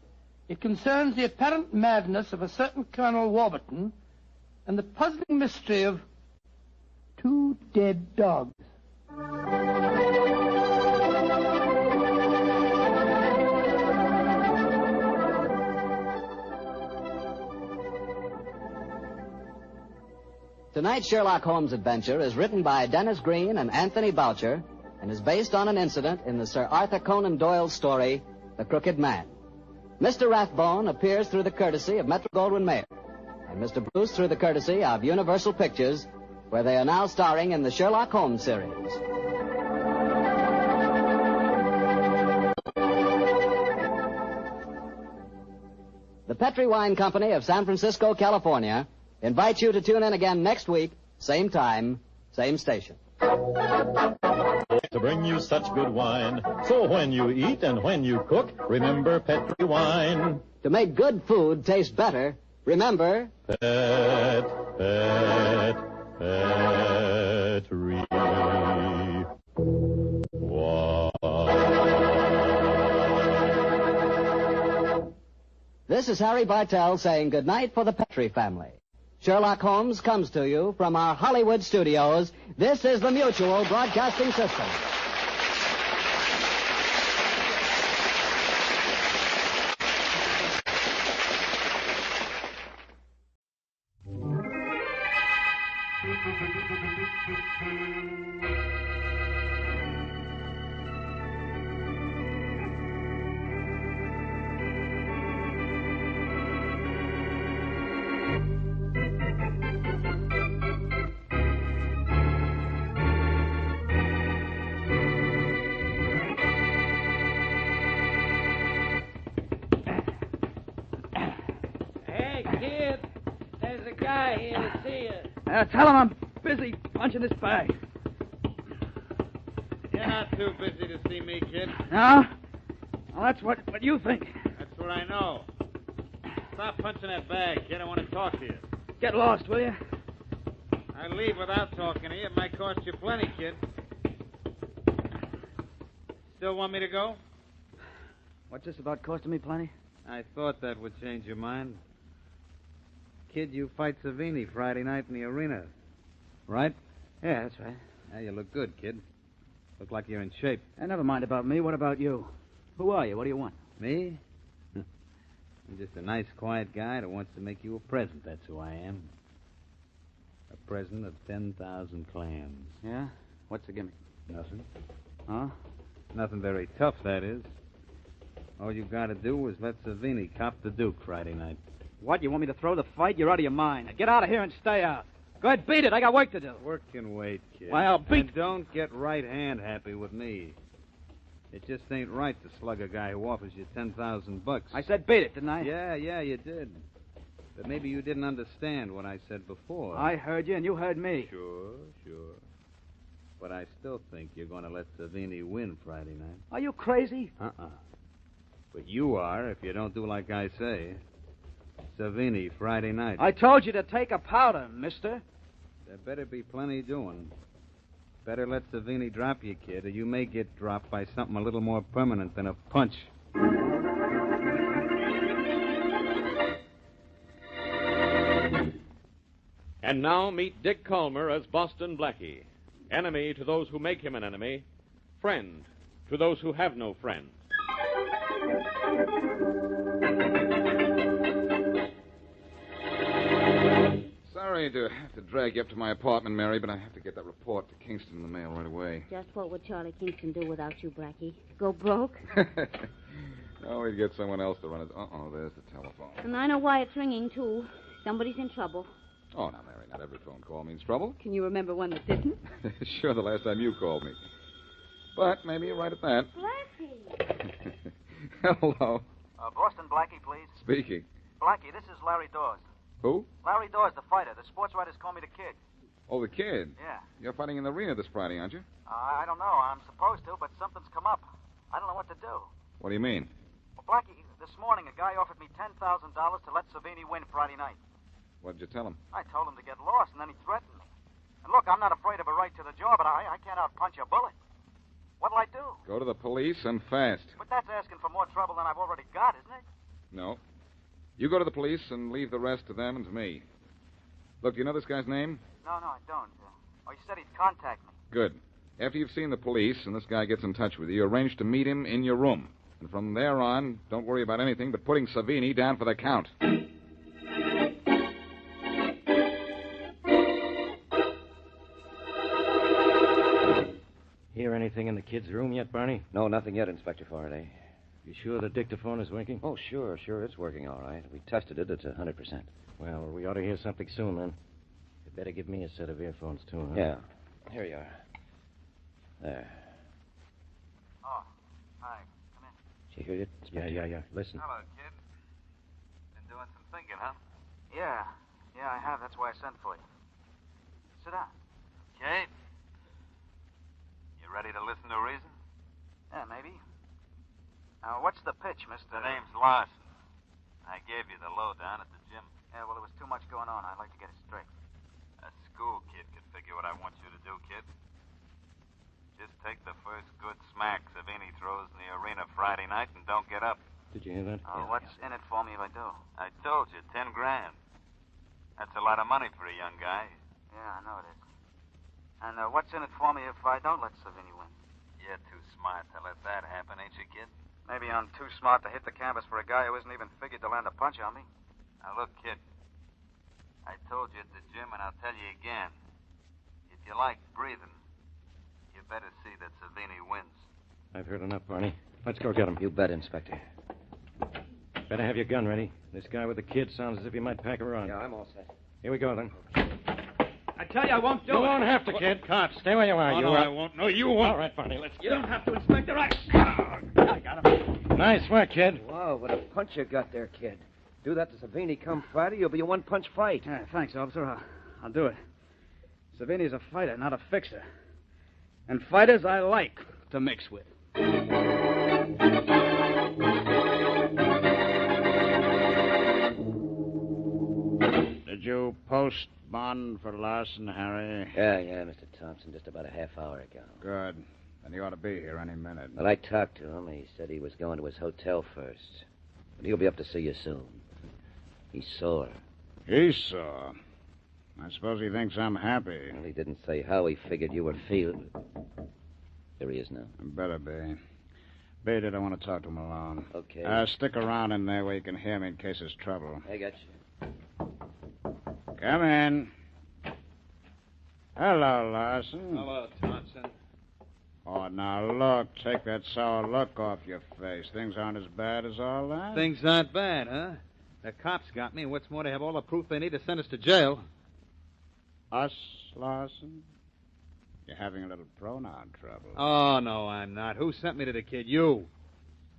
It concerns the apparent madness of a certain Colonel Warburton and the puzzling mystery of 2 dead dogs. Tonight's Sherlock Holmes adventure is written by Dennis Green and Anthony Boucher and is based on an incident in the Sir Arthur Conan Doyle story, The Crooked Man. Mr. Rathbone appears through the courtesy of Metro-Goldwyn-Mayer, and Mr. Bruce through the courtesy of Universal Pictures, where they are now starring in the Sherlock Holmes series. The Petri Wine Company of San Francisco, California, invites you to tune in again next week, same time, same station. To bring you such good wine. So when you eat and when you cook, remember Petri wine. To make good food taste better, remember... Petri wine. This is Harry Bartell saying goodnight for the Petri family. Sherlock Holmes comes to you from our Hollywood studios. This is the Mutual Broadcasting System. Tell him I'm busy punching this bag. You're not too busy to see me, kid. No? Well, that's what you think. That's what I know. Stop punching that bag, kid. I want to talk to you. Get lost, will you? I leave without talking to you. It might cost you plenty, kid. Still want me to go? What's this about costing me plenty? I thought that would change your mind. Kid, you fight Savini Friday night in the arena. Right? Yeah, that's right. Yeah, you look good, kid. Look like you're in shape. Never mind about me. What about you? Who are you? What do you want? Me? I'm just a nice, quiet guy that wants to make you a present. That's who I am. A present of 10,000 clams. Yeah? What's the gimmick? Nothing. Huh? Nothing very tough, that is. All you gotta do is let Savini cop the Duke Friday night. What? You want me to throw the fight? You're out of your mind. Now get out of here and stay out. Go ahead, beat it. I got work to do. Work can wait, kid. Why, I'll beat... And don't get right-hand happy with me. It just ain't right to slug a guy who offers you $10,000. I said beat it, didn't I? Yeah, you did. But maybe you didn't understand what I said before. I heard you, and you heard me. Sure. But I still think you're going to let Savini win Friday night. Are you crazy? But you are if you don't do like I say. Savini Friday night. I told you to take a powder, mister. There better be plenty doing. Better let Savini drop you, kid, or you may get dropped by something a little more permanent than a punch. And now meet Dick Calmer as Boston Blackie. Enemy to those who make him an enemy. Friend to those who have no friend. Sorry to have to drag you up to my apartment, Mary, but I have to get that report to Kingston in the mail right away. Just what would Charlie Kingston do without you, Blackie? Go broke? Oh, he'd get someone else to run it. Uh-oh, there's the telephone. And I know why it's ringing, too. Somebody's in trouble. Oh, now, Mary, not every phone call means trouble. Can you remember one that didn't? Sure, the last time you called me. But maybe you're right at that. Blackie! Hello. Boston Blackie, please. Speaking. Blackie, this is Larry Dawes. Who? Larry Dawes, the fighter. The sports writers call me the Kid. Oh, the Kid. Yeah. You're fighting in the arena this Friday, aren't you? I don't know. I'm supposed to, but something's come up. I don't know what to do. What do you mean? Well, Blackie, this morning a guy offered me $10,000 to let Savini win Friday night. What did you tell him? I told him to get lost, and then he threatened me. And look, I'm not afraid of a right to the jaw, but I can't outpunch a bullet. What'll I do? Go to the police and fast. But that's asking for more trouble than I've already got, isn't it? No. You go to the police and leave the rest to them and to me. Look, do you know this guy's name? No, I don't. He said he'd contact me. Good. After you've seen the police and this guy gets in touch with you, arrange to meet him in your room. And from there on, don't worry about anything but putting Savini down for the count. Hear anything in the kid's room yet, Barney? No, nothing yet, Inspector Faraday. You sure the dictaphone is working? Oh, sure, it's working all right. We tested it. It's 100%. Well, we ought to hear something soon, then. You better give me a set of earphones, too, huh? Yeah. Here you are. There. Oh, hi. Come in. Did you hear it? Yeah. Listen. Hello, kid. Been doing some thinking, huh? Yeah, I have. That's why I sent for you. Sit down. Okay. You ready to listen to reason? Yeah, maybe. Now, what's the pitch, Mr. The name's Larson. I gave you the lowdown at the gym. Yeah, well, there was too much going on. I'd like to get it straight. A school kid could figure what I want you to do, kid. Just take the first good smack Savini throws in the arena Friday night and don't get up. Did you hear that? What's in it for me if I do? I told you, 10 grand. That's a lot of money for a young guy. Yeah, I know it is. And what's in it for me if I don't let Savini win? You're too smart to let that happen, ain't you, kid? Maybe I'm too smart to hit the canvas for a guy who isn't even figured to land a punch on me. Now, look, kid. I told you at the gym, and I'll tell you again. If you like breathing, you better see that Savini wins. I've heard enough, Barney. Let's go get him. You bet, Inspector. Better have your gun ready. This guy with the kid sounds as if he might pack her on. Yeah, I'm all set. Here we go, then. I tell you, I won't do it. You won't have to, kid. Cops, stay where you are. Oh, no, I won't. No, you won't. All right, Barney, let's You don't have to, Inspector. I got him. Nice work, kid. Wow, what a punch you got there, kid. Do that to Savini come Friday, you'll be a one-punch fight. Yeah, thanks, officer. I'll do it. Savini's a fighter, not a fixer. And fighters I like to mix with. Did you post bond for Larson, Harry? Yeah, Mr. Thompson, just about a half hour ago. Good. Then he ought to be here any minute. Well, I talked to him. He said he was going to his hotel first. But he'll be up to see you soon. He's sore. He's sore. I suppose he thinks I'm happy. Well, he didn't say how he figured you would feel. Here he is now. Better be. Beat it. I want to talk to him alone. Okay. Stick around in there where you can hear me in case there's trouble. I got you. Come in. Hello, Larson. Hello, Thompson. Oh, now look. Take that sour look off your face. Things aren't as bad as all that. Things aren't bad, huh? The cops got me, and what's more, they have all the proof they need to send us to jail. Us, Larson? You're having a little pronoun trouble. Oh, no, I'm not. Who sent me to the kid? You.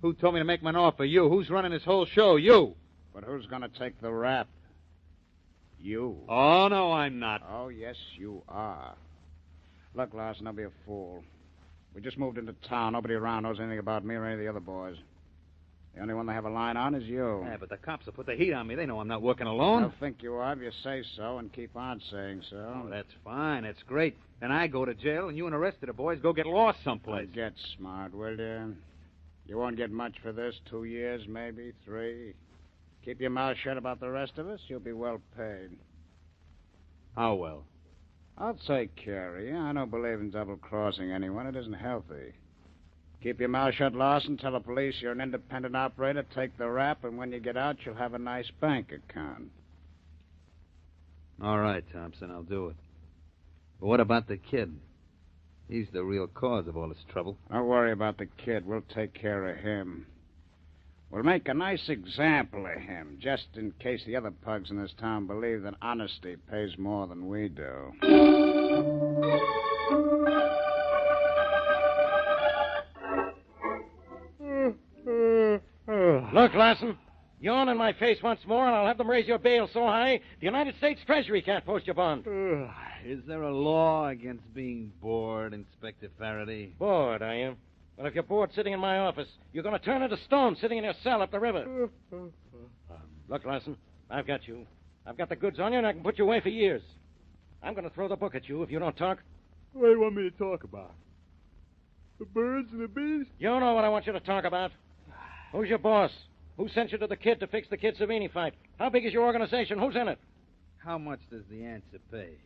Who told me to make my offer? You. Who's running this whole show? You. But who's going to take the rap? You. Oh, no, I'm not. Oh, yes, you are. Look, Larson, don't be a fool. We just moved into town. Nobody around knows anything about me or any of the other boys. The only one they have a line on is you. Yeah, but the cops will put the heat on me. They know I'm not working alone. They'll think you are if you say so and keep on saying so. Oh, that's fine. That's great. Then I go to jail, and you and the rest of the boys go get lost someplace. Get smart, will you? You won't get much for this. 2 years, maybe 3. Keep your mouth shut about the rest of us. You'll be well paid. How well? I'll take care of you. I don't believe in double-crossing anyone. It isn't healthy. Keep your mouth shut, Larson. Tell the police you're an independent operator. Take the rap, and when you get out, you'll have a nice bank account. All right, Thompson, I'll do it. But what about the kid? He's the real cause of all this trouble. Don't worry about the kid. We'll take care of him. We'll make a nice example of him, just in case the other pugs in this town believe that honesty pays more than we do. Look, Larson, yawn in my face once more, and I'll have them raise your bail so high the United States Treasury can't post your bond. Is there a law against being bored, Inspector Faraday? Bored, are you? Well, if you're bored sitting in my office, you're going to turn into stone sitting in your cell up the river. Look, Larson, I've got you. I've got the goods on you, and I can put you away for years. I'm going to throw the book at you if you don't talk. What do you want me to talk about? The birds and the bees? You know what I want you to talk about. Who's your boss? Who sent you to the kid to fix the Kid Savini fight? How big is your organization? Who's in it? How much does the answer pay?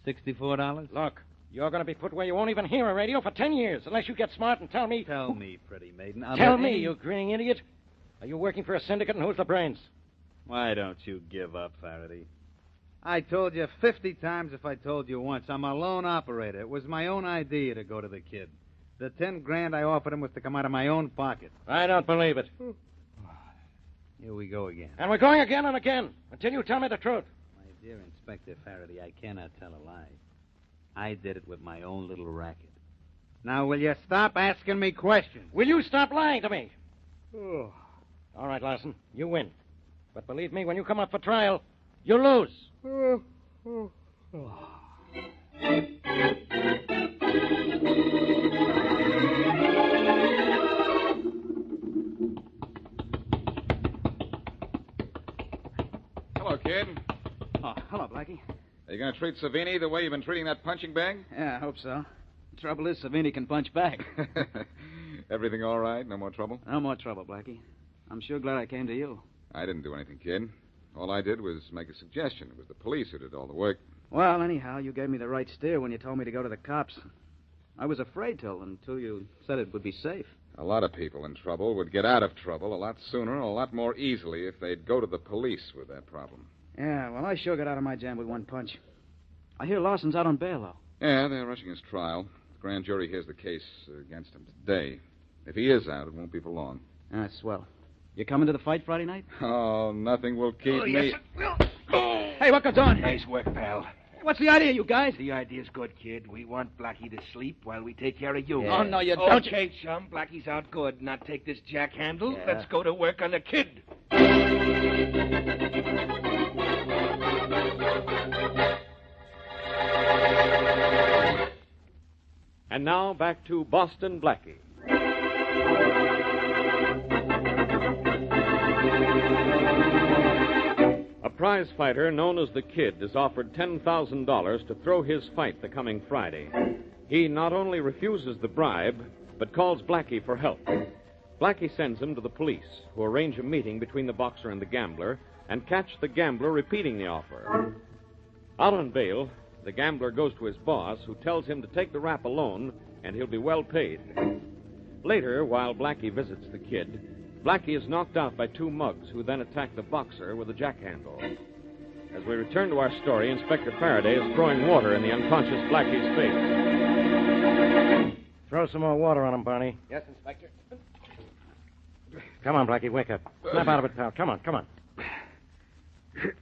$64? Look, you're going to be put where you won't even hear a radio for 10 years, unless you get smart and tell me... Tell me, pretty maiden. Tell me, you grinning idiot. Are you working for a syndicate, and who's the brains? Why don't you give up, Faraday? I told you 50 times if I told you once. I'm a lone operator. It was my own idea to go to the kid. The 10 grand I offered him was to come out of my own pocket. I don't believe it. Here we go again. And we're going again and again, until you tell me the truth. My dear Inspector Faraday, I cannot tell a lie. I did it with my own little racket. Now, will you stop asking me questions? Will you stop lying to me? All right, Larson, you win. But believe me, when you come up for trial, you lose. Hello, kid. Oh, hello, Blackie. Are you going to treat Savini the way you've been treating that punching bag? Yeah, I hope so. The trouble is, Savini can punch back. Everything all right? No more trouble? No more trouble, Blackie. I'm sure glad I came to you. I didn't do anything, kid. All I did was make a suggestion. It was the police who did all the work. Well, anyhow, you gave me the right steer when you told me to go to the cops. I was afraid until you said it would be safe. A lot of people in trouble would get out of trouble a lot sooner and a lot more easily if they'd go to the police with their problem. Yeah, well, I sure got out of my jam with one punch. I hear Lawson's out on bail, though. Yeah, they're rushing his trial. The grand jury hears the case against him today. If he is out, it won't be for long. That's swell. You coming to the fight Friday night? Oh, nothing will keep me... Yes, it will. Hey, what goes on? Nice work, pal. What's the idea, you guys? The idea's good, kid. We want Blackie to sleep while we take care of you. Yeah. Oh, no, you don't. Okay, chum. Blackie's out good. Now take this jack handle. Yeah. Let's go to work on the kid. And now back to Boston Blackie. A prize fighter known as the Kid is offered $10,000 to throw his fight the coming Friday. He not only refuses the bribe, but calls Blackie for help. Blackie sends him to the police, who arrange a meeting between the boxer and the gambler and catch the gambler repeating the offer. Out on bail, the gambler goes to his boss, who tells him to take the rap alone and he'll be well paid. Later, while Blackie visits the Kid, Blackie is knocked out by two mugs who then attack the boxer with a jackhandle. As we return to our story, Inspector Faraday is throwing water in the unconscious Blackie's face. Throw some more water on him, Barney. Yes, Inspector. Come on, Blackie, wake up. Snap out of it, pal. Come on.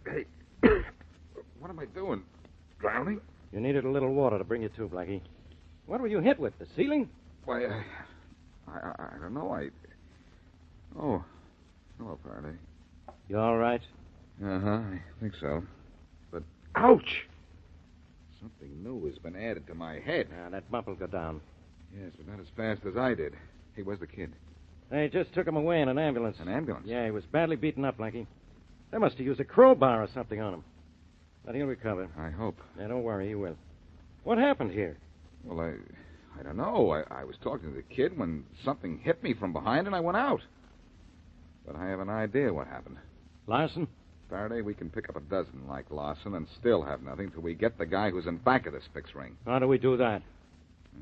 Hey, what am I doing? Drowning? You needed a little water to bring you to, Blackie. What were you hit with, the ceiling? Why, I don't know. Oh, hello, Faraday. You all right? I think so. But, ouch! Something new has been added to my head. That bump will go down. Yes, but not as fast as I did. Hey, where's the Kid? They just took him away in an ambulance. An ambulance? Yeah, he was badly beaten up, Blackie. They must have used a crowbar or something on him. But he'll recover. I hope. Yeah, don't worry, he will. What happened here? Well, I don't know. I was talking to the Kid when something hit me from behind and I went out. But I have an idea what happened. Larson? Faraday, we can pick up a dozen like Larson and still have nothing till we get the guy who's in back of this fix ring. How do we do that?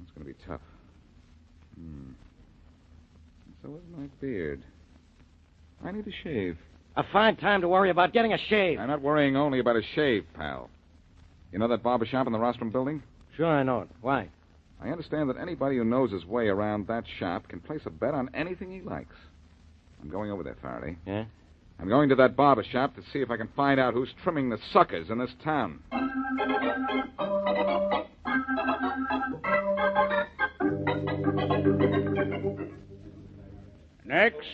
It's going to be tough. So is my beard. I need a shave. A fine time to worry about getting a shave. I'm not worrying only about a shave, pal. You know that barber shop in the Rostrum building? Sure, I know it. Why? I understand that anybody who knows his way around that shop can place a bet on anything he likes. I'm going over there, Faraday. Yeah? I'm going to that barber shop to see if I can find out who's trimming the suckers in this town. Next.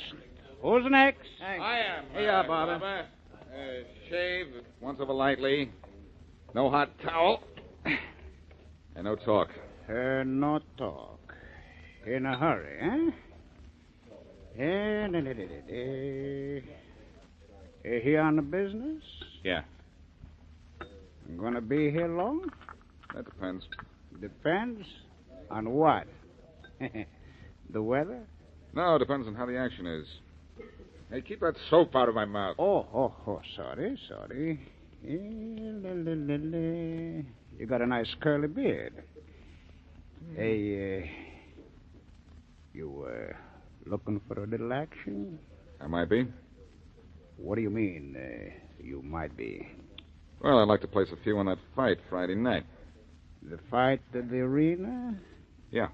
Who's next? I am. Here you are, barber. Shave once over lightly. No hot towel. And no talk. No talk. In a hurry, eh? Here on the business? Yeah. I'm gonna be here long? That depends. Depends on what? The weather? No, it depends on how the action is. Hey, keep that soap out of my mouth. Oh, sorry. You got a nice curly beard. Hey, you looking for a little action? I might be. What do you mean, you might be? Well, I'd like to place a few on that fight Friday night. The fight at the arena? Yeah.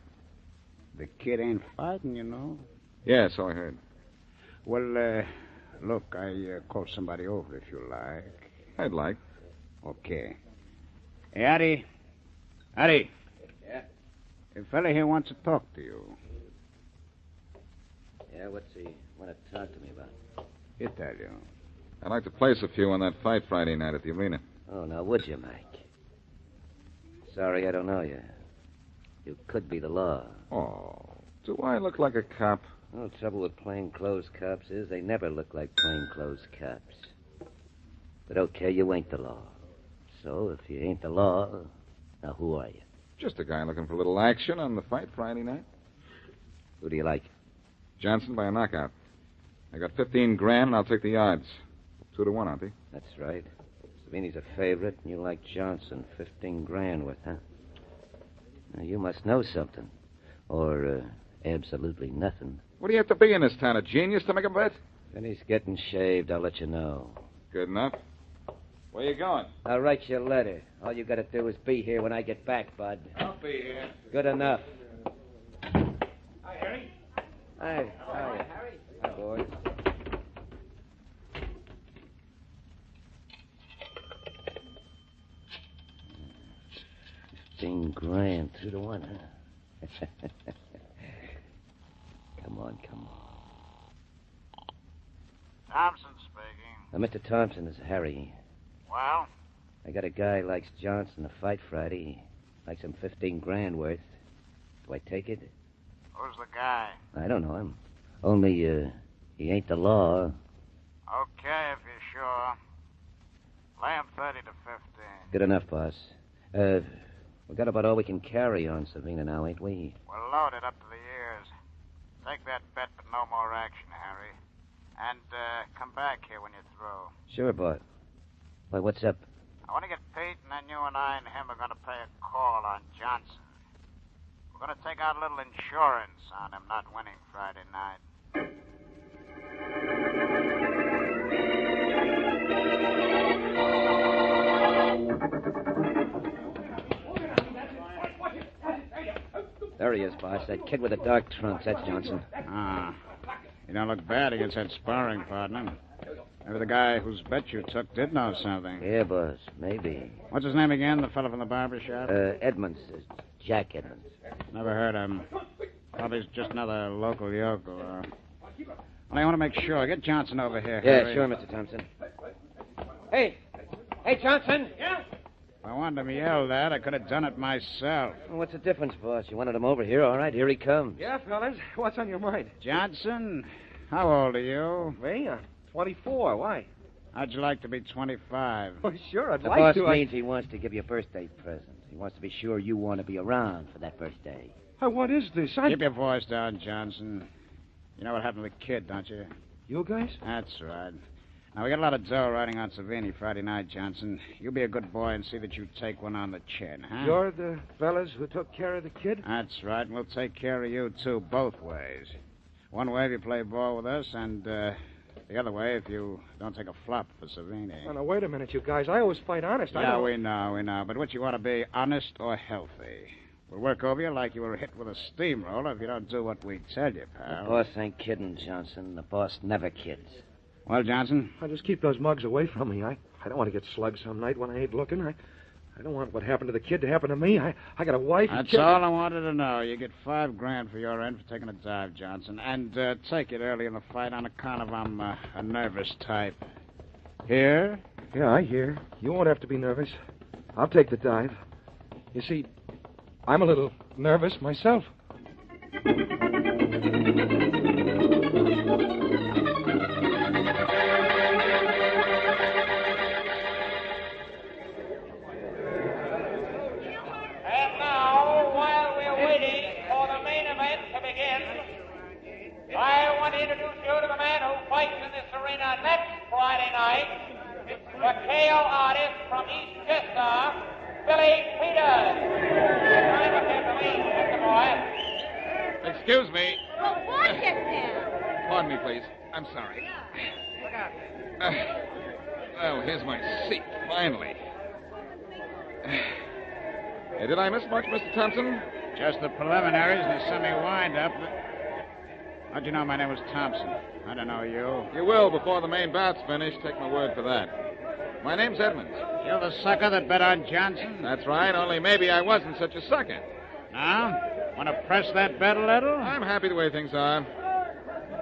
The Kid ain't fighting, you know. Yeah, so I heard. Well, look, I call somebody over if you like. I'd like. Okay. Hey, Addy. Yeah? A fella here wants to talk to you. Yeah, what's he want to talk to me about? He'll tell you. I'd like to place a few on that fight Friday night at the arena. Oh, now, would you, Mike? Sorry, I don't know you. You could be the law. Oh, do I look like a cop? Well, the trouble with plainclothes cops is they never look like plainclothes cops. But okay, you ain't the law. So if you ain't the law, now who are you? Just a guy looking for a little action on the fight Friday night. Who do you like? Johnson by a knockout. I got 15 grand and I'll take the odds. 2 to 1, aren't they? That's right. Savini's a favorite and you like Johnson. 15 grand worth, huh? Now, you must know something. Or absolutely nothing. What do you have to be in this town, a genius to make a bet? When he's getting shaved, I'll let you know. Good enough. Where you going? I'll write you a letter. All you gotta do is be here when I get back, Bud. I'll be here. Good enough. Hi, Harry. Hi, Harry. Hi, boys. $15,000, 2 to 1, huh? Come on. Thompson speaking. Mr. Thompson, this is Harry. Well? I got a guy likes Johnson to fight Friday. Likes him 15 grand worth. Do I take it? Who's the guy? I don't know him. Only, he ain't the law. Okay, if you're sure. Lay 'em 30 to 15. Good enough, boss. We got about all we can carry on Savina now, ain't we? We're loaded up to the ears. Take that bet, but no more action, Harry. And come back here when you're through. Sure, boss. Why, what's up? I want to get Pete, and then you and I and him are going to pay a call on Johnson. We're going to take out a little insurance on him not winning Friday night. There he is, boss. That kid with the dark trunks. That's Johnson. Ah. You don't look bad against that sparring partner. Maybe the guy whose bet you took did know something. Yeah, boss. Maybe. What's his name again, the fellow from the barber shop? Edmonds. Jack Edmonds. Never heard of him. Probably just another local yokel. Well, I want to make sure. Get Johnson over here. Yeah, Harry. sure, Mr. Thompson. Hey, Johnson. Yeah? If I wanted him yelled at, I could have done it myself. Well, what's the difference, boss? You wanted him over here. All right, here he comes. Yeah, fellas. What's on your mind? Johnson, how old are you? Me? 24. Why? How'd you like to be 25? Oh, sure, I'd The like boss to. means he wants to give you a birthday present. He wants to be sure you want to be around for that birthday. What is this? Keep your voice down, Johnson. You know what happened to the kid, don't you? You guys? That's right. Now, we got a lot of dough riding on Savini Friday night, Johnson. You be a good boy and see that you take one on the chin, huh? You're the fellas who took care of the kid? That's right, and we'll take care of you, too, both ways. One way if you play ball with us, and the other way if you don't take a flop for Savini. Oh, now, wait a minute, you guys. I always fight honest. Yeah, we know. But what you want to be, honest or healthy? We'll work over you like you were hit with a steamroller if you don't do what we tell you, pal. The boss ain't kidding, Johnson. The boss never kids. Well, Johnson? I'll just keep those mugs away from me. I don't want to get slugged some night when I ain't looking. I don't want what happened to the kid to happen to me. I got a wife. That's all I wanted to know. You get $5,000 for your end for taking a dive, Johnson. And take it early in the fight on account of I'm a nervous type. Here? Yeah, I hear. You won't have to be nervous. I'll take the dive. You see, I'm a little nervous myself. I want to introduce you to the man who fights in this arena next Friday night, the KO artist from East Chester, Billy Peters. Climb up here, Billy, Mr. Boy. Excuse me. Well, what is there? Pardon me, please. I'm sorry. Look out. Well, here's my seat, finally. Did I miss much, Mr. Thompson? Just the preliminaries and the semi-wind-up. How'd you know my name was Thompson? I don't know you. You will before the main bout's finished. Take my word for that. My name's Edmonds. You're the sucker that bet on Johnson? That's right, only maybe I wasn't such a sucker. Now? Want to press that bet a little? I'm happy the way things are.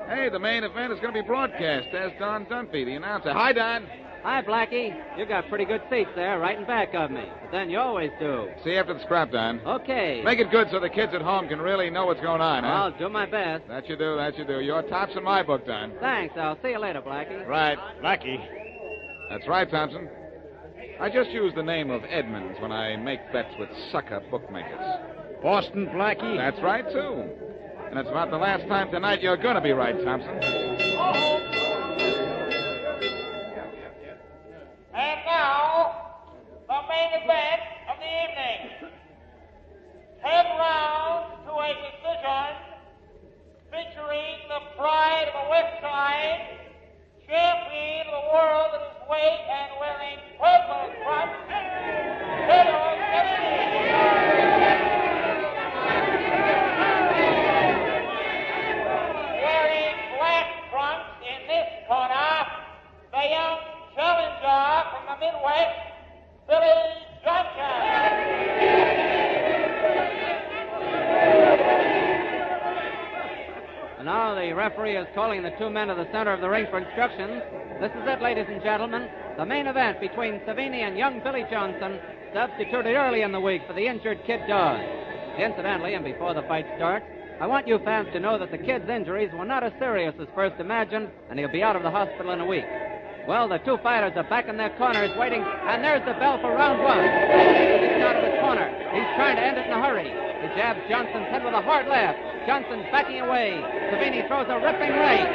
Hey, the main event is going to be broadcast. There's Don Dunphy, the announcer. Hi, Don. Hi, Blackie. You got pretty good seats there, right in back of me. But then you always do. See you after the scrap, Don. Okay. Make it good so the kids at home can really know what's going on, huh? I'll do my best. That you do. You're tops in my book, Don. Thanks. I'll see you later, Blackie. Right. Blackie. That's right, Thompson. I just use the name of Edmonds when I make bets with sucker bookmakers. Boston Blackie? That's right, too. And it's about the last time tonight you're going to be right, Thompson. And now, the main event of the evening. 10 rounds to a decision, featuring the pride of the West Side, champion of the world at his weight and wearing purple trunks, wearing black trunks in this corner, the young challenger from the Midwest, Billy Johnson. And now the referee is calling the two men to the center of the ring for instructions. This is it, ladies and gentlemen. The main event between Savini and young Billy Johnson, substituted early in the week for the injured Kid Dawes. Incidentally, and before the fight starts, I want you fans to know that the kid's injuries were not as serious as first imagined, and he'll be out of the hospital in a week. Well, the two fighters are back in their corners waiting, and there's the bell for round one. He's out of his corner. He's trying to end it in a hurry. He jabs Johnson's head with a hard left. Johnson's backing away. Savini throws a ripping right.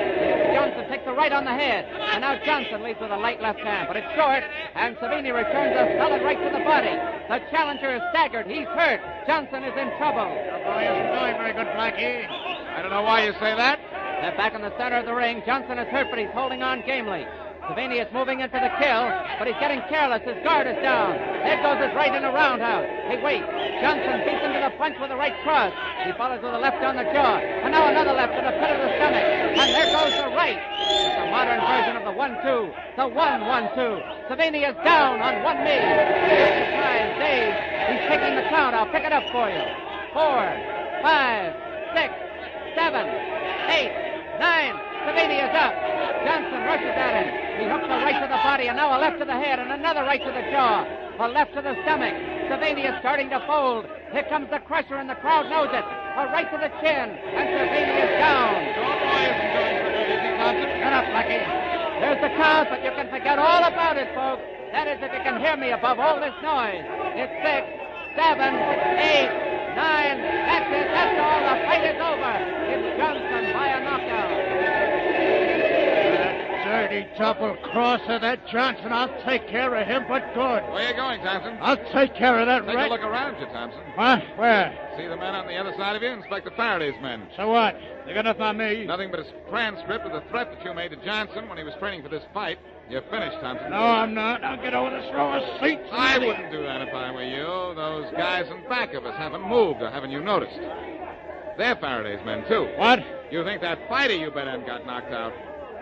Johnson takes a right on the head. And now Johnson leads with a light left hand, but it's short, and Savini returns a solid right to the body. The challenger is staggered. He's hurt. Johnson is in trouble. Your boy isn't doing very good, Blackie. I don't know why you say that. They're back in the center of the ring. Johnson is hurt, but he's holding on gamely. Savini is moving in for the kill, but he's getting careless. His guard is down. There goes his right in a roundhouse. He waits. Johnson beats him to the punch with a right cross. He follows with a left on the jaw. And now another left to the pit of the stomach. And there goes the right. It's a modern version of the 1-2. The 1-1-2. Savini is down on one knee. Surprised, dazed. He's taking the count. I'll pick it up for you. 4, 5, 6, 7, 8, 9. Savini is up. Johnson rushes at him. He hooks a right to the body, and now a left to the head, and another right to the jaw. A left to the stomach. Savini is starting to fold. Here comes the crusher, and the crowd knows it. A right to the chin, and Savini is down. Your boy isn't doing so good, is he, Thompson? Shut up, Blackie. There's the count, but you can forget all about it, folks. That is, if you can hear me above all this noise. It's 6, 7, 8, 9. That's it. That's all. The fight is over. It's Johnson by a knockout. Dirty double-crosser, that Johnson. I'll take care of him, but good. Where are you going, Thompson? I'll take care of that Take rat. a look around you, Thompson. What? Where? See the men on the other side of you? Inspector Faraday's men. So what? They got nothing on me. Nothing but a transcript of the threat that you made to Johnson when he was training for this fight. You're finished, Thompson. No, I'm not. I'll get over this row of seats. I wouldn't do that if I were you. Those guys in back of us haven't moved, or haven't you noticed? They're Faraday's men, too. What? You think that fighter you bet on got knocked out?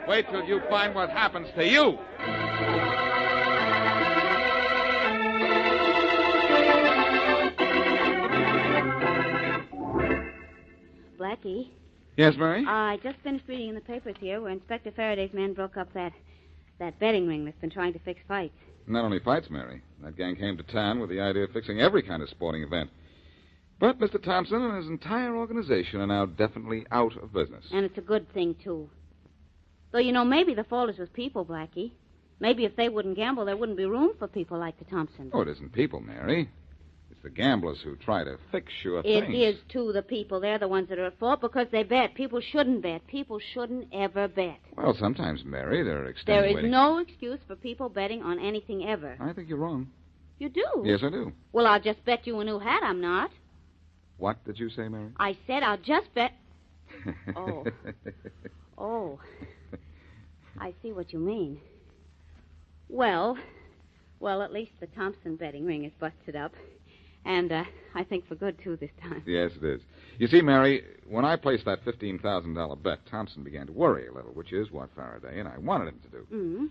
Wait till you find what happens to you. Blackie, Yes, Mary? I just finished reading in the papers here where Inspector Faraday's men broke up that betting ring that's been trying to fix fights. Not only fights, Mary. That gang came to town with the idea of fixing every kind of sporting event. But Mr. Thompson and his entire organization are now definitely out of business. And it's a good thing, too. Though, you know, maybe the fault is with people, Blackie. Maybe if they wouldn't gamble, there wouldn't be room for people like the Thompsons. Oh, it isn't people, Mary. It's the gamblers who try to fix sure It things. is, too, the people. They're the ones that are at fault because they bet. People shouldn't bet. People shouldn't ever bet. Well, sometimes, Mary, there are There extenuating... is no excuse for people betting on anything ever. I think you're wrong. You do? Yes, I do. Well, I'll just bet you a new hat I'm not. What did you say, Mary? I said I'll just bet... Oh. Oh. I see what you mean. Well, at least the Thompson betting ring is busted up. And I think for good, too, this time. Yes, it is. You see, Mary, when I placed that $15,000 bet, Thompson began to worry a little, which is what Faraday and I wanted him to do. Mm-hmm.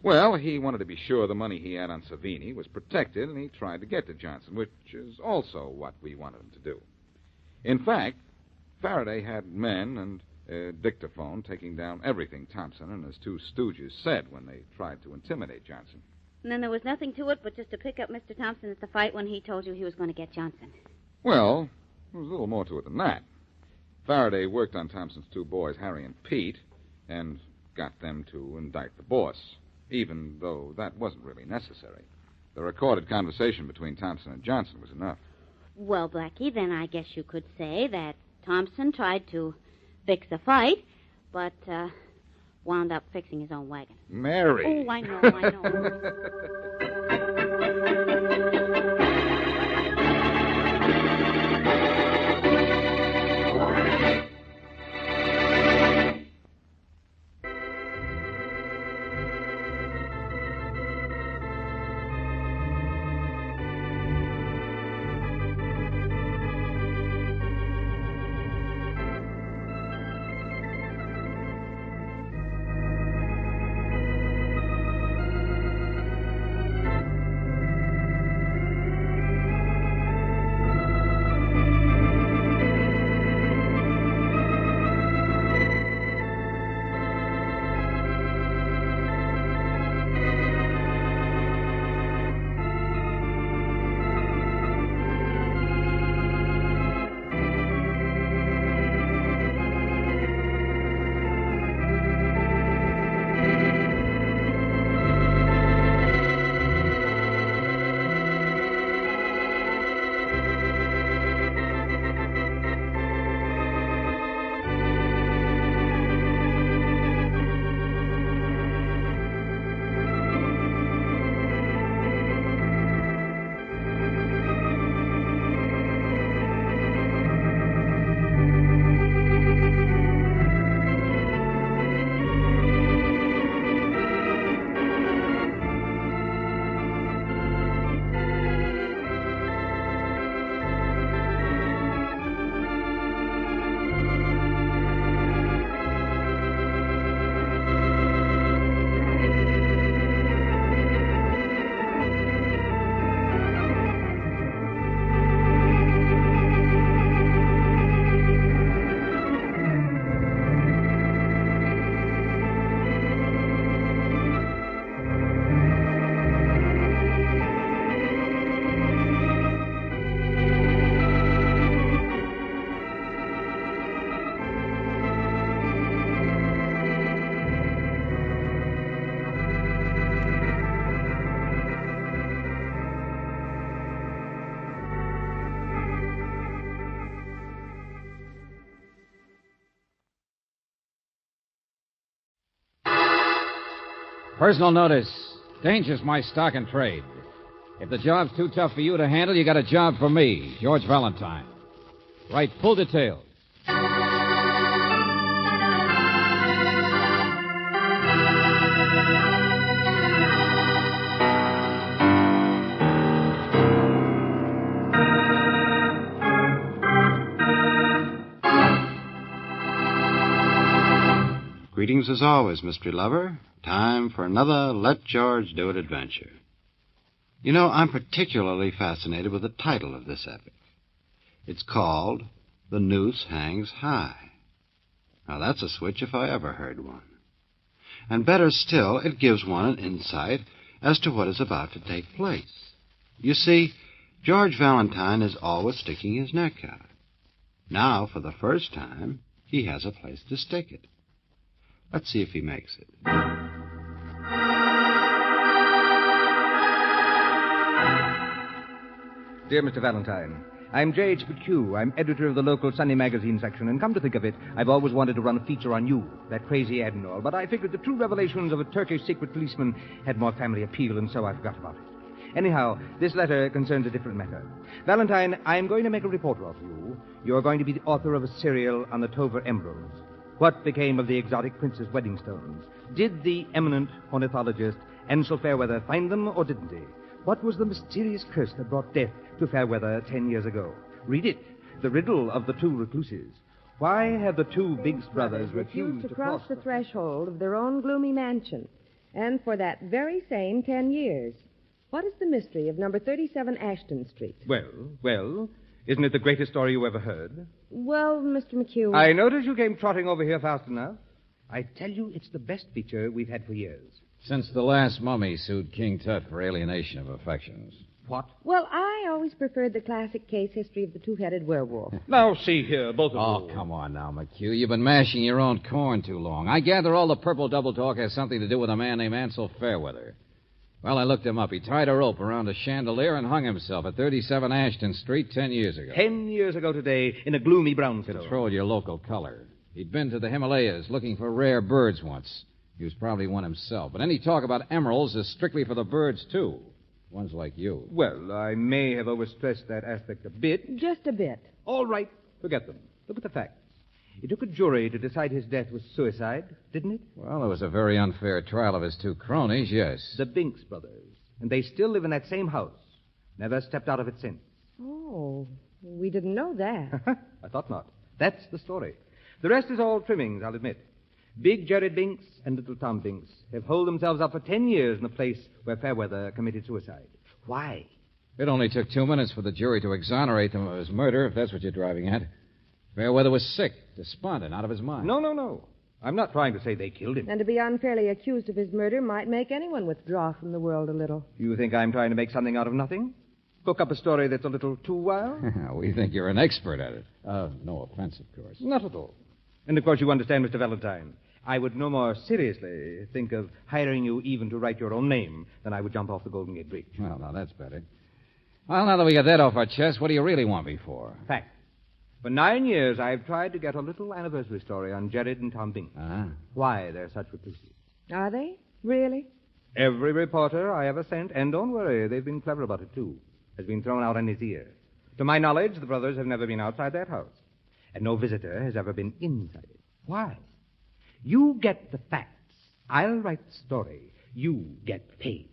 Well, he wanted to be sure the money he had on Savini was protected, and he tried to get to Johnson, which is also what we wanted him to do. In fact, Faraday had men and a dictaphone taking down everything Thompson and his two stooges said when they tried to intimidate Johnson. And then there was nothing to it but just to pick up Mr. Thompson at the fight when he told you he was going to get Johnson. Well, there was a little more to it than that. Faraday worked on Thompson's two boys, Harry and Pete, and got them to indict the boss, even though that wasn't really necessary. The recorded conversation between Thompson and Johnson was enough. Well, Blackie, then I guess you could say that Thompson tried to fix the fight, but wound up fixing his own wagon. Mary. Oh, I know. Personal notice. Danger's my stock and trade. If the job's too tough for you to handle, you got a job for me, George Valentine. Write full details. Greetings as always, mystery lover. Time for another Let George Do It adventure. You know, I'm particularly fascinated with the title of this epic. It's called The Noose Hangs High. Now, that's a switch if I ever heard one. And better still, it gives one an insight as to what is about to take place. You see, George Valentine is always sticking his neck out. Now, for the first time, he has a place to stick it. Let's see if he makes it. Dear Mr. Valentine, I'm J.H. McHugh. I'm editor of the local Sunday magazine section, and come to think of it, I've always wanted to run a feature on you, that crazy admiral, but I figured the true revelations of a Turkish secret policeman had more family appeal, and so I forgot about it. Anyhow, this letter concerns a different matter. Valentine, I'm going to make a reporter of you. You're going to be the author of a serial on the Tover emeralds. What became of the exotic prince's wedding stones? Did the eminent ornithologist Ansel Fairweather find them, or didn't he? What was the mysterious curse that brought death to Fairweather 10 years ago? Read it. The riddle of the two recluses. Why have the two Biggs brothers refused to cross the threshold of their own gloomy mansion, and for that very same 10 years? What is the mystery of number 37 Ashton Street? Well, isn't it the greatest story you ever heard? Well, Mr. McHugh... I notice you came trotting over here fast enough. I tell you, it's the best feature we've had for years. Since the last mummy sued King Tut for alienation of affections. What? Well, I always preferred the classic case history of the two-headed werewolf. Now, see here, both of you. Oh, come on now, McHugh. You've been mashing your own corn too long. I gather all the purple double talk has something to do with a man named Ansel Fairweather. Well, I looked him up. He tied a rope around a chandelier and hung himself at 37 Ashton Street 10 years ago. 10 years ago today, in a gloomy brownstone. Control your local color. He'd been to the Himalayas looking for rare birds once. He was probably one himself. But any talk about emeralds is strictly for the birds, too. Ones like you. Well, I may have overstressed that aspect a bit. Just a bit. All right. Forget them. Look at the facts. It took a jury to decide his death was suicide, didn't it? Well, it was a very unfair trial of his two cronies, yes. The Binks brothers. And they still live in that same house. Never stepped out of it since. Oh, we didn't know that. I thought not. That's the story. The rest is all trimmings, I'll admit. Big Jared Binks and little Tom Binks have holed themselves up for 10 years in the place where Fairweather committed suicide. Why? It only took 2 minutes for the jury to exonerate them of his murder, if that's what you're driving at. Fairweather was sick, despondent, out of his mind. No. I'm not trying to say they killed him. And to be unfairly accused of his murder might make anyone withdraw from the world a little. You think I'm trying to make something out of nothing? Cook up a story that's a little too wild? We think you're an expert at it. No offense, of course. Not at all. And, of course, you understand, Mr. Valentine. I would no more seriously think of hiring you even to write your own name than I would jump off the Golden Gate Bridge. Well, now, that's better. Well, now that we got that off our chest, what do you really want me for? Fact. For 9 years, I've tried to get a little anniversary story on Jared and Tom Binks. Why they're such recluses. Are they? Really? Every reporter I ever sent, and don't worry, they've been clever about it, too, has been thrown out on his ear. To my knowledge, the brothers have never been outside that house. And no visitor has ever been inside it. Why? You get the facts. I'll write the story. You get paid.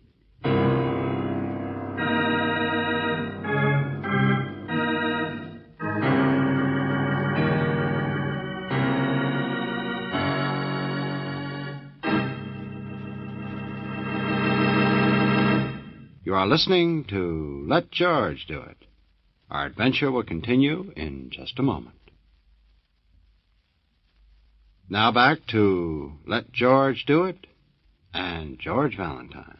You are listening to Let George Do It. Our adventure will continue in just a moment. Now back to Let George Do It and George Valentine.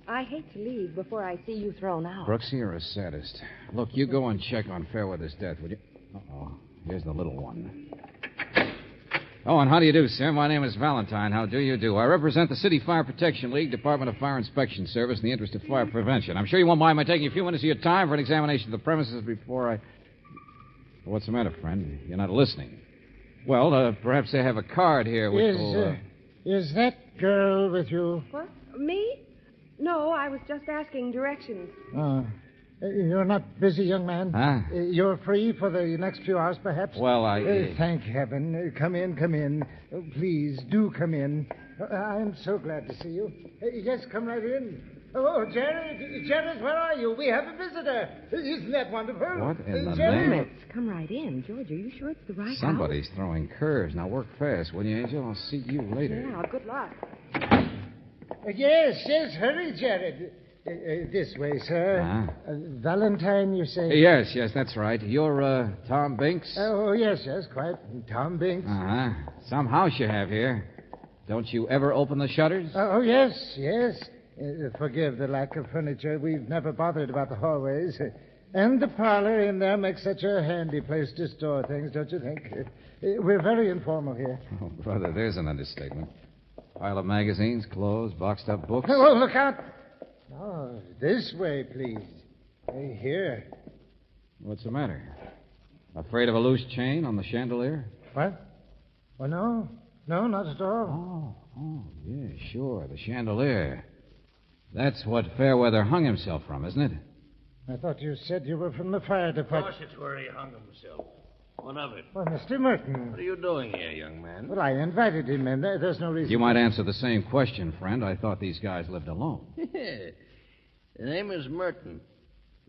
I hate to leave before I see you thrown out. Brooksy, you're a sadist. Look, you go and check on Fairweather's death, would you? Uh-oh. Here's the little one. Oh, and how do you do, sir? My name is Valentine. How do you do? I represent the City Fire Protection League, Department of Fire Inspection Service, in the interest of fire prevention. I'm sure you won't mind my taking a few minutes of your time for an examination of the premises before I... What's the matter, friend? You're not listening. Well, perhaps they have a card here which will... Is that girl with you? What? Me? No, I was just asking directions. You're not busy, young man? Huh? You're free for the next few hours, perhaps? Well, I... Thank heaven. Come in, come in. Oh, please, do come in. I'm so glad to see you. Yes, come right in. Oh, Jared, where are you? We have a visitor. Isn't that wonderful? What in the Jared? name? Come right in. George, are you sure it's the right Somebody's throwing curves. Now work fast, will you, Angel? I'll see you later. Yeah, good luck. Yes, hurry, Jared. This way, sir. Valentine, you say? Yes, that's right. You're, Tom Binks? Oh, yes, quite. Tom Binks. Uh-huh. Some house you have here. Don't you ever open the shutters? Oh, yes. Forgive the lack of furniture. We've never bothered about the hallways. And the parlor in there makes such a handy place to store things, don't you think? We're very informal here. Oh, brother, there's an understatement. Pile of magazines, clothes, boxed up books. Oh, look out. Oh, this way, please. Here. What's the matter? Afraid of a loose chain on the chandelier? What? Oh, no. No, not at all. Oh, yeah, sure. The chandelier. That's what Fairweather hung himself from, isn't it? I thought you said you were from the fire department. Of course it's where he hung himself. What of it? Well, Mr. Merton. What are you doing here, young man? Well, I invited him in. There's no reason... You might answer the same question, friend. I thought these guys lived alone. The name is Merton.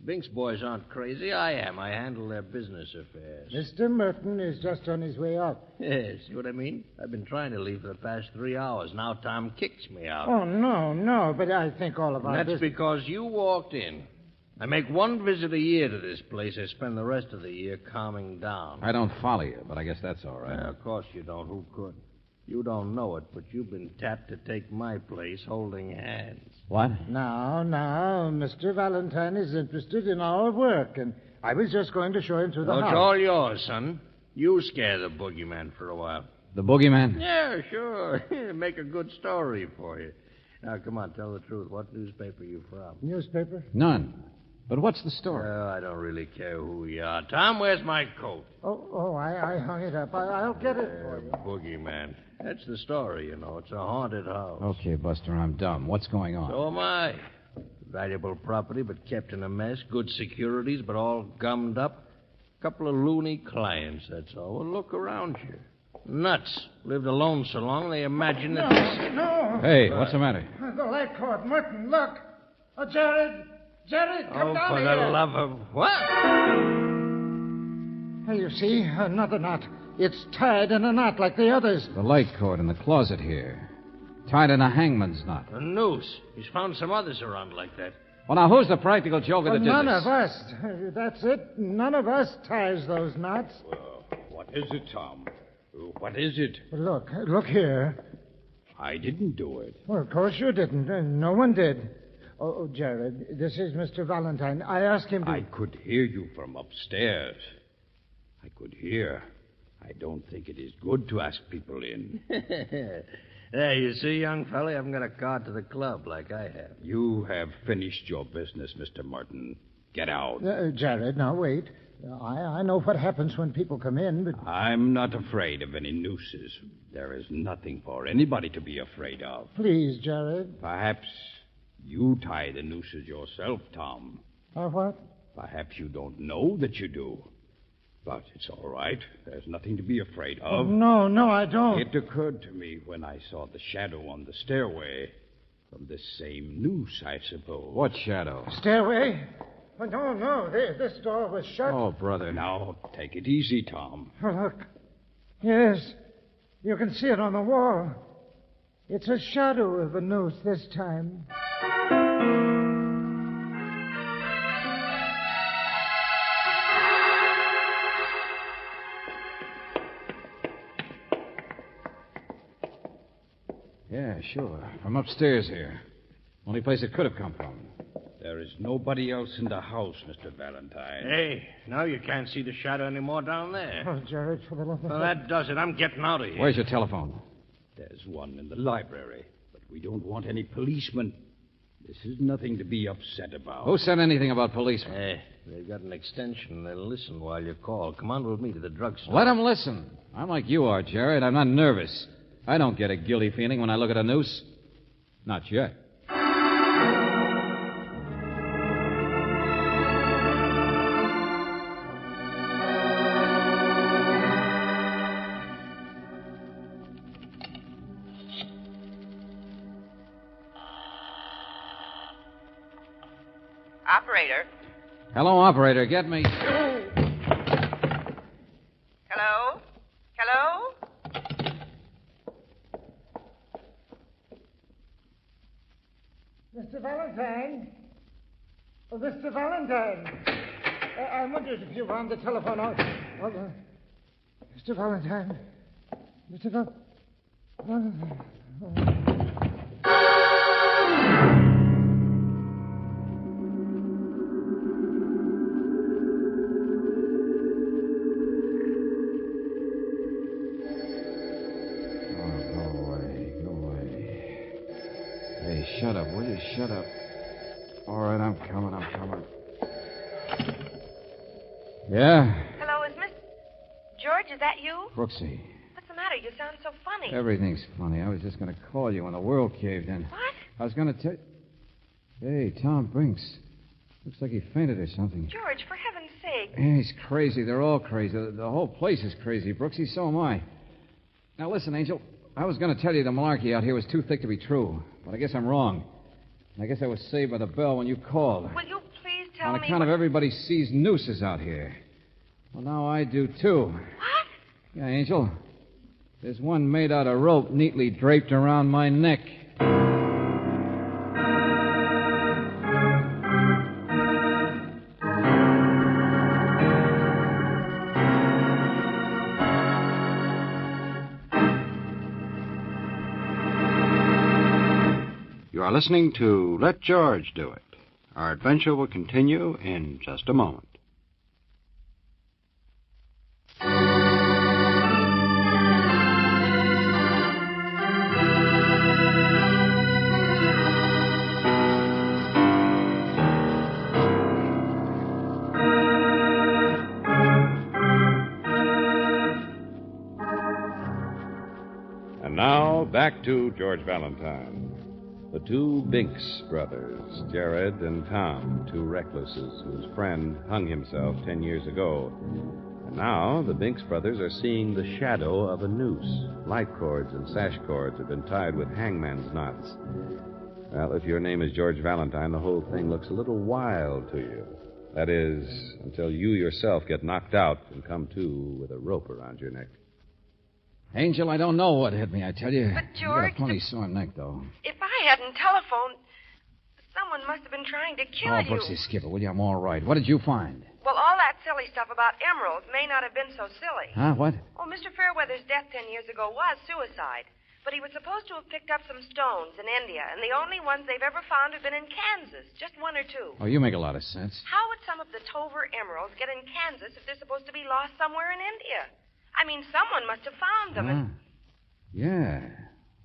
Binks boys aren't crazy. I am. I handle their business affairs. Mr. Merton is just on his way out. Yes, see what I mean? I've been trying to leave for the past 3 hours. Now Tom kicks me out. Oh, no, but I think all of our... That's because you walked in. I make one visit a year to this place. I spend the rest of the year calming down. I don't follow you, but I guess that's all right. Of course you don't. Who could? You don't know it, but you've been tapped to take my place holding hands. What? Now, Mr. Valentine is interested in our work, and I was just going to show him to the house. It's all yours, son. You scare the boogeyman for a while. The boogeyman? Yeah, sure. Make a good story for you. Now, come on, tell the truth. What newspaper you from? Newspaper? None. But what's the story? Oh, I don't really care who you are. Tom, where's my coat? I hung it up. I'll get it for you. Boogeyman. That's the story, you know. It's a haunted house. Okay, Buster, I'm dumb. What's going on? So am I. Valuable property, but kept in a mess. Good securities, but all gummed up. Couple of loony clients, that's all. Well, look around you. Nuts. Lived alone so long, they imagine that... No. Hey, what's the matter? The light cord. Merton, look. Oh, Jared, come down for here. the love of... What? Hey, you see, another knot. It's tied in a knot like the others. The light cord in the closet here. Tied in a hangman's knot. A noose. He's found some others around like that. Well, now, who's the practical joker that did None this? of us. That's it. None of us ties those knots. Well, what is it, Tom? What is it? Look here. I didn't do it. Well, of course you didn't. No one did. Oh, Jared, this is Mr. Valentine. I asked him to... I could hear you from upstairs. I could hear. I don't think it is good to ask people in. There, you see, young fella, I haven't got a card to the club like I have. You have finished your business, Mr. Merton. Get out. Jared, now wait. I know what happens when people come in, but... I'm not afraid of any nooses. There is nothing for anybody to be afraid of. Please, Jared. Perhaps you tie the nooses yourself, Tom. What? Perhaps you don't know that you do. But it's all right. There's nothing to be afraid of. No, I don't. It occurred to me when I saw the shadow on the stairway. From this same noose, I suppose. What shadow? Stairway? Oh, no. This door was shut. Oh, brother. Now, take it easy, Tom. Oh, look. Yes. You can see it on the wall. It's a shadow of a noose this time. Yeah, sure. From upstairs here. Only place it could have come from. There There is nobody else in the house, Mr. Valentine. Hey, now you can't see the shadow anymore down there. Oh, Jared, for the love of... Well, that does it. I'm getting out of here. Where's your telephone? There's one in the library, but we don't want any policemen. This is nothing to be upset about. Who said anything about policemen? Hey, they've got an extension. They'll listen while you call. Come on with me to the drugstore. Let them listen. I'm like you are, Jared. I'm not nervous. I don't get a guilty feeling when I look at a noose. Not yet. Operator. Hello, operator. Get me. Hello? Hello? Mr. Valentine? Oh, Mr. Valentine. I wondered if you were on the telephone. Mr. Valentine. Mr. Valentine. Shut up, will you? Shut up. All right, I'm coming. Yeah? Hello, is Miss... George, is that you? Brooksy. What's the matter? You sound so funny. Everything's funny. I was just going to call you when the world caved in. What? I was going to tell... Hey, Tom Brinks. Looks like he fainted or something. George, for heaven's sake. Yeah, he's crazy. They're all crazy. The whole place is crazy, Brooksy. So am I. Now, listen, Angel. I was going to tell you the malarkey out here was too thick to be true, but I guess I'm wrong. I guess I was saved by the bell when you called. Will you please tell On me... account of everybody sees nooses out here. Well, now I do, too. What? Yeah, Angel. There's one made out of rope neatly draped around my neck. You are listening to Let George Do It. Our adventure will continue in just a moment. And now, back to George Valentine. The two Binks brothers, Jared and Tom, two recluses whose friend hung himself 10 years ago. And now the Binks brothers are seeing the shadow of a noose. Light cords and sash cords have been tied with hangman's knots. Well, if your name is George Valentine, the whole thing looks a little wild to you. That is, until you yourself get knocked out and come to with a rope around your neck. Angel, I don't know what hit me, I tell you. But, You George... got a funny sore neck, though. If I hadn't telephoned, someone must have been trying to kill you. Brooksy, skip it, will you? I'm all right. What did you find? Well, all that silly stuff about emeralds may not have been so silly. Huh? What? Oh, Mr. Fairweather's death 10 years ago was suicide. But he was supposed to have picked up some stones in India, and the only ones they've ever found have been in Kansas. Just one or two. Oh, you make a lot of sense. How would some of the Tover emeralds get in Kansas if they're supposed to be lost somewhere in India? I mean, someone must have found them. And... Yeah.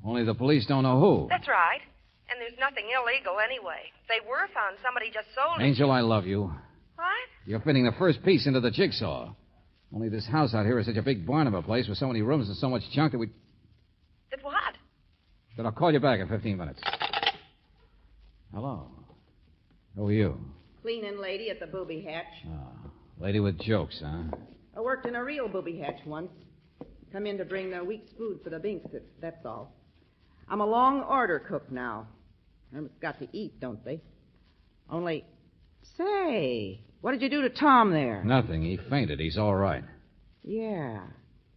Only the police don't know who. That's right. And there's nothing illegal anyway. If they were found, somebody just sold it. Angel, I love you. What? You're fitting the first piece into the jigsaw. Only this house out here is such a big barn of a place with so many rooms and so much junk that That what? I'll call you back in 15 minutes. Hello. Who are you? Cleaning lady at the booby hatch. Lady with jokes, huh? I worked in a real booby hatch once. Come in to bring their week's food for the Binks, that's all. I'm a long order cook now. Hermit's got to eat, don't they? Only, say, what did you do to Tom there? Nothing. He fainted. He's all right. Yeah.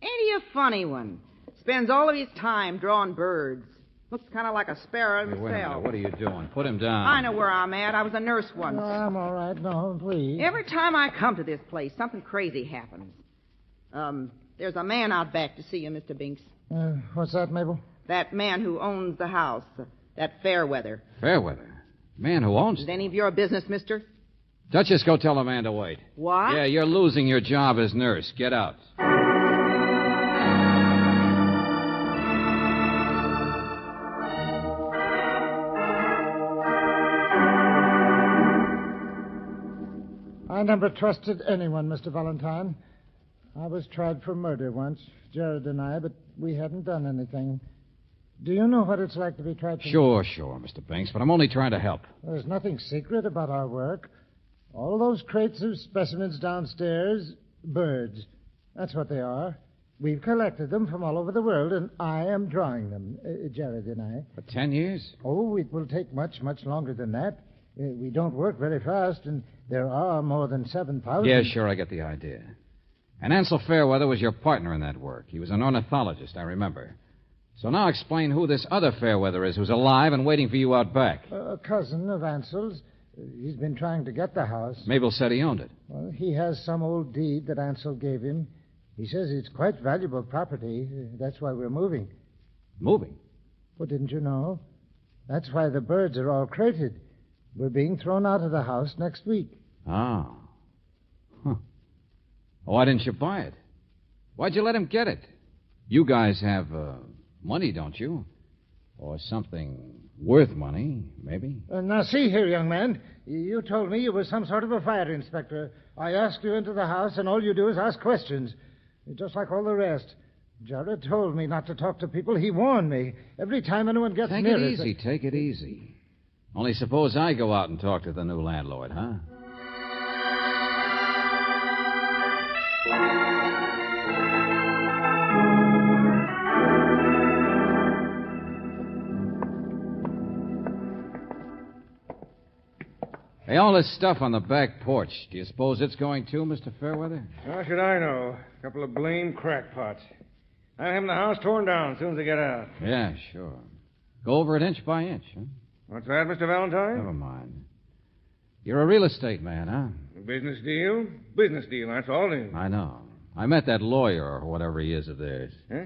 Ain't he a funny one? Spends all of his time drawing birds. Looks kind of like a sparrow Hey, himself. wait a minute. What are you doing? Put him down. I know where I'm at. I was a nurse once. Oh, I'm all right. No, please. Every time I come to this place, something crazy happens. There's a man out back to see you, Mr. Binks. What's that, Mabel? That man who owns the house. That Fairweather. Fairweather? Man who owns Is it. it any of your business, mister? Duchess, go tell the man to wait. What? Yeah, you're losing your job as nurse. Get out. I never trusted anyone, Mr. Valentine. I was tried for murder once, Jared and I, but we hadn't done anything. Do you know what it's like to be tried for... Sure, Mr. Banks, but I'm only trying to help. There's nothing secret about our work. All those crates of specimens downstairs, birds. That's what they are. We've collected them from all over the world, and I am drawing them, Jared and I. For 10 years? Oh, it will take much, much longer than that. We don't work very fast, and there are more than 7,000. Yeah, sure, I get the idea. And Ansel Fairweather was your partner in that work. He was an ornithologist, I remember. So now explain who this other Fairweather is who's alive and waiting for you out back. A cousin of Ansel's. He's been trying to get the house. Mabel said he owned it. Well, he has some old deed that Ansel gave him. He says it's quite valuable property. That's why we're moving. Moving? Well, didn't you know? That's why the birds are all crated. We're being thrown out of the house next week. Oh. Huh. Why didn't you buy it? Why'd you let him get it? You guys have money, don't you? Or something worth money, maybe? Now, see here, young man. You told me you were some sort of a fire inspector. I asked you into the house, and all you do is ask questions. Just like all the rest. Jared told me not to talk to people. He warned me. Every time anyone gets Take near it easy, take it easy. Only suppose I go out and talk to the new landlord, huh? Hey, all this stuff on the back porch, do you suppose it's going too, Mr. Fairweather? How should I know? A couple of blame crackpots. I'm having the house torn down as soon as I get out. Yeah, sure. Go over it inch by inch, huh? What's that, Mr. Valentine? Never mind. You're a real estate man, huh? Business deal? Business deal, that's all it is. I know. I met that lawyer or whatever he is of theirs. Huh?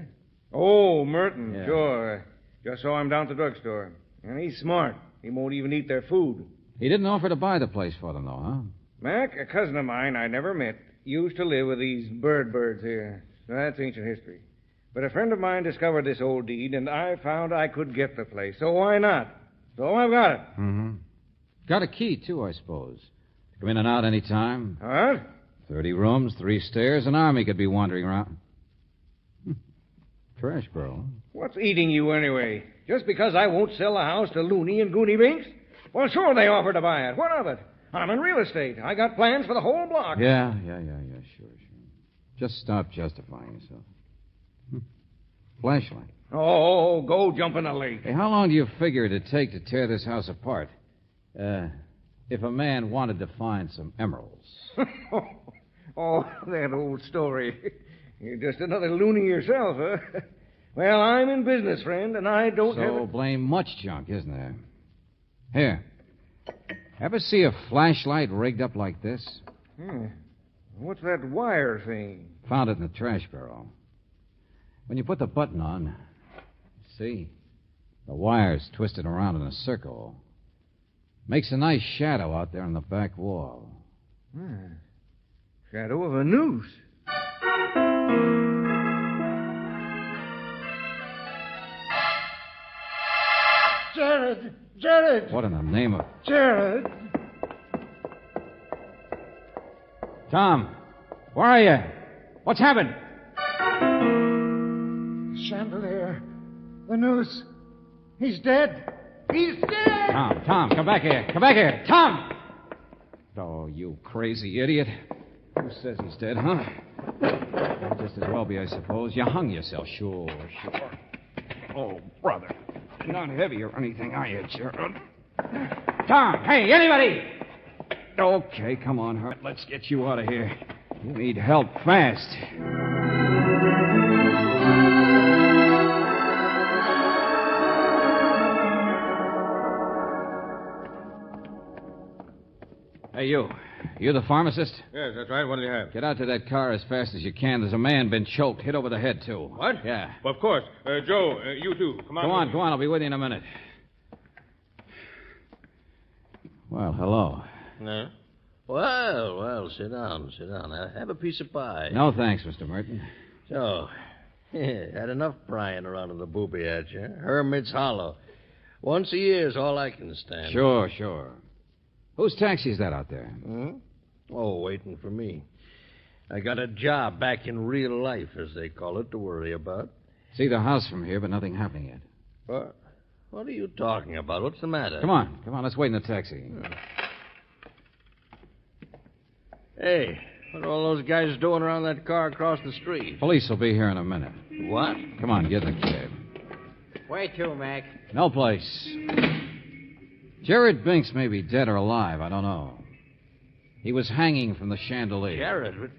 Oh, Merton, Yeah. sure. Just saw him down at the drugstore. And he's smart. He won't even eat their food. He didn't offer to buy the place for them, though, huh? Mac, a cousin of mine I never met, used to live with these birds here. That's ancient history. But a friend of mine discovered this old deed, and I found I could get the place. So why not? So I've got it. Mm-hmm. Got a key, too, I suppose. Come in and out any time. What? 30 rooms, 3 stairs. An army could be wandering around. Trash, bro. What's eating you anyway? Just because I won't sell the house to Looney and Goony Binks? Well, sure, they offered to buy it. What of it? I'm in real estate. I got plans for the whole block. Yeah, sure. Just stop justifying yourself. Flashlight. Oh, go jump in the lake. Hey, how long do you figure it'd take to tear this house apart? If a man wanted to find some emeralds. Oh, that old story. You're just another loony yourself, huh? Well, I'm in business, friend, and I don't have... So blame much junk, isn't there? Here. Ever see a flashlight rigged up like this? What's that wire thing? Found it in the trash barrel. When you put the button on, see, the wire's twisted around in a circle. Makes a nice shadow out there on the back wall. Shadow of a noose. Jared! What in the name of... Jared! Tom, where are you? What's happened? Chandelier. The noose. He's dead. He's dead! Tom, come back here. Come back here. Tom! Oh, you crazy idiot. Who says he's dead, huh? Well, just as well be, I suppose. You hung yourself. Sure. Oh, brother. Not heavy or anything, are you, Gerald? Tom, hey, anybody! Okay, come on, Hurt. Let's get you out of here. You need help fast. Hey, you. You the pharmacist? Yes, that's right. What do you have? Get out to that car as fast as you can. There's a man been choked, hit over the head, too. What? Yeah. Well, of course. Joe, you too. Come on. Go on. I'll be with you in a minute. Well, hello. No? Well, sit down. Have a piece of pie. No, thanks, Mr. Merton. So, had enough prying around in the booby hatch, huh? Hermit's Hollow. Once a year is all I can stand. Sure. Whose taxi is that out there? Hmm? Oh, waiting for me. I got a job back in real life, as they call it, to worry about. See the house from here, but nothing happening yet. What are you talking about? What's the matter? Come on, let's wait in the taxi. Hey, what are all those guys doing around that car across the street? Police will be here in a minute. What? Come on, get in the cab. Where to, Mac? No place. Jared Binks may be dead or alive, I don't know. He was hanging from the chandelier. Jared?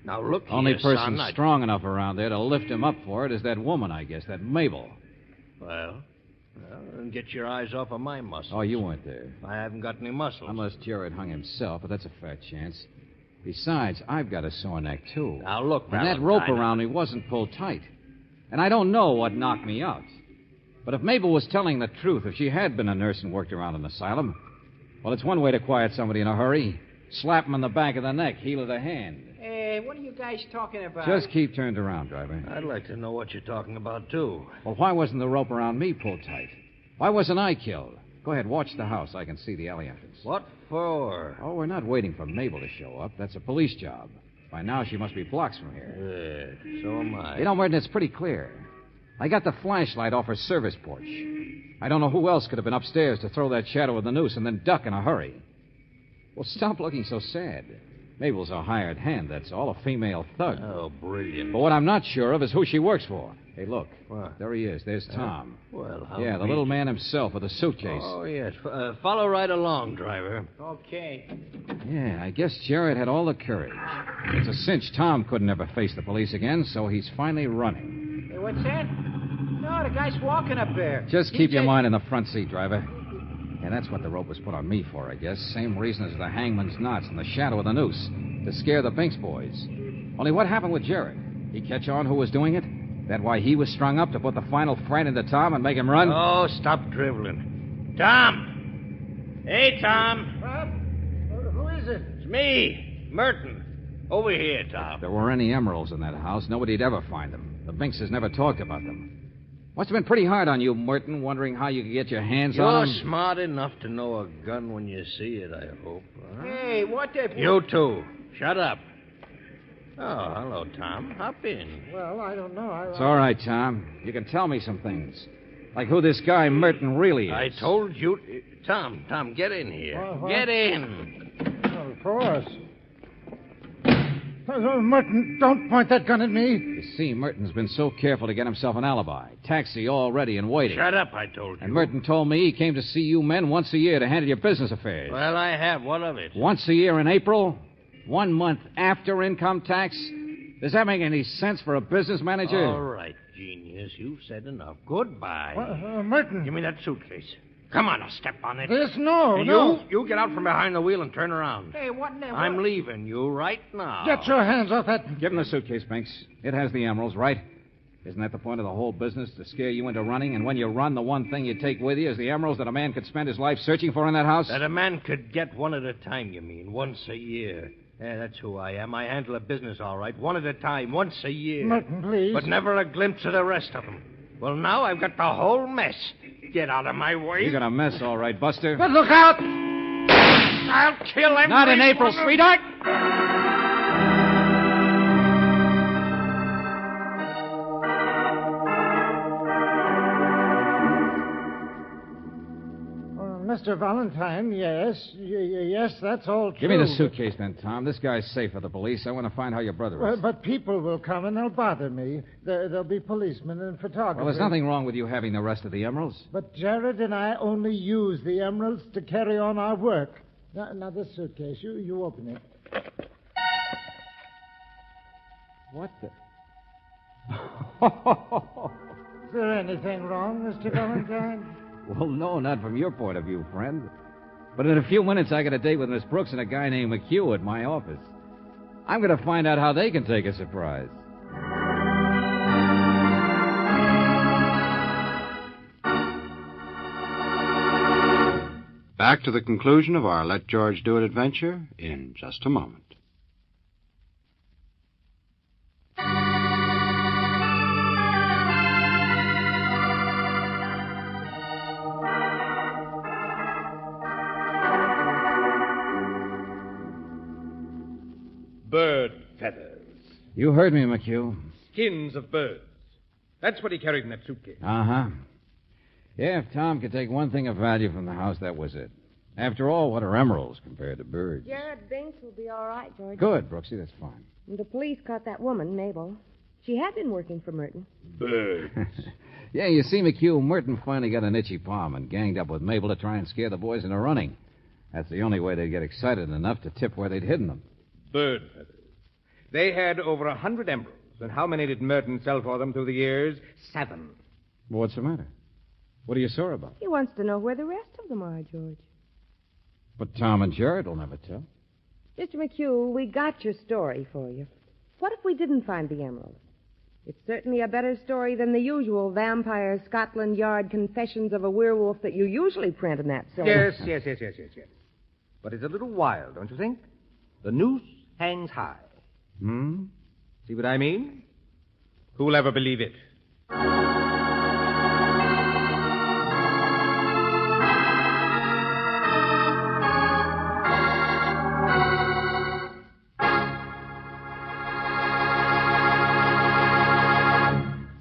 Now look Only here, person son, strong enough around there to lift him up for it is that woman, I guess, that Mabel. Well, then get your eyes off of my muscles. Oh, you weren't there. I haven't got any muscles. Unless Jared hung himself, but that's a fat chance. Besides, I've got a sore neck, too. Now, look, And Valentine, that rope around me wasn't pulled tight. And I don't know what knocked me out. But if Mabel was telling the truth, if she had been a nurse and worked around an asylum, well, it's one way to quiet somebody in a hurry. Slap him in the back of the neck, heel of the hand. Hey, what are you guys talking about? Just keep turned around, driver. I'd like to know what you're talking about, too. Well, why wasn't the rope around me pulled tight? Why wasn't I killed? Go ahead, watch the house. I can see the alley entrance. What for? Oh, we're not waiting for Mabel to show up. That's a police job. By now, she must be blocks from here. Yeah, so am I. You know, Merton, it's pretty clear. I got the flashlight off her service porch. I don't know who else could have been upstairs to throw that shadow of the noose and then duck in a hurry. Well, stop looking so sad. Mabel's a hired hand, that's all, a female thug. Oh, brilliant. But what I'm not sure of is who she works for. Hey, look. What? There he is. There's Tom. Well, how Yeah, the neat. little man himself with a suitcase. Oh, yes. Follow right along, driver. Okay. Yeah, I guess Jared had all the courage. It's a cinch Tom couldn't ever face the police again, so he's finally running. Hey, what's that? No, the guy's walking up there. Just keep your mind in the front seat, driver. Yeah, that's what the rope was put on me for, I guess. Same reason as the hangman's knots and the shadow of the noose. To scare the Binks boys. Only what happened with Jared? He catch on who was doing it? That why he was strung up to put the final fright into Tom and make him run? Oh, stop dribbling. Tom! Hey, Tom! What? Who is it? It's me, Merton. Over here, Tom. If there were any emeralds in that house, nobody'd ever find them. The Binkses never talked about them. Must have been pretty hard on you, Merton, wondering how you could get your hands on them. You're smart enough to know a gun when you see it, I hope. Huh? Hey, what the... You too. Shut up. Oh, hello, Tom. Hop in. Well, I don't know. It's all right, Tom. You can tell me some things. Like who this guy Merton really is. I told you... Tom, get in here. What? Get in. Well, of course. Oh, Merton, don't point that gun at me. You see, Merton's been so careful to get himself an alibi. Taxi all ready and waiting. Shut up, I told you. And Merton told me he came to see you men once a year to handle your business affairs. Well, I have. What of it? Once a year in April? 1 month after income tax? Does that make any sense for a business manager? All right, genius. You've said enough. Goodbye. Merton. Give me that suitcase. Come on, I'll step on it. No. You get out from behind the wheel and turn around. Hey, what in the... I'm leaving you right now. Get your hands off that. Give him the suitcase, Binks. It has the emeralds, right? Isn't that the point of the whole business, to scare you into running? And when you run, the one thing you take with you is the emeralds that a man could spend his life searching for in that house? That a man could get one at a time, you mean, once a year. Yeah, that's who I am. I handle a business all right, one at a time, once a year. Merton, please. But never a glimpse of the rest of them. Well, now I've got the whole mess. Get out of my way. You got a mess, all right, Buster. But look out! I'll kill him. Not in April, sweetheart. Mr. Valentine, yes. Yes, that's all true. Give me the suitcase then, Tom. This guy's safe for the police. I want to find how your brother is. But people will come and they'll bother me. There'll be policemen and photographers. Well, there's nothing wrong with you having the rest of the emeralds. But Jared and I only use the emeralds to carry on our work. Now this suitcase, you open it. What the... Is there anything wrong, Mr. Valentine? Well, no, not from your point of view, friend. But in a few minutes, I got a date with Miss Brooks and a guy named McHugh at my office. I'm going to find out how they can take a surprise. Back to the conclusion of our Let George Do It adventure in just a moment. Bird feathers. You heard me, McHugh. Skins of birds. That's what he carried in that suitcase. Uh-huh. Yeah, if Tom could take one thing of value from the house, that was it. After all, what are emeralds compared to birds? Jared Binks will be all right, George. Good, Brooksy, that's fine. The police caught that woman, Mabel. She had been working for Merton. Birds. Yeah, you see, McHugh, Merton finally got an itchy palm and ganged up with Mabel to try and scare the boys into running. That's the only way they'd get excited enough to tip where they'd hidden them. Bird feathers. They had over 100 emeralds. And how many did Merton sell for them through the years? 7. What's the matter? What are you sore about? He wants to know where the rest of them are, George. But Tom and Jared will never tell. Mr. McHugh, we got your story for you. What if we didn't find the emeralds? It's certainly a better story than the usual vampire Scotland Yard confessions of a werewolf that you usually print in that silly... Yes. But it's a little wild, don't you think? The noose hangs high. See what I mean? Who'll ever believe it?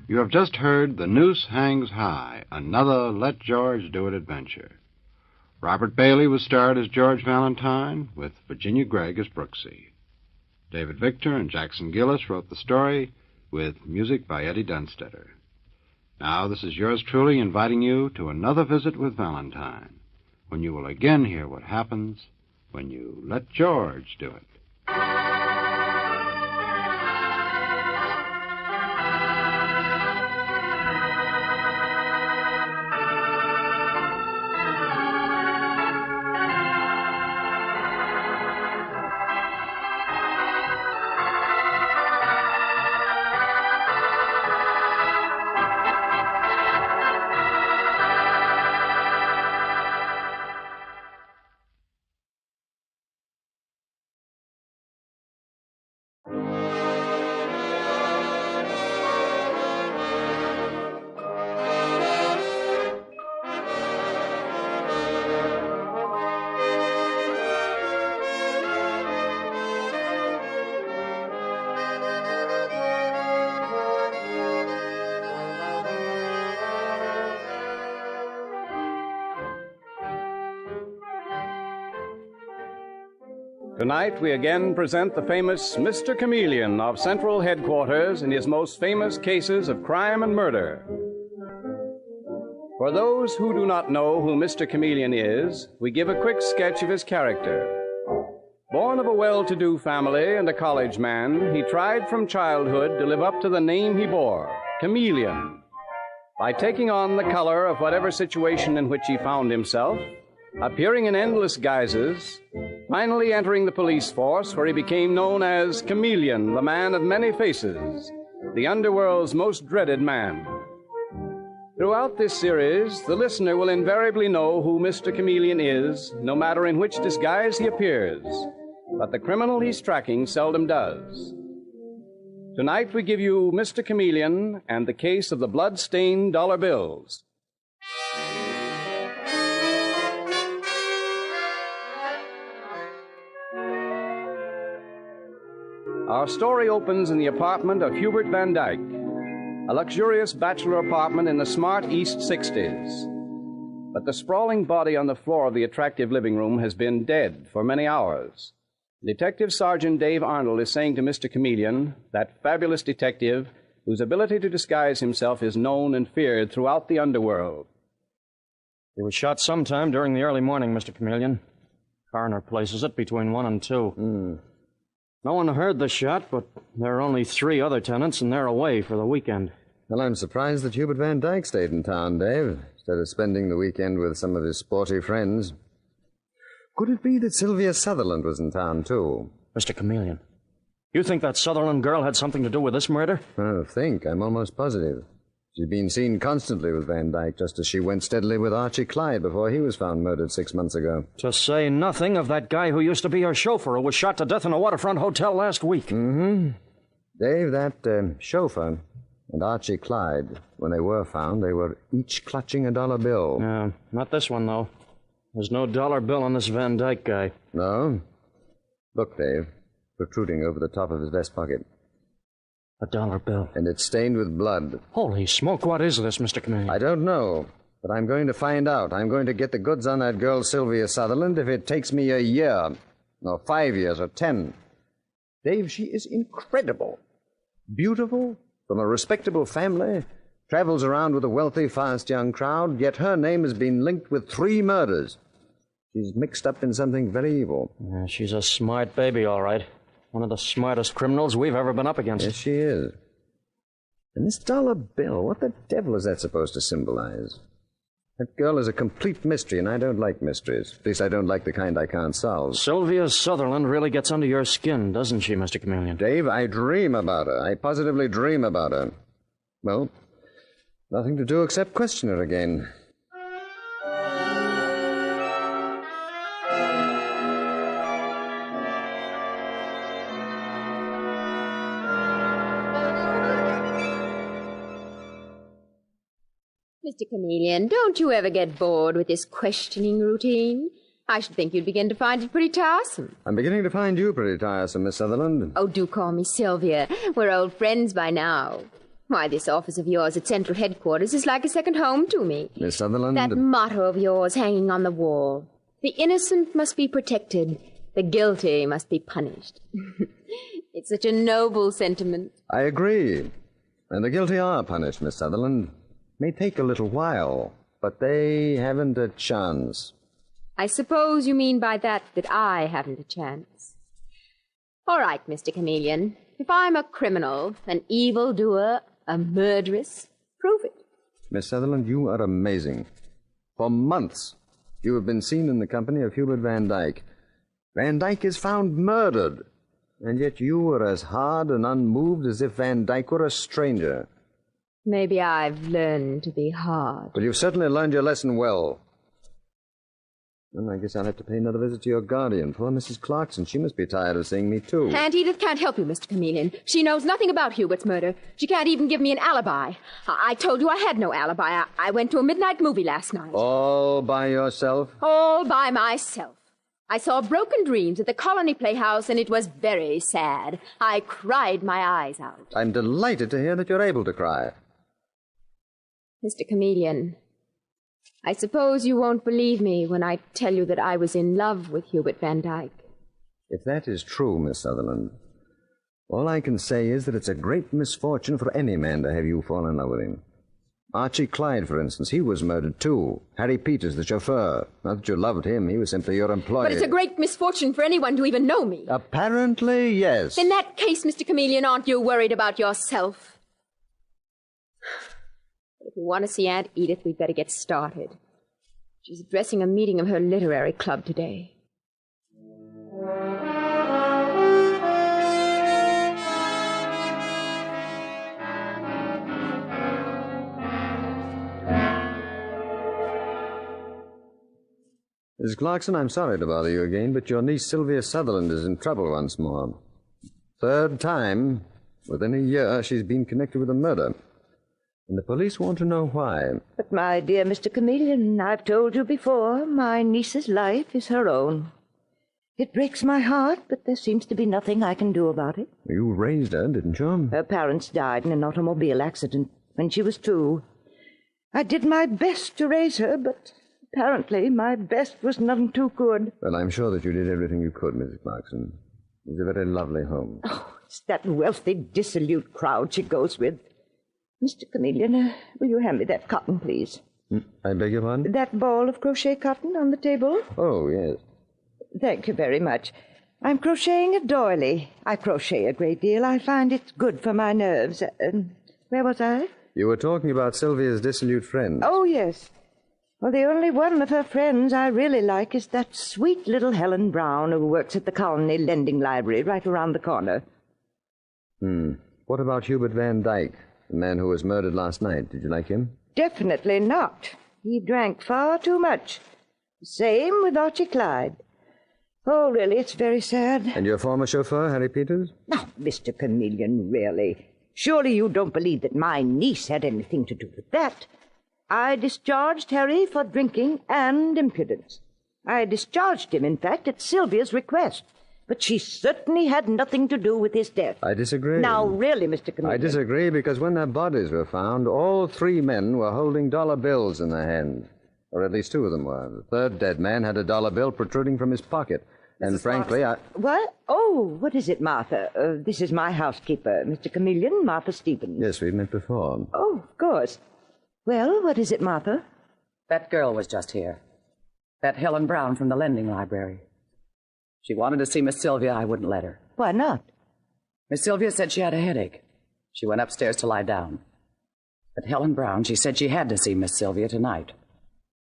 You have just heard The Noose Hangs High, another Let George Do It adventure. Robert Bailey was starred as George Valentine, with Virginia Gregg as Brooksy. David Victor and Jackson Gillis wrote the story, with music by Eddie Dunstetter. Now, this is yours truly inviting you to another visit with Valentine, when you will again hear what happens when you let George do it. Tonight, we again present the famous Mr. Chameleon of Central Headquarters in his most famous cases of crime and murder. For those who do not know who Mr. Chameleon is, we give a quick sketch of his character. Born of a well-to-do family and a college man, he tried from childhood to live up to the name he bore, Chameleon, by taking on the color of whatever situation in which he found himself, appearing in endless guises, finally entering the police force where he became known as Chameleon, the man of many faces, the underworld's most dreaded man. Throughout this series, the listener will invariably know who Mr. Chameleon is, no matter in which disguise he appears, but the criminal he's tracking seldom does. Tonight we give you Mr. Chameleon and the case of the blood-stained dollar bills. Our story opens in the apartment of Hubert Van Dyke, a luxurious bachelor apartment in the smart East 60s. But the sprawling body on the floor of the attractive living room has been dead for many hours. Detective Sergeant Dave Arnold is saying to Mr. Chameleon, that fabulous detective whose ability to disguise himself is known and feared throughout the underworld. He was shot sometime during the early morning, Mr. Chameleon. Coroner places it between 1 and 2. No one heard the shot, but there are only 3 other tenants, and they're away for the weekend. Well, I'm surprised that Hubert Van Dyke stayed in town, Dave, instead of spending the weekend with some of his sporty friends. Could it be that Sylvia Sutherland was in town, too? Mr. Chameleon, you think that Sutherland girl had something to do with this murder? I don't think. I'm almost positive. She's been seen constantly with Van Dyke, just as she went steadily with Archie Clyde before he was found murdered 6 months ago. To say nothing of that guy who used to be her chauffeur who was shot to death in a waterfront hotel last week. Mm-hmm. Dave, that chauffeur and Archie Clyde, when they were found, they were each clutching a dollar bill. Yeah, not this one, though. There's no dollar bill on this Van Dyke guy. No? Look, Dave, protruding over the top of his vest pocket. A dollar bill. And it's stained with blood. Holy smoke, what is this, Mr. Chameleon? I don't know, but I'm going to find out. I'm going to get the goods on that girl, Sylvia Sutherland, if it takes me a year, or 5 years, or 10. Dave, she is incredible. Beautiful, from a respectable family, travels around with a wealthy, fast young crowd, yet her name has been linked with 3 murders. She's mixed up in something very evil. Yeah, she's a smart baby, all right. One of the smartest criminals we've ever been up against. Yes, she is. And this dollar bill, what the devil is that supposed to symbolize? That girl is a complete mystery, and I don't like mysteries. At least I don't like the kind I can't solve. Sylvia Sutherland really gets under your skin, doesn't she, Mr. Chameleon? Dave, I dream about her. I positively dream about her. Well, nothing to do except question her again. Mr. Chameleon, don't you ever get bored with this questioning routine? I should think you'd begin to find it pretty tiresome. I'm beginning to find you pretty tiresome, Miss Sutherland. Oh, do call me Sylvia. We're old friends by now. Why, this office of yours at Central Headquarters is like a second home to me. Miss Sutherland... That motto of yours hanging on the wall. The innocent must be protected. The guilty must be punished. It's such a noble sentiment. I agree. And the guilty are punished, Miss Sutherland. May take a little while, but they haven't a chance. I suppose you mean by that I haven't a chance. All right, Mr. Chameleon. If I'm a criminal, an evildoer, a murderess, prove it. Miss Sutherland, you are amazing. For months, you have been seen in the company of Hubert Van Dyke. Van Dyke is found murdered, and yet you were as hard and unmoved as if Van Dyke were a stranger. Maybe I've learned to be hard. Well, you've certainly learned your lesson well. Well, I guess I'll have to pay another visit to your guardian. Poor Mrs. Clarkson. She must be tired of seeing me, too. Aunt Edith can't help you, Mr. Chameleon. She knows nothing about Hubert's murder. She can't even give me an alibi. I told you I had no alibi. I went to a midnight movie last night. All by yourself? All by myself. I saw Broken Dreams at the Colony Playhouse, and it was very sad. I cried my eyes out. I'm delighted to hear that you're able to cry. Mr. Chameleon, I suppose you won't believe me when I tell you that I was in love with Hubert Van Dyke. If that is true, Miss Sutherland, all I can say is that it's a great misfortune for any man to have you fall in love with him. Archie Clyde, for instance, he was murdered, too. Harry Peters, the chauffeur. Not that you loved him, he was simply your employee. But it's a great misfortune for anyone to even know me. Apparently, yes. In that case, Mr. Chameleon, aren't you worried about yourself? If you want to see Aunt Edith, we'd better get started. She's addressing a meeting of her literary club today. Mrs. Clarkson, I'm sorry to bother you again, but your niece Sylvia Sutherland is in trouble once more. 3rd time within a year she's been connected with a murder. And the police want to know why. But, my dear Mr. Chameleon, I've told you before, my niece's life is her own. It breaks my heart, but there seems to be nothing I can do about it. You raised her, didn't you? Her parents died in an automobile accident when she was 2. I did my best to raise her, but apparently my best was none too good. Well, I'm sure that you did everything you could, Mrs. Clarkson. It was a very lovely home. Oh, it's that wealthy, dissolute crowd she goes with. Mr. Chameleon, will you hand me that cotton, please? I beg your pardon? That ball of crochet cotton on the table? Oh, yes. Thank you very much. I'm crocheting a doily. I crochet a great deal. I find it's good for my nerves. Where was I? You were talking about Sylvia's dissolute friend. Oh, yes. Well, the only one of her friends I really like is that sweet little Helen Brown who works at the Colony Lending Library right around the corner. What about Hubert Van Dyke? The man who was murdered last night. Did you like him? Definitely not. He drank far too much. Same with Archie Clyde. Oh, really, it's very sad. And your former chauffeur, Harry Peters? Now, Mr. Chameleon, really. Surely you don't believe that my niece had anything to do with that. I discharged Harry for drinking and impudence. I discharged him, in fact, at Sylvia's request. But she certainly had nothing to do with his death. I disagree. Now, really, Mr. Chameleon. I disagree because when their bodies were found, all three men were holding dollar bills in their hands. Or at least two of them were. The third dead man had a dollar bill protruding from his pocket. And frankly, What? Oh, what is it, Martha? This is my housekeeper, Mr. Chameleon, Martha Stevens. Yes, we've met before. Oh, of course. Well, what is it, Martha? That girl was just here. That Helen Brown from the lending library. She wanted to see Miss Sylvia. I wouldn't let her. Why not? Miss Sylvia said she had a headache. She went upstairs to lie down. But Helen Brown, she said she had to see Miss Sylvia tonight.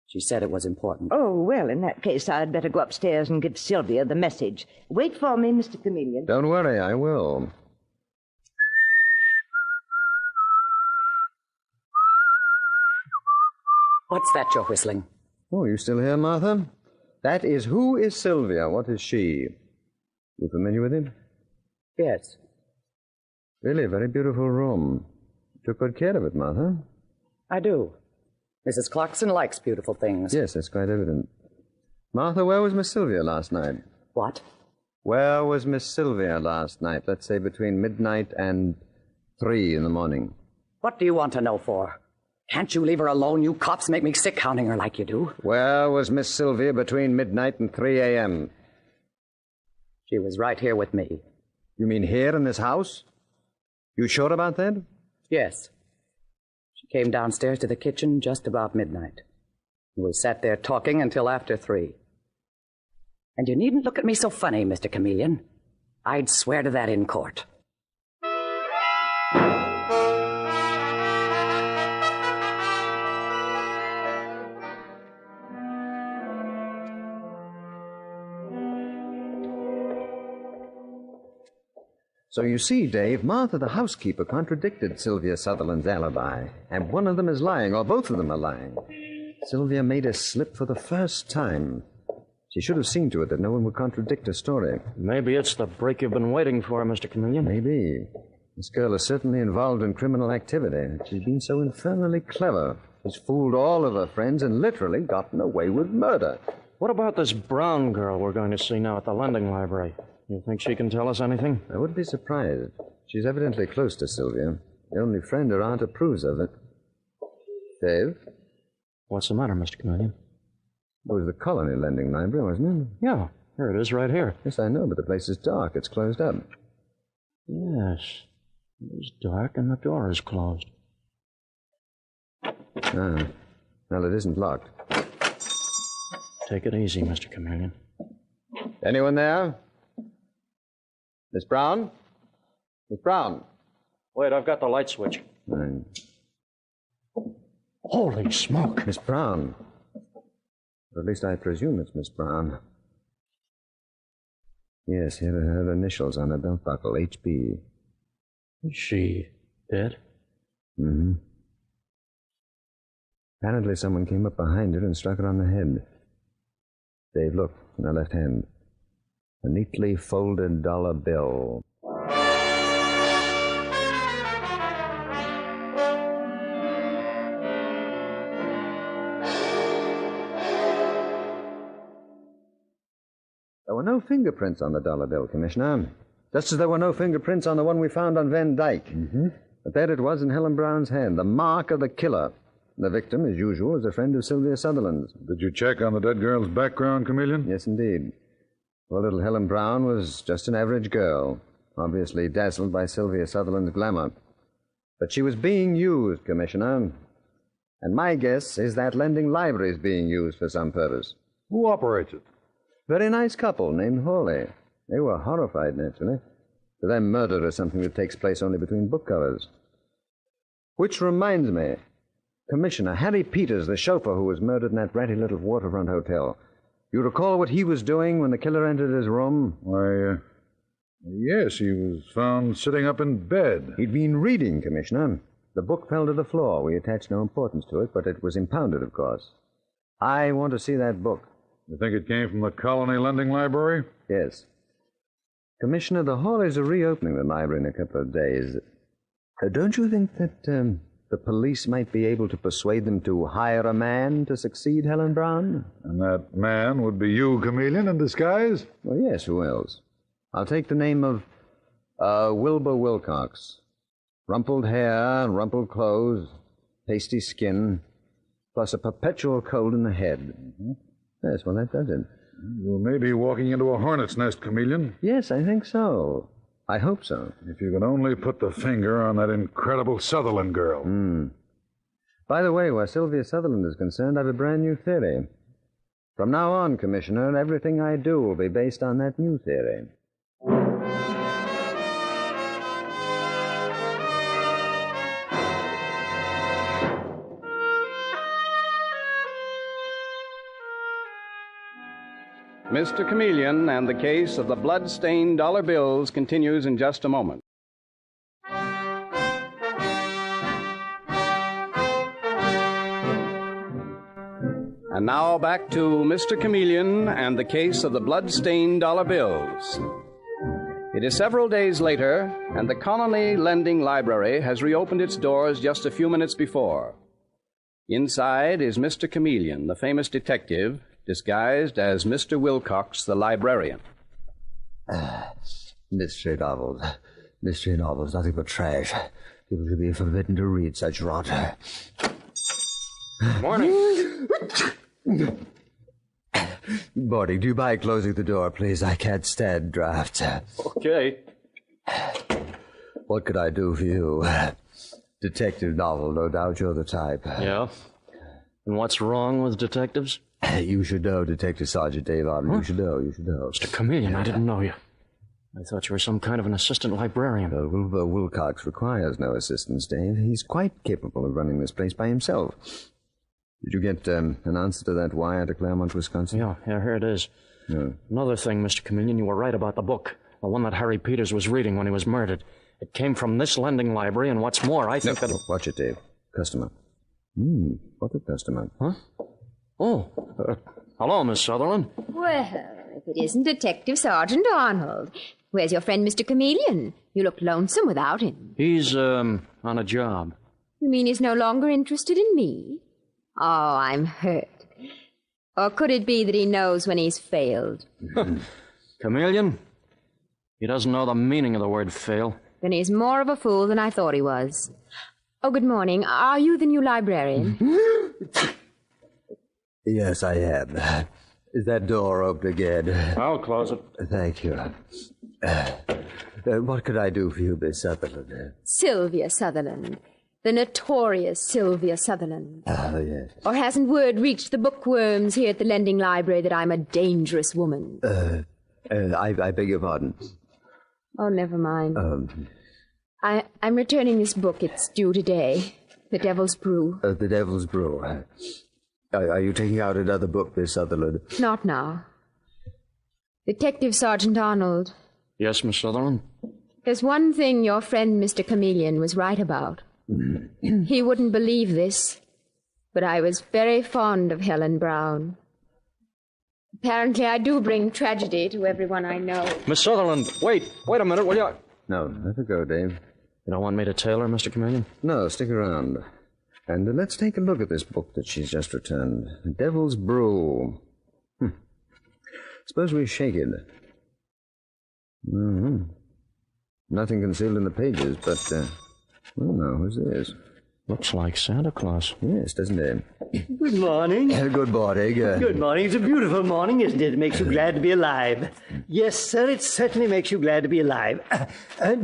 She said it was important. Oh, well, in that case, I'd better go upstairs and give Sylvia the message. Wait for me, Mr. Chameleon. Don't worry, I will. What's that you're whistling? Oh, you still here, Martha? That is Who is Sylvia? What is she? You familiar with it? Yes. Really, a very beautiful room. You took good care of it, Martha. I do. Mrs. Clarkson likes beautiful things. Yes, that's quite evident. Martha, where was Miss Sylvia last night? What? Where was Miss Sylvia last night? Let's say between midnight and 3 in the morning. What do you want to know for? Can't you leave her alone? You cops make me sick counting her like you do. Where was Miss Sylvia between midnight and 3 a.m.? She was right here with me. You mean here in this house? You sure about that? Yes. She came downstairs to the kitchen just about midnight. We sat there talking until after 3. And you needn't look at me so funny, Mr. Chameleon. I'd swear to that in court. So you see, Dave, Martha, the housekeeper, contradicted Sylvia Sutherland's alibi. And one of them is lying, or both of them are lying. Sylvia made a slip for the first time. She should have seen to it that no one would contradict her story. Maybe it's the break you've been waiting for, Mr. Chameleon. Maybe. This girl is certainly involved in criminal activity. She's been so infernally clever. She's fooled all of her friends and literally gotten away with murder. What about this Brown girl we're going to see now at the lending library? You think she can tell us anything? I wouldn't be surprised. She's evidently close to Sylvia. The only friend her aunt approves of it. Dave? What's the matter, Mr. Chameleon? It was the Colony Lending Library, wasn't it? Yeah, here it is right here. Yes, I know, but the place is dark. It's closed up. Yes, it is dark and the door is closed. Ah, well, it isn't locked. Take it easy, Mr. Chameleon. Anyone there? Miss Brown? Miss Brown? Wait, I've got the light switch. Right. Holy smoke. Miss Brown. Or at least I presume it's Miss Brown. Yes, here are her initials on her belt buckle, HB. Is she dead? Mm-hmm. Apparently someone came up behind her and struck her on the head. Dave, look, in her left hand. A neatly folded dollar bill. There were no fingerprints on the dollar bill, Commissioner. Just as there were no fingerprints on the one we found on Van Dyke. Mm-hmm. But there it was in Helen Brown's hand, the mark of the killer. The victim, as usual, is a friend of Sylvia Sutherland's. Did you check on the dead girl's background, Chameleon? Yes, indeed. Well, little Helen Brown was just an average girl, obviously dazzled by Sylvia Sutherland's glamour. But she was being used, Commissioner. And my guess is that lending library is being used for some purpose. Who operates it? Very nice couple named Hawley. They were horrified, naturally. To them, murder is something that takes place only between book covers. Which reminds me, Commissioner, Harry Peters, the chauffeur who was murdered in that ratty little waterfront hotel. You recall what he was doing when the killer entered his room? Yes, he was found sitting up in bed. He'd been reading, Commissioner. The book fell to the floor. We attached no importance to it, but it was impounded, of course. I want to see that book. You think it came from the Colony Lending Library? Yes. Commissioner, the Hawleys are reopening the library in a couple of days. Don't you think that the police might be able to persuade them to hire a man to succeed Helen Brown? And that man would be you, Chameleon, in disguise? Well, yes, who else? I'll take the name of Wilbur Wilcox. Rumpled hair, rumpled clothes, pasty skin, plus a perpetual cold in the head. Mm-hmm. Yes, well, that does it. You may be walking into a hornet's nest, Chameleon. Yes, I think so. I hope so. If you could only put the finger on that incredible Sutherland girl. By the way, where Sylvia Sutherland is concerned, I have a brand new theory. From now on, Commissioner, everything I do will be based on that new theory. Mr. Chameleon and the case of the blood-stained dollar bills continues in just a moment. And now back to Mr. Chameleon and the case of the blood-stained dollar bills. It is several days later, and the Colony Lending Library has reopened its doors just a few minutes before. Inside is Mr. Chameleon, the famous detective, disguised as Mr. Wilcox, the librarian. Mystery novels, nothing but trash. People should be forbidden to read such rot. Morning. Morning. Do you mind closing the door, please? I can't stand drafts. Okay. What could I do for you? Detective novel, no doubt you're the type. Yeah? And what's wrong with detectives? You should know, Detective Sergeant Dave Arden. Huh? You should know. Mr. Chameleon, I didn't know you. I thought you were some kind of an assistant librarian. Wilbur Wilcox requires no assistance, Dave. He's quite capable of running this place by himself. Did you get an answer to that wire to Claremont, Wisconsin? Yeah, here it is. Yeah. Another thing, Mr. Chameleon, you were right about the book. The one that Harry Peters was reading when he was murdered. It came from this lending library, and what's more, I think that... Watch it, Dave. Customer. What a customer. Huh? Oh, hello, Miss Sutherland. Well, if it isn't Detective Sergeant Arnold. Where's your friend, Mr. Chameleon? You look lonesome without him. He's, on a job. You mean he's no longer interested in me? Oh, I'm hurt. Or could it be that he knows when he's failed? Chameleon? He doesn't know the meaning of the word fail. Then he's more of a fool than I thought he was. Oh, good morning. Are you the new librarian? Yes, I am. Is that door open again? I'll close it. Thank you. What could I do for you, Miss Sutherland? Sylvia Sutherland. The notorious Sylvia Sutherland. Oh, yes. Or hasn't word reached the bookworms here at the lending library that I'm a dangerous woman? I beg your pardon. Oh, never mind. I'm returning this book. It's due today. The Devil's Brew. The Devil's Brew. Are you taking out another book, Miss Sutherland? Not now. Detective Sergeant Arnold. Yes, Miss Sutherland? There's one thing your friend, Mr. Chameleon, was right about. He wouldn't believe this, but I was very fond of Helen Brown. Apparently, I do bring tragedy to everyone I know. Miss Sutherland, wait a minute, will you? No, let her go, Dave. You don't want me to tail her, Mr. Chameleon? No, stick around. And let's take a look at this book that she's just returned. The Devil's Brew. Suppose we shake it. Nothing concealed in the pages, but... oh, no, who's this? Looks like Santa Claus. Yes, doesn't it? Good morning. Good morning. Good morning. It's a beautiful morning, isn't it? It makes you glad to be alive. Yes, sir, it certainly makes you glad to be alive.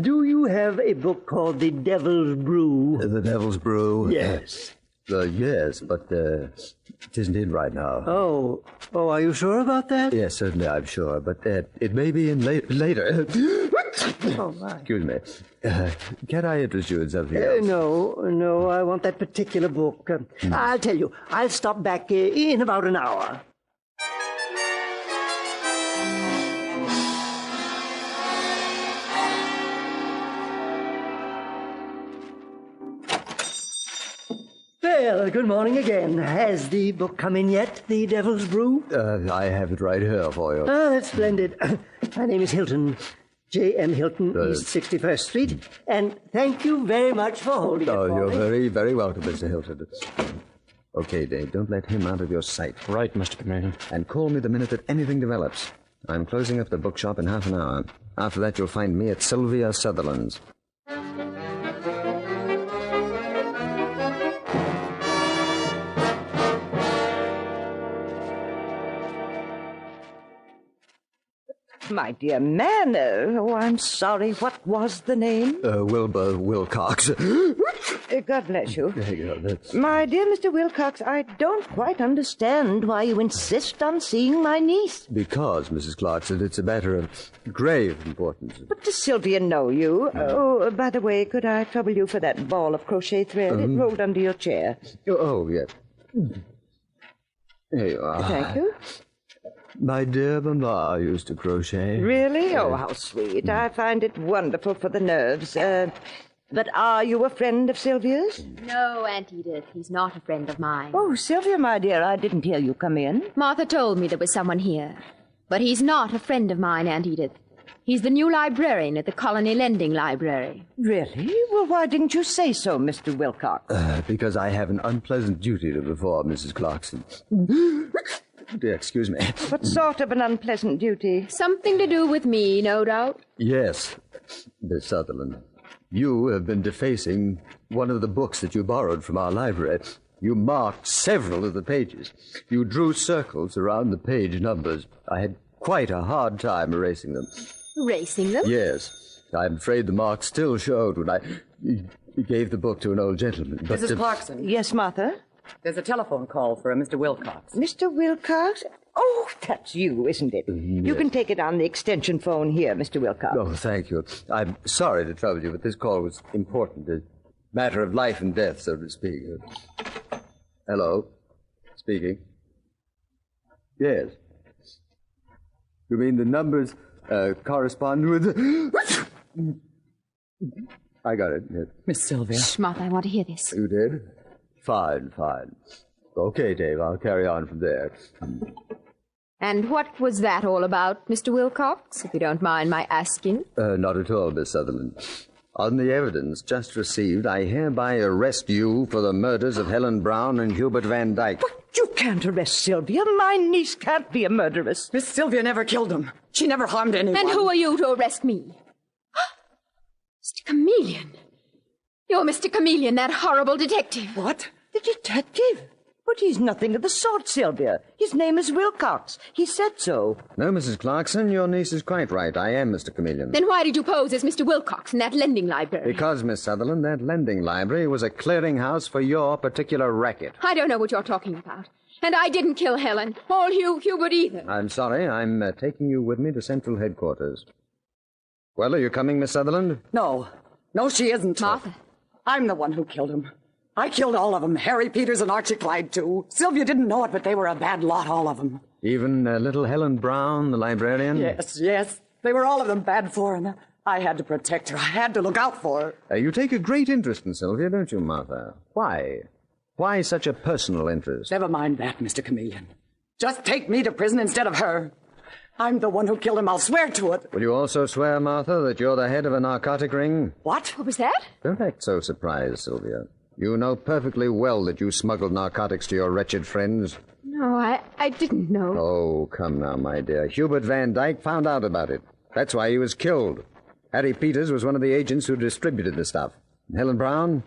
Do you have a book called The Devil's Brew? The Devil's Brew? Yes. Yes, but it isn't in right now. Oh, are you sure about that? Yes, certainly, I'm sure, but it may be in later. Oh, my. Excuse me. Can I interest you in something else? No, I want that particular book. I'll tell you, I'll stop back in about an hour. Well, good morning again. Has the book come in yet, The Devil's Brew? I have it right here for you. Ah, that's splendid. My name is Hilton. J.M. Hilton, East 61st Street. And thank you very much for holding it for you're me. very, very welcome, Mr. Hilton. Okay, Dave, don't let him out of your sight. Right, Mr. Chameleon. And call me the minute that anything develops. I'm closing up the bookshop in half an hour. After that, you'll find me at Sylvia Sutherland's. My dear man, oh, I'm sorry. What was the name? Wilbur Wilcox. God bless you. There you go. That's... My dear Mr. Wilcox, I don't quite understand why you insist on seeing my niece. Because, Mrs. Clarkson, it's a matter of grave importance. But does Sylvia know you? Oh, by the way, could I trouble you for that ball of crochet thread? It rolled under your chair. Oh, yes. Here you are. Thank you. My dear mamma used to crochet. Really? Oh, how sweet. I find it wonderful for the nerves. But are you a friend of Sylvia's? No, Aunt Edith. He's not a friend of mine. Oh, Sylvia, my dear, I didn't hear you come in. Martha told me there was someone here. But he's not a friend of mine, Aunt Edith. He's the new librarian at the Colony Lending Library. Really? Well, why didn't you say so, Mr. Wilcox? Because I have an unpleasant duty to perform, Mrs. Clarkson. Dear, excuse me. What sort of an unpleasant duty? Something to do with me, no doubt. Yes, Miss Sutherland. You have been defacing one of the books that you borrowed from our library. You marked several of the pages. You drew circles around the page numbers. I had quite a hard time erasing them. Erasing them? Yes. I'm afraid the marks still showed when I gave the book to an old gentleman. But, Mrs. Clarkson. Yes, Martha? There's a telephone call for a Mr. Wilcox. Mr. Wilcox? Oh, that's you, isn't it? Yes. You can take it on the extension phone here, Mr. Wilcox. Oh, thank you. I'm sorry to trouble you, but this call was important. A matter of life and death, so to speak. Hello? Speaking. Yes. You mean the numbers correspond with... I got it. Yes. Miss Sylvia. Shh, Martha, I want to hear this. You did? Fine. Okay, Dave, I'll carry on from there. And what was that all about, Mr. Wilcox, if you don't mind my asking? Not at all, Miss Sutherland. On the evidence just received, I hereby arrest you for the murders of Helen Brown and Hubert Van Dyke. But you can't arrest Sylvia. My niece can't be a murderess. Miss Sylvia never killed him. She never harmed anyone. And who are you to arrest me? Mr. Chameleon. You're Mr. Chameleon, that horrible detective. What? The detective? But he's nothing of the sort, Sylvia. His name is Wilcox. He said so. No, Mrs. Clarkson, your niece is quite right. I am Mr. Chameleon. Then why did you pose as Mr. Wilcox in that lending library? Because, Miss Sutherland, that lending library was a clearinghouse for your particular racket. I don't know what you're talking about. And I didn't kill Helen, or Hubert either. I'm sorry. I'm taking you with me to Central Headquarters. Well, are you coming, Miss Sutherland? No, she isn't. Martha. I'm the one who killed him. I killed all of them. Harry Peters and Archie Clyde, too. Sylvia didn't know it, but they were a bad lot, all of them. Even little Helen Brown, the librarian? Yes. They were all of them bad for her. I had to protect her. I had to look out for her. You take a great interest in Sylvia, don't you, Martha? Why? Why such a personal interest? Never mind that, Mr. Chameleon. Just take me to prison instead of her. I'm the one who killed him. I'll swear to it. Will you also swear, Martha, that you're the head of a narcotic ring? What? What was that? Don't act so surprised, Sylvia. You know perfectly well that you smuggled narcotics to your wretched friends. No, I didn't know. Oh, come now, my dear. Hubert Van Dyke found out about it. That's why he was killed. Harry Peters was one of the agents who distributed the stuff. And Helen Brown,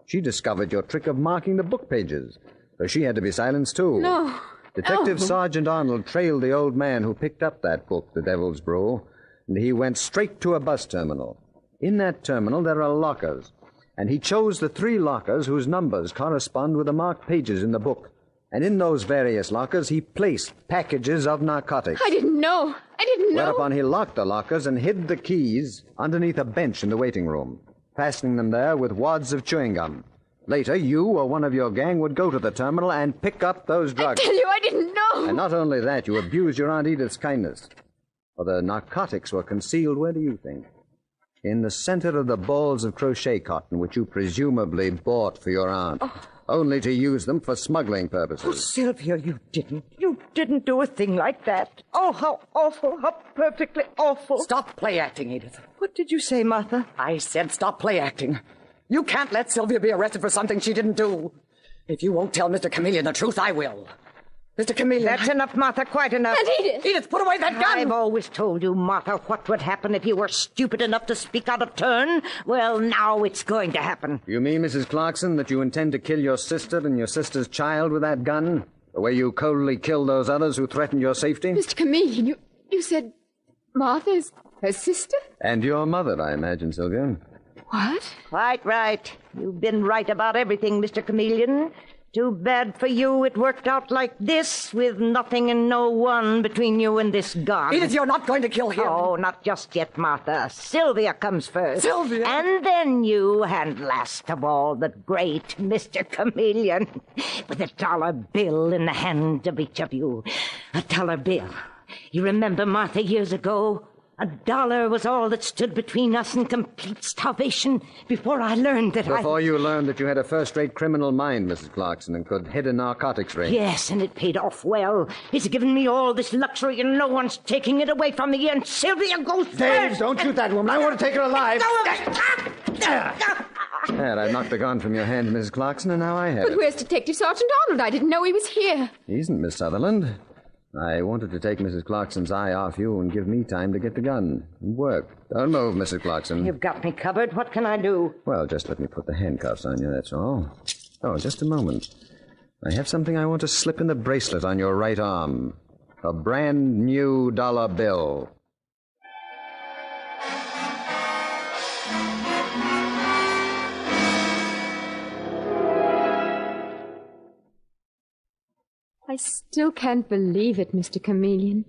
she discovered your trick of marking the book pages. So she had to be silenced, too. No. Detective Sergeant Arnold trailed the old man who picked up that book, The Devil's Brew, and he went straight to a bus terminal. In that terminal, there are lockers, and he chose the 3 lockers whose numbers correspond with the marked pages in the book. And in those various lockers, he placed packages of narcotics. I didn't know. Whereupon he locked the lockers and hid the keys underneath a bench in the waiting room, fastening them there with wads of chewing gum. Later, you or one of your gang would go to the terminal and pick up those drugs. I tell you, I didn't know. And not only that, you abused your Aunt Edith's kindness. For the narcotics were concealed, where do you think? In the center of the balls of crochet cotton, which you presumably bought for your aunt. Oh. only to use them for smuggling Oh, purposes. Sylvia, you didn't. You didn't do a thing like that. Oh, how awful, how perfectly awful. Stop play acting, Edith. What did you say, Martha? I said stop play acting. You can't let Sylvia be arrested for something she didn't do. If you won't tell Mr. Chameleon the truth, I will. Mr. Chameleon... That's enough, Martha, quite enough. And Edith! Edith, put away that gun! I've always told you, Martha, what would happen if you were stupid enough to speak out of turn. Well, now it's going to happen. You mean, Mrs. Clarkson, that you intend to kill your sister and your sister's child with that gun? The way you coldly killed those others who threatened your safety? Mr. Chameleon, you said Martha's her sister? And your mother, I imagine, Sylvia. What? Quite right. You've been right about everything, Mr. Chameleon. Too bad for you it worked out like this, with nothing and no one between you and this gun. Edith, you're not going to kill him. Oh, not just yet, Martha. Sylvia comes first. Sylvia? And then you, and last of all, the great Mr. Chameleon, with $1 bill in the hand of each of you. $1 bill. You remember, Martha, years ago? $1 was all that stood between us and complete starvation before I learned that Before you learned that you had a first-rate criminal mind, Mrs. Clarkson, and could hit a narcotics ring. Yes, and it paid off well. It's given me all this luxury, and no one's taking it away from me, and Sylvia goes Dave, first. don't shoot that woman. I want to take her alive. No, There, I knocked the gun from your hand, Mrs. Clarkson, and now I have But it. where's Detective Sergeant Arnold? I didn't know he was here. He isn't, Miss Sutherland. I wanted to take Mrs. Clarkson's eye off you and give me time to get the gun and work. Don't move, Mrs. Clarkson. You've got me covered. What can I do? Well, just let me put the handcuffs on you, that's all. Oh, just a moment. I have something I want to slip in the bracelet on your right arm. A brand new $1 bill. I still can't believe it, Mr. Chameleon.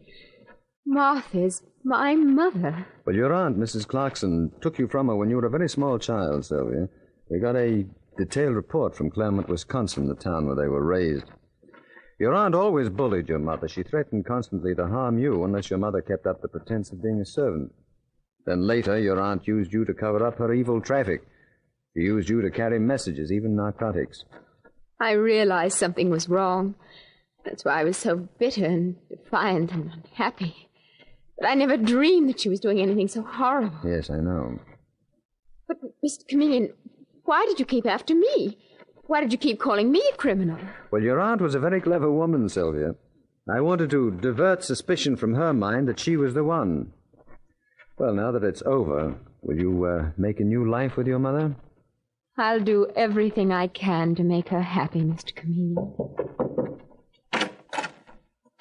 Martha's my mother. Well, your aunt, Mrs. Clarkson, took you from her when you were a very small child, Sylvia. We got a detailed report from Claremont, Wisconsin, the town where they were raised. Your aunt always bullied your mother. She threatened constantly to harm you unless your mother kept up the pretense of being a servant. Then later, your aunt used you to cover up her evil traffic. She used you to carry messages, even narcotics. I realized something was wrong. That's why I was so bitter and defiant and unhappy. But I never dreamed that she was doing anything so horrible. Yes, I know. But, Mr. Chameleon, why did you keep after me? Why did you keep calling me a criminal? Well, your aunt was a very clever woman, Sylvia. I wanted to divert suspicion from her mind that she was the one. Well, now that it's over, will you make a new life with your mother? I'll do everything I can to make her happy, Mr. Chameleon.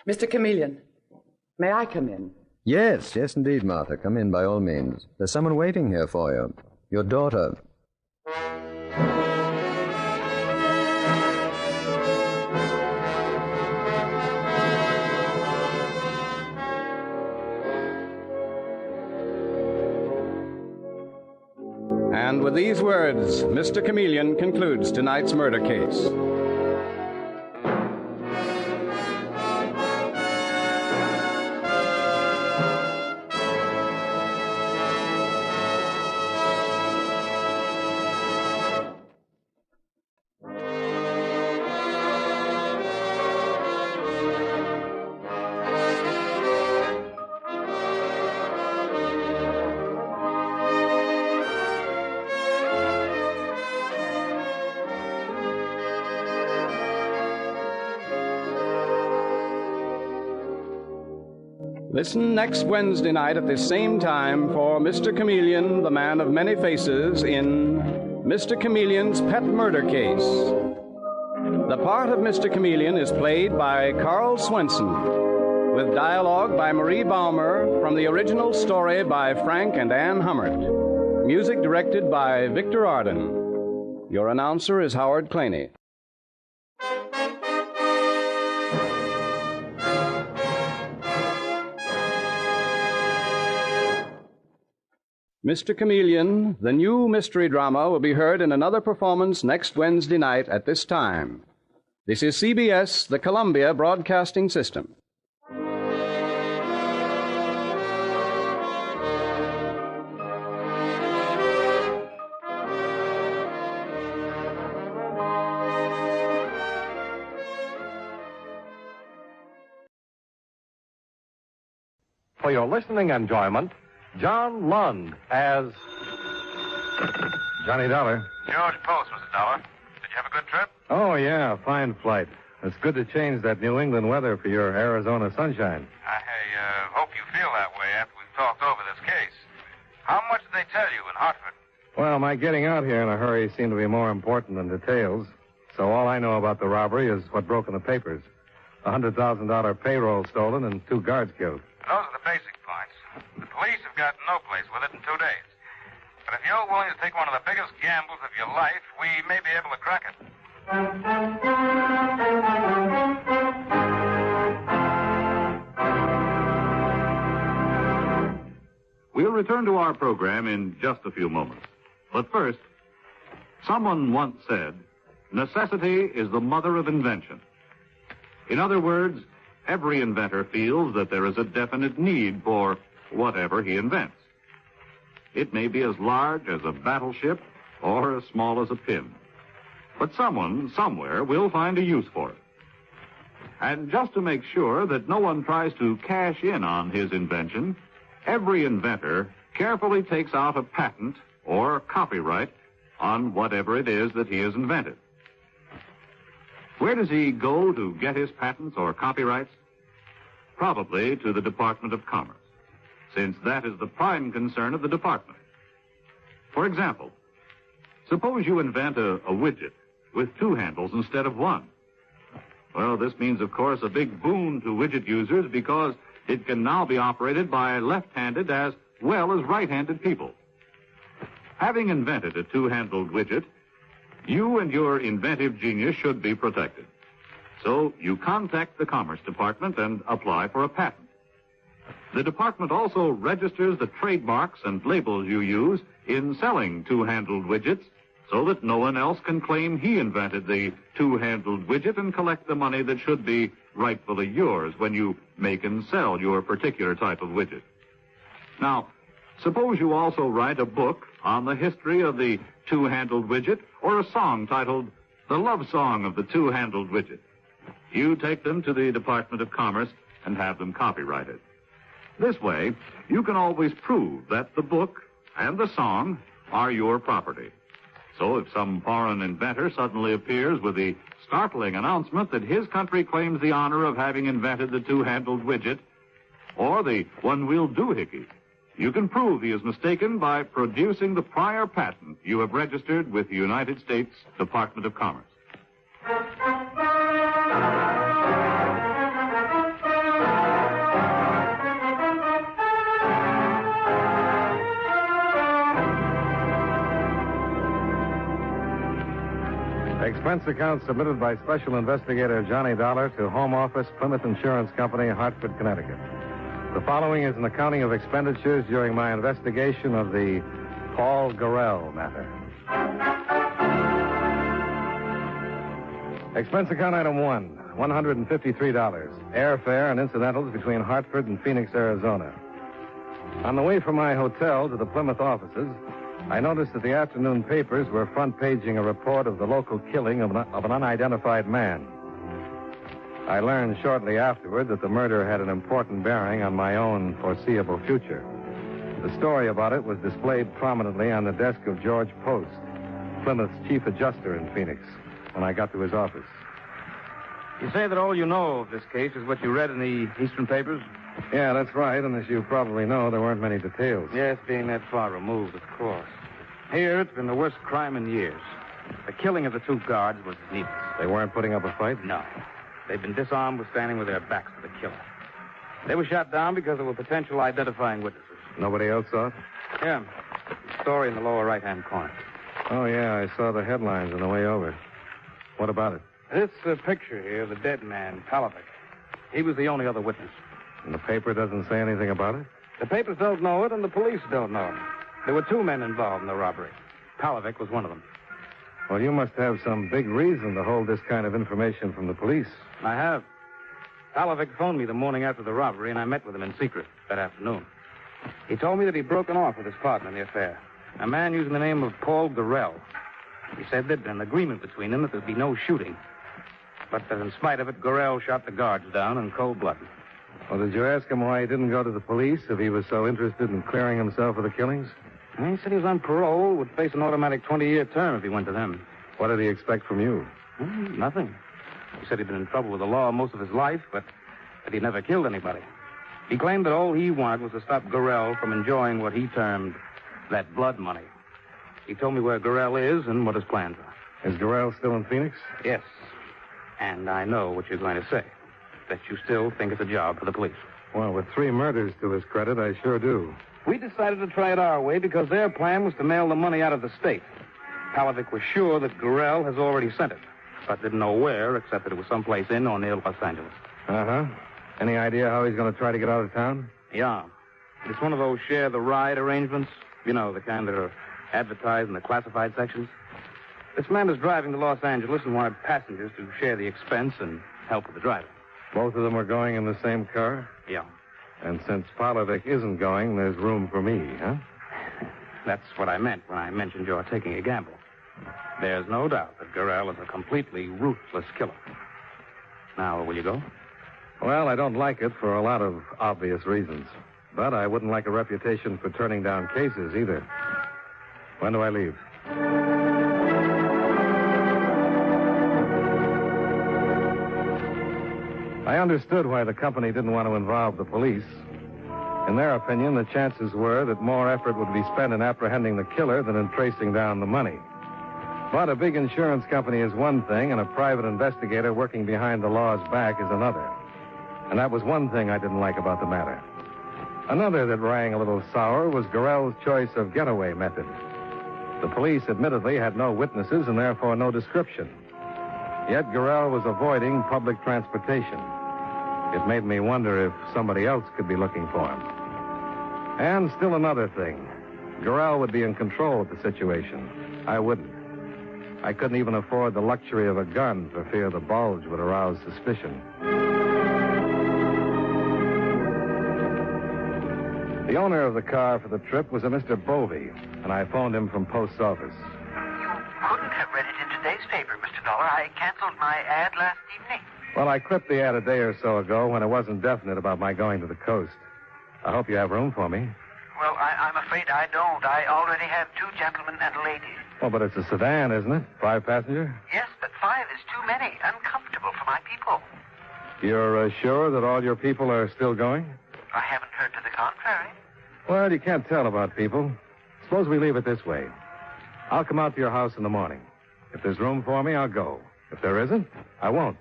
Mr. Chameleon, may I come in? Yes, indeed, Martha. Come in by all means. There's someone waiting here for you. Your daughter. And with these words, Mr. Chameleon concludes tonight's murder case. Listen next Wednesday night at this same time for Mr. Chameleon, the man of many faces, in Mr. Chameleon's Pet Murder Case. The part of Mr. Chameleon is played by Carl Swenson, with dialogue by Marie Baumer from the original story by Frank and Ann Hummert. Music directed by Victor Arden. Your announcer is Howard Claney. Mr. Chameleon, the new mystery drama, will be heard in another performance next Wednesday night at this time. This is CBS, the Columbia Broadcasting System. for your listening enjoyment, John Lund as Johnny Dollar. George Post, Mr. Dollar. Did you have a good trip? Oh, yeah, fine flight. It's good to change that New England weather for your Arizona sunshine. I hope you feel that way after we've talked over this case. How much did they tell you in Hartford? Well, my getting out here in a hurry seemed to be more important than details. So all I know about the robbery is what broke in the papers. A $100,000 payroll stolen and 2 guards killed. Those are the basic points. The police have got no place with it in 2 days. But if you're willing to take one of the biggest gambles of your life, we may be able to crack it. We'll return to our program in just a few moments. But first, someone once said, necessity is the mother of invention. In other words, every inventor feels that there is a definite need for whatever he invents. It may be as large as a battleship or as small as a pin. But someone, somewhere, will find a use for it. And just to make sure that no one tries to cash in on his invention, every inventor carefully takes out a patent or copyright on whatever it is that he has invented. Where does he go to get his patents or copyrights? Probably to the Department of Commerce, since that is the prime concern of the department. For example, suppose you invent a widget with 2 handles instead of 1. Well, this means, of course, a big boon to widget users because it can now be operated by left-handed as well as right-handed people. Having invented a 2-handled widget, you and your inventive genius should be protected. So you contact the Commerce Department and apply for a patent. The department also registers the trademarks and labels you use in selling 2-handled widgets so that no one else can claim he invented the 2-handled widget and collect the money that should be rightfully yours when you make and sell your particular type of widget. Now, suppose you also write a book on the history of the 2-handled widget or a song titled The Love Song of the 2-handled widget. You take them to the Department of Commerce and have them copyrighted. This way, you can always prove that the book and the song are your property. So if some foreign inventor suddenly appears with the startling announcement that his country claims the honor of having invented the 2-handled widget or the one-wheeled doohickey, you can prove he is mistaken by producing the prior patent you have registered with the United States Department of Commerce. Expense account submitted by Special Investigator Johnny Dollar to Home Office, Plymouth Insurance Company, Hartford, Connecticut. The following is an accounting of expenditures during my investigation of the Paul Gorell matter. Expense account item 1, $153. Airfare and incidentals between Hartford and Phoenix, Arizona. On the way from my hotel to the Plymouth offices, I noticed that the afternoon papers were front-paging a report of the local killing of an unidentified man. I learned shortly afterward that the murder had an important bearing on my own foreseeable future. The story about it was displayed prominently on the desk of George Post, Plymouth's chief adjuster in Phoenix, when I got to his office. You say that all you know of this case is what you read in the Eastern papers? Yeah, that's right, and as you probably know, there weren't many details. Yes, being that far removed, of course. Here, it's been the worst crime in years. The killing of the 2 guards was needless. They weren't putting up a fight? No. They'd been disarmed with standing with their backs to the killer. They were shot down because there were potential identifying witnesses. Nobody else saw it? Yeah. Story in the lower right-hand corner. Oh, yeah, I saw the headlines on the way over. What about it? This picture here of the dead man, Palovic. He was the only other witness. And the paper doesn't say anything about it? The papers don't know it, and the police don't know it. There were 2 men involved in the robbery. Palovic was one of them. Well, you must have some big reason to hold this kind of information from the police. I have. Palovic phoned me the morning after the robbery, and I met with him in secret that afternoon. He told me that he'd broken off with his partner in the affair, a man using the name of Paul Gorell. He said there'd been an agreement between them that there'd be no shooting, but that in spite of it, Gorell shot the guards down in cold blood. Well, did you ask him why he didn't go to the police if he was so interested in clearing himself of the killings? He said he was on parole, would face an automatic 20-year term if he went to them. What did he expect from you? Nothing. He said he'd been in trouble with the law most of his life, but that he'd never killed anybody. He claimed that all he wanted was to stop Gorell from enjoying what he termed that blood money. He told me where Gorell is and what his plans are. Is Gorell still in Phoenix? Yes. And I know what you're going to say. That you still think it's a job for the police. Well, with 3 murders to his credit, I sure do. We decided to try it our way because their plan was to mail the money out of the state. Palavic was sure that Gorell has already sent it, but didn't know where, except that it was someplace in or near Los Angeles. Uh-huh. Any idea how he's going to try to get out of town? Yeah. It's one of those share the ride arrangements. You know, the kind that are advertised in the classified sections. This man is driving to Los Angeles and wanted passengers to share the expense and help with the driving. Both of them are going in the same car? Yeah. And since Palavic isn't going, there's room for me, huh? That's what I meant when I mentioned you're taking a gamble. There's no doubt that Gorell is a completely ruthless killer. Now, will you go? Well, I don't like it for a lot of obvious reasons. But I wouldn't like a reputation for turning down cases either. When do I leave? I understood why the company didn't want to involve the police. In their opinion, the chances were that more effort would be spent in apprehending the killer than in tracing down the money. But a big insurance company is one thing, and a private investigator working behind the law's back is another. And that was one thing I didn't like about the matter. Another that rang a little sour was Gorell's choice of getaway method. The police admittedly had no witnesses and therefore no description. Yet Gorell was avoiding public transportation. It made me wonder if somebody else could be looking for him. And still another thing. Gorell would be in control of the situation. I wouldn't. I couldn't even afford the luxury of a gun for fear the bulge would arouse suspicion. The owner of the car for the trip was a Mr. Bovey, and I phoned him from post office. Couldn't have read it in today's paper, Mr. Dollar. I canceled my ad last evening. Well, I clipped the ad a day or so ago when it wasn't definite about my going to the coast. I hope you have room for me. Well, I'm afraid I don't. I already have 2 gentlemen and a lady. Oh, but it's a sedan, isn't it? 5-passenger? Yes, but 5 is too many. Uncomfortable for my people. You're sure that all your people are still going? I haven't heard to the contrary. Well, you can't tell about people. Suppose we leave it this way. I'll come out to your house in the morning. If there's room for me, I'll go. If there isn't, I won't.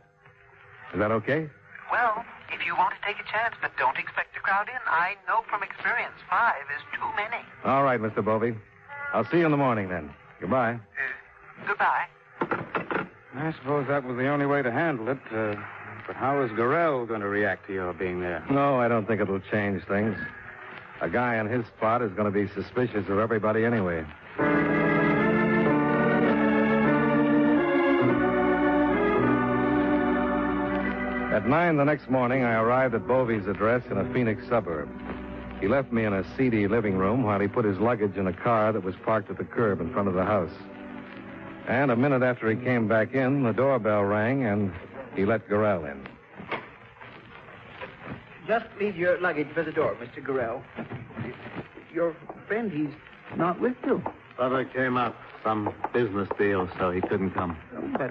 Is that okay? Well, if you want to take a chance, but don't expect to crowd in, I know from experience 5 is too many. All right, Mr. Bovey. I'll see you in the morning then. Goodbye. Goodbye. I suppose that was the only way to handle it. But how is Gorell going to react to your being there? No, I don't think it'll change things. A guy in his spot is going to be suspicious of everybody anyway. At 9 the next morning, I arrived at Bovey's address in a Phoenix suburb. He left me in a seedy living room while he put his luggage in a car that was parked at the curb in front of the house. And a minute after he came back in, the doorbell rang, and he let Gorell in. Just leave your luggage by the door, Mr. Gorell. Your friend, he's not with you. Brother came up. Some business deal, so he couldn't come. But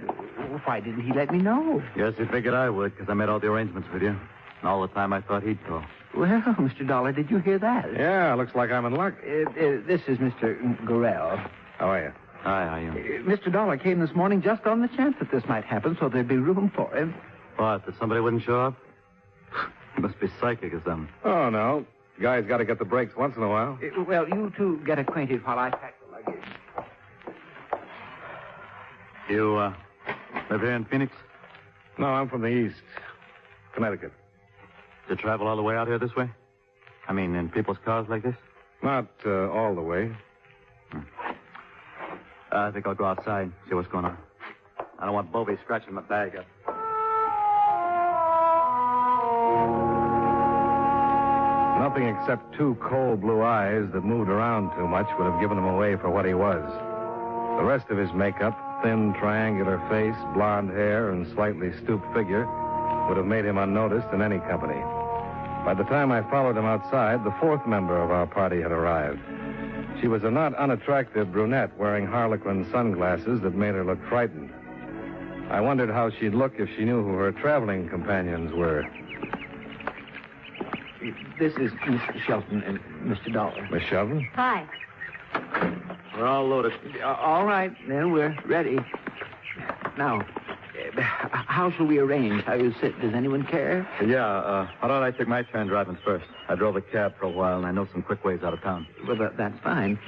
why didn't he let me know? Yes, he figured I would, because I made all the arrangements with you. And all the time I thought he'd call. Well, Mr. Dollar, did you hear that? Yeah, looks like I'm in luck. This is Mr. Gorell. How are you? Hi, how are you? Mr. Dollar came this morning just on the chance that this might happen, so there'd be room for him. What, that somebody wouldn't show up? He must be psychic or something. Oh, no. Guy's got to get the breaks once in a while. Well, you two get acquainted while I pack the luggage. You, live here in Phoenix? No, I'm from the East. Connecticut. To travel all the way out here this way? I mean, in people's cars like this? Not all the way. I think I'll go outside and see what's going on. I don't want Bovey scratching my bag up. Nothing except 2 cold blue eyes that moved around too much would have given him away for what he was. The rest of his makeup, thin, triangular face, blonde hair, and slightly stooped figure, would have made him unnoticed in any company. By the time I followed him outside, the fourth member of our party had arrived. She was a not unattractive brunette wearing harlequin sunglasses that made her look frightened. I wondered how she'd look if she knew who her traveling companions were. This is Miss Shelton and Mr. Dollar. Miss Shelton? Hi. We're all loaded. All right, then we're ready. Now, how shall we arrange how you sit? Does anyone care? Yeah, why don't I take my turn driving first? I drove a cab for a while, and I know some quick ways out of town. Well, that's fine.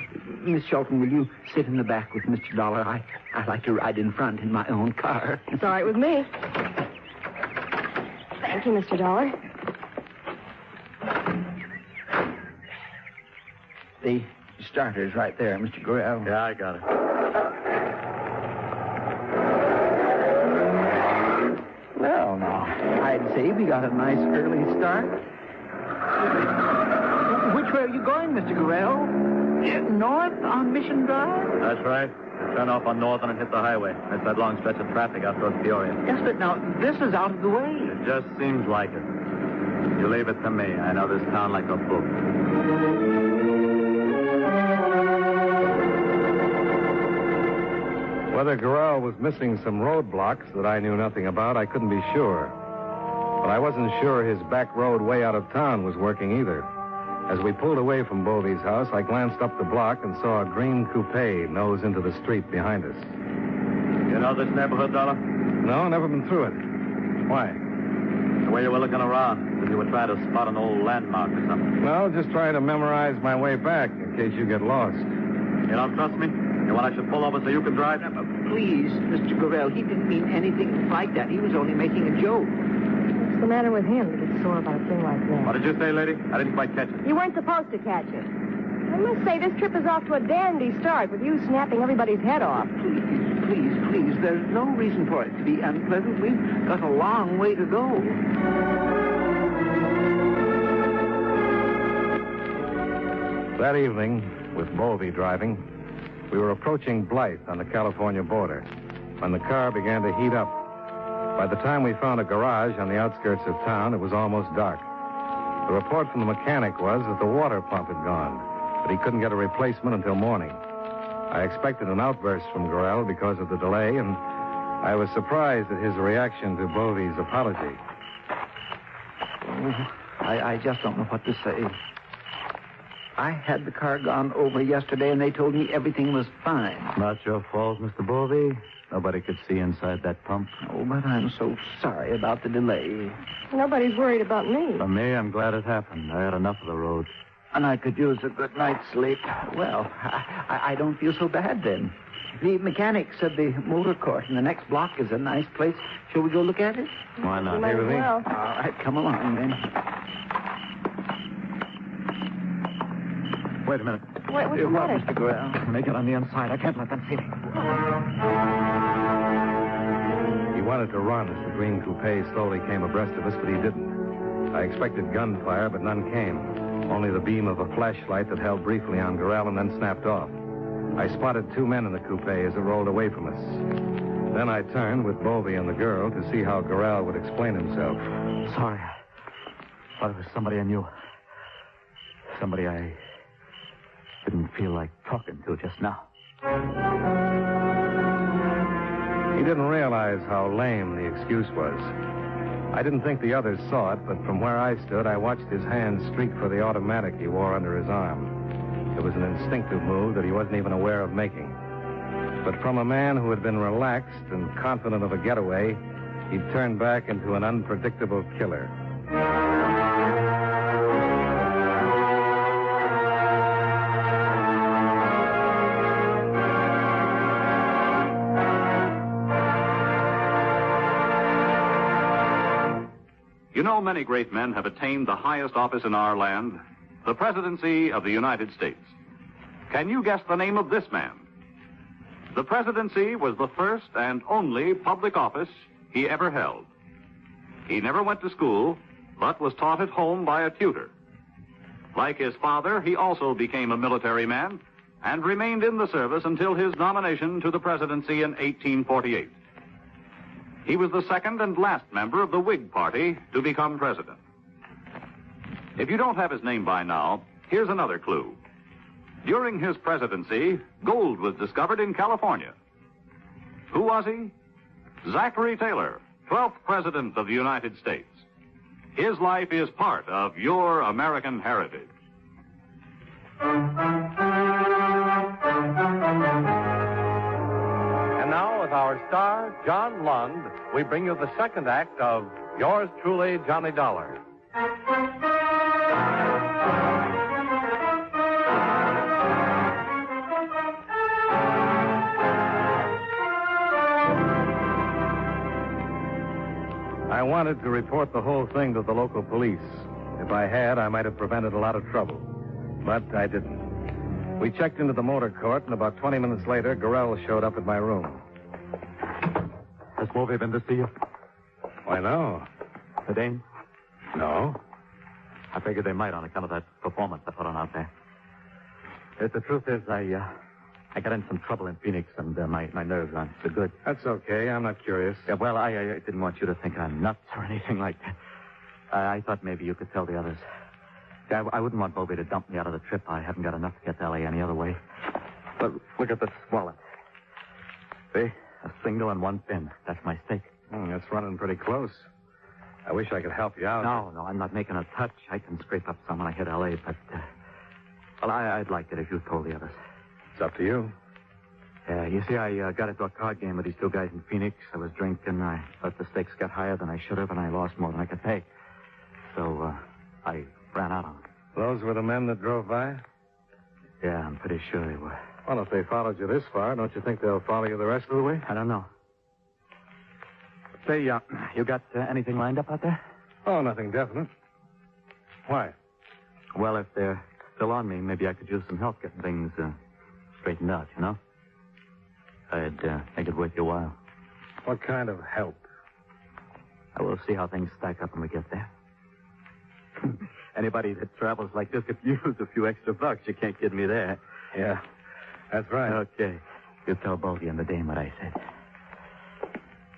Miss Shelton, will you sit in the back with Mr. Dollar? I like to ride in front in my own car. It's all right with me. Thank you, Mr. Dollar. The starter's right there, Mr. Gorell. Yeah, I got it. Well, now, I'd say we got a nice early start. Which way are you going, Mr. Gorell? North on Mission Drive? That's right. Turn off on Northern and hit the highway. That's that long stretch of traffic out towards Peoria. Yes, but now, this is out of the way. It just seems like it. You leave it to me. I know this town like a book. Whether Gorell was missing some roadblocks that I knew nothing about, I couldn't be sure. But I wasn't sure his back road way out of town was working either. As we pulled away from Bovey's house, I glanced up the block and saw a green coupe nose into the street behind us. You know this neighborhood, Dollar? No, never been through it. Why? The way you were looking around, as you were trying to spot an old landmark or something. No, just trying to memorize my way back in case you get lost. You don't trust me? You want I should pull over so you can drive? Please, Mr. Gorell, he didn't mean anything like that. He was only making a joke. What's the matter with him to get sore about a thing like that? What did you say, lady? I didn't quite catch it. You weren't supposed to catch it. I must say, this trip is off to a dandy start with you snapping everybody's head off. Please, there's no reason for it to be unpleasant. We've got a long way to go. That evening, with Bovey driving, we were approaching Blythe on the California border when the car began to heat up. By the time we found a garage on the outskirts of town, it was almost dark. The report from the mechanic was that the water pump had gone, but he couldn't get a replacement until morning. I expected an outburst from Gorell because of the delay, and I was surprised at his reaction to Bovey's apology. I just don't know what to say. I had the car gone over yesterday, and they told me everything was fine. Not your fault, Mr. Bovey. Nobody could see inside that pump. Oh, but I'm so sorry about the delay. Nobody's worried about me. For me, I'm glad it happened. I had enough of the road. And I could use a good night's sleep. Well, I don't feel so bad then. The mechanic said the motor court in the next block is a nice place. Shall we go look at it? Why not? Might as well. All right, come along then. Wait a minute. Wait, what's the matter? Mr. Gorell? When they get on the inside, I can't let them see me. He wanted to run as the green coupe slowly came abreast of us, but he didn't. I expected gunfire, but none came. Only the beam of a flashlight that held briefly on Gorell and then snapped off. I spotted two men in the coupe as it rolled away from us. Then I turned with Bovey and the girl to see how Gorell would explain himself. Sorry. Thought it was somebody I knew. Somebody I didn't feel like talking to just now. He didn't realize how lame the excuse was. I didn't think the others saw it, but from where I stood, I watched his hand streak for the automatic he wore under his arm. It was an instinctive move that he wasn't even aware of making. But from a man who had been relaxed and confident of a getaway, he'd turned back into an unpredictable killer. You know, many great men have attained the highest office in our land, the presidency of the United States. Can you guess the name of this man? The presidency was the first and only public office he ever held. He never went to school, but was taught at home by a tutor. Like his father, he also became a military man and remained in the service until his nomination to the presidency in 1848. He was the second and last member of the Whig Party to become president. If you don't have his name by now, here's another clue. During his presidency, gold was discovered in California. Who was he? Zachary Taylor, 12th President of the United States. His life is part of your American heritage. And now, with our star, John Lund, we bring you the second act of Yours Truly, Johnny Dollar. I wanted to report the whole thing to the local police. If I had, I might have prevented a lot of trouble. But I didn't. We checked into the motor court, and about 20 minutes later, Gorell showed up at my room. Has Wolfe been to see you? Why, no. The Dane? No. I figured they might on account of that performance I put on out there. The truth is, I got in some trouble in Phoenix, and my nerves aren't so good. That's okay. I'm not curious. Yeah, well, I didn't want you to think I'm nuts or anything like that. I thought maybe you could tell the others. Yeah, I wouldn't want Bobby to dump me out of the trip. I haven't got enough to get to L.A. any other way. But look at this wallet. See? A single and one pin. That's my stake. That's running pretty close. I wish I could help you out. No, I'm not making a touch. I can scrape up some when I hit L.A., but... well, I'd like it if you told the others. It's up to you. Yeah, you see, I got into a card game with these two guys in Phoenix. I was drinking. I thought the stakes got higher than I should have, and I lost more than I could pay. So, I ran out on them. Those were the men that drove by? Yeah, I'm pretty sure they were. Well, if they followed you this far, don't you think they'll follow you the rest of the way? I don't know. Say, you got anything lined up out there? Oh, nothing definite. Why? Well, if they're still on me, maybe I could use some help getting things straightened out, you know? I'd make it worth your while. What kind of help? I will see how things stack up when we get there. Anybody that travels like this could use a few extra bucks. You can't kid me there. Yeah, that's right. Okay. You tell Bogey and the Dame what I said.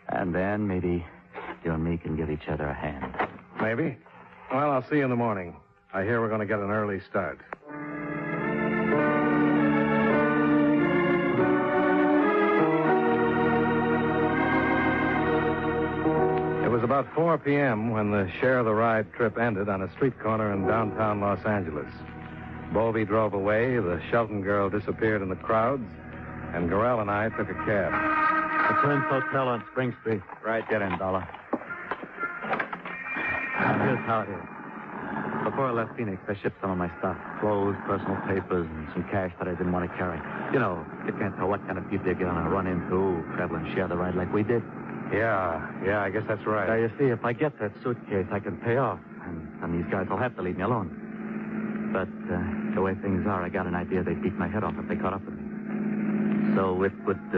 And then maybe you and me can give each other a hand. Maybe. Well, I'll see you in the morning. I hear we're going to get an early start. It was about 4 p.m. when the Share the Ride trip ended on a street corner in downtown Los Angeles. Bovey drove away, the Shelton girl disappeared in the crowds, and Gorell and I took a cab. The Twins Hotel on Spring Street. Right, get in, Dollar. Here's how it is. Before I left Phoenix, I shipped some of my stuff. Clothes, personal papers, and some cash that I didn't want to carry. You know, you can't tell what kind of people you're going to run into, travel and share the ride like we did. Yeah, I guess that's right. Now, you see, if I get that suitcase, I can pay off. And these guys will have to leave me alone. But the way things are, I got an idea they'd beat my head off if they caught up with me. So it would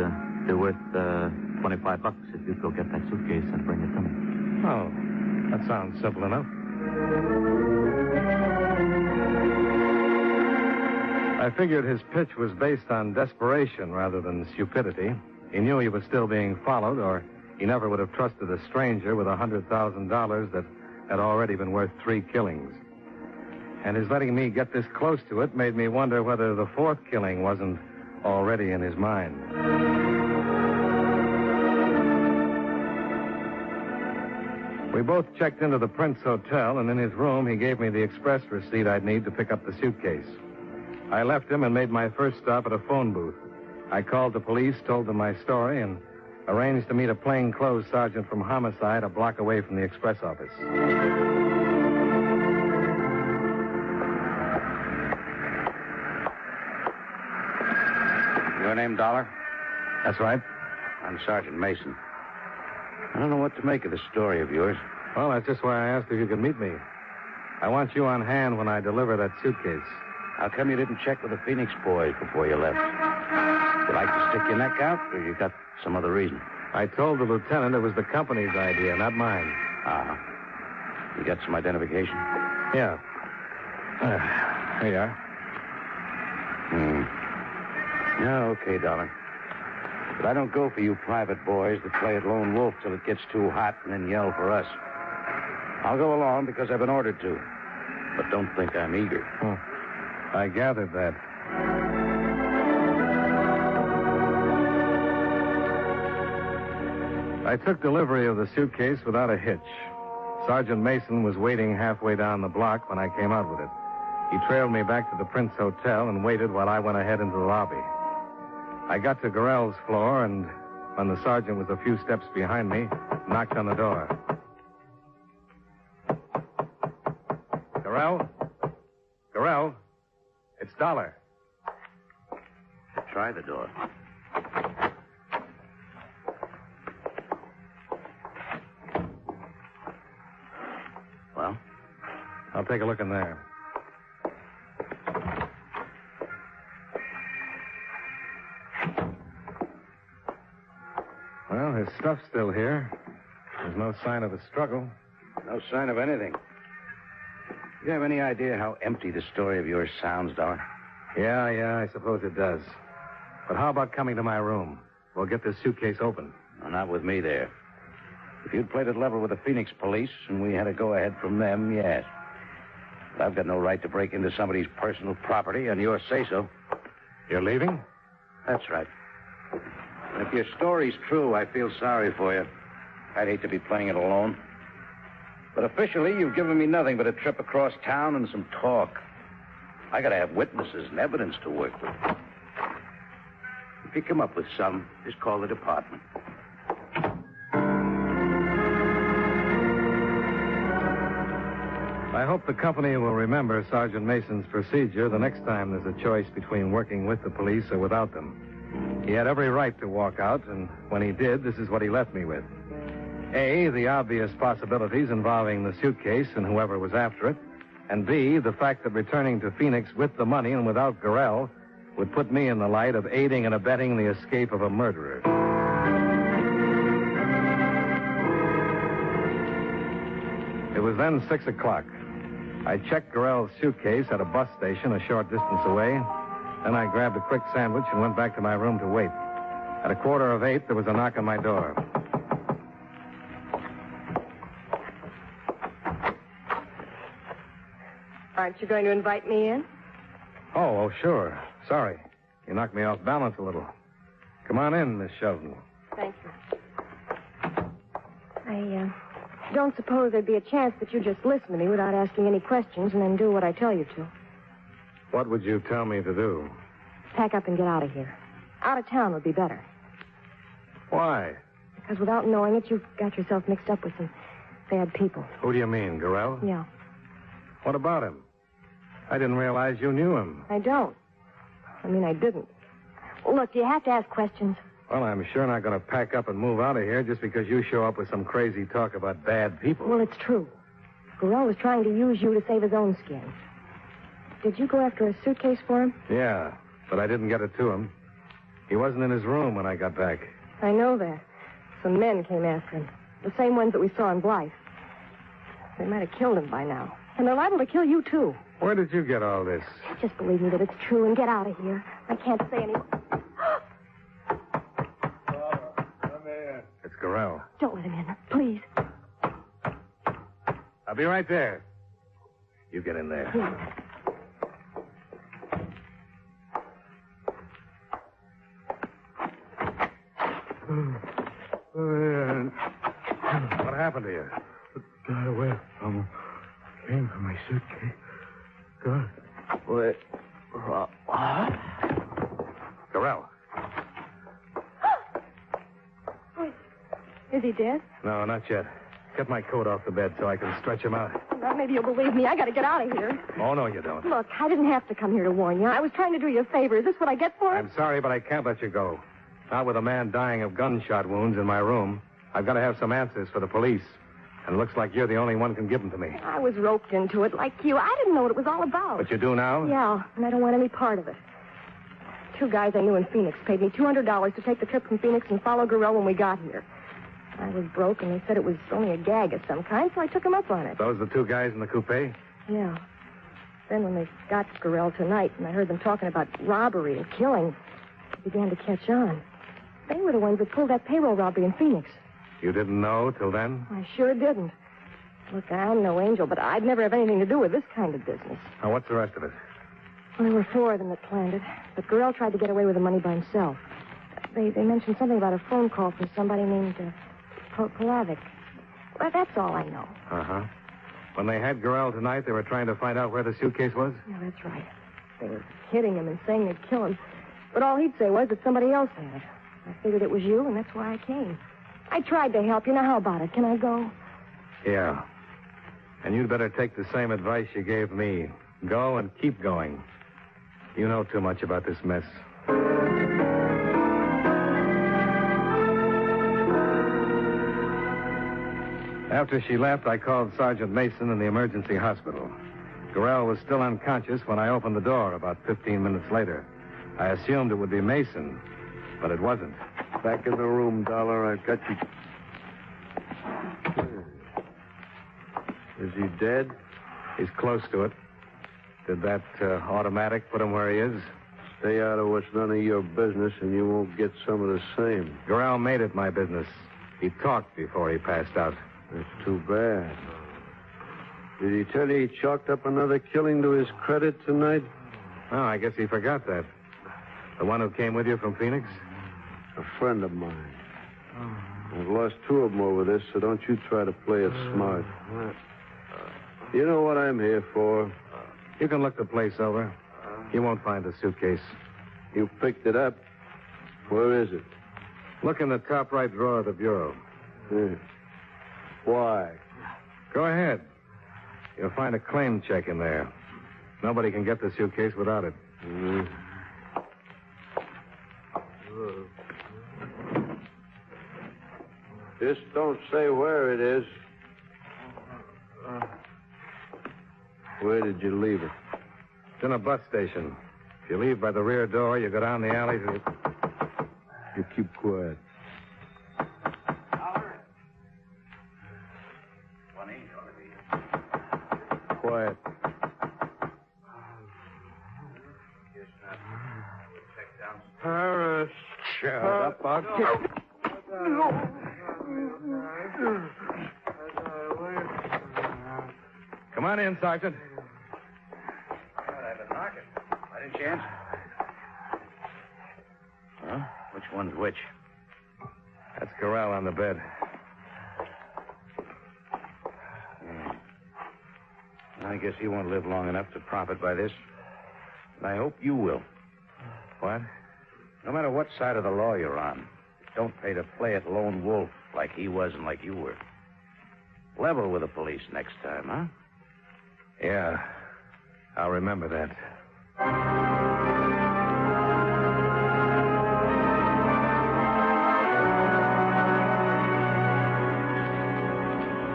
be worth $25 if you'd go get that suitcase and bring it to me. Oh, that sounds simple enough. I figured his pitch was based on desperation rather than stupidity. He knew he was still being followed, or he never would have trusted a stranger with $100,000 that had already been worth 3 killings. And his letting me get this close to it made me wonder whether the 4th killing wasn't already in his mind. We both checked into the Prince Hotel, and in his room, he gave me the express receipt I'd need to pick up the suitcase. I left him and made my first stop at a phone booth. I called the police, told them my story, and arranged to meet a plainclothes sergeant from homicide a block away from the express office. Your name, Dollar? That's right. I'm Sergeant Mason. I don't know what to make of this story of yours. Well, that's just why I asked if you could meet me. I want you on hand when I deliver that suitcase. How come you didn't check with the Phoenix boys before you left? You like to stick your neck out, or you got some other reason? I told the lieutenant it was the company's idea, not mine. Ah. You got some identification? Yeah. Here you are. Yeah, okay, Dollar. But I don't go for you private boys that play at lone wolf till it gets too hot and then yell for us. I'll go along because I've been ordered to. but don't think I'm eager. I gathered that. I took delivery of the suitcase without a hitch. Sergeant Mason was waiting halfway down the block when I came out with it. He trailed me back to the Prince Hotel and waited while I went ahead into the lobby. I got to Gorell's floor, and when the sergeant was a few steps behind me, knocked on the door. Gorell? Gorell? It's Dollar. Try the door. Well? I'll take a look in there. Well, his stuff's still here. There's no sign of a struggle. No sign of anything. You have any idea how empty the story of yours sounds, Dollar? Yeah, I suppose it does. But how about coming to my room? We'll get this suitcase open. No, not with me there. If you'd played it level with the Phoenix police and we had a go-ahead from them, yes. But I've got no right to break into somebody's personal property on your say-so. You're leaving? That's right. And if your story's true, I feel sorry for you. I'd hate to be playing it alone. But officially, you've given me nothing but a trip across town and some talk. I gotta have witnesses and evidence to work with. If you come up with some, just call the department. I hope the company will remember Sergeant Mason's procedure the next time there's a choice between working with the police or without them. He had every right to walk out, and when he did, this is what he left me with. A, the obvious possibilities involving the suitcase and whoever was after it, and B, the fact that returning to Phoenix with the money and without Gorell would put me in the light of aiding and abetting the escape of a murderer. It was then 6 o'clock. I checked Gorell's suitcase at a bus station a short distance away. Then I grabbed a quick sandwich and went back to my room to wait. At 7:45, there was a knock on my door. Aren't you going to invite me in? Oh, sure. Sorry. You knocked me off balance a little. Come on in, Miss Shelton. Thank you. I don't suppose there'd be a chance that you just listen to me without asking any questions and then do what I tell you to. What would you tell me to do? Pack up and get out of here. Out of town would be better. Why? Because without knowing it, you've got yourself mixed up with some bad people. Who do you mean, Gorell? Yeah. What about him? I didn't realize you knew him. I don't. I didn't. Look, do you have to ask questions? Well, I'm sure not going to pack up and move out of here just because you show up with some crazy talk about bad people. Well, it's true. Gorell was trying to use you to save his own skin. Did you go after a suitcase for him? Yeah, but I didn't get it to him. He wasn't in his room when I got back. I know that. Some men came after him. The same ones that we saw in Blythe. They might have killed him by now. And they're liable to kill you, too. Where did you get all this? Just believe me that it's true and get out of here. I can't say any more. Come here. It's Gorell. Don't let him in, please. I'll be right there. You get in there. What happened to you? Got away from him. Came for my suitcase. Got Wait. Gorell. Wait. Is he dead? No, not yet. Get my coat off the bed so I can stretch him out. Well, maybe you'll believe me. I got to get out of here. Oh, no, you don't. Look, I didn't have to come here to warn you. I was trying to do you a favor. Is this what I get for it? I'm sorry, but I can't let you go. Not with a man dying of gunshot wounds in my room. I've got to have some answers for the police. And it looks like you're the only one who can give them to me. I was roped into it like you. I didn't know what it was all about. But you do now? Yeah, and I don't want any part of it. 2 guys I knew in Phoenix paid me $200 to take the trip from Phoenix and follow Gorell when we got here. I was broke, and they said it was only a gag of some kind, so I took them up on it. Those the 2 guys in the coupe? Yeah. Then when they got Gorell tonight, and I heard them talking about robbery and killing, it began to catch on. They were the ones that pulled that payroll robbery in Phoenix. You didn't know till then? I sure didn't. Look, I'm no angel, but I'd never have anything to do with this kind of business. Now, what's the rest of it? Well, there were 4 of them that planned it, but Gorell tried to get away with the money by himself. They mentioned something about a phone call from somebody named Polavic. Well, that's all I know. Uh-huh. When they had Gorell tonight, they were trying to find out where the suitcase was? Yeah, that's right. They were hitting him and saying they'd kill him. But all he'd say was that somebody else had it. I figured it was you, and that's why I came. I tried to help you. Now, how about it? Can I go? Yeah. And you'd better take the same advice you gave me. Go and keep going. You know too much about this mess. After she left, I called Sergeant Mason in the emergency hospital. Gorell was still unconscious when I opened the door about 15 minutes later. I assumed it would be Mason, but it wasn't. Back in the room, Dollar. I've got you. Is he dead? He's close to it. Did that automatic put him where he is? Stay out of what's none of your business, and you won't get some of the same. Gorell made it my business. He talked before he passed out. That's too bad. Did he tell you he chalked up another killing to his credit tonight? Oh, I guess he forgot that. The one who came with you from Phoenix? A friend of mine. I've lost 2 of them over this, so don't you try to play it smart. You know what I'm here for. You can look the place over. You won't find the suitcase. You picked it up. Where is it? Look in the top right drawer of the bureau. Yeah. Why? Go ahead. You'll find a claim check in there. Nobody can get the suitcase without it. Just don't say where it is. Where did you leave it? It's in a bus station. If you leave by the rear door, you go down the alley to... You keep quiet. Quiet. Paris. Shut up. I'll get... Come on in, Sergeant. I've been knocking. Why didn't you answer? Huh? Which one's which? That's Gorell on the bed. I guess he won't live long enough to profit by this. And I hope you will. What? No matter what side of the law you're on, don't pay to play at lone wolf like he was and like you were. Level with the police next time, huh? Yeah. I'll remember that.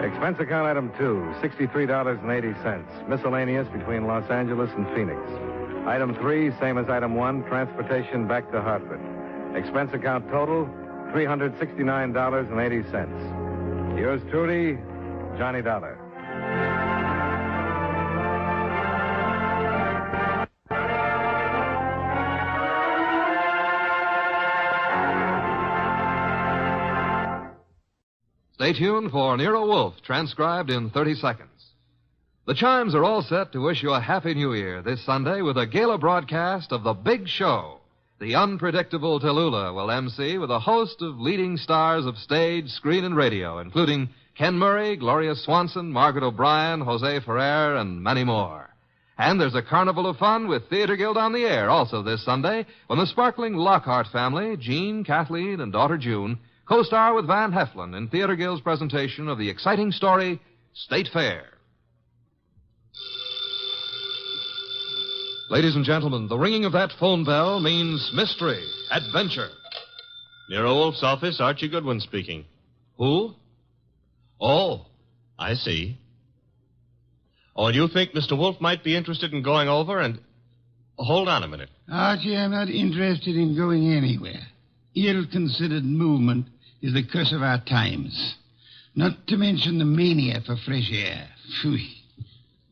Expense account item 2, $63.80. Miscellaneous between Los Angeles and Phoenix. Item 3, same as item 1, transportation back to Hartford. Expense account total, $369.80. Yours truly, Johnny Dollar. Stay tuned for Nero Wolfe, transcribed in 30 seconds. The chimes are all set to wish you a Happy New Year this Sunday with a gala broadcast of The Big Show. The unpredictable Tallulah will MC with a host of leading stars of stage, screen, and radio, including Ken Murray, Gloria Swanson, Margaret O'Brien, Jose Ferrer, and many more. And there's a carnival of fun with Theater Guild on the air also this Sunday when the sparkling Lockhart family, Jean, Kathleen, and daughter June, co-star with Van Heflin in Theater Guild's presentation of the exciting story, State Fair. Ladies and gentlemen, the ringing of that phone bell means mystery, adventure. Nero Wolfe's office, Archie Goodwin speaking. Who? Oh, I see. Oh, and you think Mr. Wolfe might be interested in going over and... Hold on a minute. Archie, I'm not interested in going anywhere. Ill-considered movement is the curse of our times. Not to mention the mania for fresh air. Phew.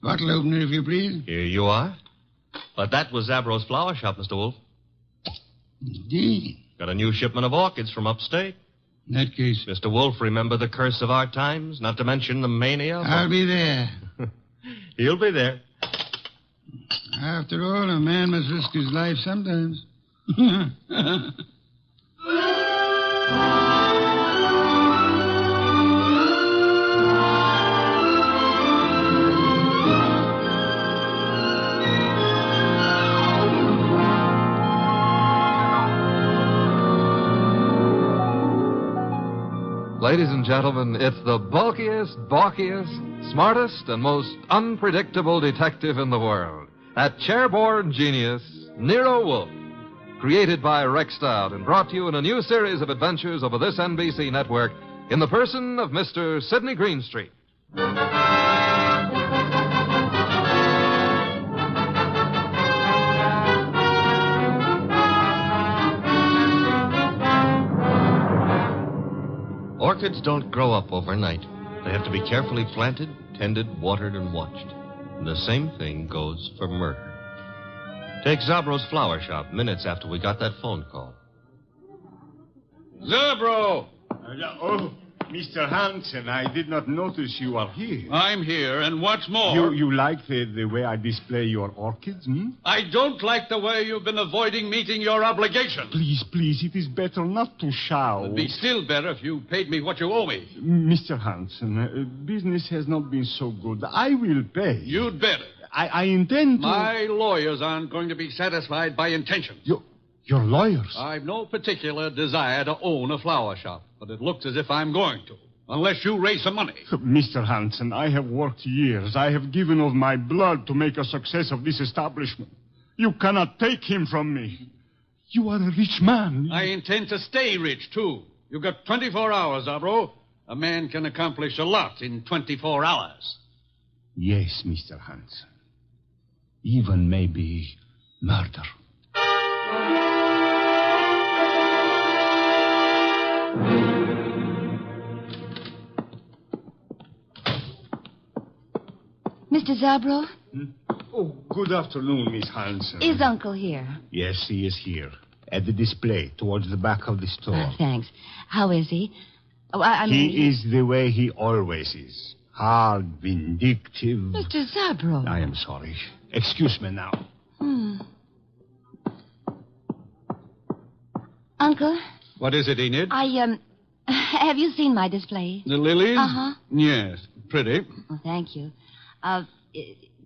Bottle opener, if you please. Here you are. But that was Zabro's flower shop, Mr. Wolfe. Indeed. Got a new shipment of orchids from upstate. In that case... Mr. Wolfe, remember the curse of our times, not to mention the mania? I'll be there. He'll be there. After all, a man must risk his life sometimes. Ladies and gentlemen, it's the bulkiest, balkiest, smartest, and most unpredictable detective in the world. That chairborne genius, Nero Wolfe. Created by Rex Stout and brought to you in a new series of adventures over this NBC network in the person of Mr. Sidney Greenstreet. Orchids don't grow up overnight. They have to be carefully planted, tended, watered, and watched. And the same thing goes for murder. Take Zabro's flower shop minutes after we got that phone call. Zabro! Oh, Mr. Hansen, I did not notice you are here. I'm here, and what's more... You like the way I display your orchids, hmm? I don't like the way you've been avoiding meeting your obligation. Please, it is better not to shout. It'd be still better if you paid me what you owe me. Mr. Hansen, business has not been so good. I will pay. You'd better. I intend to... My lawyers aren't going to be satisfied by intentions. Your lawyers? I've no particular desire to own a flower shop, but it looks as if I'm going to, unless you raise some money. Mr. Hansen, I have worked years. I have given of my blood to make a success of this establishment. You cannot take him from me. You are a rich man. I intend to stay rich, too. You've got 24 hours, Zabro. A man can accomplish a lot in 24 hours. Yes, Mr. Hansen. Even maybe murder. Mr. Zabro? Oh, good afternoon, Miss Hansen. Is Uncle here? Yes, he is here. At the display, towards the back of the store. Thanks. How is he? Oh, He is the way he always is. Hard, vindictive. Mr. Zabro. I am sorry. Excuse me now. Uncle? What is it, Enid? Have you seen my display? The lilies? Uh-huh. Yes, pretty. Oh, thank you.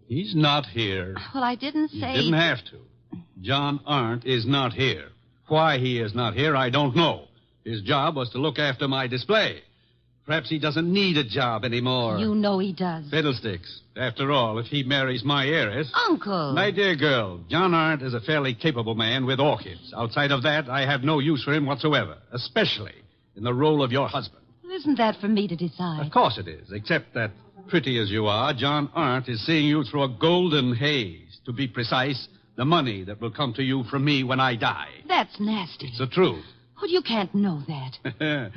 He's not here. Well, I didn't say... You didn't have to. John Arndt is not here. Why he is not here, I don't know. His job was to look after my display. Perhaps he doesn't need a job anymore. You know he does. Fiddlesticks. After all, if he marries my heiress... Uncle! My dear girl, John Arndt is a fairly capable man with orchids. Outside of that, I have no use for him whatsoever, especially in the role of your husband. Well, isn't that for me to decide? Of course it is, except that, pretty as you are, John Arndt is seeing you through a golden haze. To be precise, the money that will come to you from me when I die. That's nasty. It's the truth. Well, you can't know that.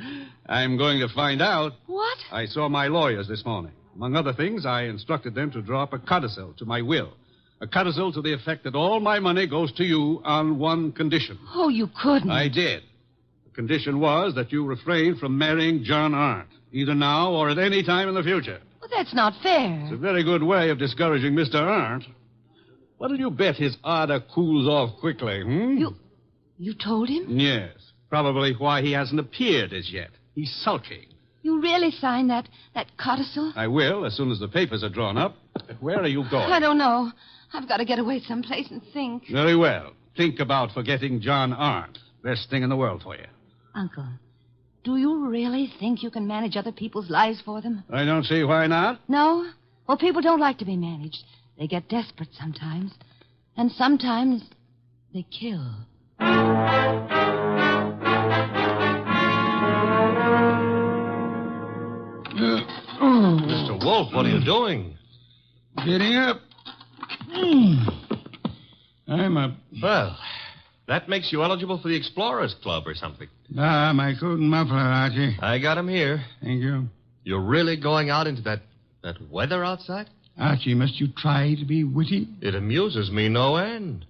I'm going to find out. What? I saw my lawyers this morning. Among other things, I instructed them to draw up a codicil to my will. A codicil to the effect that all my money goes to you on one condition. Oh, you couldn't. I did. The condition was that you refrain from marrying John Arndt, either now or at any time in the future. Well, that's not fair. It's a very good way of discouraging Mr. Arndt. What'll you bet his ardor cools off quickly, You told him? Yes. Probably why he hasn't appeared as yet. He's sulking. You really signed that codicil? I will, as soon as the papers are drawn up. But where are you going? I don't know. I've got to get away someplace and think. Very well. Think about forgetting John Arndt. Best thing in the world for you. Uncle, do you really think you can manage other people's lives for them? I don't see why not. No? Well, people don't like to be managed. They get desperate sometimes. And sometimes they kill. Mr. Wolfe, what are you doing? Getting up. I'm up. Well, that makes you eligible for the Explorers Club or something. My coat and muffler, Archie. I got him here. Thank you. You're really going out into that weather outside? Archie, must you try to be witty? It amuses me no end.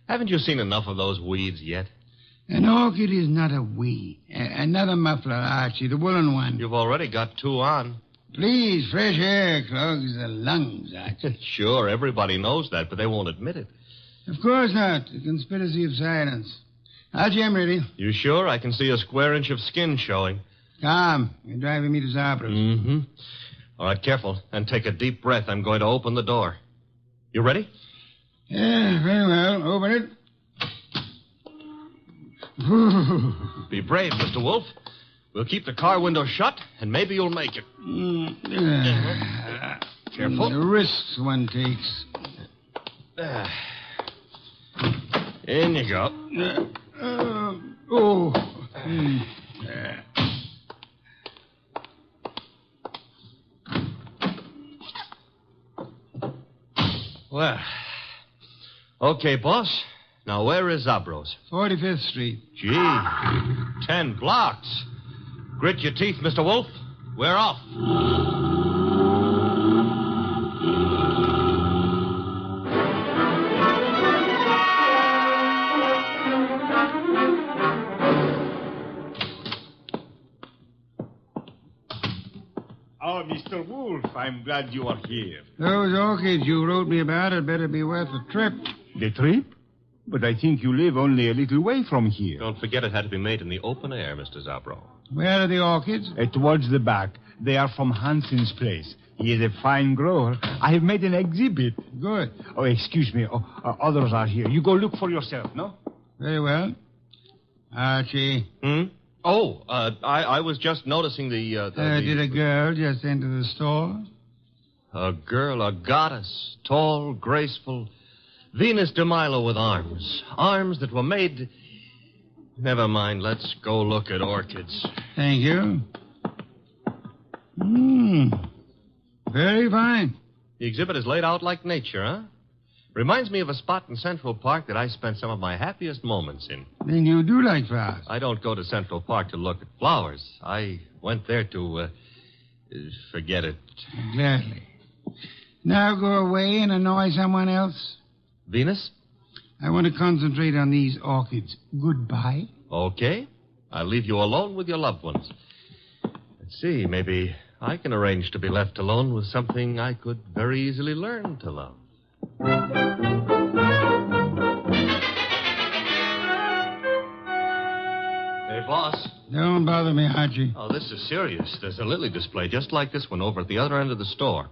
Haven't you seen enough of those weeds yet? An orchid is not a we. Another muffler, Archie, the woolen one. You've already got 2 on. Please, fresh air clogs the lungs, Archie. Sure, everybody knows that, but they won't admit it. Of course not. A conspiracy of silence. Archie, I'm ready. You sure? I can see a square inch of skin showing. Come. You're driving me to Zabras. Mm-hmm. All right, careful. And take a deep breath. I'm going to open the door. You ready? Yeah, very well. Open it. Be brave, Mr. Wolfe. We'll keep the car window shut, and maybe you'll make it. Careful. The risks one takes. In you go. Well, okay, boss. Now, where is Zabros? 45th Street. Gee, 10 blocks. Grit your teeth, Mr. Wolfe. We're off. Oh, Mr. Wolfe, I'm glad you are here. Those orchids you wrote me about had better be worth the trip. The trip? But I think you live only a little way from here. Don't forget it had to be made in the open air, Mr. Zabro. Where are the orchids? Towards the back. They are from Hansen's place. He is a fine grower. I have made an exhibit. Good. Oh, excuse me. Others are here. You go look for yourself, no? Very well. Archie. Oh, I was just noticing Did a girl just enter the store? A girl, a goddess, tall, graceful, Venus de Milo with arms. Arms that were made... Never mind, let's go look at orchids. Thank you. Very fine. The exhibit is laid out like nature, huh? Reminds me of a spot in Central Park that I spent some of my happiest moments in. Then you do like flowers. I don't go to Central Park to look at flowers. I went there to, forget it. Gladly. Now go away and annoy someone else. Venus? I want to concentrate on these orchids. Goodbye. Okay. I'll leave you alone with your loved ones. Let's see, maybe I can arrange to be left alone with something I could very easily learn to love. Hey, boss. Don't bother me, Archie. Oh, this is serious. There's a lily display just like this one over at the other end of the store.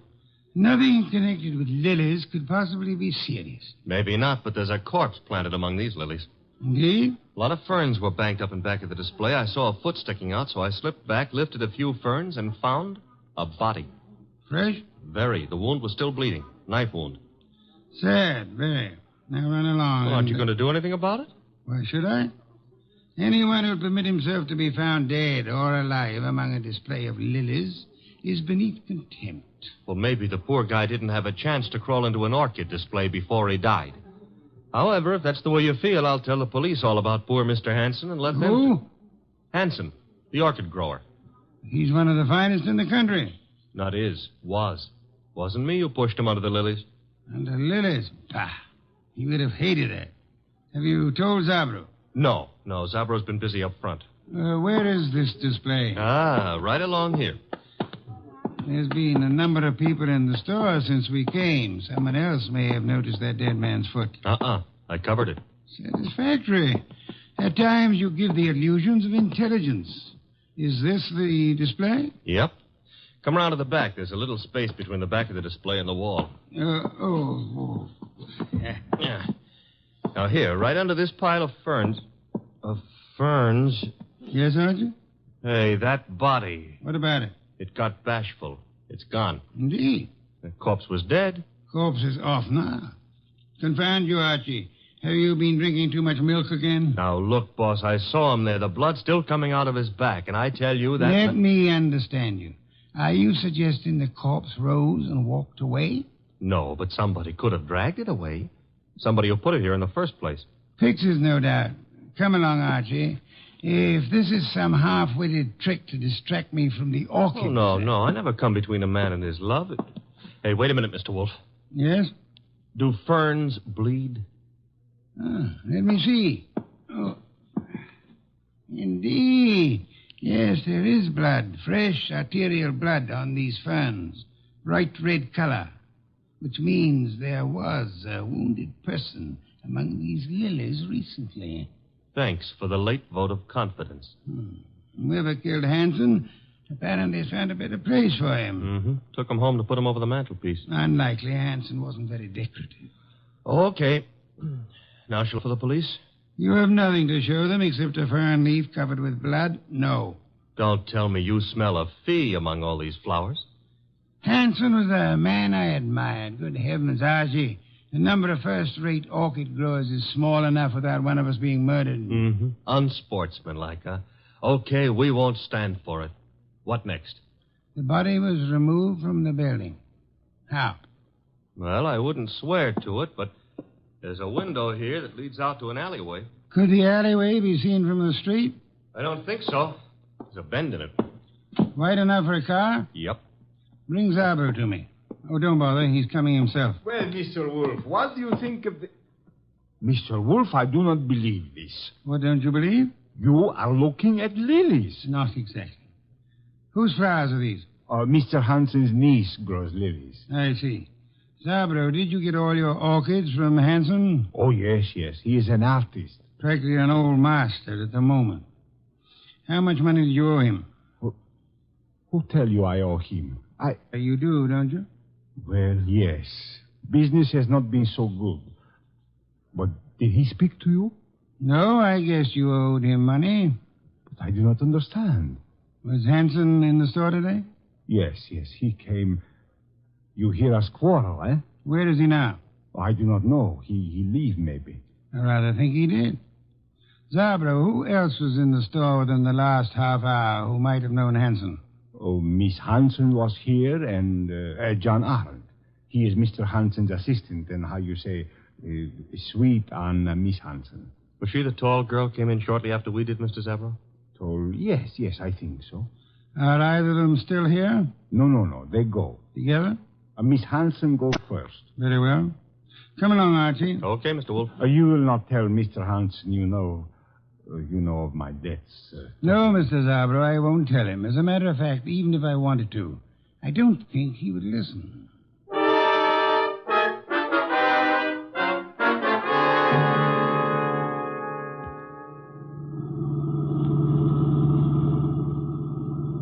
Nothing connected with lilies could possibly be serious. Maybe not, but there's a corpse planted among these lilies. Indeed? A lot of ferns were banked up in back of the display. I saw a foot sticking out, so I slipped back, lifted a few ferns, and found a body. Fresh? Very. The wound was still bleeding. Knife wound. Sad, very. Now run along. Well, aren't you going to do anything about it? Why should I? Anyone who'll permit himself to be found dead or alive among a display of lilies is beneath contempt. Well, maybe the poor guy didn't have a chance to crawl into an orchid display before he died. However, if that's the way you feel, I'll tell the police all about poor Mr. Hansen and let them... Who? Hansen, the orchid grower. He's one of the finest in the country. Not is. Was. Wasn't me who pushed him under the lilies. Under lilies? Bah. He would have hated that. Have you told Zabro? No. Zabro's been busy up front. Where is this display? Right along here. There's been a number of people in the store since we came. Someone else may have noticed that dead man's foot. I covered it. Satisfactory. At times you give the illusions of intelligence. Is this the display? Yep. Come around to the back. There's a little space between the back of the display and the wall. Yeah. Now here, right under this pile of ferns... Yes, Sergeant? Hey, that body. What about it? It got bashful. It's gone. Indeed. The corpse was dead. Corpse is off now. Confound you, Archie. Have you been drinking too much milk again? Now, look, boss, I saw him there. The blood's still coming out of his back, and I tell you that... Let me understand you. Are you suggesting the corpse rose and walked away? No, but somebody could have dragged it away. Somebody who put it here in the first place. Pictures, no doubt. Come along, Archie. If this is some half-witted trick to distract me from the orchid... Oh, no. I never come between a man and his love. Hey, wait a minute, Mr. Wolfe. Yes? Do ferns bleed? Let me see. Oh. Indeed. Yes, there is blood, fresh arterial blood on these ferns. Bright red color, which means there was a wounded person among these lilies recently. Thanks for the late vote of confidence. Whoever killed Hansen apparently found a better place for him. Mm-hmm. Took him home to put him over the mantelpiece. Unlikely. Hansen wasn't very decorative. Okay. Now shall for the police? You have nothing to show them except a fern leaf covered with blood? No. Don't tell me you smell a fee among all these flowers. Hansen was a man I admired. Good heavens, Archie. The number of first-rate orchid growers is small enough without one of us being murdered. Mm-hmm. Unsportsmanlike, huh? Okay, we won't stand for it. What next? The body was removed from the building. How? Well, I wouldn't swear to it, but there's a window here that leads out to an alleyway. Could the alleyway be seen from the street? I don't think so. There's a bend in it. Wide enough for a car? Yep. Bring Zabro to me. Oh, don't bother. He's coming himself. Well, Mr. Wolfe, what do you think of the... Mr. Wolfe, I do not believe this. What don't you believe? You are looking at lilies. Not exactly. Whose flowers are these? Mr. Hansen's niece grows lilies. I see. Zabro, did you get all your orchids from Hansen? Oh, yes. He is an artist. Practically an old master at the moment. How much money did you owe him? Who tell you I owe him? You do, don't you? Well, yes. Business has not been so good. But did he speak to you? No, I guess you owed him money. But I do not understand. Was Hansen in the store today? Yes, he came. You hear us quarrel, eh? Where is he now? I do not know. He leave, maybe. I rather think he did. Zabro, who else was in the store within the last half hour who might have known Hansen? Oh, Miss Hansen was here, and John Arnold. He is Mr. Hansen's assistant, and how you say, sweet on Miss Hansen. Was she the tall girl came in shortly after we did, Mr. Zabro? Tall? Yes, I think so. Are either of them still here? No. They go. Together? Miss Hansen go first. Very well. Come along, Archie. Okay, Mr. Wolfe. You will not tell Mr. Hansen you know of my debts. No, Mr. Zabro, I won't tell him. As a matter of fact, even if I wanted to, I don't think he would listen.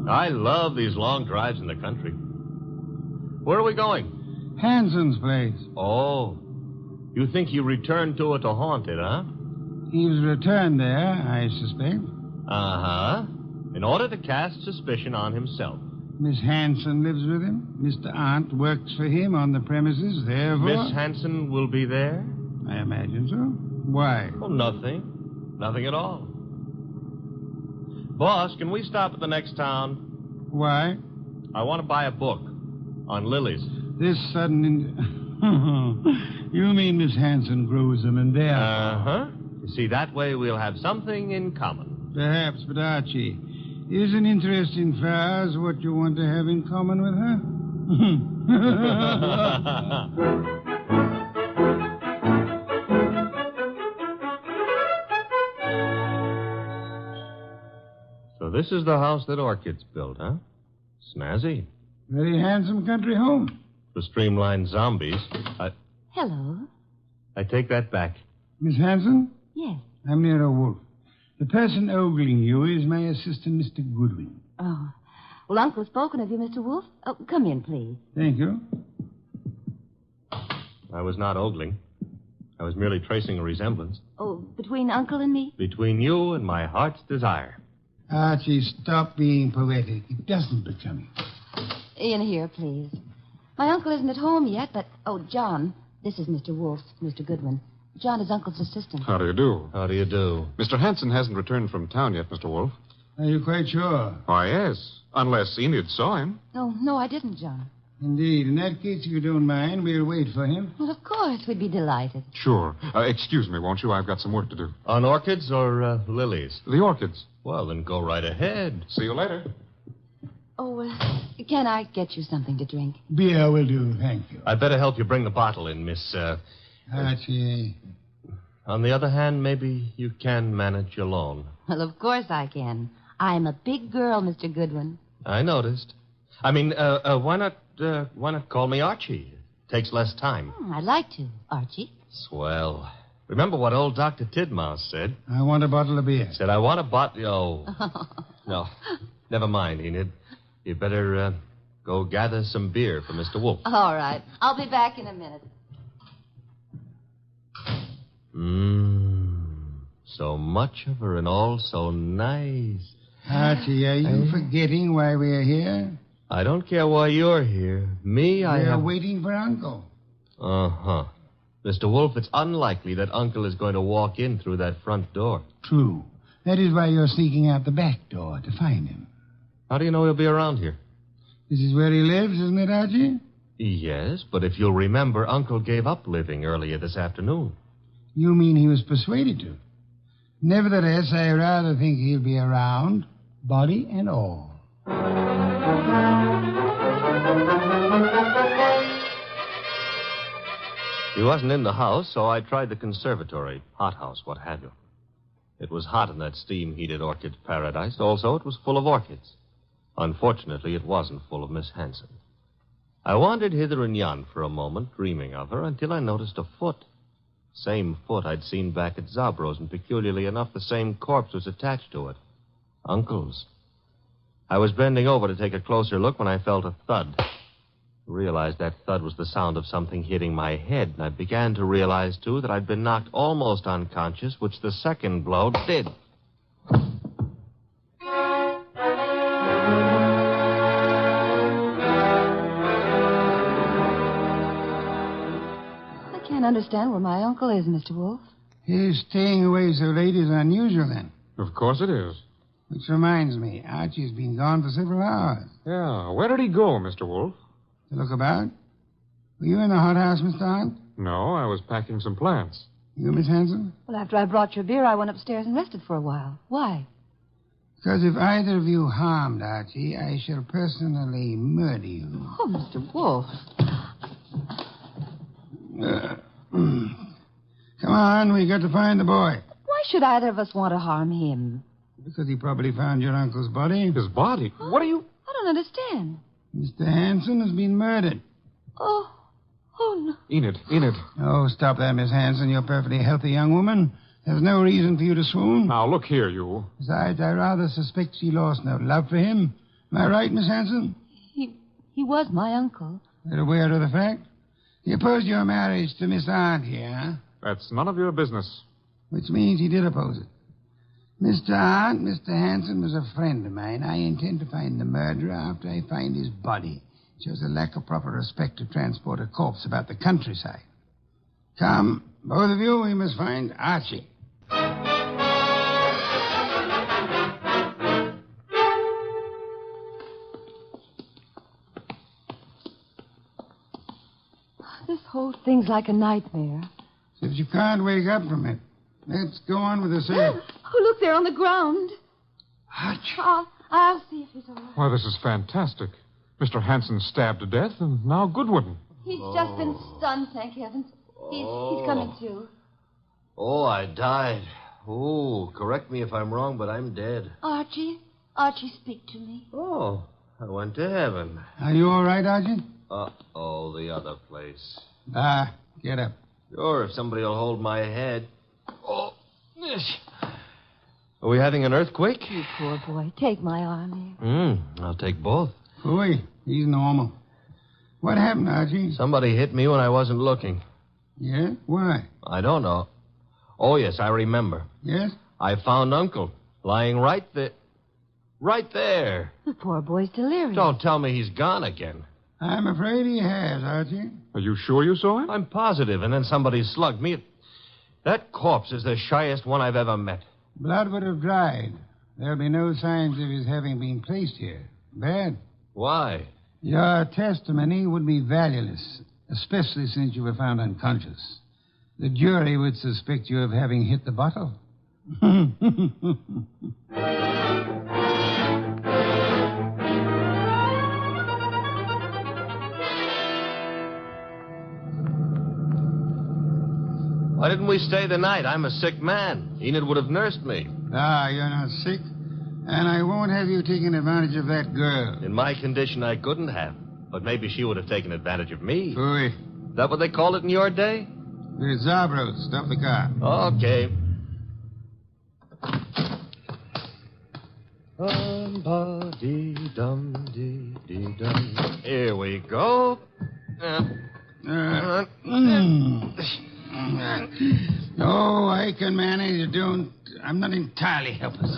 I love these long drives in the country. Where are we going? Hansen's place. Oh. You think he returned to it to haunt it, huh? He was returned there, I suspect. Uh-huh. In order to cast suspicion on himself. Miss Hansen lives with him. Mr. Arndt works for him on the premises, therefore... Miss Hansen will be there? I imagine so. Why? Oh, nothing. Nothing at all. Boss, can we stop at the next town? Why? I want to buy a book on lilies. This sudden... You mean Miss Hansen grows them and there... Uh-huh. You see, that way we'll have something in common. Perhaps, but Archie, is an interest in flowers what you want to have in common with her? So this is the house that Orchid's built, huh? Snazzy. Very handsome country home. The streamlined zombies. Hello. I take that back. Miss Hansen? Yes. I'm Nero Wolfe. The person ogling you is my assistant, Mr. Goodwin. Oh. Well, Uncle's spoken of you, Mr. Wolfe. Oh, come in, please. Thank you. I was not ogling. I was merely tracing a resemblance. Oh, between Uncle and me? Between you and my heart's desire. Archie, stop being poetic. It doesn't become you. In here, please. My uncle isn't at home yet, but... Oh, John, this is Mr. Wolfe, Mr. Goodwin. John is Uncle's assistant. How do you do? How do you do? Mr. Hansen hasn't returned from town yet, Mr. Wolfe. Are you quite sure? Why, yes. Unless Enid saw him. Oh, no, I didn't, John. Indeed. In that case, if you don't mind, we'll wait for him. Well, of course. We'd be delighted. Sure. Excuse me, won't you? I've got some work to do. On orchids or lilies? The orchids. Well, then go right ahead. See you later. Oh, can I get you something to drink? Beer will do, thank you. I'd better help you bring the bottle in, Miss... Archie. On the other hand, maybe you can manage alone. Well, of course I can. I'm a big girl, Mr. Goodwin. I noticed. I mean, why not call me Archie? Takes less time. I'd like to, Archie. Swell. Remember what old Dr. Tidmouse said? I want a bottle of beer. Said, I want a bottle... Oh. No. Never mind, Enid. You better go gather some beer for Mr. Wolfe. All right. I'll be back in a minute. So much of her and all so nice. Archie, are you forgetting why we're here? I don't care why you're here. We're waiting for Uncle. Uh-huh. Mr. Wolfe, it's unlikely that Uncle is going to walk in through that front door. True. That is why you're sneaking out the back door to find him. How do you know he'll be around here? This is where he lives, isn't it, Archie? Yes, but if you'll remember, Uncle gave up living earlier this afternoon. You mean he was persuaded to? Nevertheless, I rather think he'll be around, body and all. He wasn't in the house, so I tried the conservatory, hothouse, what have you. It was hot in that steam-heated orchid paradise. Also, it was full of orchids. Unfortunately, it wasn't full of Miss Hanson. I wandered hither and yon for a moment, dreaming of her, until I noticed a foot. Same foot I'd seen back at Zabro's, and peculiarly enough, the same corpse was attached to it. Uncle's. I was bending over to take a closer look when I felt a thud. I realized that thud was the sound of something hitting my head, and I began to realize, too, that I'd been knocked almost unconscious, which the second blow did. I can't understand where my uncle is, Mr. Wolfe. His staying away so late is unusual, then. Of course it is. Which reminds me, Archie's been gone for several hours. Yeah, where did he go, Mr. Wolfe? To look about? Were you in the hothouse, Mr. Hunt? No, I was packing some plants. You, Miss Hanson? Well, after I brought your beer, I went upstairs and rested for a while. Why? Because if either of you harmed Archie, I shall personally murder you. Oh, Mr. Wolfe. Come on, we got to find the boy. Why should either of us want to harm him? Because he probably found your uncle's body. His body? What are you... I don't understand. Mr. Hanson has been murdered. Oh no. Enid. Oh, stop that, Miss Hanson. You're a perfectly healthy young woman. There's no reason for you to swoon. Now, look here, you. Besides, I rather suspect she lost no love for him. Am I right, Miss Hanson? He was my uncle. You're aware of the fact? He opposed your marriage to Miss Aunt here, huh? That's none of your business. Which means he did oppose it. Mr. Aunt, Mr. Hanson was a friend of mine. I intend to find the murderer after I find his body. It shows a lack of proper respect to transport a corpse about the countryside. Come, both of you, we must find Archie. This whole thing's like a nightmare. Since you can't wake up from it, let's go on with the search. Oh, look, they're on the ground. Archie. I'll see if he's all right. Why, this is fantastic. Mr. Hanson stabbed to death, and now Goodwin. He's just been stunned, thank heavens. He's coming to. Oh, I died. Oh, correct me if I'm wrong, but I'm dead. Archie, speak to me. Oh, I went to heaven. Are you all right, Archie? Uh-oh, the other place. Get up. Sure, if somebody will hold my head. Oh, are we having an earthquake? You poor boy. Take my arm here. I'll take both. Ooh, he's normal. What happened, Archie? Somebody hit me when I wasn't looking. Yeah? Why? I don't know. Oh, yes, I remember. Yes? I found Uncle lying right there. Right there. The poor boy's delirious. Don't tell me he's gone again. I'm afraid he has, Archie. Are you sure you saw him? I'm positive, and then somebody slugged me. That corpse is the shyest one I've ever met. Blood would have dried. There'll be no signs of his having been placed here. Bad. Why? Your testimony would be valueless, especially since you were found unconscious. The jury would suspect you of having hit the bottle. Why didn't we stay the night? I'm a sick man. Enid would have nursed me. Ah, you're not sick. And I won't have you taking advantage of that girl. In my condition, I couldn't have. But maybe she would have taken advantage of me. Phooey. Is that what they called it in your day? There's Zabro. Stop the car. Okay. Here we go. Oh, I can manage. I'm not entirely helpless.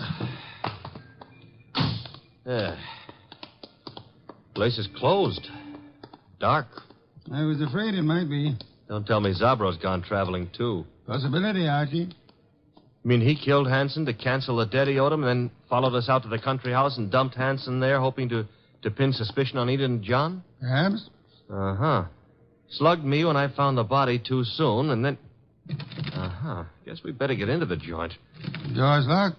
Place is closed. Dark. I was afraid it might be. Don't tell me Zabro's gone traveling, too. Possibility, Archie. You mean he killed Hanson to cancel the debt he owed him and then followed us out to the country house and dumped Hanson there, hoping to pin suspicion on Enid and John? Perhaps. Uh-huh. Slugged me when I found the body too soon, and then... Uh-huh. Guess we better get into the joint. Door's locked?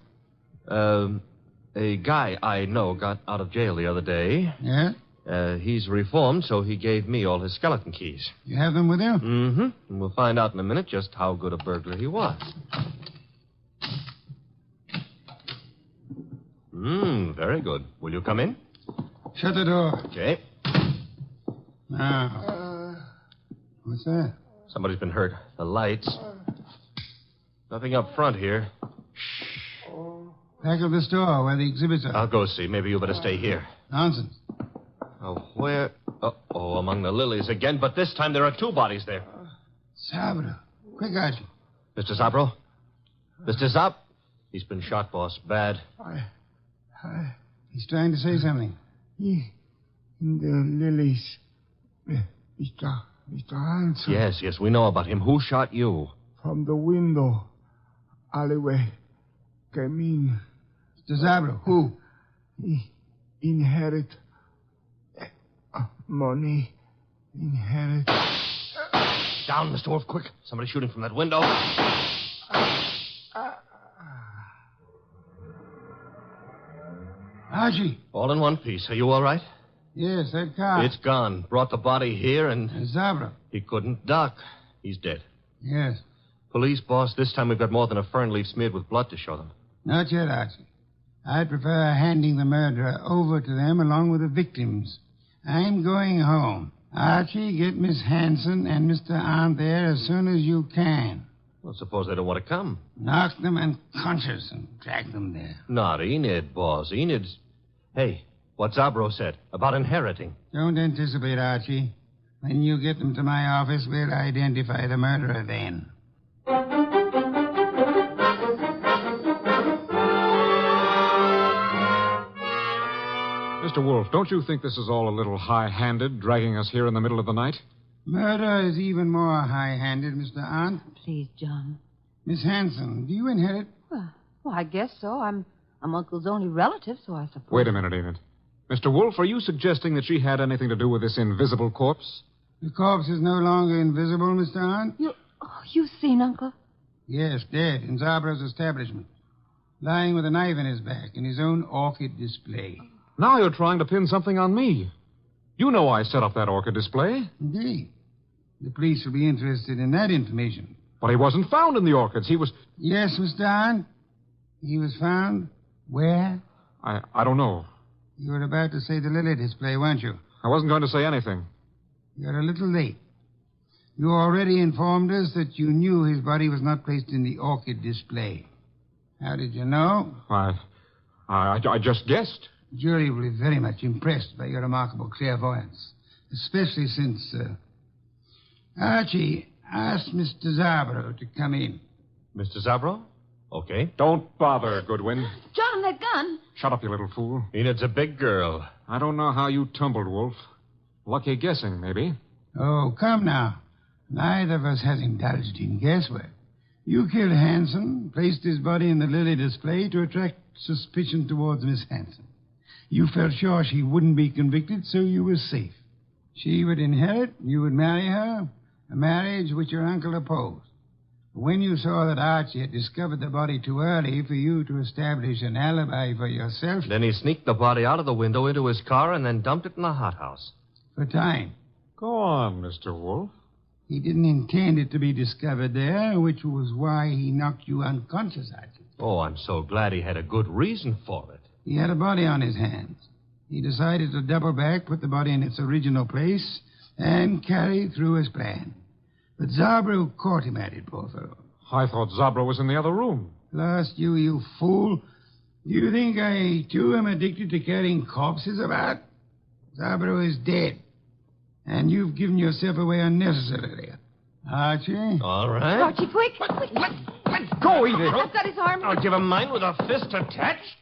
A guy I know got out of jail the other day. Yeah? He's reformed, so he gave me all his skeleton keys. You have them with you? Mm-hmm. And we'll find out in a minute just how good a burglar he was. Very good. Will you come in? Shut the door. Okay. Now. What's that? Somebody's been hurt. The lights. Nothing up front here. Back of the store where the exhibits are. I'll go see. Maybe you better stay here. Nonsense. Oh, where? Oh, among the lilies again. But this time there are two bodies there. Sabro. Quick, Archie. Mr. Zabro? Mr. Zab? He's been shot, boss. Bad. He's trying to say something. In the lilies. Mr. Hanson. Yes, we know about him. Who shot you? From the window. Alleyway. Came in. Mr. Zabro, who? He inherit money. Inherit. Down, Mr. Wolfe, quick. Somebody's shooting from that window. Archie. All in one piece. Are you all right? Yes, that car. It's gone. Brought the body here and... Zabro. He couldn't duck. He's dead. Yes. Police, boss, this time we've got more than a fern leaf smeared with blood to show them. Not yet, Archie. I'd prefer handing the murderer over to them along with the victims. I'm going home. Archie, get Miss Hanson and Mr. Arndt there as soon as you can. Well, suppose they don't want to come. Knock them unconscious and drag them there. Not Enid, boss. Enid's... Hey, what Zabro said about inheriting. Don't anticipate, Archie. When you get them to my office, we'll identify the murderer then. Mr. Wolfe, don't you think this is all a little high-handed, dragging us here in the middle of the night? Murder is even more high-handed, Mr. Arndt. Please, John. Miss Hanson, do you inherit? Well, I guess so. I'm Uncle's only relative, so I suppose. Wait a minute, Enid. Mr. Wolfe, are you suggesting that she had anything to do with this invisible corpse? The corpse is no longer invisible, Mr. Arndt. You've seen Uncle? Yes, dead in Zabro's establishment. Lying with a knife in his back in his own orchid display. Now you're trying to pin something on me. You know I set up that orchid display. Indeed. The police will be interested in that information. But he wasn't found in the orchids. He was... Yes, Mr. Arndt. He was found where? I don't know. You were about to say the lily display, weren't you? I wasn't going to say anything. You're a little late. You already informed us that you knew his body was not placed in the orchid display. How did you know? I just guessed. The jury will be very much impressed by your remarkable clairvoyance, especially since... Archie, ask Mr. Zabro to come in. Mr. Zabro? Okay. Don't bother, Goodwin. John, that gun. Shut up, you little fool. Enid's a big girl. I don't know how you tumbled, Wolfe. Lucky guessing, maybe. Oh, come now. Neither of us has indulged in guesswork. You killed Hanson, placed his body in the lily display to attract suspicion towards Miss Hanson. You felt sure she wouldn't be convicted, so you were safe. She would inherit, you would marry her, a marriage which your uncle opposed. When you saw that Archie had discovered the body too early for you to establish an alibi for yourself... Then he sneaked the body out of the window into his car and then dumped it in the hothouse. For time. Go on, Mr. Wolfe. He didn't intend it to be discovered there, which was why he knocked you unconscious, Archie. Oh, I'm so glad he had a good reason for it. He had a body on his hands. He decided to double back, put the body in its original place, and carry through his plan. But Zabro caught him at it, poor fellow. I thought Zabra was in the other room. Lost you fool. Do you think I, too, am addicted to carrying corpses about? Zabro is dead. And you've given yourself away unnecessarily. Archie? All right. Archie, quick! Let go, Edith. I've got his arm. I'll give him mine with a fist attached.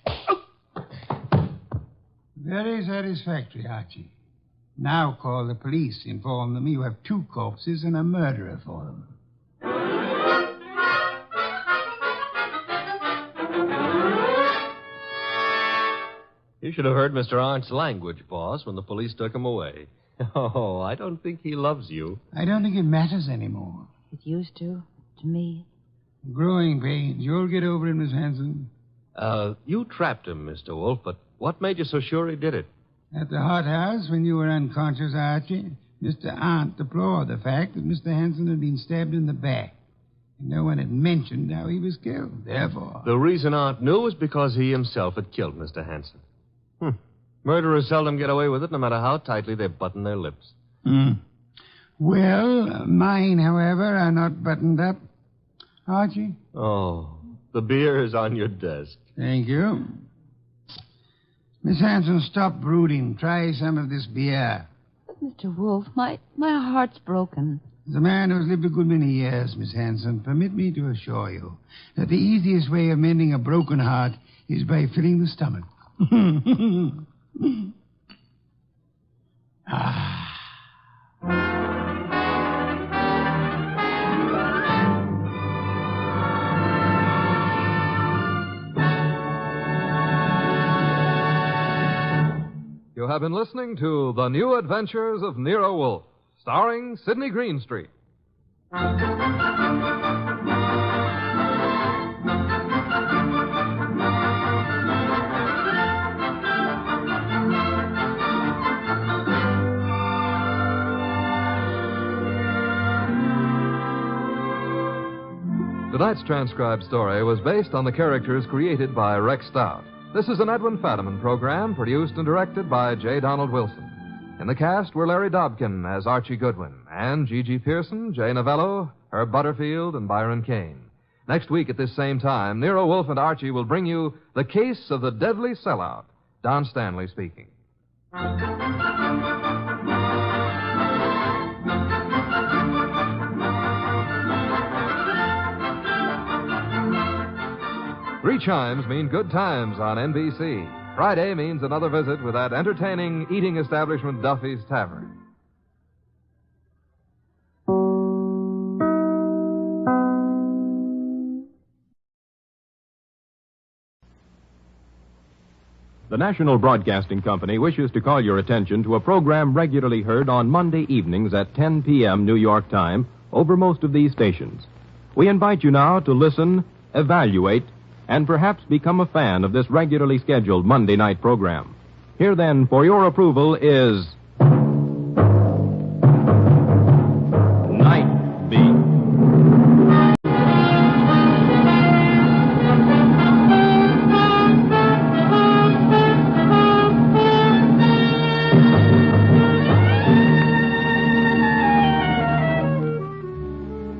Very satisfactory, Archie. Now call the police. Inform them you have 2 corpses and a murderer for them. You should have heard Mr. Arndt's language, boss, when the police took him away. Oh, I don't think he loves you. I don't think it matters anymore. It used to me. Growing pains. You'll get over it, Miss Hanson. You trapped him, Mr. Wolfe, but what made you so sure he did it? At the hot house, when you were unconscious, Archie, Mr. Arndt deplored the fact that Mr. Hanson had been stabbed in the back. And no one had mentioned how he was killed. Therefore... The reason Arndt knew was because he himself had killed Mr. Hanson. Murderers seldom get away with it, no matter how tightly they button their lips. Well, mine, however, are not buttoned up. Archie? Oh, the beer is on your desk. Thank you. Miss Hanson, stop brooding. Try some of this beer. Mr. Wolfe, my heart's broken. As a man who has lived a good many years, Miss Hanson, permit me to assure you that the easiest way of mending a broken heart is by filling the stomach. You have been listening to The New Adventures of Nero Wolfe, starring Sidney Greenstreet. Tonight's transcribed story was based on the characters created by Rex Stout. This is an Edwin Fadiman program produced and directed by J. Donald Wilson. In the cast were Larry Dobkin as Archie Goodwin and Gigi Pearson, Jay Novello, Herb Butterfield, and Byron Kane. Next week at this same time, Nero Wolfe and Archie will bring you The Case of the Deadly Sellout. Don Stanley speaking. Three chimes mean good times on NBC. Friday means another visit with that entertaining eating establishment Duffy's Tavern. The National Broadcasting Company wishes to call your attention to a program regularly heard on Monday evenings at 10 p.m. New York time over most of these stations. We invite you now to listen, evaluate, and perhaps become a fan of this regularly scheduled Monday night program. Here then, for your approval, is Nightbeat.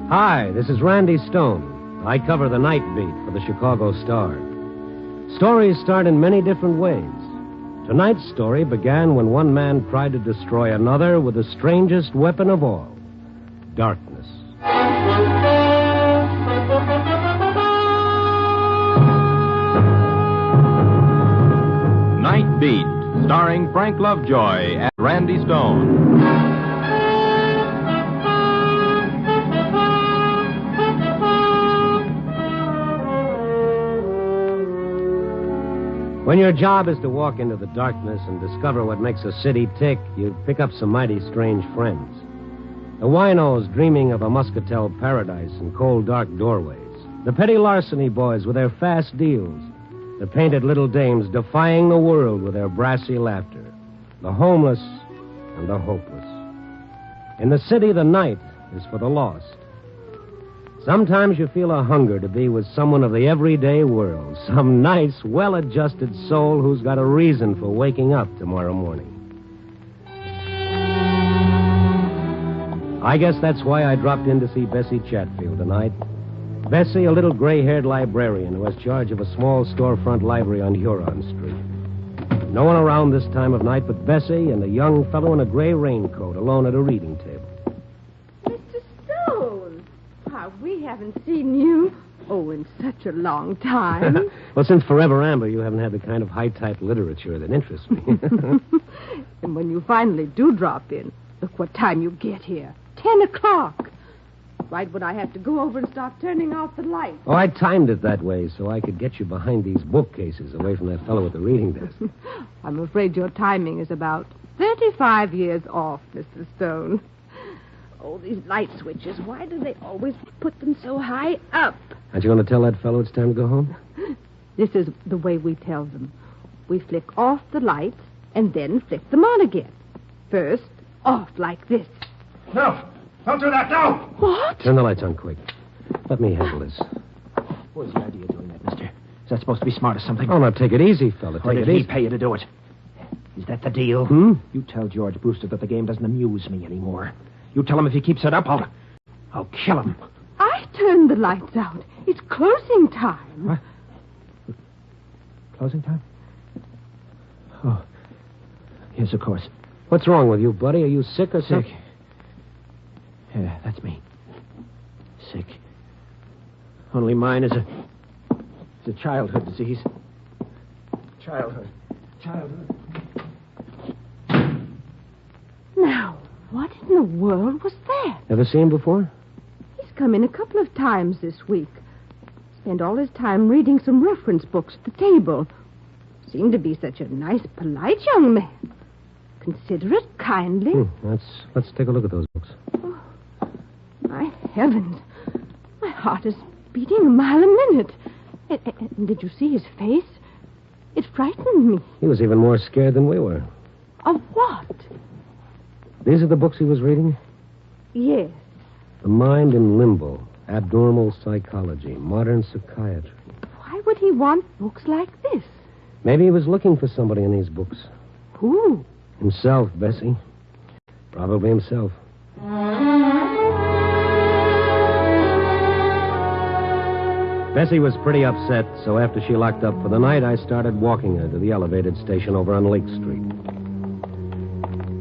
Hi, this is Randy Stone. I cover the Nightbeat for the Chicago Star. Stories start in many different ways. Tonight's story began when one man tried to destroy another with the strangest weapon of all, darkness. Nightbeat, starring Frank Lovejoy and Randy Stone. When your job is to walk into the darkness and discover what makes a city tick, you pick up some mighty strange friends. The winos dreaming of a muscatel paradise in cold, dark doorways. The petty larceny boys with their fast deals. The painted little dames defying the world with their brassy laughter. The homeless and the hopeless. In the city, the night, is for the lost. Sometimes you feel a hunger to be with someone of the everyday world, some nice, well-adjusted soul who's got a reason for waking up tomorrow morning. I guess that's why I dropped in to see Bessie Chatfield tonight. Bessie, a little gray-haired librarian who has charge of a small storefront library on Huron Street. No one around this time of night but Bessie and a young fellow in a gray raincoat alone at a reading table. Mr. Stone! Why, we haven't seen you, in such a long time. Well, since Forever Amber, you haven't had the kind of high-type literature that interests me. And when you finally do drop in, look what time you get here. 10 o'clock. Right when I have to go over and start turning off the lights. Oh, I timed it that way so I could get you behind these bookcases away from that fellow at the reading desk. I'm afraid your timing is about 35 years off, Mr. Stone. Oh, these light switches, why do they always put them so high up? Aren't you going to tell that fellow it's time to go home? This is the way we tell them. We flick off the lights and then flick them on again. First, off like this. No! Don't do that, no! What? Turn the lights on quick. Let me handle this. What was the idea of doing that, mister? Is that supposed to be smart or something? Oh, now take it easy, fella. Or Take did it he easy. pay you to do it? Is that the deal? You tell George Brewster that the game doesn't amuse me anymore. You tell him if he keeps it up, I'll kill him. I turned the lights out. It's closing time. What? Closing time? Oh. Yes, of course. What's wrong with you, buddy? Are you sick or Sick. something? Yeah, that's me. Sick. Only mine is a childhood disease. Childhood. Now, what in the world was that? Ever seen him before? He's come in a couple of times this week. Spent all his time reading some reference books at the table. Seemed to be such a nice, polite young man. Considerate, kindly. Let's take a look at those books. My heavens. My heart is beating a mile a minute. And did you see his face? It frightened me. He was even more scared than we were. Of what? These are the books he was reading? Yes. The Mind in Limbo, Abnormal Psychology, Modern Psychiatry. Why would he want books like this? Maybe he was looking for somebody in these books. Who? Himself, Bessie. Probably himself. Bessie was pretty upset, so after she locked up for the night, I started walking her to the elevated station over on Lake Street.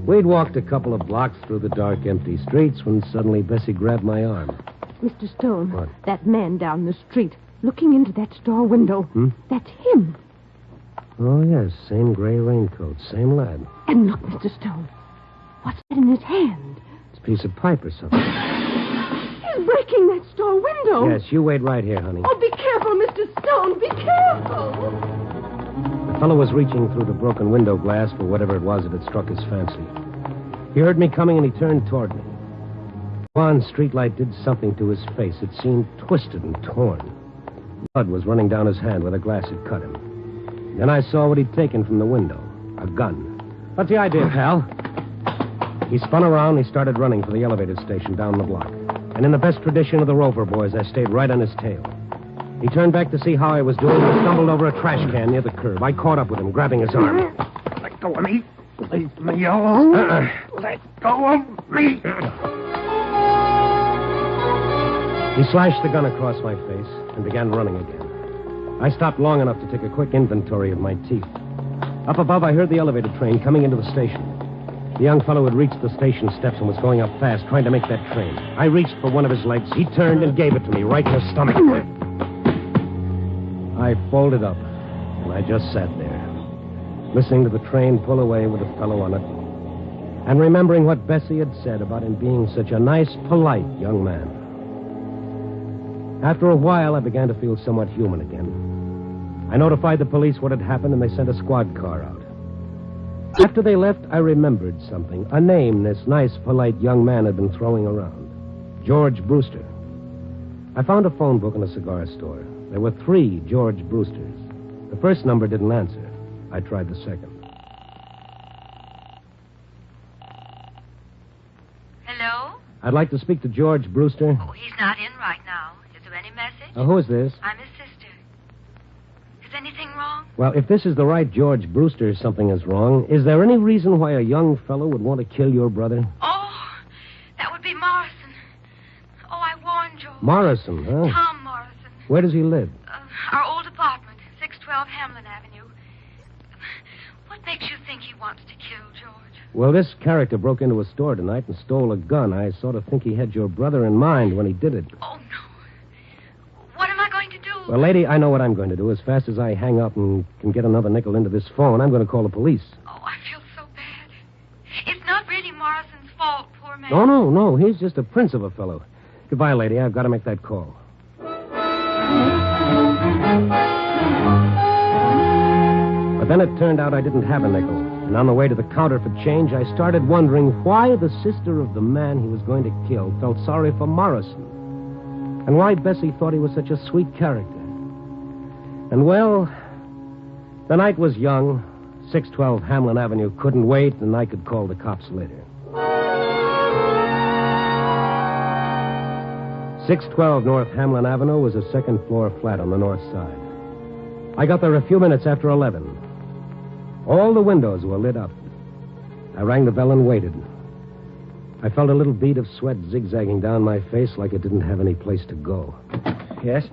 We'd walked a couple of blocks through the dark, empty streets when suddenly Bessie grabbed my arm. Mr. Stone. What? That man down the street, looking into that store window. That's him. Oh, yes, same gray raincoat, same lad. And look, Mr. Stone. What's that in his hand? It's a piece of pipe or something. He's breaking that store window. Yes, you wait right here, honey. Oh, be careful, Mr. Stone. Be careful. The fellow was reaching through the broken window glass for whatever it was that had struck his fancy. He heard me coming and he turned toward me. One streetlight did something to his face. It seemed twisted and torn. Blood was running down his hand where the glass had cut him. Then I saw what he'd taken from the window. A gun. What's the idea, pal? He spun around and he started running for the elevated station down the block. And in the best tradition of the Rover boys, I stayed right on his tail. He turned back to see how I was doing and stumbled over a trash can near the curb. I caught up with him, grabbing his arm. Let go of me. Leave me alone. Let go of me. He slashed the gun across my face and began running again. I stopped long enough to take a quick inventory of my teeth. Up above, I heard the elevator train coming into the station. The young fellow had reached the station steps and was going up fast, trying to make that train. I reached for one of his legs. He turned and gave it to me right in the stomach. I folded up, and I just sat there, listening to the train pull away with a fellow on it, and remembering what Bessie had said about him being such a nice, polite young man. After a while, I began to feel somewhat human again. I notified the police what had happened, and they sent a squad car out. After they left, I remembered something. A name this nice, polite young man had been throwing around. George Brewster. I found a phone book in a cigar store. There were 3 George Brewsters. The first number didn't answer. I tried the second. Hello? I'd like to speak to George Brewster. Oh, he's not in right now. Is there any message? Who is this? I'm his sister. Is anything wrong? Well, if this is the right George Brewster, something is wrong. Is there any reason why a young fellow would want to kill your brother? Oh, that would be Morrison. Oh, I warned George. Morrison, huh? Tom Morrison. Where does he live? Our old apartment, 612 Hamlin Avenue. What makes you think he wants to kill George? Well, this character broke into a store tonight and stole a gun. I sort of think he had your brother in mind when he did it. Oh, no. What am I going to do? Well, lady, I know what I'm going to do. As fast as I hang up and can get another nickel into this phone, I'm going to call the police. Oh, I feel so bad. It's not really Morrison's fault, poor man. No. He's just a prince of a fellow. Goodbye, lady. I've got to make that call. But then it turned out I didn't have a nickel. And on the way to the counter for change, I started wondering why the sister of the man he was going to kill felt sorry for Morrison. And why Bessie thought he was such a sweet character. And, well, the night was young. 612 Hamlin Avenue couldn't wait, and I could call the cops later. 612 North Hamlin Avenue was a second-floor flat on the north side. I got there a few minutes after 11. All the windows were lit up. I rang the bell and waited. I felt a little bead of sweat zigzagging down my face like it didn't have any place to go. Yes?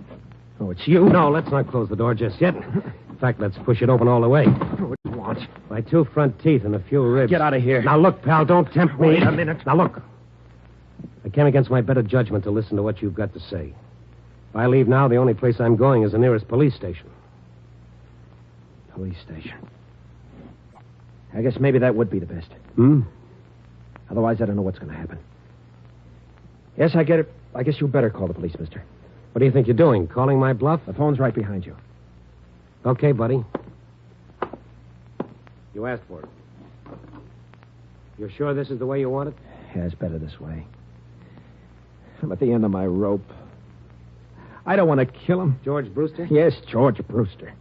Oh, it's you? No, let's not close the door just yet. In fact, let's push it open all the way. What do you want? My 2 front teeth and a few ribs. Get out of here. Now, look, pal, don't tempt me. Wait a minute. Now, look. I came against my better judgment to listen to what you've got to say. If I leave now, the only place I'm going is the nearest police station. Police station. I guess maybe that would be the best. Otherwise, I don't know what's going to happen. Yes, I get it. I guess you better call the police, mister. What do you think you're doing? Calling my bluff? The phone's right behind you. Okay, buddy. You asked for it. You're sure this is the way you want it? Yeah, it's better this way. I'm at the end of my rope. I don't want to kill him. George Brewster? Yes, George Brewster.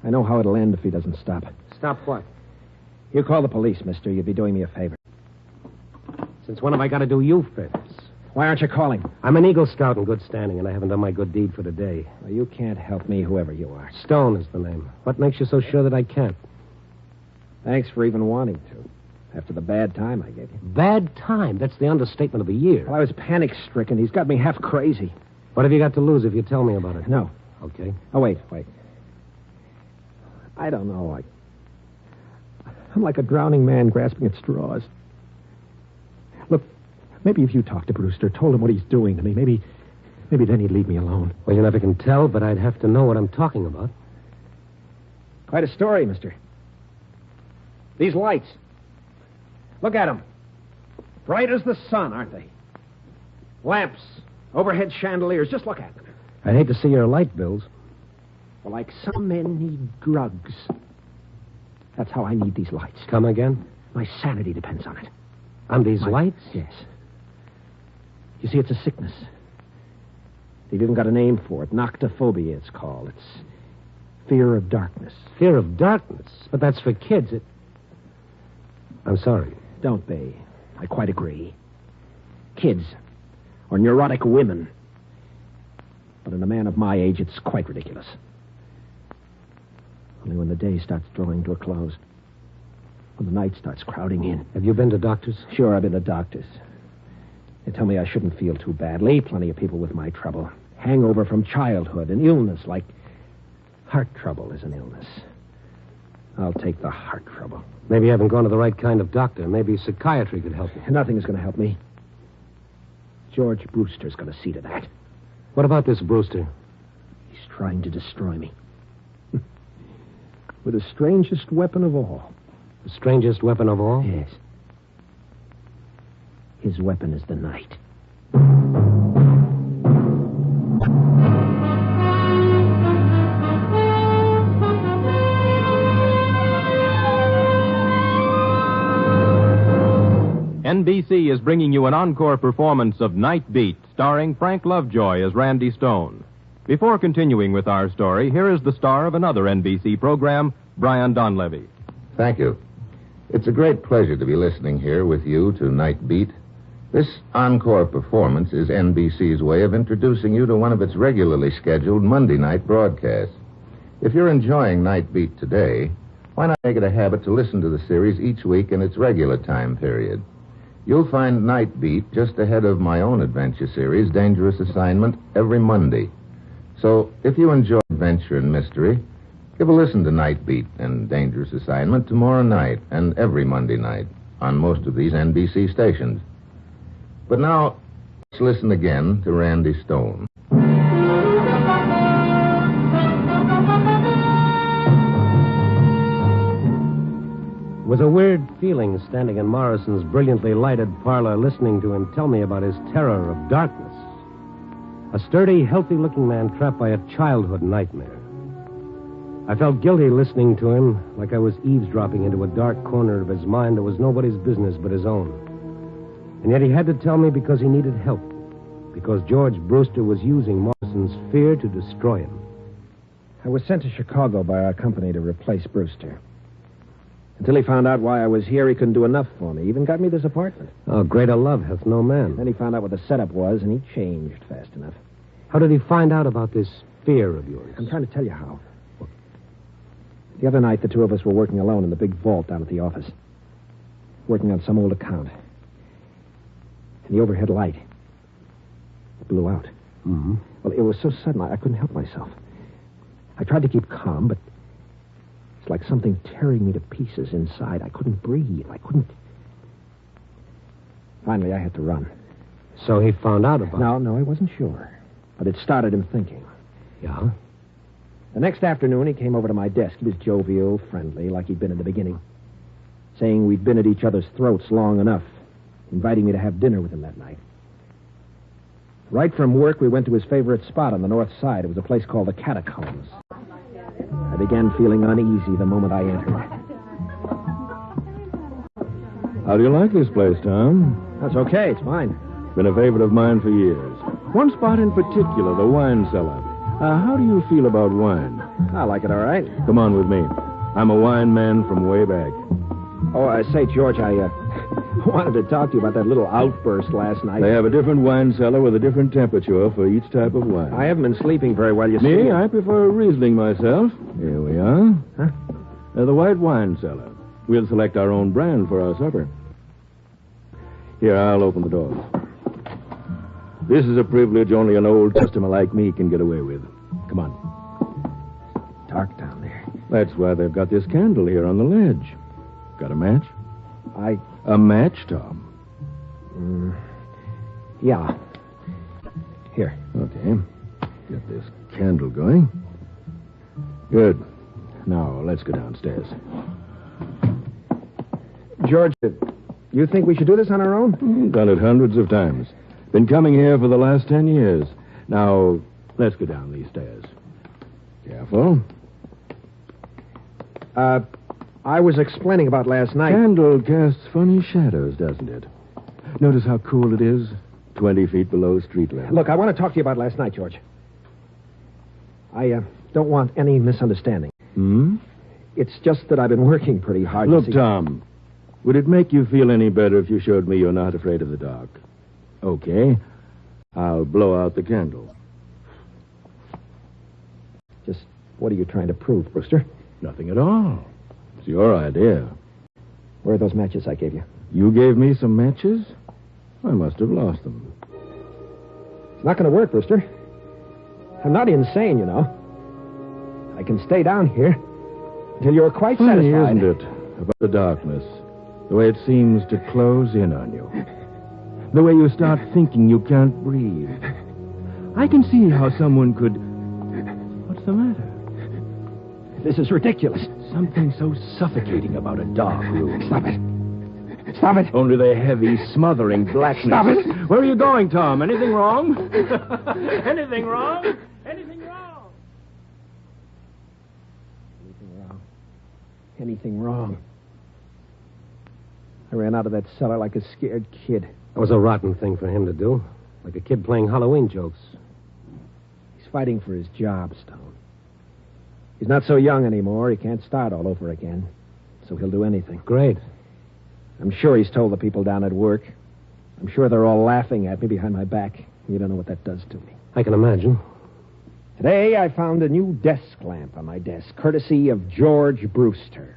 I know how it'll end if he doesn't stop. Stop what? You call the police, mister. You'd be doing me a favor. Since when have I got to do you favors? Why aren't you calling? I'm an Eagle Scout in good standing, and I haven't done my good deed for today. Well, you can't help me, whoever you are. Stone is the name. What makes you so sure that I can't? Thanks for even wanting to, after the bad time I gave you. Bad time? That's the understatement of the year. Well, I was panic-stricken. He's got me half crazy. What have you got to lose if you tell me about it? No. Okay. Oh, wait. I don't know. I'm like a drowning man grasping at straws. Look, maybe if you talked to Brewster, told him what he's doing to me, maybe then he'd leave me alone. Well, you never can tell, but I'd have to know what I'm talking about. Quite a story, mister. These lights. Look at them. Bright as the sun, aren't they? Lamps, overhead chandeliers. Just look at them. I'd hate to see your light bills. Well, like some men need drugs. That's how I need these lights. Come again? My sanity depends on it. On these lights? Yes. You see, it's a sickness. They've even got a name for it. Noctophobia, it's called. It's fear of darkness. Fear of darkness? But that's for kids. I'm sorry. Don't be. I quite agree. Kids. Or neurotic women. But in a man of my age, it's quite ridiculous. Only when the day starts drawing to a close. When the night starts crowding in. Have you been to doctors? Sure, I've been to doctors. They tell me I shouldn't feel too badly. Plenty of people with my trouble. Hangover from childhood. An illness like heart trouble is an illness. I'll take the heart trouble. Maybe you haven't gone to the right kind of doctor. Maybe psychiatry could help you. Nothing is going to help me. George Brewster's going to see to that. What about this Brewster? He's trying to destroy me. With the strangest weapon of all. The strangest weapon of all? Yes. His weapon is the night. NBC is bringing you an encore performance of Nightbeat, starring Frank Lovejoy as Randy Stone. Before continuing with our story, here is the star of another NBC program, Brian Donlevy. Thank you. It's a great pleasure to be listening here with you to Nightbeat. This encore performance is NBC's way of introducing you to one of its regularly scheduled Monday night broadcasts. If you're enjoying Nightbeat today, why not make it a habit to listen to the series each week in its regular time period? You'll find Nightbeat just ahead of my own adventure series, Dangerous Assignment, every Monday. So, if you enjoy adventure and mystery, give a listen to Nightbeat and Dangerous Assignment tomorrow night and every Monday night on most of these NBC stations. But now, let's listen again to Randy Stone. It was a weird feeling standing in Morrison's brilliantly lighted parlor listening to him tell me about his terror of darkness. A sturdy, healthy-looking man trapped by a childhood nightmare. I felt guilty listening to him, like I was eavesdropping into a dark corner of his mind that was nobody's business but his own. And yet he had to tell me because he needed help, because George Brewster was using Morrison's fear to destroy him. I was sent to Chicago by our company to replace Brewster. Until he found out why I was here, he couldn't do enough for me. He even got me this apartment. Oh, greater love hath no man. Then he found out what the setup was, and he changed fast enough. How did he find out about this fear of yours? I'm trying to tell you how. The other night, the two of us were working alone in the big vault down at the office, working on some old account. And the overhead light blew out. Mm-hmm. Well, it was so sudden, I couldn't help myself. I tried to keep calm, but it's like something tearing me to pieces inside. I couldn't breathe. I couldn't. Finally, I had to run. So he found out about it? No, I wasn't sure. But it started him thinking. Yeah? The next afternoon, he came over to my desk. He was jovial, friendly, like he'd been in the beginning, saying we'd been at each other's throats long enough, inviting me to have dinner with him that night. Right from work, we went to his favorite spot on the north side. It was a place called the Catacombs. I began feeling uneasy the moment I entered. How do you like this place, Tom? That's okay. It's fine. Been a favorite of mine for years. One spot in particular, the wine cellar. How do you feel about wine? I like it all right. Come on with me. I'm a wine man from way back. Oh, say, George, I wanted to talk to you about that little outburst last night. They have a different wine cellar with a different temperature for each type of wine. I haven't been sleeping very well, you see. Me? I prefer Riesling myself. Here we are. Huh? The white wine cellar. We'll select our own brand for our supper. Here, I'll open the door. This is a privilege only an old customer like me can get away with. Come on. Dark down there. That's why they've got this candle here on the ledge. Got a match? A match, Tom? Yeah. Here. Okay. Get this candle going. Good. Now, let's go downstairs. George, you think we should do this on our own? Done it hundreds of times. Been coming here for the last 10 years. Now, let's go down these stairs. Careful. I was explaining about last night. Candle casts funny shadows, doesn't it? Notice how cool it is? 20 feet below street level. Look, I want to talk to you about last night, George. I don't want any misunderstanding. It's just that I've been working pretty hard Look, to see... Tom, would it make you feel any better if you showed me you're not afraid of the dark? Okay. I'll blow out the candle. Just what are you trying to prove, Brewster? Nothing at all. It's your idea. Where are those matches I gave you? You gave me some matches? I must have lost them. It's not going to work, Brewster. I'm not insane, you know. I can stay down here until you're quite Funny, satisfied. isn't it? About the darkness. The way it seems to close in on you. The way you start thinking you can't breathe. I can see how someone could... What's the matter? This is ridiculous. Something so suffocating about a dark room. Stop it. Stop it. Only the heavy, smothering blackness. Stop it. Where are you going, Tom? Anything wrong? Anything wrong? Anything wrong? Anything wrong? Anything wrong? I ran out of that cellar like a scared kid. That was a rotten thing for him to do. Like a kid playing Halloween jokes. He's fighting for his job, Stone. He's not so young anymore. He can't start all over again. So he'll do anything. Great. I'm sure he's told the people down at work. I'm sure they're all laughing at me behind my back. You don't know what that does to me. I can imagine. Today, I found a new desk lamp on my desk, courtesy of George Brewster.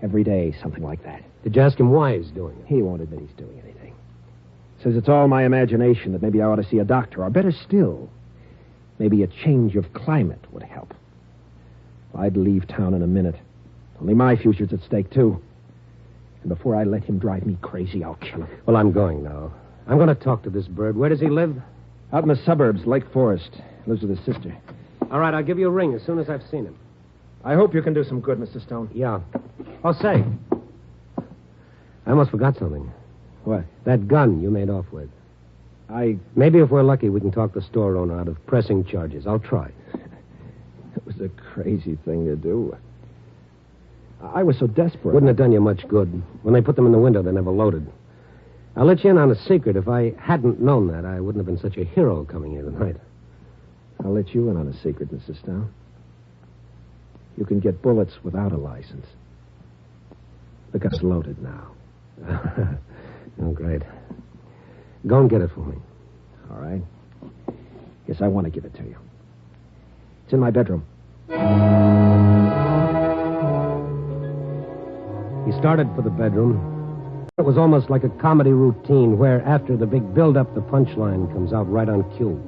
Every day, something like that. Did you ask him why he's doing it? He won't admit he's doing anything. Says it's all my imagination, that maybe I ought to see a doctor, or better still, maybe a change of climate would help. I'd leave town in a minute. Only my future's at stake, too. And before I let him drive me crazy, I'll kill him. Well, I'm going now. I'm going to talk to this bird. Where does he live? Out in the suburbs, Lake Forest. Lives with his sister. All right, I'll give you a ring as soon as I've seen him. I hope you can do some good, Mr. Stone. Yeah. Oh, say. I almost forgot something. What? That gun you made off with. Maybe if we're lucky, we can talk the store owner out of pressing charges. I'll try. It was a crazy thing to do. I was so desperate. Wouldn't have done you much good. When they put them in the window, they never loaded. I'll let you in on a secret. If I hadn't known that, I wouldn't have been such a hero coming here tonight. I'll let you in on a secret, Mr. Stone. You can get bullets without a license. The gun's loaded now. Oh, great. Go and get it for me. All right. Yes, I want to give it to you. It's in my bedroom. He started for the bedroom. It was almost like a comedy routine where, after the big build-up, the punchline comes out right on cue.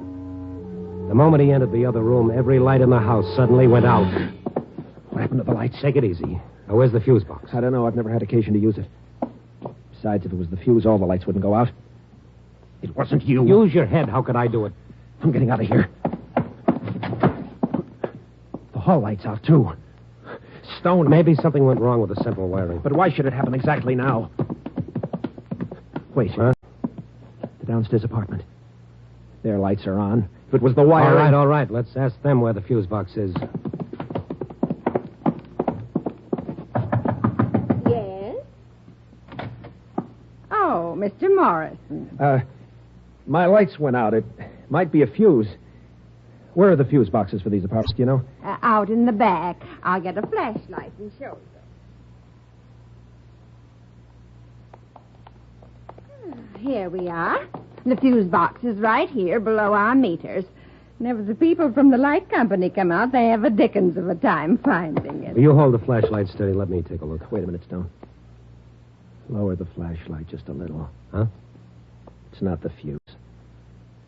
The moment he entered the other room, every light in the house suddenly went out. What happened to the lights? Take it easy. Now, where's the fuse box? I don't know. I've never had occasion to use it. Besides, if it was the fuse, all the lights wouldn't go out. It wasn't you. Use your head. How could I do it? I'm getting out of here. The hall light's out, too. Stone. Maybe something went wrong with the central wiring. But why should it happen exactly now? Wait. Huh? The downstairs apartment. Their lights are on. If it was the wiring... All right. Let's ask them where the fuse box is. Yes? Oh, Mr. Morrison. My lights went out. It might be a fuse. Where are the fuse boxes for these apartments, do you know? Out in the back. I'll get a flashlight and show you. Here we are. The fuse box is right here below our meters. Whenever the people from the light company come out, they have a dickens of a time finding it. You hold the flashlight steady. Let me take a look. Wait a minute, Stone. Lower the flashlight just a little. Huh? It's not the fuse.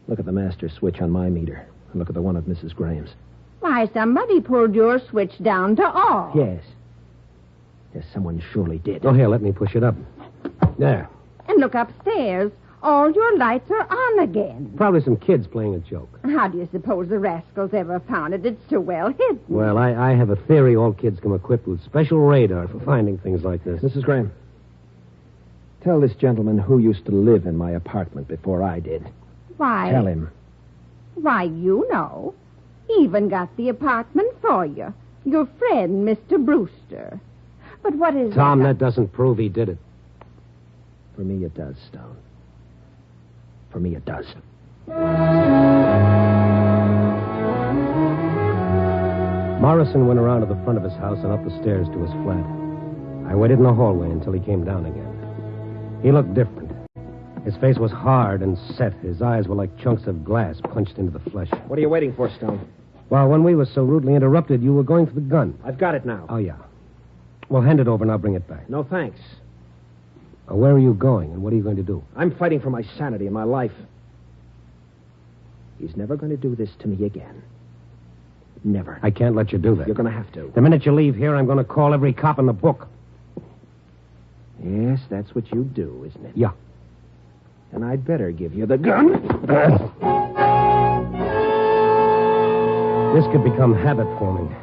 Look at the master switch on my meter. And look at the one of Mrs. Graham's. Why, somebody pulled your switch down to off. Yes. Yes, someone surely did. Oh, here, let me push it up. There. And look upstairs. All your lights are on again. Probably some kids playing a joke. How do you suppose the rascals ever found it? It's so well hidden. Well, I have a theory all kids come equipped with special radar for finding things like this. Mrs. Graham, tell this gentleman who used to live in my apartment before I did. Why? Tell him. Why, you know. He even got the apartment for you. Your friend, Mr. Brewster. But what is Tom, that doesn't prove he did it. For me, it does, Stone. For me, it does. Morrison went around to the front of his house and up the stairs to his flat. I waited in the hallway until he came down again. He looked different. His face was hard and set. His eyes were like chunks of glass punched into the flesh. What are you waiting for, Stone? Well, when we were so rudely interrupted, you were going for the gun. I've got it now. Oh, yeah. Well, hand it over and I'll bring it back. No, thanks. Where are you going and what are you going to do? I'm fighting for my sanity and my life. He's never going to do this to me again. Never. I can't let you do that. You're going to have to. The minute you leave here, I'm going to call every cop in the book. Yes, that's what you do, isn't it? Yeah. And I'd better give you the gun. This could become habit forming.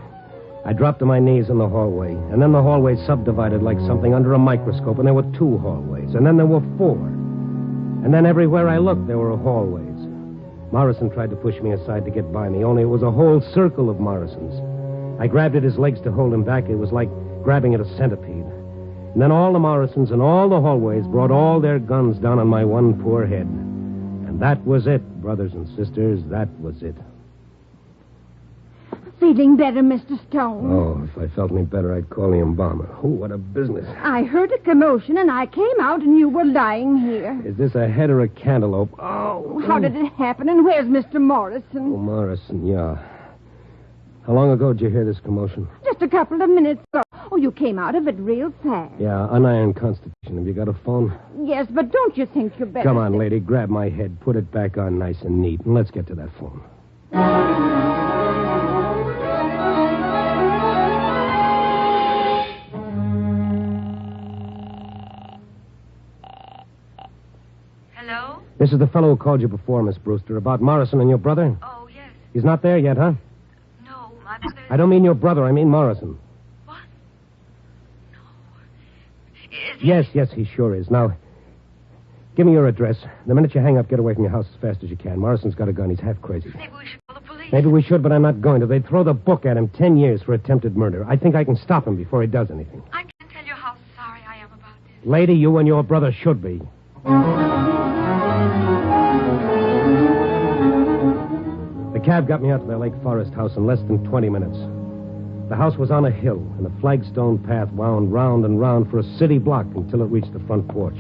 I dropped to my knees in the hallway, and then the hallway subdivided like something under a microscope, and there were 2 hallways, and then there were 4. And then everywhere I looked, there were hallways. Morrison tried to push me aside to get by me, only it was a whole circle of Morrisons. I grabbed at his legs to hold him back. It was like grabbing at a centipede. And then all the Morrisons and all the hallways brought all their guns down on my one poor head. And that was it, brothers and sisters. That was it. feeling better, Mr. Stone? Oh, if I felt any better, I'd call the embalmer. Oh, what a business. I heard a commotion, and I came out, and you were lying here. Is this a head or a cantaloupe? Oh. How did it happen, and where's Mr. Morrison? Oh, Morrison, yeah. How long ago did you hear this commotion? Just a couple of minutes ago. Oh, you came out of it real fast. Yeah, unironed Constitution. Have you got a phone? Yes, but don't you think you better... Come on, lady. Grab my head. Put it back on nice and neat. And let's get to that phone. Hello? This is the fellow who called you before, Miss Brewster, about Morrison and your brother. Oh, yes. He's not there yet, huh? No, my brother... I don't mean your brother. I mean Morrison. What? No. Yes, he sure is. Now, give me your address. The minute you hang up, get away from your house as fast as you can. Morrison's got a gun. He's half crazy. Maybe we should call the police. Maybe we should, but I'm not going to. They'd throw the book at him 10 years for attempted murder. I think I can stop him before he does anything. I can't tell you how sorry I am about this. Lady, you and your brother should be. The cab got me out to their Lake Forest house in less than 20 minutes. The house was on a hill, and the flagstone path wound round and round for a city block until it reached the front porch.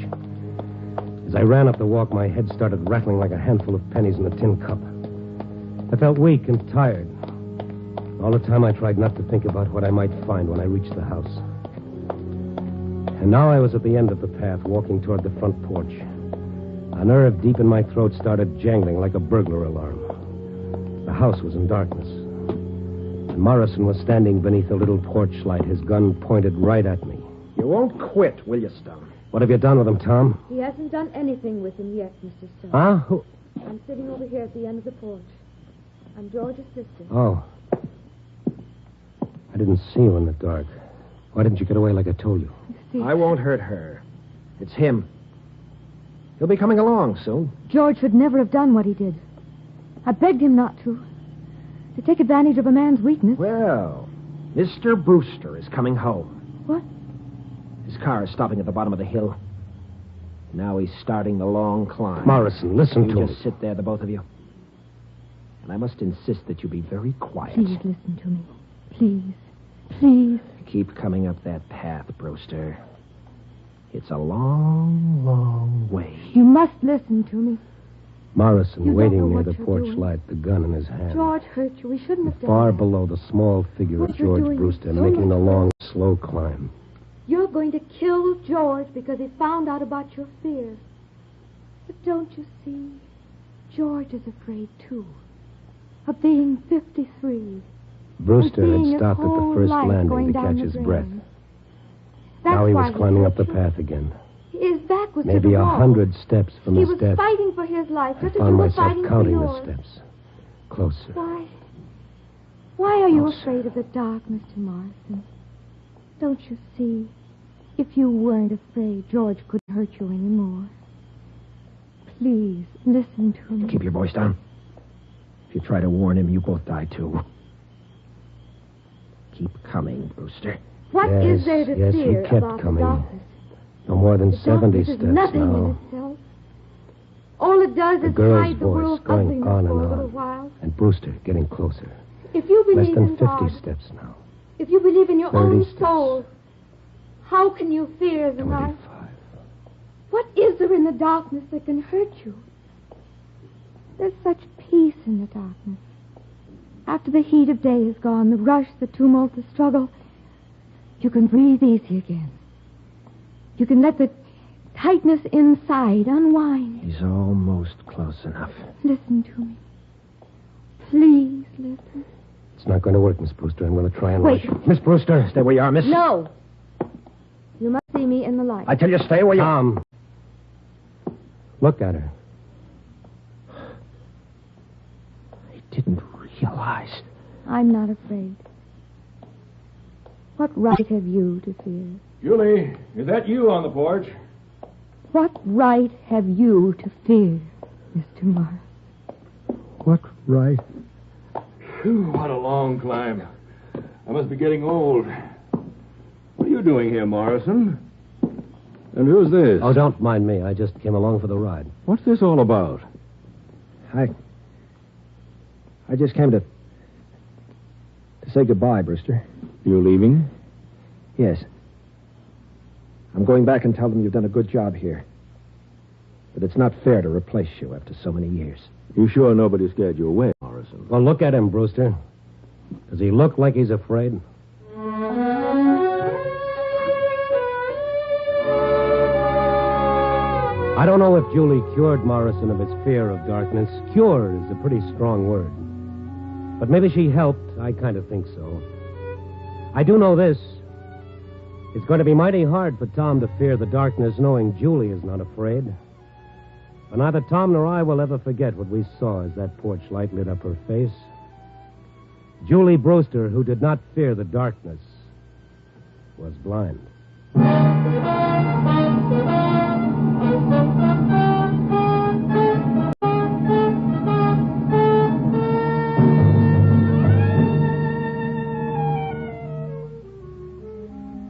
As I ran up the walk, my head started rattling like a handful of pennies in a tin cup. I felt weak and tired. All the time I tried not to think about what I might find when I reached the house. And now I was at the end of the path, walking toward the front porch. A nerve deep in my throat started jangling like a burglar alarm. The house was in darkness. And Morrison was standing beneath a little porch light, his gun pointed right at me. You won't quit, will you, Stone? What have you done with him, Tom? He hasn't done anything with him yet, Mr. Stone. Huh? Who? I'm sitting over here at the end of the porch. I'm George's sister. Oh. I didn't see you in the dark. Why didn't you get away like I told you? I won't hurt her. It's him. He'll be coming along soon. George would never have done what he did. I begged him not to take advantage of a man's weakness. Well, Mr. Brewster is coming home. What? His car is stopping at the bottom of the hill. Now he's starting the long climb. Morrison, listen to You me. just sit there, the both of you. And I must insist that you be very quiet. Please listen to me. Please. Please. Keep coming up that path, Brewster. It's a long, long way. You must listen to me. Morrison, You don't know waiting near what the you're porch doing. light, the gun in his hand. George hurt you. We shouldn't have done Far that. below the small figure What of you're George doing is Brewster, so making the much long, slow climb. You're going to kill George because he found out about your fear. But don't you see? George is afraid, too, of being 53. Brewster seeing had his stopped at the whole first life landing going to down catch the his drain. breath. That's Now he why was climbing up hurt the you. path again. His back was to Maybe the wall. 100 steps from He his was death. fighting for his life, I just as you found were myself fighting counting for the yours. steps. Closer. Why are you afraid of the dark, Mr. Morrison? Don't you see? If you weren't afraid, George couldn't hurt you anymore. Please, listen to me. Keep your voice down. If you try to warn him, you both die, too. Keep coming, Brewster. What is Yes, there to yes, he fear kept about coming. the darkness? No more than The 70 darkness steps is nothing now. in itself. All it does The is girl's hide the voice world's going ugliness on for and a little on. while. And Brewster getting closer. If you Less believe than in 50 God, steps now. if you believe in your 30 own steps. soul, how can you fear the night? What is there in the darkness that can hurt you? There's such peace in the darkness. After the heat of day is gone, the rush, the tumult, the struggle, you can breathe easy again. You can let the tightness inside unwind. He's almost close enough. Listen to me. Please listen. It's not going to work, Miss Brewster. I'm going to try and Wait. rush. Miss Brewster, stay where you are, Miss. No. You must see me in the light. I tell you, stay where you are. Tom. Look at her. I didn't realize. I'm not afraid. What right have you to fear? Julie, is that you on the porch? What right have you to fear, Mr. Morris? What right? Phew, what a long climb. I must be getting old. What are you doing here, Morrison? And who's this? Oh, don't mind me. I just came along for the ride. What's this all about? I just came to To say goodbye, Brewster. You leaving? Yes. I'm going back and tell them you've done a good job here. But it's not fair to replace you after so many years. You sure nobody scared you away, Morrison? Well, look at him, Brewster. Does he look like he's afraid? I don't know if Julie cured Morrison of his fear of darkness. Cured is a pretty strong word. But maybe she helped. I kind of think so. I do know this. It's going to be mighty hard for Tom to fear the darkness knowing Julie is not afraid. But neither Tom nor I will ever forget what we saw as that porch light lit up her face. Julie Brewster, who did not fear the darkness, was blind.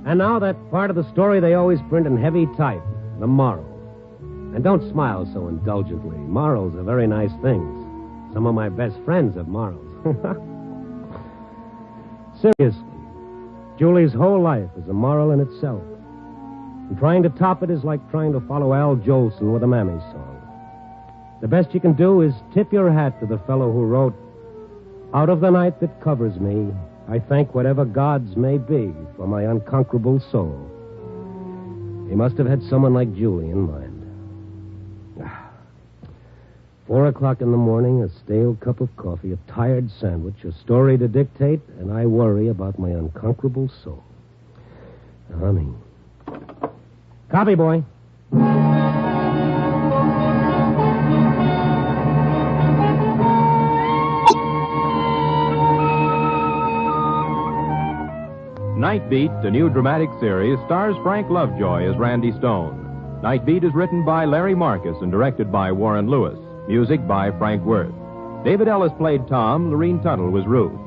And now that part of the story they always print in heavy type, the moral. And don't smile so indulgently. Morals are very nice things. Some of my best friends have morals. Seriously, Julie's whole life is a moral in itself. And trying to top it is like trying to follow Al Jolson with a Mammy song. The best you can do is tip your hat to the fellow who wrote, "Out of the night that covers me, I thank whatever gods may be for my unconquerable soul." He must have had someone like Julie in mind. 4 o'clock in the morning, a stale cup of coffee, a tired sandwich, a story to dictate, and I worry about my unconquerable soul. Honey. Copy, boy. Nightbeat, the new dramatic series, stars Frank Lovejoy as Randy Stone. Nightbeat is written by Larry Marcus and directed by Warren Lewis. Music by Frank Worth. David Ellis played Tom. Lorene Tuttle was Ruth.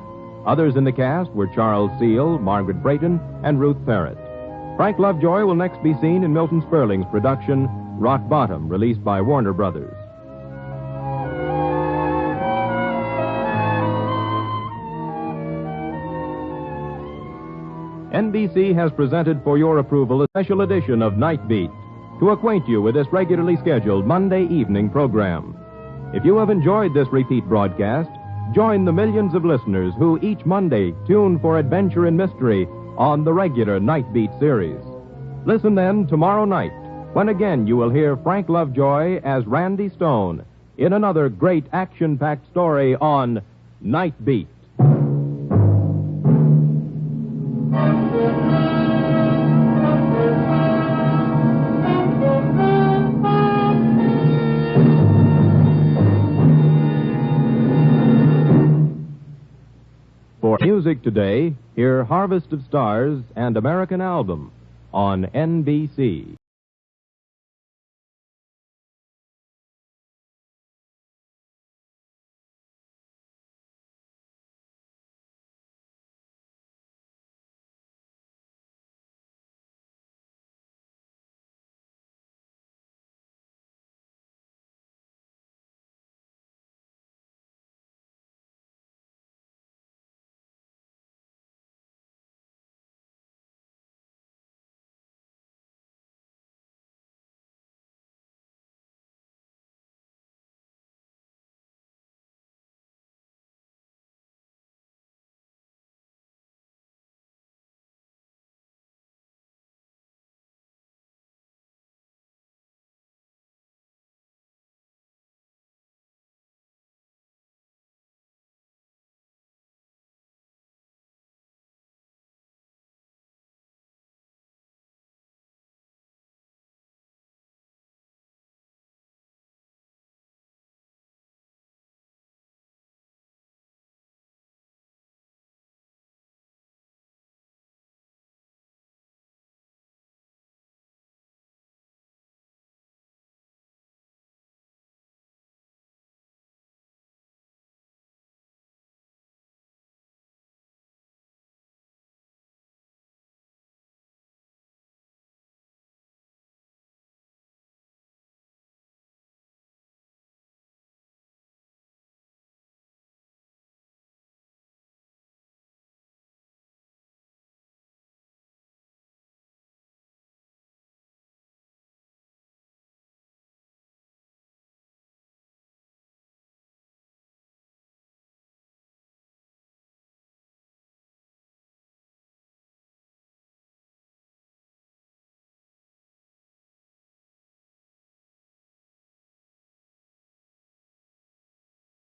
Others in the cast were Charles Seal, Margaret Brayton, and Ruth Ferret. Frank Lovejoy will next be seen in Milton Sperling's production, Rock Bottom, released by Warner Brothers. NBC has presented for your approval a special edition of Nightbeat to acquaint you with this regularly scheduled Monday evening program. If you have enjoyed this repeat broadcast, join the millions of listeners who each Monday tune for adventure and mystery on the regular Nightbeat series. Listen then tomorrow night, when again you will hear Frank Lovejoy as Randy Stone in another great action-packed story on Nightbeat. For music today, hear Harvest of Stars and American Album on NBC.